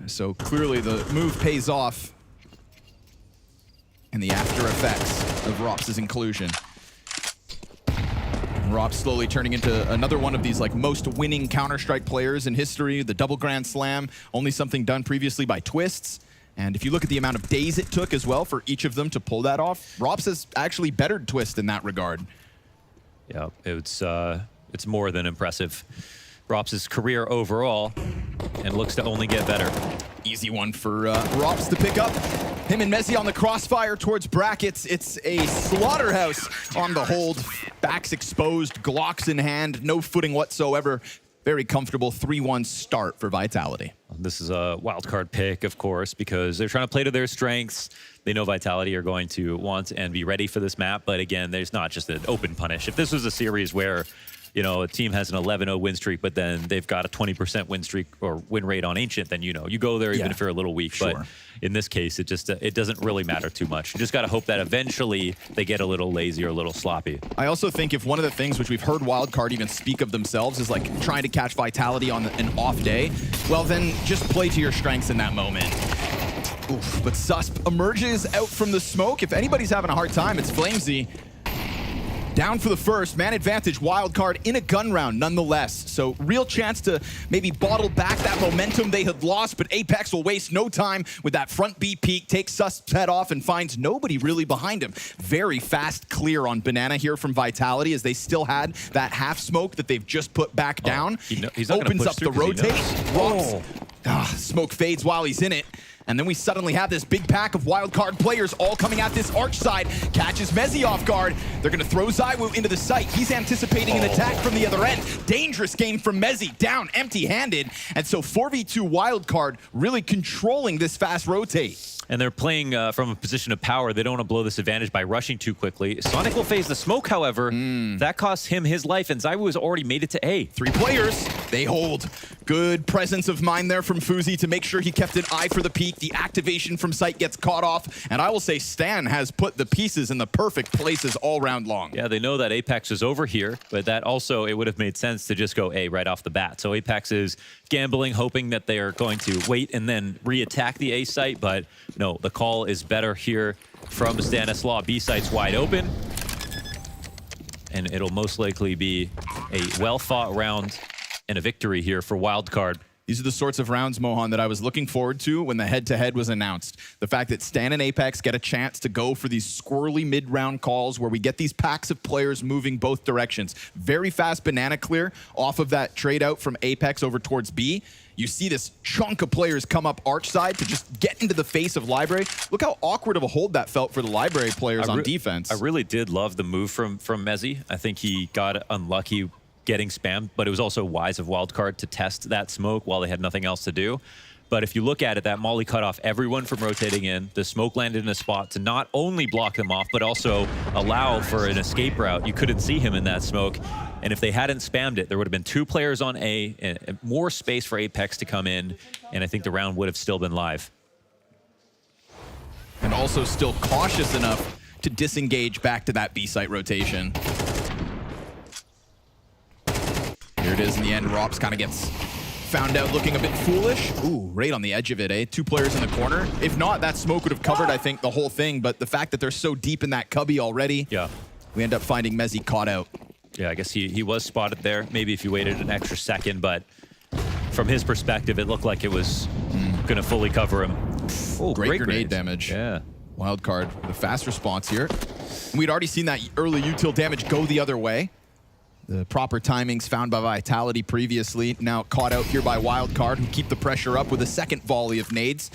[SPEAKER 20] So clearly the move pays off and the after effects of Rops' inclusion. Rops slowly turning into another one of these like most winning Counter-Strike players in history. The double Grand Slam, only something done previously by Twists. And if you look at the amount of days it took as well for each of them to pull that off, Rops has actually bettered Twist in that regard.
[SPEAKER 12] Yeah, it's more than impressive. Rops' career overall, and looks to only get better.
[SPEAKER 20] Easy one for Rops to pick up. Him and MOUZ on the crossfire towards Brackets. It's a slaughterhouse on the hold. Backs exposed, Glocks in hand, no footing whatsoever. Very comfortable 3-1 start for Vitality.
[SPEAKER 12] This is a wildcard pick, of course, because they're trying to play to their strengths. They know Vitality are going to want and be ready for this map. But again, there's not just an open punish. If this was a series where, you know, a team has an 11-0 win streak, but then they've got a 20% win streak or win rate on Ancient, then, you know, you go there even if you're a little weak.
[SPEAKER 20] Sure.
[SPEAKER 12] But in this case, it just it doesn't really matter too much. You just got to hope that eventually they get a little lazy or a little sloppy.
[SPEAKER 20] I also think if one of the things which we've heard Wildcard even speak of themselves is like trying to catch Vitality on an off day, well then just play to your strengths in that moment. Oof, but Susp emerges out from the smoke. If anybody's having a hard time, it's FlameZ. Down for the first, man advantage, Wildcard in a gun round nonetheless. So real chance to maybe bottle back that momentum they had lost, but Apex will waste no time with that front B peek, takes Susp's head off and finds nobody really behind him. Very fast clear on Banana here from Vitality as they still had that half smoke that they've just put back down.
[SPEAKER 12] He's not
[SPEAKER 20] Opens
[SPEAKER 12] push
[SPEAKER 20] up the
[SPEAKER 12] through 'cause he
[SPEAKER 20] rotate,
[SPEAKER 12] knows.
[SPEAKER 20] rocks. Smoke fades while he's in it. And then we suddenly have this big pack of Wildcard players all coming at this arch side. Catches MOUZ off guard. They're going to throw ZywOo into the site. He's anticipating an attack from the other end. Dangerous game from MOUZ, down empty-handed. And so 4v2 Wildcard really controlling this fast rotate.
[SPEAKER 12] And they're playing from a position of power. They don't want to blow this advantage by rushing too quickly. Sonic will phase the smoke, however. That cost him his life, and ZywOo has already made it to A.
[SPEAKER 20] 3 players, they hold. Good presence of mind there from FaZe to make sure he kept an eye for the peak. The activation from sight gets caught off, and I will say Stan has put the pieces in the perfect places all round long.
[SPEAKER 12] Yeah, they know that Apex is over here, but that also, it would have made sense to just go A right off the bat. So Apex is gambling, hoping that they are going to wait and then re-attack the A site, but no, the call is better here from Stanislaw. B site's wide open, and it'll most likely be a well-fought round and a victory here for Wildcard.
[SPEAKER 20] These are the sorts of rounds, Mohan, that I was looking forward to when the head-to-head was announced. The fact that Stan and Apex get a chance to go for these squirrely mid-round calls where we get these packs of players moving both directions. Very fast banana clear off of that trade out from Apex over towards B. You see this chunk of players come up arch side to just get into the face of Library. Look how awkward of a hold that felt for the Library players on defense.
[SPEAKER 12] I really did love the move from Mezzy. I think he got unlucky getting spammed, but it was also wise of Wildcard to test that smoke while they had nothing else to do. But if you look at it, that molly cut off everyone from rotating in. The smoke landed in a spot to not only block them off, but also allow for an escape route. You couldn't see him in that smoke. And if they hadn't spammed it, there would have been 2 players on A, and more space for Apex to come in, and I think the round would have still been live.
[SPEAKER 20] And also still cautious enough to disengage back to that B site rotation. Here it is in the end. Rops kind of gets found out looking a bit foolish. Ooh, right on the edge of it, eh? 2 players in the corner. If not, that smoke would have covered, I think, the whole thing. But the fact that they're so deep in that cubby already, we end up finding Mezzy caught out.
[SPEAKER 12] Yeah, I guess he was spotted there. Maybe if you waited an extra second, but from his perspective, it looked like it was going to fully cover him.
[SPEAKER 20] Oh, great grenade damage.
[SPEAKER 12] Yeah.
[SPEAKER 20] Wildcard with a fast response here. And we'd already seen that early util damage go the other way. The proper timings found by Vitality previously, now caught out here by Wildcard, who keep the pressure up with a second volley of nades.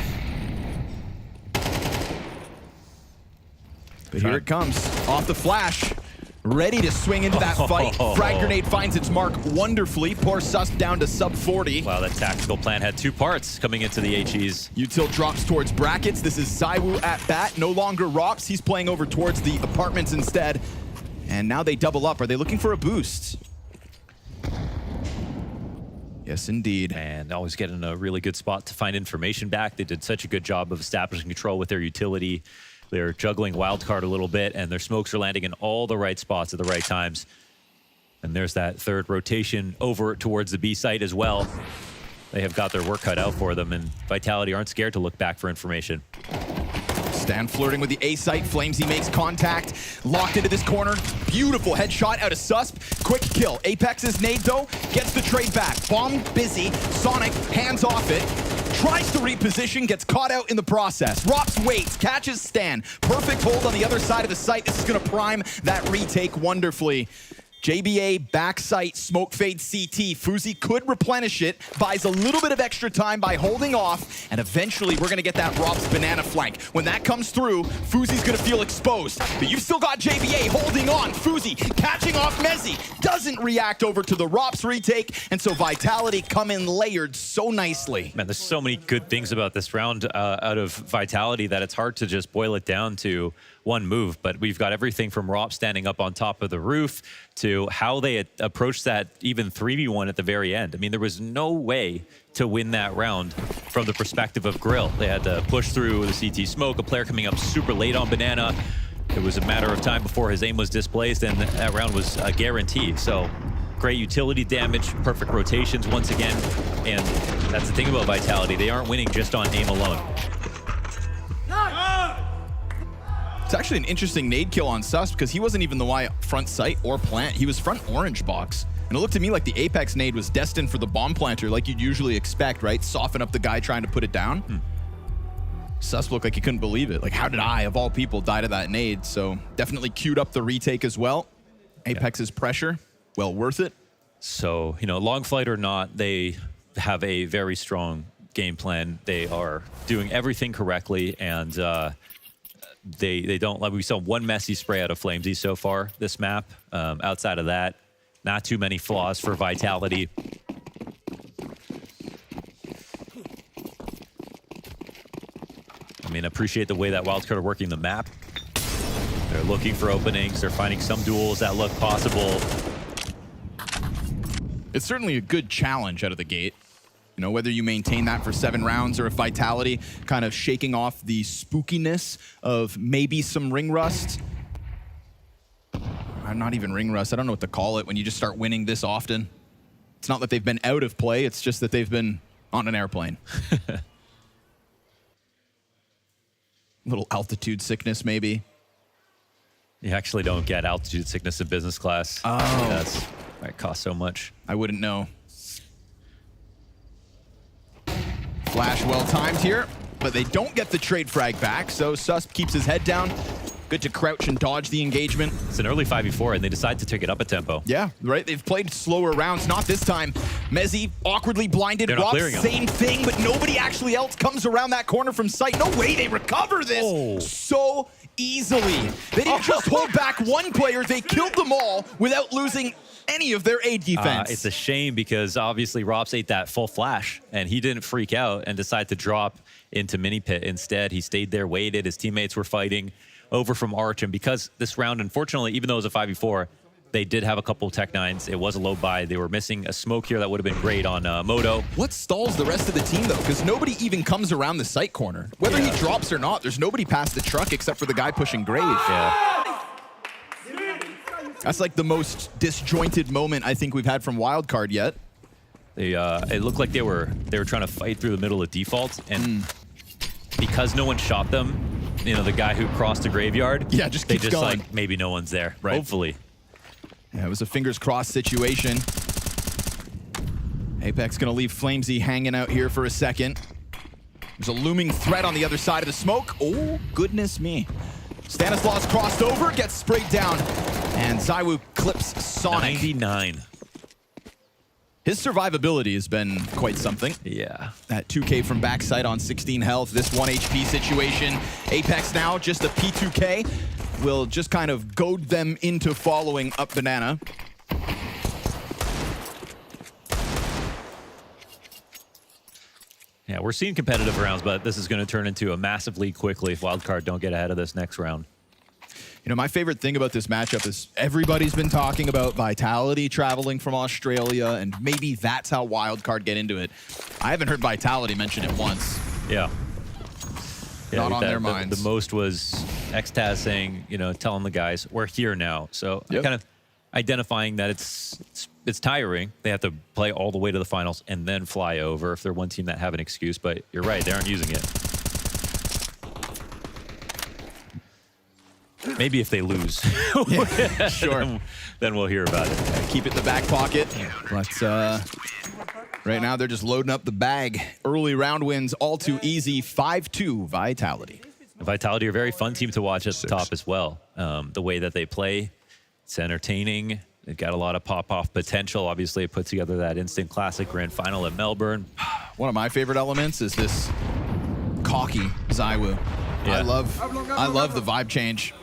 [SPEAKER 20] But here it comes, off the flash. Ready to swing into that fight. Frag grenade finds its mark wonderfully. Poor SUSP down to sub 40.
[SPEAKER 12] Wow, that tactical plan had 2 parts coming into the HEs.
[SPEAKER 20] Util drops towards brackets. This is ZywOo at bat. No longer Rops. He's playing over towards the apartments instead. And now they double up. Are they looking for a boost? Yes, indeed.
[SPEAKER 12] And always getting a really good spot to find information back. They did such a good job of establishing control with their utility. They're juggling Wildcard a little bit, and their smokes are landing in all the right spots at the right times. And there's that third rotation over towards the B site as well. They have got their work cut out for them, and Vitality aren't scared to look back for information.
[SPEAKER 20] Stan flirting with the A site. Flamesy makes contact. Locked into this corner. Beautiful headshot out of SUSP. Quick kill. Apex's nade, though, gets the trade back. Bomb busy. Sonic hands off it. Tries to reposition, gets caught out in the process. Rops waits, catches Stan. Perfect hold on the other side of the site. This is going to prime that retake wonderfully. JBA backside smoke fade CT. FaZe could replenish it, buys a little bit of extra time by holding off, and eventually we're gonna get that Rob's banana flank. When that comes through, FaZe's gonna feel exposed. But you've still got JBA holding on. FaZe catching off Mezzy. Doesn't react over to the Rops retake, and so Vitality come in layered so nicely.
[SPEAKER 12] Man, there's so many good things about this round out of Vitality that it's hard to just boil it down to one move, but we've got everything from Rop standing up on top of the roof to how they approached that even 3v1 at the very end. I mean, there was no way to win that round from the perspective of Grill. They had to push through the CT smoke, a player coming up super late on Banana. It was a matter of time before his aim was displaced, and that round was a guarantee. So great utility damage, perfect rotations once again, and that's the thing about Vitality. They aren't winning just on aim alone.
[SPEAKER 20] It's actually an interesting nade kill on SUSP because he wasn't even the Y front site or plant. He was front orange box. And it looked to me like the Apex nade was destined for the bomb planter like you'd usually expect, right? Soften up the guy trying to put it down. SUSP looked like he couldn't believe it. Like, how did I, of all people, die to that nade? So definitely queued up the retake as well. Apex's pressure, well worth it.
[SPEAKER 12] So, you know, long flight or not, they have a very strong game plan. They are doing everything correctly, and they don't, like, we saw one messy spray out of Flamesy so far this map. Outside of that, not too many flaws for Vitality. I mean, appreciate the way that Wildcard are working the map. They're looking for openings. They're finding some duels that look possible.
[SPEAKER 14] It's certainly a good challenge out of the gate. You know, whether you maintain that for 7 rounds or if Vitality kind of shaking off the spookiness of maybe some ring rust. I'm not even ring rust. I don't know what to call it when you just start winning this often. It's not that they've been out of play. It's just that they've been on an airplane. Little altitude sickness, maybe.
[SPEAKER 12] You actually don't get altitude sickness in business class.
[SPEAKER 14] Oh.
[SPEAKER 12] That's might cost so much.
[SPEAKER 14] I wouldn't know. Flash well timed here, but they don't get the trade frag back, so CEST keeps his head down. Good to crouch and dodge the engagement.
[SPEAKER 12] It's an early 5v4, and they decide to take it up a tempo.
[SPEAKER 14] Yeah, right. They've played slower rounds. Not this time. Mezzi awkwardly blinded.
[SPEAKER 12] They're not clearing
[SPEAKER 14] Rob,
[SPEAKER 12] him.
[SPEAKER 14] same thing, but nobody actually else comes around that corner from sight. No way they recover this so easily. They didn't just hold back one player. They killed them all without losing any of their A defense.
[SPEAKER 12] It's a shame because obviously Robs ate that full flash, and he didn't freak out and decide to drop into mini pit. Instead, he stayed there, waited. His teammates were fighting over from Arch, and because this round, unfortunately, even though it was a 5v4, they did have a couple Tech 9s. It was a low buy. They were missing a smoke here that would have been great on Moto.
[SPEAKER 14] What stalls the rest of the team, though? Because nobody even comes around the site corner. Whether he drops or not, there's nobody past the truck except for the guy pushing Grave.
[SPEAKER 12] Yeah.
[SPEAKER 14] That's like the most disjointed moment I think we've had from Wildcard yet.
[SPEAKER 12] They it looked like they were trying to fight through the middle of default, and because no one shot them, you know, the guy who crossed the graveyard,
[SPEAKER 14] yeah, just
[SPEAKER 12] they
[SPEAKER 14] keeps
[SPEAKER 12] just
[SPEAKER 14] going.
[SPEAKER 12] like maybe no one's there.
[SPEAKER 14] Right.
[SPEAKER 12] Hopefully.
[SPEAKER 14] Yeah, it was a fingers crossed situation. Apex gonna leave Flamesy hanging out here for a second. There's a looming threat on the other side of the smoke. Oh, goodness me. Stanislaus crossed over, gets sprayed down, and ZywOo clips Sonic.
[SPEAKER 12] 99.
[SPEAKER 14] His survivability has been quite something.
[SPEAKER 12] Yeah.
[SPEAKER 14] That 2K from backside on 16 health, this 1 HP situation. Apex now, just a P2K, will just kind of goad them into following up Banana.
[SPEAKER 12] Yeah, we're seeing competitive rounds, but this is going to turn into a massive lead quickly if Wildcard don't get ahead of this next round.
[SPEAKER 14] You know, my favorite thing about this matchup is everybody's been talking about Vitality traveling from Australia, and maybe that's how Wildcard get into it. I haven't heard Vitality mention it once.
[SPEAKER 12] Yeah.
[SPEAKER 14] Not on their minds.
[SPEAKER 12] The most was Xtaz saying, you know, telling the guys, we're here now. So kind of identifying that it's tiring. They have to play all the way to the finals and then fly over if they're one team that have an excuse. But you're right, they aren't using it. Maybe if they lose.
[SPEAKER 14] Yeah, sure.
[SPEAKER 12] Then we'll hear about it.
[SPEAKER 14] Keep it in the back pocket. But right now, they're just loading up the bag. Early round wins, all too easy. 5-2 Vitality.
[SPEAKER 12] Vitality are a very fun team to watch at the top as well. The way that they play, it's entertaining. They've got a lot of pop-off potential. Obviously, it put together that instant classic grand final at Melbourne.
[SPEAKER 14] One of my favorite elements is this cocky ZywOo.
[SPEAKER 12] Yeah.
[SPEAKER 14] I love the vibe change.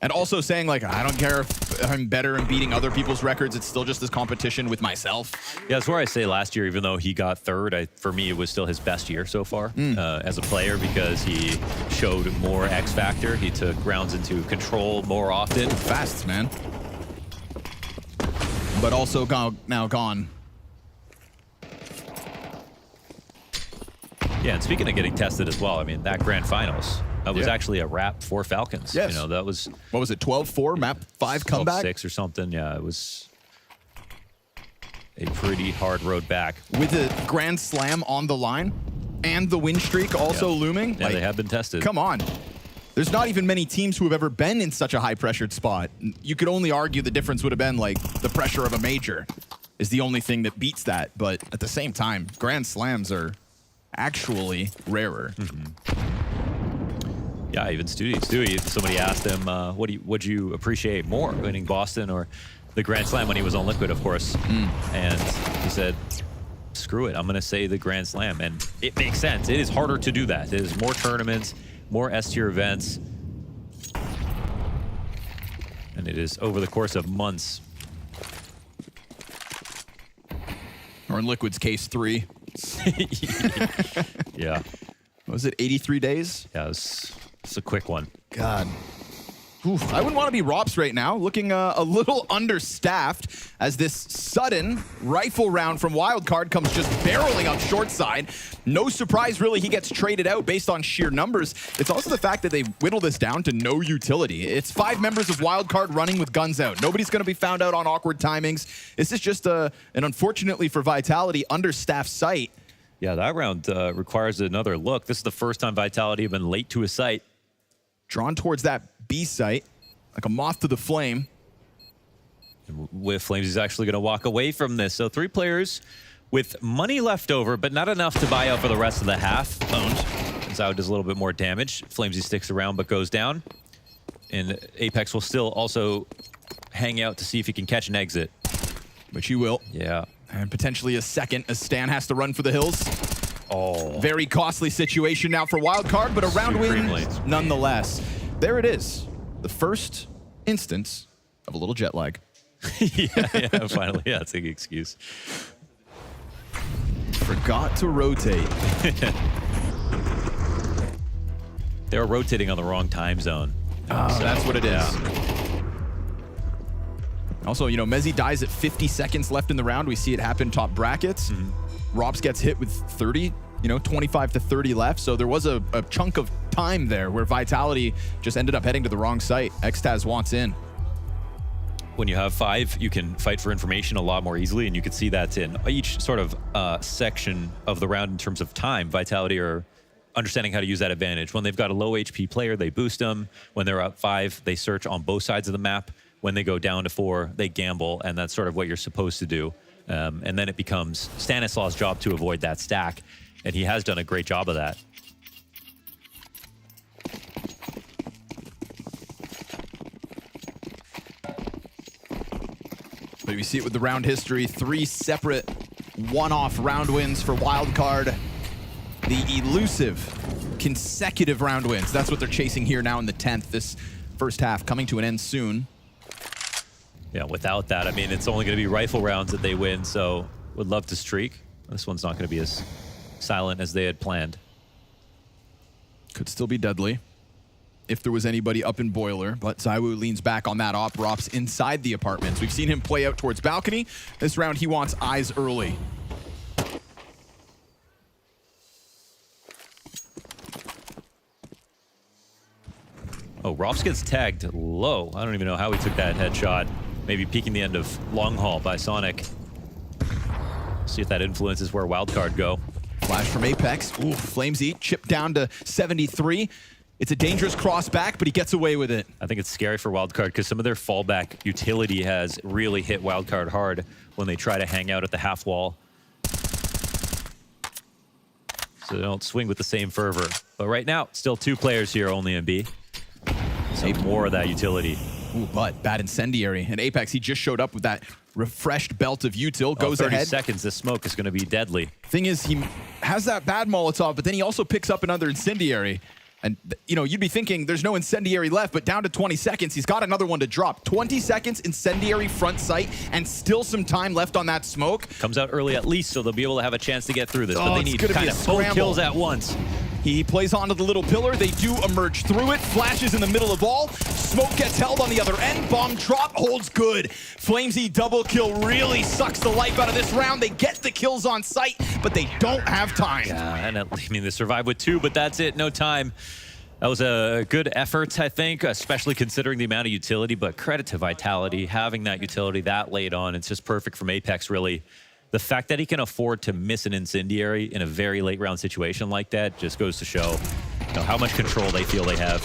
[SPEAKER 14] And also saying, like, I don't care if I'm better and beating other people's records. It's still just this competition with myself.
[SPEAKER 12] Yeah, that's where I say last year, even though he got third, for me, it was still his best year so far as a player because he showed more X factor. He took rounds into control more often.
[SPEAKER 14] Fast, man. But also now gone.
[SPEAKER 12] Yeah, and speaking of getting tested as well, I mean, that grand finals was actually a wrap for Falcons.
[SPEAKER 14] Yes.
[SPEAKER 12] You know, that was...
[SPEAKER 14] What was it, 12-4, map 5 comeback?
[SPEAKER 12] 12-6 or something, yeah. It was a pretty hard road back.
[SPEAKER 14] With the Grand Slam on the line and the win streak also looming.
[SPEAKER 12] Yeah,
[SPEAKER 14] like,
[SPEAKER 12] they have been tested.
[SPEAKER 14] Come on. There's not even many teams who have ever been in such a high-pressured spot. You could only argue the difference would have been, like, the pressure of a major is the only thing that beats that. But at the same time, Grand Slams are actually rarer.
[SPEAKER 12] Yeah, even Stewie, somebody asked him, would you appreciate more, winning Boston or the Grand Slam when he was on Liquid, of course. And he said, screw it, I'm going to say the Grand Slam. And it makes sense. It is harder to do that. It is more tournaments, more S-tier events. And it is over the course of months.
[SPEAKER 14] Or in Liquid's case, 3.
[SPEAKER 12] Yeah.
[SPEAKER 14] Was it 83 days?
[SPEAKER 12] Yeah, it's a quick one.
[SPEAKER 14] God. Oof, I wouldn't want to be Rops right now, looking a little understaffed as this sudden rifle round from Wildcard comes just barreling up short side. No surprise, really, he gets traded out based on sheer numbers. It's also the fact that they whittle this down to no utility. It's 5 members of Wildcard running with guns out. Nobody's going to be found out on awkward timings. This is just an unfortunately for Vitality, understaffed site.
[SPEAKER 12] Yeah, that round requires another look. This is the first time Vitality have been late to a site.
[SPEAKER 14] Drawn towards that B site, like a moth to the flame.
[SPEAKER 12] And with Flames, he's actually going to walk away from this. So 3 players with money left over, but not enough to buy out for the rest of the half. Owned. Zao does a little bit more damage. Flamesy sticks around, but goes down. And Apex will still also hang out to see if he can catch an exit.
[SPEAKER 14] Which he will.
[SPEAKER 12] Yeah.
[SPEAKER 14] And potentially a second as Stan has to run for the hills.
[SPEAKER 12] Oh.
[SPEAKER 14] Very costly situation now for Wildcard, but a round win nonetheless. There it is. The first instance of a little jet lag.
[SPEAKER 12] yeah, finally. Yeah, that's an excuse.
[SPEAKER 14] Forgot to rotate.
[SPEAKER 12] They were rotating on the wrong time zone.
[SPEAKER 14] Oh, so that's what it is. Also, you know, Mezzi dies at 50 seconds left in the round. We see it happen top brackets. Robs gets hit with 30, 25 to 30 left. So there was a chunk of time there where Vitality just ended up heading to the wrong site. Xtaz wants in.
[SPEAKER 12] When you have 5, you can fight for information a lot more easily, and you can see that in each sort of section of the round in terms of time. Vitality are understanding how to use that advantage. When they've got a low HP player, they boost them. When they're up 5, they search on both sides of the map. When they go down to 4, they gamble, and that's sort of what you're supposed to do. And then it becomes Stanislaus' job to avoid that stack, and he has done a great job of that.
[SPEAKER 14] But we see it with the round history. 3 separate one-off round wins for Wildcard. The elusive consecutive round wins. That's what they're chasing here now in the 10th. This first half coming to an end soon.
[SPEAKER 12] Yeah, without that, I mean, it's only going to be rifle rounds that they win, so would love to streak. This one's not going to be as silent as they had planned.
[SPEAKER 14] Could still be deadly if there was anybody up in Boiler, but Zaiwu leans back on that op. Rops inside the apartments. We've seen him play out towards balcony. This round, he wants eyes early.
[SPEAKER 12] Oh, Rops gets tagged low. I don't even know how he took that headshot. Maybe peeking the end of Long Haul by Sonic. See if that influences where Wildcard go.
[SPEAKER 14] Flash from Apex. Ooh, Flamesy chipped down to 73. It's a dangerous cross back, but he gets away with it.
[SPEAKER 12] I think it's scary for Wildcard because some of their fallback utility has really hit Wildcard hard when they try to hang out at the half wall. So they don't swing with the same fervor. But right now, still 2 players here only in B. So more of that utility.
[SPEAKER 14] Ooh, but bad incendiary. And Apex, he just showed up with that refreshed belt of util, goes
[SPEAKER 12] 30
[SPEAKER 14] ahead.
[SPEAKER 12] seconds, this smoke is going to be deadly.
[SPEAKER 14] Thing is, he has that bad Molotov, but then he also picks up another incendiary. And, you know, you'd be thinking there's no incendiary left, but down to 20 seconds, he's got another one to drop. 20 seconds, incendiary front sight, and still some time left on that smoke.
[SPEAKER 12] Comes out early at least, so they'll be able to have a chance to get through this.
[SPEAKER 14] Oh,
[SPEAKER 12] But they need kind of both kills at once.
[SPEAKER 14] He plays onto the little pillar. They do emerge through it. Flashes in the middle of all. Smoke gets held on the other end. Bomb drop holds good. Flamesy double kill really sucks the life out of this round. They get the kills on sight, but they don't have time.
[SPEAKER 12] Yeah, and I mean, they survived with 2, but that's it. No time. That was a good effort, I think, especially considering the amount of utility, but credit to Vitality, having that utility that late on. It's just perfect from Apex, really. The fact that he can afford to miss an incendiary in a very late round situation like that just goes to show, you know, how much control they feel they have.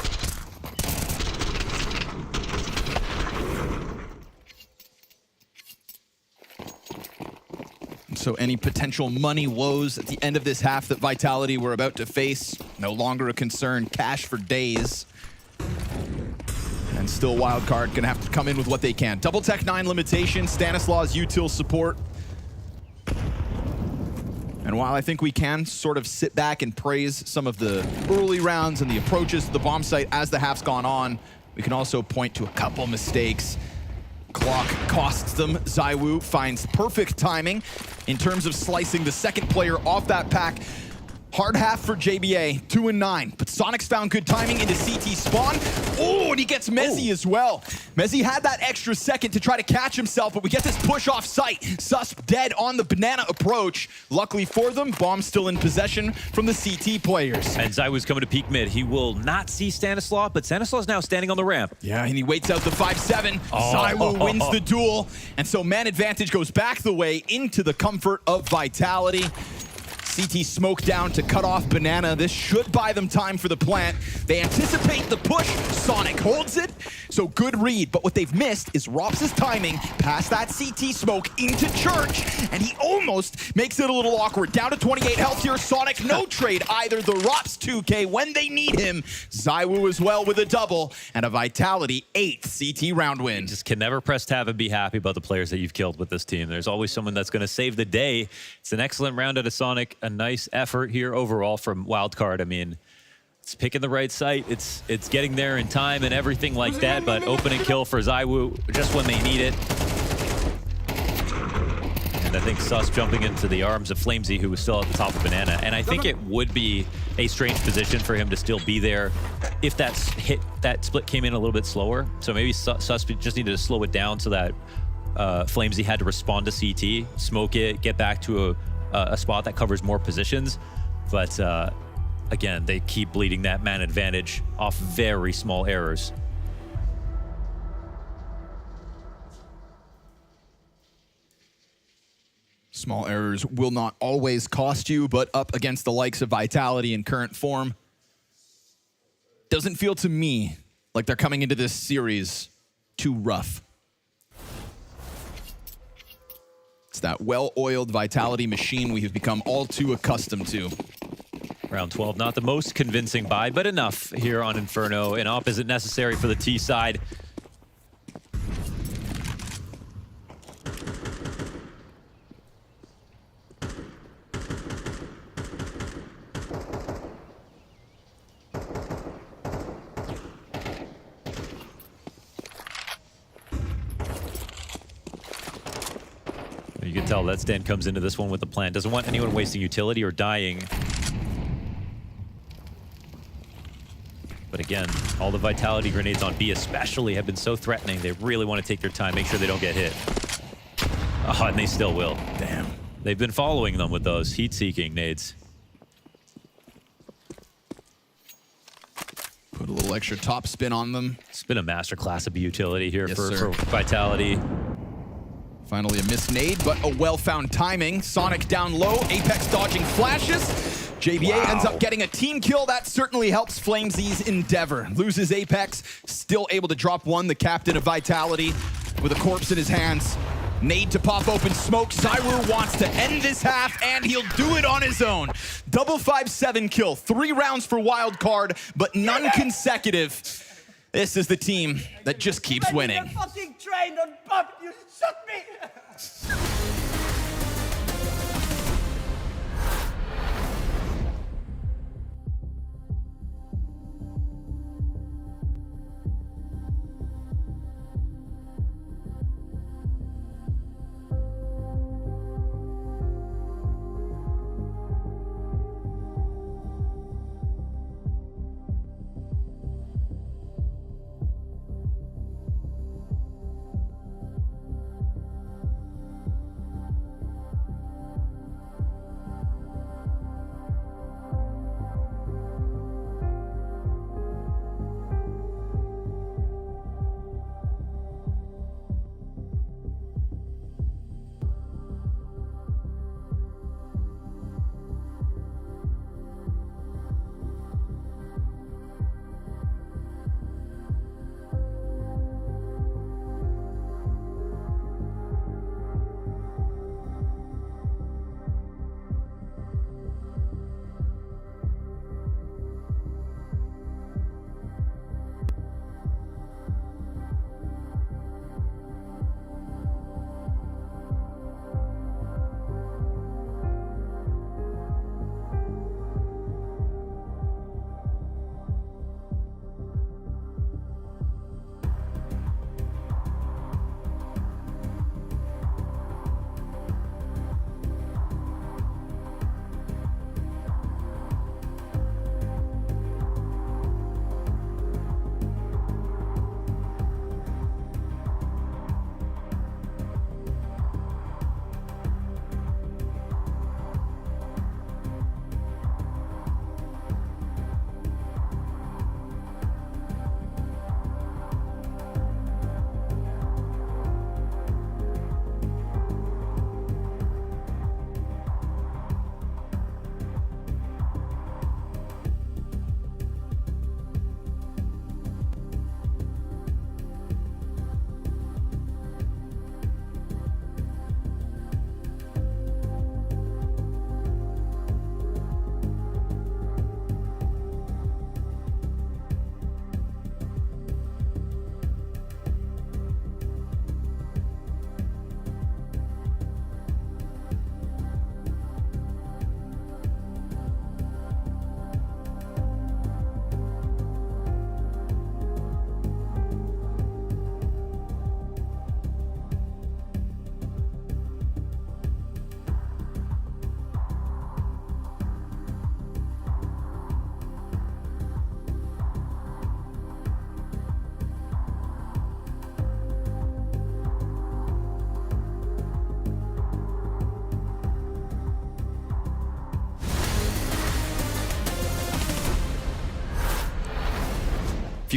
[SPEAKER 14] So any potential money woes at the end of this half that Vitality were about to face, no longer a concern. Cash for days. And still Wildcard gonna have to come in with what they can. Double Tech 9 limitation, Stanislaus util support. And while I think we can sort of sit back and praise some of the early rounds and the approaches to the bomb site as the half's gone on, we can also point to a couple mistakes. Clock costs them. Zaiwu finds perfect timing in terms of slicing the second player off that pack. Hard half for JBA, 2-9. But Sonic's found good timing into CT spawn. Oh, and he gets Mezzy as well. Mezzy had that extra second to try to catch himself, but we get this push off site. Susp dead on the banana approach. Luckily for them, Bomb still in possession from the CT players.
[SPEAKER 12] And ZywOo's coming to peek mid. He will not see Stanislaw, but Stanislaw's now standing on the ramp.
[SPEAKER 14] Yeah, and he waits out the 5-7. ZywOo wins the duel. And so man advantage goes back the way into the comfort of Vitality. CT smoke down to cut off Banana. This should buy them time for the plant. They anticipate the push. Sonic holds it. So good read, but what they've missed is Rops' timing past that CT smoke into Church, and he almost makes it a little awkward. Down to 28 health here. Sonic no trade either. The Rops 2K when they need him. ZywOo as well with a double, and a Vitality 8th CT round win.
[SPEAKER 12] Just can never press tab and be happy about the players that you've killed with this team. There's always someone that's going to save the day. It's an excellent round out of Sonic. A nice effort here overall from Wildcard. I mean, it's picking the right site. It's getting there in time and everything like that, but opening kill for ZywOo just when they need it. And I think Sus jumping into the arms of Flamesy, who was still at the top of Banana. And I think it would be a strange position for him to still be there if that split came in a little bit slower. So maybe Sus just needed to slow it down so that Flamesy had to respond to CT, smoke it, get back to a spot that covers more positions. But again, they keep bleeding that man advantage off very small errors.
[SPEAKER 14] Small errors will not always cost you, but up against the likes of Vitality in current form, doesn't feel to me like they're coming into this series too rough. It's that well-oiled Vitality machine we have become all too accustomed to.
[SPEAKER 12] Round 12, not the most convincing buy, but enough here on Inferno. An op isn't necessary for the T side. You can tell that Stan comes into this one with the plan. Doesn't want anyone wasting utility or dying. But again, all the Vitality grenades on B especially have been so threatening. They really want to take their time, make sure they don't get hit. Oh, and they still will.
[SPEAKER 14] Damn.
[SPEAKER 12] They've been following them with those heat-seeking nades.
[SPEAKER 14] Put a little extra top spin on them.
[SPEAKER 12] It's been a masterclass of utility here
[SPEAKER 14] Yes,
[SPEAKER 12] for Vitality.
[SPEAKER 14] Finally a missed nade, but a well-found timing. Sonic down low, Apex dodging flashes. JBA ends up getting a team kill. That certainly helps Flamesy's endeavor. Loses Apex, still able to drop one, the captain of Vitality, with a corpse in his hands. Nade to pop open smoke. ZywOo wants to end this half, and he'll do it on his own. Double 5-7 kill. 3 rounds for Wildcard, but none consecutive. This is the team that just keeps winning.
[SPEAKER 9] Fucking train on pop, you shot me!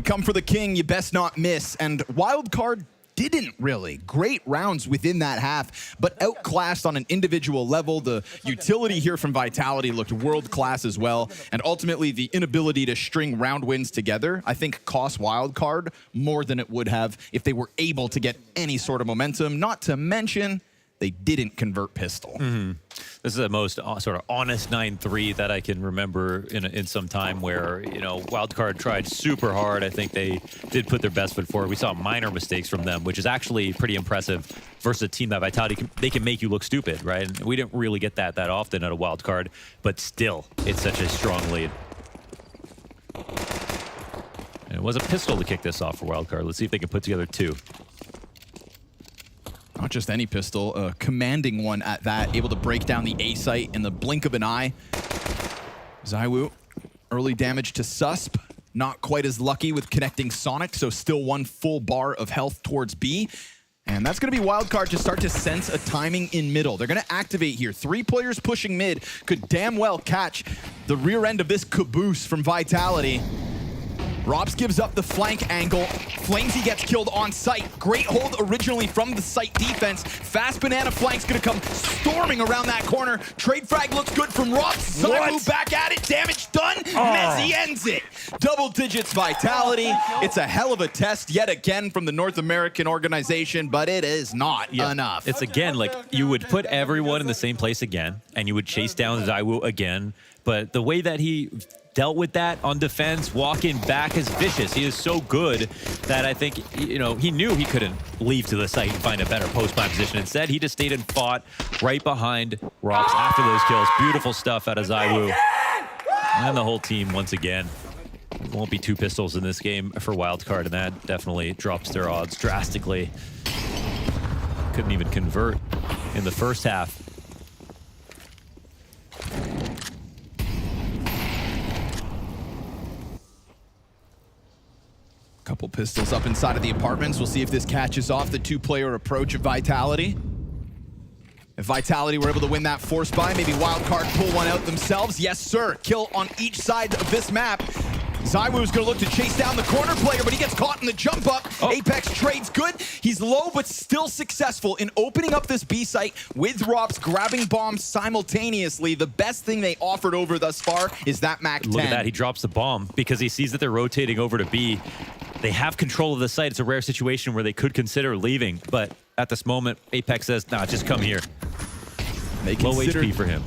[SPEAKER 14] you come for the king, you best not miss. And Wildcard didn't really. Great rounds within that half, but outclassed on an individual level. The utility here from Vitality looked world-class as well, and ultimately the inability to string round wins together, I think, cost Wildcard more than it would have if they were able to get any sort of momentum, not to mention they didn't convert pistol.
[SPEAKER 12] This is the most sort of honest 9-3 that I can remember in some time where, you know, Wildcard tried super hard. I think they did put their best foot forward. We saw minor mistakes from them, which is actually pretty impressive versus a team that Vitality, they can make you look stupid, right? And we didn't really get that often at a Wildcard, but still, it's such a strong lead. And it was a pistol to kick this off for Wildcard. Let's see if they can put together two.
[SPEAKER 14] Not just any pistol, a commanding one at that, able to break down the A site in the blink of an eye. ZywOo, early damage to Susp, not quite as lucky with connecting Sonic, so still one full bar of health towards B. And that's going to be Wildcard to start to sense a timing in middle. They're going to activate here. 3 players pushing mid could damn well catch the rear end of this caboose from Vitality. Robs gives up the flank angle. Flamesy gets killed on site. Great hold originally from the site defense. Fast banana flank's gonna come storming around that corner. Trade frag looks good from Robs. ZywOo back at it. Damage done. Mezzy ends it. Double digits Vitality. It's a hell of a test yet again from the North American organization, but it is not enough.
[SPEAKER 12] It's again, like, you would put everyone in the same place again, and you would chase down ZywOo again, but the way that he dealt with that on defense, walking back is vicious. He is so good that I think, you know, he knew he couldn't leave to the site and find a better post-buy position. Instead, he just stayed and fought right behind Rops after those kills. Beautiful stuff out of ZywOo. And the whole team, once again. Won't be 2 pistols in this game for Wildcard, and that definitely drops their odds drastically. Couldn't even convert in the first half.
[SPEAKER 14] Couple pistols up inside of the apartments. We'll see if this catches off the 2-player approach of Vitality. If Vitality were able to win that force buy, maybe Wildcard pull one out themselves. Yes, sir. Kill on each side of this map. ZywOo's gonna look to chase down the corner player, but he gets caught in the jump up. Apex trades good. He's low, but still successful in opening up this B site with Robs grabbing bombs simultaneously. The best thing they offered over thus far is that Mac 10.
[SPEAKER 12] Look at that, he drops the bomb because he sees that they're rotating over to B. They have control of the site. It's a rare situation where they could consider leaving, but at this moment, Apex says, nah, just come here. Low HP for him.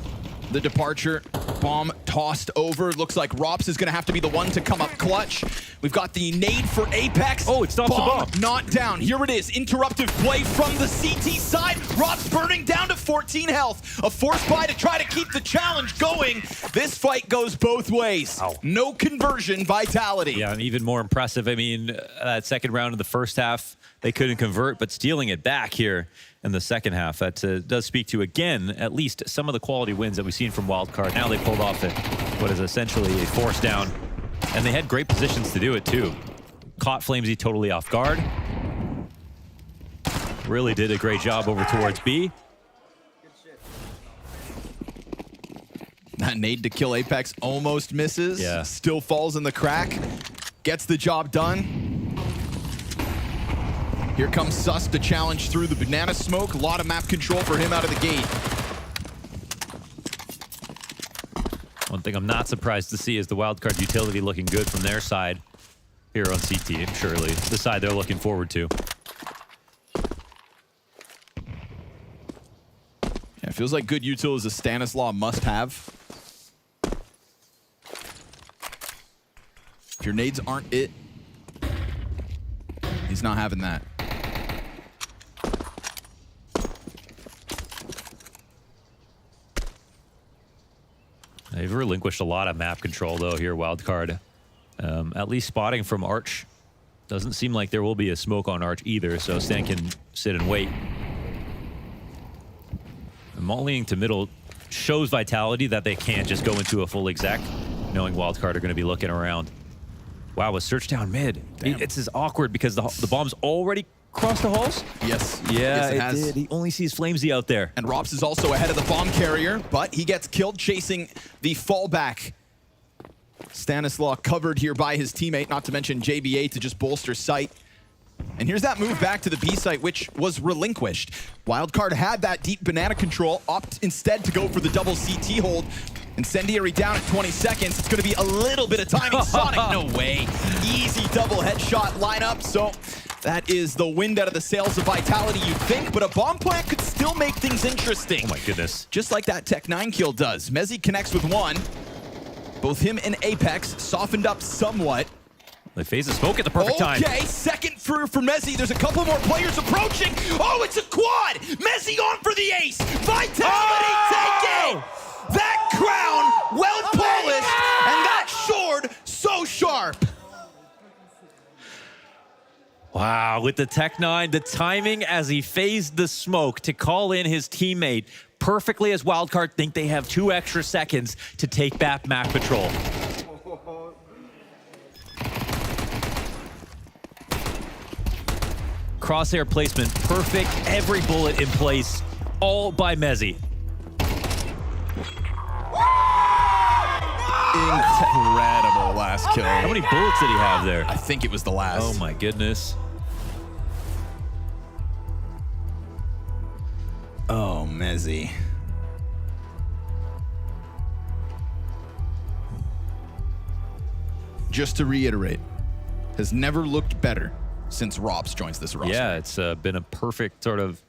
[SPEAKER 14] The departure, bomb tossed over. Looks like Rops is going to have to be the one to come up clutch. We've got the nade for Apex.
[SPEAKER 12] Oh, it stops the bomb.
[SPEAKER 14] Not down. Here it is. Interruptive play from the CT side. Rops burning down to 14 health. A force buy to try to keep the challenge going. This fight goes both ways. No conversion, Vitality.
[SPEAKER 12] Yeah, and even more impressive. I mean, that second round of the first half, they couldn't convert, but stealing it back here in the second half, that does speak to, again, at least some of the quality wins that we've seen from Wildcard. Now they pulled off what is essentially a force down, and they had great positions to do it too. Caught Flamesy totally off guard. Really did a great job over towards B.
[SPEAKER 14] That nade to kill Apex almost misses.
[SPEAKER 12] Yeah.
[SPEAKER 14] Still falls in the crack. Gets the job done. Here comes Sus to challenge through the banana smoke. A lot of map control for him out of the gate.
[SPEAKER 12] One thing I'm not surprised to see is the Wildcard utility looking good from their side here on CT, surely. The side they're looking forward to.
[SPEAKER 14] Yeah, it feels like good util is a Stanislaw must-have. If your nades aren't it, he's not having that.
[SPEAKER 12] They've relinquished a lot of map control, though, here, Wildcard. At least spotting from Arch. Doesn't seem like there will be a smoke on Arch either, so Stan can sit and wait. Mollying to middle shows Vitality that they can't just go into a full exec, knowing Wildcard are going to be looking around. Wow, a search down mid. It's as awkward because the bomb's already crossed the halls?
[SPEAKER 14] Yes.
[SPEAKER 12] Yeah,
[SPEAKER 14] yes,
[SPEAKER 12] it did. He only sees Flamesy out there.
[SPEAKER 14] And Rops is also ahead of the bomb carrier, but he gets killed chasing the fallback. Stanislaw covered here by his teammate, not to mention JBA to just bolster sight. And here's that move back to the B site, which was relinquished. Wildcard had that deep banana control, opt instead to go for the double CT hold. Incendiary down at 20 seconds. It's going to be a little bit of timing. Sonic, no way. Easy double headshot lineup. So that is the wind out of the sails of Vitality, you'd think, but a bomb plant could still make things interesting.
[SPEAKER 12] Oh my goodness.
[SPEAKER 14] Just like that Tech9 kill does. Mezzi connects with one. Both him and Apex softened up somewhat.
[SPEAKER 12] They phase the smoke at the perfect time.
[SPEAKER 14] Okay, second for Mezzi. There's a couple more players approaching. Oh, it's a quad! Mezzi on for the ace! Vitality taking! That crown, well polished, and that sword, so sharp.
[SPEAKER 12] Wow, with the Tech9, the timing as he phased the smoke to call in his teammate perfectly as Wildcard think they have 2 extra seconds to take back map patrol. Crosshair placement, perfect, every bullet in place, all by Mezzi.
[SPEAKER 14] Incredible last kill.
[SPEAKER 12] How many bullets did he have there?
[SPEAKER 14] I think it was the last.
[SPEAKER 12] Oh my goodness.
[SPEAKER 14] Oh, Mezzi. Just to reiterate, has never looked better since Robs joins this roster.
[SPEAKER 12] Yeah, it's been a perfect sort of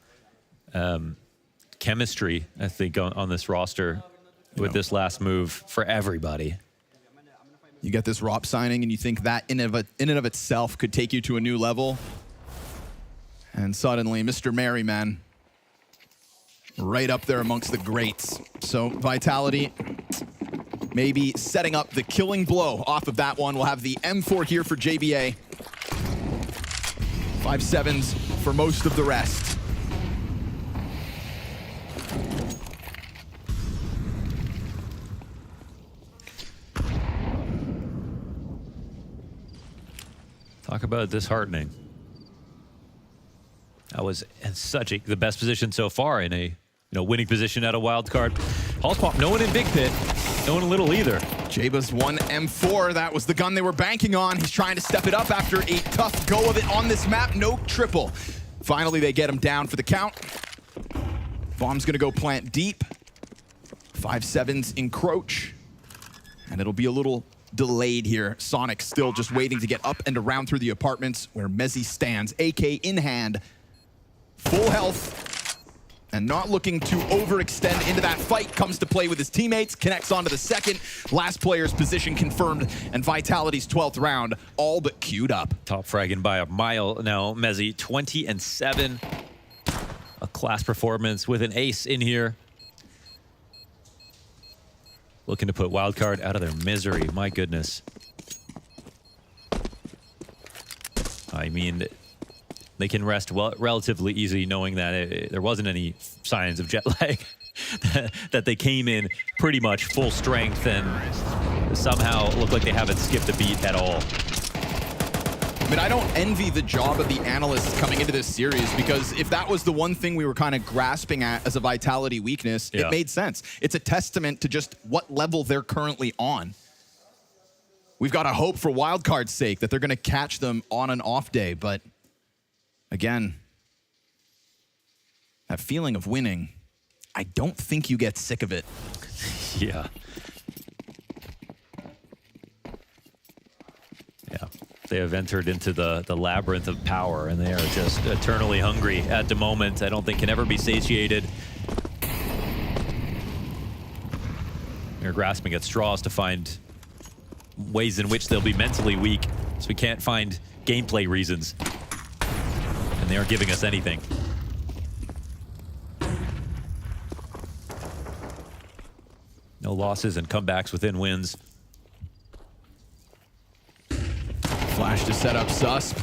[SPEAKER 12] chemistry, I think, on this roster with this last move for everybody.
[SPEAKER 14] You get this Rob signing and you think that in and of itself could take you to a new level. And suddenly, Mr. Merryman, right up there amongst the greats. So Vitality maybe setting up the killing blow off of that one. We'll have the M4 here for JBA. 5-7s for most of the rest.
[SPEAKER 12] Talk about disheartening. That was in the best position so far in a winning position at a wild card. Hallspop, no one in Big Pit, no one in Little either.
[SPEAKER 14] Jaba's 1 M4, that was the gun they were banking on. He's trying to step it up after a tough go of it on this map. No triple. Finally, they get him down for the count. Bomb's gonna go plant deep. 5-7s encroach. And it'll be a little delayed here. Sonic still just waiting to get up and around through the apartments where Mezzi stands, AK in hand. Full health. And not looking to overextend into that fight, comes to play with his teammates, connects onto the second. Last player's position confirmed, and Vitality's 12th round all but queued up.
[SPEAKER 12] Top fragging by a mile now. Mezzi 20-7. A class performance with an ace in here. Looking to put Wildcard out of their misery. My goodness. I mean, they can rest relatively easy knowing that there wasn't any signs of jet lag, that they came in pretty much full strength and somehow look like they haven't skipped a beat at all.
[SPEAKER 14] I mean, I don't envy the job of the analysts coming into this series, because if that was the one thing we were kind of grasping at as a Vitality weakness, it made sense. It's a testament to just what level they're currently on. We've got to hope for Wildcard's sake that they're going to catch them on an off day, but again, that feeling of winning, I don't think you get sick of it.
[SPEAKER 12] Yeah. Yeah. They have entered into the labyrinth of power, and they are just eternally hungry at the moment. I don't think can ever be satiated. They're grasping at straws to find ways in which they'll be mentally weak, so we can't find gameplay reasons. And they aren't giving us anything. No losses and comebacks within wins.
[SPEAKER 14] Flash to set up Susp.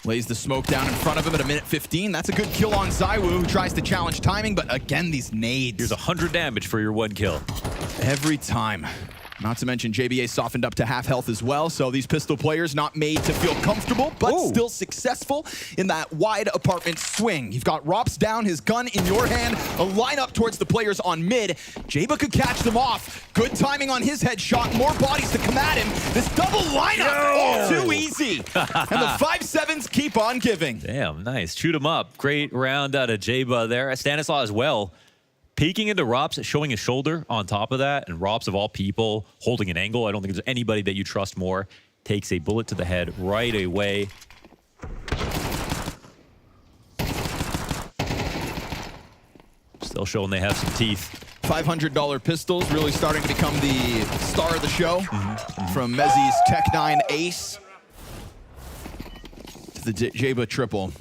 [SPEAKER 14] Lays the smoke down in front of him at 1:15. That's a good kill on Zywoo, who tries to challenge timing, but again, these nades.
[SPEAKER 12] Here's 100 damage for your 1 kill.
[SPEAKER 14] Every time. Not to mention JBA softened up to half health as well, so these pistol players not made to feel comfortable, but still successful in that wide apartment swing. You've got Rops down, his gun in your hand, a lineup towards the players on mid. Jaba could catch them off. Good timing on his headshot, more bodies to come at him. This double lineup, all too easy. And the 5-7s keep on giving.
[SPEAKER 12] Damn, nice. Shoot him up. Great round out of Jaba there. Stanislaw as well. Peeking into Rops, showing his shoulder on top of that, and Rops, of all people, holding an angle. I don't think there's anybody that you trust more. Takes a bullet to the head right away. Still showing they have some teeth.
[SPEAKER 14] $500 pistols really starting to become the star of the show. From Mezzi's Tech 9 ace to the Jaba triple.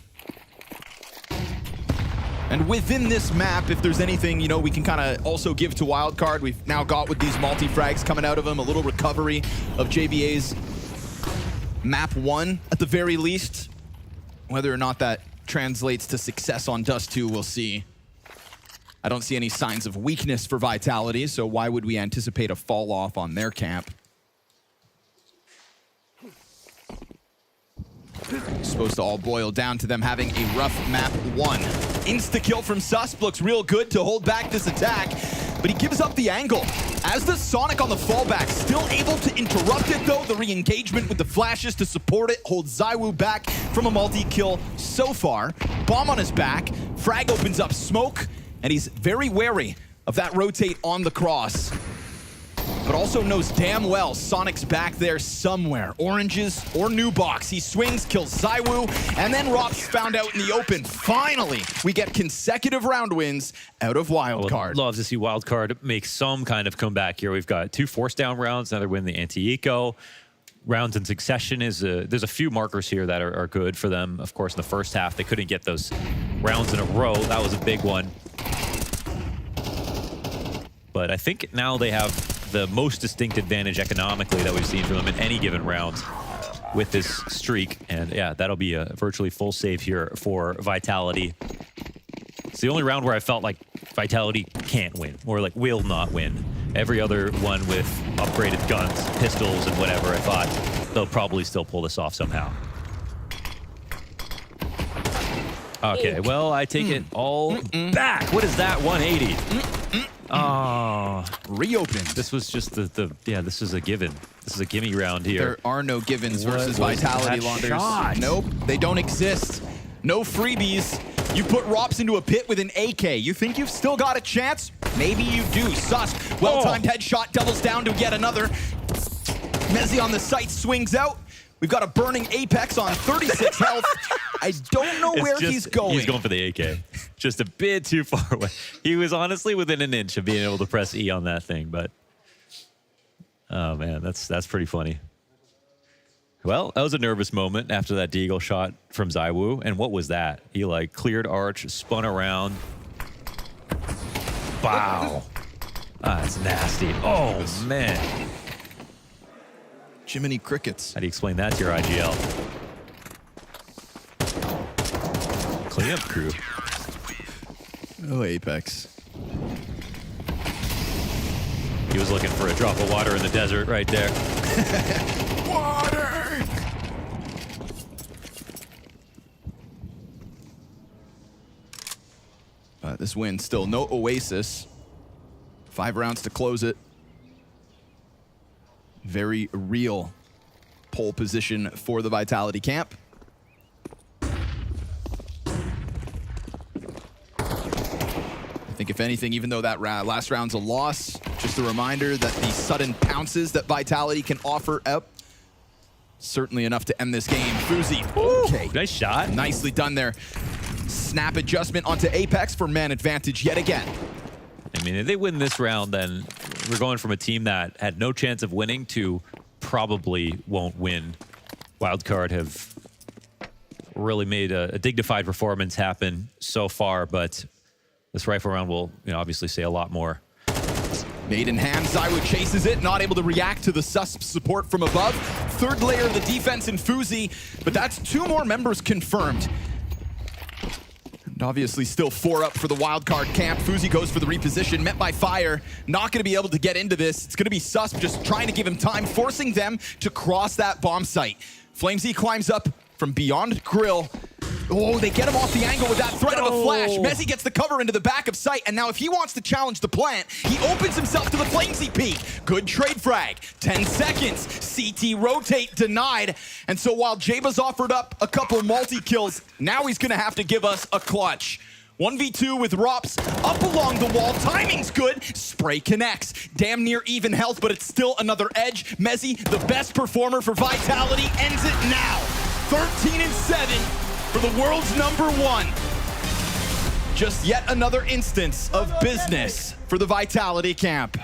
[SPEAKER 14] And within this map, if there's anything, you know, we can kind of also give to Wildcard, we've now got with these multi-frags coming out of them, a little recovery of JBA's map 1 at the very least. Whether or not that translates to success on Dust 2, we'll see. I don't see any signs of weakness for Vitality, so why would we anticipate a fall off on their camp? It's supposed to all boil down to them having a rough map 1. Insta-kill from Susp looks real good to hold back this attack, but he gives up the angle. As the Sonic on the fallback, still able to interrupt it though, the re-engagement with the flashes to support it, holds ZywOo back from a multi-kill so far. Bomb on his back, frag opens up smoke, and he's very wary of that rotate on the cross. But also knows damn well Sonic's back there somewhere. Oranges or new box. He swings, kills ZywOo, and then Rops found out in the open. Finally, we get consecutive round wins out of Wildcard.
[SPEAKER 12] Love to see Wildcard make some kind of comeback here. We've got 2 force-down rounds, another win the anti-eco. Rounds in succession is there's a few markers here that are good for them. Of course, in the first half, they couldn't get those rounds in a row. That was a big one. But I think now they have the most distinct advantage economically that we've seen from them in any given round with this streak. And yeah, that'll be a virtually full save here for Vitality. It's the only round where I felt like Vitality can't win, or like will not win. Every other one with upgraded guns, pistols, and whatever, I thought they'll probably still pull this off somehow. Okay, well, I take it all back. What is that, 180? Oh,
[SPEAKER 14] reopened.
[SPEAKER 12] This was just yeah, this is a given. This is a gimme round here.
[SPEAKER 14] There are no givens versus Vitality launchers. Nope, they don't exist. No freebies. You put Rops into a pit with an AK. You think you've still got a chance? Maybe you do. Susk, well-timed headshot, doubles down to yet another. Mezzi on the site swings out. We've got a burning Apex on 36 health. I don't know where he's going.
[SPEAKER 12] He's going for the AK. Just a bit too far away. He was honestly within an inch of being able to press E on that thing, but oh man, that's pretty funny. Well, that was a nervous moment after that deagle shot from ZywOo. And what was that? He like cleared arch, spun around. Wow. That's nasty. Oh man.
[SPEAKER 14] Jiminy Crickets.
[SPEAKER 12] How do you explain that to your IGL? Cleanup crew.
[SPEAKER 14] Oh, Apex.
[SPEAKER 12] He was looking for a drop of water in the desert right there.
[SPEAKER 14] Water! This win still no Oasis. 5 rounds to close it. Very real pole position for the Vitality camp. I think if anything, even though that last round's a loss, just a reminder that the sudden pounces that Vitality can offer up, certainly enough to end this game. FaZe, okay.
[SPEAKER 12] Nice shot.
[SPEAKER 14] Nicely done there. Snap adjustment onto Apex for man advantage yet again.
[SPEAKER 12] I mean, if they win this round, then we're going from a team that had no chance of winning to probably won't win. Wildcard have really made a dignified performance happen so far, but this rifle round will, obviously say a lot more.
[SPEAKER 14] Made in hand, ZywOo chases it, not able to react to the Susp support from above. Third layer of the defense in FaZe, but that's 2 more members confirmed. And obviously still 4 up for the wildcard camp. FaZe goes for the reposition, met by fire. Not going to be able to get into this. It's going to be Susp just trying to give him time, forcing them to cross that bomb site. FlameZ climbs up from beyond grill. Oh, they get him off the angle with that threat of a flash. Mezzy gets the cover into the back of sight, and now if he wants to challenge the plant, he opens himself to the FlameZ peek. Good trade frag. 10 seconds. CT rotate denied. And so while Jaba's offered up a couple multi-kills, now he's going to have to give us a clutch. 1v2 with Rops up along the wall. Timing's good. Spray connects. Damn near even health, but it's still another edge. Mezzy, the best performer for Vitality, ends it now. 13-7 for the world's #1. Just yet another instance of business for the Vitality camp.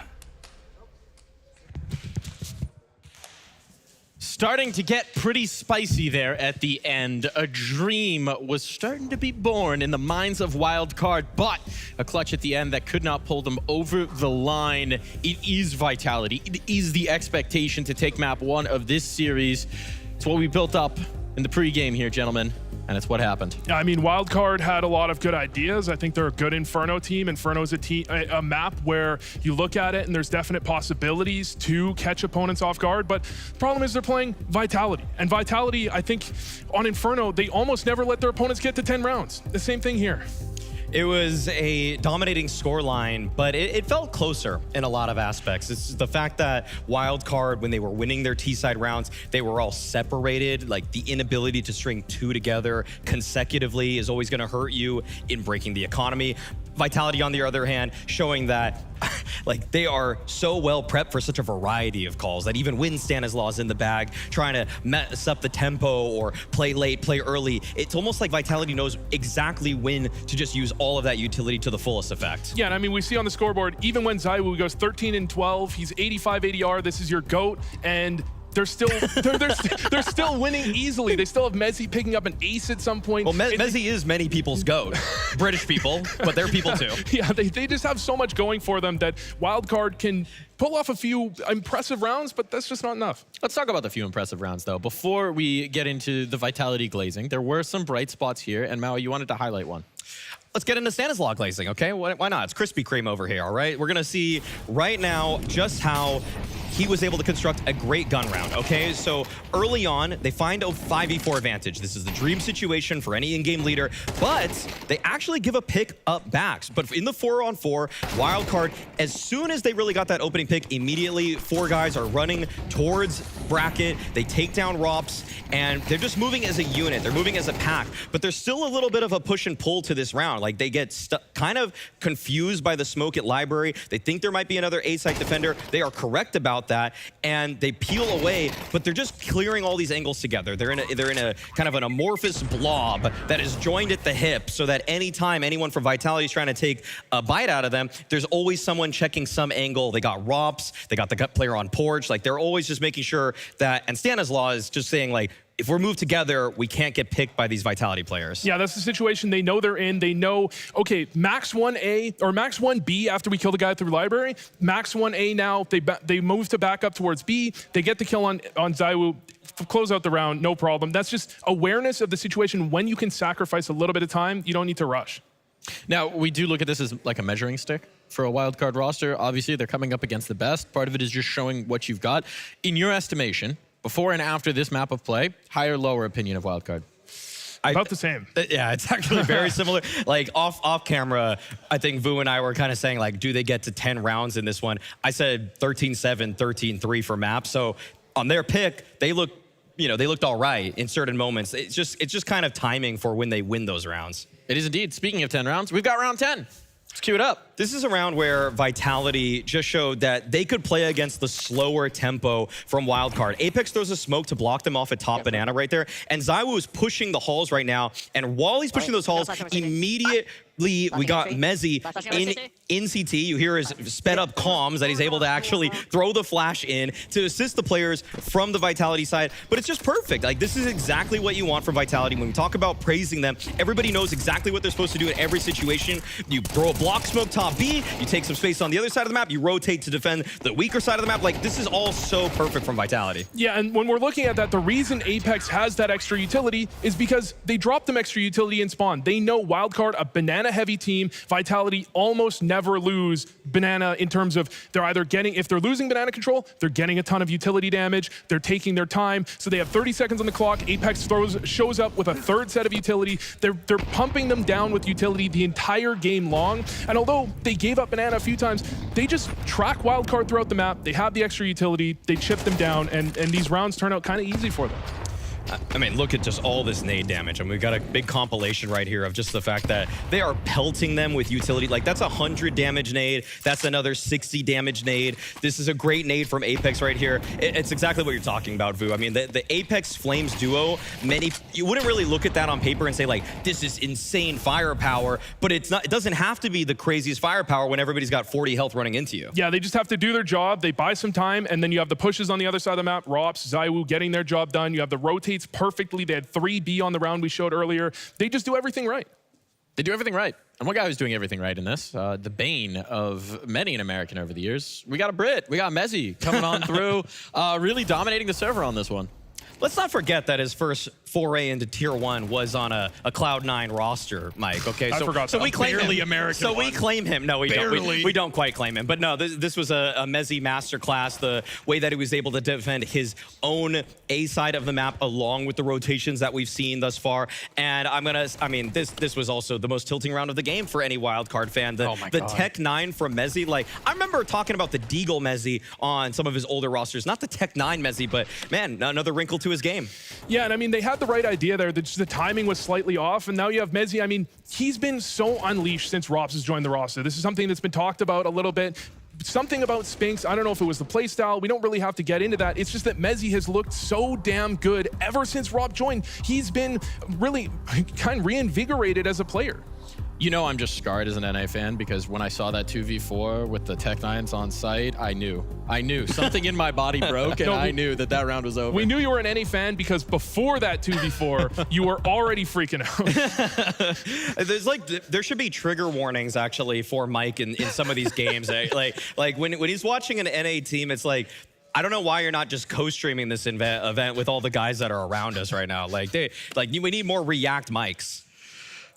[SPEAKER 5] Starting to get pretty spicy there at the end. A dream was starting to be born in the minds of Wildcard, but a clutch at the end that could not pull them over the line. It is Vitality. It is the expectation to take map 1 of this series. It's what we built up in the pregame here, gentlemen. And it's what happened.
[SPEAKER 22] I mean, Wildcard had a lot of good ideas. I think they're a good Inferno team. Inferno is a map where you look at it and there's definite possibilities to catch opponents off guard. But the problem is they're playing Vitality. And Vitality, I think, on Inferno, they almost never let their opponents get to 10 rounds. The same thing here.
[SPEAKER 4] It was a dominating scoreline, but it felt closer in a lot of aspects. It's the fact that Wildcard, when they were winning their T-side rounds, they were all separated. Like, the inability to string 2 together consecutively is always going to hurt you in breaking the economy. Vitality, on the other hand, showing that like they are so well prepped for such a variety of calls that even when Stanislaus in the bag, trying to mess up the tempo or play late, play early, it's almost like Vitality knows exactly when to just use all of that utility to the fullest effect.
[SPEAKER 22] Yeah, and I mean, we see on the scoreboard, even when ZywOo goes 13-12, he's 85 ADR, this is your GOAT, and they're still they're still winning easily. They still have Mezzy picking up an ace at some point.
[SPEAKER 4] Well, Mezzy is many people's GOAT. British people, but they're people too.
[SPEAKER 22] Yeah, they just have so much going for them that Wildcard can pull off a few impressive rounds, but that's just not enough.
[SPEAKER 5] Let's talk about the few impressive rounds, though. Before we get into the Vitality glazing, there were some bright spots here, and Mao, you wanted to highlight one.
[SPEAKER 4] Let's get into Stanislaus glazing, okay? Why not? It's Krispy Kreme over here, all right? We're gonna see right now just how he was able to construct a great gun round, okay? So early on, they find a 5v4 advantage. This is the dream situation for any in-game leader, but they actually give a pick up backs. But in the 4-on-4, Wildcard, as soon as they really got that opening pick, immediately 4 guys are running towards bracket. They take down Rops, and they're just moving as a unit. They're moving as a pack, but there's still a little bit of a push and pull to this round. Like, they get kind of confused by the smoke at Library. They think there might be another A-site defender. They are correct about that, and they peel away, but they're just clearing all these angles together. They're in a kind of an amorphous blob that is joined at the hip, so that anytime anyone from Vitality is trying to take a bite out of them, there's always someone checking some angle. They got Rops, they got the gut player on Porch. Like, they're always just making sure that, and Stanislaus is just saying, like, if we're moved together, we can't get picked by these Vitality players.
[SPEAKER 22] Yeah, that's the situation they know they're in. They know, okay, max 1A or max 1B after we kill the guy through Library. Max 1A now, they move to back up towards B. They get the kill on ZywOo, close out the round, no problem. That's just awareness of the situation. When you can sacrifice a little bit of time, you don't need to rush.
[SPEAKER 5] Now, we do look at this as like a measuring stick for a wildcard roster. Obviously, they're coming up against the best. Part of it is just showing what you've got. In your estimation, before and after this map of play, higher, lower opinion of Wildcard?
[SPEAKER 22] About the same.
[SPEAKER 4] Yeah, it's actually very similar. Like, off camera, I think Vu and I were kind of saying, like, do they get to 10 rounds in this one? I said 13-7, 13-3 for map. So on their pick, they looked all right in certain moments. It's just kind of timing for when they win those rounds.
[SPEAKER 5] It is indeed. Speaking of 10 rounds, we've got round 10. Let's cue it up.
[SPEAKER 4] This is a round where Vitality just showed that they could play against the slower tempo from Wildcard. Apex throws a smoke to block them off at top banana right there, and ZywOo is pushing the halls right now, and while he's pushing those halls, immediately we got Mezzy in CT. You hear his sped up comms that he's able to actually throw the flash in to assist the players from the Vitality side, but it's just perfect. Like, this is exactly what you want from Vitality. When we talk about praising them, everybody knows exactly what they're supposed to do in every situation. You throw a block smoke top off B, you take some space on the other side of the map, you rotate to defend the weaker side of the map. Like, this is all so perfect from Vitality.
[SPEAKER 22] Yeah, and when we're looking at that, the reason Apex has that extra utility is because they dropped them extra utility in spawn. They know Wildcard, a banana-heavy team, Vitality almost never lose banana in terms of they're either getting, if they're losing banana control, they're getting a ton of utility damage, they're taking their time, so they have 30 seconds on the clock. Apex shows up with a third set of utility. They're pumping them down with utility the entire game long, and although they gave up banana a few times, they just track Wildcard throughout the map. They have the extra utility, they chip them down, and these rounds turn out kind of easy for them.
[SPEAKER 4] I mean, look at just all this nade damage. I mean, we've got a big compilation right here of just the fact that they are pelting them with utility. Like, that's 100 damage nade. That's another 60 damage nade. This is a great nade from Apex right here. It's exactly what you're talking about, Vu. I mean, the Apex Flames duo, you wouldn't really look at that on paper and say, like, this is insane firepower, but it's not. It doesn't have to be the craziest firepower when everybody's got 40 health running into you.
[SPEAKER 22] Yeah, they just have to do their job. They buy some time, and then you have the pushes on the other side of the map. Rops, ZywOo getting their job done. You have the rotates perfectly. They had 3B on the round we showed earlier. They just do everything right.
[SPEAKER 5] They do everything right. And one guy who's doing everything right in this, the bane of many an American over the years, we got a Brit. We got MOUZ coming on through, really dominating the server on this one.
[SPEAKER 4] Let's not forget that his first foray into Tier 1 was on a Cloud9 roster, Mike, okay?
[SPEAKER 22] I forgot that.
[SPEAKER 4] We claim
[SPEAKER 22] Barely
[SPEAKER 4] him.
[SPEAKER 22] American
[SPEAKER 4] So we
[SPEAKER 22] one.
[SPEAKER 4] claim him. No, we don't. We don't quite claim him. But no, this was a MOUZ masterclass, the way that he was able to defend his own A side of the map along with the rotations that we've seen thus far. And I mean, this was also the most tilting round of the game for any Wildcard fan. The Tech 9 from MOUZ, like, I remember talking about the Deagle MOUZ on some of his older rosters, not the Tech 9 MOUZ, but man, another wrinkle to his game.
[SPEAKER 22] Yeah, and I mean, they had the right idea there. Just the timing was slightly off, and now you have MOUZ. I mean, he's been so unleashed since Rops has joined the roster. This is something that's been talked about a little bit. Something about Spinks, I don't know if it was the playstyle. We don't really have to get into that. It's just that MOUZ has looked so damn good ever since Rob joined. He's been really kind of reinvigorated as a player.
[SPEAKER 5] You know, I'm just scarred as an NA fan because when I saw that 2v4 with the Tech 9s on site, I knew. Something in my body broke, and I knew that round was over.
[SPEAKER 22] We knew you were an NA fan because before that 2v4, you were already freaking out.
[SPEAKER 4] There should be trigger warnings, actually, for Mike in some of these games. like when he's watching an NA team, it's like, I don't know why you're not just co-streaming this event with all the guys that are around us right now. We need more React mics.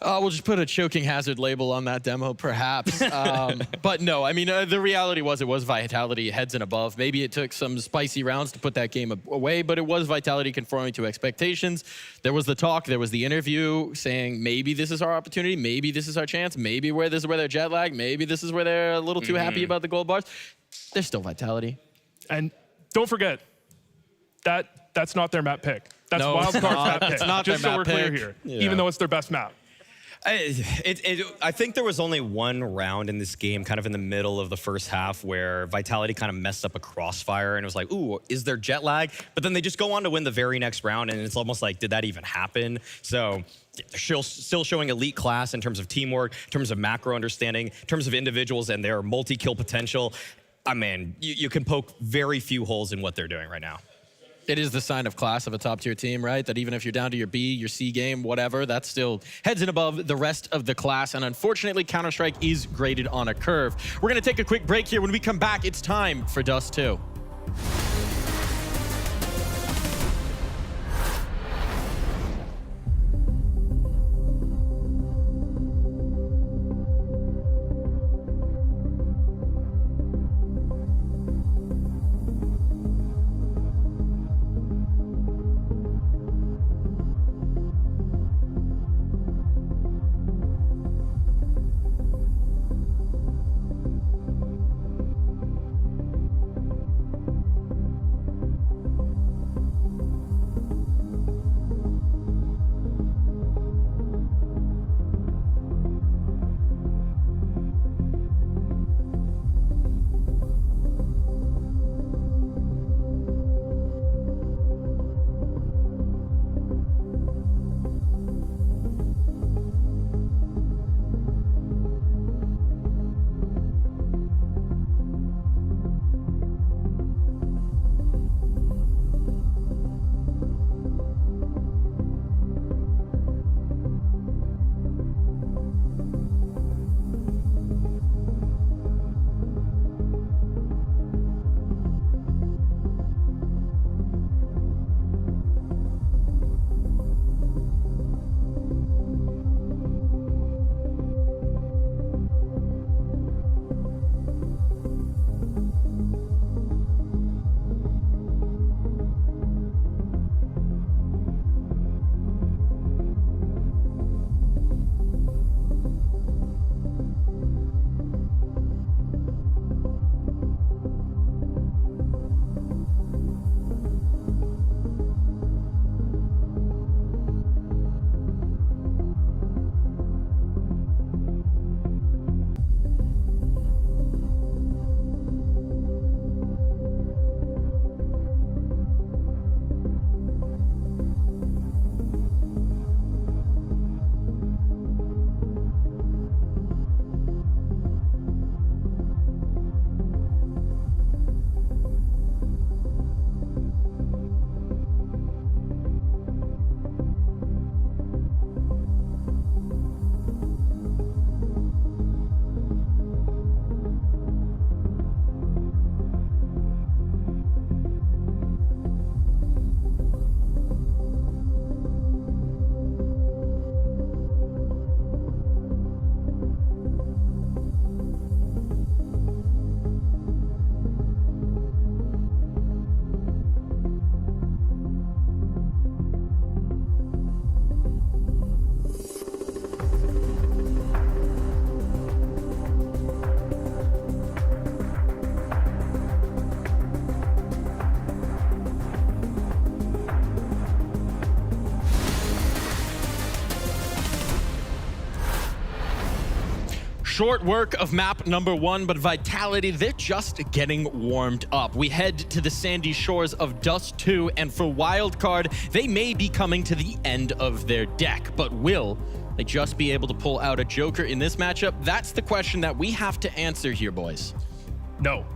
[SPEAKER 5] We'll just put a choking hazard label on that demo, perhaps. But no, I mean, the reality was it was Vitality heads and above. Maybe it took some spicy rounds to put that game away, but it was Vitality conforming to expectations. There was the talk, there was the interview saying maybe this is our opportunity, maybe this is our chance, maybe this is where they're jet lagged, maybe this is where they're a little too happy about the gold bars. They're still Vitality.
[SPEAKER 22] And don't forget, that's not their map pick. That's Wildcard's map pick.
[SPEAKER 5] It's not
[SPEAKER 22] just
[SPEAKER 5] their
[SPEAKER 22] so we're
[SPEAKER 5] map
[SPEAKER 22] clear
[SPEAKER 5] pick.
[SPEAKER 22] here,
[SPEAKER 5] Yeah.
[SPEAKER 22] even though it's their best map.
[SPEAKER 4] I think there was only one round in this game, kind of in the middle of the first half, where Vitality kind of messed up a crossfire, and it was like, ooh, is there jet lag? But then they just go on to win the very next round, and it's almost like, did that even happen? So they're still showing elite class in terms of teamwork, in terms of macro understanding, in terms of individuals and their multi-kill potential. I mean, you can poke very few holes in what they're doing right now.
[SPEAKER 5] It is the sign of class of a top-tier team, right? That even if you're down to your B, your C game, whatever, that's still heads and above the rest of the class. And unfortunately, Counter-Strike is graded on a curve. We're going to take a quick break here. When we come back, it's time for Dust 2. Short work of map number 1, but Vitality, they're just getting warmed up. We head to the sandy shores of Dust 2, and for Wildcard, they may be coming to the end of their deck, but will they just be able to pull out a Joker in this matchup? That's the question that we have to answer here, boys.
[SPEAKER 22] No.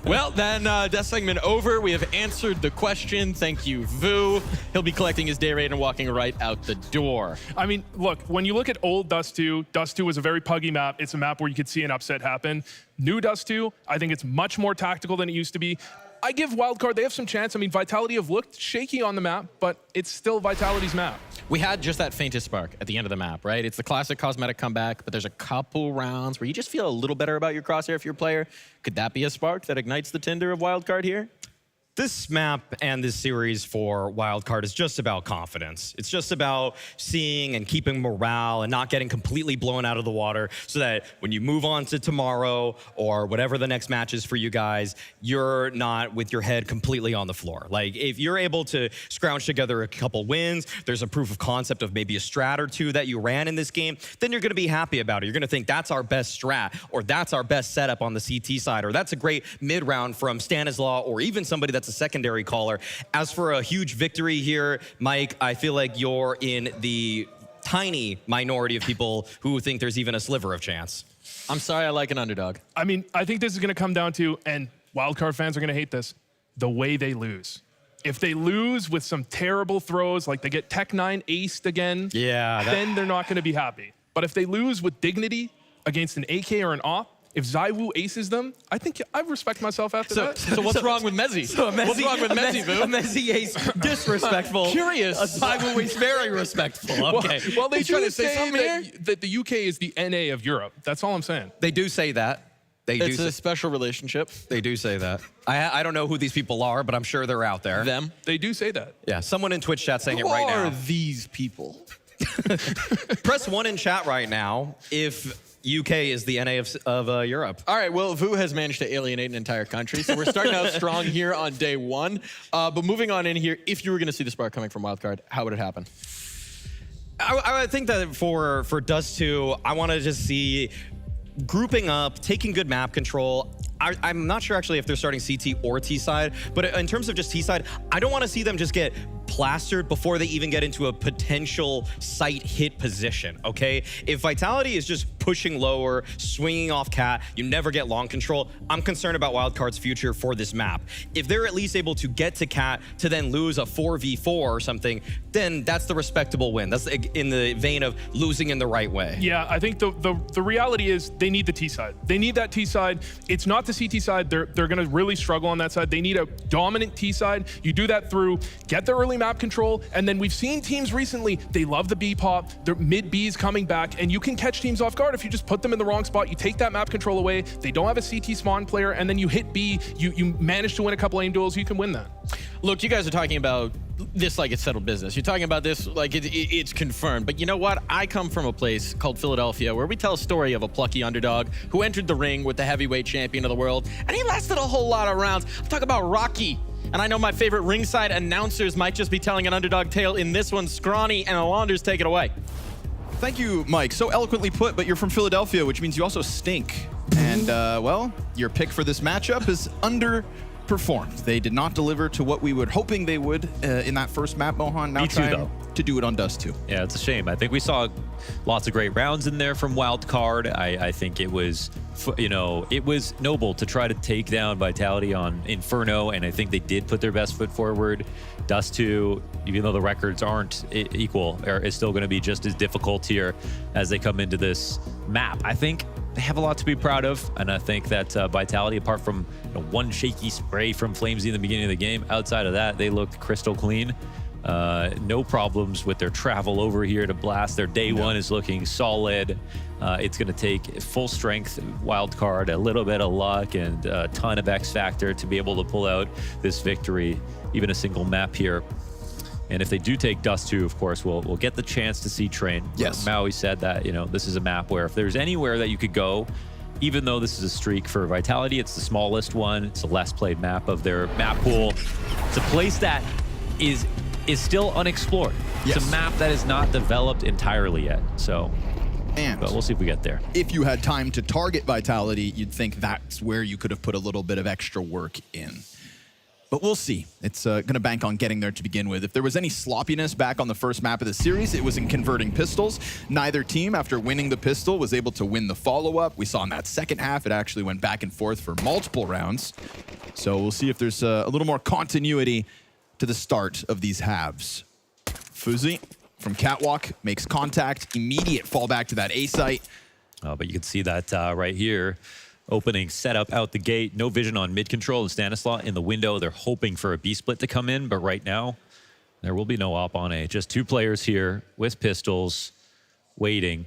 [SPEAKER 5] Well, then, that segment over. We have answered the question. Thank you, Vu. He'll be collecting his day rate and walking right out the door.
[SPEAKER 22] I mean, look, when you look at old Dust 2, Dust 2 was a very puggy map. It's a map where you could see an upset happen. New Dust 2, I think it's much more tactical than it used to be. I give Wildcard, they have some chance. I mean, Vitality have looked shaky on the map, but it's still Vitality's map.
[SPEAKER 5] We had just that faintest spark at the end of the map, right? It's the classic cosmetic comeback, but there's a couple rounds where you just feel a little better about your crosshair if you're a player. Could that be a spark that ignites the tinder of Wildcard here?
[SPEAKER 4] This map and this series for Wildcard is just about confidence. It's just about seeing and keeping morale and not getting completely blown out of the water so that when you move on to tomorrow or whatever the next match is for you guys, you're not with your head completely on the floor. Like, if you're able to scrounge together a couple wins, there's a proof of concept of maybe a strat or two that you ran in this game, then you're gonna be happy about it. You're gonna think that's our best strat, or that's our best setup on the CT side, or that's a great mid-round from Stanislaw, or even somebody that's a secondary caller. As for a huge victory here, Mike, I feel like you're in the tiny minority of people who think there's even a sliver of chance.
[SPEAKER 5] I'm sorry, I like an underdog.
[SPEAKER 22] I mean, I think this is going to come down to, and Wildcard fans are going to hate this, the way they lose. If they lose with some terrible throws, like they get Tech 9 aced again, then they're not going to be happy. But if they lose with dignity against an AK or an AWP, if ZywOo aces them, I think I respect myself after that.
[SPEAKER 5] So what's wrong with Mezzi? What's wrong with Mezzi, Vu?
[SPEAKER 4] A Mezzi ace, disrespectful.
[SPEAKER 5] Curious.
[SPEAKER 4] A ZywOo ace, very respectful. Okay.
[SPEAKER 22] Well, they
[SPEAKER 5] trying
[SPEAKER 22] do
[SPEAKER 5] to say
[SPEAKER 22] say
[SPEAKER 5] something here?
[SPEAKER 22] that the UK is the NA of Europe. That's all I'm saying.
[SPEAKER 4] They do say that.
[SPEAKER 5] It's a special relationship.
[SPEAKER 4] They do say that. I don't know who these people are, but I'm sure they're out there.
[SPEAKER 5] Them?
[SPEAKER 22] They do say that.
[SPEAKER 4] Yeah, someone in Twitch chat saying
[SPEAKER 5] Who
[SPEAKER 4] it right now.
[SPEAKER 5] are these people?
[SPEAKER 4] Press 1 in chat right now if UK is the NA of Europe.
[SPEAKER 5] All right, well, Vu has managed to alienate an entire country, so we're starting out strong here on day 1. But moving on in here, if you were going to see the spark coming from Wildcard, how would it happen?
[SPEAKER 4] I think that for Dust 2, I want to just see grouping up, taking good map control. I'm not sure actually if they're starting CT or T side, but in terms of just T side, I don't want to see them just get plastered before they even get into a potential site hit position, okay? If Vitality is just pushing lower, swinging off cat, you never get long control, I'm concerned about Wildcard's future for this map. If they're at least able to get to cat to then lose a 4v4 or something, then that's the respectable win. That's in the vein of losing in the right way.
[SPEAKER 22] Yeah, I think the reality is they need the T side. They need that T side. It's not the CT side. They're going to really struggle on that side. They need a dominant T side. You do that through get the early map control, and then we've seen teams recently, they love the B pop, their mid B's coming back, and you can catch teams off guard if you just put them in the wrong spot. You take that map control away, they don't have a CT spawn player, and then you hit B, you manage to win a couple aim duels, you can win that.
[SPEAKER 5] Look, you guys are talking about this like it's settled business. You're talking about this like it's confirmed. But you know what? I come from a place called Philadelphia where we tell a story of a plucky underdog who entered the ring with the heavyweight champion of the world, and he lasted a whole lot of rounds. I'm talking about Rocky. And I know my favorite ringside announcers might just be telling an underdog tale in this one. Scrawny and Alonders, take it away.
[SPEAKER 14] Thank you, Mike. So eloquently put, but you're from Philadelphia, which means you also stink. And, well, your pick for this matchup is underperformed. They did not deliver to what we were hoping they would in that first map, Mohan. Now
[SPEAKER 12] Me too, though.
[SPEAKER 14] To do it on Dust 2.
[SPEAKER 12] Yeah, it's a shame. I think we saw lots of great rounds in there from Wildcard. I think it was, it was noble to try to take down Vitality on Inferno, and I think they did put their best foot forward. Dust 2, even though the records aren't equal, is still going to be just as difficult here as they come into this map. I think they have a lot to be proud of, and I think that Vitality, apart from one shaky spray from Flamesy in the beginning of the game, outside of that, they looked crystal clean. No problems with their travel over here to Blast. Their day one is looking solid. It's going to take full strength Wildcard, a little bit of luck, and a ton of X Factor to be able to pull out this victory, even a single map here. And if they do take Dust 2, of course, we'll get the chance to see Train.
[SPEAKER 14] Yes.
[SPEAKER 12] Maui said that, this is a map where if there's anywhere that you could go, even though this is a streak for Vitality, it's the smallest one. It's the less played map of their map pool. It's a place that is still unexplored. Yes. It's a map that is not developed entirely yet. So
[SPEAKER 14] And
[SPEAKER 12] but we'll see if we get there.
[SPEAKER 14] If you had time to target Vitality, you'd think that's where you could have put a little bit of extra work in. But we'll see. It's going to bank on getting there to begin with. If there was any sloppiness back on the first map of the series, it was in converting pistols. Neither team, after winning the pistol, was able to win the follow-up. We saw in that second half, it actually went back and forth for multiple rounds. So we'll see if there's a little more continuity to the start of these halves. FaZe from Catwalk makes contact, immediate fallback to that A site.
[SPEAKER 12] Oh, but you can see that right here. Opening setup out the gate. No vision on mid control and Stanislaw in the window. They're hoping for a B split to come in, but right now there will be no op on A. Just two players here with pistols waiting.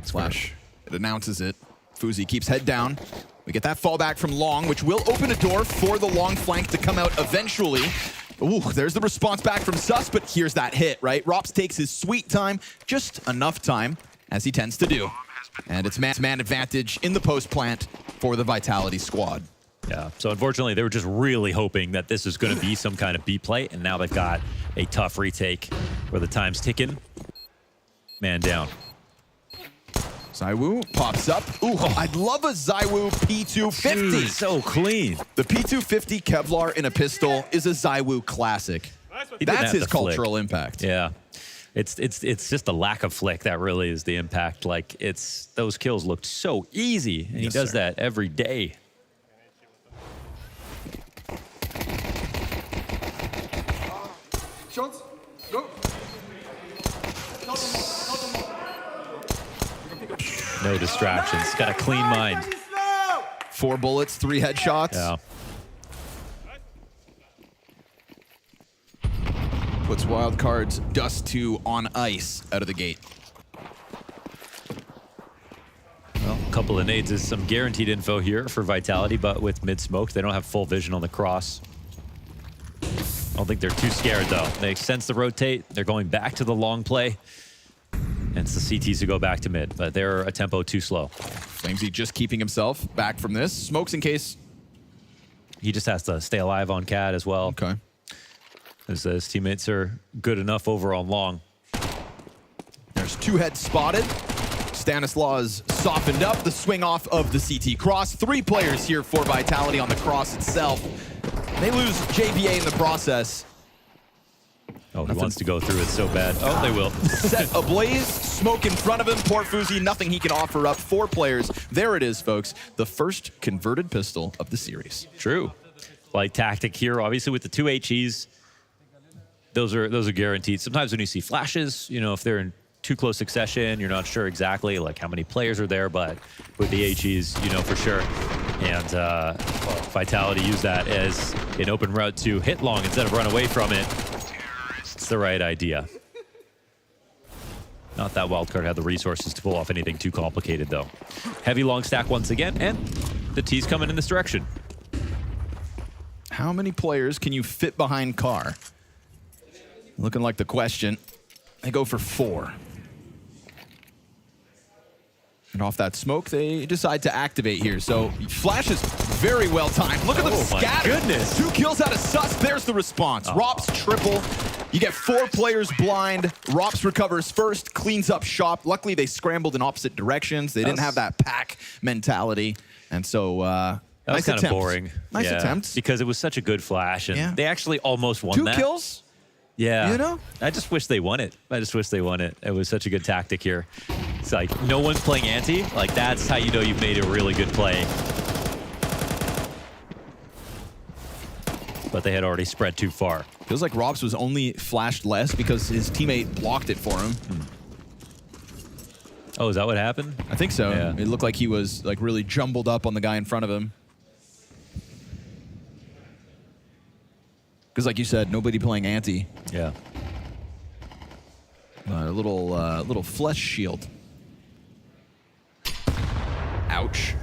[SPEAKER 14] Flash. It announces it. FaZe keeps head down. We get that fallback from Long, which will open a door for the long flank to come out eventually. Ooh, there's the response back from Sus, but here's that hit, right? Rops takes his sweet time, just enough time, as he tends to do. And it's man advantage in the post plant for the Vitality squad.
[SPEAKER 12] Yeah, so unfortunately, they were just really hoping that this is going to be some kind of B play, and now they've got a tough retake where the time's ticking. Man down.
[SPEAKER 14] ZywOo pops up. Ooh, I'd love a ZywOo P250.
[SPEAKER 12] Jeez, so clean.
[SPEAKER 14] The P250 Kevlar in a pistol is a ZywOo classic. That's his cultural impact.
[SPEAKER 12] Yeah. It's just the lack of flick that really is the impact. Like, those kills looked so easy, and he does that every day.
[SPEAKER 17] Shots, go.
[SPEAKER 12] No distractions. Got a clean mind.
[SPEAKER 14] 4 bullets, 3 headshots.
[SPEAKER 12] Yeah.
[SPEAKER 14] Puts Wildcard's Dust 2 on ice out of the gate.
[SPEAKER 12] Well, a couple of nades is some guaranteed info here for Vitality, but with mid-smoke, they don't have full vision on the cross. I don't think they're too scared, though. They sense the rotate. They're going back to the long play. And it's the CTs who go back to mid, but they're a tempo too slow.
[SPEAKER 14] Flamesy just keeping himself back from this. Smokes in case.
[SPEAKER 12] He just has to stay alive on Cat as well.
[SPEAKER 14] Okay.
[SPEAKER 12] His teammates are good enough over on long.
[SPEAKER 14] There's 2 heads spotted. Stanislaw is softened up. The swing off of the CT cross. 3 players here for Vitality on the cross itself. They lose JVA in the process.
[SPEAKER 12] Oh, he wants to go through it so bad. Oh, they will.
[SPEAKER 14] Set ablaze, smoke in front of him. Poor FaZe, nothing he can offer up. 4 players. There it is, folks. The first converted pistol of the series.
[SPEAKER 12] True. Like tactic here, obviously with the 2 HEs, those are guaranteed. Sometimes when you see flashes, you know, if they're in too close succession, you're not sure exactly like how many players are there, but with the HEs, you know for sure. And Vitality used that as an open route to hit long instead of run away from it. It's the right idea. Not that Wildcard had the resources to pull off anything too complicated, though. Heavy long stack once again, and the T's coming in this direction.
[SPEAKER 14] How many players can you fit behind Car? Looking like the question. They go for 4. And off that smoke, they decide to activate here. So Flash is very well timed. Look at them scatter.
[SPEAKER 12] My goodness.
[SPEAKER 14] 2 kills out of Sus. There's the response. Rops triple. You get 4 players blind. Rops recovers first, cleans up shop. Luckily, they scrambled in opposite directions. They didn't have that pack mentality. And so,
[SPEAKER 12] that was
[SPEAKER 14] nice
[SPEAKER 12] kind
[SPEAKER 14] attempt.
[SPEAKER 12] of boring.
[SPEAKER 14] Nice attempt.
[SPEAKER 12] Because it was such a good flash, and they actually almost won
[SPEAKER 14] 2
[SPEAKER 12] that.
[SPEAKER 14] kills?
[SPEAKER 12] Yeah.
[SPEAKER 14] You know?
[SPEAKER 12] I just wish they won it. I just wish they won it. It was such a good tactic here. It's like, no one's playing anti. Like, that's how you know you've made a really good play. But they had already spread too far.
[SPEAKER 14] Feels like Robs was only flashed less because his teammate blocked it for him.
[SPEAKER 12] Oh, is that what happened?
[SPEAKER 14] I think so.
[SPEAKER 12] Yeah.
[SPEAKER 14] It looked like he was like really jumbled up on the guy in front of him. Because like you said, nobody playing anti.
[SPEAKER 12] Yeah.
[SPEAKER 14] A little flesh shield. Ouch.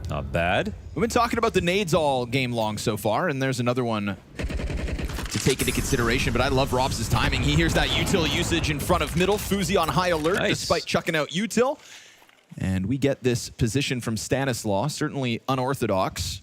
[SPEAKER 12] Not bad.
[SPEAKER 14] We've been talking about the nades all game long so far, and there's another one to take into consideration, but I love Robs' timing. He hears that util usage in front of middle. FaZe on high alert despite chucking out util. And we get this position from Stanislaw, certainly unorthodox.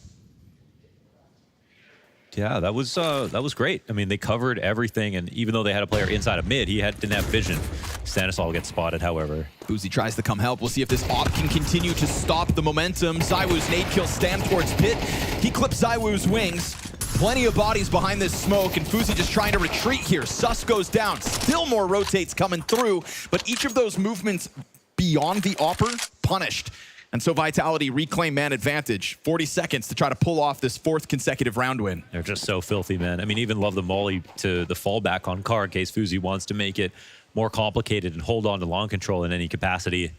[SPEAKER 12] Yeah, that was great. I mean, they covered everything, and even though they had a player inside of mid, didn't have vision. Stanislaw gets spotted, however.
[SPEAKER 14] FaZe tries to come help. We'll see if this op can continue to stop the momentum. ZywOo's nade kill stand towards pit. He clips ZywOo's wings. Plenty of bodies behind this smoke, and FaZe just trying to retreat here. Sus goes down. Still more rotates coming through, but each of those movements beyond the AWPer, punished. And so Vitality reclaim man advantage. 40 seconds to try to pull off this 4th consecutive round win.
[SPEAKER 12] They're just so filthy, man. I mean, even love the molly to the fallback on Car in case FaZe wants to make it more complicated and hold on to long control in any capacity.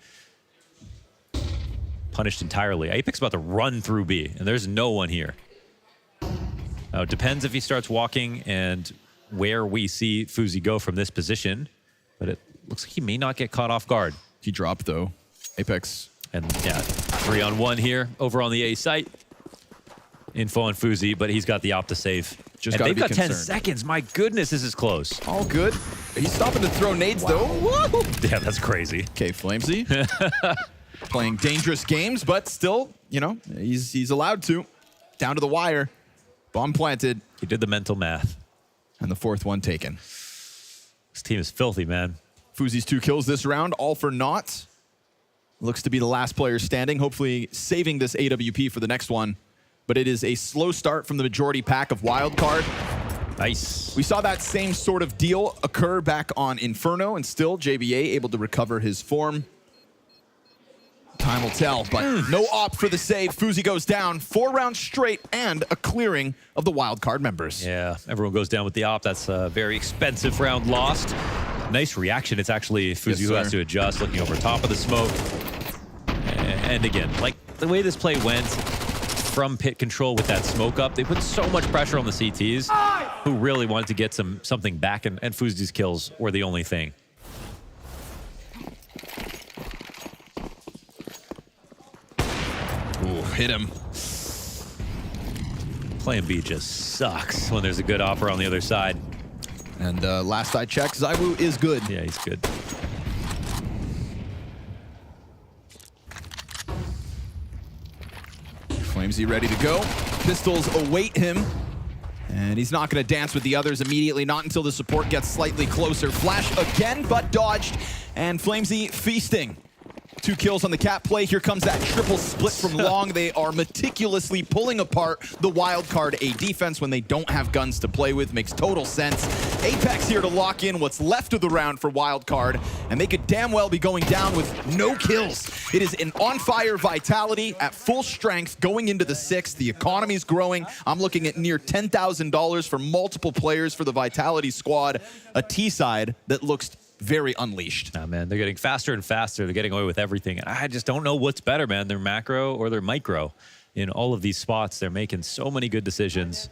[SPEAKER 12] Punished entirely. Apex about to run through B, and there's no one here. Now, it depends if he starts walking and where we see FaZe go from this position, but it looks like he may not get caught off guard.
[SPEAKER 14] He dropped, though. Apex.
[SPEAKER 12] And yeah, 3-on-1 here over on the A site. Info on FaZe, but he's got the op to save.
[SPEAKER 14] Just
[SPEAKER 12] and they've got
[SPEAKER 14] concerned.
[SPEAKER 12] 10 seconds. My goodness, this is close.
[SPEAKER 14] All good. He's stopping to throw nades, though. Whoa.
[SPEAKER 12] Yeah, that's crazy.
[SPEAKER 14] Okay, Flamesy. Playing dangerous games, but still, you know, he's allowed to. Down to the wire. Bomb planted.
[SPEAKER 12] He did the mental math.
[SPEAKER 14] And the 4th one taken.
[SPEAKER 12] This team is filthy, man.
[SPEAKER 14] FaZe's 2 kills this round, all for naught. Looks to be the last player standing, hopefully saving this AWP for the next one. But it is a slow start from the majority pack of Wildcard.
[SPEAKER 12] Nice.
[SPEAKER 14] We saw that same sort of deal occur back on Inferno, and still JBA able to recover his form. Time will tell, but no op for the save. FaZe goes down 4 rounds straight and a clearing of the Wildcard members.
[SPEAKER 12] Yeah, everyone goes down with the op. That's a very expensive round lost. Nice reaction. It's actually FaZe who has to adjust, looking over top of the smoke. And again, like the way this play went from pit control with that smoke up, they put so much pressure on the CTs who really wanted to get something back, and FaZe's kills were the only thing.
[SPEAKER 14] Ooh, hit him.
[SPEAKER 12] Playing B just sucks when there's a good offer on the other side.
[SPEAKER 14] And last I checked, ZywOo is good.
[SPEAKER 12] Yeah, he's good.
[SPEAKER 14] Flamesy ready to go. Pistols await him. And he's not going to dance with the others immediately, not until the support gets slightly closer. Flash again, but dodged. And Flamesy feasting. 2 kills on the cap play. Here comes that triple split from Long. They are meticulously pulling apart the Wildcard A defense when they don't have guns to play with. Makes total sense. Apex here to lock in what's left of the round for Wildcard, and they could damn well be going down with no kills. It is an on-fire Vitality at full strength going into the 6th. The economy's growing. I'm looking at near $10,000 for multiple players for the Vitality squad. A T-side that looks very unleashed.
[SPEAKER 12] Nah, man, they're getting faster and faster. They're getting away with everything. And I just don't know what's better, man. They're macro or they're micro. In all of these spots, they're making so many good decisions.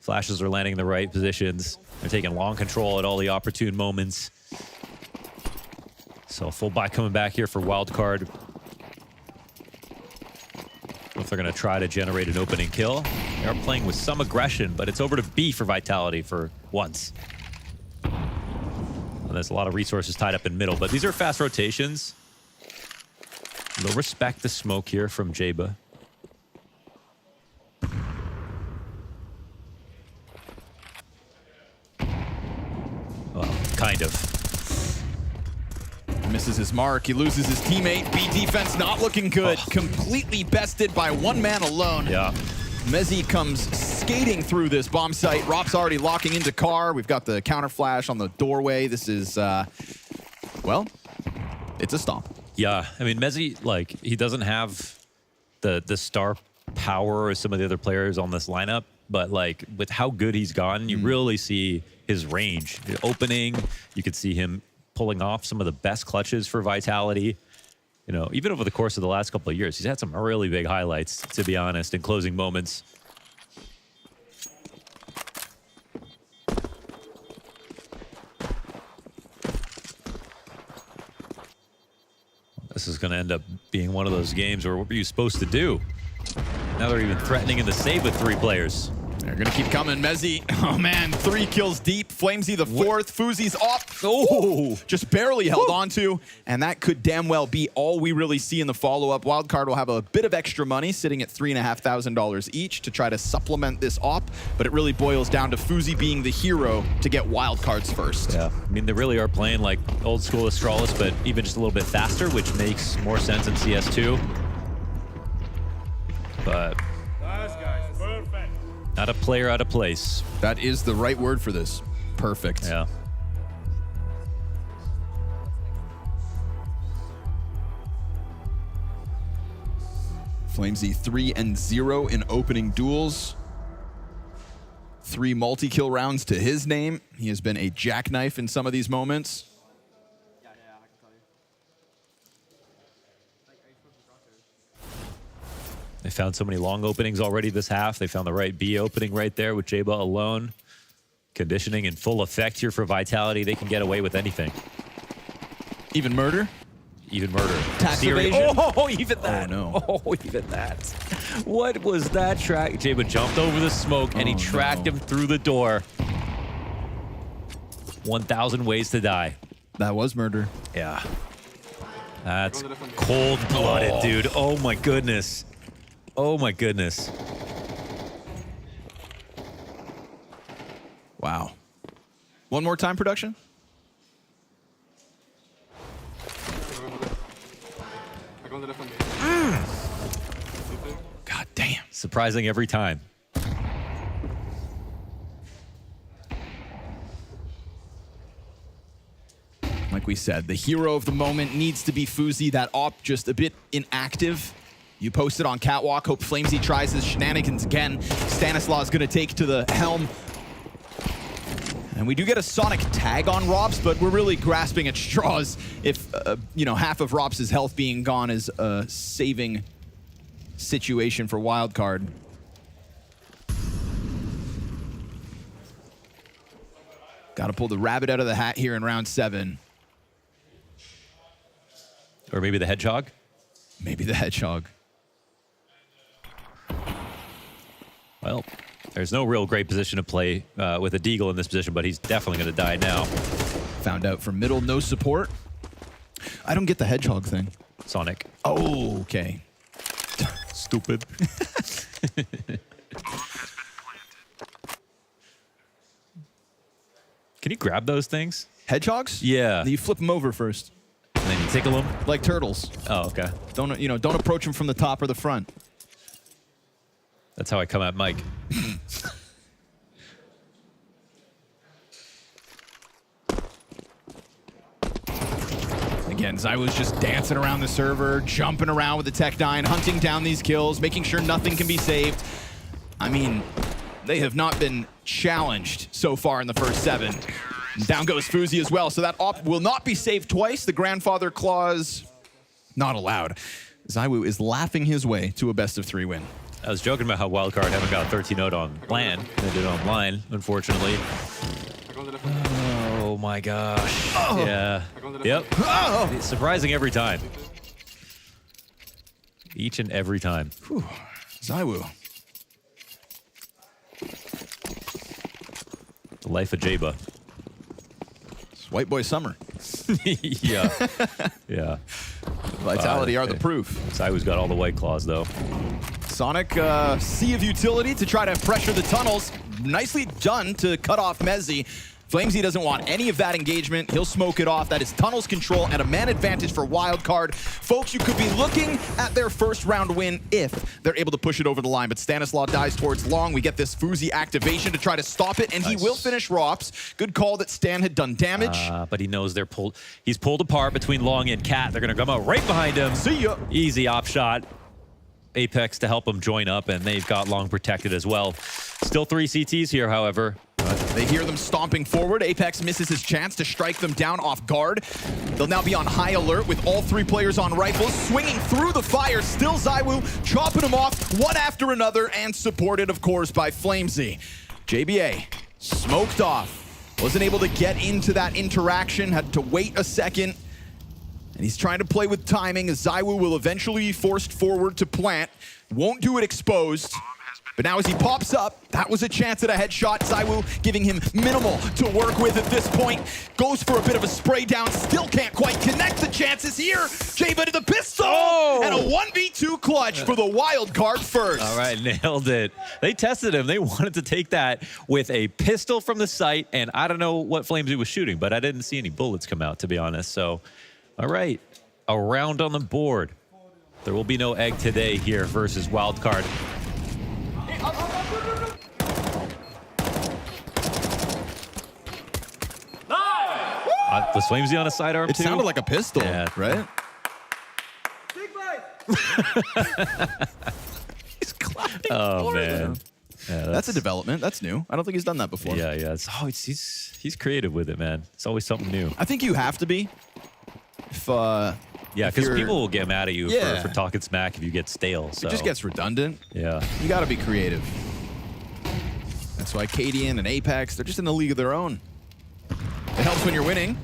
[SPEAKER 12] Flashes are landing in the right positions. They're taking long control at all the opportune moments. So full buy coming back here for Wildcard. If they're going to try to generate an opening kill. They are playing with some aggression, but it's over to B for Vitality for once. There's a lot of resources tied up in middle, but these are fast rotations. They'll respect the smoke here from Jaba. Well, kind of.
[SPEAKER 14] Misses his mark. He loses his teammate. B defense not looking good. Completely bested by 1 man alone.
[SPEAKER 12] Yeah.
[SPEAKER 14] Mezzi comes skating through this bomb site. Rop's already locking into Car. We've got the counter flash on the doorway. This is, well, it's a stomp.
[SPEAKER 12] Yeah, I mean, Mezzi, like, he doesn't have the star power as some of the other players on this lineup, but, like, with how good he's gotten, you really see his range. The opening, you could see him pulling off some of the best clutches for Vitality. You know, even over the course of the last couple of years, he's had some really big highlights, to be honest, in closing moments. This is going to end up being one of those games where what were you supposed to do? Now they're even threatening in the save with 3 players.
[SPEAKER 14] They're gonna keep coming. Mezzi, oh man, 3 kills deep. FlameZ the 4th. FuZi's off. Oh, just barely held onto. And that could damn well be all we really see in the follow-up. Wildcard will have a bit of extra money, sitting at $3,500 each to try to supplement this op. But it really boils down to FuZi being the hero to get Wildcards first.
[SPEAKER 12] Yeah, I mean, they really are playing like old school Astralis, but even just a little bit faster, which makes more sense in CS2. But not a player out of place.
[SPEAKER 14] That is the right word for this. Perfect.
[SPEAKER 12] Yeah.
[SPEAKER 14] FlameZ 3-0 in opening duels. 3 multi-kill rounds to his name. He has been a jackknife in some of these moments.
[SPEAKER 12] They found so many long openings already this half. They found the right B opening right there with Jeba alone. Conditioning in full effect here for Vitality. They can get away with anything.
[SPEAKER 14] Even murder?
[SPEAKER 12] Even murder.
[SPEAKER 14] Tax evasion?
[SPEAKER 12] Oh, even that.
[SPEAKER 14] Oh, no.
[SPEAKER 12] Oh, even that. What was that track? Jeba jumped over the smoke and he tracked him through the door. 1,000 ways to die.
[SPEAKER 14] That was murder.
[SPEAKER 12] Yeah. That's cold-blooded, dude. Oh, my goodness. Oh my goodness.
[SPEAKER 14] Wow. One more time, production? God damn.
[SPEAKER 12] Surprising every time.
[SPEAKER 14] Like we said, the hero of the moment needs to be FuZi. That op just a bit inactive. You posted on Catwalk. Hope FlameZ tries his shenanigans again. Stanislaw going to take to the helm. And we do get a Sonic tag on Robs, but we're really grasping at straws if, half of Robs' health being gone is a saving situation for Wildcard. Got to pull the rabbit out of the hat here in round 7.
[SPEAKER 12] Or maybe the Hedgehog?
[SPEAKER 14] Maybe the Hedgehog.
[SPEAKER 12] Well, there's no real great position to play with a Deagle in this position, but he's definitely going to die now.
[SPEAKER 14] Found out from middle, no support. I don't get the Hedgehog thing.
[SPEAKER 12] Sonic.
[SPEAKER 14] Oh, okay.
[SPEAKER 12] Stupid. Can you grab those things?
[SPEAKER 14] Hedgehogs?
[SPEAKER 12] Yeah.
[SPEAKER 14] You flip them over first.
[SPEAKER 12] And then you tickle them?
[SPEAKER 14] Like turtles.
[SPEAKER 12] Oh, okay.
[SPEAKER 14] Don't approach them from the top or the front.
[SPEAKER 12] That's how I come at Mike.
[SPEAKER 14] Again, ZywOo's just dancing around the server, jumping around with the Tech-9, hunting down these kills, making sure nothing can be saved. I mean, they have not been challenged so far in the first 7. Down goes FuZi as well, so that op will not be saved twice. The grandfather clause, not allowed. ZywOo is laughing his way to a best-of-3 win.
[SPEAKER 12] I was joking about how Wildcard haven't got a 13-0 on LAN. They did online, unfortunately. Oh my gosh. Oh. Yeah. Yep. Oh. It's surprising every time. Each and every time.
[SPEAKER 14] Whew. ZywOo.
[SPEAKER 12] The life of Jeba.
[SPEAKER 14] It's White Boy Summer.
[SPEAKER 12] Yeah. Yeah.
[SPEAKER 14] Vitality are the proof.
[SPEAKER 12] ZywOo's got all the White Claws, though.
[SPEAKER 14] Sonic, sea of utility to try to pressure the tunnels. Nicely done to cut off Mezzi. FlameZ doesn't want any of that engagement. He'll smoke it off. That is tunnels control and a man advantage for Wildcard. Folks, you could be looking at their first round win if they're able to push it over the line. But Stanislaw dies towards long. We get this FuZi activation to try to stop it, and nice. He will finish Rops. Good call that Stan had done damage.
[SPEAKER 12] But he knows they're pulled. He's pulled apart between Long and Cat. They're going to come out right behind him.
[SPEAKER 14] See ya.
[SPEAKER 12] Easy op shot. Apex to help him join up, and they've got Long protected as well. Still 3 CTs here, however.
[SPEAKER 14] They hear them stomping forward. Apex misses his chance to strike them down off guard. They'll now be on high alert with all 3 players on rifles, swinging through the fire. Still ZywOo chopping them off one after another, and supported, of course, by FlameZ. JBA smoked off. Wasn't able to get into that interaction, had to wait a second. And he's trying to play with timing as ZywOo will eventually be forced forward to plant. Won't do it exposed. But now as he pops up, that was a chance at a headshot. ZywOo giving him minimal to work with at this point. Goes for a bit of a spray down, still can't quite connect the chances here. Jayba to the pistol, and a 1v2 clutch for the wild card first.
[SPEAKER 12] All right, nailed it. They tested him. They wanted to take that with a pistol from the site, and I don't know what flames he was shooting, but I didn't see any bullets come out, to be honest. So, all right, a round on the board. There will be no egg today here versus Wildcard. Was Flamesy on a sidearm too?
[SPEAKER 14] It sounded like a pistol, right?
[SPEAKER 12] He's clapping. Oh man, yeah,
[SPEAKER 14] that's a development. That's new. I don't think he's done that before.
[SPEAKER 12] Yeah, yeah. He's creative with it, man. It's always something new.
[SPEAKER 14] I think you have to be. If
[SPEAKER 12] yeah, because people will get mad at you for talking smack if you get stale. So.
[SPEAKER 14] It just gets redundant.
[SPEAKER 12] Yeah,
[SPEAKER 14] you got to be creative. That's why Cadian and Apex, they're just in a league of their own. It helps when you're winning.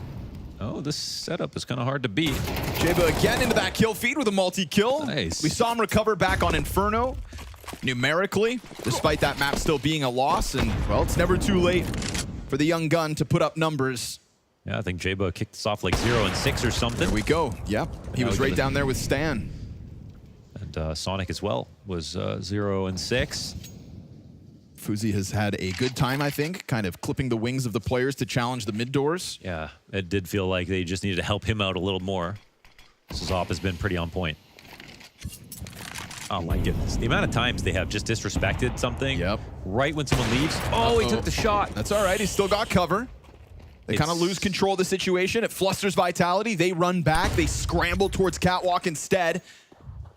[SPEAKER 12] Oh, this setup is kind of hard to beat.
[SPEAKER 14] Jayba again into that kill feed with a multi-kill.
[SPEAKER 12] Nice.
[SPEAKER 14] We saw him recover back on Inferno numerically, despite that map still being a loss. And, well, it's never too late for the young gun to put up numbers.
[SPEAKER 12] Yeah, I think Jayba kicked us off like 0 and 6 or something.
[SPEAKER 14] There we go. Yep. He was right down there with Stan.
[SPEAKER 12] And Sonic as well was 0 and 6.
[SPEAKER 14] FaZe has had a good time, I think, kind of clipping the wings of the players to challenge the mid doors.
[SPEAKER 12] Yeah, it did feel like they just needed to help him out a little more. This op has been pretty on point. Oh my goodness. The amount of times they have just disrespected something right when someone leaves. Oh, he took the shot.
[SPEAKER 14] That's all right. He's still got cover. They kind of lose control of the situation. It flusters Vitality. They run back. They scramble towards Catwalk instead.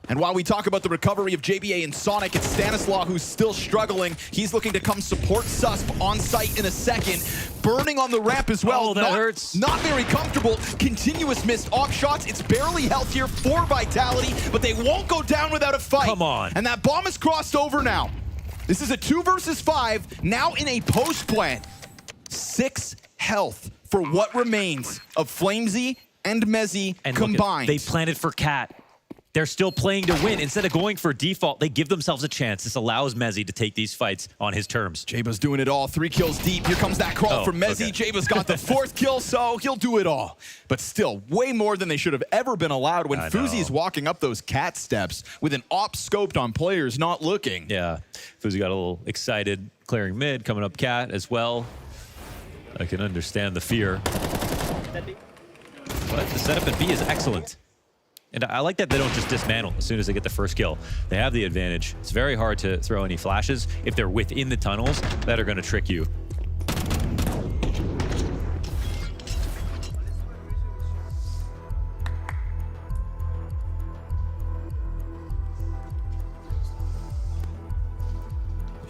[SPEAKER 14] And while we talk about the recovery of JBA and Sonic, it's Stanislaw who's still struggling. He's looking to come support CEST on site in a second. Burning on the ramp as well.
[SPEAKER 12] Oh, that hurts.
[SPEAKER 14] Not very comfortable. Continuous missed op shots. It's barely health here for Vitality, but they won't go down without a fight.
[SPEAKER 12] Come on.
[SPEAKER 14] And that bomb is crossed over now. This is a 2 versus 5, now in a post plant. 6 health for what remains of Flamesy and Mezzy combined.
[SPEAKER 12] They planted for Cat. They're still playing to win. Instead of going for default, they give themselves a chance. This allows Mezzy to take these fights on his terms.
[SPEAKER 14] Jayba's doing it all. 3 kills deep. Here comes that crawl from Mezzy. Okay. Jayba's got the 4th kill, so he'll do it all. But still, way more than they should have ever been allowed when FaZe's walking up those cat steps with an op scoped on players not looking.
[SPEAKER 12] Yeah, FaZe got a little excited, clearing mid, coming up cat as well. I can understand the fear. But the setup at B is excellent. And I like that they don't just dismantle as soon as they get the first kill. They have the advantage. It's very hard to throw any flashes if they're within the tunnels that are going to trick you.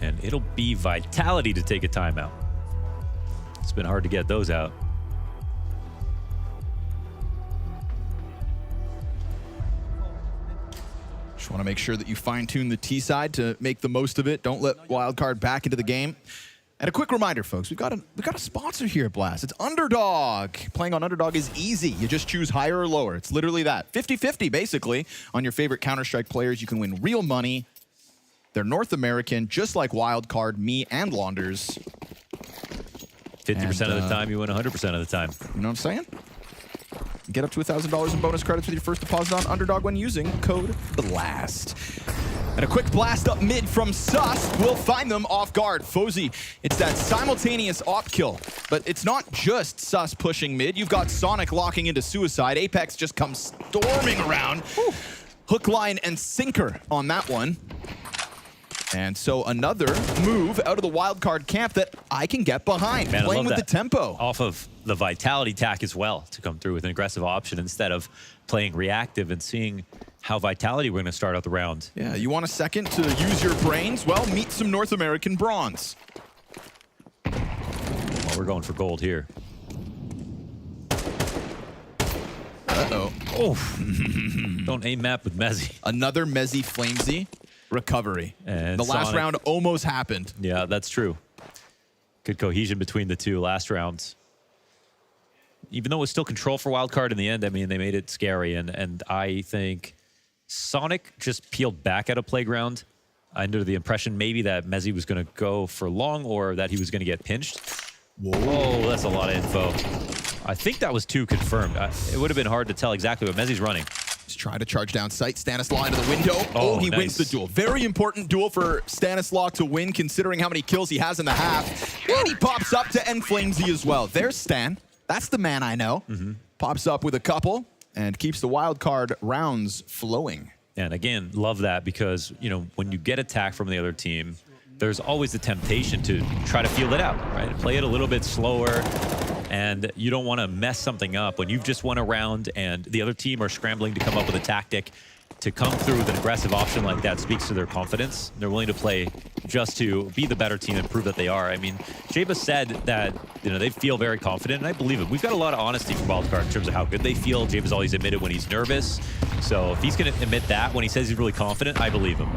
[SPEAKER 12] And it'll be Vitality to take a timeout. It's been hard to get those out.
[SPEAKER 14] Just want to make sure that you fine-tune the T side to make the most of it. Don't let Wildcard back into the game. And a quick reminder, folks, we got a sponsor here at Blast. It's Underdog. Playing on Underdog is easy. You just choose higher or lower. It's literally that. 50-50, basically, on your favorite Counter-Strike players. You can win real money. They're North American, just like Wildcard, me, and Launders.
[SPEAKER 12] 50% of the time, you win 100% of the time.
[SPEAKER 14] You know what I'm saying? Get up to $1,000 in bonus credits with your first deposit on Underdog when using code BLAST. And a quick blast up mid from CEST will find them off guard. FaZe, it's that simultaneous op kill. But it's not just CEST pushing mid. You've got Sonic locking into Suicide. Apex just comes storming around. Whew. Hook, line, and sinker on that one. And so another move out of the Wildcard camp that I can get behind.
[SPEAKER 12] Man,
[SPEAKER 14] playing with the tempo.
[SPEAKER 12] Off of the Vitality tack as well to come through with an aggressive option instead of playing reactive and seeing how Vitality we're going to start out the round.
[SPEAKER 14] Yeah, you want a second to use your brains? Well, meet some North American bronze.
[SPEAKER 12] Well, we're going for gold here.
[SPEAKER 14] Uh-oh.
[SPEAKER 12] Oh, don't aim map with Mezzy.
[SPEAKER 14] Another Mezzy Flamesy recovery.
[SPEAKER 12] And
[SPEAKER 14] the last
[SPEAKER 12] Sonic.
[SPEAKER 14] round almost happened.
[SPEAKER 12] Yeah, that's true. Good cohesion between the two last rounds. Even though it was still control for Wildcard in the end, I mean, they made it scary. And I think Sonic just peeled back out of Playground under the impression maybe that Mezzi was going to go for long or that he was going to get pinched. Whoa, that's a lot of info. I think that was 2 confirmed. It would have been hard to tell exactly what Mezzi's running.
[SPEAKER 14] He's trying to charge down sight. Stanislaw into the window.
[SPEAKER 12] Oh,
[SPEAKER 14] He
[SPEAKER 12] nice.
[SPEAKER 14] wins the duel. Very important duel for Stanislaw to win, considering how many kills he has in the half. And he pops up to end Flamesy as well. There's Stan. That's the man I know. Pops up with a couple and keeps the wild card rounds flowing.
[SPEAKER 12] And again, love that because, you know, when you get attacked from the other team, there's always the temptation to try to feel it out, right? Play it a little bit slower. And you don't want to mess something up when you've just won a round and the other team are scrambling to come up with a tactic. To come through with an aggressive option like that speaks to their confidence. They're willing to play just to be the better team and prove that they are. I mean, Jaba said that, you know, they feel very confident, and I believe it. We've got a lot of honesty from Wildcard in terms of how good they feel. Jaba's always admitted when he's nervous. So if he's going to admit that when he says he's really confident, I believe him.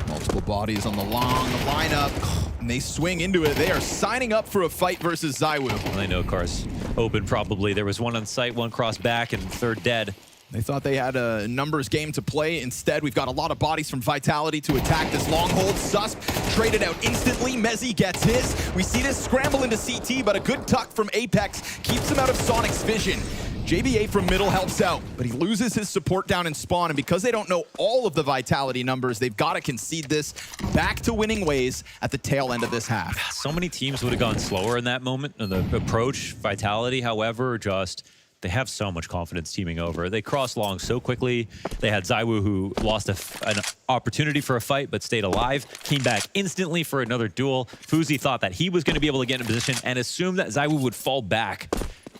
[SPEAKER 14] Multiple bodies on the long lineup, and they swing into it. They are signing up for a fight versus ZywOo.
[SPEAKER 12] I know cars open probably. There was one on site, one cross back, and third dead.
[SPEAKER 14] They thought they had a numbers game to play. Instead, we've got a lot of bodies from Vitality to attack this long hold. Susp traded out instantly. Mezzi gets his. We see this scramble into CT, but a good tuck from Apex keeps him out of Sonic's vision. JBA from middle helps out, but he loses his support down in spawn, and because they don't know all of the Vitality numbers, they've got to concede this back to winning ways at the tail end of this half.
[SPEAKER 12] So many teams would have gone slower in that moment. And the approach, Vitality, however, just they have so much confidence teaming over. They crossed long so quickly. They had ZywOo who lost an opportunity for a fight but stayed alive, came back instantly for another duel. FaZe thought that he was going to be able to get in position and assumed that ZywOo would fall back.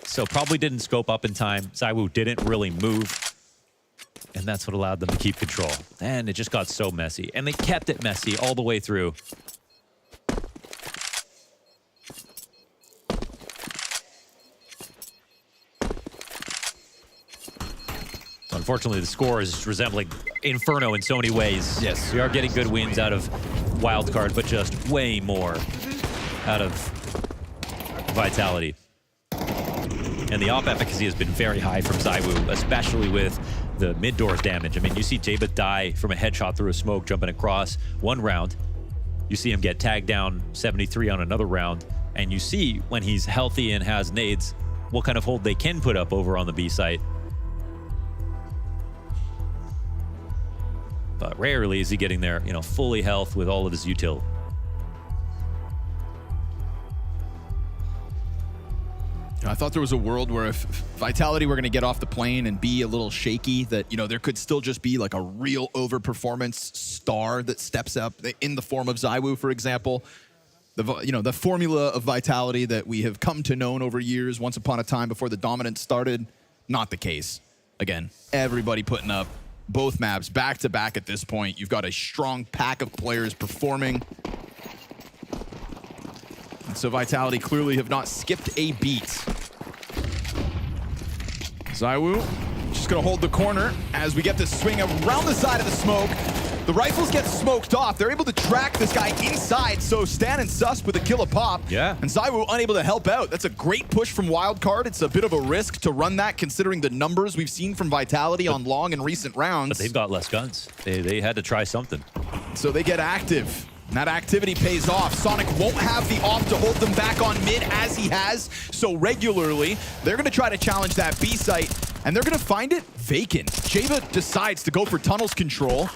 [SPEAKER 12] So probably didn't scope up in time. ZywOo didn't really move. And that's what allowed them to keep control. And it just got so messy. And they kept it messy all the way through. Unfortunately, the score is resembling Inferno in so many ways.
[SPEAKER 14] Yes.
[SPEAKER 12] We are getting good wins out of Wildcard, but just way more out of Vitality. And the op efficacy has been very high from ZywOo, especially with the mid-doors damage. I mean, you see Jaba die from a headshot through a smoke jumping across one round. You see him get tagged down 73 on another round. And you see when he's healthy and has nades, what kind of hold they can put up over on the B site. But rarely is he getting there, you know, fully health with all of his util.
[SPEAKER 14] I thought there was a world where if Vitality were going to get off the plane and be a little shaky, that, you know, there could still just be like a real overperformance star that steps up in the form of ZywOo, for example. The formula of Vitality that we have come to know over years, once upon a time before the dominance started, not the case. Again, everybody putting up both maps back to back at this point. You've got a strong pack of players performing. And so Vitality clearly have not skipped a beat. ZywOo just gonna hold the corner as we get this swing around the side of the smoke. The rifles get smoked off. They're able to track this guy inside, so Stan and Sus with a kill a pop.
[SPEAKER 12] Yeah.
[SPEAKER 14] And ZywOo unable to help out. That's a great push from Wildcard. It's a bit of a risk to run that considering the numbers we've seen from Vitality on long in recent rounds.
[SPEAKER 12] But they've got less guns. They had to try something.
[SPEAKER 14] So they get active. And that activity pays off. Sonic won't have the op to hold them back on mid as he has so regularly. They're going to try to challenge that B site, and they're going to find it vacant. Jaba decides to go for tunnels control,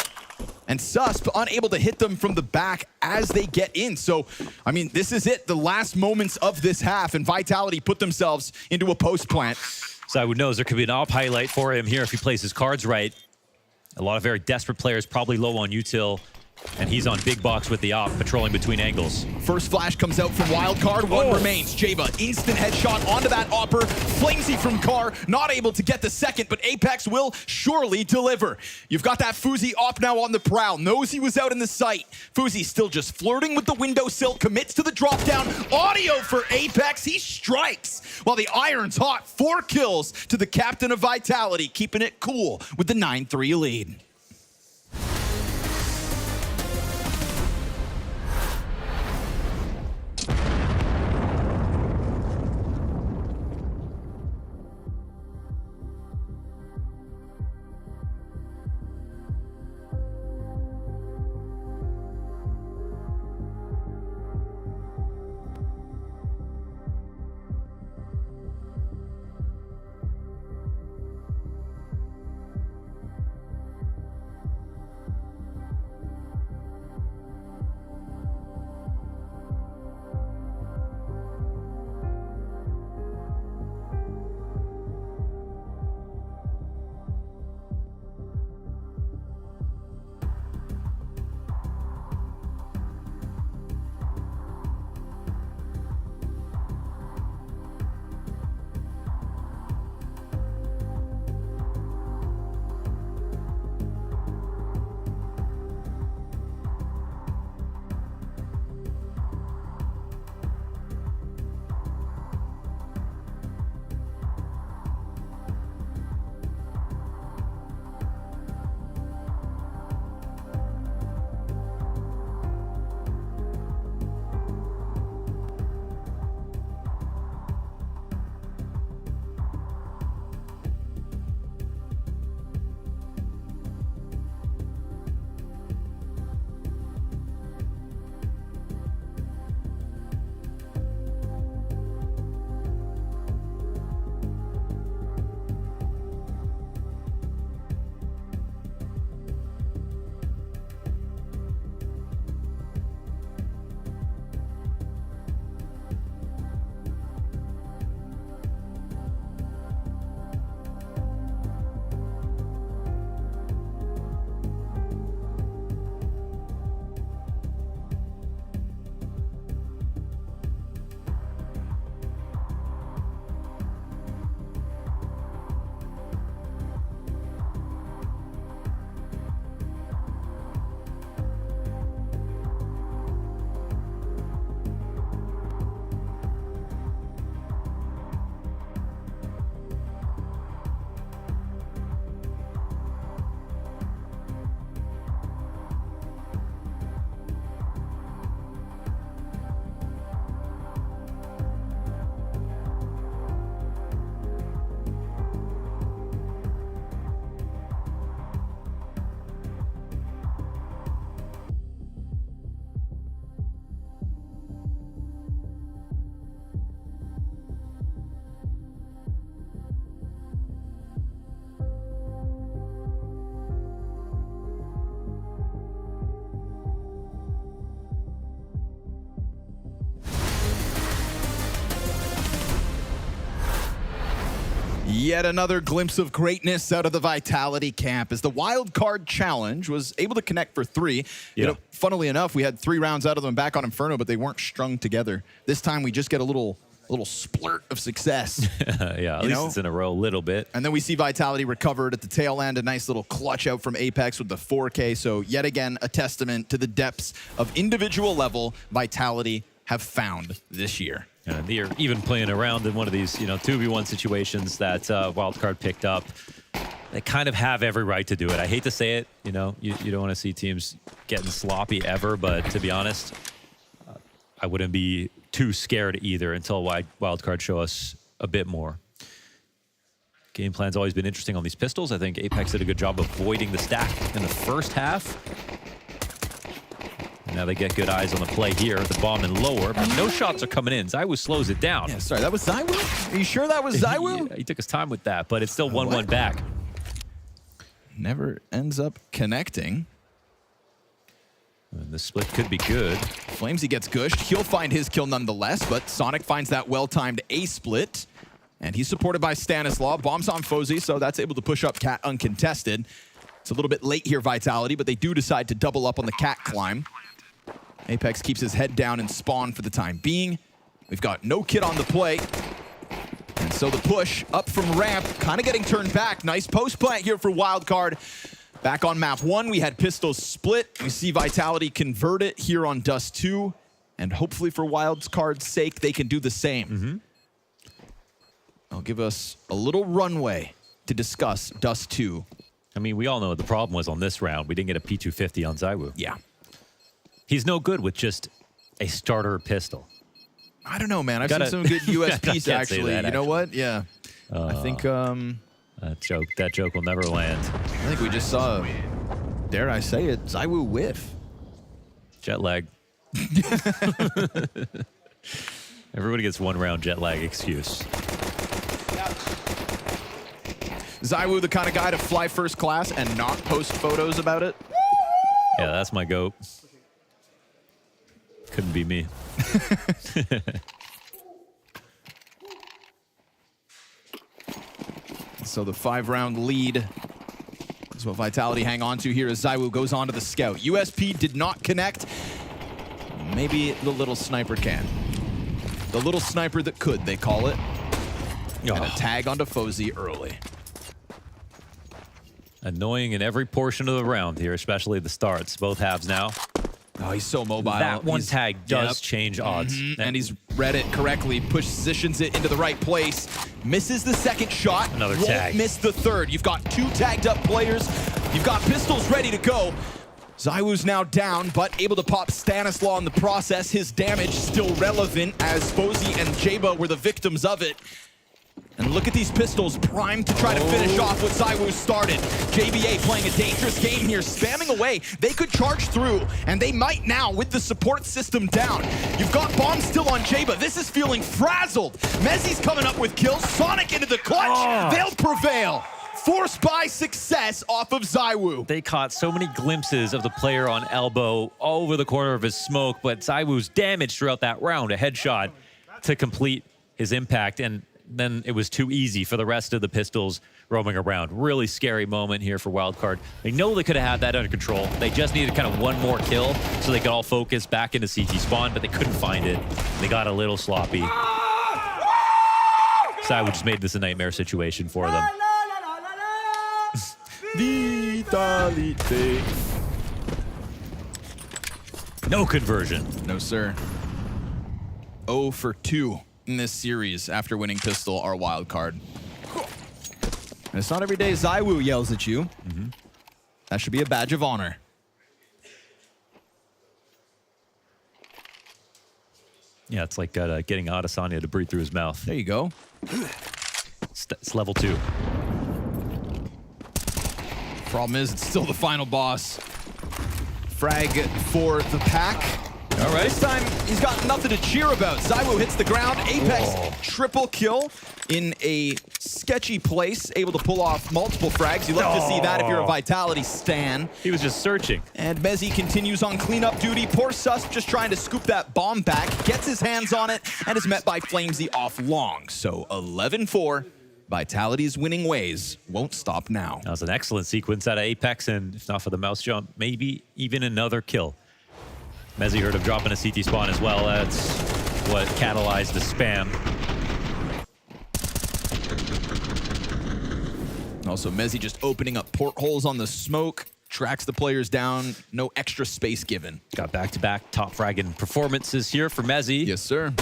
[SPEAKER 14] and Susp unable to hit them from the back as they get in. So, I mean, this is it, the last moments of this half, and Vitality put themselves into a post plant.
[SPEAKER 12] ZywOo knows there could be an op highlight for him here if he plays his cards right. A lot of very desperate players, probably low on util. And he's on big box with the op, patrolling between angles.
[SPEAKER 14] First flash comes out from Wildcard, one remains. Jaba, instant headshot onto that opper. Flamesy from Car, not able to get the second, but Apex will surely deliver. You've got that FaZe op now on the prowl, knows he was out in the sight. FaZe still just flirting with the windowsill, commits to the drop down. Audio for Apex, he strikes. While the iron's hot, 4 kills to the captain of Vitality, keeping it cool with the 9-3 lead. Yet another glimpse of greatness out of the Vitality camp as the Wildcard Challenge was able to connect for 3. You know, funnily enough, we had 3 rounds out of them back on Inferno, but they weren't strung together. This time we just get a little splurt of success.
[SPEAKER 12] Yeah, at least it's in a row a little bit.
[SPEAKER 14] And then we see Vitality recovered at the tail end, a nice little clutch out from Apex with the 4K. So yet again, a testament to the depths of individual level Vitality have found this year.
[SPEAKER 12] And they're even playing around in one of these, 2v1 situations that Wildcard picked up. They kind of have every right to do it. I hate to say it, you don't want to see teams getting sloppy ever, but to be honest, I wouldn't be too scared either until Wildcard show us a bit more. Game plan's always been interesting on these pistols. I think Apex did a good job of avoiding the stack in the first half. Now they get good eyes on the play here at the bomb and lower, but no shots are coming in. ZywOo slows it down.
[SPEAKER 14] Yeah, sorry, that was ZywOo? Are you sure that was ZywOo?
[SPEAKER 12] Yeah, he took his time with that, but it's still 1-1 back.
[SPEAKER 14] Never ends up connecting.
[SPEAKER 12] And the split could be good.
[SPEAKER 14] Flamesy gets gushed. He'll find his kill nonetheless, but Sonic finds that well-timed A-split. And he's supported by Stanislaw. Bombs on FaZe, so that's able to push up Cat uncontested. It's a little bit late here, Vitality, but they do decide to double up on the Cat climb. Apex keeps his head down and spawn for the time being. We've got no kit on the play. And so the push up from ramp, kind of getting turned back. Nice post plant here for Wildcard. Back on map 1, we had pistols split. We see Vitality convert it here on Dust 2. And hopefully for Wildcard's sake, they can do the same. They'll give us a little runway to discuss Dust 2.
[SPEAKER 12] I mean, we all know what the problem was on this round. We didn't get a P250 on ZywOo.
[SPEAKER 14] Yeah.
[SPEAKER 12] He's no good with just a starter pistol.
[SPEAKER 14] I don't know, man. I've seen some good USPs, actually.
[SPEAKER 12] That,
[SPEAKER 14] you know what? Yeah. I think
[SPEAKER 12] that joke will never land.
[SPEAKER 14] I think we just saw, dare I say it, ZywOo whiff.
[SPEAKER 12] Jet lag. Everybody gets 1 round jet lag excuse.
[SPEAKER 14] ZywOo, the kind of guy to fly first class and not post photos about it.
[SPEAKER 12] Yeah, that's my goat. Couldn't be me.
[SPEAKER 14] So the 5-round lead is what Vitality hang on to here as ZywOo goes on to the scout. USP did not connect. Maybe the little sniper can. The little sniper that could, they call it. And a tag onto FaZe early.
[SPEAKER 12] Annoying in every portion of the round here, especially the starts. Both halves now.
[SPEAKER 14] Oh, he's so mobile.
[SPEAKER 12] That one tag does change odds.
[SPEAKER 14] And he's read it correctly, positions it into the right place, misses the second shot,
[SPEAKER 12] Another
[SPEAKER 14] won't
[SPEAKER 12] tag.
[SPEAKER 14] miss the third. You've got 2 tagged up players. You've got pistols ready to go. ZywOo's now down, but able to pop Stanislaw in the process. His damage still relevant as FaZe and Jaba were the victims of it. And look at these pistols, primed to try to finish off what ZywOo started. JBA playing a dangerous game here, spamming away. They could charge through, and they might now with the support system down. You've got bombs still on Jaba. This is feeling frazzled. Mezzi's coming up with kills. Sonic into the clutch. They'll prevail. Forced by success off of ZywOo.
[SPEAKER 12] They caught so many glimpses of the player on elbow all over the corner of his smoke, but ZywOo's damage throughout that round, a headshot to complete his impact, and then it was too easy for the rest of the pistols roaming around. Really scary moment here for Wildcard. They know they could have had that under control. They just needed kind of 1 more kill so they could all focus back into CT spawn, but they couldn't find it. They got a little sloppy. ZywOo just made this a nightmare situation for them.
[SPEAKER 14] Vitality.
[SPEAKER 12] No conversion.
[SPEAKER 14] No, sir. 0 for 2 in this series after winning pistol our Wildcard. And it's not every day ZywOo yells at you. That should be a badge of honor.
[SPEAKER 12] Yeah, it's like getting Adesanya to breathe through his mouth.
[SPEAKER 14] There you go.
[SPEAKER 12] It's level 2.
[SPEAKER 14] Problem is, it's still the final boss. Frag for the pack.
[SPEAKER 12] All right.
[SPEAKER 14] This time, he's got nothing to cheer about. ZywOo hits the ground. Apex triple kill in a sketchy place, able to pull off multiple frags. You love to see that if you're a Vitality stan.
[SPEAKER 12] He was just searching.
[SPEAKER 14] And Mezzi continues on cleanup duty. Poor Sus just trying to scoop that bomb back, gets his hands on it, and is met by Flamesy off long. So 11-4, Vitality's winning ways won't stop now.
[SPEAKER 12] That was an excellent sequence out of Apex, and if not for the mouse jump, maybe even another kill. Mezzi heard him dropping a CT spawn as well. That's what catalyzed the spam.
[SPEAKER 14] Also, Mezzi just opening up portholes on the smoke, tracks the players down, no extra space given.
[SPEAKER 12] Got back-to-back top fragging performances here for Mezzi.
[SPEAKER 14] Yes, sir.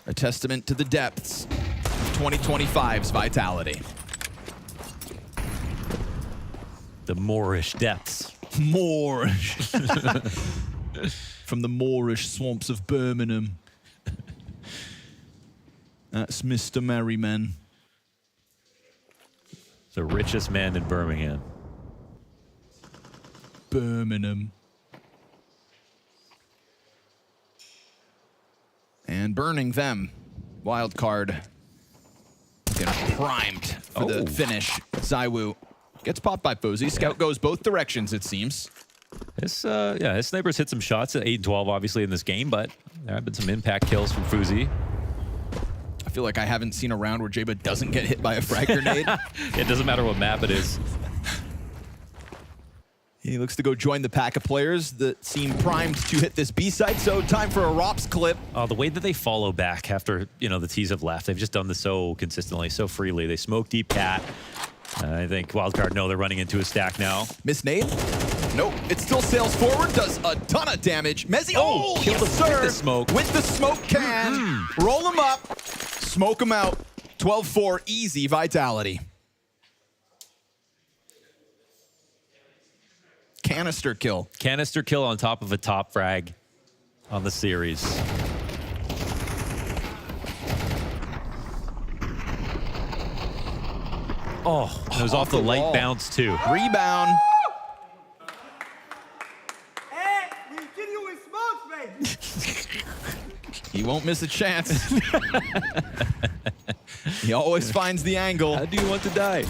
[SPEAKER 14] A testament to the depths of 2025's Vitality.
[SPEAKER 12] The Moorish depths.
[SPEAKER 14] Moorish. From the Moorish swamps of Birmingham. That's Mr. Merryman.
[SPEAKER 12] The richest man in Birmingham.
[SPEAKER 14] Birmingham. And burning them. Wildcard getting primed for the finish. ZywOo gets popped by FaZe. Scout goes both directions, it seems.
[SPEAKER 12] His snipers hit some shots at 8 and 12, obviously, in this game, but there have been some impact kills from FaZe.
[SPEAKER 14] I feel like I haven't seen a round where Jaba doesn't get hit by a frag grenade.
[SPEAKER 12] It doesn't matter what map it is.
[SPEAKER 14] He looks to go join the pack of players that seem primed to hit this B site, so time for a ROPS clip.
[SPEAKER 12] Oh, the way that they follow back after, the T's have left, they've just done this so consistently, so freely. They smoke deep cat. I think Wildcard know they're running into a stack now.
[SPEAKER 14] Miss nade? Nope. It still sails forward, does a ton of damage. Mezzi,
[SPEAKER 12] killed him
[SPEAKER 14] sir.
[SPEAKER 12] with the smoke.
[SPEAKER 14] With the smoke can. Roll him up, smoke him out. 12-4, easy Vitality. Canister kill.
[SPEAKER 12] Canister kill on top of a top frag on the series. Oh, it was off the light
[SPEAKER 14] wall.
[SPEAKER 12] bounce too.
[SPEAKER 14] Rebound.
[SPEAKER 9] Hey, we kill you with smokes, man.
[SPEAKER 14] He won't miss a chance. He always finds the angle.
[SPEAKER 12] How do you want to die?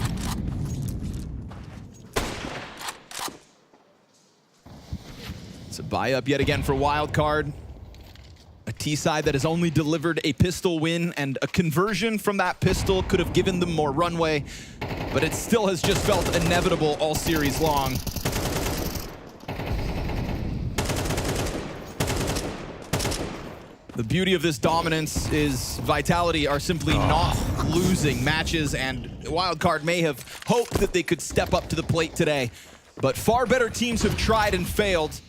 [SPEAKER 14] It's a buy up yet again for Wildcard. A T-side that has only delivered a pistol win, and a conversion from that pistol could have given them more runway, but it still has just felt inevitable all series long. The beauty of this dominance is Vitality are simply not losing matches, and Wildcard may have hoped that they could step up to the plate today, but far better teams have tried and failed.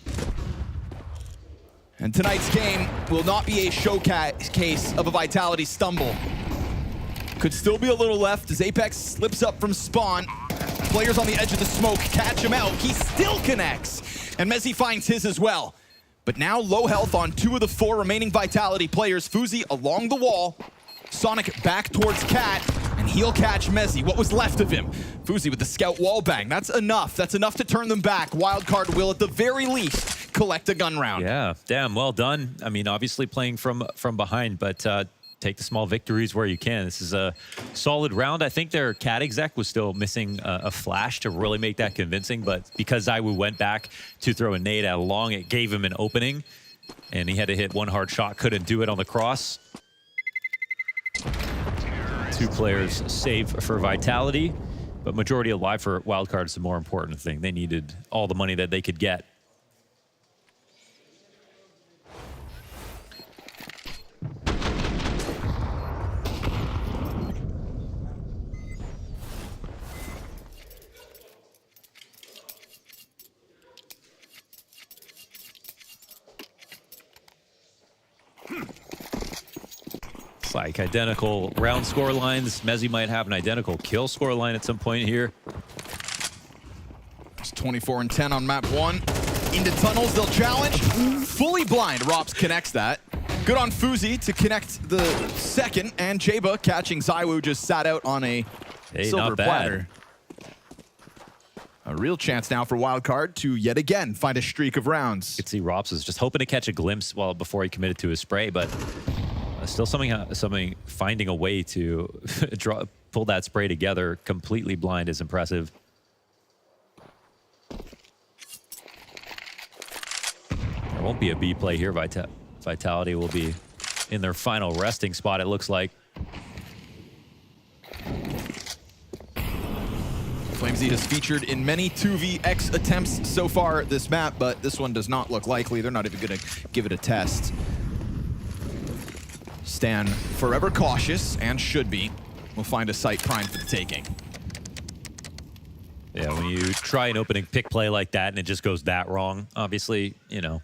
[SPEAKER 14] And tonight's game will not be a showcase of a Vitality stumble. Could still be a little left as Apex slips up from spawn. Players on the edge of the smoke catch him out. He still connects. And Mezzi finds his as well. But now low health on 2 of the 4 remaining Vitality players. FaZe along the wall. Sonic back towards Cat, and he'll catch Mezzi. What was left of him? FaZe with the scout wall bang. That's enough. That's enough to turn them back. Wildcard will, at the very least, collect a gun round.
[SPEAKER 12] Yeah, damn, well done. I mean, obviously playing from behind, but take the small victories where you can. This is a solid round. I think their cat exec was still missing a flash to really make that convincing, but because ZywOo went back to throw a nade out long, it gave him an opening, and he had to hit one hard shot, couldn't do it on the cross. 2 players save for Vitality, but majority alive for Wildcard is the more important thing. They needed all the money that they could get. It's like identical round score lines. Mezzi might have an identical kill score line at some point here.
[SPEAKER 14] It's 24 and 10 on map 1. Into tunnels, they'll challenge. Fully blind, ROPS connects that. Good on FaZe to connect the second, and Jaba catching ZywOo just sat out on a silver platter. A real chance now for Wildcard to yet again find a streak of rounds.
[SPEAKER 12] You could see ROPS was just hoping to catch a glimpse before he committed to his spray, but still something finding a way to pull that spray together completely blind is impressive. There won't be a B play here. Vitality will be in their final resting spot, it looks like.
[SPEAKER 14] FlameZ has featured in many 2vx attempts so far this map, but this one does not look likely. They're not even going to give it a test. Stan, forever cautious, and should be. We'll find a site primed for the taking.
[SPEAKER 12] Yeah, when you try an opening pick play like that and it just goes that wrong, obviously, you know,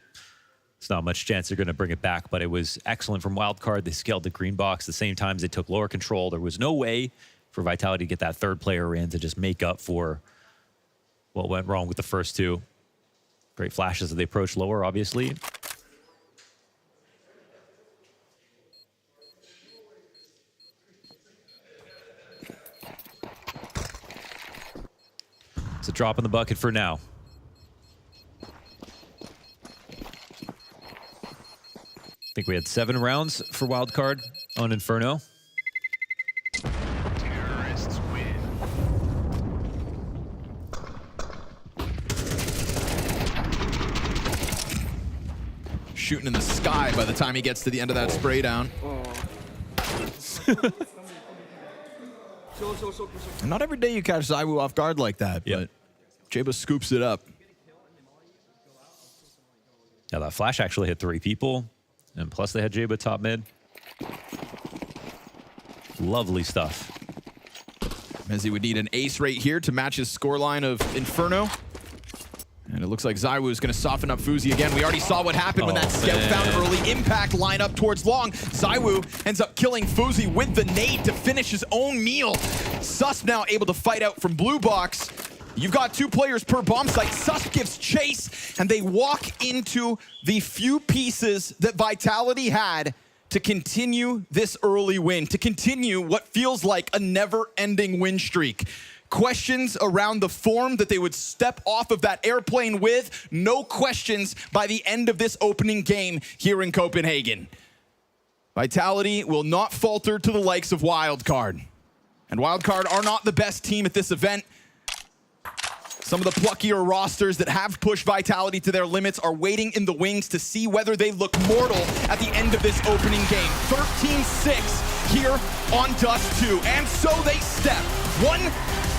[SPEAKER 12] it's not much chance they're going to bring it back, but it was excellent from Wildcard. They scaled the green box. The same times they took lower control. There was no way for Vitality to get that third player in to just make up for what went wrong with the first two. Great flashes as they approach lower, obviously. It's a drop in the bucket for now. I think we had 7 rounds for Wildcard on Inferno.
[SPEAKER 14] Terrorists win. Shooting in the sky by the time he gets to the end of that spray down. And not every day you catch ZywOo off guard like that, but Jabo scoops it up.
[SPEAKER 12] Yeah, that flash actually hit 3 people, and plus they had Jabo top mid. Lovely stuff.
[SPEAKER 14] Mezzi would need an ace right here to match his scoreline of Inferno. And it looks like ZywOo is going to soften up FaZe again. We already saw what happened when that Scout found early impact lineup towards long. ZywOo ends up killing FaZe with the nade to finish his own meal. CEST now able to fight out from blue box. You've got 2 players per bomb site. CEST gives chase, and they walk into the few pieces that Vitality had to continue this early win, to continue what feels like a never-ending win streak. Questions around the form that they would step off of that airplane with. No questions by the end of this opening game here in Copenhagen. Vitality will not falter to the likes of Wildcard. And Wildcard are not the best team at this event. Some of the pluckier rosters that have pushed Vitality to their limits are waiting in the wings to see whether they look mortal at the end of this opening game. 13-6 here on Dust 2. And so they step one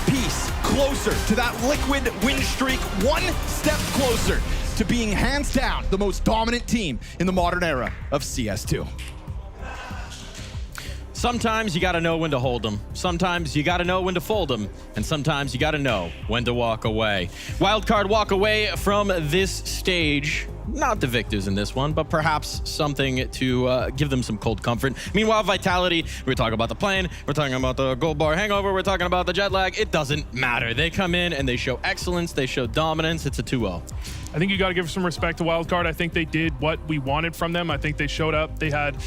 [SPEAKER 14] piece closer to that liquid win streak, one step closer to being hands down the most dominant team in the modern era of CS2.
[SPEAKER 5] Sometimes you gotta know when to hold them. Sometimes you gotta know when to fold them. And sometimes you gotta know when to walk away. Wildcard walk away from this stage. Not the victors in this one, but perhaps something to give them some cold comfort. Meanwhile, Vitality, we're talking about the plane, we're talking about the gold bar hangover, we're talking about the jet lag. It doesn't matter. They come in and they show excellence, they show dominance. It's a 2-0.
[SPEAKER 22] I think you got to give some respect to Wildcard. I think they did what we wanted from them. I think they showed up. They had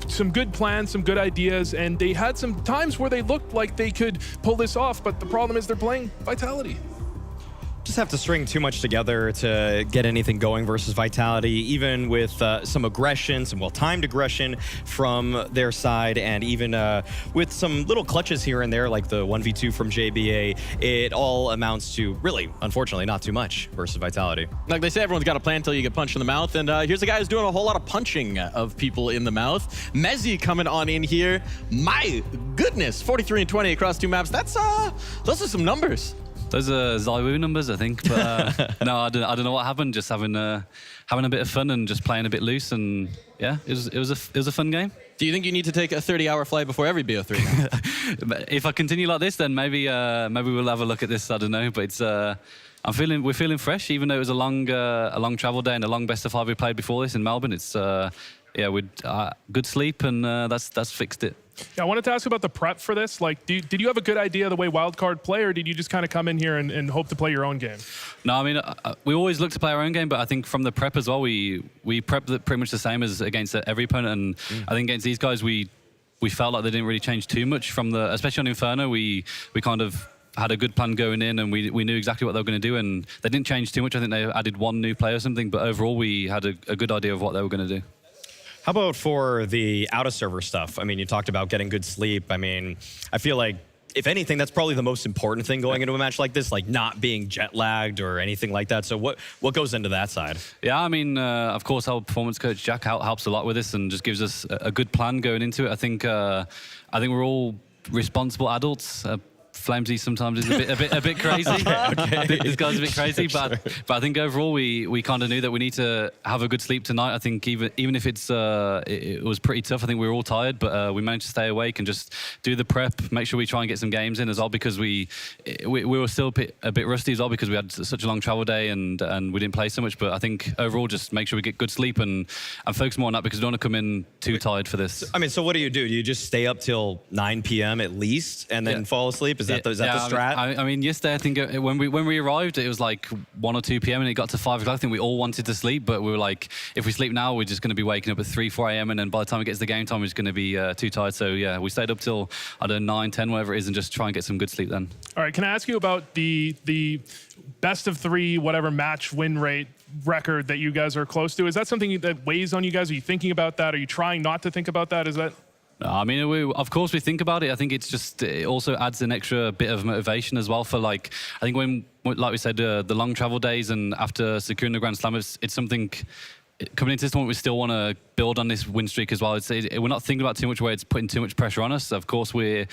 [SPEAKER 22] some good plans, some good ideas, and they had some times where they looked like they could pull this off, but the problem is they're playing Vitality.
[SPEAKER 4] Just have to string too much together to get anything going versus Vitality, even with some aggression, some well-timed aggression from their side, and even with some little clutches here and there, like the 1v2 from JBA, it all amounts to really, unfortunately, not too much versus Vitality.
[SPEAKER 5] Like they say, everyone's got a plan until you get punched in the mouth, and here's a guy who's doing a whole lot of punching of people in the mouth. Mezzi coming on in here. My goodness, 43-20 across 2 maps. That's those are some numbers.
[SPEAKER 8] Those are ZywOo numbers, I think. But no, I don't know what happened. Just having a bit of fun and just playing a bit loose, and yeah, it was a fun game.
[SPEAKER 5] Do you think you need to take a 30-hour flight before every BO3 now?
[SPEAKER 8] If I continue like this, then maybe we'll have a look at this. I don't know, but it's we're feeling fresh, even though it was a long travel day and a long best of 5 we played before this in Melbourne. It's yeah, with good sleep, and that's fixed it.
[SPEAKER 22] Yeah, I wanted to ask about the prep for this. Like, did you have a good idea of the way Wildcard play, or did you just kind of come in here and hope to play your own game?
[SPEAKER 8] No, I mean, we always look to play our own game, but I think from the prep as well, we prepped pretty much the same as against every opponent, and I think against these guys, we felt like they didn't really change too much from especially on Inferno, we kind of had a good plan going in, and we knew exactly what they were going to do, and they didn't change too much. I think they added 1 new player or something, but overall, we had a good idea of what they were going to do.
[SPEAKER 4] How about for the out-of-server stuff? I mean, you talked about getting good sleep. I mean, I feel like, if anything, that's probably the most important thing going into a match like this, like not being jet-lagged or anything like that. So what goes into that side?
[SPEAKER 8] Yeah, I mean, of course, our performance coach, Jack, helps a lot with this and just gives us a good plan going into it. I think we're all responsible adults, Flamesy sometimes is a bit crazy. Okay. This guy's a bit crazy, but I think overall we kind of knew that we need to have a good sleep tonight. I think even if it was pretty tough, I think we were all tired, but we managed to stay awake and just do the prep, make sure we try and get some games in as well, because we were still a bit rusty as well because we had such a long travel day and we didn't play so much. But I think overall just make sure we get good sleep and focus more on that, because we don't want to come in too tired for this.
[SPEAKER 13] I mean, so what do? Do you just stay up till 9 p.m. at least and then fall asleep? Is that the strat?
[SPEAKER 8] I mean, yesterday I think when we arrived, it was like 1 or 2 p.m. and it got to 5 o'clock. I think we all wanted to sleep, but we were like, if we sleep now, we're just going to be waking up at 3, 4 a.m. and then by the time it gets to game time, we're just going to be too tired. So yeah, we stayed up till, I don't know, 9, 10, whatever it is, and just try and get some good sleep then.
[SPEAKER 22] All right, can I ask you about the best of 3, whatever match win rate record that you guys are close to? Is that something that weighs on you guys? Are you thinking about that? Are you trying not to think about that? Is that...
[SPEAKER 8] I mean, of course we think about it. I think it also adds an extra bit of motivation as well for, like, I think when, like we said, the long travel days and after securing the Grand Slam, it's something coming into this tournament, we still want to build on this win streak as well. We're not thinking about too much where it's putting too much pressure on us. Of course, we've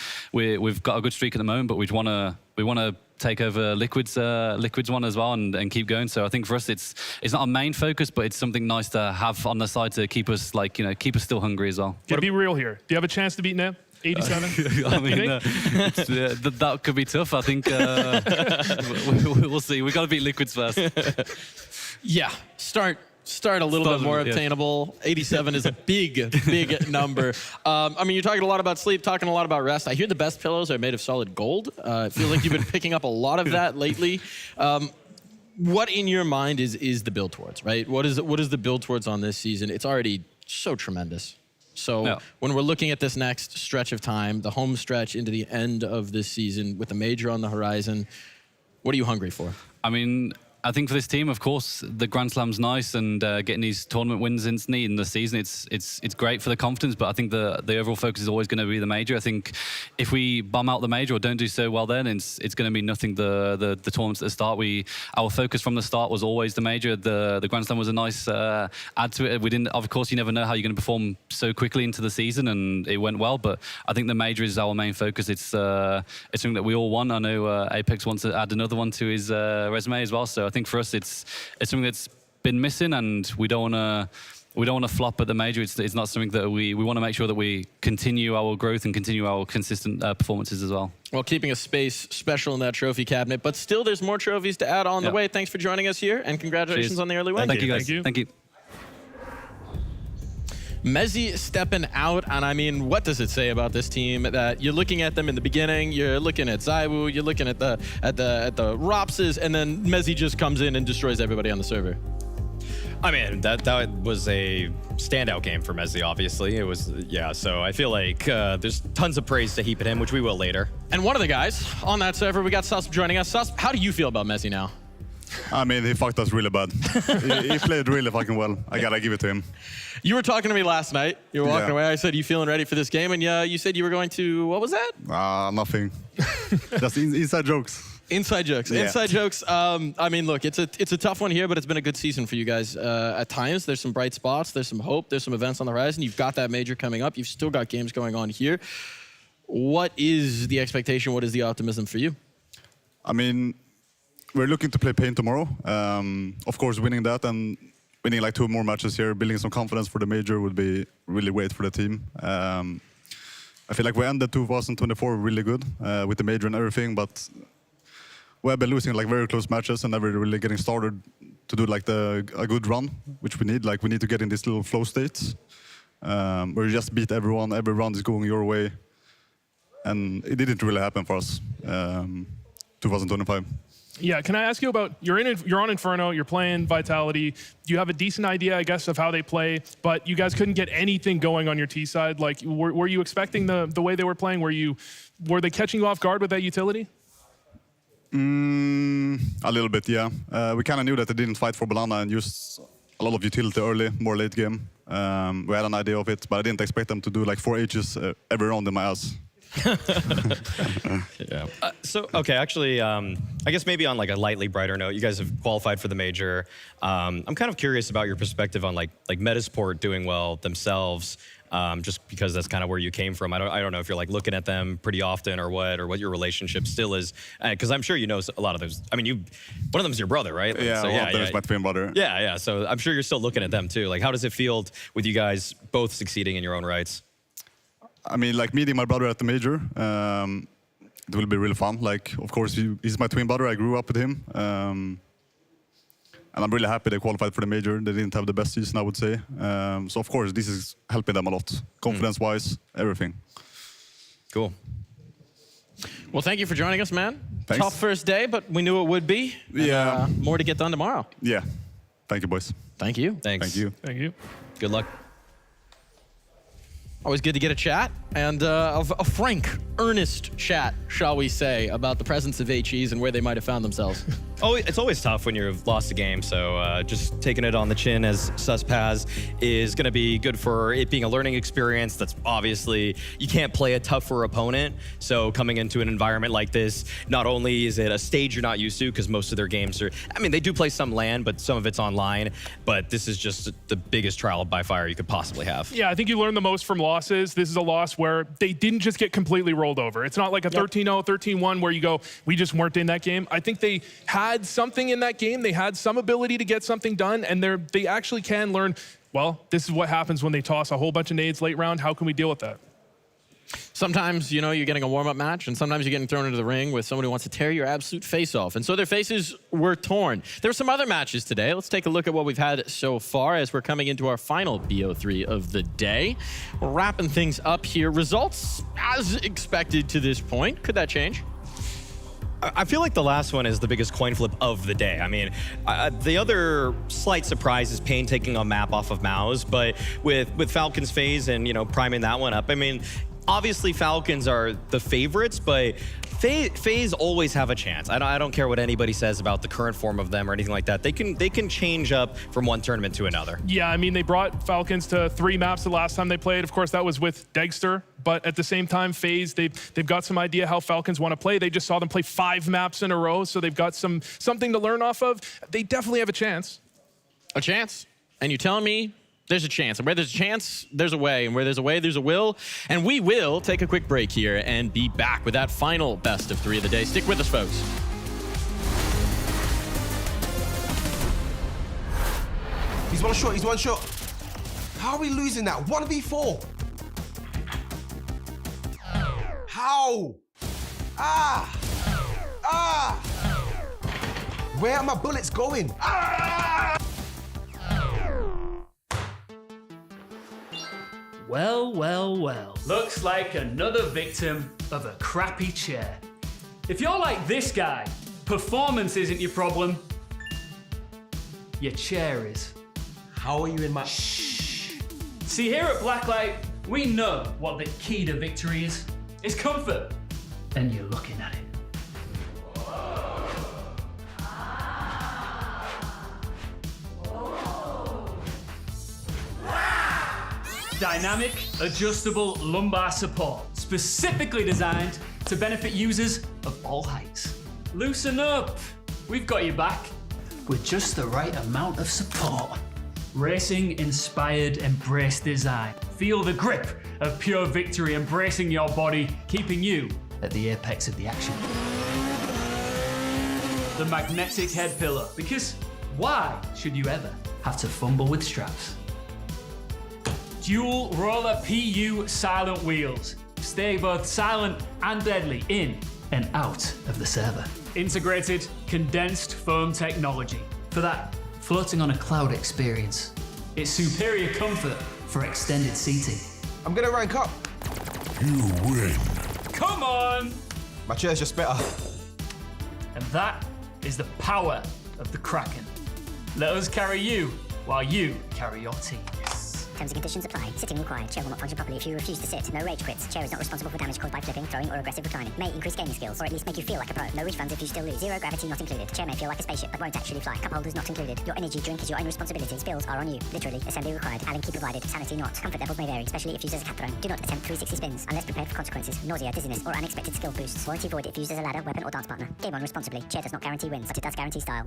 [SPEAKER 8] got a good streak at the moment, but we want to take over Liquid's one as well and keep going. So I think for us, it's not a main focus, but it's something nice to have on the side to keep us keep us still hungry as well.
[SPEAKER 22] To be real here, do you have a chance to beat Neb? 87?
[SPEAKER 8] I mean, that could be tough. I think we'll see. We got to beat Liquids first.
[SPEAKER 5] Yeah, start a little bit more obtainable. 87 is a big number. I mean, you're talking a lot about sleep, talking a lot about rest. I hear the best pillows are made of solid gold. It feels like you've been picking up a lot of that lately. What in your mind is the build towards, right? What is the build towards on this season? It's already so tremendous. So when we're looking at this next stretch of time, the home stretch into the end of this season with the major on the horizon, what are you hungry for?
[SPEAKER 8] I mean, I think for this team, of course, the Grand Slam's nice, and getting these tournament wins instantly in the season, it's great for the confidence. But I think the overall focus is always going to be the major. I think if we bum out the major or don't do so well, then it's going to be nothing. The tournaments at the start, our focus from the start was always the major. The Grand Slam was a nice add to it. We didn't, of course, you never know how you're going to perform so quickly into the season, and it went well. But I think the major is our main focus. It's something that we all want. I know Apex wants to add another one to his resume as well. So I think for us, it's something that's been missing, and we don't want to flop at the major. It's not something that we want to make sure that we continue our growth and continue our consistent performances as well.
[SPEAKER 5] Well, keeping a space special in that trophy cabinet, but still there's more trophies to add on the way. Thanks for joining us here, and congratulations on the early win.
[SPEAKER 8] Thank you, guys. Thank you.
[SPEAKER 5] Mezzi stepping out, and I mean, what does it say about this team that you're looking at them in the beginning, you're looking at Zaiwu, you're looking at the Ropses, and then Mezzi just comes in and destroys everybody on the server?
[SPEAKER 21] I mean, that was a standout game for Mezzi, obviously. It was, yeah, so I feel like there's tons of praise to heap at him, which we will later.
[SPEAKER 5] And one of the guys on that server, we got Susp joining us. Susp, how do you feel about Mezzi now?
[SPEAKER 15] I mean, he fucked us really bad. he played really fucking well. I gotta give it to him.
[SPEAKER 5] You were talking to me last night. You were walking away. I said, you feeling ready for this game? And you said you were going to, what was that?
[SPEAKER 15] Nothing. Just inside jokes.
[SPEAKER 5] Inside jokes. Yeah. Inside jokes. I mean, look, it's a tough one here, but it's been a good season for you guys. At times, there's some bright spots. There's some hope. There's some events on the horizon. You've got that major coming up. You've still got games going on here. What is the expectation? What is the optimism for you?
[SPEAKER 15] I mean, we're looking to play paIN tomorrow. Of course, winning that and winning like 2 more matches here, building some confidence for the major would be really great for the team. I feel like we ended 2024 really good with the major and everything, but we have been losing like very close matches and never really getting started to do like a good run, which we need. Like we need to get in this little flow state where you just beat everyone, every round is going your way, and it didn't really happen for us 2025.
[SPEAKER 22] Yeah, can I ask you about, you're on Inferno, you're playing Vitality. You have a decent idea, I guess, of how they play, but you guys couldn't get anything going on your T side. Like, were you expecting the way they were playing? Were they catching you off guard with that utility?
[SPEAKER 15] A little bit, yeah. We kind of knew that they didn't fight for Banana and used a lot of utility early, more late game. We had an idea of it, but I didn't expect them to do like 4 H's every round in my ass.
[SPEAKER 13] Yeah. Okay, actually, I guess maybe on like a lightly brighter note, you guys have qualified for the major. I'm kind of curious about your perspective on like Metasport doing well themselves. just because that's kind of where you came from. I don't know if you're like looking at them pretty often or what your relationship still is. Because I'm sure you know a lot of those. I mean, one of them is your brother, right? Like,
[SPEAKER 15] yeah,
[SPEAKER 13] so,
[SPEAKER 15] one of them is my twin brother.
[SPEAKER 13] Yeah. So I'm sure you're still looking at them too. Like, how does it feel with you guys both succeeding in your own rights? I
[SPEAKER 15] mean, like meeting my brother at the major, it will be really fun. Like, of course, he's my twin brother. I grew up with him. And I'm really happy they qualified for the major. They didn't have the best season, I would say. So, of course, this is helping them a lot. Confidence-wise, everything.
[SPEAKER 5] Cool. Well, thank you for joining us, man.
[SPEAKER 15] Thanks.
[SPEAKER 5] Tough first day, but we knew it would be.
[SPEAKER 15] Yeah.
[SPEAKER 5] And, more to get done tomorrow.
[SPEAKER 15] Yeah. Thank you, boys.
[SPEAKER 5] Thank you.
[SPEAKER 13] Thanks.
[SPEAKER 15] Thank you.
[SPEAKER 22] Thank you.
[SPEAKER 13] Good luck.
[SPEAKER 5] Always good to get a chat, and a frank, earnest chat, shall we say, about the presence of HEs and where they might have found themselves.
[SPEAKER 13] Oh, it's always tough when you've lost a game, so just taking it on the chin as CEST has is going to be good for it being a learning experience. That's obviously, you can't play a tougher opponent, so coming into an environment like this, not only is it a stage you're not used to, because most of their games are, I mean, they do play some LAN, but some of it's online, but this is just the biggest trial by fire you could possibly have.
[SPEAKER 22] Yeah, I think you learn the most from losses. This is a loss where they didn't just get completely rolled over. It's not like a 13-0, 13-1 where you go, we just weren't in that game. I think they had something in that game. They had some ability to get something done, and they actually can learn, well, this is what happens when they toss a whole bunch of nades late round. How can we deal with that?
[SPEAKER 5] Sometimes, you know, you're getting a warm-up match, and sometimes you're getting thrown into the ring with someone who wants to tear your absolute face off. And so their faces were torn. There were some other matches today. Let's take a look at what we've had so far as we're coming into our final BO3 of the day. We're wrapping things up here. Results as expected to this point. Could that change?
[SPEAKER 13] I feel like the last one is the biggest coin flip of the day. I mean, the other slight surprise is paIN taking a map off of MOUZ, but with Falcons FaZe and, you know, priming that one up, I mean, obviously Falcons are the favorites, but FaZe always have a chance. I don't care what anybody says about the current form of them or anything like that. They can change up from one tournament to another.
[SPEAKER 22] Yeah, I mean, they brought Falcons to 3 maps the last time they played. Of course, that was with Degster. But at the same time, FaZe, they've got some idea how Falcons want to play. They just saw them play 5 maps in a row, so they've got something to learn off of. They definitely have a chance.
[SPEAKER 5] A chance? And you're telling me there's a chance. And where there's a chance, there's a way. And where there's a way, there's a will. And we will take a quick break here and be back with that final best of 3 of the day. Stick with us, folks.
[SPEAKER 2] He's one shot, he's one shot. How are we losing that? 1v4. How? Where are my bullets going?
[SPEAKER 7] Well, well, well. Looks like another victim of a crappy chair. If you're like this guy, performance isn't your problem. Your chair is.
[SPEAKER 2] How are you in my...
[SPEAKER 7] Shh. See, here at Blacklight, we know what the key to victory is. It's comfort. And you're looking at it. Dynamic, adjustable lumbar support, specifically designed to benefit users of all heights. Loosen up, we've got you back with just the right amount of support. Racing-inspired Embrace design. Feel the grip of pure victory embracing your body, keeping you at the apex of the action. The magnetic head pillow, because why should you ever have to fumble with straps? Dual roller PU silent wheels. Stay both silent and deadly in and out of the server. Integrated condensed foam technology for that floating on a cloud experience. It's superior comfort for extended seating.
[SPEAKER 2] I'm gonna rank up.
[SPEAKER 7] You win. Come on!
[SPEAKER 2] My chair's just better.
[SPEAKER 7] And that is the power of the Kraken. Let us carry you while you carry your team.
[SPEAKER 16] Terms and conditions apply. Sitting required. Chair will not function properly if you refuse to sit. No rage quits. Chair is not responsible for damage caused by flipping, throwing, or aggressive reclining. May increase gaming skills, or at least make you feel like a pro. No refunds if you still lose. Zero gravity not included. Chair may feel like a spaceship, but won't actually fly. Cup holders not included. Your energy drink is your own responsibility. Spills are on you. Literally. Assembly required. Allen key provided. Sanity not. Comfort levels may vary, especially if used as a cap throne. Do not attempt 360 spins unless prepared for consequences. Nausea, dizziness, or unexpected skill boosts. Warranty void if used as a ladder, weapon, or dance partner. Game on responsibly. Chair does not guarantee wins, but it does guarantee style.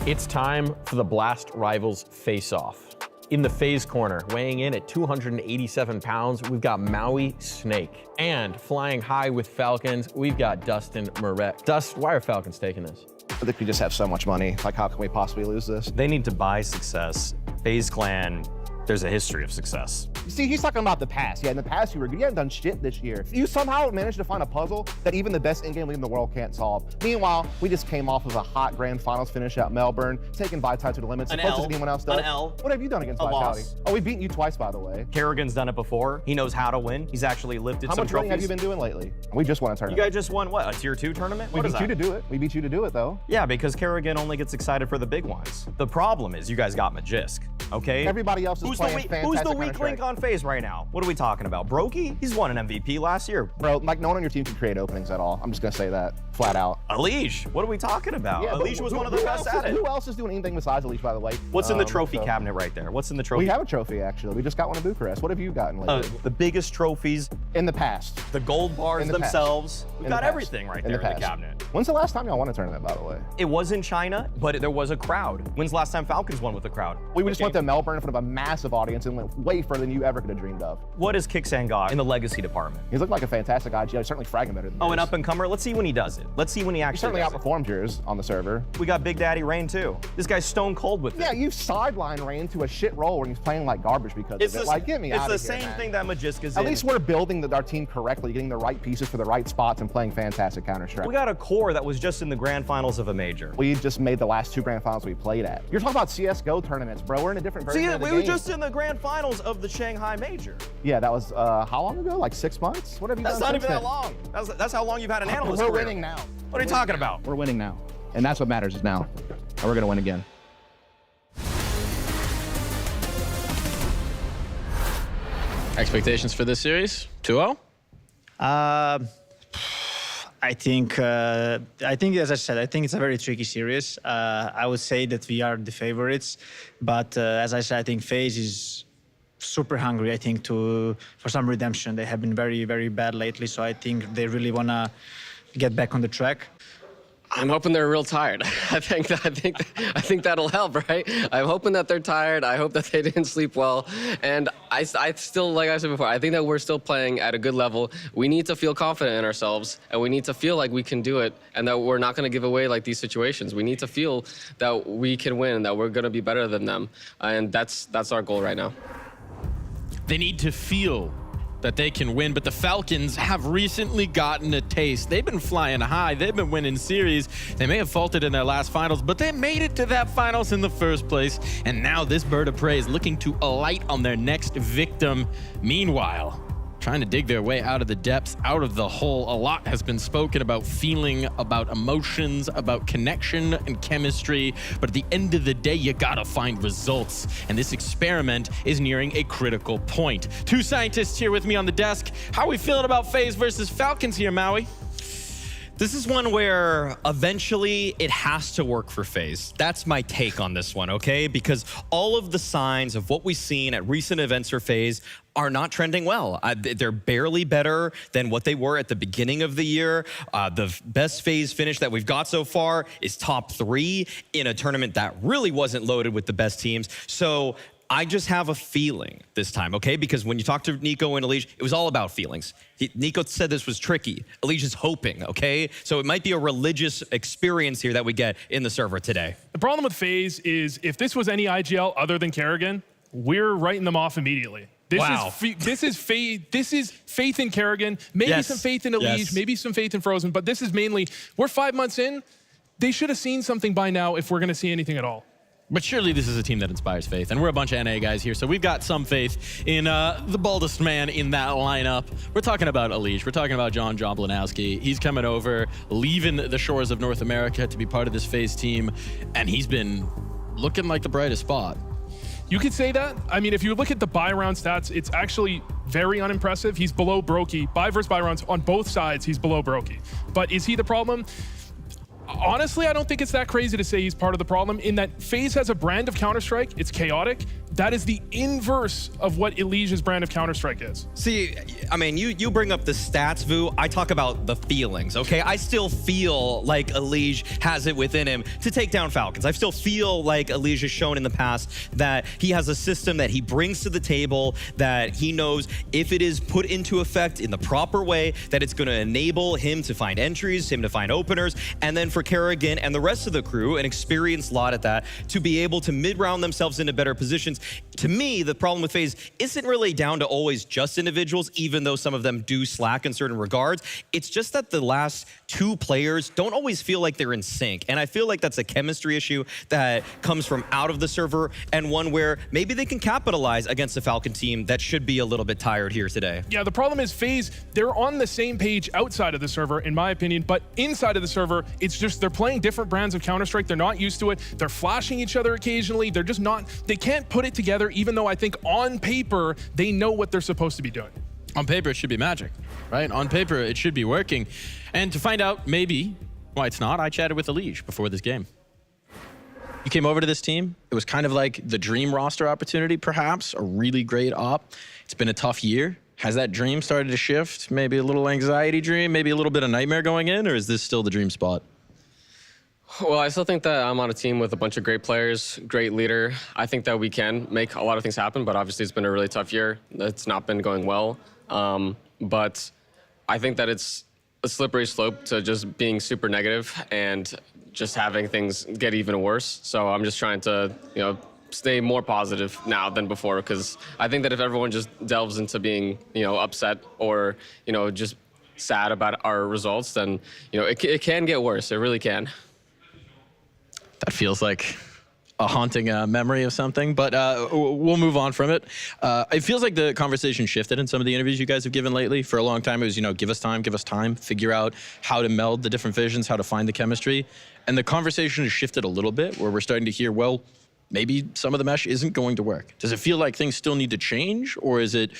[SPEAKER 21] It's time for the Blast Rivals face-off. In the FaZe corner, weighing in at 287 pounds, we've got Maui Snake. And flying high with Falcons, we've got Dustin Marek. Dust, why are Falcons taking this?
[SPEAKER 3] I think we just have so much money. Like, how can we possibly lose this?
[SPEAKER 18] They need to buy success. FaZe Clan, there's a history of success.
[SPEAKER 3] See, he's talking about the past. Yeah, in the past you were good. You haven't done shit this year. You somehow managed to find a puzzle that even the best in-game league in the world can't solve. Meanwhile, we just came off of a hot grand finals finish at Melbourne, taking Vitality to the limits.
[SPEAKER 18] An
[SPEAKER 3] Closest
[SPEAKER 18] L.
[SPEAKER 3] anyone else does.
[SPEAKER 18] An L.
[SPEAKER 3] What have you done against
[SPEAKER 18] A
[SPEAKER 3] Vitality?
[SPEAKER 18] loss.
[SPEAKER 3] Oh, we've beaten you twice, by the way.
[SPEAKER 18] Kerrigan's done it before. He knows how to win. He's actually lifted
[SPEAKER 3] How
[SPEAKER 18] some
[SPEAKER 3] much winning
[SPEAKER 18] trophies.
[SPEAKER 3] have you been doing lately? We just won a
[SPEAKER 18] You
[SPEAKER 3] tournament.
[SPEAKER 18] guys just won what? A tier 2 tournament?
[SPEAKER 3] We
[SPEAKER 18] What is
[SPEAKER 3] beat you
[SPEAKER 18] that?
[SPEAKER 3] to do it. We beat you to do it, though.
[SPEAKER 18] Yeah, because Kerrigan only gets excited for the big ones. The problem is you guys got Magisk, okay?
[SPEAKER 3] Everybody else is playing fantastic
[SPEAKER 18] Who's the weak
[SPEAKER 3] Counter-Strike.
[SPEAKER 18] link on FaZe right now? What are we talking about? Brokey? He's won an MVP last year.
[SPEAKER 3] Bro, like, no one on your team can create openings at all. I'm just gonna say that, flat out.
[SPEAKER 18] Alish, what are we talking about?
[SPEAKER 3] Yeah, but
[SPEAKER 18] Alish was one of the
[SPEAKER 3] who
[SPEAKER 18] best
[SPEAKER 3] else
[SPEAKER 18] at it.
[SPEAKER 3] Who else is doing anything besides Alish, by the way?
[SPEAKER 18] What's in the trophy
[SPEAKER 3] So-
[SPEAKER 18] cabinet right there? What's in the trophy?
[SPEAKER 3] We have a trophy, actually. We just got one in Bucharest. What have you gotten lately?
[SPEAKER 18] The biggest trophies.
[SPEAKER 3] In the past.
[SPEAKER 18] The gold bars
[SPEAKER 3] In the past.
[SPEAKER 18] themselves. We've
[SPEAKER 3] In the
[SPEAKER 18] got
[SPEAKER 3] past.
[SPEAKER 18] everything right
[SPEAKER 3] In
[SPEAKER 18] there
[SPEAKER 3] the
[SPEAKER 18] in the
[SPEAKER 3] past.
[SPEAKER 18] cabinet.
[SPEAKER 3] When's the last time y'all won a tournament, by the way?
[SPEAKER 18] It was in China, but there was a crowd. When's the last time Falcons won with a crowd?
[SPEAKER 3] We just went to Melbourne in front of a massive audience and went way further than you ever could have dreamed of.
[SPEAKER 18] What has Kicksan got in the legacy department?
[SPEAKER 3] He's looking like a fantastic IG. He's certainly fragging better than
[SPEAKER 18] Oh, an
[SPEAKER 3] yours.
[SPEAKER 18] up-and-comer? Let's see when he does it. Let's see when he
[SPEAKER 3] He
[SPEAKER 18] actually
[SPEAKER 3] certainly
[SPEAKER 18] does it.
[SPEAKER 3] outperformed yours on the server.
[SPEAKER 18] We got Big Daddy Rain, too. This guy's stone cold with it.
[SPEAKER 3] Yeah, you sideline Rain to a shit role when he's playing like garbage because
[SPEAKER 18] It's
[SPEAKER 3] of it.
[SPEAKER 18] the,
[SPEAKER 3] Like, get me
[SPEAKER 18] it's
[SPEAKER 3] out
[SPEAKER 18] the
[SPEAKER 3] of here,
[SPEAKER 18] same
[SPEAKER 3] man.
[SPEAKER 18] thing that Magisk is
[SPEAKER 3] At
[SPEAKER 18] in.
[SPEAKER 3] least we're building our team correctly, getting the right pieces for the right spots and playing fantastic Counter-Strike.
[SPEAKER 18] We got a core that was just in the grand finals of a major.
[SPEAKER 3] We just made the last 2 grand finals we played at. You're talking about CSGO tournaments, bro. We're in a different version
[SPEAKER 18] See,
[SPEAKER 3] of the
[SPEAKER 18] we
[SPEAKER 3] game.
[SPEAKER 18] were just in the grand finals of the Shanghai major.
[SPEAKER 3] Yeah, that was, how long ago? Like 6 months? What have you
[SPEAKER 18] That's
[SPEAKER 3] done
[SPEAKER 18] not
[SPEAKER 3] since
[SPEAKER 18] even that
[SPEAKER 3] then?
[SPEAKER 18] long. That's how long you've had an analyst
[SPEAKER 3] We're
[SPEAKER 18] career.
[SPEAKER 3] winning now.
[SPEAKER 18] What are you talking about?
[SPEAKER 3] We're winning now. And that's what matters is now. And we're going to win again.
[SPEAKER 5] Expectations for this series? 2-0?
[SPEAKER 19] I think, as I said, I think it's a very tricky series. I would say that we are the favorites, but as I said, I think FaZe is super hungry. I think for some redemption. They have been very, very bad lately, so I think they really wanna get back on the track.
[SPEAKER 24] I'm hoping they're real tired. I think that'll help, right? I'm hoping that they're tired. I hope that they didn't sleep well. And I still, like I said before, I think that we're still playing at a good level. We need to feel confident in ourselves, and we need to feel like we can do it, and that we're not going to give away like these situations. We need to feel that we can win, and that we're going to be better than them, and that's our goal right now.
[SPEAKER 5] They need to feel that they can win, but the Falcons have recently gotten a taste. They've been flying high. They've been winning series. They may have faltered in their last finals, but they made it to that finals in the first place. And now this bird of prey is looking to alight on their next victim. Meanwhile, trying to dig their way out of the depths, out of the hole. A lot has been spoken about feeling, about emotions, about connection and chemistry. But at the end of the day, you gotta find results. And this experiment is nearing a critical point. 2 scientists here with me on the desk. How are we feeling about FaZe versus Falcons here, Maui?
[SPEAKER 13] This is one where eventually it has to work for FaZe. That's my take on this one, okay? Because all of the signs of what we've seen at recent events for FaZe are not trending well. They're barely better than what they were at the beginning of the year. The best FaZe finish that we've got so far is top 3 in a tournament that really wasn't loaded with the best teams. So I just have a feeling this time, okay? Because when you talk to Nico and Alish, it was all about feelings. Nico said this was tricky. Alish is hoping, okay? So it might be a religious experience here that we get in the server today.
[SPEAKER 22] The problem with FaZe is if this was any IGL other than Kerrigan, we're writing them off immediately. This is faith in Kerrigan, maybe some faith in Alish, maybe some faith in Frozen, but this is mainly, we're 5 months in. They should have seen something by now if we're going to see anything at all.
[SPEAKER 5] But surely this is a team that inspires faith, and we're a bunch of NA guys here, so we've got some faith in the baldest man in that lineup. We're talking about Alish. We're talking about John Blanowski. He's coming over, leaving the shores of North America to be part of this FaZe team, and he's been looking like the brightest spot.
[SPEAKER 22] You could say that. I mean, if you look at the buy round stats, it's actually very unimpressive. He's below Brokey. Buy versus buy rounds on both sides, he's below Brokey. But is he the problem? Honestly, I don't think it's that crazy to say he's part of the problem in that FaZe has a brand of Counter-Strike. It's chaotic. That is the inverse of what Elige's brand of Counter-Strike is.
[SPEAKER 13] See, I mean, you bring up the stats, Vu. I talk about the feelings, okay? I still feel like Elige has it within him to take down Falcons. I still feel like Elige has shown in the past that he has a system that he brings to the table, that he knows if it is put into effect in the proper way, that it's going to enable him to find entries, him to find openers, and then for Kerrigan and the rest of the crew, an experienced lot at that, to be able to mid-round themselves into better positions. To me, the problem with FaZe isn't really down to always just individuals, even though some of them do slack in certain regards. It's just that the last two players don't always feel like they're in sync. And I feel like that's a chemistry issue that comes from out of the server, and one where maybe they can capitalize against a Falcon team that should be a little bit tired here today.
[SPEAKER 22] Yeah, the problem is FaZe, they're on the same page outside of the server, in my opinion, but inside of the server, it's just they're playing different brands of Counter-Strike. They're not used to it. They're flashing each other occasionally. They're just not, they can't put it together, even though I think on paper, they know what they're supposed to be doing.
[SPEAKER 5] On paper, it should be magic, right? On paper, it should be working. And to find out maybe why it's not, I chatted with Elige before this game. You came over to this team. It was kind of like the dream roster opportunity, perhaps, a really great op. It's been a tough year. Has that dream started to shift? Maybe a little anxiety dream, maybe a little bit of nightmare going in, or is this still the dream spot?
[SPEAKER 24] Well, I still think that I'm on a team with a bunch of great players, great leader. I think that we can make a lot of things happen, but obviously it's been a really tough year. It's not been going well. But I think that it's a slippery slope to just being super negative and just having things get even worse. So I'm just trying to, stay more positive now than before, because I think that if everyone just delves into being, upset or, just sad about our results, then, it can get worse. It really can.
[SPEAKER 5] That feels like a haunting memory of something, but we'll move on from it. It feels like the conversation shifted in some of the interviews you guys have given lately. For a long time, it was, give us time, figure out how to meld the different visions, how to find the chemistry. And the conversation has shifted a little bit, where we're starting to hear, well, maybe some of the mesh isn't going to work. Does it feel like things still need to change, or is it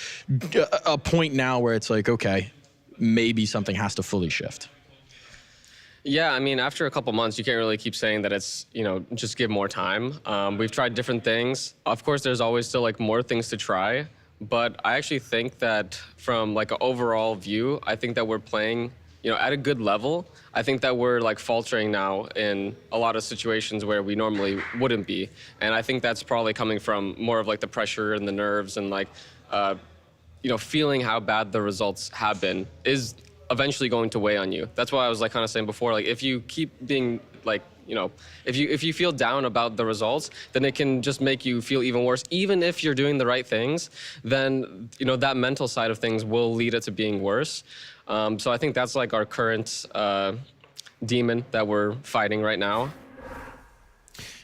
[SPEAKER 5] a point now where it's like, okay, maybe something has to fully shift?
[SPEAKER 24] Yeah, I mean, after a couple months, you can't really keep saying that it's, just give more time. We've tried different things. Of course, there's always still more things to try. But I actually think that from an overall view, I think that we're playing, at a good level. I think that we're faltering now in a lot of situations where we normally wouldn't be. And I think that's probably coming from more of the pressure and the nerves and feeling how bad the results have been is eventually going to weigh on you. That's why I was kind of saying before, if you keep being if you feel down about the results, then it can just make you feel even worse. Even if you're doing the right things, then that mental side of things will lead it to being worse. So I think that's our current demon that we're fighting right now.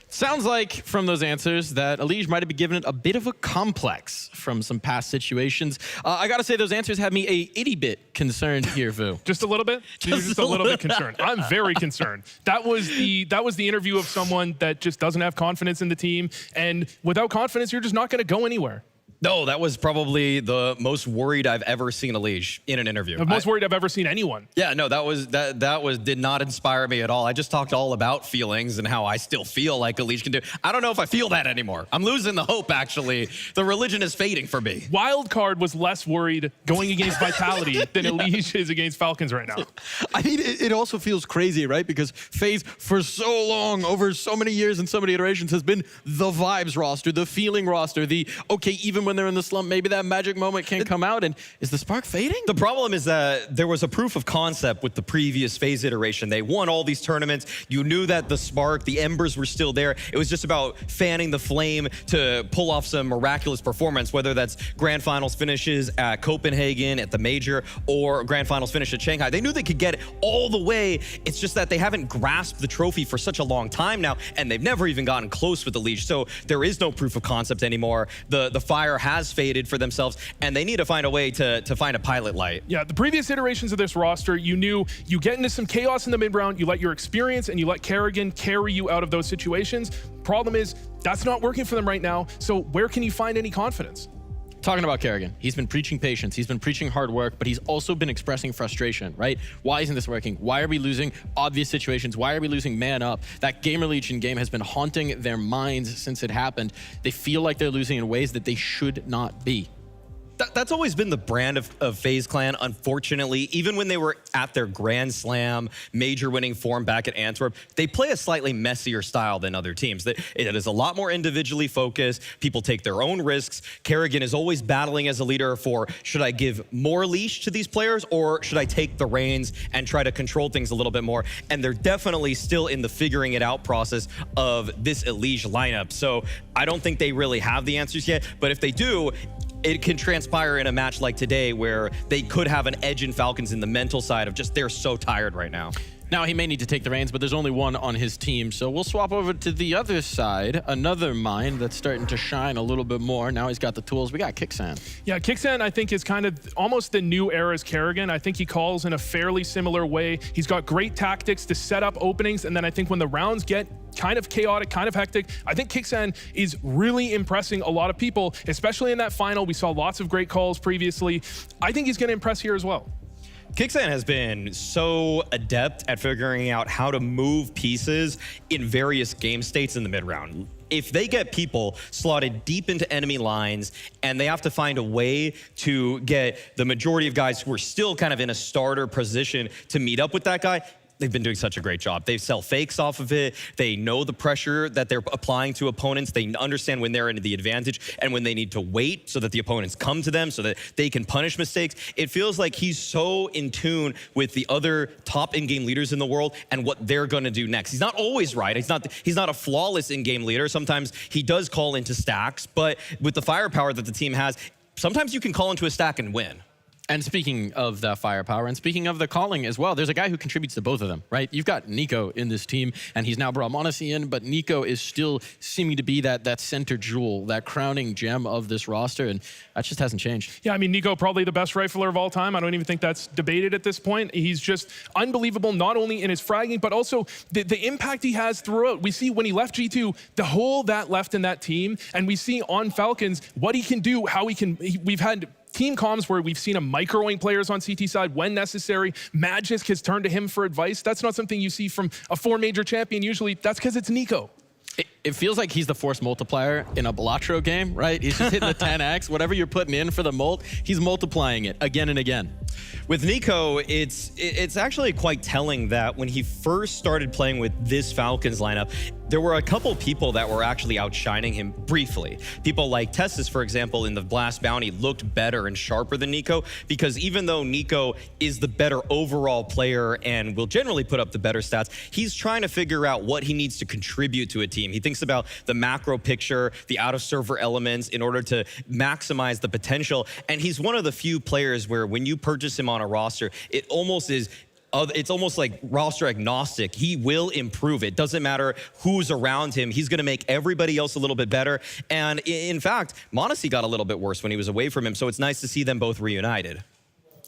[SPEAKER 5] Sounds like from those answers that Elige might have been given it a bit of a complex from some past situations. I gotta say, those answers have me a itty bit concerned here, Vu.
[SPEAKER 22] Just a little bit? Just a little bit concerned. I'm very concerned. That was the interview of someone that just doesn't have confidence in the team, and without confidence, you're just not gonna go anywhere.
[SPEAKER 13] No, that was probably the most worried I've ever seen Elige in an interview.
[SPEAKER 22] The most worried I've ever seen anyone.
[SPEAKER 13] Yeah, no, that did not inspire me at all. I just talked all about feelings and how I still feel like Elige can do. I don't know if I feel that anymore. I'm losing the hope, actually. The religion is fading for me.
[SPEAKER 22] Wildcard was less worried going against Vitality than Elige is against Falcons right now.
[SPEAKER 5] I mean, it also feels crazy, right? Because FaZe, for so long, over so many years and so many iterations, has been the vibes roster, the feeling roster, the, okay, even when they're in the slump, maybe that magic moment can come out. And is the spark fading?
[SPEAKER 13] The problem is that there was a proof of concept with the previous FaZe iteration. They won all these tournaments. You knew that the spark, the embers were still there. It was just about fanning the flame to pull off some miraculous performance, whether that's grand finals finishes at Copenhagen, at the major, or grand finals finish at Shanghai. They knew they could get it all the way. It's just that they haven't grasped the trophy for such a long time now, and they've never even gotten close with the Elige. So there is no proof of concept anymore. The fire has faded for themselves, and they need to find a way to find a pilot light.
[SPEAKER 22] Yeah, the previous iterations of this roster, you knew you get into some chaos in the mid-round, you let your experience and you let Kerrigan carry you out of those situations. Problem is, that's not working for them right now, so where can you find any confidence?
[SPEAKER 5] Talking about Kerrigan, he's been preaching patience, he's been preaching hard work, but he's also been expressing frustration, right? Why isn't this working? Why are we losing obvious situations? Why are we losing man up? That Gamer Legion game has been haunting their minds since it happened. They feel like they're losing in ways that they should not be.
[SPEAKER 13] That's always been the brand of FaZe Clan, unfortunately. Even when they were at their Grand Slam major winning form back at Antwerp, they play a slightly messier style than other teams. It is a lot more individually focused. People take their own risks. Kerrigan is always battling as a leader for, should I give more leash to these players or should I take the reins and try to control things a little bit more? And they're definitely still in the figuring it out process of this Elige lineup. So I don't think they really have the answers yet, but if they do, it can transpire in a match like today where they could have an edge in Falcons in the mental side of just they're so tired right now.
[SPEAKER 5] Now, he may need to take the reins, but there's only one on his team. So we'll swap over to the other side. Another mind that's starting to shine a little bit more. Now he's got the tools. We got Kixan.
[SPEAKER 22] Yeah, Kixan, I think, is kind of almost the new era's Kerrigan. I think he calls in a fairly similar way. He's got great tactics to set up openings. And then I think when the rounds get kind of chaotic, kind of hectic, I think Kixan is really impressing a lot of people, especially in that final. We saw lots of great calls previously. I think he's going to impress here as well.
[SPEAKER 13] Kixan has been so adept at figuring out how to move pieces in various game states in the mid-round. If they get people slotted deep into enemy lines and they have to find a way to get the majority of guys who are still kind of in a starter position to meet up with that guy, they've been doing such a great job. They sell fakes off of it. They know the pressure that they're applying to opponents. They understand when they're in the advantage and when they need to wait so that the opponents come to them so that they can punish mistakes. It feels like he's so in tune with the other top in-game leaders in the world and what they're going to do next. He's not always right. He's not a flawless in-game leader. Sometimes he does call into stacks, but with the firepower that the team has, sometimes you can call into a stack and win.
[SPEAKER 5] And speaking of the firepower, and speaking of the calling as well, there's a guy who contributes to both of them, right? You've got Nico in this team, and he's now brought m0NESY in, but Nico is still seeming to be that center jewel, that crowning gem of this roster, and that just hasn't changed.
[SPEAKER 22] Yeah, I mean, Nico, probably the best rifler of all time. I don't even think that's debated at this point. He's just unbelievable, not only in his fragging, but also the impact he has throughout. We see when he left G2, the hole that left in that team, and we see on Falcons what he can do, how he can, we've had team comms where we've seen him microing players on CT side when necessary. Magisk has turned to him for advice. That's not something you see from a 4-major champion usually. That's because it's Nico.
[SPEAKER 5] It feels like he's the force multiplier in a Balatro game, right? He's just hitting the 10x. Whatever you're putting in for the mult, he's multiplying it again and again.
[SPEAKER 13] With Nico, it's actually quite telling that when he first started playing with this Falcons lineup, there were a couple people that were actually outshining him briefly. People like Testis, for example, in the Blast Bounty looked better and sharper than Nico because even though Nico is the better overall player and will generally put up the better stats, he's trying to figure out what he needs to contribute to a team. He thinks about the macro picture, the out-of-server elements in order to maximize the potential. And he's one of the few players where when you purchase him on a roster, it's almost like roster agnostic. He will improve. It doesn't matter who's around him. He's going to make everybody else a little bit better. And in fact, m0NESY got a little bit worse when he was away from him. So it's nice to see them both reunited.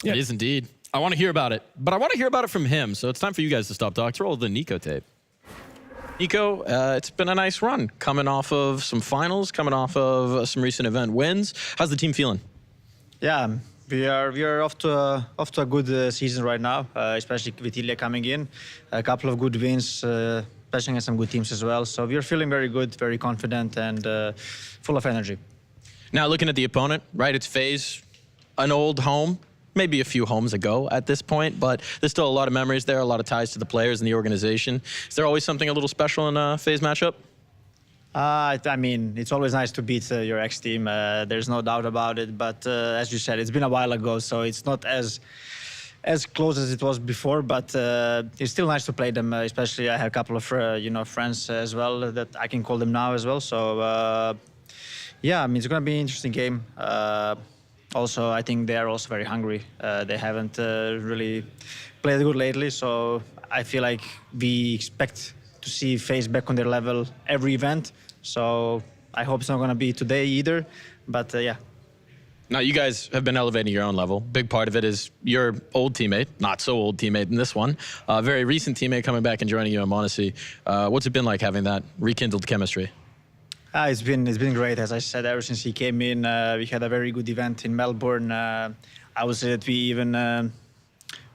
[SPEAKER 5] Yeah. It is indeed. I want to hear about it, but I want to hear about it from him. So it's time for you guys to stop talking. Let's roll the Nico tape. Nico, it's been a nice run coming off of some finals, coming off of some recent event wins. How's the team feeling?
[SPEAKER 19] Yeah, we are off to a good season right now, especially with Ilya coming in. A couple of good wins, especially against some good teams as well. So we're feeling very good, very confident, and full of energy.
[SPEAKER 5] Now looking at the opponent, right? It's FaZe, an old home. Maybe a few homes ago at this point, but there's still a lot of memories there, a lot of ties to the players and the organization. Is there always something a little special in a FaZe matchup?
[SPEAKER 19] I mean, it's always nice to beat your ex-team. There's no doubt about it. But as you said, it's been a while ago, so it's not as close as it was before. But it's still nice to play them. Especially, I have a couple of friends as well that I can call them now as well. So yeah, I mean, it's gonna be an interesting game. Also, I think they are also very hungry. They haven't really played good lately, so I feel like we expect to see FaZe back on their level every event. So I hope it's not going to be today either, but yeah.
[SPEAKER 5] Now, you guys have been elevating your own level. Big part of it is your old teammate, not so old teammate in this one, very recent teammate coming back and joining you on m0NESY. What's it been like having that rekindled chemistry?
[SPEAKER 19] It's been great, as I said, ever since he came in. We had a very good event in Melbourne. I would say that we even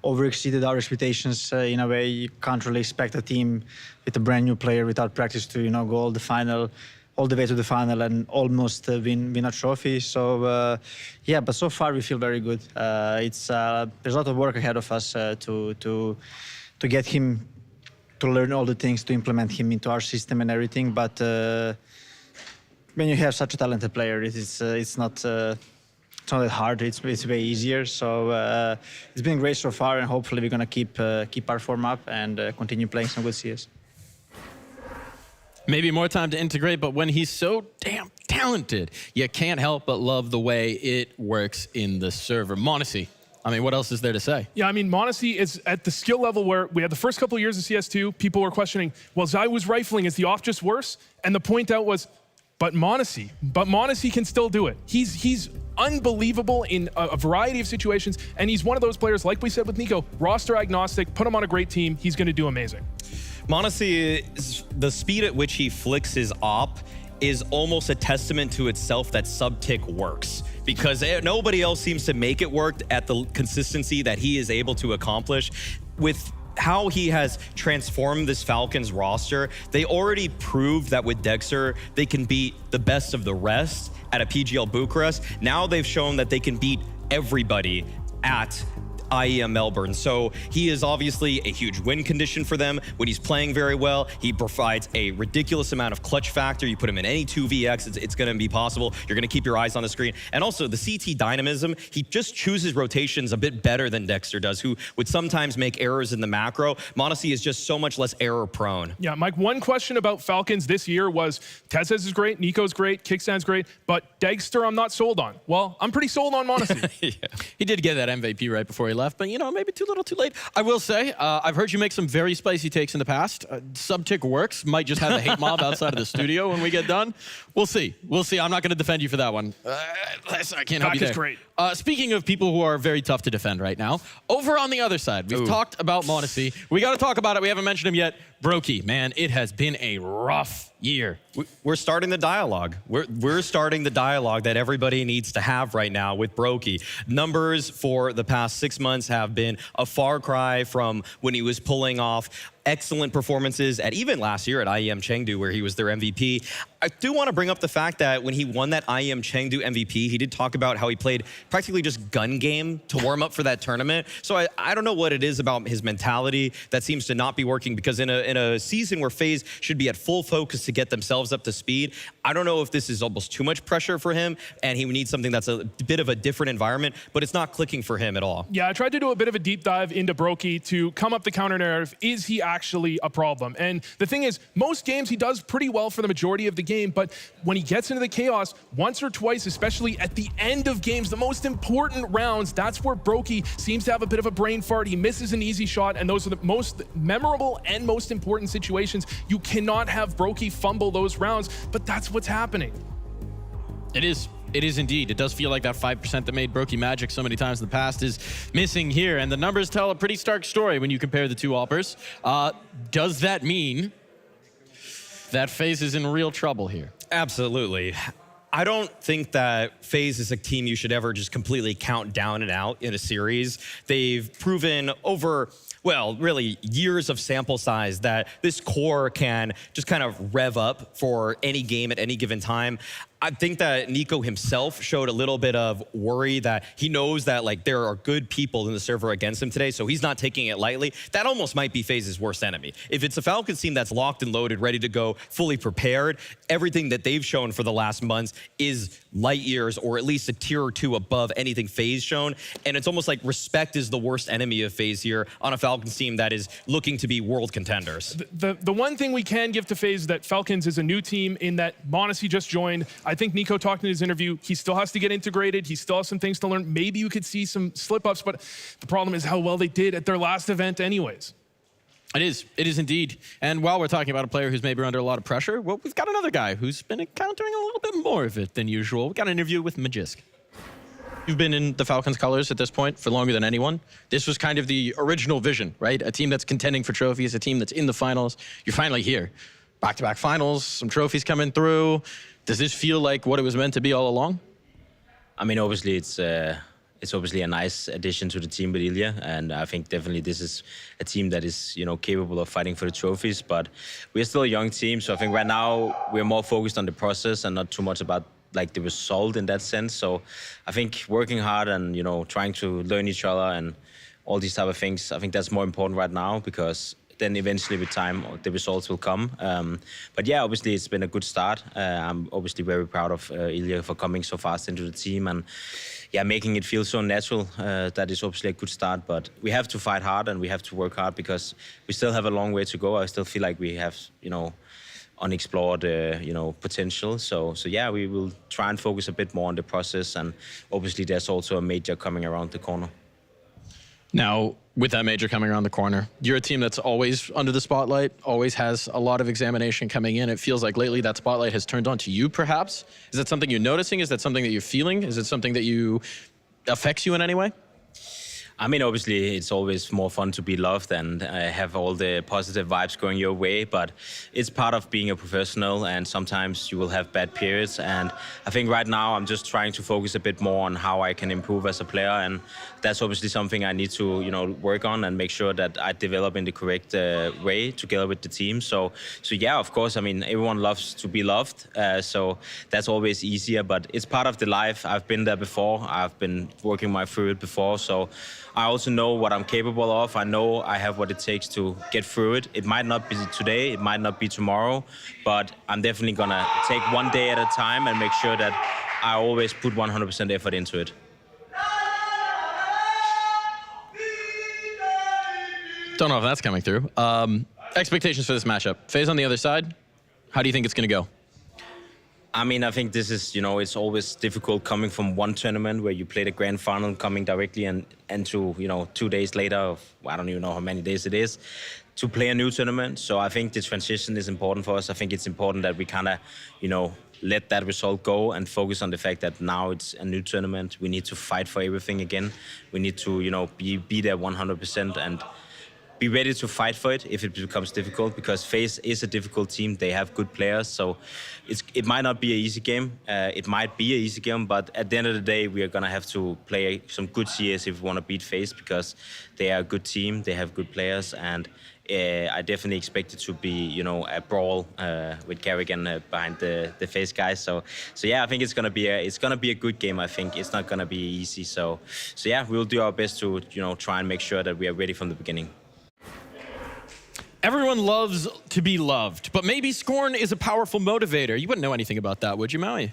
[SPEAKER 19] over-exceeded our expectations in a way. You can't really expect a team with a brand new player without practice to go all the way to the final and almost win a trophy. So yeah, but so far we feel very good. There's a lot of work ahead of us to get him to learn all the things, to implement him into our system and everything. But when you have such a talented player, it's not that hard. It's way easier. So it's been great so far, and hopefully we're gonna keep our form up and continue playing some good CS.
[SPEAKER 5] Maybe more time to integrate, but when he's so damn talented, you can't help but love the way it works in the server. MOUZ, I mean, what else is there to say?
[SPEAKER 22] Yeah, I mean, MOUZ is at the skill level where we had the first couple of years of CS2, people were questioning, well, Zai was rifling, is the off just worse? And the point out was, but MOUZ can still do it. He's unbelievable in a variety of situations, and he's one of those players, like we said with Nico, roster agnostic, put him on a great team, he's gonna do amazing.
[SPEAKER 13] MOUZ, the speed at which he flicks his op is almost a testament to itself that sub-tick works, because nobody else seems to make it work at the consistency that he is able to accomplish. With how he has transformed this Falcons roster, they already proved that with Dexter, they can beat the best of the rest at a PGL Bucharest. Now they've shown that they can beat everybody at IEM Melbourne. So he is obviously a huge win condition for them. When he's playing very well, he provides a ridiculous amount of clutch factor. You put him in any 2vx, it's going to be possible. You're going to keep your eyes on the screen. And also the CT dynamism, he just chooses rotations a bit better than Dexter does, who would sometimes make errors in the macro. MOUZ is just so much less error prone.
[SPEAKER 22] Yeah, Mike, one question about Falcons this year was, TeZeS is great, Nico's great, Kickstand's great, but Dexter I'm not sold on. Well, I'm pretty sold on MOUZ.
[SPEAKER 5] Yeah. He did get that MVP right before he left, but maybe too little too late. I will say, I've heard you make some very spicy takes in the past. Sub-tick works. Might just have the hate mob outside of the studio when we get done. We'll see. We'll see. I'm not going to defend you for that one. I can't help you there.
[SPEAKER 22] Great.
[SPEAKER 5] Speaking of people who are very tough to defend right now, over on the other side, we've talked about MOUZ. We got to talk about it. We haven't mentioned him yet. Brokey, man, it has been a rough year.
[SPEAKER 13] We're starting the dialogue. We're starting the dialogue that everybody needs to have right now with Brokey. Numbers for the past 6 months have been a far cry from when he was pulling off excellent performances at even last year at IEM Chengdu, where he was their MVP. I do want to bring up the fact that when he won that IEM Chengdu MVP, he did talk about how he played practically just gun game to warm up for that tournament. So I don't know what it is about his mentality that seems to not be working, because in a season where FaZe should be at full focus to get themselves up to speed, I don't know if this is almost too much pressure for him and he needs something that's a bit of a different environment, but it's not clicking for him at all.
[SPEAKER 22] Yeah, I tried to do a bit of a deep dive into Brokey to come up the counter narrative. Is he actually a problem? And the thing is, most games he does pretty well for the majority of the game, but when he gets into the chaos, once or twice, especially at the end of games, the most important rounds, that's where Brokey seems to have a bit of a brain fart. He misses an easy shot, and those are the most memorable and most important situations. You cannot have Brokey fumble those rounds, but that's what's happening.
[SPEAKER 5] It is. It is indeed. It does feel like that 5% that made Brokey magic so many times in the past is missing here, and the numbers tell a pretty stark story when you compare the two Alpers. Does that mean that FaZe is in real trouble here?
[SPEAKER 13] Absolutely. I don't think that FaZe is a team you should ever just completely count down and out in a series. They've proven over, well, really years of sample size that this core can just kind of rev up for any game at any given time. I think that Nico himself showed a little bit of worry that he knows that like there are good people in the server against him today, so he's not taking it lightly. That almost might be FaZe's worst enemy. If it's a Falcons team that's locked and loaded, ready to go, fully prepared, everything that they've shown for the last months is light years or at least a tier or two above anything FaZe shown. And it's almost like respect is the worst enemy of FaZe here on a Falcons team that is looking to be world contenders.
[SPEAKER 22] The one thing we can give to FaZe is that Falcons is a new team in that MOUZ just joined. I think Nico talked in his interview, he still has to get integrated. He still has some things to learn. Maybe you could see some slip-ups, but the problem is how well they did at their last event anyways.
[SPEAKER 5] It is indeed. And while we're talking about a player who's maybe under a lot of pressure, well, we've got another guy who's been encountering a little bit more of it than usual. We got an interview with Magisk.
[SPEAKER 1] You've been in the Falcons colors at this point for longer than anyone. This was kind of the original vision, right? A team that's contending for trophies, a team that's in the finals. You're finally here.
[SPEAKER 5] back-to-back finals, some trophies coming through. Does this feel like what it was meant to be all along?
[SPEAKER 6] I mean, obviously, it's obviously a nice addition to the team with Ilya, and I think definitely this is a team that is, you know, capable of fighting for the trophies. But we're still a young team, so I think right now we're more focused on the process and not too much about like the result in that sense. So I think working hard and, you know, trying to learn each other and all these type of things, I think that's more important right now, because then eventually with time the results will come. But yeah, obviously it's been a good start. I'm obviously very proud of Ilya for coming so fast into the team and yeah, making it feel so natural. That is obviously a good start, but we have to fight hard and we have to work hard because we still have a long way to go. I still feel like we have, you know, unexplored, you know, potential. So yeah, we will try and focus a bit more on the process, and obviously there's also a major coming around the corner.
[SPEAKER 5] Now, with that major coming around the corner, you're a team that's always under the spotlight, always has a lot of examination coming in. It feels like lately that spotlight has turned on to you, perhaps. Is that something you're noticing? Is that something that you're feeling? Is it something that affects you in any way?
[SPEAKER 6] I mean, obviously, it's always more fun to be loved and have all the positive vibes going your way, but it's part of being a professional, and sometimes you will have bad periods. And I think right now I'm just trying to focus a bit more on how I can improve as a player, and that's obviously something I need to, you know, work on and make sure that I develop in the correct way together with the team. So yeah, of course, I mean, everyone loves to be loved, so that's always easier, but it's part of the life. I've been there before. I've been working my through it before, so I also know what I'm capable of. I know I have what it takes to get through it. It might not be today, it might not be tomorrow, but I'm definitely gonna take one day at a time and make sure that I always put 100% effort into it.
[SPEAKER 5] Don't know if that's coming through. Expectations for this matchup. FaZe on the other side, how do you think it's gonna go?
[SPEAKER 6] I mean, I think this is, you know, it's always difficult coming from one tournament where you play the grand final, coming directly and to, you know, 2 days later, I don't even know how many days it is, to play a new tournament. So I think the transition is important for us. I think it's important that we kind of, you know, let that result go and focus on the fact that now it's a new tournament. We need to fight for everything again. We need to, you know, be there 100% and be ready to fight for it if it becomes difficult, because FaZe is a difficult team. They have good players, so it might not be an easy game. It might be an easy game, but at the end of the day, we are gonna have to play some good CS if we want to beat FaZe, because they are a good team, they have good players, and I definitely expect it to be, you know, a brawl with Carrigan behind the FaZe guys. So yeah, I think it's gonna be a good game. I think it's not gonna be easy. So yeah, we'll do our best to, you know, try and make sure that we are ready from the beginning.
[SPEAKER 5] Everyone loves to be loved, but maybe scorn is a powerful motivator. You wouldn't know anything about that, would you, Maui?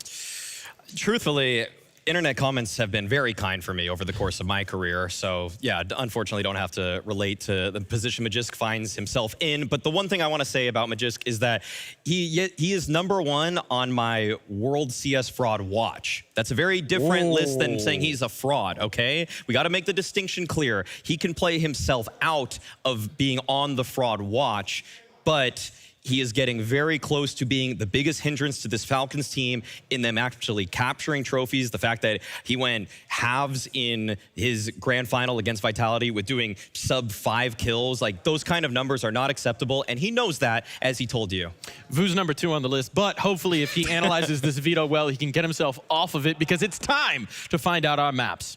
[SPEAKER 13] Truthfully, internet comments have been very kind for me over the course of my career. So yeah, unfortunately don't have to relate to the position Magisk finds himself in. But the one thing I want to say about Magisk is that he is #1 on my World CS Fraud watch. That's a very different list than saying he's a fraud, okay? We got to make the distinction clear. He can play himself out of being on the fraud watch, but he is getting very close to being the biggest hindrance to this Falcons team in them actually capturing trophies. The fact that he went halves in his grand final against Vitality with doing sub-5 kills, like those kind of numbers are not acceptable, and he knows that, as he told you.
[SPEAKER 5] Vu's #2 on the list, but hopefully if he analyzes this veto well, he can get himself off of it, because it's time to find out our maps.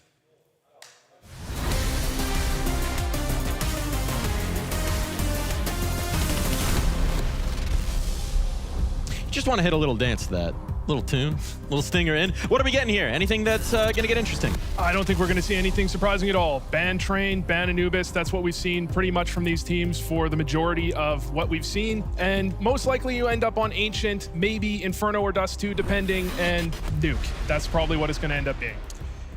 [SPEAKER 5] Just want to hit a little dance to that. Little tune, little stinger in. What are we getting here? Anything that's going to get interesting?
[SPEAKER 22] I don't think we're going to see anything surprising at all. Ban Train, ban Anubis, that's what we've seen pretty much from these teams for the majority of what we've seen. And most likely you end up on Ancient, maybe Inferno or Dust 2, depending, and Nuke. That's probably what it's going to end up being.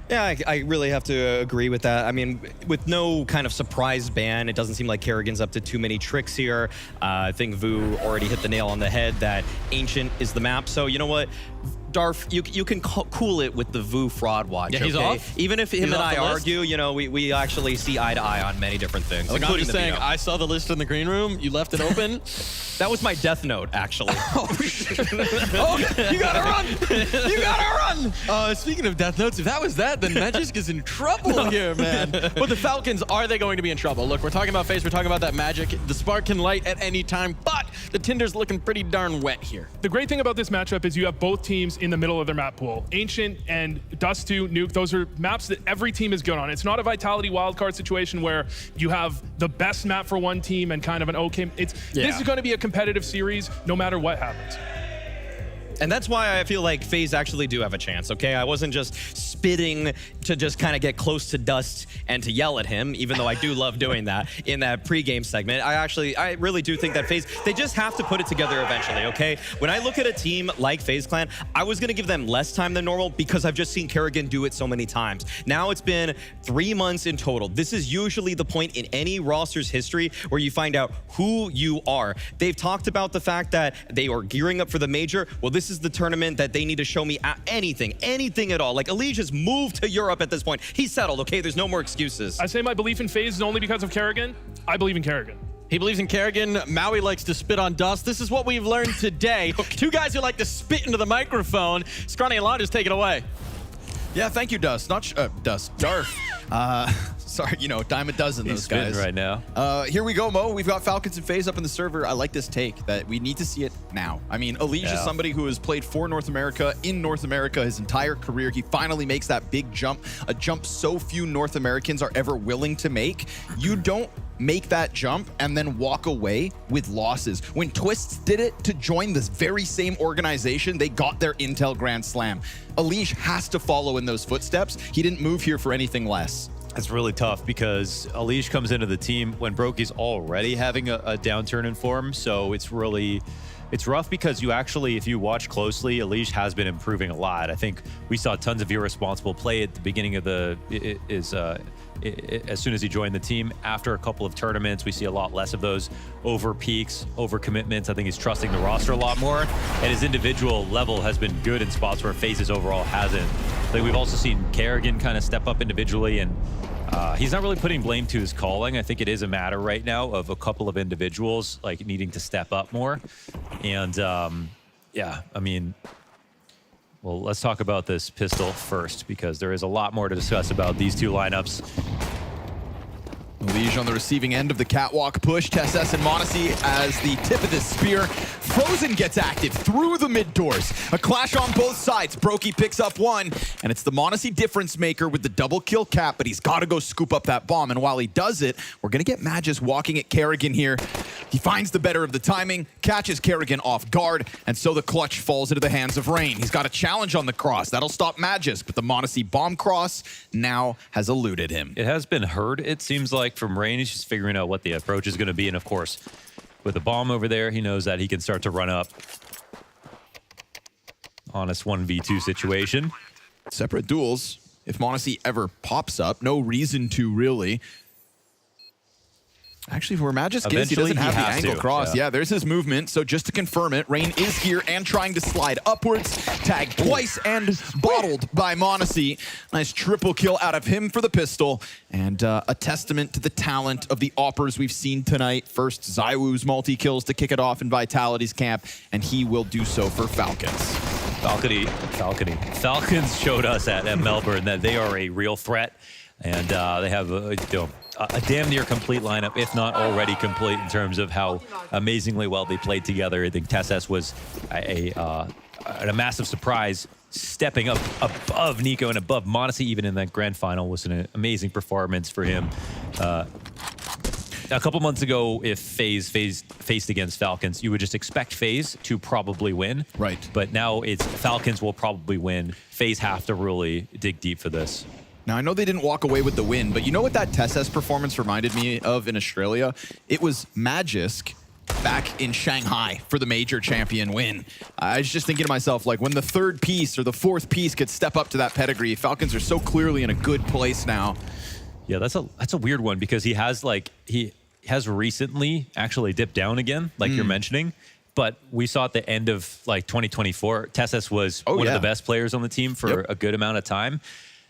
[SPEAKER 13] Yeah, I really have to agree with that. I mean, with no kind of surprise ban, it doesn't seem like Kerrigan's up to too many tricks here. I think Vu already hit the nail on the head that Ancient is the map. So you know what? Darf, you can cool it with the VOO fraud watch.
[SPEAKER 5] Yeah, he's
[SPEAKER 13] okay?
[SPEAKER 5] off.
[SPEAKER 13] Even if him
[SPEAKER 5] He's
[SPEAKER 13] and
[SPEAKER 5] off
[SPEAKER 13] I
[SPEAKER 5] the list?
[SPEAKER 13] argue, you know, we actually see eye to eye on many different things.
[SPEAKER 5] Like I'm
[SPEAKER 13] including
[SPEAKER 5] just
[SPEAKER 13] the
[SPEAKER 5] saying,
[SPEAKER 13] veto.
[SPEAKER 5] I saw the list in the green room. You left it open.
[SPEAKER 13] That was my death note, actually.
[SPEAKER 5] Oh, you gotta run! You gotta run! Speaking of death notes, if that was that, then Magisk is in trouble here, man. But the Falcons, are they going to be in trouble? Look, we're talking about FaZe, we're talking about that magic. The spark can light at any time, but the Tinder's looking pretty darn wet here.
[SPEAKER 22] The great thing about this matchup is you have both teams in the middle of their map pool. Ancient and Dust 2, Nuke, those are maps that every team is good on. It's not a Vitality wildcard situation where you have the best map for one team and kind of an okay. This is going to be a competitive series no matter what happens.
[SPEAKER 13] And that's why I feel like FaZe actually do have a chance, okay? I wasn't just spitting to just kind of get close to Dust and to yell at him, even though I do love doing that in that pregame segment. I really do think that FaZe, they just have to put it together eventually, okay? When I look at a team like FaZe Clan, I was gonna give them less time than normal because I've just seen Kerrigan do it so many times. Now it's been 3 months in total. This is usually the point in any roster's history where you find out who you are. They've talked about the fact that they are gearing up for the major. Well, this is the tournament that they need to show me anything at all. Like, Elige has moved to Europe at this point. He's settled, okay? There's no more excuses.
[SPEAKER 22] I say my belief in FaZe is only because of Kerrigan. I believe in Kerrigan.
[SPEAKER 5] He believes in Kerrigan. Maui likes to spit on Dust. This is what we've learned today. Two guys who like to spit into the microphone. Scrawny and Lodges, take it away.
[SPEAKER 14] Yeah, thank you, Dust. Dust. Darf. Sorry, you know, dime a dozen, those
[SPEAKER 12] spitting
[SPEAKER 14] guys.
[SPEAKER 12] right now.
[SPEAKER 14] Here we go, Mo. We've got Falcons and FaZe up in the server. I like this take that we need to see it now. I mean, Elige is somebody who has played for North America, in North America his entire career. He finally makes that big jump, a jump so few North Americans are ever willing to make. You don't make that jump and then walk away with losses. When Twists did it to join this very same organization, they got their Intel Grand Slam. Elige has to follow in those footsteps. He didn't move here for anything less.
[SPEAKER 12] It's really tough because Elige comes into the team when Brokey's already having a downturn in form. So it's rough because you actually, if you watch closely, Elige has been improving a lot. I think we saw tons of irresponsible play at the beginning of as soon as he joined the team. After a couple of tournaments, we see a lot less of those over peaks, over commitments. I think he's trusting the roster a lot more, and his individual level has been good in spots where FaZe's overall hasn't. Like, we've also seen Kerrigan kind of step up individually, and he's not really putting blame to his calling. I think it is a matter right now of a couple of individuals like needing to step up more. And yeah, I mean, well, let's talk about this pistol first because there is a lot more to discuss about these two lineups.
[SPEAKER 14] Elige on the receiving end of the catwalk push. csgo and m0NESY as the tip of this spear. Frozen gets active through the mid doors. A clash on both sides. Brokey picks up one, and it's the m0NESY difference maker with the double kill cap, but he's got to go scoop up that bomb. And while he does it, we're going to get Magisk walking at Kerrigan here. He finds the better of the timing, catches Kerrigan off guard, and so the clutch falls into the hands of Rain. He's got a challenge on the cross. That'll stop Magisk, but the m0NESY bomb cross now has eluded him.
[SPEAKER 12] It has been heard, it seems like, from Rain. He's just figuring out what the approach is going to be. And of course, with a bomb over there, he knows that he can start to run up. Honest 1v2 situation.
[SPEAKER 14] Separate duels. If m0NESY ever pops up, no reason to really. Actually, where Magisk is, he doesn't have the angle cross. Yeah, there's his movement. So just to confirm it, Rain is here and trying to slide upwards. Tagged twice and bottled by m0NESY. Nice triple kill out of him for the pistol. And a testament to the talent of the Oppers we've seen tonight. First, ZywOo's multi-kills to kick it off in Vitality's camp, and he will do so for Falcons.
[SPEAKER 12] Falcons showed us at Melbourne that they are a real threat. And they have a damn near complete lineup, if not already complete, in terms of how amazingly well they played together. I think csgo was a massive surprise, stepping up above Nico and above m0NESY even in that grand final. Was an amazing performance for him. A couple months ago, if FaZe faced against Falcons, you would just expect FaZe to probably win.
[SPEAKER 14] Right.
[SPEAKER 12] But now it's Falcons will probably win. FaZe have to really dig deep for this.
[SPEAKER 14] Now, I know they didn't walk away with the win, but you know what that csgo performance reminded me of in Australia? It was Magisk back in Shanghai for the major champion win. I was just thinking to myself, like, when the third piece or the fourth piece could step up to that pedigree, Falcons are so clearly in a good place now.
[SPEAKER 12] Yeah, that's a weird one because he has recently actually dipped down again, like you're mentioning. But we saw at the end of like 2024, CEST was one of the best players on the team for a good amount of time.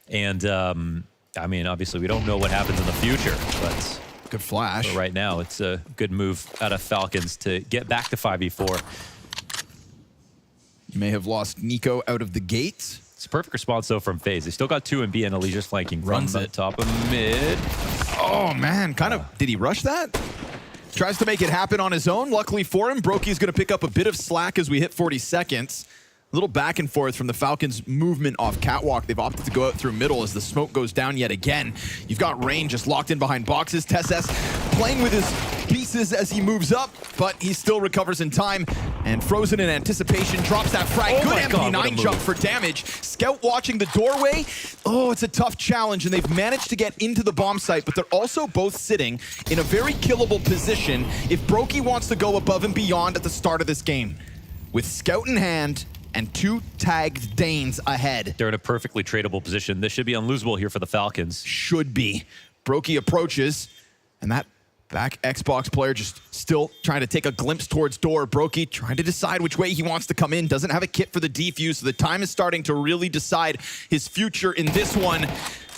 [SPEAKER 12] And I mean, obviously, we don't know what happens in the future, but
[SPEAKER 14] good flash.
[SPEAKER 12] But right now, it's a good move out of Falcons to get back to 5v4.
[SPEAKER 14] You may have lost Nico out of the gate.
[SPEAKER 12] It's a perfect response, though, from FaZe. They still got 2 and B, and Alicia's flanking from the top of mid.
[SPEAKER 14] Oh, man. Did he rush that? Tries to make it happen on his own. Luckily for him, Brokey's going to pick up a bit of slack as we hit 40 seconds. A little back and forth from the Falcons' movement off catwalk. They've opted to go out through middle as the smoke goes down yet again. You've got Rain just locked in behind boxes. csgo playing with his pieces as he moves up, but he still recovers in time. And Frozen in anticipation drops that frag. Good MP9 jump for damage. Scout watching the doorway. Oh, it's a tough challenge, and they've managed to get into the bomb site, but they're also both sitting in a very killable position if Brokey wants to go above and beyond at the start of this game. With Scout in hand, and 2 tagged Danes ahead.
[SPEAKER 12] They're in a perfectly tradable position. This should be unlosable here for the Falcons.
[SPEAKER 14] Should be. Brokey approaches, and that back Xbox player just still trying to take a glimpse towards door. Brokey trying to decide which way he wants to come in. Doesn't have a kit for the defuse, so the time is starting to really decide his future in this one.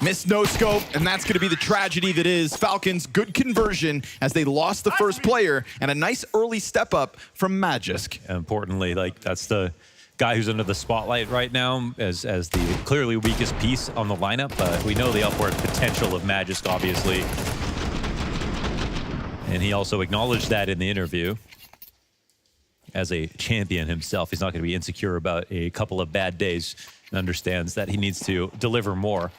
[SPEAKER 14] Missed no scope, and that's going to be the tragedy that is Falcons. Good conversion as they lost the first player, and a nice early step up from Magisk.
[SPEAKER 12] Importantly, like that's the guy who's under the spotlight right now as the clearly weakest piece on the lineup, but we know the upward potential of Magisk, obviously. And he also acknowledged that in the interview. As a champion himself, he's not going to be insecure about a couple of bad days and understands that he needs to deliver more.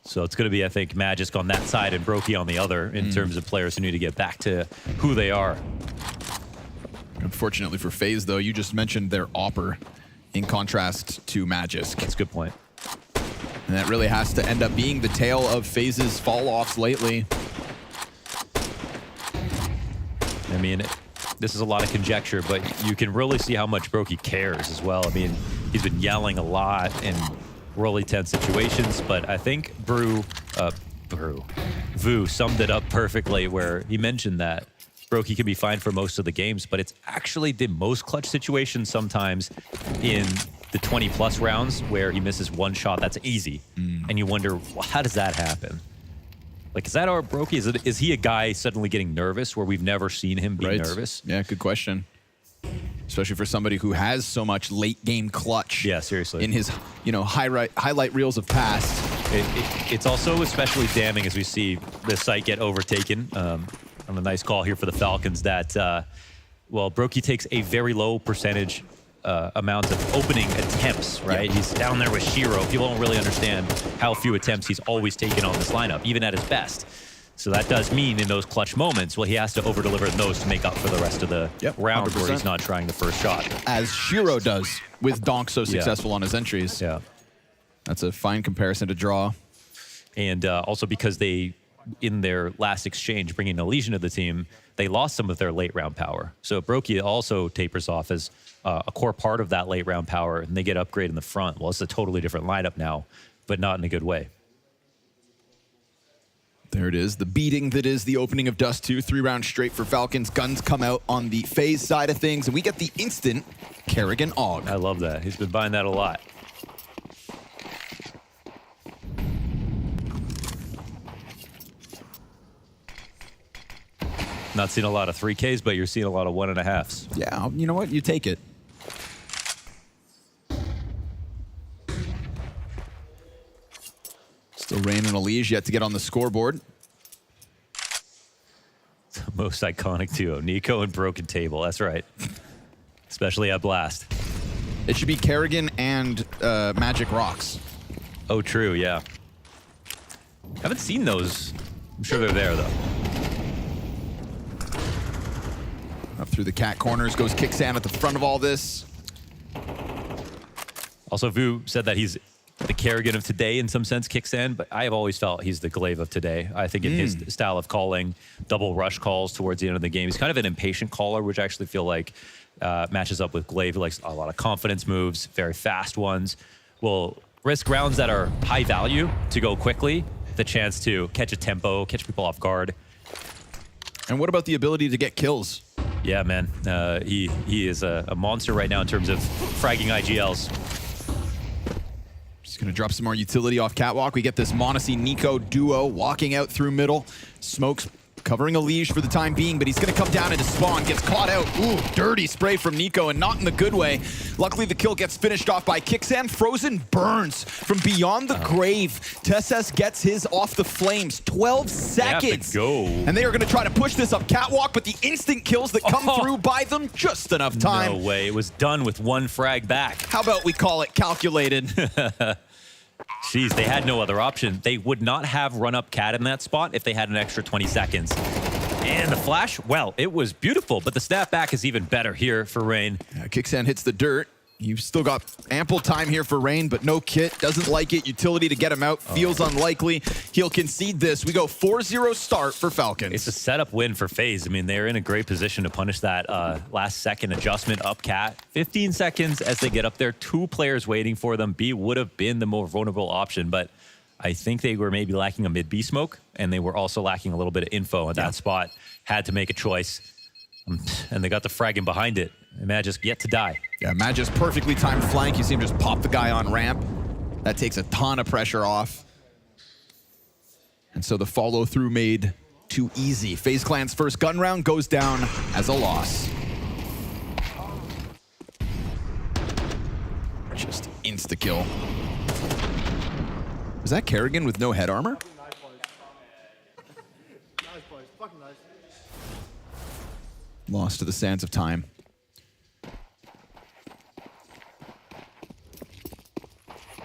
[SPEAKER 12] So it's going to be, I think, Magisk on that side and Brokey on the other in terms of players who need to get back to who they are.
[SPEAKER 14] Unfortunately for FaZe, though, you just mentioned their AWPer in contrast to Magisk.
[SPEAKER 12] That's a good point.
[SPEAKER 14] And that really has to end up being the tale of FaZe's fall-offs lately.
[SPEAKER 12] I mean, this is a lot of conjecture, but you can really see how much Brokey cares as well. I mean, he's been yelling a lot in really tense situations, but I think Vu summed it up perfectly where he mentioned that Brokey can be fine for most of the games, but it's actually the most clutch situations sometimes in the 20-plus rounds where he misses one shot that's easy. And you wonder, well, how does that happen? Like, is that our Brokey? Is he a guy suddenly getting nervous where we've never seen him be nervous?
[SPEAKER 14] Yeah, good question. Especially for somebody who has so much late-game clutch.
[SPEAKER 12] Yeah, seriously.
[SPEAKER 14] In his, highlight reels of past.
[SPEAKER 12] It's also especially damning as we see the site get overtaken. On a nice call here for the Falcons that, well, Brokey takes a very low percentage amount of opening attempts, right? Yeah. He's down there with Shiro. People don't really understand how few attempts he's always taken on this lineup, even at his best. So that does mean in those clutch moments, well, he has to over-deliver those to make up for the rest of the round 100%. Where he's not trying the first shot.
[SPEAKER 14] As Shiro does with Donk so successful on his entries.
[SPEAKER 12] Yeah.
[SPEAKER 14] That's a fine comparison to draw.
[SPEAKER 12] And also because they, in their last exchange, bringing Elysian to the team, they lost some of their late round power. So Brokey also tapers off as a core part of that late round power, and they get upgrade in the front. Well, it's a totally different lineup now, but not in a good way.
[SPEAKER 14] There it is, the beating that is the opening of Dust 2. 3 rounds straight for Falcons. Guns come out on the FaZe side of things, and we get the instant Kerrigan AUG.
[SPEAKER 12] I love that. He's been buying that a lot. Not seeing a lot of 3Ks, but you're seeing a lot of 1.5s.
[SPEAKER 14] Yeah, you know what? You take it. Still Rain and Elige yet to get on the scoreboard.
[SPEAKER 12] The most iconic duo, Nico and Broken Table. That's right. Especially at Blast.
[SPEAKER 14] It should be Kerrigan and Magic Rocks.
[SPEAKER 12] Oh, true, yeah. Haven't seen those. I'm sure they're there, though.
[SPEAKER 14] Up through the cat corners goes Kicksan at the front of all this.
[SPEAKER 12] Also, Vu said that he's the Kerrigan of today in some sense, Kicksan, but I have always felt he's the Glaive of today. I think in his style of calling, double rush calls towards the end of the game. He's kind of an impatient caller, which I actually feel like matches up with Glaive. He likes a lot of confidence moves, very fast ones. Will risk rounds that are high value to go quickly, the chance to catch a tempo, catch people off guard.
[SPEAKER 14] And what about the ability to get kills?
[SPEAKER 12] Yeah, man. He is a monster right now in terms of fragging IGLs.
[SPEAKER 14] Just gonna drop some more utility off Catwalk. We get this Monacy-Nico duo walking out through middle. Smokes covering a leash for the time being, but he's gonna come down into spawn, gets caught out. Ooh, dirty spray from Nico, and not in the good way. Luckily, the kill gets finished off by Kicksand. Frozen burns from beyond the grave. csgo gets his off the flames. 12 seconds.
[SPEAKER 12] Go.
[SPEAKER 14] And they are gonna try to push this up Catwalk, but the instant kills that come through buy them just enough time.
[SPEAKER 12] No way. It was done with one frag back.
[SPEAKER 14] How about we call it calculated?
[SPEAKER 12] Jeez, they had no other option. They would not have run up Cat in that spot if they had an extra 20 seconds. And the flash, well, it was beautiful, but the snapback is even better here for Rain.
[SPEAKER 14] Kicksand hits the dirt. You've still got ample time here for Rain, but no kit. Doesn't like it. Utility to get him out feels unlikely. He'll concede this. We go 4-0 start for Falcons.
[SPEAKER 12] It's a setup win for FaZe. I mean, they're in a great position to punish that last second adjustment up Cat. 15 seconds as they get up there. 2 players waiting for them. B would have been the more vulnerable option, but I think they were maybe lacking a mid-B smoke, and they were also lacking a little bit of info at that spot. Had to make a choice, and they got the frag in behind it. Magic's yet to die.
[SPEAKER 14] Yeah, Magic's perfectly timed flank. You see him just pop the guy on ramp. That takes a ton of pressure off. And so the follow-through made too easy. FaZe Clan's first gun round goes down as a loss. Just insta-kill. Was that Kerrigan with no head armor? Lost to the sands of time.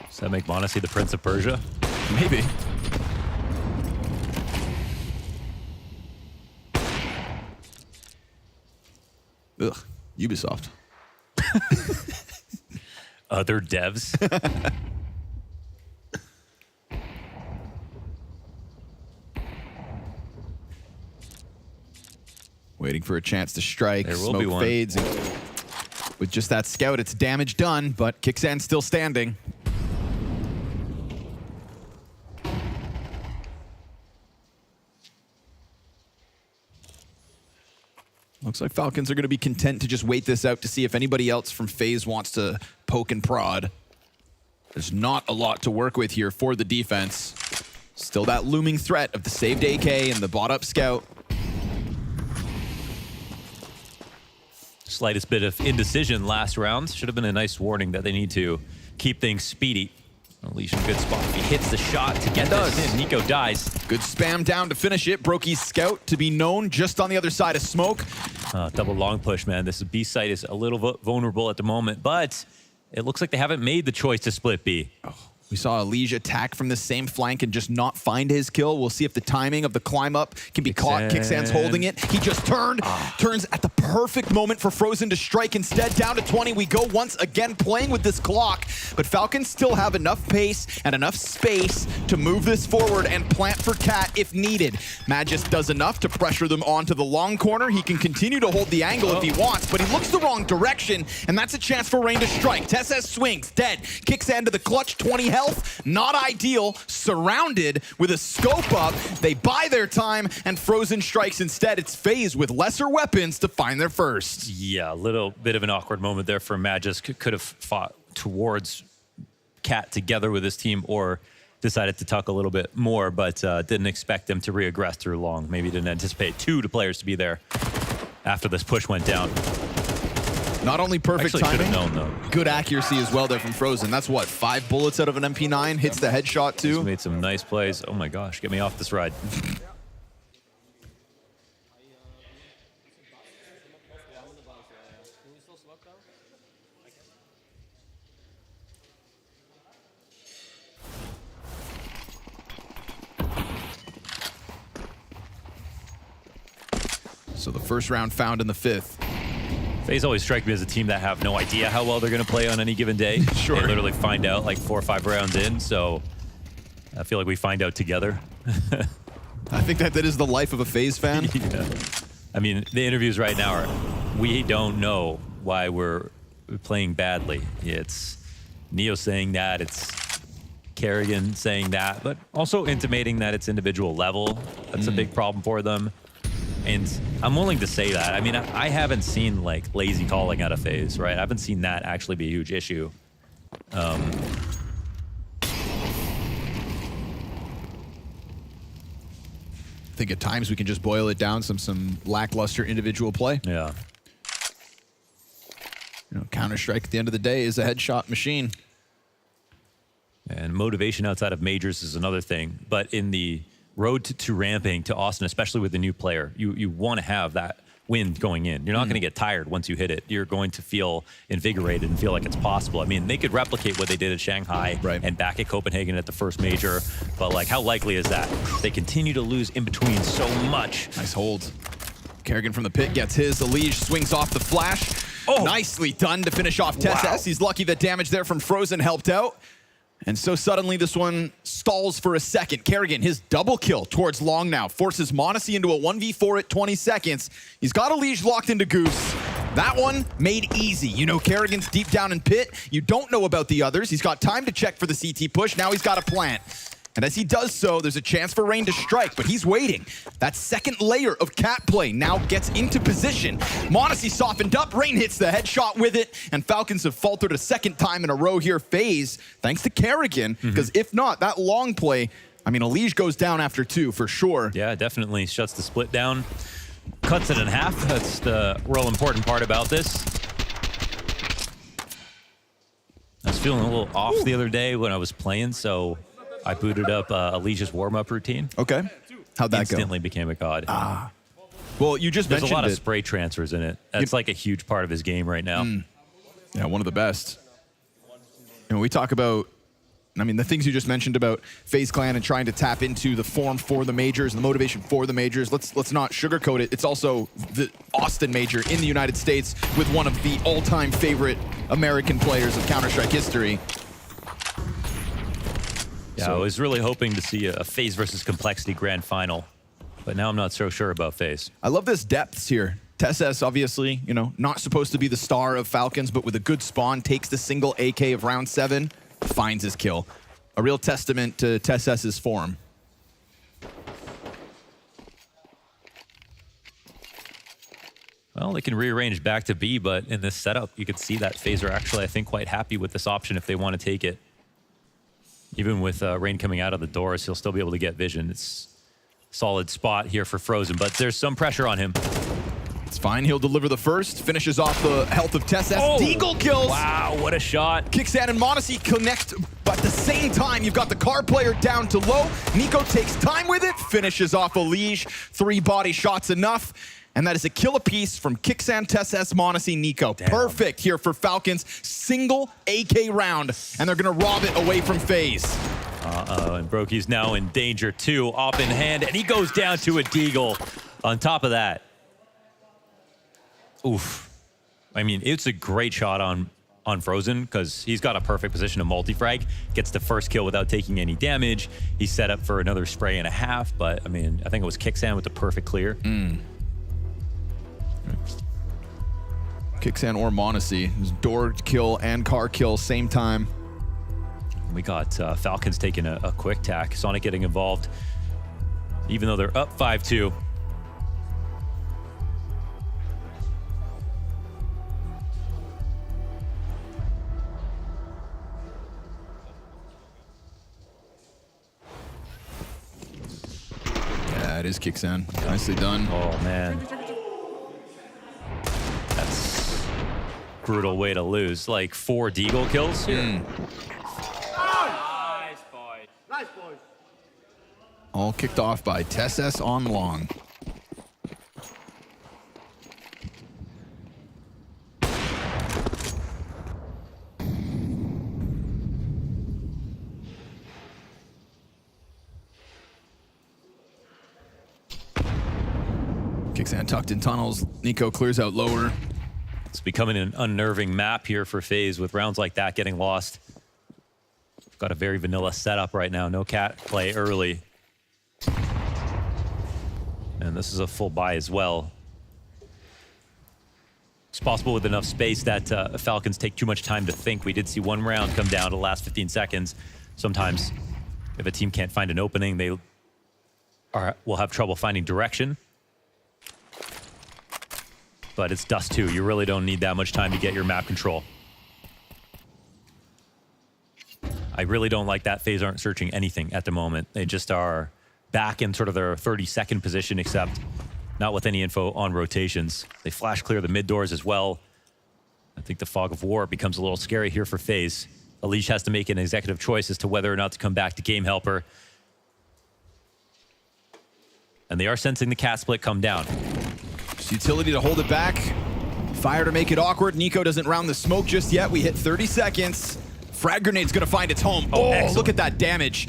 [SPEAKER 12] Does that make Monacy the Prince of Persia?
[SPEAKER 14] Maybe. Ugh, Ubisoft.
[SPEAKER 12] Other devs.
[SPEAKER 14] Waiting for a chance to strike.
[SPEAKER 12] There will be
[SPEAKER 14] Smoke
[SPEAKER 12] one.
[SPEAKER 14] fades. And with just that scout, it's damage done, but Kicksand's still standing. Looks like Falcons are going to be content to just wait this out to see if anybody else from FaZe wants to poke and prod. There's not a lot to work with here for the defense. Still that looming threat of the saved AK and the bought-up scout.
[SPEAKER 12] Slightest bit of indecision last round. Should have been a nice warning that they need to keep things speedy. Unleash in a good spot. He hits the shot to get this in. Nico dies.
[SPEAKER 14] Good spam down to finish it. Brokey's scout to be known just on the other side of smoke.
[SPEAKER 12] Double long push, man. This B site is a little vulnerable at the moment, but it looks like they haven't made the choice to split B.
[SPEAKER 14] We saw Elijah attack from the same flank and just not find his kill. We'll see if the timing of the climb up can be caught. Kicksand's holding it. He just turns at the perfect moment for Frozen to strike instead. Down to 20, we go once again playing with this clock, but Falcons still have enough pace and enough space to move this forward and plant for Cat if needed. Magis does enough to pressure them onto the long corner. He can continue to hold the angle if he wants, but he looks the wrong direction, and that's a chance for Rain to strike. csgo swings, dead. Kicksand to the clutch, 20 health. Not ideal, surrounded with a scope up. They buy their time, and Frozen strikes instead. It's FaZe with lesser weapons to find their first.
[SPEAKER 12] Yeah, a little bit of an awkward moment there for Magis. Could have fought towards Cat together with his team or decided to tuck a little bit more, but didn't expect them to reaggress through long. Maybe didn't anticipate 2 players to be there after this push went down.
[SPEAKER 14] Not only perfect
[SPEAKER 12] Actually,
[SPEAKER 14] timing,
[SPEAKER 12] known, though.
[SPEAKER 14] Good accuracy as well there from Frozen. That's what, 5 bullets out of an MP9, hits the headshot too.
[SPEAKER 12] He's made some nice plays. Oh my gosh, get me off this ride.
[SPEAKER 14] So the first round found in the 5th.
[SPEAKER 12] FaZe always strike me as a team that have no idea how well they're going to play on any given day.
[SPEAKER 14] Sure.
[SPEAKER 12] They literally find out like 4 or 5 rounds in, so I feel like we find out together.
[SPEAKER 14] I think that is the life of a FaZe fan.
[SPEAKER 12] Yeah. I mean, the interviews right now are, we don't know why we're playing badly. It's Neo saying that, it's Kerrigan saying that, but also intimating that it's individual level. That's a big problem for them. And I'm willing to say that. I mean, I haven't seen like lazy calling out of FaZe, right? I haven't seen that actually be a huge issue.
[SPEAKER 14] I think at times we can just boil it down some lackluster individual play.
[SPEAKER 12] Yeah.
[SPEAKER 14] You know, Counter-Strike at the end of the day is a headshot machine.
[SPEAKER 12] And motivation outside of majors is another thing. But in the road to ramping to Austin, especially with a new player, you want to have that win going in. You're not going to get tired once you hit it. You're going to feel invigorated and feel like it's possible. I mean, they could replicate what they did at Shanghai and back at Copenhagen at the first major, but like, how likely is that? They continue to lose in between so much.
[SPEAKER 14] Nice hold. Kerrigan from the pit gets his. Elige swings off the flash. Oh, nicely done to finish off csgo.
[SPEAKER 12] Wow.
[SPEAKER 14] He's lucky that damage there from Frozen helped out. And so suddenly this one stalls for a second. Kerrigan, his double kill towards long now, forces m0NESY into a 1v4 at 20 seconds. He's got Elige locked into Goose. That one made easy. You know Kerrigan's deep down in pit. You don't know about the others. He's got time to check for the CT push. Now he's got a plant. And as he does so, there's a chance for Rain to strike, but he's waiting. That second layer of cat play now gets into position. m0NESY softened up, Rain hits the headshot with it, and Falcons have faltered a second time in a row here. FaZe, thanks to Kerrigan, because if not, that long play, I mean, Elige goes down after 2 for sure.
[SPEAKER 12] Yeah, definitely shuts the split down, cuts it in half. That's the real important part about this. I was feeling a little off the other day when I was playing, so I booted up Elige's warm-up routine.
[SPEAKER 14] Okay. How'd that
[SPEAKER 12] Instantly became a god.
[SPEAKER 14] Well, you just
[SPEAKER 12] There's
[SPEAKER 14] mentioned
[SPEAKER 12] a lot of
[SPEAKER 14] it.
[SPEAKER 12] spray transfers in it. That's like a huge part of his game right now.
[SPEAKER 14] Yeah, one of the best. And we talk about, I mean, the things you just mentioned about FaZe Clan and trying to tap into the form for the majors and the motivation for the majors. Let's not sugarcoat it. It's also the Austin major in the United States with one of the all-time favorite American players of Counter-Strike history.
[SPEAKER 12] Yeah, I was really hoping to see a FaZe versus Complexity grand final, but now I'm not so sure about FaZe.
[SPEAKER 14] I love this depths here. csgo, obviously, you know, not supposed to be the star of Falcons, but with a good spawn, takes the single AK of round 7, finds his kill. A real testament to csgo's form.
[SPEAKER 12] Well, they can rearrange back to B, but in this setup, you could see that FaZe are actually, I think, quite happy with this option if they want to take it. Even with Rain coming out of the doors, he'll still be able to get vision. It's a solid spot here for Frozen, but there's some pressure on him.
[SPEAKER 14] It's fine. He'll deliver the first. Finishes off the health of csgo.
[SPEAKER 12] Oh,
[SPEAKER 14] Deagle kills.
[SPEAKER 12] Wow, what a shot.
[SPEAKER 14] Kickstand and m0NESY connect, but at the same time, you've got the car player down to low. NiKo takes time with it. Finishes off Elige. 3 body shots enough. And that is a kill apiece from Kickstand, csgo, m0NESY, NiKo.
[SPEAKER 12] Damn.
[SPEAKER 14] Perfect here for Falcons. Single AK round. And they're going to rob it away from FaZe.
[SPEAKER 12] Uh-oh, and Brokey's now in danger too. Op in hand, and he goes down to a Deagle. On top of that. Oof. I mean, it's a great shot on Frozen because he's got a perfect position to multi-frag. Gets the first kill without taking any damage. He's set up for another spray and a half, but I mean, I think it was Kickstand with the perfect clear.
[SPEAKER 14] Kickstand or m0NESY. Door kill and car kill same time.
[SPEAKER 12] We got Falcons taking a quick tack. Sonic getting involved, even though they're up 5-2.
[SPEAKER 14] Yeah, it is Kickstand. Nicely done.
[SPEAKER 12] Oh, man. That's a brutal way to lose. Like 4 Deagle kills here.
[SPEAKER 9] Nice, boy. Nice, boy.
[SPEAKER 14] All kicked off by csgo on long. Kickstand tucked in tunnels. NiKo clears out lower.
[SPEAKER 12] It's becoming an unnerving map here for FaZe with rounds like that getting lost. Got a very vanilla setup right now. No cat play early. And this is a full buy as well. It's possible with enough space that Falcons take too much time to think. We did see one round come down to the last 15 seconds. Sometimes if a team can't find an opening, they will have trouble finding direction. but it's Dust 2. You really don't need that much time to get your map control. I really don't like that FaZe aren't searching anything at the moment. They just are back in sort of their 32nd position, except not with any info on rotations. They flash clear the mid doors as well. I think the fog of war becomes a little scary here for FaZe. Alish has to make an executive choice as to whether or not to come back to Game Helper. And they are sensing the cat split come down.
[SPEAKER 14] Just utility to hold it back. Fire to make it awkward. Nico doesn't round the smoke just yet. We hit 30 seconds. Frag grenade's gonna find its home. Oh, look at that damage.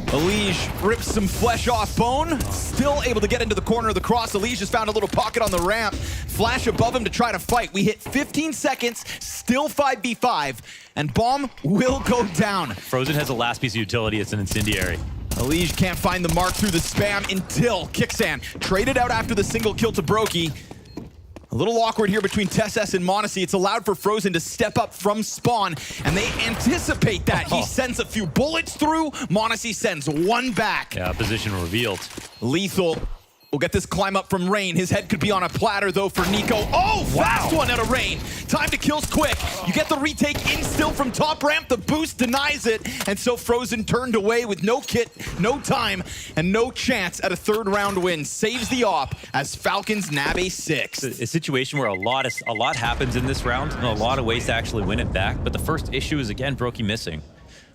[SPEAKER 14] Alish rips some flesh off Bone. Still able to get into the corner of the cross. Alish just found a little pocket on the ramp. Flash above him to try to fight. We hit 15 seconds, still 5v5, and Bomb will go down.
[SPEAKER 12] Frozen has a last piece of utility. It's an incendiary.
[SPEAKER 14] Alish can't find the mark through the spam until Kixan traded out after the single kill to Brokey. A little awkward here between csgo and m0NESY. It's allowed for Frozen to step up from spawn, and they anticipate that. He sends a few bullets through. m0NESY sends one back.
[SPEAKER 12] Yeah, position revealed.
[SPEAKER 14] Lethal will get this climb up from Rain. His head could be on a platter, though, for Nico. Oh, fast one out of Rain. Time to kills quick. You get the retake in still from top ramp. The boost denies it, and so Frozen turned away with no kit, no time, and no chance at a third round win. Saves the op as Falcons nab a 6.
[SPEAKER 12] A situation where a lot happens in this round, and a lot of ways to actually win it back. But the first issue is, again, Brokey missing.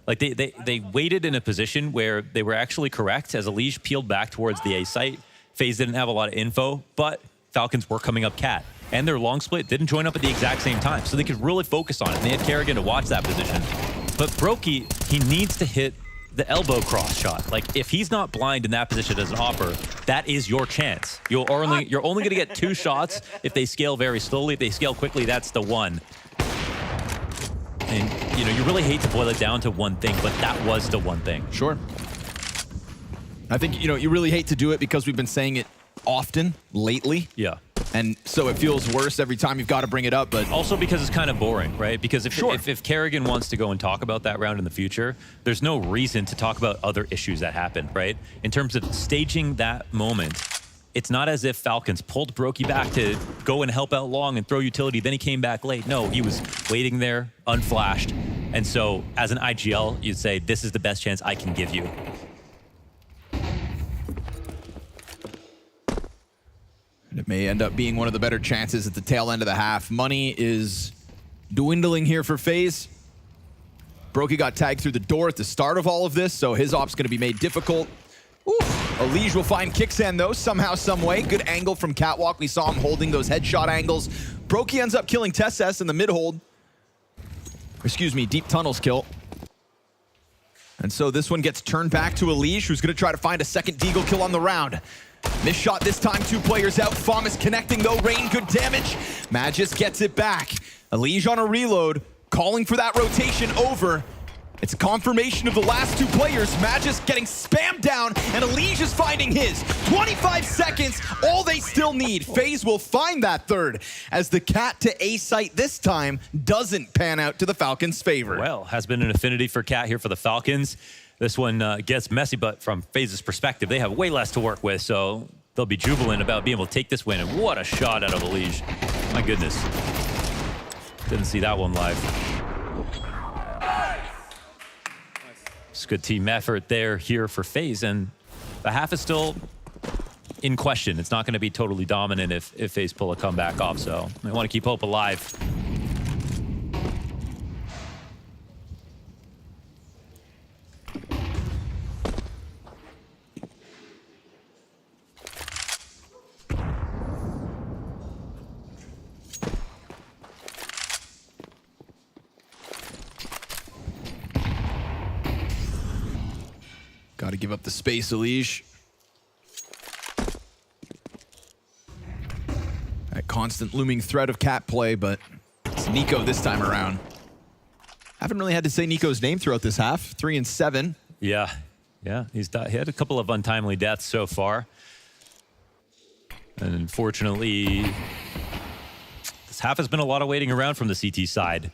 [SPEAKER 12] Like, they waited in a position where they were actually correct as Alish peeled back towards the A site. FaZe didn't have a lot of info, but Falcons were coming up cat. And their long split didn't join up at the exact same time, so they could really focus on it. And they had Kerrigan to watch that position. But Brokey, he needs to hit the elbow cross shot. Like, if he's not blind in that position as an opper, that is your chance. You're only going to get 2 shots if they scale very slowly. If they scale quickly, that's the one. And, you know, you really hate to boil it down to one thing, but that was the one thing.
[SPEAKER 14] Sure. I think, you know, you really hate to do it because we've been saying it often lately.
[SPEAKER 12] Yeah.
[SPEAKER 14] And so it feels worse every time you've got to bring it up, but...
[SPEAKER 12] Also because it's kind of boring, right? Because if Kerrigan wants to go and talk about that round in the future, there's no reason to talk about other issues that happened, right? In terms of staging that moment, it's not as if Falcons pulled Brokey back to go and help out long and throw utility, then he came back late. No, he was waiting there, unflashed. And so as an IGL, you'd say, this is the best chance I can give you.
[SPEAKER 14] It may end up being one of the better chances at the tail end of the half. Money is dwindling here for FaZe. Brokey got tagged through the door at the start of all of this, so his op's going to be made difficult. Alish will find Kixan, though, somehow, some way. Good angle from Catwalk. We saw him holding those headshot angles. Brokey ends up killing csgo in the mid-hold. Excuse me, deep tunnels kill. And so this one gets turned back to Alish, who's going to try to find a second Deagle kill on the round. Missed shot this time, 2 players out. Famas connecting though, Rain, good damage. Magus gets it back. Alish on a reload, calling for that rotation over. It's a confirmation of the last 2 players. Magus getting spammed down, and Alish is finding his. 25 seconds, all they still need. FaZe will find that third, as the cat to A site this time doesn't pan out to the Falcons' favor.
[SPEAKER 12] Well, has been an affinity for cat here for the Falcons. This one gets messy, but from FaZe's perspective, they have way less to work with, so they'll be jubilant about being able to take this win. And what a shot out of Alish. My goodness. Didn't see that one live. It's good team effort there here for FaZe, and the half is still in question. It's not going to be totally dominant if FaZe pull a comeback off, so they want to keep hope alive.
[SPEAKER 14] Got to give up the space, Alish. That constant looming threat of cat play, but it's Nico this time around. Haven't really had to say Nico's name throughout this half. 3 and 7.
[SPEAKER 12] Yeah, he had a couple of untimely deaths so far. And unfortunately, this half has been a lot of waiting around from the CT side.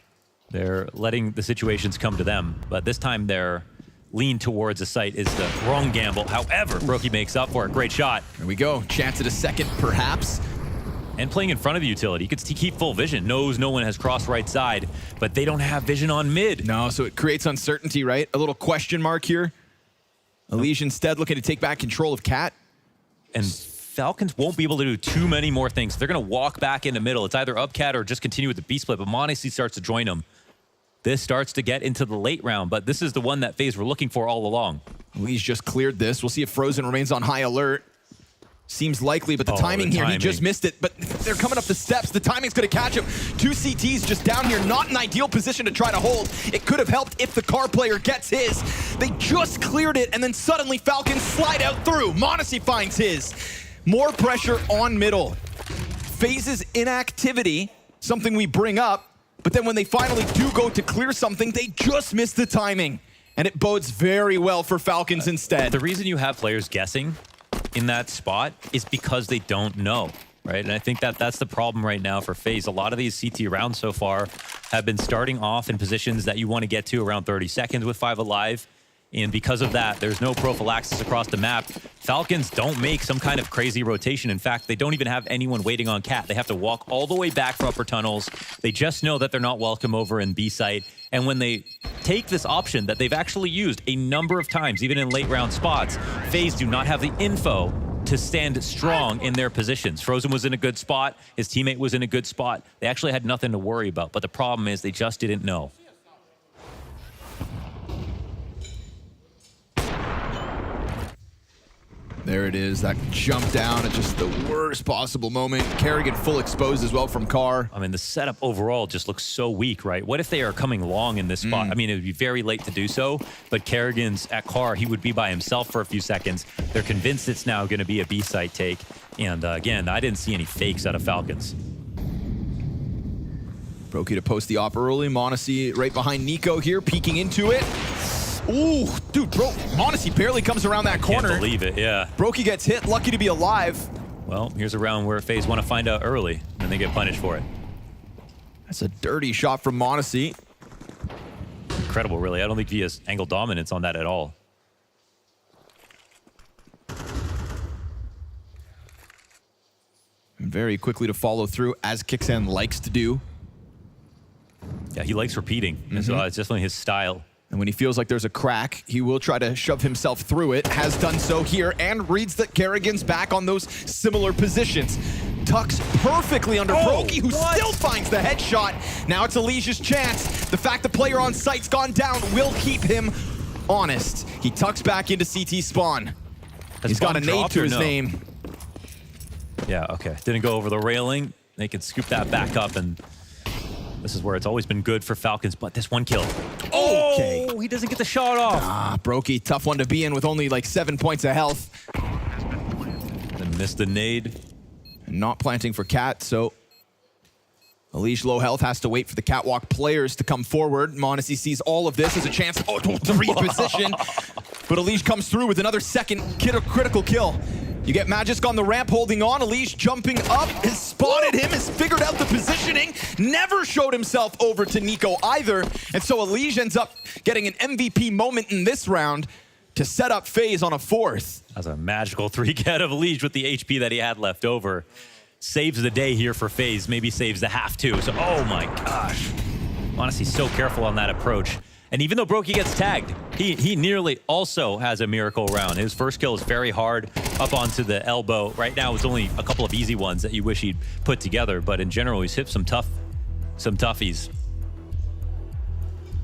[SPEAKER 12] They're letting the situations come to them, but this time they're lean towards the site is the wrong gamble. However, Brokey makes up for it. Great shot.
[SPEAKER 14] There we go. Chance at a second, perhaps.
[SPEAKER 12] and playing in front of the utility. He could keep full vision, knows no one has crossed right side, but they don't have vision on mid.
[SPEAKER 14] No, so it creates uncertainty, right? A little question mark here. Elige instead looking to take back control of Cat.
[SPEAKER 12] And Falcons won't be able to do too many more things. They're going to walk back into middle. It's either up Cat or just continue with the B split, but m0NESY starts to join them. This starts to get into the late round, but this is the one that FaZe were looking for all along.
[SPEAKER 14] Elige just cleared this. We'll see if Frozen remains on high alert. Seems likely, but the timing here, he just missed it. But they're coming up the steps. The timing's going to catch him. 2 CTs just down here, not an ideal position to try to hold. It could have helped if the car player gets his. They just cleared it, and then suddenly Falcons slide out through. m0NESY finds his. More pressure on middle. FaZe's inactivity, something we bring up, but then when they finally do go to clear something, they just miss the timing. And it bodes very well for Falcons instead.
[SPEAKER 12] The reason you have players guessing in that spot is because they don't know, right? And I think that that's the problem right now for FaZe. A lot of these CT rounds so far have been starting off in positions that you want to get to around 30 seconds with 5 alive. And because of that, there's no prophylaxis across the map. Falcons don't make some kind of crazy rotation. In fact, they don't even have anyone waiting on Cat. They have to walk all the way back from upper tunnels. They just know that they're not welcome over in B site. And when they take this option that they've actually used a number of times, even in late round spots, FaZe do not have the info to stand strong in their positions. Frozen was in a good spot. His teammate was in a good spot. They actually had nothing to worry about. But the problem is they just didn't know.
[SPEAKER 14] There it is, that jump down at just the worst possible moment. Kerrigan full exposed as well from Car.
[SPEAKER 12] I mean, the setup overall just looks so weak, right? What if they are coming long in this spot? I mean, it would be very late to do so, but Kerrigan's at Car, he would be by himself for a few seconds. They're convinced it's now going to be a B-site take. And again, I didn't see any fakes out of Falcons.
[SPEAKER 14] Brokey to post the op early. m0NESY right behind Nico here, peeking into it. Ooh, dude, bro, m0NESY barely comes around that corner.
[SPEAKER 12] Can't believe it, yeah.
[SPEAKER 14] Brokey gets hit, lucky to be alive.
[SPEAKER 12] Well, here's a round where FaZe want to find out early, and they get punished for it.
[SPEAKER 14] That's a dirty shot from m0NESY.
[SPEAKER 12] Incredible, really. I don't think he has angle dominance on that at all.
[SPEAKER 14] Very quickly to follow through, as Kixan likes to do.
[SPEAKER 12] Yeah, he likes repeating. So it's definitely his style.
[SPEAKER 14] And when he feels like there's a crack, he will try to shove himself through it. Has done so here, and reads that Kerrigan's back on those similar positions. Tucks perfectly under Brokey, who still finds the headshot. Now it's Elige's chance. The fact the player on site's gone down will keep him honest. He tucks back into CT spawn. He's got a nade to his name.
[SPEAKER 12] Yeah, okay. Didn't go over the railing. They can scoop that back up, and this is where it's always been good for Falcons, but this one kill.
[SPEAKER 14] Okay.
[SPEAKER 12] Oh, he doesn't get the shot off.
[SPEAKER 14] Ah, Brokey, tough one to be in with only like 7 points of health.
[SPEAKER 12] Then missed the nade.
[SPEAKER 14] And not planting for Cat, so Elige low health has to wait for the Catwalk players to come forward. m0NESY sees all of this as a chance to reposition, but Elige comes through with another second critical kill. You get Magisk on the ramp holding on. Elige jumping up, has spotted him, has figured out the positioning, never showed himself over to Nico either. And so Elige ends up getting an MVP moment in this round to set up FaZe on a 4th.
[SPEAKER 12] That's a magical 3-cat of Elige with the HP that he had left over. Saves the day here for FaZe, maybe saves the half too. So, oh my gosh. Honestly, so careful on that approach. And even though Brokey gets tagged, he nearly also has a miracle round. His first kill is very hard, up onto the elbow. Right now, it's only a couple of easy ones that you wish he'd put together, but in general, he's hit some toughies.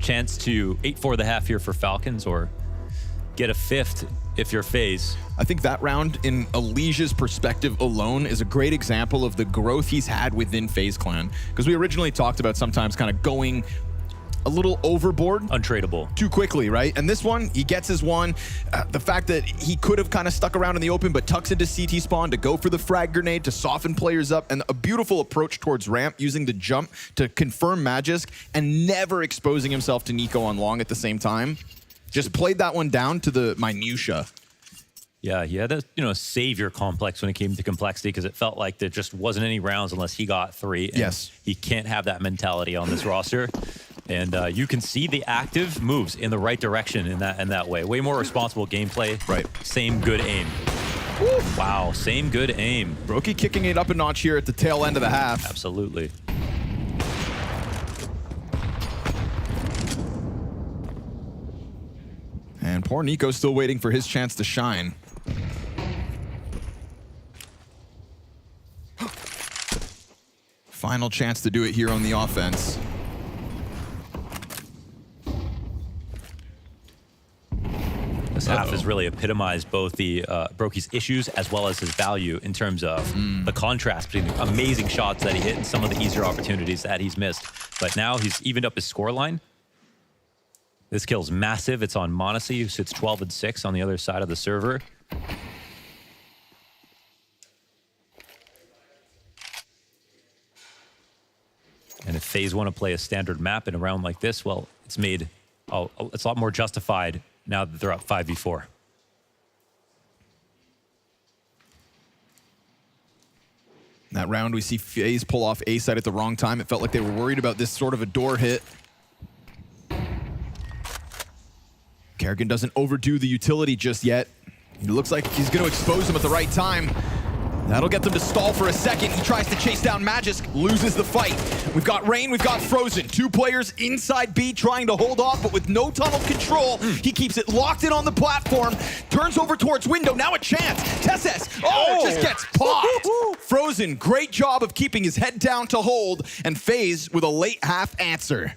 [SPEAKER 12] Chance to 8-4 the half here for Falcons, or get a 5th if you're FaZe.
[SPEAKER 14] I think that round, in Elige's perspective alone, is a great example of the growth he's had within FaZe Clan. Because we originally talked about sometimes kind of going a little overboard.
[SPEAKER 12] Untradeable.
[SPEAKER 14] Too quickly, right? And this one, he gets his one. The fact that he could have kind of stuck around in the open, but tucks into CT spawn to go for the frag grenade, to soften players up, and a beautiful approach towards ramp, using the jump to confirm Magisk, and never exposing himself to Nico on long at the same time. Just played that one down to the minutia.
[SPEAKER 12] Yeah, he had a savior complex when it came to complexity, because it felt like there just wasn't any rounds unless he got 3. And
[SPEAKER 14] yes.
[SPEAKER 12] He can't have that mentality on this roster. And you can see the active moves in the right direction in that way. Way more responsible gameplay.
[SPEAKER 14] Right.
[SPEAKER 12] Same good aim. Wow, same good aim.
[SPEAKER 14] Brokey kicking it up a notch here at the tail end of the half.
[SPEAKER 12] Absolutely.
[SPEAKER 14] And poor Nico still waiting for his chance to shine. Final chance to do it here on the offense.
[SPEAKER 12] This half has really epitomized both the Brokey's issues as well as his value in terms of the contrast between the amazing shots that he hit and some of the easier opportunities that he's missed. But now he's evened up his scoreline. This kill's massive. It's on Monacy, who sits 12-6 on the other side of the server. And if FaZe want to play a standard map in a round like this, well, it's made, it's a lot more justified now that they're up 5v4.
[SPEAKER 14] That round, we see FaZe pull off A side at the wrong time. It felt like they were worried about this sort of a door hit. Kerrigan doesn't overdo the utility just yet. It looks like he's going to expose him at the right time. That'll get them to stall for a second. He tries to chase down Magisk, loses the fight. We've got Rain, we've got Frozen. Two players inside B trying to hold off, but with no tunnel control, he keeps it locked in on the platform, turns over towards window, now a chance. csgo, just gets popped. Frozen, great job of keeping his head down to hold, and FaZe with a late half answer.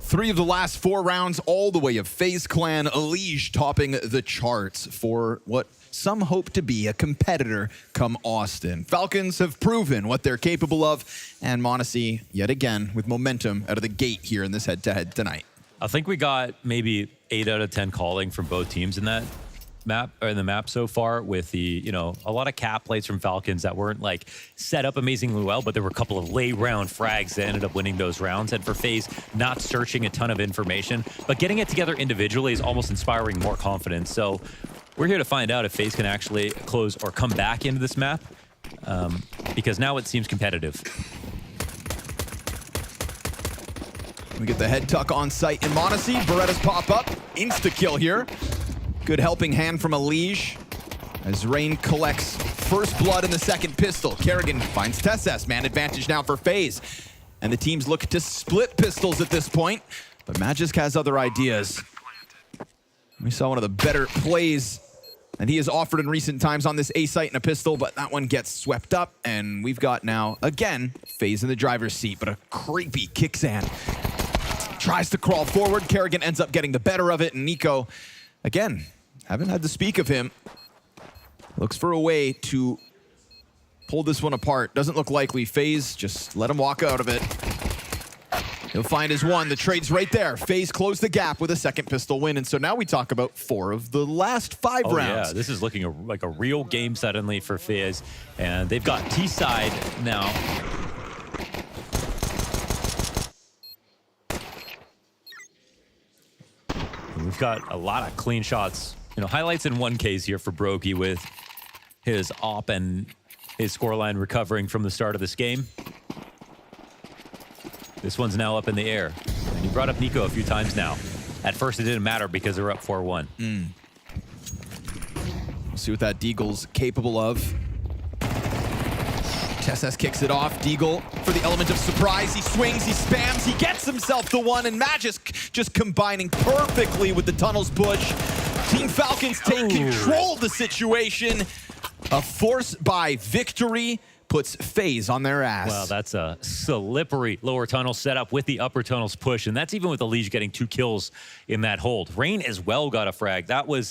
[SPEAKER 14] Three of the last 4 rounds all the way of FaZe Clan Elige topping the charts for what some hope to be a competitor come Austin. Falcons have proven what they're capable of, and m0NESY, yet again, with momentum out of the gate here in this head-to-head tonight.
[SPEAKER 12] I think we got maybe 8 out of 10 calling from both teams in that map, or in the map so far, with the, you know, a lot of cap plays from Falcons that weren't like set up amazingly well, but there were a couple of late round frags that ended up winning those rounds. And for FaZe, not searching a ton of information, but getting it together individually is almost inspiring more confidence. So we're here to find out if FaZe can actually close or come back into this map, because now it seems competitive.
[SPEAKER 14] We get the head tuck on site in m0NESY. Berettas pop up. Insta-kill here. Good helping hand from Elige as Rain collects first blood in the second pistol. Kerrigan finds csgo. Man advantage now for FaZe. And the teams look to split pistols at this point, but Magisk has other ideas. We saw one of the better plays that he has offered in recent times on this A site in a pistol, but that one gets swept up, and we've got now, again, FaZe in the driver's seat, but a creepy Kixan tries to crawl forward. Kerrigan ends up getting the better of it, and Nico, again, haven't had to speak of him. Looks for a way to pull this one apart. Doesn't look likely. FaZe, just let him walk out of it. He'll find his one. The trade's right there. FaZe closed the gap with a second pistol win. And so now we talk about 4 of the last 5 rounds.
[SPEAKER 12] Yeah, this is looking like a real game suddenly for FaZe. And they've got T-side now. We've got a lot of clean shots. You know, highlights in one case here for Brokey with his op and his scoreline recovering from the start of this game. This one's now up in the air. And you brought up Nico a few times now. At first it didn't matter because they were up 4-1.
[SPEAKER 14] We'll see what that Deagle's capable of. csgo kicks it off. Deagle for the element of surprise. He swings, he spams, he gets himself the one, and Magisk just combining perfectly with the tunnels push. Team Falcons take control of the situation. A force by victory puts FaZe on their ass.
[SPEAKER 12] Well, that's a slippery lower tunnel setup with the upper tunnels push, and that's even with Elige getting 2 kills in that hold. Rain as well got a frag. That was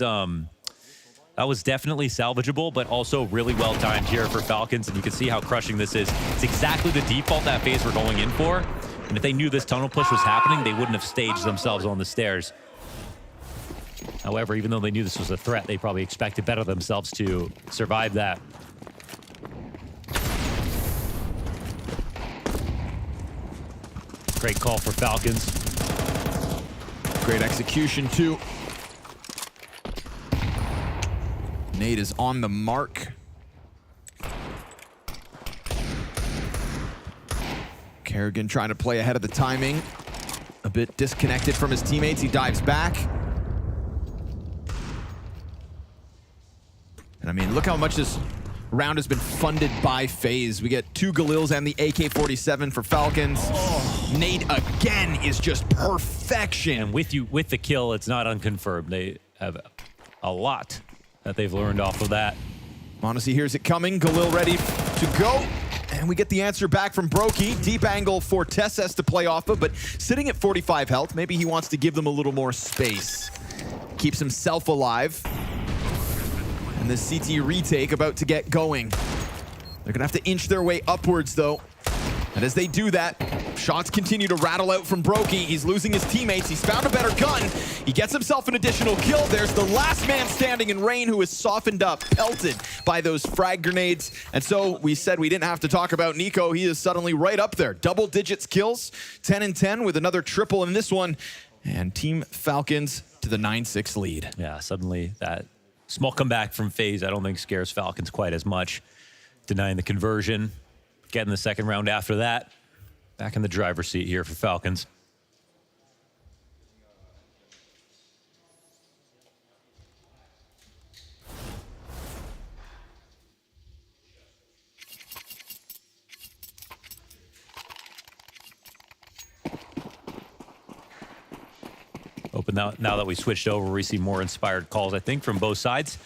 [SPEAKER 12] definitely salvageable, but also really well timed here for Falcons, and you can see how crushing this is. It's exactly the default that FaZe were going in for, and if they knew this tunnel push was happening, they wouldn't have staged themselves on the stairs. However, even though they knew this was a threat, they probably expected better themselves to survive that. Great call for Falcons.
[SPEAKER 14] Great execution, too. Nade is on the mark. Kerrigan trying to play ahead of the timing. A bit disconnected from his teammates. He dives back. And I mean, look how much this round has been funded by FaZe. We get 2 Galils and the AK-47 for Falcons. Nade again is just perfection.
[SPEAKER 12] And with the kill, it's not unconfirmed. They have a lot that they've learned off of that. Yeah, suddenly that small comeback from FaZe I don't think scares Falcons quite as much. Denying the conversion, getting the second round after that. Back in the driver's seat here for Falcons. Open now that we switched over, we see more inspired calls, I think, from both sides.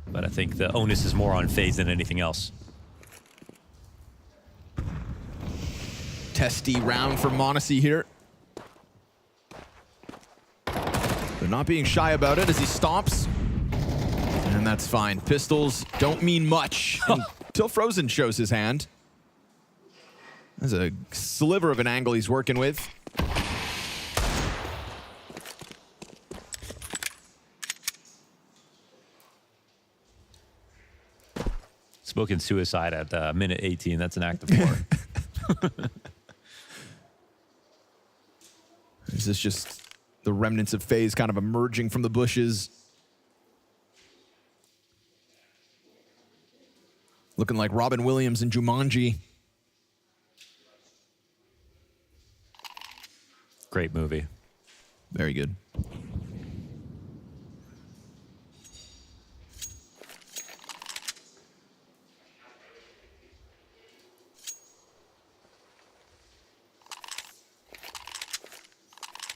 [SPEAKER 12] But I think the onus is more on FaZe than anything else.
[SPEAKER 14] Testy round for m0NESY here. They're not being shy about it as he stomps. And that's fine. Pistols don't mean much until Frozen shows his hand. There's a sliver of an angle he's working with.
[SPEAKER 12] Smoking suicide at minute 18. That's an act of war.
[SPEAKER 14] Is this just the remnants of FaZe kind of emerging from the bushes? Looking like Robin Williams and Jumanji.
[SPEAKER 12] Great movie.
[SPEAKER 14] Very good.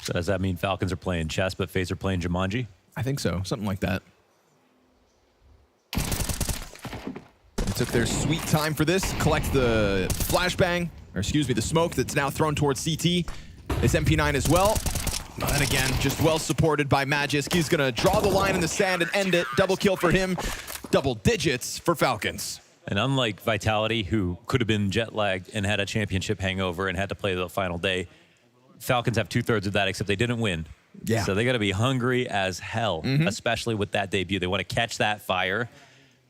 [SPEAKER 12] So does that mean Falcons are playing chess, but FaZe are playing Jumanji?
[SPEAKER 14] I think so. Something like that. They took their sweet time for this. Collect the flashbang, or excuse me, the smoke that's now thrown towards CT. It's MP9 as well. And again, just well supported by Magisk. He's going to draw the line in the sand and end it. Double kill for him. Double digits for Falcons.
[SPEAKER 12] And unlike Vitality, who could have been jet lagged and had a championship hangover and had to play the final day, Falcons have 2/3 of that, except they didn't win.
[SPEAKER 14] Yeah.
[SPEAKER 12] So they got to be hungry as hell, especially with that debut. They want to catch that fire.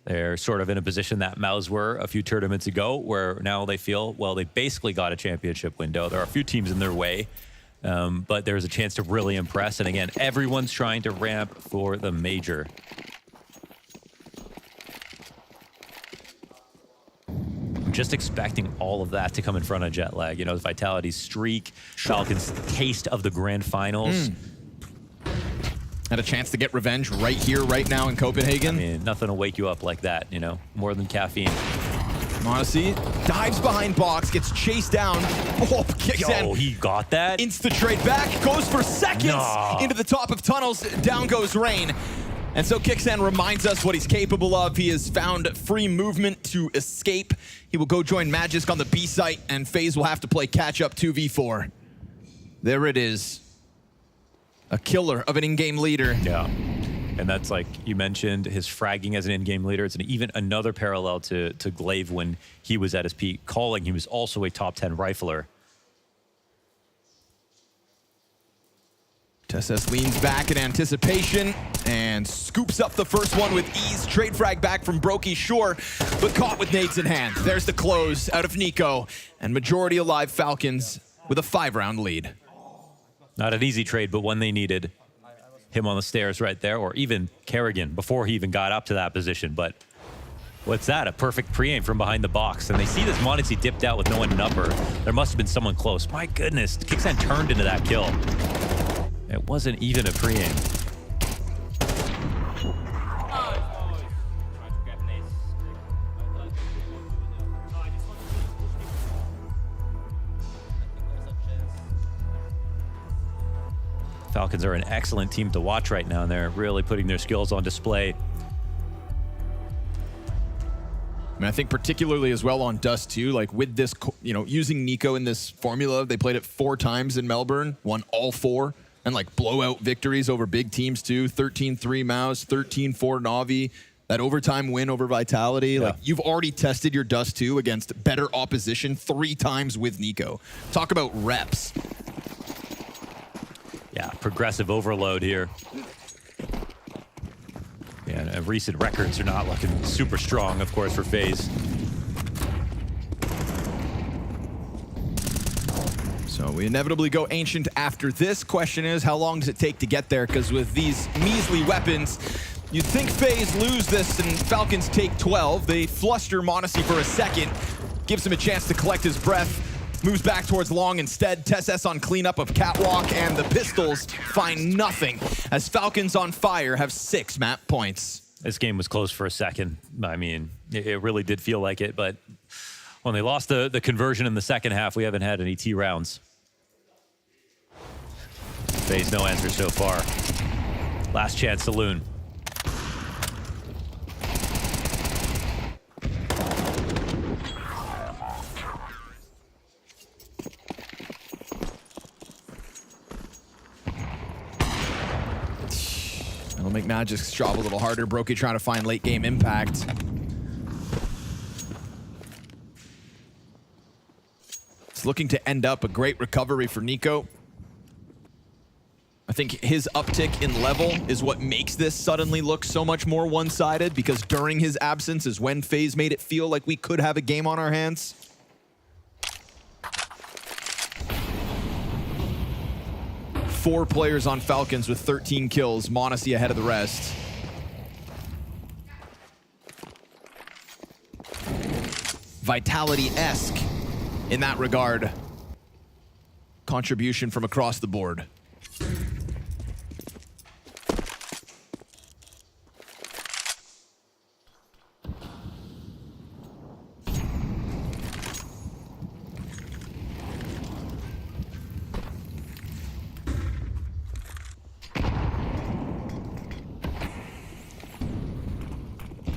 [SPEAKER 12] They're sort of in a position that MOUZ were a few tournaments ago, where now they feel, well, they basically got a championship window. There are a few teams in their way, but there's a chance to really impress. And again, everyone's trying to ramp for the major. I'm just expecting all of that to come in front of jet lag. You know, Vitality's streak, Falcons' taste of the grand finals.
[SPEAKER 14] Had a chance to get revenge right here, right now in Copenhagen.
[SPEAKER 12] I mean, nothing will wake you up like that, you know, more than caffeine.
[SPEAKER 14] m0NESY dives behind box, gets chased down. Oh, kicks in.
[SPEAKER 12] Yo, he got that?
[SPEAKER 14] Insta trade back, goes for seconds into the top of tunnels. Down goes Rain. And so Kixan reminds us what he's capable of. He has found free movement to escape. He will go join Magisk on the B site, and FaZe will have to play catch-up 2v4. There it is. A killer of an in-game leader.
[SPEAKER 12] Yeah. And that's like you mentioned, his fragging as an in-game leader. It's even another parallel to Glaive when he was at his peak. Calling, he was also a top 10 rifler.
[SPEAKER 14] csgo leans back in anticipation and scoops up the first one with ease. Trade frag back from Brokey, sure, but caught with nades in hand. There's the close out of Nico, and majority alive Falcons with a 5-round lead.
[SPEAKER 12] Not an easy trade, but one they needed. Him on the stairs right there, or even Kerrigan before he even got up to that position. But what's that? A perfect pre-aim from behind the box. And they see this m0NESY dipped out with no one in upper. There must have been someone close. My goodness, Kixan turned into that kill. It wasn't even a pre-aim. Falcons are an excellent team to watch right now, and they're really putting their skills on display.
[SPEAKER 14] I mean, I think particularly as well on Dust too, like with this, you know, using Nico in this formula, they played it 4 times in Melbourne, won all 4, and like blowout victories over big teams too. 13-3 MOUZ, 13-4 Na'Vi. That overtime win over Vitality.
[SPEAKER 12] Yeah.
[SPEAKER 14] Like you've already tested your Dust 2 against better opposition 3 times with Nico. Talk about reps.
[SPEAKER 12] Yeah, progressive overload here. Yeah, and recent records are not looking super strong, of course, for FaZe.
[SPEAKER 14] So we inevitably go Ancient after this. Question is, how long does it take to get there? Because with these measly weapons, you'd think FaZe lose this and Falcons take 12. They fluster m0NESY for a second, gives him a chance to collect his breath. Moves back towards long instead. csgo on cleanup of Catwalk, and the Pistols find nothing as Falcons on fire have 6 map points.
[SPEAKER 12] This game was close for a second. I mean, it really did feel like it, but when they lost the conversion in the second half, we haven't had any T rounds. FaZe, no answer so far. Last chance saloon.
[SPEAKER 14] make Magic's job a little harder. Brokey trying to find late game impact. It's looking to end up a great recovery for Nico. I think his uptick in level is what makes this suddenly look so much more one-sided, because during his absence is when FaZe made it feel like we could have a game on our hands. Four players on Falcons with 13 kills. m0NESY ahead of the rest. Vitality-esque in that regard. Contribution from across the board.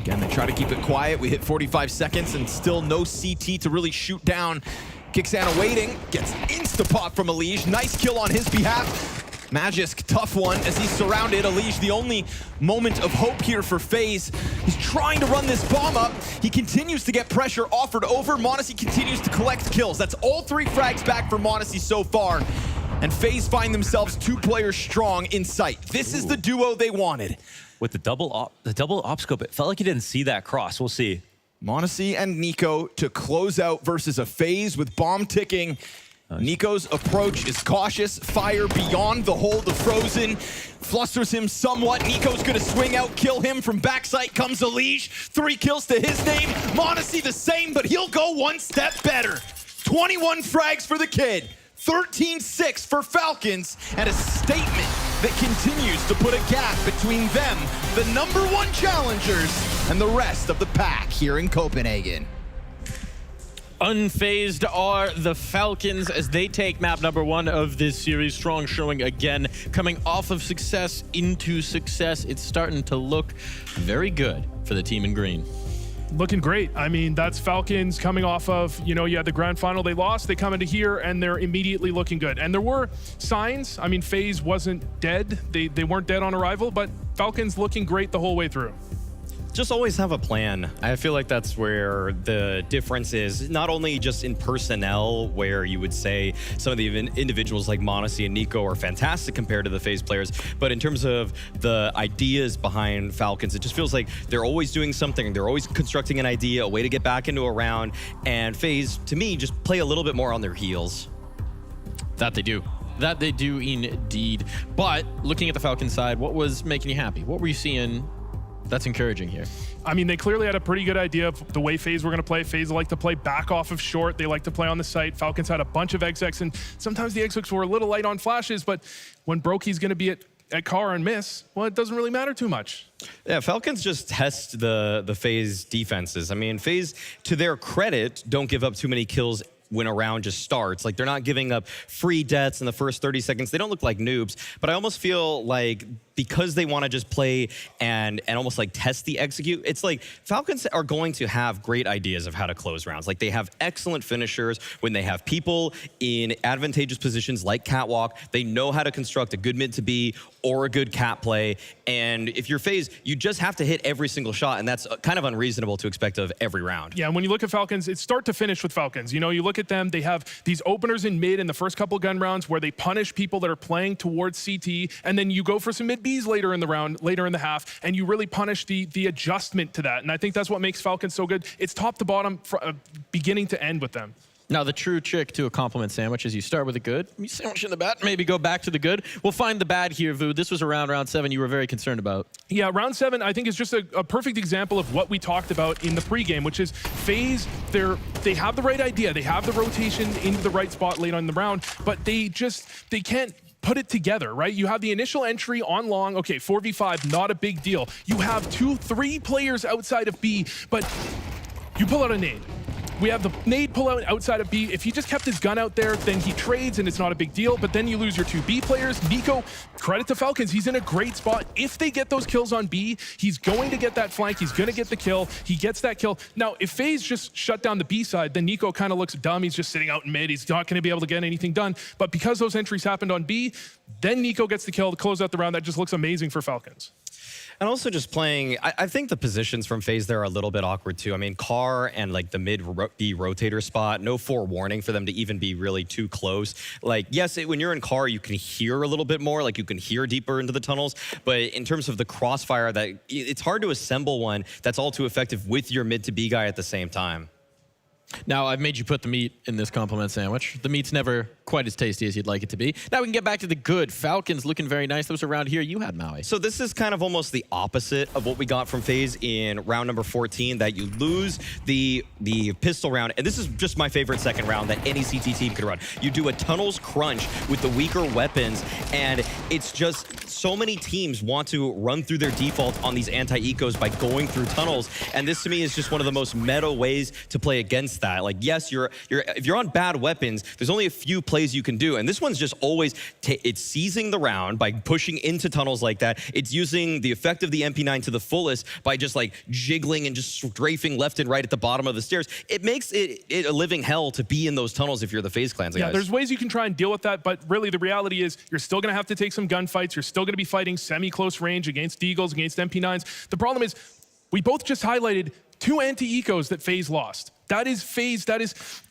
[SPEAKER 14] Again, they try to keep it quiet. We hit 45 seconds and still no CT to really shoot down. Kixana waiting, gets insta-pop from Elige. Nice kill on his behalf. Magisk, tough one as he's surrounded. Elige, the only moment of hope here for FaZe. He's trying to run this bomb up. He continues to get pressure offered over. m0NESY continues to collect kills. That's all 3 frags back for m0NESY so far. And FaZe find themselves 2 players strong in sight. This is the duo they wanted.
[SPEAKER 12] With the double op scope, it felt like he didn't see that cross. We'll see.
[SPEAKER 14] m0NESY and Nico to close out versus a FaZe with bomb ticking. Nico's approach is cautious. Fire beyond the hold of Frozen. Flusters him somewhat. Nico's gonna swing out, kill him. From backside comes Elige. 3 kills to his name. m0NESY the same, but he'll go one step better. 21 frags for the kid. 13-6 for Falcons, and a statement that continues to put a gap between them, the #1 challengers, and the rest of the pack here in Copenhagen.
[SPEAKER 5] Unfazed are the Falcons as they take map #1 of this series. Strong showing again, coming off of success into success. It's starting to look very good for the team in green.
[SPEAKER 22] Looking great. I mean, that's Falcons coming off of, you had the grand final they lost. They come into here and they're immediately looking good. And there were signs. I mean, FaZe wasn't dead. They weren't dead on arrival, but Falcons looking great the whole way through.
[SPEAKER 13] Just always have a plan. I feel like that's where the difference is, not only just in personnel, where you would say some of the individuals like m0NESY and Nico are fantastic compared to the FaZe players, but in terms of the ideas behind Falcons, it just feels like they're always doing something. They're always constructing an idea, a way to get back into a round, and FaZe, to me, just play a little bit more on their heels.
[SPEAKER 5] That they do. That they do indeed. But looking at the Falcons side, what was making you happy? What were you seeing that's encouraging here?
[SPEAKER 22] I mean, they clearly had a pretty good idea of the way FaZe were going to play. FaZe like to play back off of short. They like to play on the site. Falcons had a bunch of execs, and sometimes the execs were a little light on flashes, but when Brokey's going to be at car and miss, well, it doesn't really matter too much.
[SPEAKER 13] Yeah, Falcons just test the FaZe defenses. I mean, FaZe, to their credit, don't give up too many kills when a round just starts. Like, they're not giving up free deaths in the first 30 seconds. They don't look like noobs, but I almost feel like because they want to just play and almost like test the execute, it's like Falcons are going to have great ideas of how to close rounds. Like, they have excellent finishers when they have people in advantageous positions like Catwalk. They know how to construct a good mid to B or a good cat play. And if you're FaZe, you just have to hit every single shot, and that's kind of unreasonable to expect of every round.
[SPEAKER 22] Yeah, when you look at Falcons, it's start to finish with Falcons. You look at them, they have these openers in mid in the first couple gun rounds where they punish people that are playing towards CT, and then you go for some mid Bs later in the round, later in the half, and you really punish the adjustment to that. And I think that's what makes Falcons so good. It's top to bottom, beginning to end with them.
[SPEAKER 5] Now, the true trick to a compliment sandwich is you start with the good, you sandwich in the bad, maybe go back to the good. We'll find the bad here, Vu. This was around round 7 you were very concerned about.
[SPEAKER 22] Yeah, round 7, I think, is just a perfect example of what we talked about in the pregame, which is FaZe, they have the right idea. They have the rotation into the right spot late on the round, but they can't put it together, right? You have the initial entry on long, okay, 4v5, not a big deal. You have 2-3 players outside of B, but you pull out a nade. We have the nade pull out outside of B. If he just kept his gun out there, then he trades and it's not a big deal. But then you lose your 2 B players. Nico, credit to Falcons. He's in a great spot. If they get those kills on B, he's going to get that flank. He's going to get the kill. He gets that kill. Now, if FaZe just shut down the B side, then Nico kind of looks dumb. He's just sitting out in mid. He's not going to be able to get anything done. But because those entries happened on B, then Nico gets the kill to close out the round. That just looks amazing for Falcons.
[SPEAKER 13] And also just playing, I think the positions from FaZe there are a little bit awkward too. I mean, Car and like the mid B rotator spot, no forewarning for them to even be really too close. Like, yes, when you're in Car, you can hear a little bit more, like you can hear deeper into the tunnels. But in terms of the crossfire, that it's hard to assemble one that's all too effective with your mid to B guy at the same time.
[SPEAKER 5] Now, I've made you put the meat in this compliment sandwich. The meat's never quite as tasty as you'd like it to be. Now we can get back to the good. Falcons looking very nice. Those around here you had, Maui.
[SPEAKER 13] So this is kind of almost the opposite of what we got from FaZe in round number 14, that you lose the pistol round. And this is just my favorite second round that any CT team could run. You do a tunnels crunch with the weaker weapons, and it's just so many teams want to run through their default on these anti-ecos by going through tunnels. And this to me is just one of the most meta ways to play against that. Like, yes, if you're on bad weapons, there's only a few plays you can do. And this one's just always, it's seizing the round by pushing into tunnels like that. It's using the effect of the MP9 to the fullest by just like jiggling and just strafing left and right at the bottom of the stairs. It makes it a living hell to be in those tunnels if you're the FaZe clans, guys.
[SPEAKER 22] Yeah, there's ways you can try and deal with that, but really the reality is you're still going to have to take some gunfights. You're still going to be fighting semi-close range against Deagles, against MP9s. The problem is we both just highlighted 2 anti-ecos that FaZe lost. That is FaZe,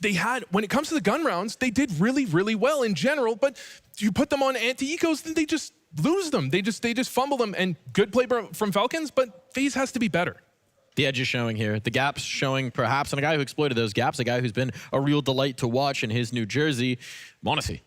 [SPEAKER 22] they had, when it comes to the gun rounds, they did really, really well in general, but you put them on anti-ecos, then they just lose them. They just fumble them, and good play from Falcons, but FaZe has to be better.
[SPEAKER 5] The edge is showing here. The gaps showing perhaps, and a guy who exploited those gaps, a guy who's been a real delight to watch in his new jersey, m0NESY.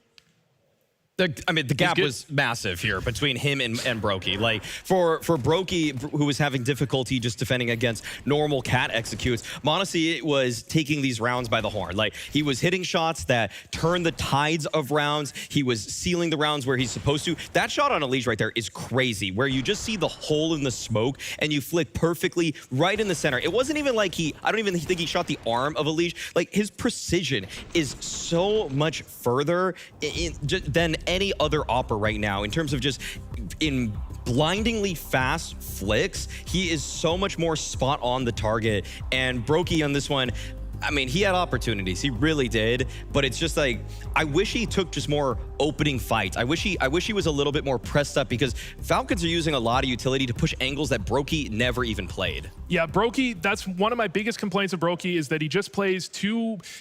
[SPEAKER 13] I mean, the gap was massive here between him and Brokey. Like, for Brokey, who was having difficulty just defending against normal cat executes, m0NESY was taking these rounds by the horn. Like, he was hitting shots that turned the tides of rounds. He was sealing the rounds where he's supposed to. That shot on Elige right there is crazy, where you just see the hole in the smoke and you flick perfectly right in the center. It wasn't even like I don't even think he shot the arm of Elige. Like, his precision is so much further than any other opera right now in terms of just in blindingly fast flicks. He is so much more spot on the target. And Brokey on this one, I mean, he had opportunities. He really did. But it's just like, I wish he took just more opening fights. I wish he was a little bit more pressed up, because Falcons are using a lot of utility to push angles that Brokey never even played.
[SPEAKER 22] Yeah, Brokey, that's one of my biggest complaints of Brokey, is that he just plays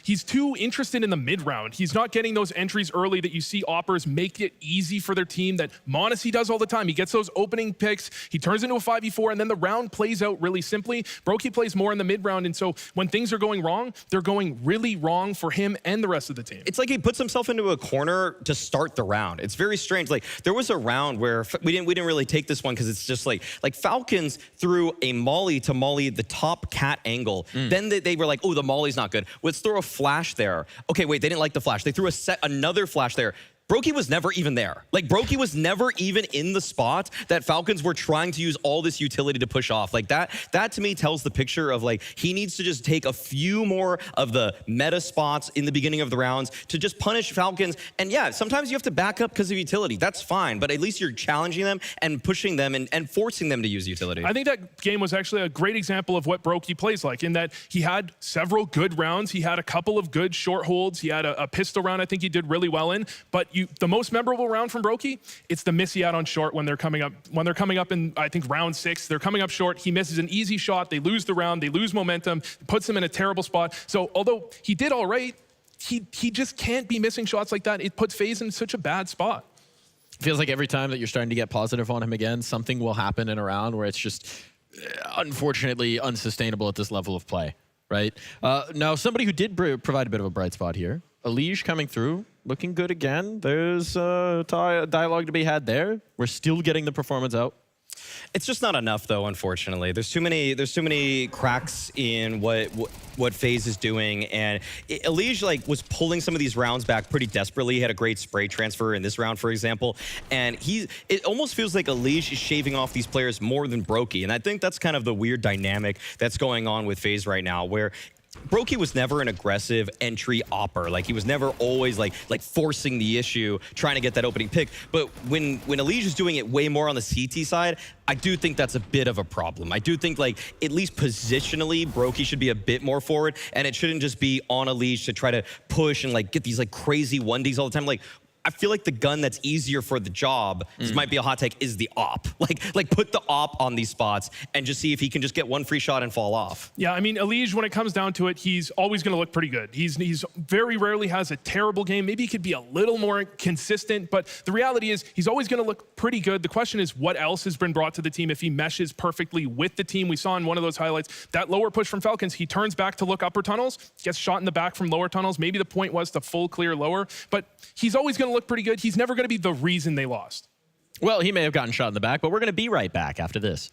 [SPEAKER 22] he's too interested in the mid round. He's not getting those entries early that you see operas make it easy for their team, that m0NESY does all the time. He gets those opening picks, he turns into a 5v4, and then the round plays out really simply. Brokey plays more in the mid round, and so when things are going wrong, they're going really wrong for him and the rest of the team.
[SPEAKER 13] It's like he puts himself into a corner to start the round. It's very strange. Like, there was a round where we didn't really take this one because it's just like Falcons threw a molly to molly the top cat angle. Then they were like, oh, the molly's not good. Let's throw a flash there. Okay, wait, they didn't like the flash. They threw another flash there. Brokey was never even there. Like, Brokey was never even in the spot that Falcons were trying to use all this utility to push off. Like, that to me tells the picture of, like, he needs to just take a few more of the meta spots in the beginning of the rounds to just punish Falcons. And yeah, sometimes you have to back up because of utility. That's fine, but at least you're challenging them and pushing them and forcing them to use utility.
[SPEAKER 22] I think that game was actually a great example of what Brokey plays like, in that he had several good rounds. He had a couple of good short holds. He had a pistol round I think he did really well in, but the most memorable round from Brokey, it's the miss he had on short when they're coming up in, I think, round 6. They're coming up short. He misses an easy shot. They lose the round. They lose momentum. Puts him in a terrible spot. So although he did all right, he just can't be missing shots like that. It puts FaZe in such a bad spot.
[SPEAKER 5] Feels like every time that you're starting to get positive on him again, something will happen in a round where it's just, unfortunately, unsustainable at this level of play, right? Now, somebody who did provide a bit of a bright spot here, Elige coming through, looking good again. There's dialogue to be had there. We're still getting the performance out.
[SPEAKER 13] It's just not enough, though, unfortunately. There's too many cracks in what FaZe is doing, and Elige was pulling some of these rounds back pretty desperately. He had a great spray transfer in this round, for example, and it almost feels like Elige is shaving off these players more than Brokey, and I think that's kind of the weird dynamic that's going on with FaZe right now, where Brokey was never an aggressive entry opper. Like, he was never always like forcing the issue, trying to get that opening pick. But when Elige is doing it way more on the CT side, I do think that's a bit of a problem. I do think, like, at least positionally, Brokey should be a bit more forward, and it shouldn't just be on Elige to try to push and, like, get these, like, crazy 1Ds all the time. Like, I feel like the gun that's easier for the job, this might be a hot take, is the op. Like put the op on these spots and just see if he can just get one free shot and fall off.
[SPEAKER 22] Yeah, I mean, Elige, when it comes down to it, he's always going to look pretty good. He's very rarely has a terrible game. Maybe he could be a little more consistent, but the reality is he's always going to look pretty good. The question is what else has been brought to the team if he meshes perfectly with the team. We saw in one of those highlights, that lower push from Falcons, he turns back to look upper tunnels, gets shot in the back from lower tunnels. Maybe the point was to full clear lower, but he's always going to look pretty good. He's never going to be the reason they lost.
[SPEAKER 5] Well, he may have gotten shot in the back, but we're going to be right back after this.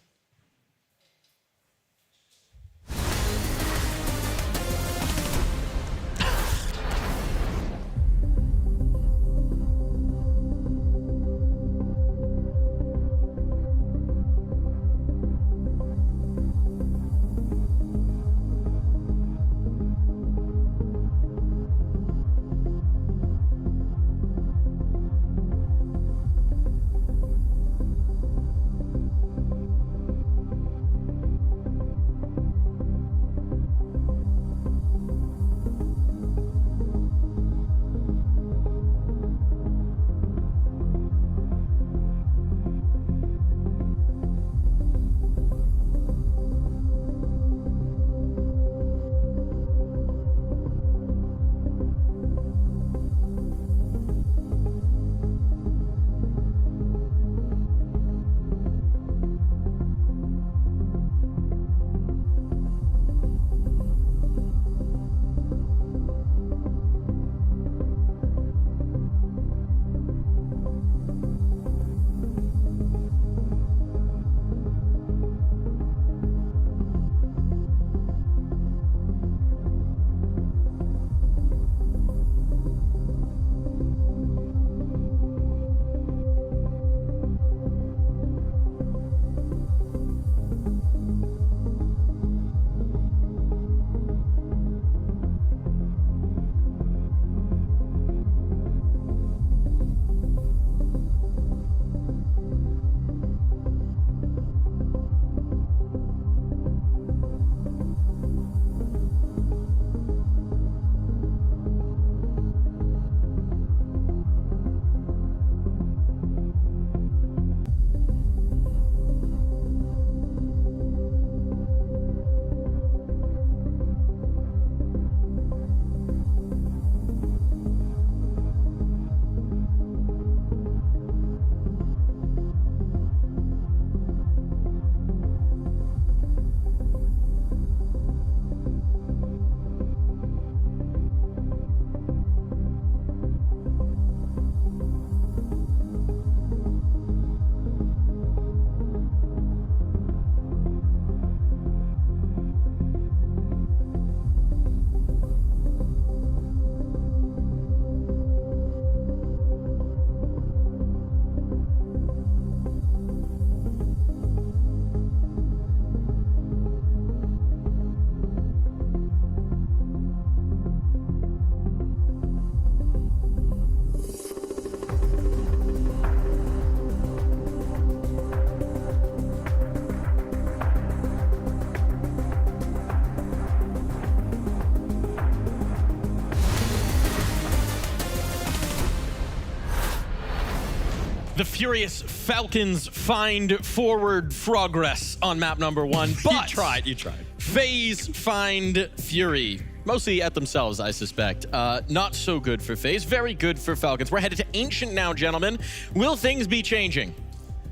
[SPEAKER 5] The furious Falcons find forward progress on map number 1, but
[SPEAKER 13] you tried.
[SPEAKER 5] FaZe find Fury. Mostly at themselves, I suspect. Not so good for FaZe, very good for Falcons. We're headed to Ancient now, gentlemen. Will things be changing?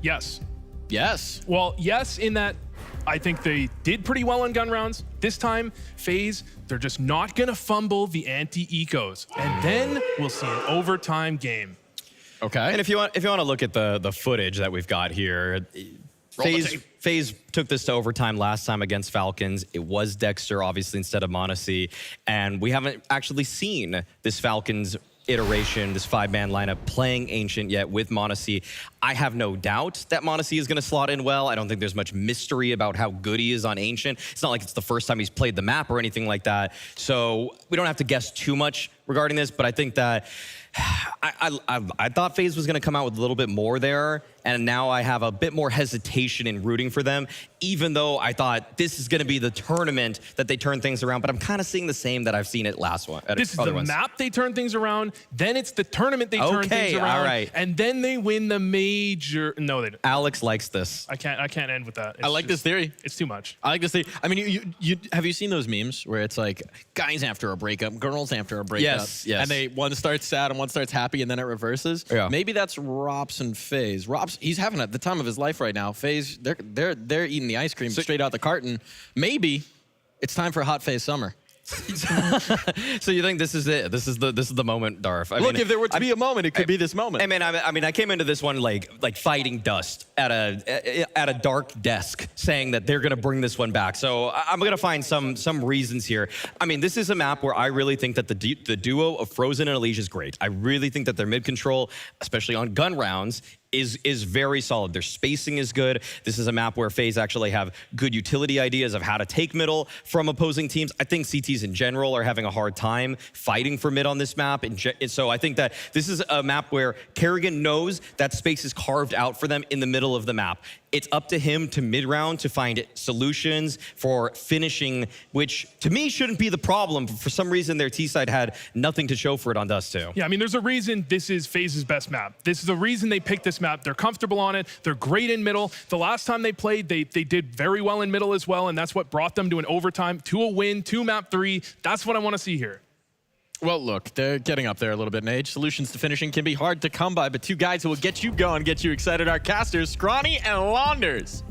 [SPEAKER 22] Yes.
[SPEAKER 5] Yes.
[SPEAKER 22] Well, yes, in that I think they did pretty well on gun rounds. This time, FaZe, they're just not gonna fumble the anti-ecos. And then we'll see an overtime game.
[SPEAKER 5] Okay.
[SPEAKER 13] And if you want to look at the footage that we've got here, FaZe took this to overtime last time against Falcons. It was Dexter, obviously, instead of m0NESY. And we haven't actually seen this Falcons iteration, this 5-man lineup, playing Ancient yet with m0NESY. I have no doubt that m0NESY is going to slot in well. I don't think there's much mystery about how good he is on Ancient. It's not like it's the first time he's played the map or anything like that. So we don't have to guess too much regarding this, but I think that I thought FaZe was going to come out with a little bit more there, and now I have a bit more hesitation in rooting for them, even though I thought this is going to be the tournament that they turn things around, but I'm kind of seeing the same that I've seen it last one.
[SPEAKER 22] This is the map they turn things around, then it's the tournament they turn things around,
[SPEAKER 13] all right.
[SPEAKER 22] and then they win the major. No, they don't.
[SPEAKER 13] Alex likes this.
[SPEAKER 22] I can't end with that.
[SPEAKER 5] I like this theory.
[SPEAKER 22] It's too much.
[SPEAKER 5] I like this theory. I mean, have you seen those memes where it's like guys after a breakup, girls after a breakup?
[SPEAKER 13] Yes, yes.
[SPEAKER 5] And one starts sad and one starts happy, and then it reverses.
[SPEAKER 13] Yeah.
[SPEAKER 5] Maybe that's Rops and FaZe. Rops, he's having the time of his life right now. FaZe, they're eating the ice cream straight out the carton. Maybe it's time for a hot FaZe summer.
[SPEAKER 13] So you think this is it? This is the moment, Darf. I
[SPEAKER 5] Look,
[SPEAKER 13] mean,
[SPEAKER 5] if there were to be a moment, it could be this moment.
[SPEAKER 13] I mean, I came into this one like fighting dust at a dark desk, saying that they're gonna bring this one back. So I'm gonna find some reasons here. I mean, this is a map where I really think that the duo of Frozen and Elise is great. I really think that their mid control, especially on gun rounds, is very solid. Their spacing is good. This is a map where FaZe actually have good utility ideas of how to take middle from opposing teams. I think CTs in general are having a hard time fighting for mid on this map. And so I think that this is a map where Kerrigan knows that space is carved out for them in the middle of the map. It's up to him to mid-round to find solutions for finishing, which to me shouldn't be the problem. For some reason, their T-side had nothing to show for it on Dust 2.
[SPEAKER 22] Yeah, I mean, there's a reason this is FaZe's best map. This is the reason they picked this map. They're comfortable on it. They're great in middle. The last time they played, they did very well in middle as well, and that's what brought them to an overtime, to a win, to map 3. That's what I want to see here.
[SPEAKER 5] Well, look, they're getting up there a little bit in age. Solutions to finishing can be hard to come by, but two guys who will get you going, get you excited are casters, Scrawny and Launders.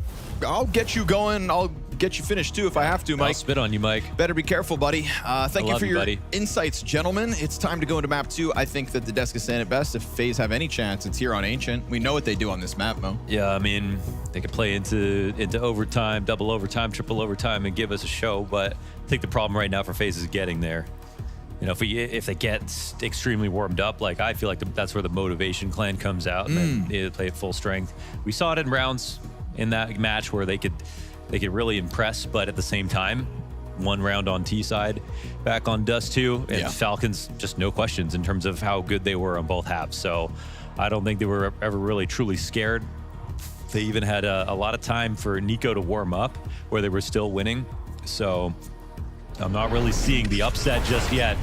[SPEAKER 14] I'll get you going. I'll get you finished too if I have to, Mike.
[SPEAKER 12] I'll spit on you, Mike.
[SPEAKER 14] Better be careful, buddy. Thank you for your
[SPEAKER 12] buddy.
[SPEAKER 14] insights, gentlemen. It's time to go into map 2. I think that the desk is saying it best. If FaZe have any chance, it's here on Ancient. We know what they do on this map, Mo.
[SPEAKER 12] Yeah, I mean, they could play into overtime, double overtime, triple overtime, and give us a show. But I think the problem right now for FaZe is getting there. You know, if they get extremely warmed up, like I feel like that's where the motivation clan comes out, and then they play at full strength. We saw it in rounds in that match where they could really impress, but at the same time, one round on T side, back on Dust 2, and Falcons, just no questions in terms of how good they were on both halves. So I don't think they were ever really truly scared. They even had a lot of time for Nico to warm up where they were still winning. So I'm not really seeing the upset just yet.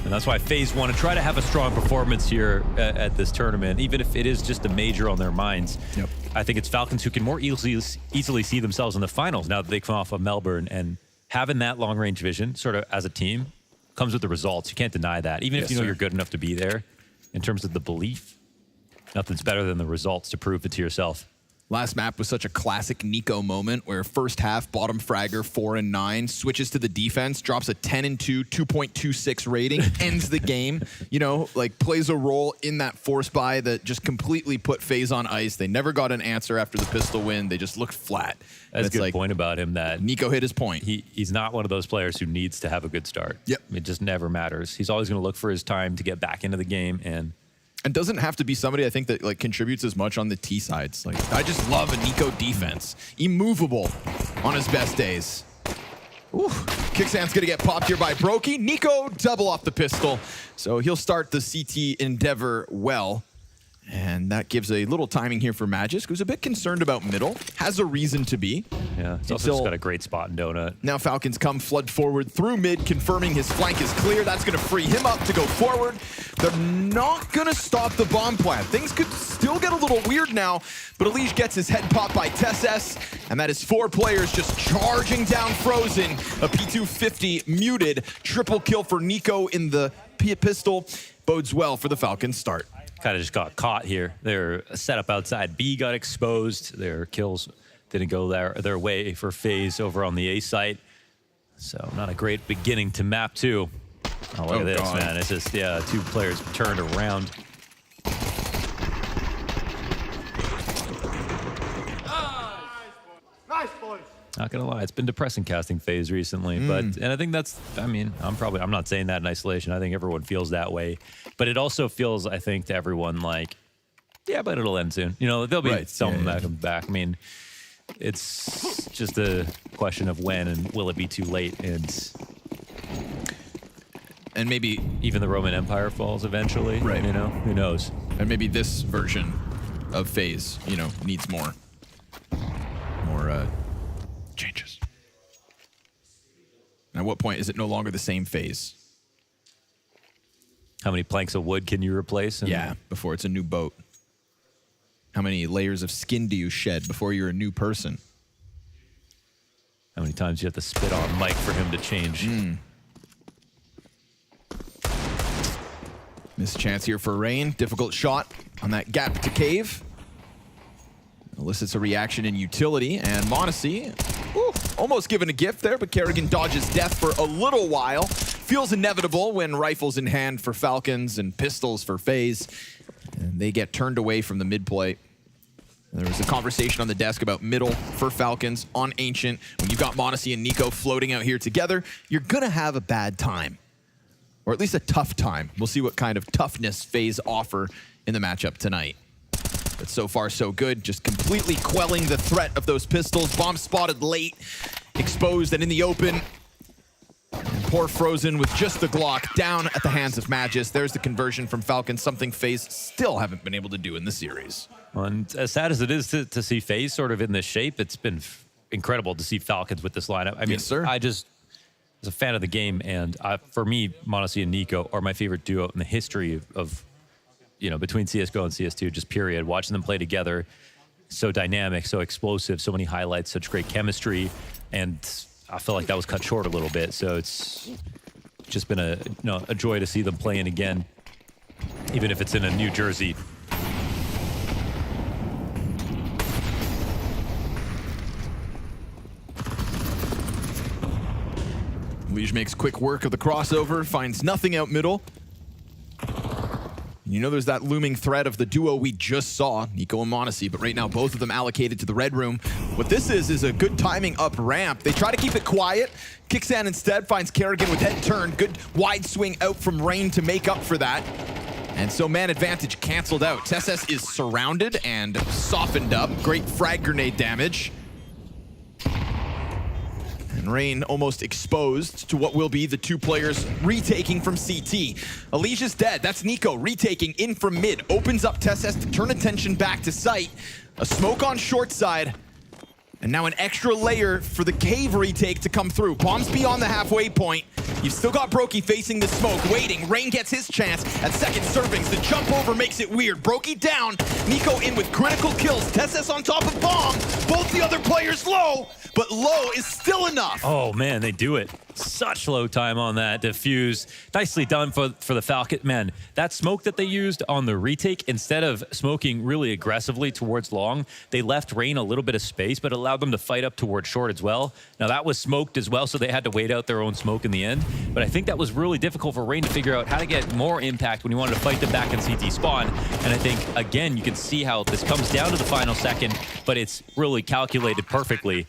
[SPEAKER 12] And that's why FaZe want to try to have a strong performance here at this tournament, even if it is just a major on their minds.
[SPEAKER 14] Yep.
[SPEAKER 12] I think it's Falcons who can more easily see themselves in the finals now that they come off of Melbourne, and having that long-range vision sort of as a team comes with the results. You can't deny that. Even if you know you're good enough to be there, in terms of the belief, nothing's better than the results to prove it to yourself.
[SPEAKER 14] Last map was such a classic Nico moment where first half, bottom fragger, 4-9, switches to the defense, drops a 10-2, 2.26 rating, ends the game. You know, like plays a role in that force buy that just completely put FaZe on ice. They never got an answer after the pistol win. They just looked flat.
[SPEAKER 12] That's a good point about him, that
[SPEAKER 14] Nico hit his point.
[SPEAKER 12] He's not one of those players who needs to have a good start.
[SPEAKER 14] Yep.
[SPEAKER 12] It just never matters. He's always going to look for his time to get back into the game, and
[SPEAKER 14] doesn't have to be somebody I think that like contributes as much on the T sides. Like I just love a Nico defense. Immovable on his best days. Ooh, Kickstand's gonna get popped here by Brokey. Nico double off the pistol. So he'll start the CT endeavor well. And that gives a little timing here for Magisk, who's a bit concerned about middle. Has a reason to be.
[SPEAKER 12] Yeah, he's also just got a great spot in Donut.
[SPEAKER 14] Now Falcons come flood forward through mid, confirming his flank is clear. That's going to free him up to go forward. They're not going to stop the bomb plant. Things could still get a little weird now, but Elise gets his head popped by csgo, and that is 4 players just charging down Frozen. A P250 muted. Triple kill for Nico in the pistol. Bodes well for the Falcons start.
[SPEAKER 12] Kind of just got caught here. Their setup outside B got exposed. Their kills didn't go their way for FaZe over on the A site. So not a great beginning to map 2. Oh, look at this, man. It's just, 2 players turned around.
[SPEAKER 9] Nice, boys.
[SPEAKER 12] Not gonna lie, it's been depressing casting FaZe recently, and I think that's, I mean, I'm not saying that in isolation. I think everyone feels that way, but it also feels, I think, to everyone like, yeah, but it'll end soon. You know, there'll be someone that comes back. I mean, it's just a question of when and will it be too late,
[SPEAKER 14] and maybe
[SPEAKER 12] even the Roman Empire falls eventually. Right. You know, who knows?
[SPEAKER 14] And maybe this version of FaZe, you know, needs more changes. And at what point is it no longer the same FaZe?
[SPEAKER 12] How many planks of wood can you replace?
[SPEAKER 14] Yeah, before it's a new boat. How many layers of skin do you shed before you're a new person?
[SPEAKER 12] How many times do you have to spit on Mike for him to change?
[SPEAKER 14] Missed chance here for Rain. Difficult shot on that gap to Cave. Elicits a reaction in utility, and m0NESY, almost given a gift there, but Kerrigan dodges death for a little while. Feels inevitable when rifles in hand for Falcons and pistols for FaZe, and they get turned away from the mid play. There was a conversation on the desk about middle for Falcons on Ancient. When you've got m0NESY and Nico floating out here together, you're gonna have a bad time. Or at least a tough time. We'll see what kind of toughness FaZe offer in the matchup tonight. But so far, so good. Just completely quelling the threat of those pistols. Bomb spotted late, exposed and in the open. And poor Frozen with just the Glock down at the hands of Magis. There's the conversion from Falcons, something FaZe still haven't been able to do in the series.
[SPEAKER 12] And as sad as it is to see FaZe sort of in this shape, it's been incredible to see Falcons with this lineup. I mean,
[SPEAKER 14] yes, sir.
[SPEAKER 12] I just was a fan of the game, and for me, m0NESY and Nico are my favorite duo in the history of you know, between CSGO and CS2, just period. Watching them play together, so dynamic, so explosive, so many highlights, such great chemistry, and I feel like that was cut short a little bit. So it's just been a joy to see them playing again, even if it's in a New Jersey.
[SPEAKER 14] Liege makes quick work of the crossover, finds nothing out middle. You know there's that looming threat of the duo we just saw, Nico and m0NESY, but right now both of them allocated to the red room. What this is a good timing up ramp. They try to keep it quiet. Kicksan instead finds Kerrigan with head turned. Good wide swing out from Rain to make up for that. And so man advantage canceled out. csgo is surrounded and softened up. Great frag grenade damage. And Rain almost exposed to what will be the two players retaking from CT. Alicia's dead. That's Nico retaking in from mid. Opens up csgo to turn attention back to site. A smoke on short side. And now an extra layer for the Cave retake to come through. Bombs beyond the halfway point. You've still got Brokey facing the smoke, waiting. Rain gets his chance at second servings. The jump over makes it weird. Brokey down. Nico in with critical kills. csgo on top of Bomb. Both the other players low, but low is still enough.
[SPEAKER 12] Oh man, they do it. Such low time on that defuse. Nicely done for the Falcon. Man, that smoke that they used on the retake, instead of smoking really aggressively towards long, they left Rain a little bit of space, but allowed them to fight up towards short as well. Now that was smoked as well, so they had to wait out their own smoke in the end. But I think that was really difficult for Rain to figure out how to get more impact when he wanted to fight them back in CT spawn. And I think, again, you can see how this comes down to the final second, but it's really calculated perfectly,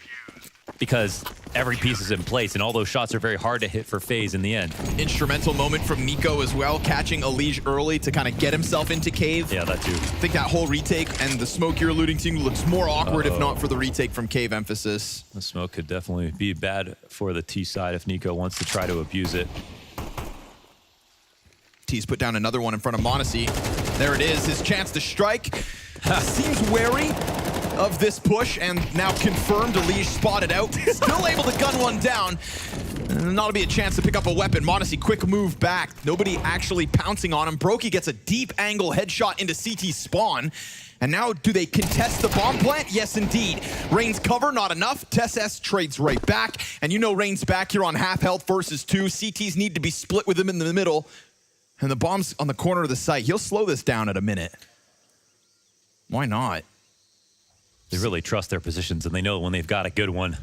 [SPEAKER 12] because every piece is in place and all those shots are very hard to hit for FaZe in the end.
[SPEAKER 14] Instrumental moment from Nico as well, catching Alige early to kind of get himself into Cave.
[SPEAKER 12] Yeah, that too.
[SPEAKER 14] I think that whole retake and the smoke you're alluding to looks more awkward if not for the retake from Cave emphasis.
[SPEAKER 12] The smoke could definitely be bad for the T side if Nico wants to try to abuse it.
[SPEAKER 14] T's put down another one in front of m0NESY. There it is, his chance to strike. Seems wary of this push, and now confirmed. Alige spotted out. Still able to gun one down. And that'll be a chance to pick up a weapon. m0NESY, quick move back. Nobody actually pouncing on him. Brokey gets a deep angle headshot into CT spawn. And now, do they contest the bomb plant? Yes, indeed. Rain's cover, not enough. csgo trades right back. And you know Rain's back here on half health versus 2. CTs need to be split with him in the middle. And the bomb's on the corner of the site. He'll slow this down at a minute. Why not?
[SPEAKER 12] They really trust their positions, and they know when they've got a good one.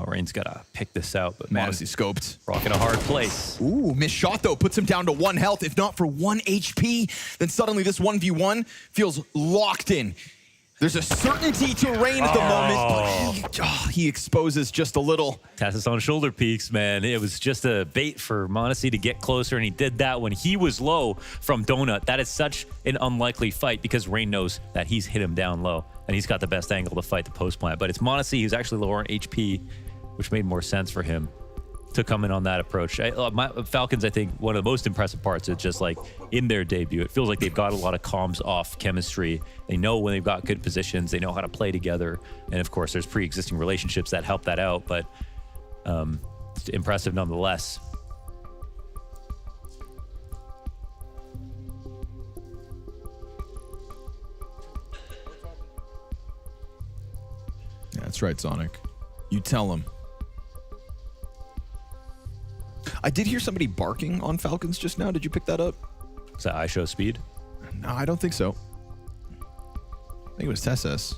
[SPEAKER 12] Rain's got to pick this out, but
[SPEAKER 14] m0NESY scoped.
[SPEAKER 12] Rocking a hard place.
[SPEAKER 14] Ooh, missed shot though, puts him down to 1 health. If not for 1 HP, then suddenly this 1v1 feels locked in. There's a certainty to Rain at the moment, but he exposes just a little.
[SPEAKER 12] TeSeS on shoulder peaks, man. It was just a bait for m0NESY to get closer, and he did that when he was low from Donut. That is such an unlikely fight because Rain knows that he's hit him down low, and he's got the best angle to fight the post plant. But it's m0NESY who's actually lower on HP, which made more sense for him to come in on that approach. Falcons, I think, one of the most impressive parts is just like in their debut, it feels like they've got a lot of comms off chemistry. They know when they've got good positions, they know how to play together. And of course, there's pre-existing relationships that help that out, but it's impressive nonetheless.
[SPEAKER 14] Yeah, that's right, Sonic. You tell him. I did hear somebody barking on Falcons just now. Did you pick that up?
[SPEAKER 12] Is that ISHO speed?
[SPEAKER 14] No, I don't think so. I think it was TeSeS.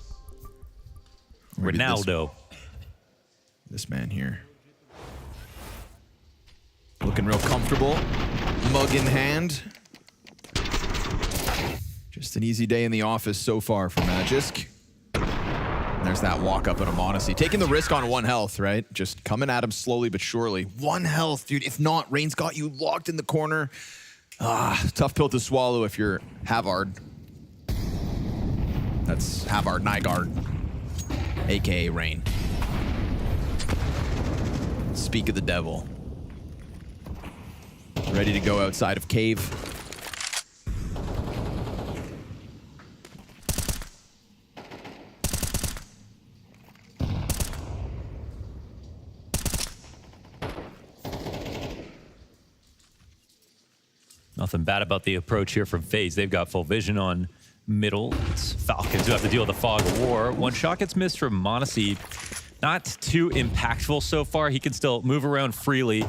[SPEAKER 12] Ronaldo.
[SPEAKER 14] This man here. Looking real comfortable. Mug in hand. Just an easy day in the office so far for Magisk. There's that walk up at a m0NESY. Taking the risk on 1 health, right? Just coming at him slowly but surely. 1 health, dude. If not, Rain's got you locked in the corner. Tough pill to swallow if you're Havard. That's Havard Nygaard, a.k.a. Rain. Speak of the devil. Ready to go outside of cave.
[SPEAKER 12] Nothing bad about the approach here from FaZe. They've got full vision on middle. It's Falcons who have to deal with the fog of war. 1 shot gets missed from m0NESY. Not too impactful so far. He can still move around freely.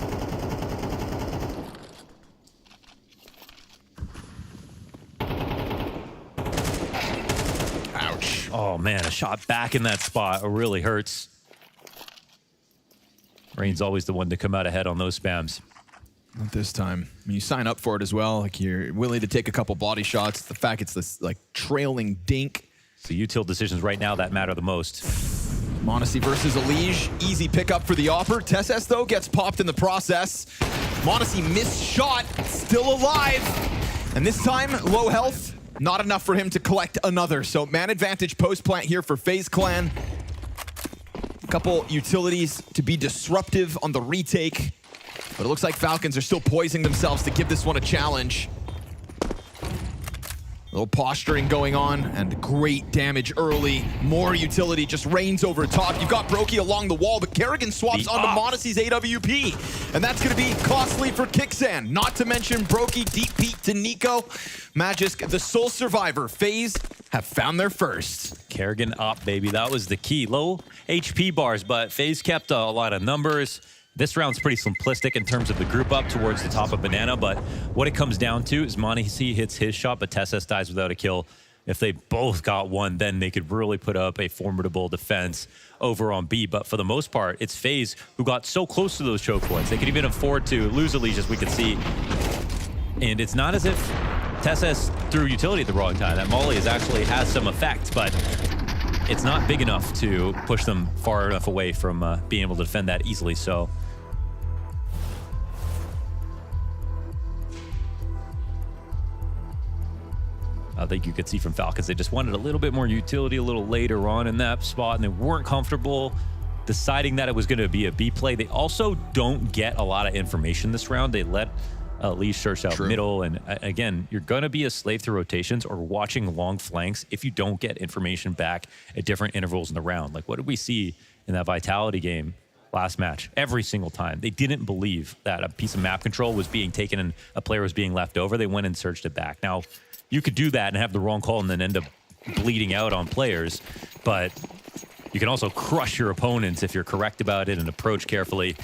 [SPEAKER 14] Ouch.
[SPEAKER 12] Oh man, a shot back in that spot. It really hurts. Rain's always the one to come out ahead on those spams.
[SPEAKER 14] Not this time. I mean, you sign up for it as well. Like, you're willing to take a couple body shots. The fact it's this, like, trailing dink.
[SPEAKER 12] So util decisions right now that matter the most.
[SPEAKER 14] m0NESY versus Elige. Easy pickup for the Opper. TeSeS, though, gets popped in the process. m0NESY missed shot. Still alive. And this time, low health. Not enough for him to collect another. So, man advantage post plant here for FaZe Clan. A couple utilities to be disruptive on the retake. But it looks like Falcons are still poising themselves to give this one a challenge. A little posturing going on, and great damage early. More utility just rains over top. You've got Brokey along the wall, but Kerrigan swaps onto m0NESY's AWP. And that's going to be costly for Kixan. Not to mention Brokey, deep peek to Nico. Magisk, the sole survivor. FaZe have found their first.
[SPEAKER 12] Kerrigan up, baby. That was the key. Low HP bars, but FaZe kept a lot of numbers. This round's pretty simplistic in terms of the group up towards the top of Banana, but what it comes down to is m0NESY hits his shot, but TeSeS dies without a kill. If they both got one, then they could really put up a formidable defense over on B. But for the most part, it's FaZe who got so close to those choke points. They could even afford to lose Elige, as we could see. And it's not as if TeSeS threw utility at the wrong time. That molly actually has some effect, but it's not big enough to push them far enough away from being able to defend that easily. So I think you could see from Falcons, they just wanted a little bit more utility a little later on in that spot, and they weren't comfortable deciding that it was going to be a B play. They also don't get a lot of information this round. They let Lee search out middle, and again, you're going to be a slave to rotations or watching long flanks if you don't get information back at different intervals in the round. Like, what did we see in that Vitality game last match? Every single time. They didn't believe that a piece of map control was being taken and a player was being left over. They went and searched it back. Now, you could do that and have the wrong call and then end up bleeding out on players, but you can also crush your opponents if you're correct about it and approach carefully.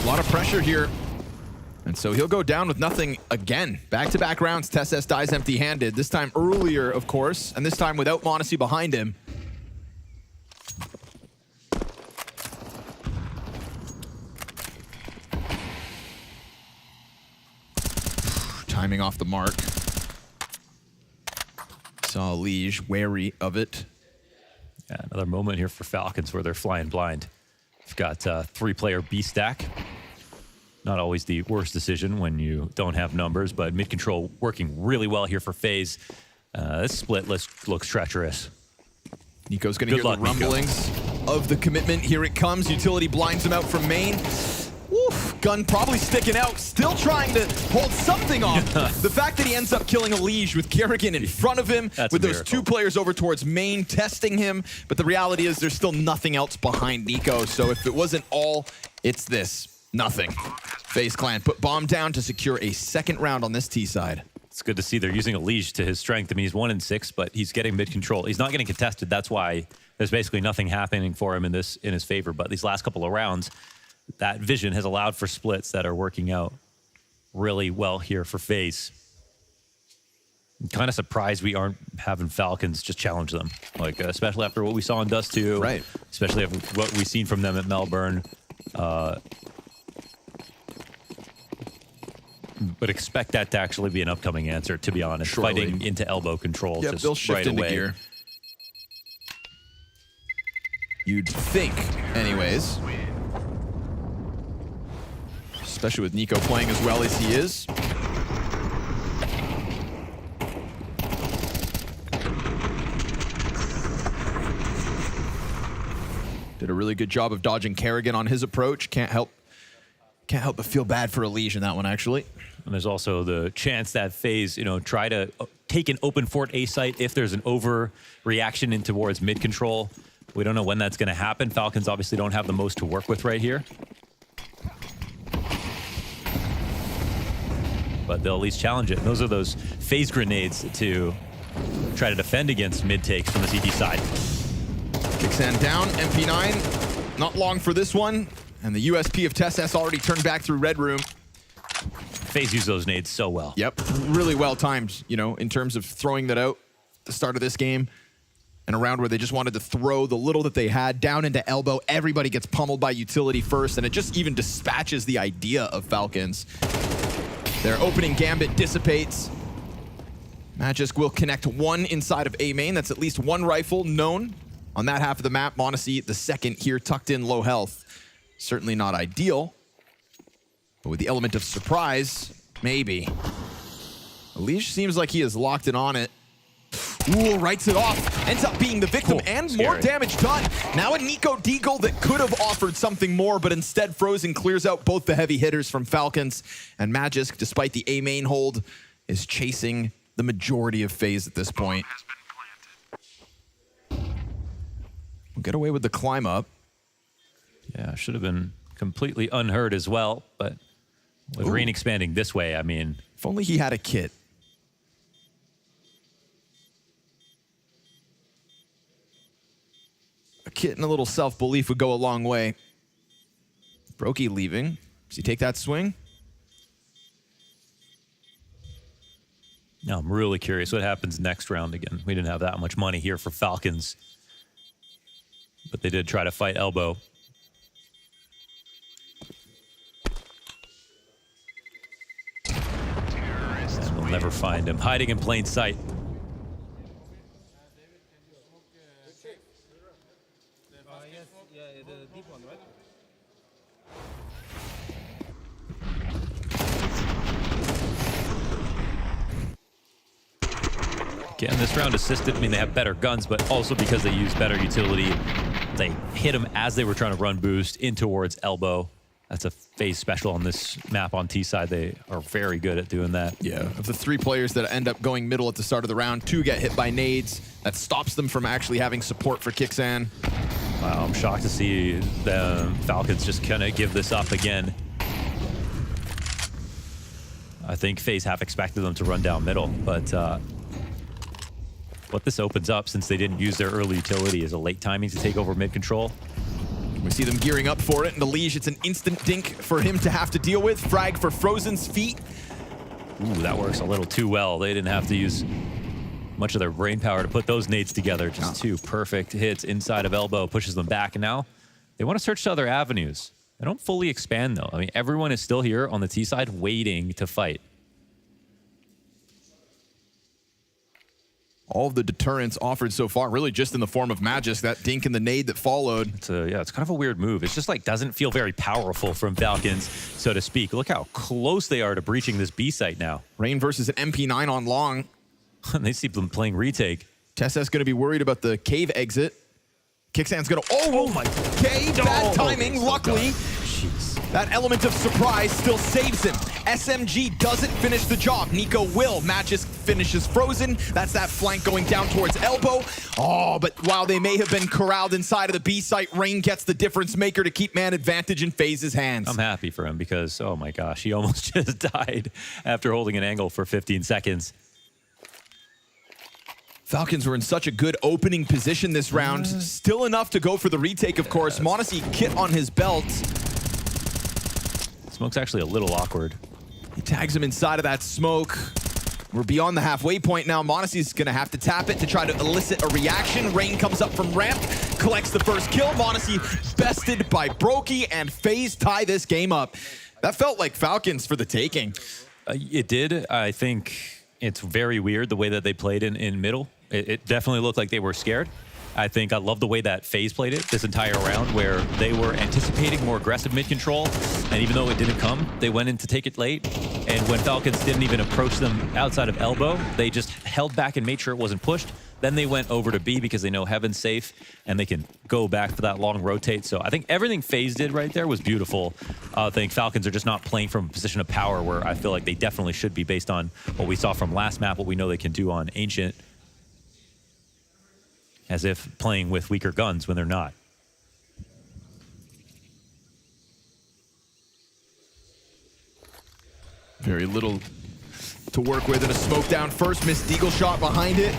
[SPEAKER 14] A lot of pressure here And so he'll go down with nothing again. Back-to-back rounds, CEST dies empty-handed. This time earlier, of course, and this time without m0NESY behind him. Timing off the mark. Saw Liege wary of it.
[SPEAKER 12] Yeah, another moment here for Falcons where they're flying blind. We've got 3-player B stack. Not always the worst decision when you don't have numbers, but mid control working really well here for FaZe. This split looks treacherous.
[SPEAKER 14] Nico's going to hear the rumblings of the commitment. Here it comes. Utility blinds him out from main. Oof, Gun probably sticking out, still trying to hold something off. The fact that he ends up killing a Liege with Kerrigan in front of him, with those 2 players over towards main testing him, but the reality is there's still nothing else behind Nico, so if it wasn't all, it's this. Nothing. FaZe Clan put bomb down to secure a 2nd round on this T side.
[SPEAKER 12] It's good to see they're using a Liege to his strength. I mean, he's 1-6, but he's getting mid control. He's not getting contested. That's why there's basically nothing happening for him in his favor. But these last couple of rounds, that vision has allowed for splits that are working out really well here for FaZe. I'm kind of surprised we aren't having Falcons just challenge them, like especially after what we saw in Dust 2,
[SPEAKER 14] right?
[SPEAKER 12] Especially after what we've seen from them at Melbourne. But expect that to actually be an upcoming answer, to be honest.
[SPEAKER 14] Surely.
[SPEAKER 12] Fighting into elbow control just
[SPEAKER 14] they'll shift
[SPEAKER 12] right
[SPEAKER 14] into
[SPEAKER 12] away.
[SPEAKER 14] gear. You'd think, anyways. Especially with Nico playing as well as he is. Did a really good job of dodging Kerrigan on his approach. Can't help but feel bad for Liege in that one, actually.
[SPEAKER 12] And there's also the chance that FaZe, try to take an open fort A site if there's an overreaction in towards mid control. We don't know when that's going to happen. Falcons obviously don't have the most to work with right here. But they'll at least challenge it. And those are those FaZe grenades to try to defend against mid takes from the CT side.
[SPEAKER 14] Kixan down, MP9. Not long for this one. And the USP of CEST already turned back through Red Room.
[SPEAKER 12] FaZe use those nades so well.
[SPEAKER 14] Yep, really well timed, in terms of throwing that out at the start of this game. And a round where they just wanted to throw the little that they had down into elbow. Everybody gets pummeled by utility first, and it just even dispatches the idea of Falcons. Their opening gambit dissipates. Magisk will connect 1 inside of A main. That's at least 1 rifle known on that half of the map. m0NESY, the 2nd here, tucked in, low health. Certainly not ideal, but with the element of surprise, maybe. Liege seems like he is locked in on it. Ooh, writes it off. Ends up being the victim and more damage done. Now a Nico Deagle that could have offered something more, but instead Frozen clears out both the heavy hitters from Falcons. And Magisk, despite the A main hold, is chasing the majority of FaZe at this point. We'll get away with the climb up.
[SPEAKER 12] Yeah, should have been completely unheard as well, but with Rain expanding this way, I mean...
[SPEAKER 14] If only he had a kit. A kit and a little self-belief would go a long way. Brokey leaving. Does he take that swing?
[SPEAKER 12] No, I'm really curious what happens next round again. We didn't have that much money here for Falcons, but they did try to fight elbow. And we'll never find him. Hiding in plain sight. Again, this round assisted. I mean, they have better guns, but also because they use better utility, they hit him as they were trying to run boost in towards elbow. That's a FaZe special on this map on T side. They are very good at doing that.
[SPEAKER 14] Yeah, of the 3 players that end up going middle at the start of the round, 2 get hit by nades. That stops them from actually having support for Kixan.
[SPEAKER 12] Wow, I'm shocked to see the Falcons just kind of give this up again. I think FaZe half expected them to run down middle, but what this opens up, since they didn't use their early utility, is a late timing to take over mid control.
[SPEAKER 14] We see them gearing up for it, and Elige, it's an instant dink for him to have to deal with. Frag for Frozen's feet.
[SPEAKER 12] Ooh, that works a little too well. They didn't have to use much of their brain power to put those nades together. Just two perfect hits inside of elbow, pushes them back, and now they want to search to other avenues. They don't fully expand, though. I mean, everyone is still here on the T side waiting to fight.
[SPEAKER 14] All of the deterrence offered so far, really just in the form of Magisk, that dink and the nade that followed.
[SPEAKER 12] It's kind of a weird move. It's just like doesn't feel very powerful from Falcons, so to speak. Look how close they are to breaching this B site now.
[SPEAKER 14] Rain versus an MP9 on long.
[SPEAKER 12] They see them playing retake.
[SPEAKER 14] TeSS going to be worried about the cave exit. Kicksan's going to, oh my, cave, bad timing, luckily. That element of surprise still saves him. SMG doesn't finish the job. NiKo will. Magisk finishes Frozen. That's that flank going down towards elbow. Oh, but while they may have been corralled inside of the B site, Rain gets the difference maker to keep man advantage in FaZe's hands.
[SPEAKER 12] I'm happy for him because, oh my gosh, he almost just died after holding an angle for 15 seconds.
[SPEAKER 14] Falcons were in such a good opening position this round. Still enough to go for the retake, of course. m0NESY kit on his belt.
[SPEAKER 12] Smoke's actually a little awkward.
[SPEAKER 14] He tags him inside of that smoke. We're beyond the halfway point now. m0NESY's gonna have to tap it to try to elicit a reaction. Rain comes up from ramp, collects the first kill. m0NESY bested by Brokey, and FaZe tie this game up. That felt like Falcons for the taking.
[SPEAKER 12] It did. I think it's very weird the way that they played in middle. It definitely looked like they were scared. I think I love the way that FaZe played it this entire round, where they were anticipating more aggressive mid control, and even though it didn't come, they went in to take it late. And when Falcons didn't even approach them outside of elbow, they just held back and made sure it wasn't pushed. Then they went over to B because they know Heaven's safe, and they can go back for that long rotate. So I think everything FaZe did right there was beautiful. I think Falcons are just not playing from a position of power where I feel like they definitely should be based on what we saw from last map, what we know they can do on Ancient. As if playing with weaker guns when they're not.
[SPEAKER 14] Very little to work with in a smoke down first. Missed Deagle shot behind it.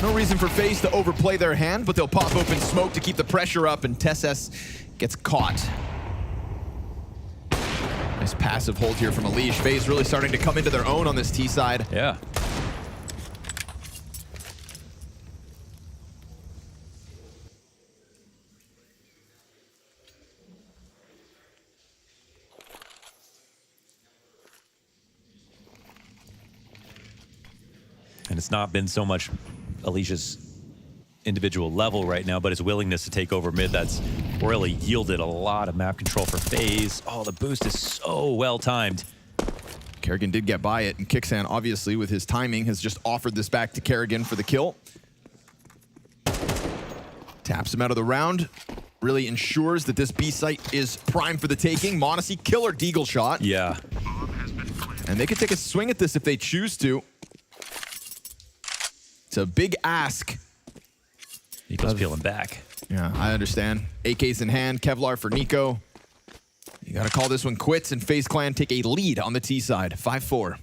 [SPEAKER 14] No reason for FaZe to overplay their hand, but they'll pop open smoke to keep the pressure up, and TeSS gets caught. Nice passive hold here from Elige. FaZe really starting to come into their own on this T side.
[SPEAKER 12] Yeah. And it's not been so much Elige's individual level right now, but his willingness to take over mid that's really yielded a lot of map control for FaZe. Oh, the boost is so well timed.
[SPEAKER 14] Kerrigan did get by it, and Kicksan, obviously, with his timing, has just offered this back to Kerrigan for the kill. Taps him out of the round. Really ensures that this B site is prime for the taking. m0NESY, killer Deagle shot.
[SPEAKER 12] Yeah.
[SPEAKER 14] And they could take a swing at this if they choose to. It's a big ask.
[SPEAKER 12] NiKo's peeling back.
[SPEAKER 14] Yeah, I understand. AK's in hand, Kevlar for NiKo. You gotta call this one quits, and FaZe Clan take a lead on the T side, 5-4.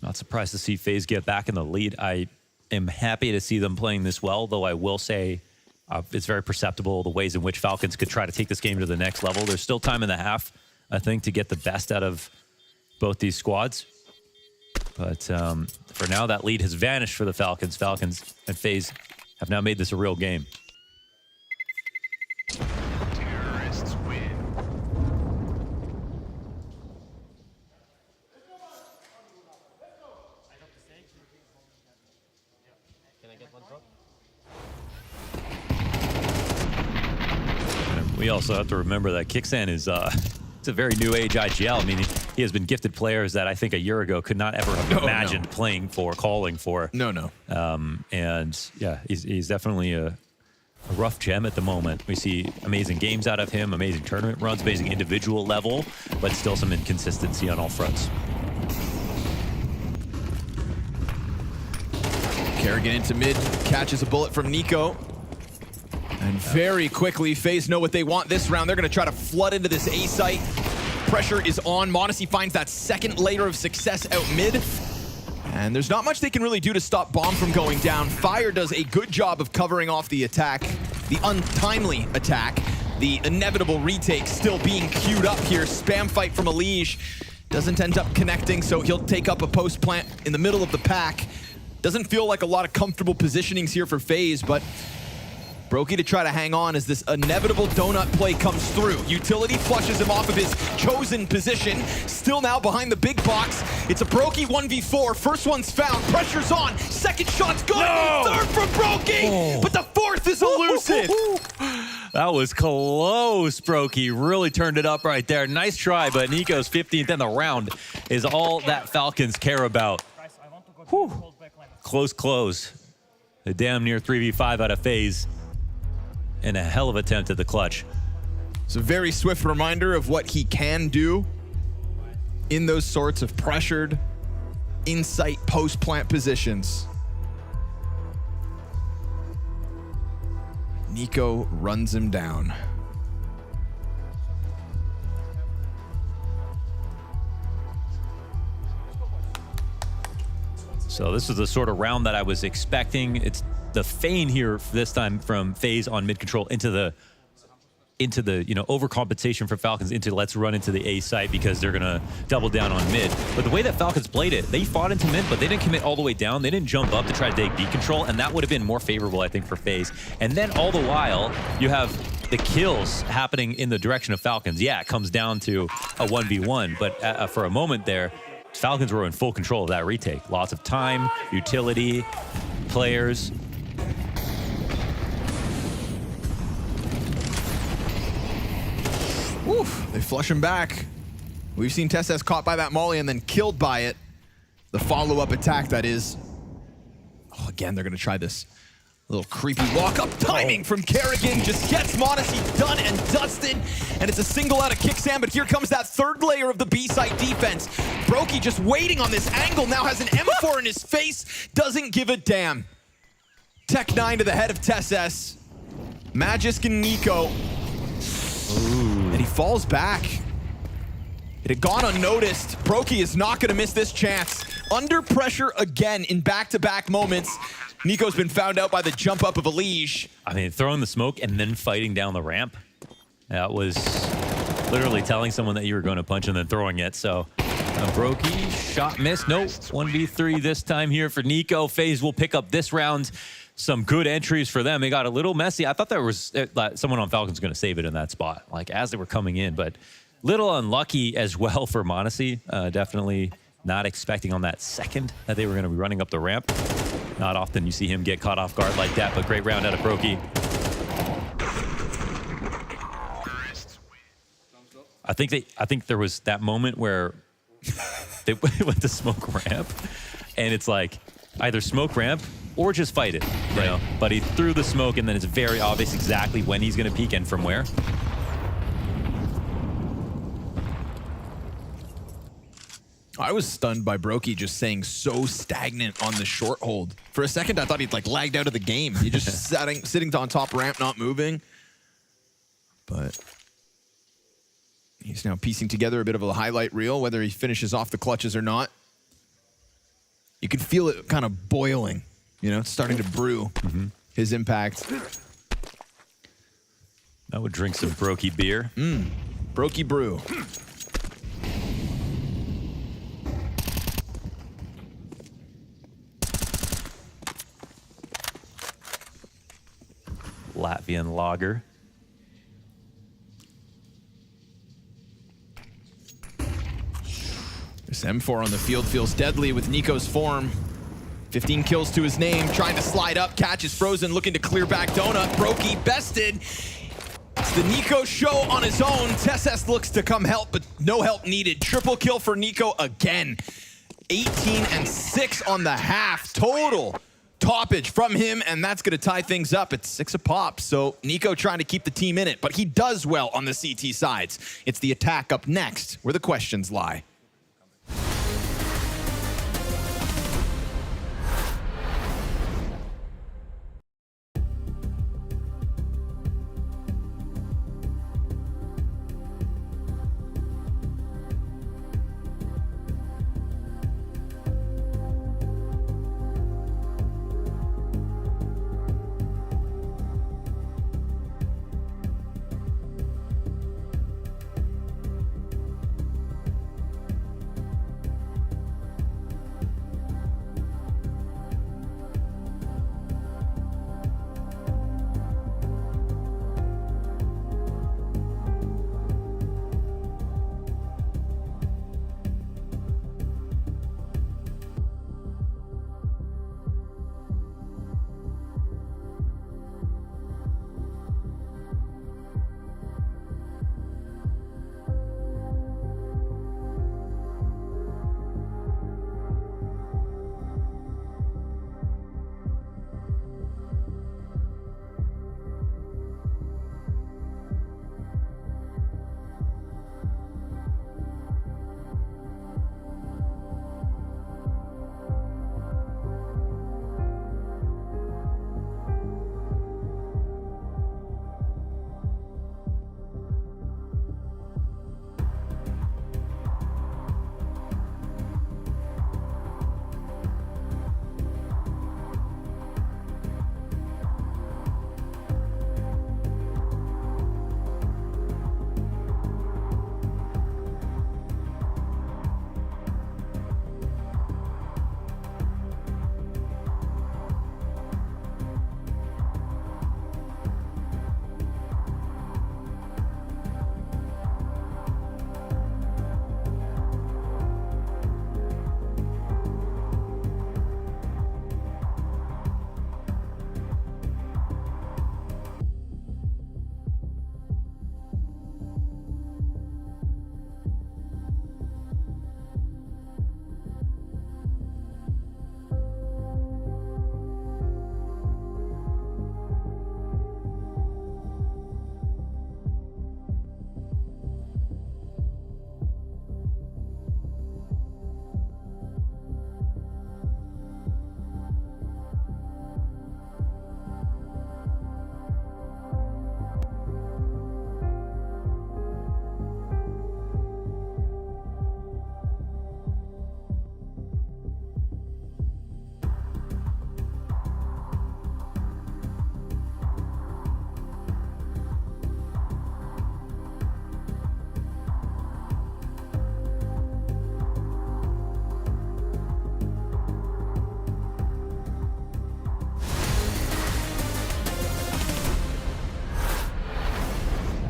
[SPEAKER 12] Not surprised to see FaZe get back in the lead. I am happy to see them playing this well, though I will say it's very perceptible the ways in which Falcons could try to take this game to the next level. There's still time in the half, I think, to get the best out of both these squads. But for now, that lead has vanished for the Falcons. Falcons and FaZe have now made this a real game.
[SPEAKER 9] Terrorists win.
[SPEAKER 12] And we also have to remember that Kicksan is it's a very new age IGL. I mean, he has been gifted players that I think a year ago could not ever have imagined playing for, calling for.
[SPEAKER 14] No.
[SPEAKER 12] And yeah, he's definitely a rough gem at the moment. We see amazing games out of him, amazing tournament runs, amazing individual level, but still some inconsistency on all fronts.
[SPEAKER 14] Kerrigan into mid, catches a bullet from NiKo. And very quickly, FaZe know what they want this round. They're going to try to flood into this A site. Pressure is on. m0NESY finds that second layer of success out mid. And there's not much they can really do to stop Bomb from going down. Fire does a good job of covering off the attack, the untimely attack. The inevitable retake still being queued up here. Spam fight from Elige. Doesn't end up connecting, so he'll take up a post plant in the middle of the pack. Doesn't feel like a lot of comfortable positionings here for FaZe, but Brokey to try to hang on as this inevitable donut play comes through. Utility flushes him off of his chosen position. Still now behind the big box. It's a Brokey 1v4. First one's found. Pressure's on. Second shot's good.
[SPEAKER 12] No!
[SPEAKER 14] Third from Brokey. But the fourth is elusive.
[SPEAKER 12] That was close, Brokey. Really turned it up right there. Nice try, but Nico's 15th in the round is all that Falcons care about. Whew. Close. A damn near 3v5 out of FaZe. And a hell of an attempt at the clutch.
[SPEAKER 14] It's a very swift reminder of what he can do in those sorts of pressured insight post-plant positions. Nico runs him down.
[SPEAKER 12] So this is the sort of round that I was expecting. It's the feign here this time from FaZe on mid control into the overcompensation for Falcons into let's run into the A site because they're gonna double down on mid. But the way that Falcons played it, they fought into mid, but they didn't commit all the way down. They didn't jump up to try to take B control, and that would have been more favorable, I think, for FaZe. And then all the while, you have the kills happening in the direction of Falcons. Yeah, it comes down to a 1v1, but for a moment there, Falcons were in full control of that retake. Lots of time, utility, players.
[SPEAKER 14] Oof, they flush him back. We've seen csgo caught by that molly and then killed by it. The follow-up attack, that is. Oh, again, they're going to try this little creepy walk-up timing from Kerrigan. Just gets m0NESY done and dusted. And it's a single out of Kicksam, but here comes that third layer of the B-side defense. Brokey just waiting on this angle, now has an M4 in his face. Doesn't give a damn. Tech9 to the head of csgo. Magisk and Nico. Ooh. And he falls back. It had gone unnoticed. Brokey is not going to miss this chance. Under pressure again in back-to-back moments. Nico's been found out by the jump up of Elige.
[SPEAKER 12] I mean, throwing the smoke and then fighting down the ramp. That was literally telling someone that you were going to punch and then throwing it. So Brokey, shot missed. Nope, 1v3 this time here for Nico. FaZe will pick up this round. Some good entries for them. They got a little messy. I thought there was someone on Falcons going to save it in that spot, like as they were coming in, but little unlucky as well for m0NESY. Definitely not expecting on that second that they were going to be running up the ramp. Not often you see him get caught off guard like that, but great round out of Brokey. I think there was that moment where they went to smoke ramp, and it's like either smoke ramp or just fight it, you know? But he threw the smoke, and then it's very obvious exactly when he's going to peek and from where.
[SPEAKER 14] I was stunned by Brokey just saying so stagnant on the short hold. For a second, I thought he'd like lagged out of the game. He just sitting on top ramp, not moving. But he's now piecing together a bit of a highlight reel, whether he finishes off the clutches or not. You can feel it kind of boiling, you know, it's starting to brew. His impact.
[SPEAKER 12] I would drink some Brokey beer.
[SPEAKER 14] Brokey brew.
[SPEAKER 12] Latvian lager.
[SPEAKER 14] This M4 on the field feels deadly with Nico's form. 15 kills to his name, trying to slide up, catches Frozen, looking to clear back Donut. Brokey bested. It's the Nico show on his own. csgo looks to come help, but no help needed. Triple kill for Nico again. 18 and 6 on the half total. Toppage from him, and that's going to tie things up. It's 6 a pop, so Nico trying to keep the team in it, but he does well on the CT sides. It's the attack up next, where the questions lie.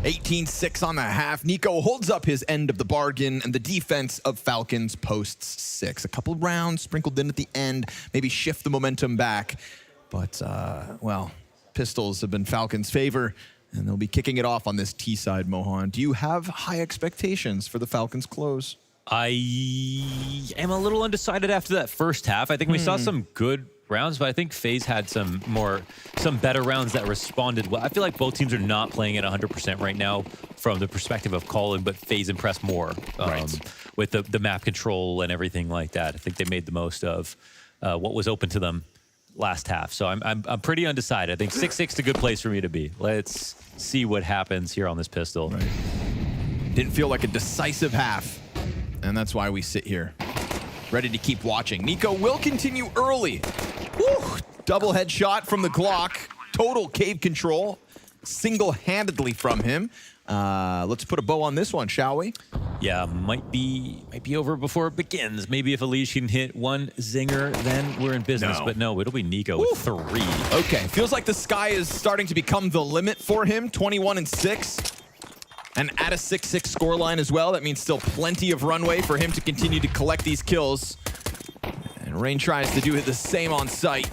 [SPEAKER 14] 18-6 on the half. Nico holds up his end of the bargain, and the defense of Falcons posts 6. A couple rounds sprinkled in at the end, maybe shift the momentum back. But, well, pistols have been Falcons' favor, and they'll be kicking it off on this T side, Mohan. Do you have high expectations for the Falcons' close?
[SPEAKER 12] I am a little undecided after that first half. I think we saw some good rounds, but I think FaZe had some better rounds that responded well. I feel like both teams are not playing at 100% right now from the perspective of Colin, but FaZe impressed more with the map control and everything like that. I think they made the most of what was open to them last half. So I'm pretty undecided. I think 6-6 is a good place for me to be. Let's see what happens here on this pistol.
[SPEAKER 14] Right. Didn't feel like a decisive half, and that's why we sit here, ready to keep watching. Nico will continue early. Woo! Double headshot from the Glock. Total cave control, single-handedly from him. Let's put a bow on this one, shall we?
[SPEAKER 12] Yeah, might be over before it begins. Maybe if Elige can hit one zinger, then we're in business.
[SPEAKER 14] No.
[SPEAKER 12] But no, it'll be Nico with 3.
[SPEAKER 14] Okay, feels like the sky is starting to become the limit for him. 21-6. And at a 6-6 scoreline as well. That means still plenty of runway for him to continue to collect these kills. And Rain tries to do the same on site.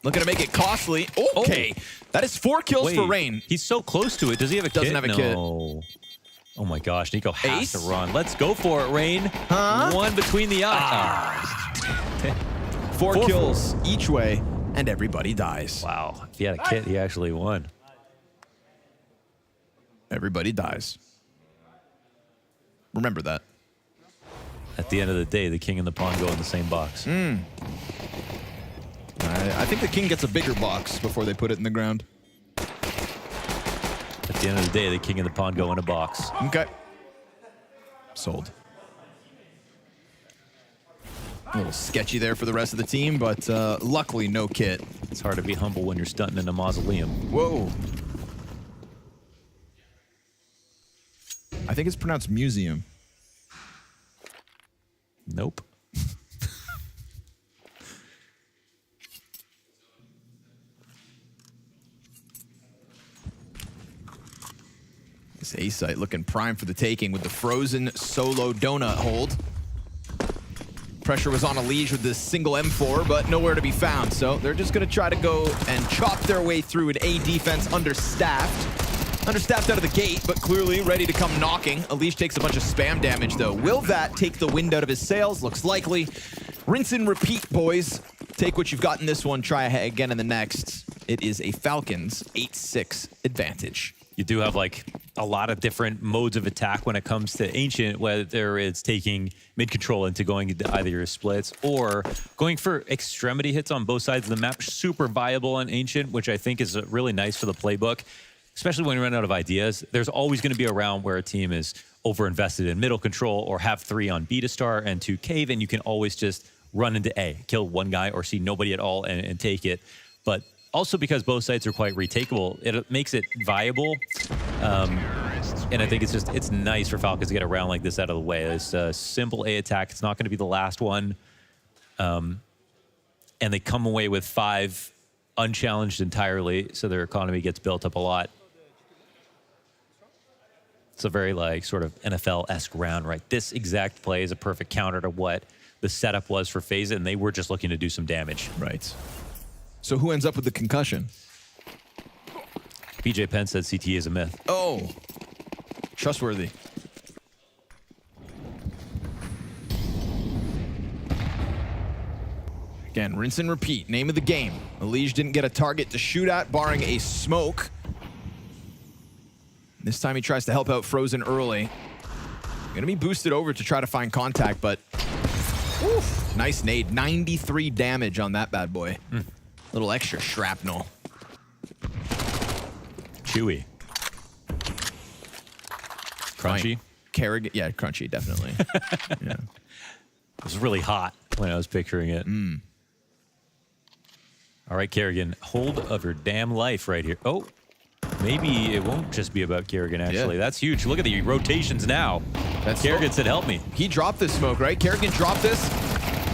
[SPEAKER 14] Looking to make it costly. Okay, that is 4 kills for Rain.
[SPEAKER 12] He's so close to it. Does he have a kit?
[SPEAKER 14] Doesn't have a kit.
[SPEAKER 12] Oh my gosh, Nico has to run. Let's go for it, Rain. One between the eyes.
[SPEAKER 14] 4 kills each way, and everybody dies.
[SPEAKER 12] Wow, if he had a kit, he actually won.
[SPEAKER 14] Everybody dies. Remember that.
[SPEAKER 12] At the end of the day, the king and the pawn go in the same box.
[SPEAKER 14] I think the king gets a bigger box before they put it in the ground.
[SPEAKER 12] At the end of the day, the king and the pawn go in a box.
[SPEAKER 14] Okay. Sold. A little sketchy there for the rest of the team, but luckily no kit.
[SPEAKER 12] It's hard to be humble when you're stunting in a mausoleum.
[SPEAKER 14] Whoa. I think it's pronounced museum.
[SPEAKER 12] Nope.
[SPEAKER 14] This A site looking prime for the taking with the frozen solo donut hold. Pressure was on Elige with this single M4, but nowhere to be found. So they're just going to try to go and chop their way through an A defense understaffed. Understaffed out of the gate, but clearly ready to come knocking. Elige takes a bunch of spam damage, though. Will that take the wind out of his sails? Looks likely. Rinse and repeat, boys. Take what you've got in this one, try again in the next. It is a Falcons 8-6 advantage.
[SPEAKER 12] You do have like a lot of different modes of attack when it comes to Ancient, whether it's taking mid control into going into either your splits or going for extremity hits on both sides of the map. Super viable on Ancient, which I think is really nice for the playbook. Especially when you run out of ideas, there's always going to be a round where a team is over-invested in middle control or have 3 on B to start and 2 cave, and you can always just run into A, kill one guy or see nobody at all and take it. But also because both sites are quite retakeable, it makes it viable. And I think it's nice for Falcons to get a round like this out of the way. It's a simple A attack. It's not going to be the last one. And they come away with 5 unchallenged entirely, so their economy gets built up a lot. It's a very like sort of NFL-esque round, right? This exact play is a perfect counter to what the setup was for FaZe, and they were just looking to do some damage.
[SPEAKER 14] Right. So who ends up with the concussion?
[SPEAKER 12] BJ Penn said CT is a myth.
[SPEAKER 14] Oh, trustworthy. Again, rinse and repeat. Name of the game. Elige didn't get a target to shoot at, barring a smoke. This time he tries to help out Frozen early. Gonna be boosted over to try to find contact, but oof, nice nade. 93 damage on that bad boy. Little extra shrapnel.
[SPEAKER 12] Chewy. Crunchy.
[SPEAKER 14] Kerrigan, yeah, crunchy, definitely. Yeah.
[SPEAKER 12] It was really hot when I was picturing it. All right, Kerrigan, hold of your damn life right here. Oh, maybe it won't just be about Kerrigan, actually.
[SPEAKER 14] Yeah.
[SPEAKER 12] That's huge. Look at the rotations now. Kerrigan said, help me.
[SPEAKER 14] He dropped this smoke, right? Kerrigan dropped this.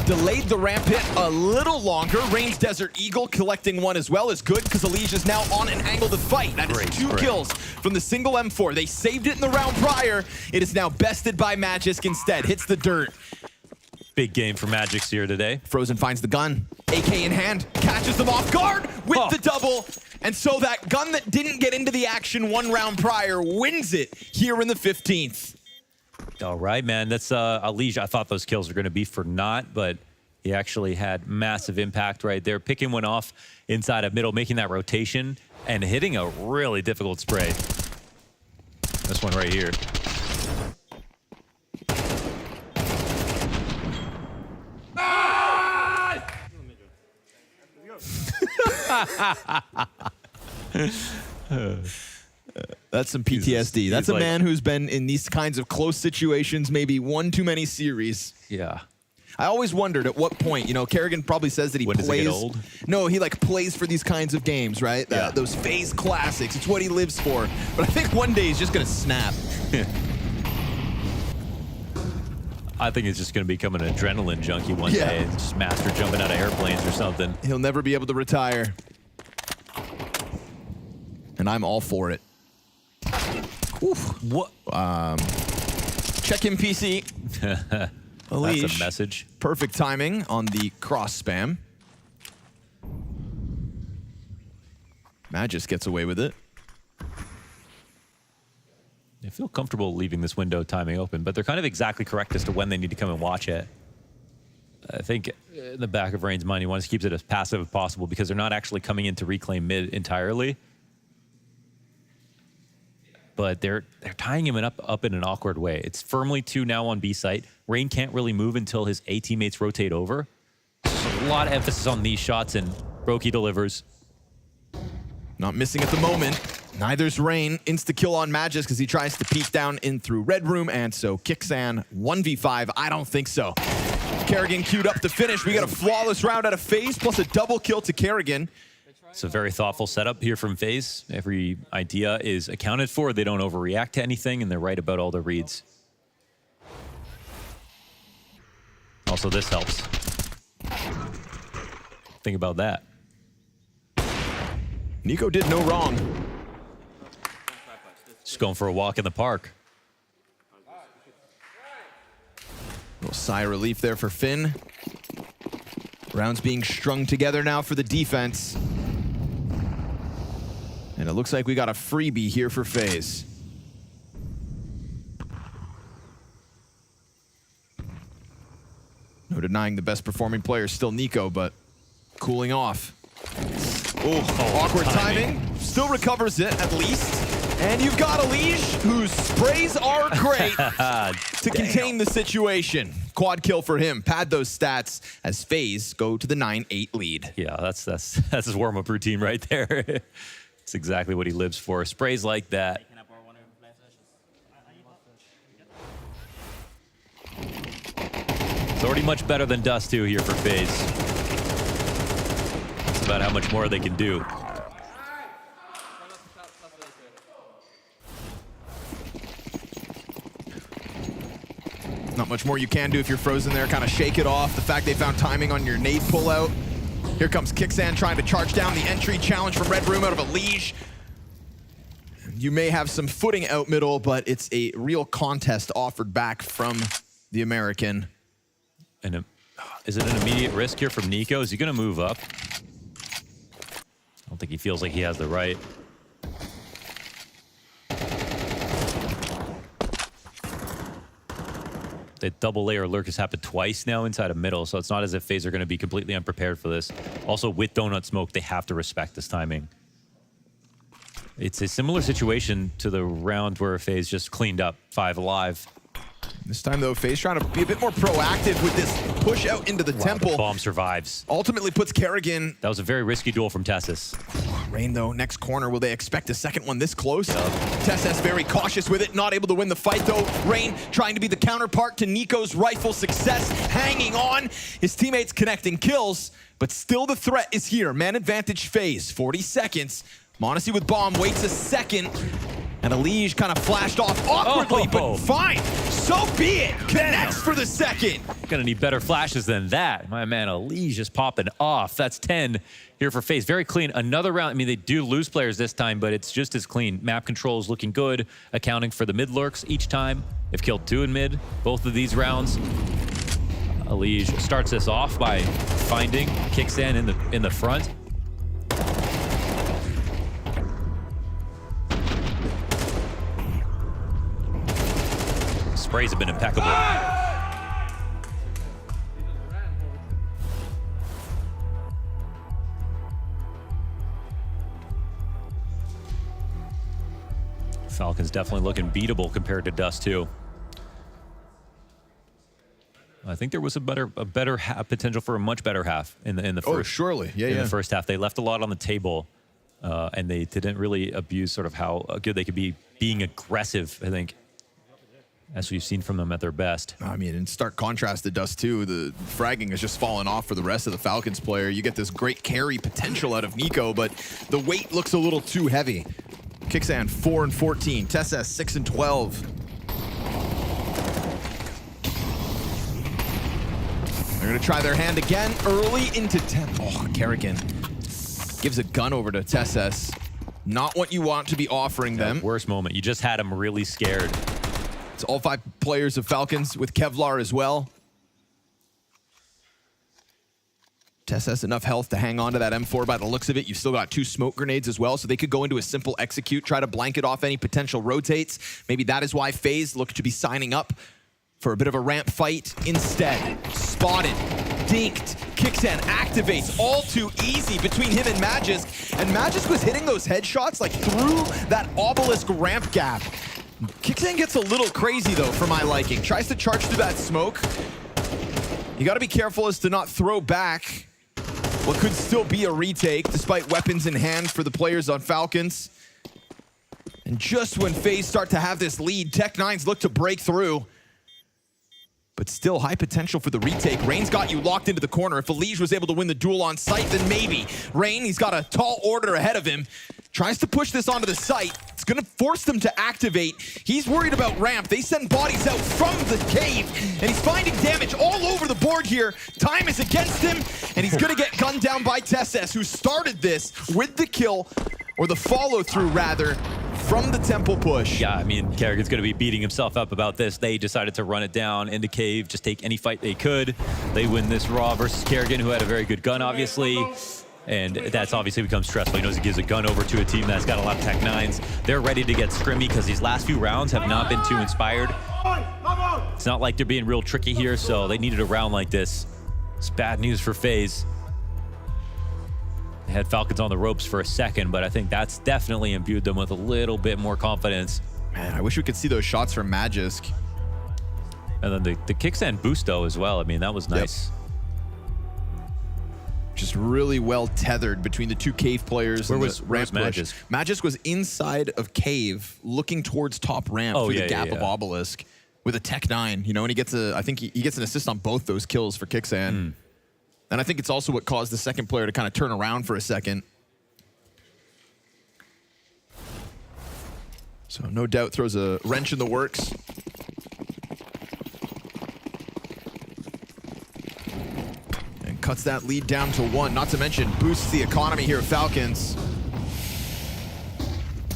[SPEAKER 14] delayed the ramp hit a little longer. Rain's Desert Eagle collecting one as well is good because Elige is now on an angle to fight. That is 2 kills from the single M4. They saved it in the round prior. It is now bested by Magisk instead. Hits the dirt.
[SPEAKER 12] Big game for Magisk here today.
[SPEAKER 14] Frozen finds the gun. AK in hand. Catches them off guard with the double. And so that gun that didn't get into the action 1 round prior wins it here in the 15th.
[SPEAKER 12] All right, man. That's Elige. I thought those kills were going to be for naught, but he actually had massive impact right there. Picking one off inside of middle, making that rotation, and hitting a really difficult spray. This one right here.
[SPEAKER 14] That's some PTSD. That's a man who's been in these kinds of close situations, maybe one too many series.
[SPEAKER 12] Yeah.
[SPEAKER 14] I always wondered at what point, you know, Kerrigan probably says that he plays.
[SPEAKER 12] Does it get old?
[SPEAKER 14] No, he like plays for these kinds of games, right?
[SPEAKER 12] Yeah.
[SPEAKER 14] Those FaZe classics. It's what he lives for. But I think one day he's just gonna snap.
[SPEAKER 12] I think he's just going to become an adrenaline junkie one day and just master jumping out of airplanes or something.
[SPEAKER 14] He'll never be able to retire. And I'm all for it. Oof.
[SPEAKER 12] What?
[SPEAKER 14] Check in PC.
[SPEAKER 12] That's a message.
[SPEAKER 14] Perfect timing on the cross spam. Magisk gets away with it.
[SPEAKER 12] I feel comfortable leaving this window timing open, but they're kind of exactly correct as to when they need to come and watch it. I think in the back of Rain's mind, he wants to keep it as passive as possible because they're not actually coming in to reclaim mid entirely. But they're tying him up in an awkward way. It's firmly 2 now on B site. Rain can't really move until his A teammates rotate over. So a lot of emphasis on these shots, and Brokey delivers.
[SPEAKER 14] Not missing at the moment. Neither's Rain. Insta-kill on Magisk as he tries to peek down in through Red Room, and so Kixan 1v5. I don't think so. Kerrigan queued up to finish. We got a flawless round out of FaZe, plus a double kill to Kerrigan.
[SPEAKER 12] It's a very thoughtful setup here from FaZe. Every idea is accounted for. They don't overreact to anything, and they're right about all their reads. Also, this helps. Think about that.
[SPEAKER 14] Nico did no wrong.
[SPEAKER 12] Just going for a walk in the park.
[SPEAKER 14] Little sigh of relief there for Finn. Rounds being strung together now for the defense. And it looks like we got a freebie here for FaZe. No denying the best performing player is still Nico, but cooling off. Oh, awkward timing. Still recovers it, at least. And you've got Elige, whose sprays are great to contain the situation. Quad kill for him. Pad those stats as FaZe go to the 9-8 lead.
[SPEAKER 12] Yeah, that's his warm-up routine right there. It's exactly what he lives for. Sprays like that. It's already much better than Dust 2 here for FaZe. It's about how much more they can do.
[SPEAKER 14] Not much more you can do if you're frozen there. Kind of shake it off. The fact they found timing on your nade pullout. Here comes Kixan trying to charge down the entry. Challenge from Red Room out of Elige. You may have some footing out middle, but it's a real contest offered back from the American.
[SPEAKER 12] And is it an immediate risk here from Nico? Is he going to move up? I don't think he feels like he has the right. The double layer lurk has happened twice now inside of middle, so it's not as if FaZe are going to be completely unprepared for this. Also, with Donut Smoke, they have to respect this timing. It's a similar situation to the round where FaZe just cleaned up 5 alive.
[SPEAKER 14] This time, though, FaZe trying to be a bit more proactive with this push out into the temple.
[SPEAKER 12] The bomb survives.
[SPEAKER 14] Ultimately puts Kerrigan.
[SPEAKER 12] That was a very risky duel from TeSeS.
[SPEAKER 14] Rain, though, next corner. Will they expect a second one this close? TeSeS very cautious with it, not able to win the fight, though. Rain trying to be the counterpart to Nico's rifle success, hanging on. His teammates connecting kills, but still the threat is here. Man advantage FaZe, 40 seconds. m0NESY with bomb, waits a second. And Elige kind of flashed off awkwardly, but fine. So be it. Connects for the second.
[SPEAKER 12] Gonna need better flashes than that. My man, Elige is popping off. That's 10 here for FaZe. Very clean. Another round. I mean, they do lose players this time, but it's just as clean. Map control is looking good, accounting for the mid lurks each time. They've killed 2 in mid, both of these rounds. Elige starts this off by finding Kickstand in the front. Sprays have been impeccable. Falcons definitely looking beatable compared to Dust too. I think there was a better potential for a much better half in the first.
[SPEAKER 14] Oh, surely, yeah,
[SPEAKER 12] in the first half. They left a lot on the table, and they didn't really abuse sort of how good they could be being aggressive, I think, as we've seen from them at their best.
[SPEAKER 14] I mean, in stark contrast to Dust 2, the fragging has just fallen off for the rest of the Falcons player. You get this great carry potential out of Nico, but the weight looks a little too heavy. Kickstand 4 and 14, csgo 6 and 12. They're gonna try their hand again early into 10. Oh, Kerrigan gives a gun over to csgo. Not what you want to be offering them.
[SPEAKER 12] Worst moment. You just had him really scared.
[SPEAKER 14] It's all 5 players of Falcons with Kevlar as well. Tess has enough health to hang on to that M4 by the looks of it. You've still got 2 smoke grenades as well, so they could go into a simple execute, try to blanket off any potential rotates. Maybe that is why FaZe look to be signing up for a bit of a ramp fight. Instead, spotted, dinked, Kickstand activates, all too easy between him and Magisk. And Magisk was hitting those headshots like through that obelisk ramp gap. Kickstand gets a little crazy though for my liking. Tries to charge through that smoke. You gotta be careful as to not throw back what could still be a retake despite weapons in hand for the players on Falcons. And just when FaZe start to have this lead, Tech9's look to break through. But still high potential for the retake. Rain's got you locked into the corner. If Elige was able to win the duel on site, then maybe. Rain, he's got a tall order ahead of him. Tries to push this onto the site. It's gonna force them to activate. He's worried about ramp. They send bodies out from the cave, and he's finding damage all over the board here. Time is against him, and he's gonna get gunned down by csgo, who started this with the kill, or the follow-through rather, from the temple push.
[SPEAKER 12] Yeah, I mean, Kerrigan's gonna be beating himself up about this. They decided to run it down into cave, just take any fight they could. They win this Raw versus Kerrigan, who had a very good gun, obviously. And that's obviously becomes stressful. He knows he gives a gun over to a team that's got a lot of Tech9s. They're ready to get scrimmy because these last few rounds have not been too inspired. It's not like they're being real tricky here, so they needed a round like this. It's bad news for FaZe. They had Falcons on the ropes for a second, but I think that's definitely imbued them with a little bit more confidence.
[SPEAKER 14] Man, I wish we could see those shots from Magisk.
[SPEAKER 12] And then the kickstand boost though as well. I mean, that was nice.
[SPEAKER 14] Yep. Just really well tethered between the 2 cave players.
[SPEAKER 12] Where's
[SPEAKER 14] Magisk? Magisk was inside of cave, looking towards top ramp through the gap of obelisk with a Tech9. You know, and he gets I think he gets an assist on both those kills for Kickstand. And I think it's also what caused the second player to kind of turn around for a second. So no doubt throws a wrench in the works. And cuts that lead down to 1. Not to mention boosts the economy here at Falcons.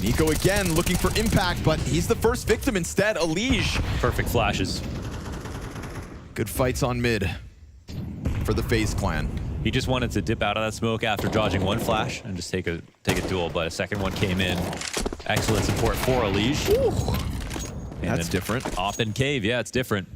[SPEAKER 14] Nico again looking for impact, but he's the first victim instead. Elige.
[SPEAKER 12] Perfect flashes.
[SPEAKER 14] Good fights on mid for the FaZe clan.
[SPEAKER 12] He just wanted to dip out of that smoke after dodging 1 flash and just take a duel, but a second one came in. Excellent support for Elige.
[SPEAKER 14] That's different.
[SPEAKER 12] Off in cave, yeah, it's different.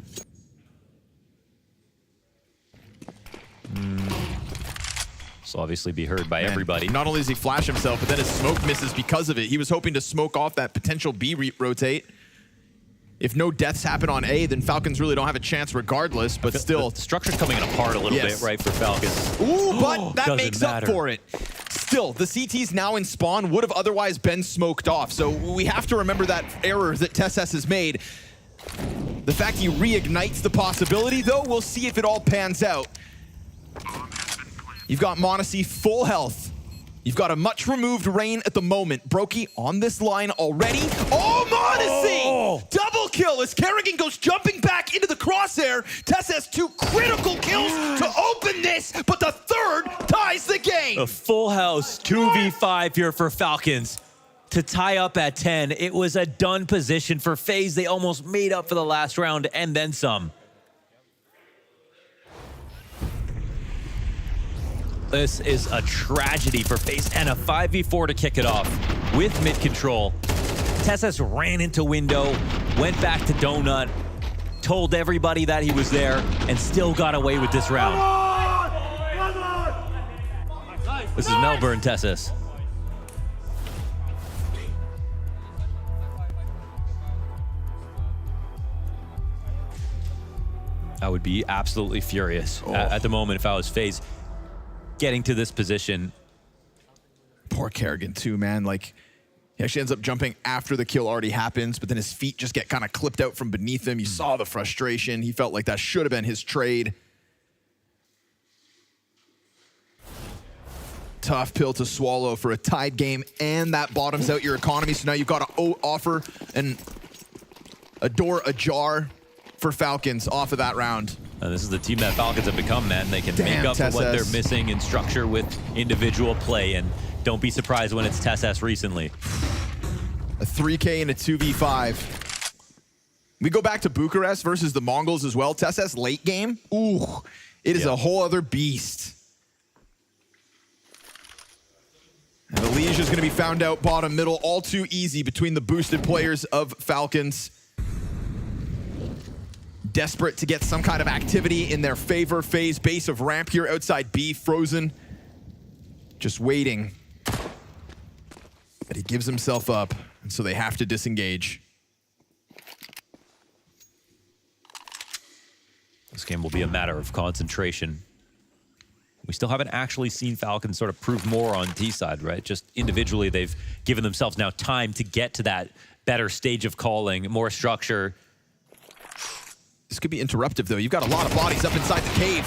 [SPEAKER 12] This will obviously be heard by everybody.
[SPEAKER 14] Not only does he flash himself, but then his smoke misses because of it. He was hoping to smoke off that potential B rotate. If no deaths happen on A, then Falcons really don't have a chance regardless, but still.
[SPEAKER 12] The structure's coming apart a little bit, right, for Falcons.
[SPEAKER 14] Ooh, but that makes up for it. Still, the CTs now in spawn would have otherwise been smoked off, so we have to remember that error that csgo has made. The fact he reignites the possibility, though, we'll see if it all pans out. You've got m0NESY full health. You've got a much removed Rain at the moment. Brokey on this line already. Oh, Modesty! Double kill as Kerrigan goes jumping back into the crosshair. Tess has 2 critical kills to open this, but the third ties the game.
[SPEAKER 12] A full house 2v5 here for Falcons to tie up at 10. It was a done position for FaZe. They almost made up for the last round and then some. This is a tragedy for FaZe and a 5v4 to kick it off with mid control. TeSS ran into window, went back to Donut, told everybody that he was there, and still got away with this round. This is Melbourne, TeSS. I would be absolutely furious at the moment if I was FaZe getting to this position.
[SPEAKER 14] Poor Kerrigan too, man. Like, he actually ends up jumping after the kill already happens, but then his feet just get kind of clipped out from beneath him. You saw the frustration. He felt like that should have been his trade. Tough pill to swallow for a tied game, and that bottoms out your economy. So now you've got to offer a door ajar for Falcons off of that round.
[SPEAKER 12] This is the team that Falcons have become, man. They can make up for what they're missing in structure with individual play, and don't be surprised when it's TeSS recently.
[SPEAKER 14] A 3K and a 2v5. We go back to Bucharest versus the Mongols as well. TeSS late game. Ooh, it is a whole other beast. And Elijah is going to be found out bottom middle all too easy between the boosted players of Falcons. Desperate to get some kind of activity in their favor. FaZe base of ramp here outside B, frozen. Just waiting. But he gives himself up, and so they have to disengage.
[SPEAKER 12] This game will be a matter of concentration. We still haven't actually seen Falcons sort of prove more on T side, right? Just individually, they've given themselves now time to get to that better stage of calling, more structure.
[SPEAKER 14] This could be interruptive, though. You've got a lot of bodies up inside the cave.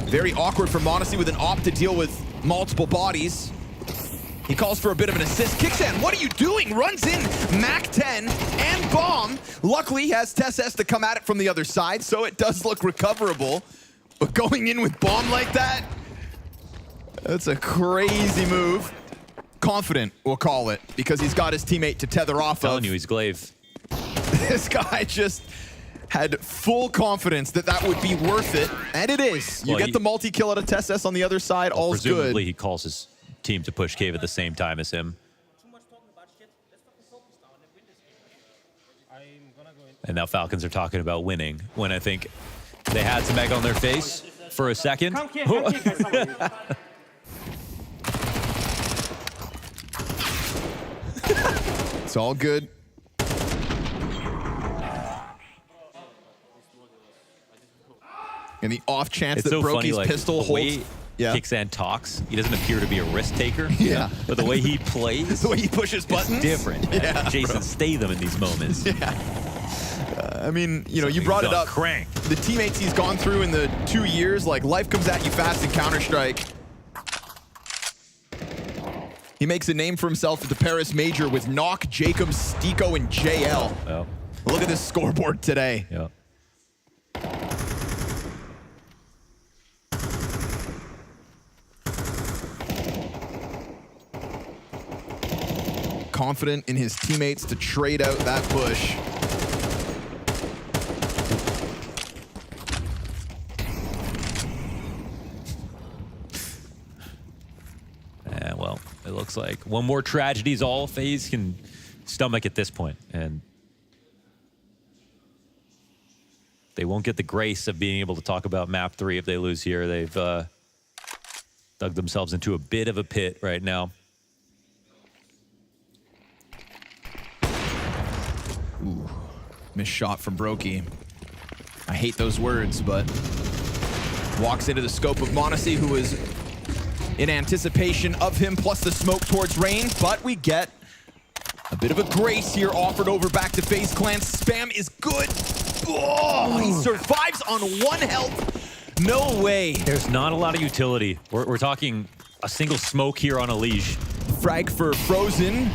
[SPEAKER 14] Very awkward for Modesty with an op to deal with multiple bodies. He calls for a bit of an assist. Kicksan, what are you doing? Runs in Mac 10 and bomb. Luckily, he has TeSS to come at it from the other side, so it does look recoverable. But going in with bomb like that, that's a crazy move. Confident, we'll call it, because he's got his teammate to tether off of.
[SPEAKER 12] I'm telling you, he's Glaive.
[SPEAKER 14] This guy just had full confidence that that would be worth it, and it is. You get the multi-kill out of TeSS on the other side, all's good.
[SPEAKER 12] Presumably, he calls his team to push cave at the same time as him. And now Falcons are talking about winning, when I think they had some egg on their face for a second.
[SPEAKER 14] It's all good. And the off chance that Brokey's pistol holds.
[SPEAKER 12] Kicksan talks. He doesn't appear to be a risk taker.
[SPEAKER 14] Yeah.
[SPEAKER 12] But the way he plays,
[SPEAKER 14] the way he pushes buttons,
[SPEAKER 12] different.
[SPEAKER 14] Yeah,
[SPEAKER 12] Jason Statham in these moments.
[SPEAKER 14] Yeah. I mean, you know, you brought it up.
[SPEAKER 12] Crank.
[SPEAKER 14] The teammates he's gone through in the 2 years, like life comes at you fast in Counter-Strike. He makes a name for himself at the Paris Major with Knock, Jacob, Stiko, and JL.
[SPEAKER 12] Oh.
[SPEAKER 14] Look at this scoreboard today.
[SPEAKER 12] Yeah.
[SPEAKER 14] Confident in his teammates to trade out that push.
[SPEAKER 12] And well, it looks like one more tragedy is all FaZe can stomach at this point, and they won't get the grace of being able to talk about map 3 if they lose here. They've dug themselves into a bit of a pit right now.
[SPEAKER 14] Ooh, missed shot from Brokey. I hate those words, but walks into the scope of Modesty, who is in anticipation of him, plus the smoke towards Rain, but we get a bit of a grace here offered over back to FaZe Clan. Spam is good. Oh, he survives on 1 health. No way.
[SPEAKER 12] There's not a lot of utility. We're talking a single smoke here on a leash.
[SPEAKER 14] Frag for Frozen.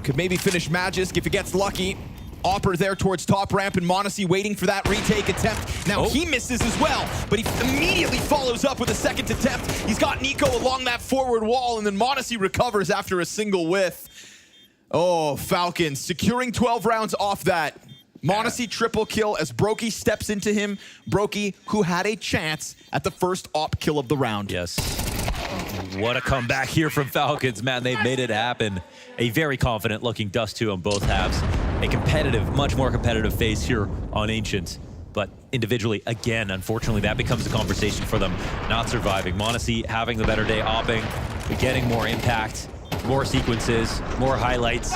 [SPEAKER 14] Could maybe finish Magisk if he gets lucky. Opper there towards top ramp, and m0NESY waiting for that retake attempt. Now he misses as well, but he immediately follows up with a second attempt. He's got Nico along that forward wall, and then m0NESY recovers after a single whiff. Oh, Falcons securing 12 rounds off that. m0NESY triple kill as Brokey steps into him. Brokey, who had a chance at the first op kill of the round.
[SPEAKER 12] Yes. What a comeback here from Falcons, man. They've made it happen. A very confident looking Dust 2 on both halves. A competitive, much more competitive FaZe here on Ancient. But individually, again, unfortunately, that becomes a conversation for them not surviving. m0NESY having the better day opping, but getting more impact, more sequences, more highlights.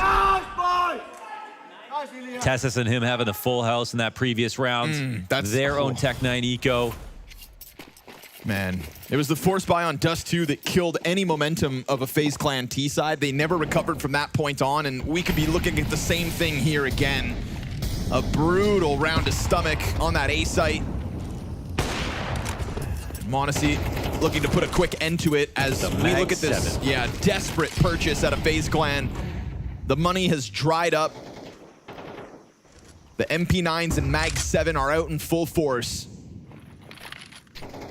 [SPEAKER 12] TeSeS and him having the full house in that previous round.
[SPEAKER 14] That's
[SPEAKER 12] their own Tech-9 eco.
[SPEAKER 14] Man, it was the force buy on Dust 2 that killed any momentum of a FaZe Clan T side. They never recovered from that point on, and we could be looking at the same thing here again. A brutal round to stomach on that A site. m0NESY looking to put a quick end to it as we look at this, desperate purchase out of FaZe Clan. The money has dried up. The MP9s and Mag-7 are out in full force.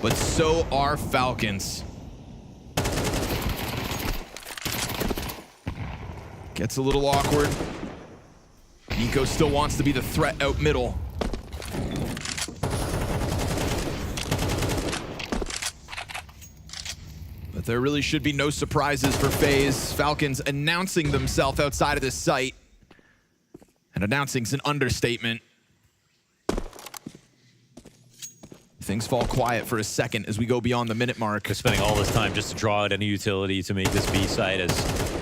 [SPEAKER 14] But so are Falcons. Gets a little awkward. Nico still wants to be the threat out middle. But there really should be no surprises for FaZe. Falcons announcing themselves outside of this site. And announcing's an understatement. Things fall quiet for a second as we go beyond the minute mark.
[SPEAKER 12] They're spending all this time just to draw out any utility to make this B side as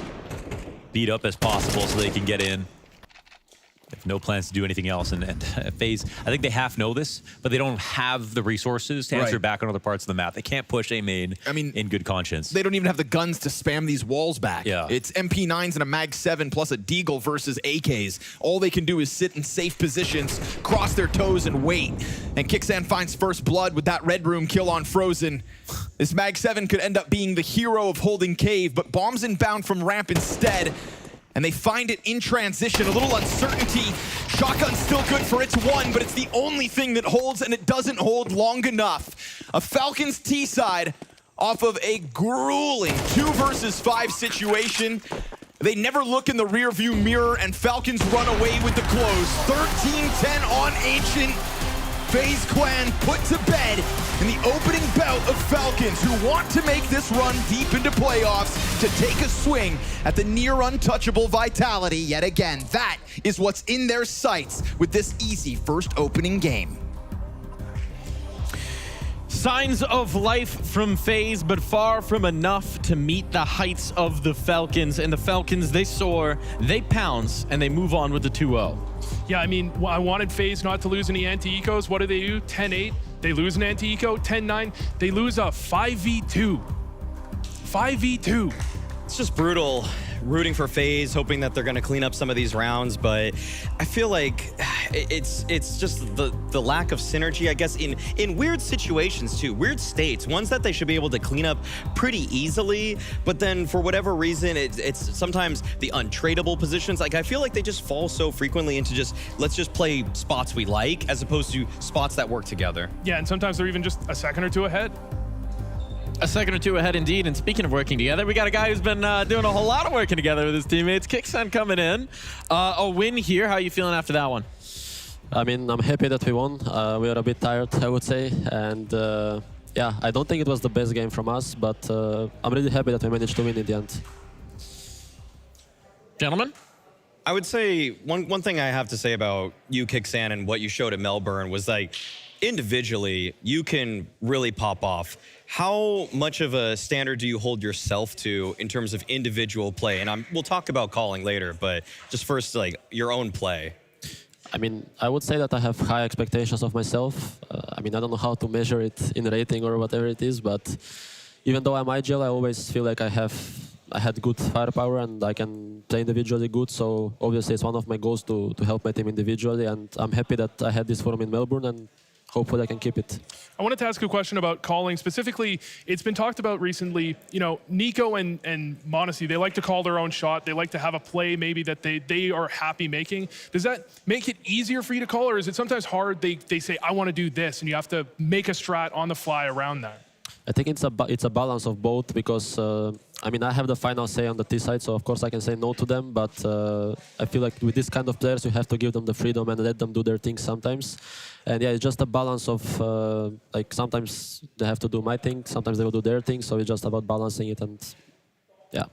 [SPEAKER 12] beat up as possible so they can get in. They have no plans to do anything else. And FaZe, I think they half know this, but they don't have the resources to answer back on other parts of the map. They can't push A main in good conscience.
[SPEAKER 14] They don't even have the guns to spam these walls back.
[SPEAKER 12] Yeah.
[SPEAKER 14] It's MP9s and a Mag-7 plus a Deagle versus AKs. All they can do is sit in safe positions, cross their toes, and wait. And Kixan finds first blood with that Red Room kill on Frozen. This Mag-7 could end up being the hero of holding cave, but bombs inbound from ramp instead. And they find it in transition, a little uncertainty. Shotgun's still good for its one, but it's the only thing that holds, and it doesn't hold long enough. A Falcons T side off of a grueling 2 versus 5 situation. They never look in the rear view mirror, and Falcons run away with the close. 13-10 on Ancient. FaZe Clan put to bed in the opening bout of Falcons, who want to make this run deep into playoffs to take a swing at the near untouchable Vitality yet again. That is what's in their sights with this easy first opening game.
[SPEAKER 1] Signs of life from FaZe, but far from enough to meet the heights of the Falcons. And the Falcons, they soar, they pounce, and they move on with the 2-0.
[SPEAKER 22] Yeah, I mean, I wanted FaZe not to lose any anti-ecos. What do? 10-8. They lose an anti-eco. 10-9. They lose a 5v2. 5v2.
[SPEAKER 13] It's just brutal. Rooting for FaZe, hoping that they're going to clean up some of these rounds, but I feel like it's just the lack of synergy, I guess, in weird situations too, weird states, ones that they should be able to clean up pretty easily, but then for whatever reason, it's sometimes the untradeable positions. Like, I feel like they just fall so frequently into just, let's just play spots we like, as opposed to spots that work together.
[SPEAKER 22] Yeah, and sometimes they're even just a second or two ahead.
[SPEAKER 1] A second or two ahead indeed. And speaking of working together, we got a guy who's been doing a whole lot of working together with his teammates. Kixan coming in. A win here. How are you feeling after that one?
[SPEAKER 10] I mean, I'm happy that we won. We are a bit tired, I would say. And yeah, I don't think it was the best game from us, but I'm really happy that we managed to win in the end.
[SPEAKER 1] Gentlemen?
[SPEAKER 13] I would say one thing I have to say about you, Kixan, and what you showed at Melbourne was, like, individually, you can really pop off. How much of a standard do you hold yourself to in terms of individual play? And we'll talk about calling later, but just first, like, your own play.
[SPEAKER 10] I mean, I would say that I have high expectations of myself. I mean, I don't know how to measure it in rating or whatever it is, but even though I'm IGL, I always feel like I had good firepower and I can play individually good. So obviously it's one of my goals to help my team individually, and I'm happy that I had this forum in Melbourne, and hopefully I can keep it.
[SPEAKER 22] I wanted to ask a question about calling. Specifically, it's been talked about recently, Nico and MOUZ, they like to call their own shot. They like to have a play maybe that they are happy making. Does that make it easier for you to call, or is it sometimes hard? They say, I want to do this, and you have to make a strat on the fly around that?
[SPEAKER 10] I think it's a balance of both because, I mean, I have the final say on the T side, so of course I can say no to them, but I feel like with this kind of players, you have to give them the freedom and let them do their things sometimes. And yeah, it's just a balance of, like, sometimes they have to do my thing, sometimes they will do their thing, so it's just about balancing it, and yeah.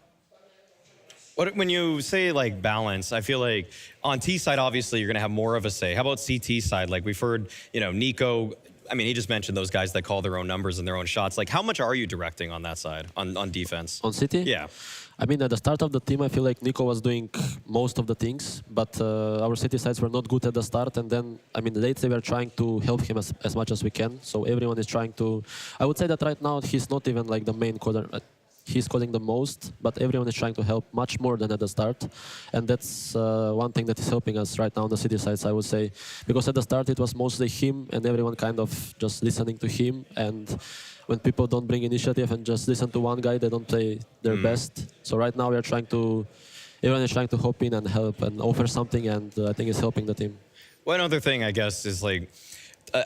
[SPEAKER 13] When you say like balance, I feel like on T side, obviously you're gonna have more of a say. How about CT side? Like we've heard, Nico, I mean, he just mentioned those guys that call their own numbers and their own shots. Like, how much are you directing on that side, on defense?
[SPEAKER 10] On City?
[SPEAKER 13] Yeah.
[SPEAKER 10] I mean, at the start of the team, I feel like Nico was doing most of the things, but our City sides were not good at the start. And then, I mean, lately we're trying to help him as much as we can. So everyone is trying to... I would say that right now, he's not even like the main caller. He's calling the most, but everyone is trying to help much more than at the start. And that's one thing that is helping us right now on the City sides, I would say. Because at the start, it was mostly him and everyone kind of just listening to him. And when people don't bring initiative and just listen to one guy, they don't play their best. So right now, everyone is trying to hop in and help and offer something, and I think it's helping the team.
[SPEAKER 13] One other thing, I guess, is like,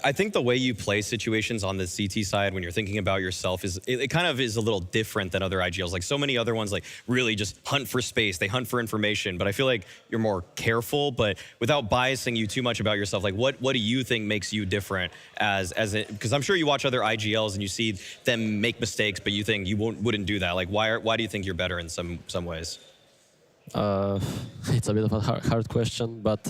[SPEAKER 13] I think the way you play situations on the CT side when you're thinking about yourself is, it kind of is a little different than other IGLs. Like so many other ones like really just hunt for space, they hunt for information, but I feel like you're more careful, but without biasing you too much about yourself, like what do you think makes you different because I'm sure you watch other IGLs and you see them make mistakes, but you think you wouldn't do that. Like why do you think you're better in some ways?
[SPEAKER 10] It's a bit of a hard question, but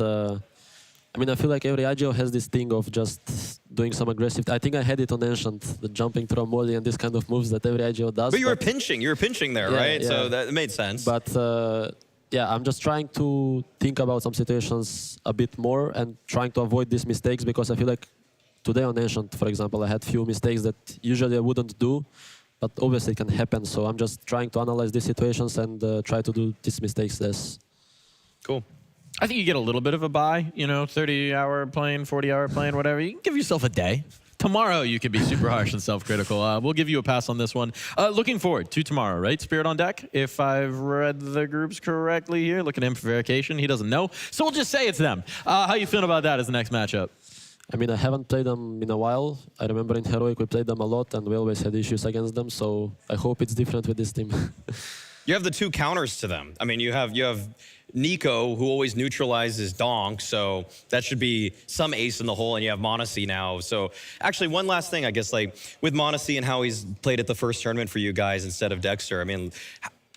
[SPEAKER 10] I mean, I feel like every IGL has this thing of just doing some aggressive... I think I had it on Ancient, the jumping through a molly and this kind of moves that every IGL does.
[SPEAKER 13] But you were pinching there, right?
[SPEAKER 10] Yeah.
[SPEAKER 13] So that made sense.
[SPEAKER 10] But yeah, I'm just trying to think about some situations a bit more and trying to avoid these mistakes because I feel like today on Ancient, for example, I had few mistakes that usually I wouldn't do, but obviously it can happen. So I'm just trying to analyze these situations and try to do these mistakes less.
[SPEAKER 13] Cool.
[SPEAKER 1] I think you get a little bit of a buy, 30-hour plane, 40-hour plane, whatever. You can give yourself a day. Tomorrow, you can be super harsh and self-critical. We'll give you a pass on this one. Looking forward to tomorrow, right? Spirit on deck, if I've read the groups correctly here. Look at him for verification. He doesn't know. So we'll just say it's them. How you feeling about that as the next matchup?
[SPEAKER 10] I mean, I haven't played them in a while. I remember in Heroic, we played them a lot, and we always had issues against them. So I hope it's different with this team.
[SPEAKER 13] You have the two counters to them. I mean, you have Nico, who always neutralizes Donk, so that should be some ace in the hole, and you have MOUZ now. So actually, one last thing, I guess, like with MOUZ and how he's played at the first tournament for you guys instead of Dexter. I mean,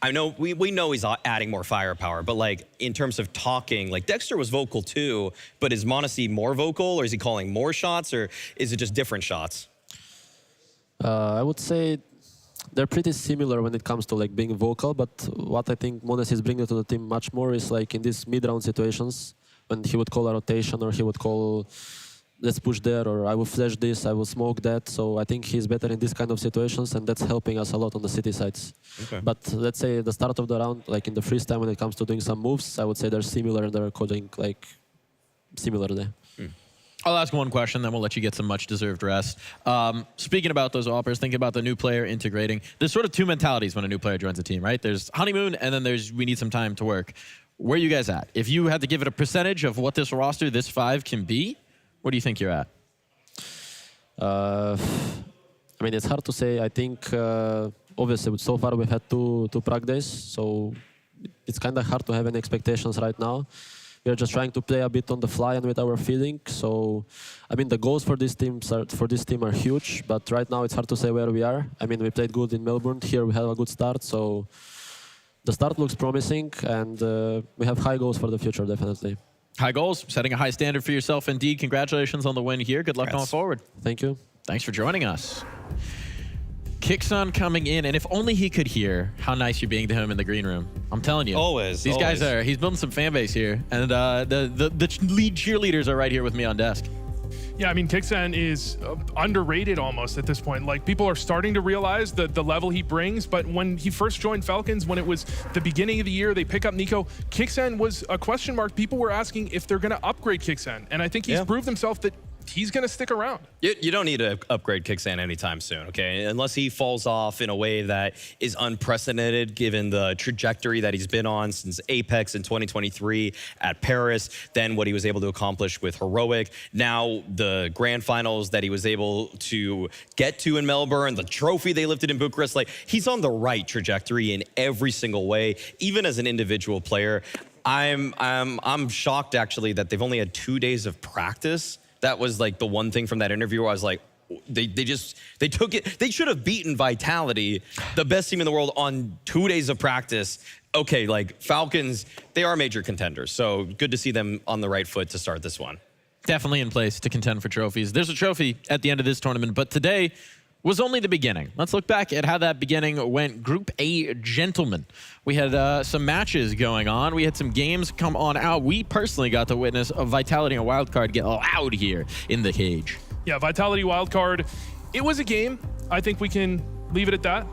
[SPEAKER 13] I know we know he's adding more firepower, but like in terms of talking, like Dexter was vocal too, but is MOUZ more vocal, or is he calling more shots, or is it just different shots?
[SPEAKER 10] I would say they're pretty similar when it comes to like being vocal, but what I think MOUZ is bringing to the team much more is like in these mid-round situations when he would call a rotation or he would call, let's push there, or I will flash this, I will smoke that. So I think he's better in these kind of situations, and that's helping us a lot on the City sides.
[SPEAKER 13] Okay.
[SPEAKER 10] But let's say at the start of the round, like in the freestyle when it comes to doing some moves, I would say they're similar and they're calling like similarly.
[SPEAKER 1] I'll ask one question, then we'll let you get some much-deserved rest. Speaking about those offers, thinking about the new player integrating, there's sort of two mentalities when a new player joins a team, right? There's honeymoon, and then there's we need some time to work. Where are you guys at? If you had to give it a percentage of what this roster, this 5 can be, where do you think you're at?
[SPEAKER 10] I mean, it's hard to say. I think, obviously, so far we've had two Prague days, so it's kind of hard to have any expectations right now. We're just trying to play a bit on the fly and with our feeling. So, I mean, the goals for this team are huge, but right now it's hard to say where we are. I mean, we played good in Melbourne. Here we have a good start, so the start looks promising, and we have high goals for the future, definitely.
[SPEAKER 1] High goals, setting a high standard for yourself indeed. Congratulations on the win here. Good luck going forward.
[SPEAKER 10] Thank you.
[SPEAKER 1] Thanks for joining us. Kixon coming in, and if only he could hear how nice you're being to him in the green room. I'm telling you.
[SPEAKER 13] Always.
[SPEAKER 1] These guys are, he's building some fan base here, and the lead cheerleaders are right here with me on desk.
[SPEAKER 22] Yeah, I mean, Kixen is underrated almost at this point. Like, people are starting to realize the level he brings, but when he first joined Falcons, when it was the beginning of the year, they pick up Nico, Kixen was a question mark. People were asking if they're going to upgrade Kixen, and I think he's proved himself that he's going to stick around.
[SPEAKER 13] You don't need to upgrade Kickstand anytime soon, okay? Unless he falls off in a way that is unprecedented given the trajectory that he's been on since Apex in 2023 at Paris, then what he was able to accomplish with Heroic, now the grand finals that he was able to get to in Melbourne, the trophy they lifted in Bucharest. Like, he's on the right trajectory in every single way, even as an individual player. I'm shocked actually that they've only had 2 days of practice. That was like the one thing from that interview where I was like, they took it. They should have beaten Vitality, the best team in the world, on 2 days of practice. Okay, like Falcons, they are major contenders. So good to see them on the right foot to start this one.
[SPEAKER 1] Definitely in place to contend for trophies. There's a trophy at the end of this tournament, but today was only the beginning. Let's look back at how that beginning went. Group A, gentlemen. We had some matches going on. We had some games come on out. We personally got to witness a Vitality and Wildcard get loud here in the cage.
[SPEAKER 22] Yeah, Vitality Wildcard. It was a game. I think we can leave it at that.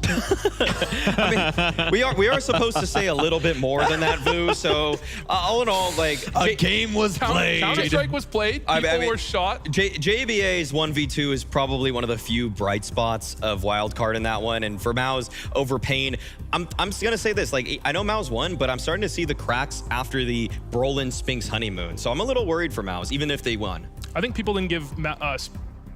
[SPEAKER 13] I mean, we are supposed to say a little bit more than that, Vu. So all in all, like
[SPEAKER 1] a game was played.
[SPEAKER 22] Counter-Strike was played. People were shot.
[SPEAKER 13] JBA's 1v2 is probably one of the few bright spots of Wildcard in that one. And for MOUZ over paIN, I'm gonna say this. Like, I know MOUZ won, but I'm starting to see the cracks after the Brolin Spinks honeymoon. So I'm a little worried for MOUZ, even if they won.
[SPEAKER 22] I think people didn't give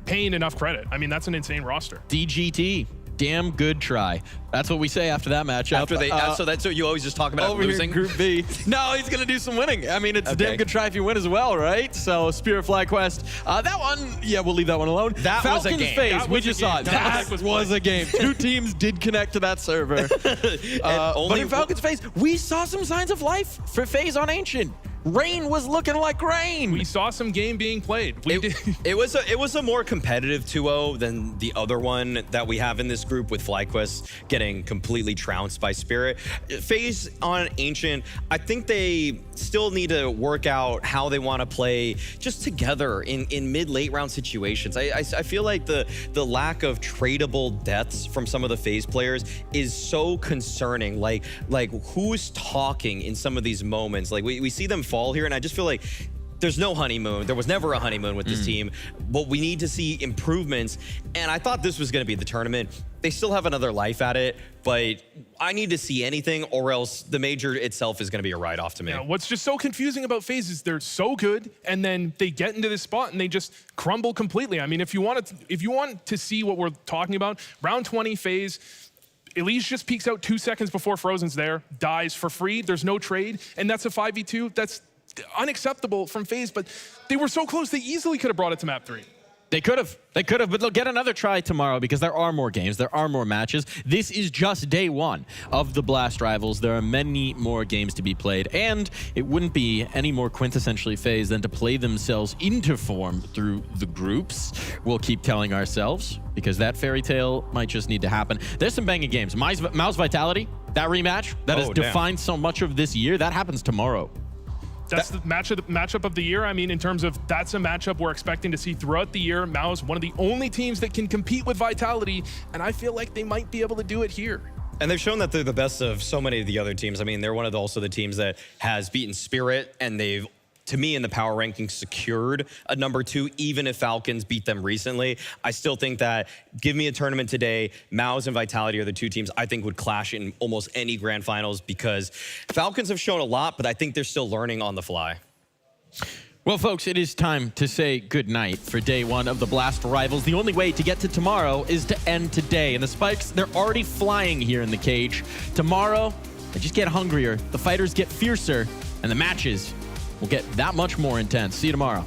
[SPEAKER 22] paIN enough credit. I mean, that's an insane roster.
[SPEAKER 1] DGT. Damn good try. That's what we say after that matchup.
[SPEAKER 13] After they, so that's what you always just talk about
[SPEAKER 1] over
[SPEAKER 13] losing.
[SPEAKER 1] Here in Group B. No, he's gonna do some winning. I mean, it's a damn good try if you win as well, right? So Spirit FlyQuest. That one, yeah, we'll leave that one alone.
[SPEAKER 13] That
[SPEAKER 1] Falcons
[SPEAKER 13] was a game.
[SPEAKER 1] FaZe, we just saw it. That was a game. 2 teams did connect to that server. But in Falcons FaZe, we saw some signs of life for FaZe on Ancient. Rain was looking like rain.
[SPEAKER 22] We saw some game being played.
[SPEAKER 13] It was a more competitive 2-0 than the other one that we have in this group with FlyQuest getting completely trounced by Spirit. FaZe on Ancient, I think they still need to work out how they want to play just together in mid-late round situations. I feel like the lack of tradable deaths from some of the FaZe players is so concerning. Like who's talking in some of these moments? Like we see them fall here, and I just feel like there's no honeymoon. There was never a honeymoon with this team, but we need to see improvements. And I thought this was going to be the tournament. They still have another life at it, but I need to see anything, or else the major itself is going to be a write-off to me.
[SPEAKER 22] Yeah, what's just so confusing about FaZe is they're so good, and then they get into this spot and they just crumble completely. I mean, if you want to see what we're talking about, round 20 FaZe, Elise just peeks out 2 seconds before Frozen's there, dies for free. There's no trade, and that's a 5v2. That's unacceptable from FaZe, but they were so close. They easily could have brought it to map 3.
[SPEAKER 1] They could have, but they'll get another try tomorrow because there are more games, there are more matches. This is just day 1 of the Blast Rivals. There are many more games to be played, and it wouldn't be any more quintessentially FaZe than to play themselves into form through the groups. We'll keep telling ourselves, because that fairy tale might just need to happen. There's some banging games. MOUZ Vitality, that rematch, that has defined so much of this year, that happens tomorrow.
[SPEAKER 22] That's the matchup of the year. I mean, in terms of that's a matchup we're expecting to see throughout the year. MOUZ, one of the only teams that can compete with Vitality, and I feel like they might be able to do it here.
[SPEAKER 13] And they've shown that they're the best of so many of the other teams. I mean, they're one of also the teams that has beaten Spirit, and they've, to me, in the power rankings, secured a number 2, even if Falcons beat them recently. I still think that, give me a tournament today, MOUZ and Vitality are the 2 teams I think would clash in almost any grand finals, because Falcons have shown a lot, but I think they're still learning on the fly.
[SPEAKER 1] Well, folks, it is time to say goodnight for day 1 of the Blast Rivals. The only way to get to tomorrow is to end today. And the spikes, they're already flying here in the cage. Tomorrow, they just get hungrier, the fighters get fiercer, and the matches will get that much more intense. See you tomorrow.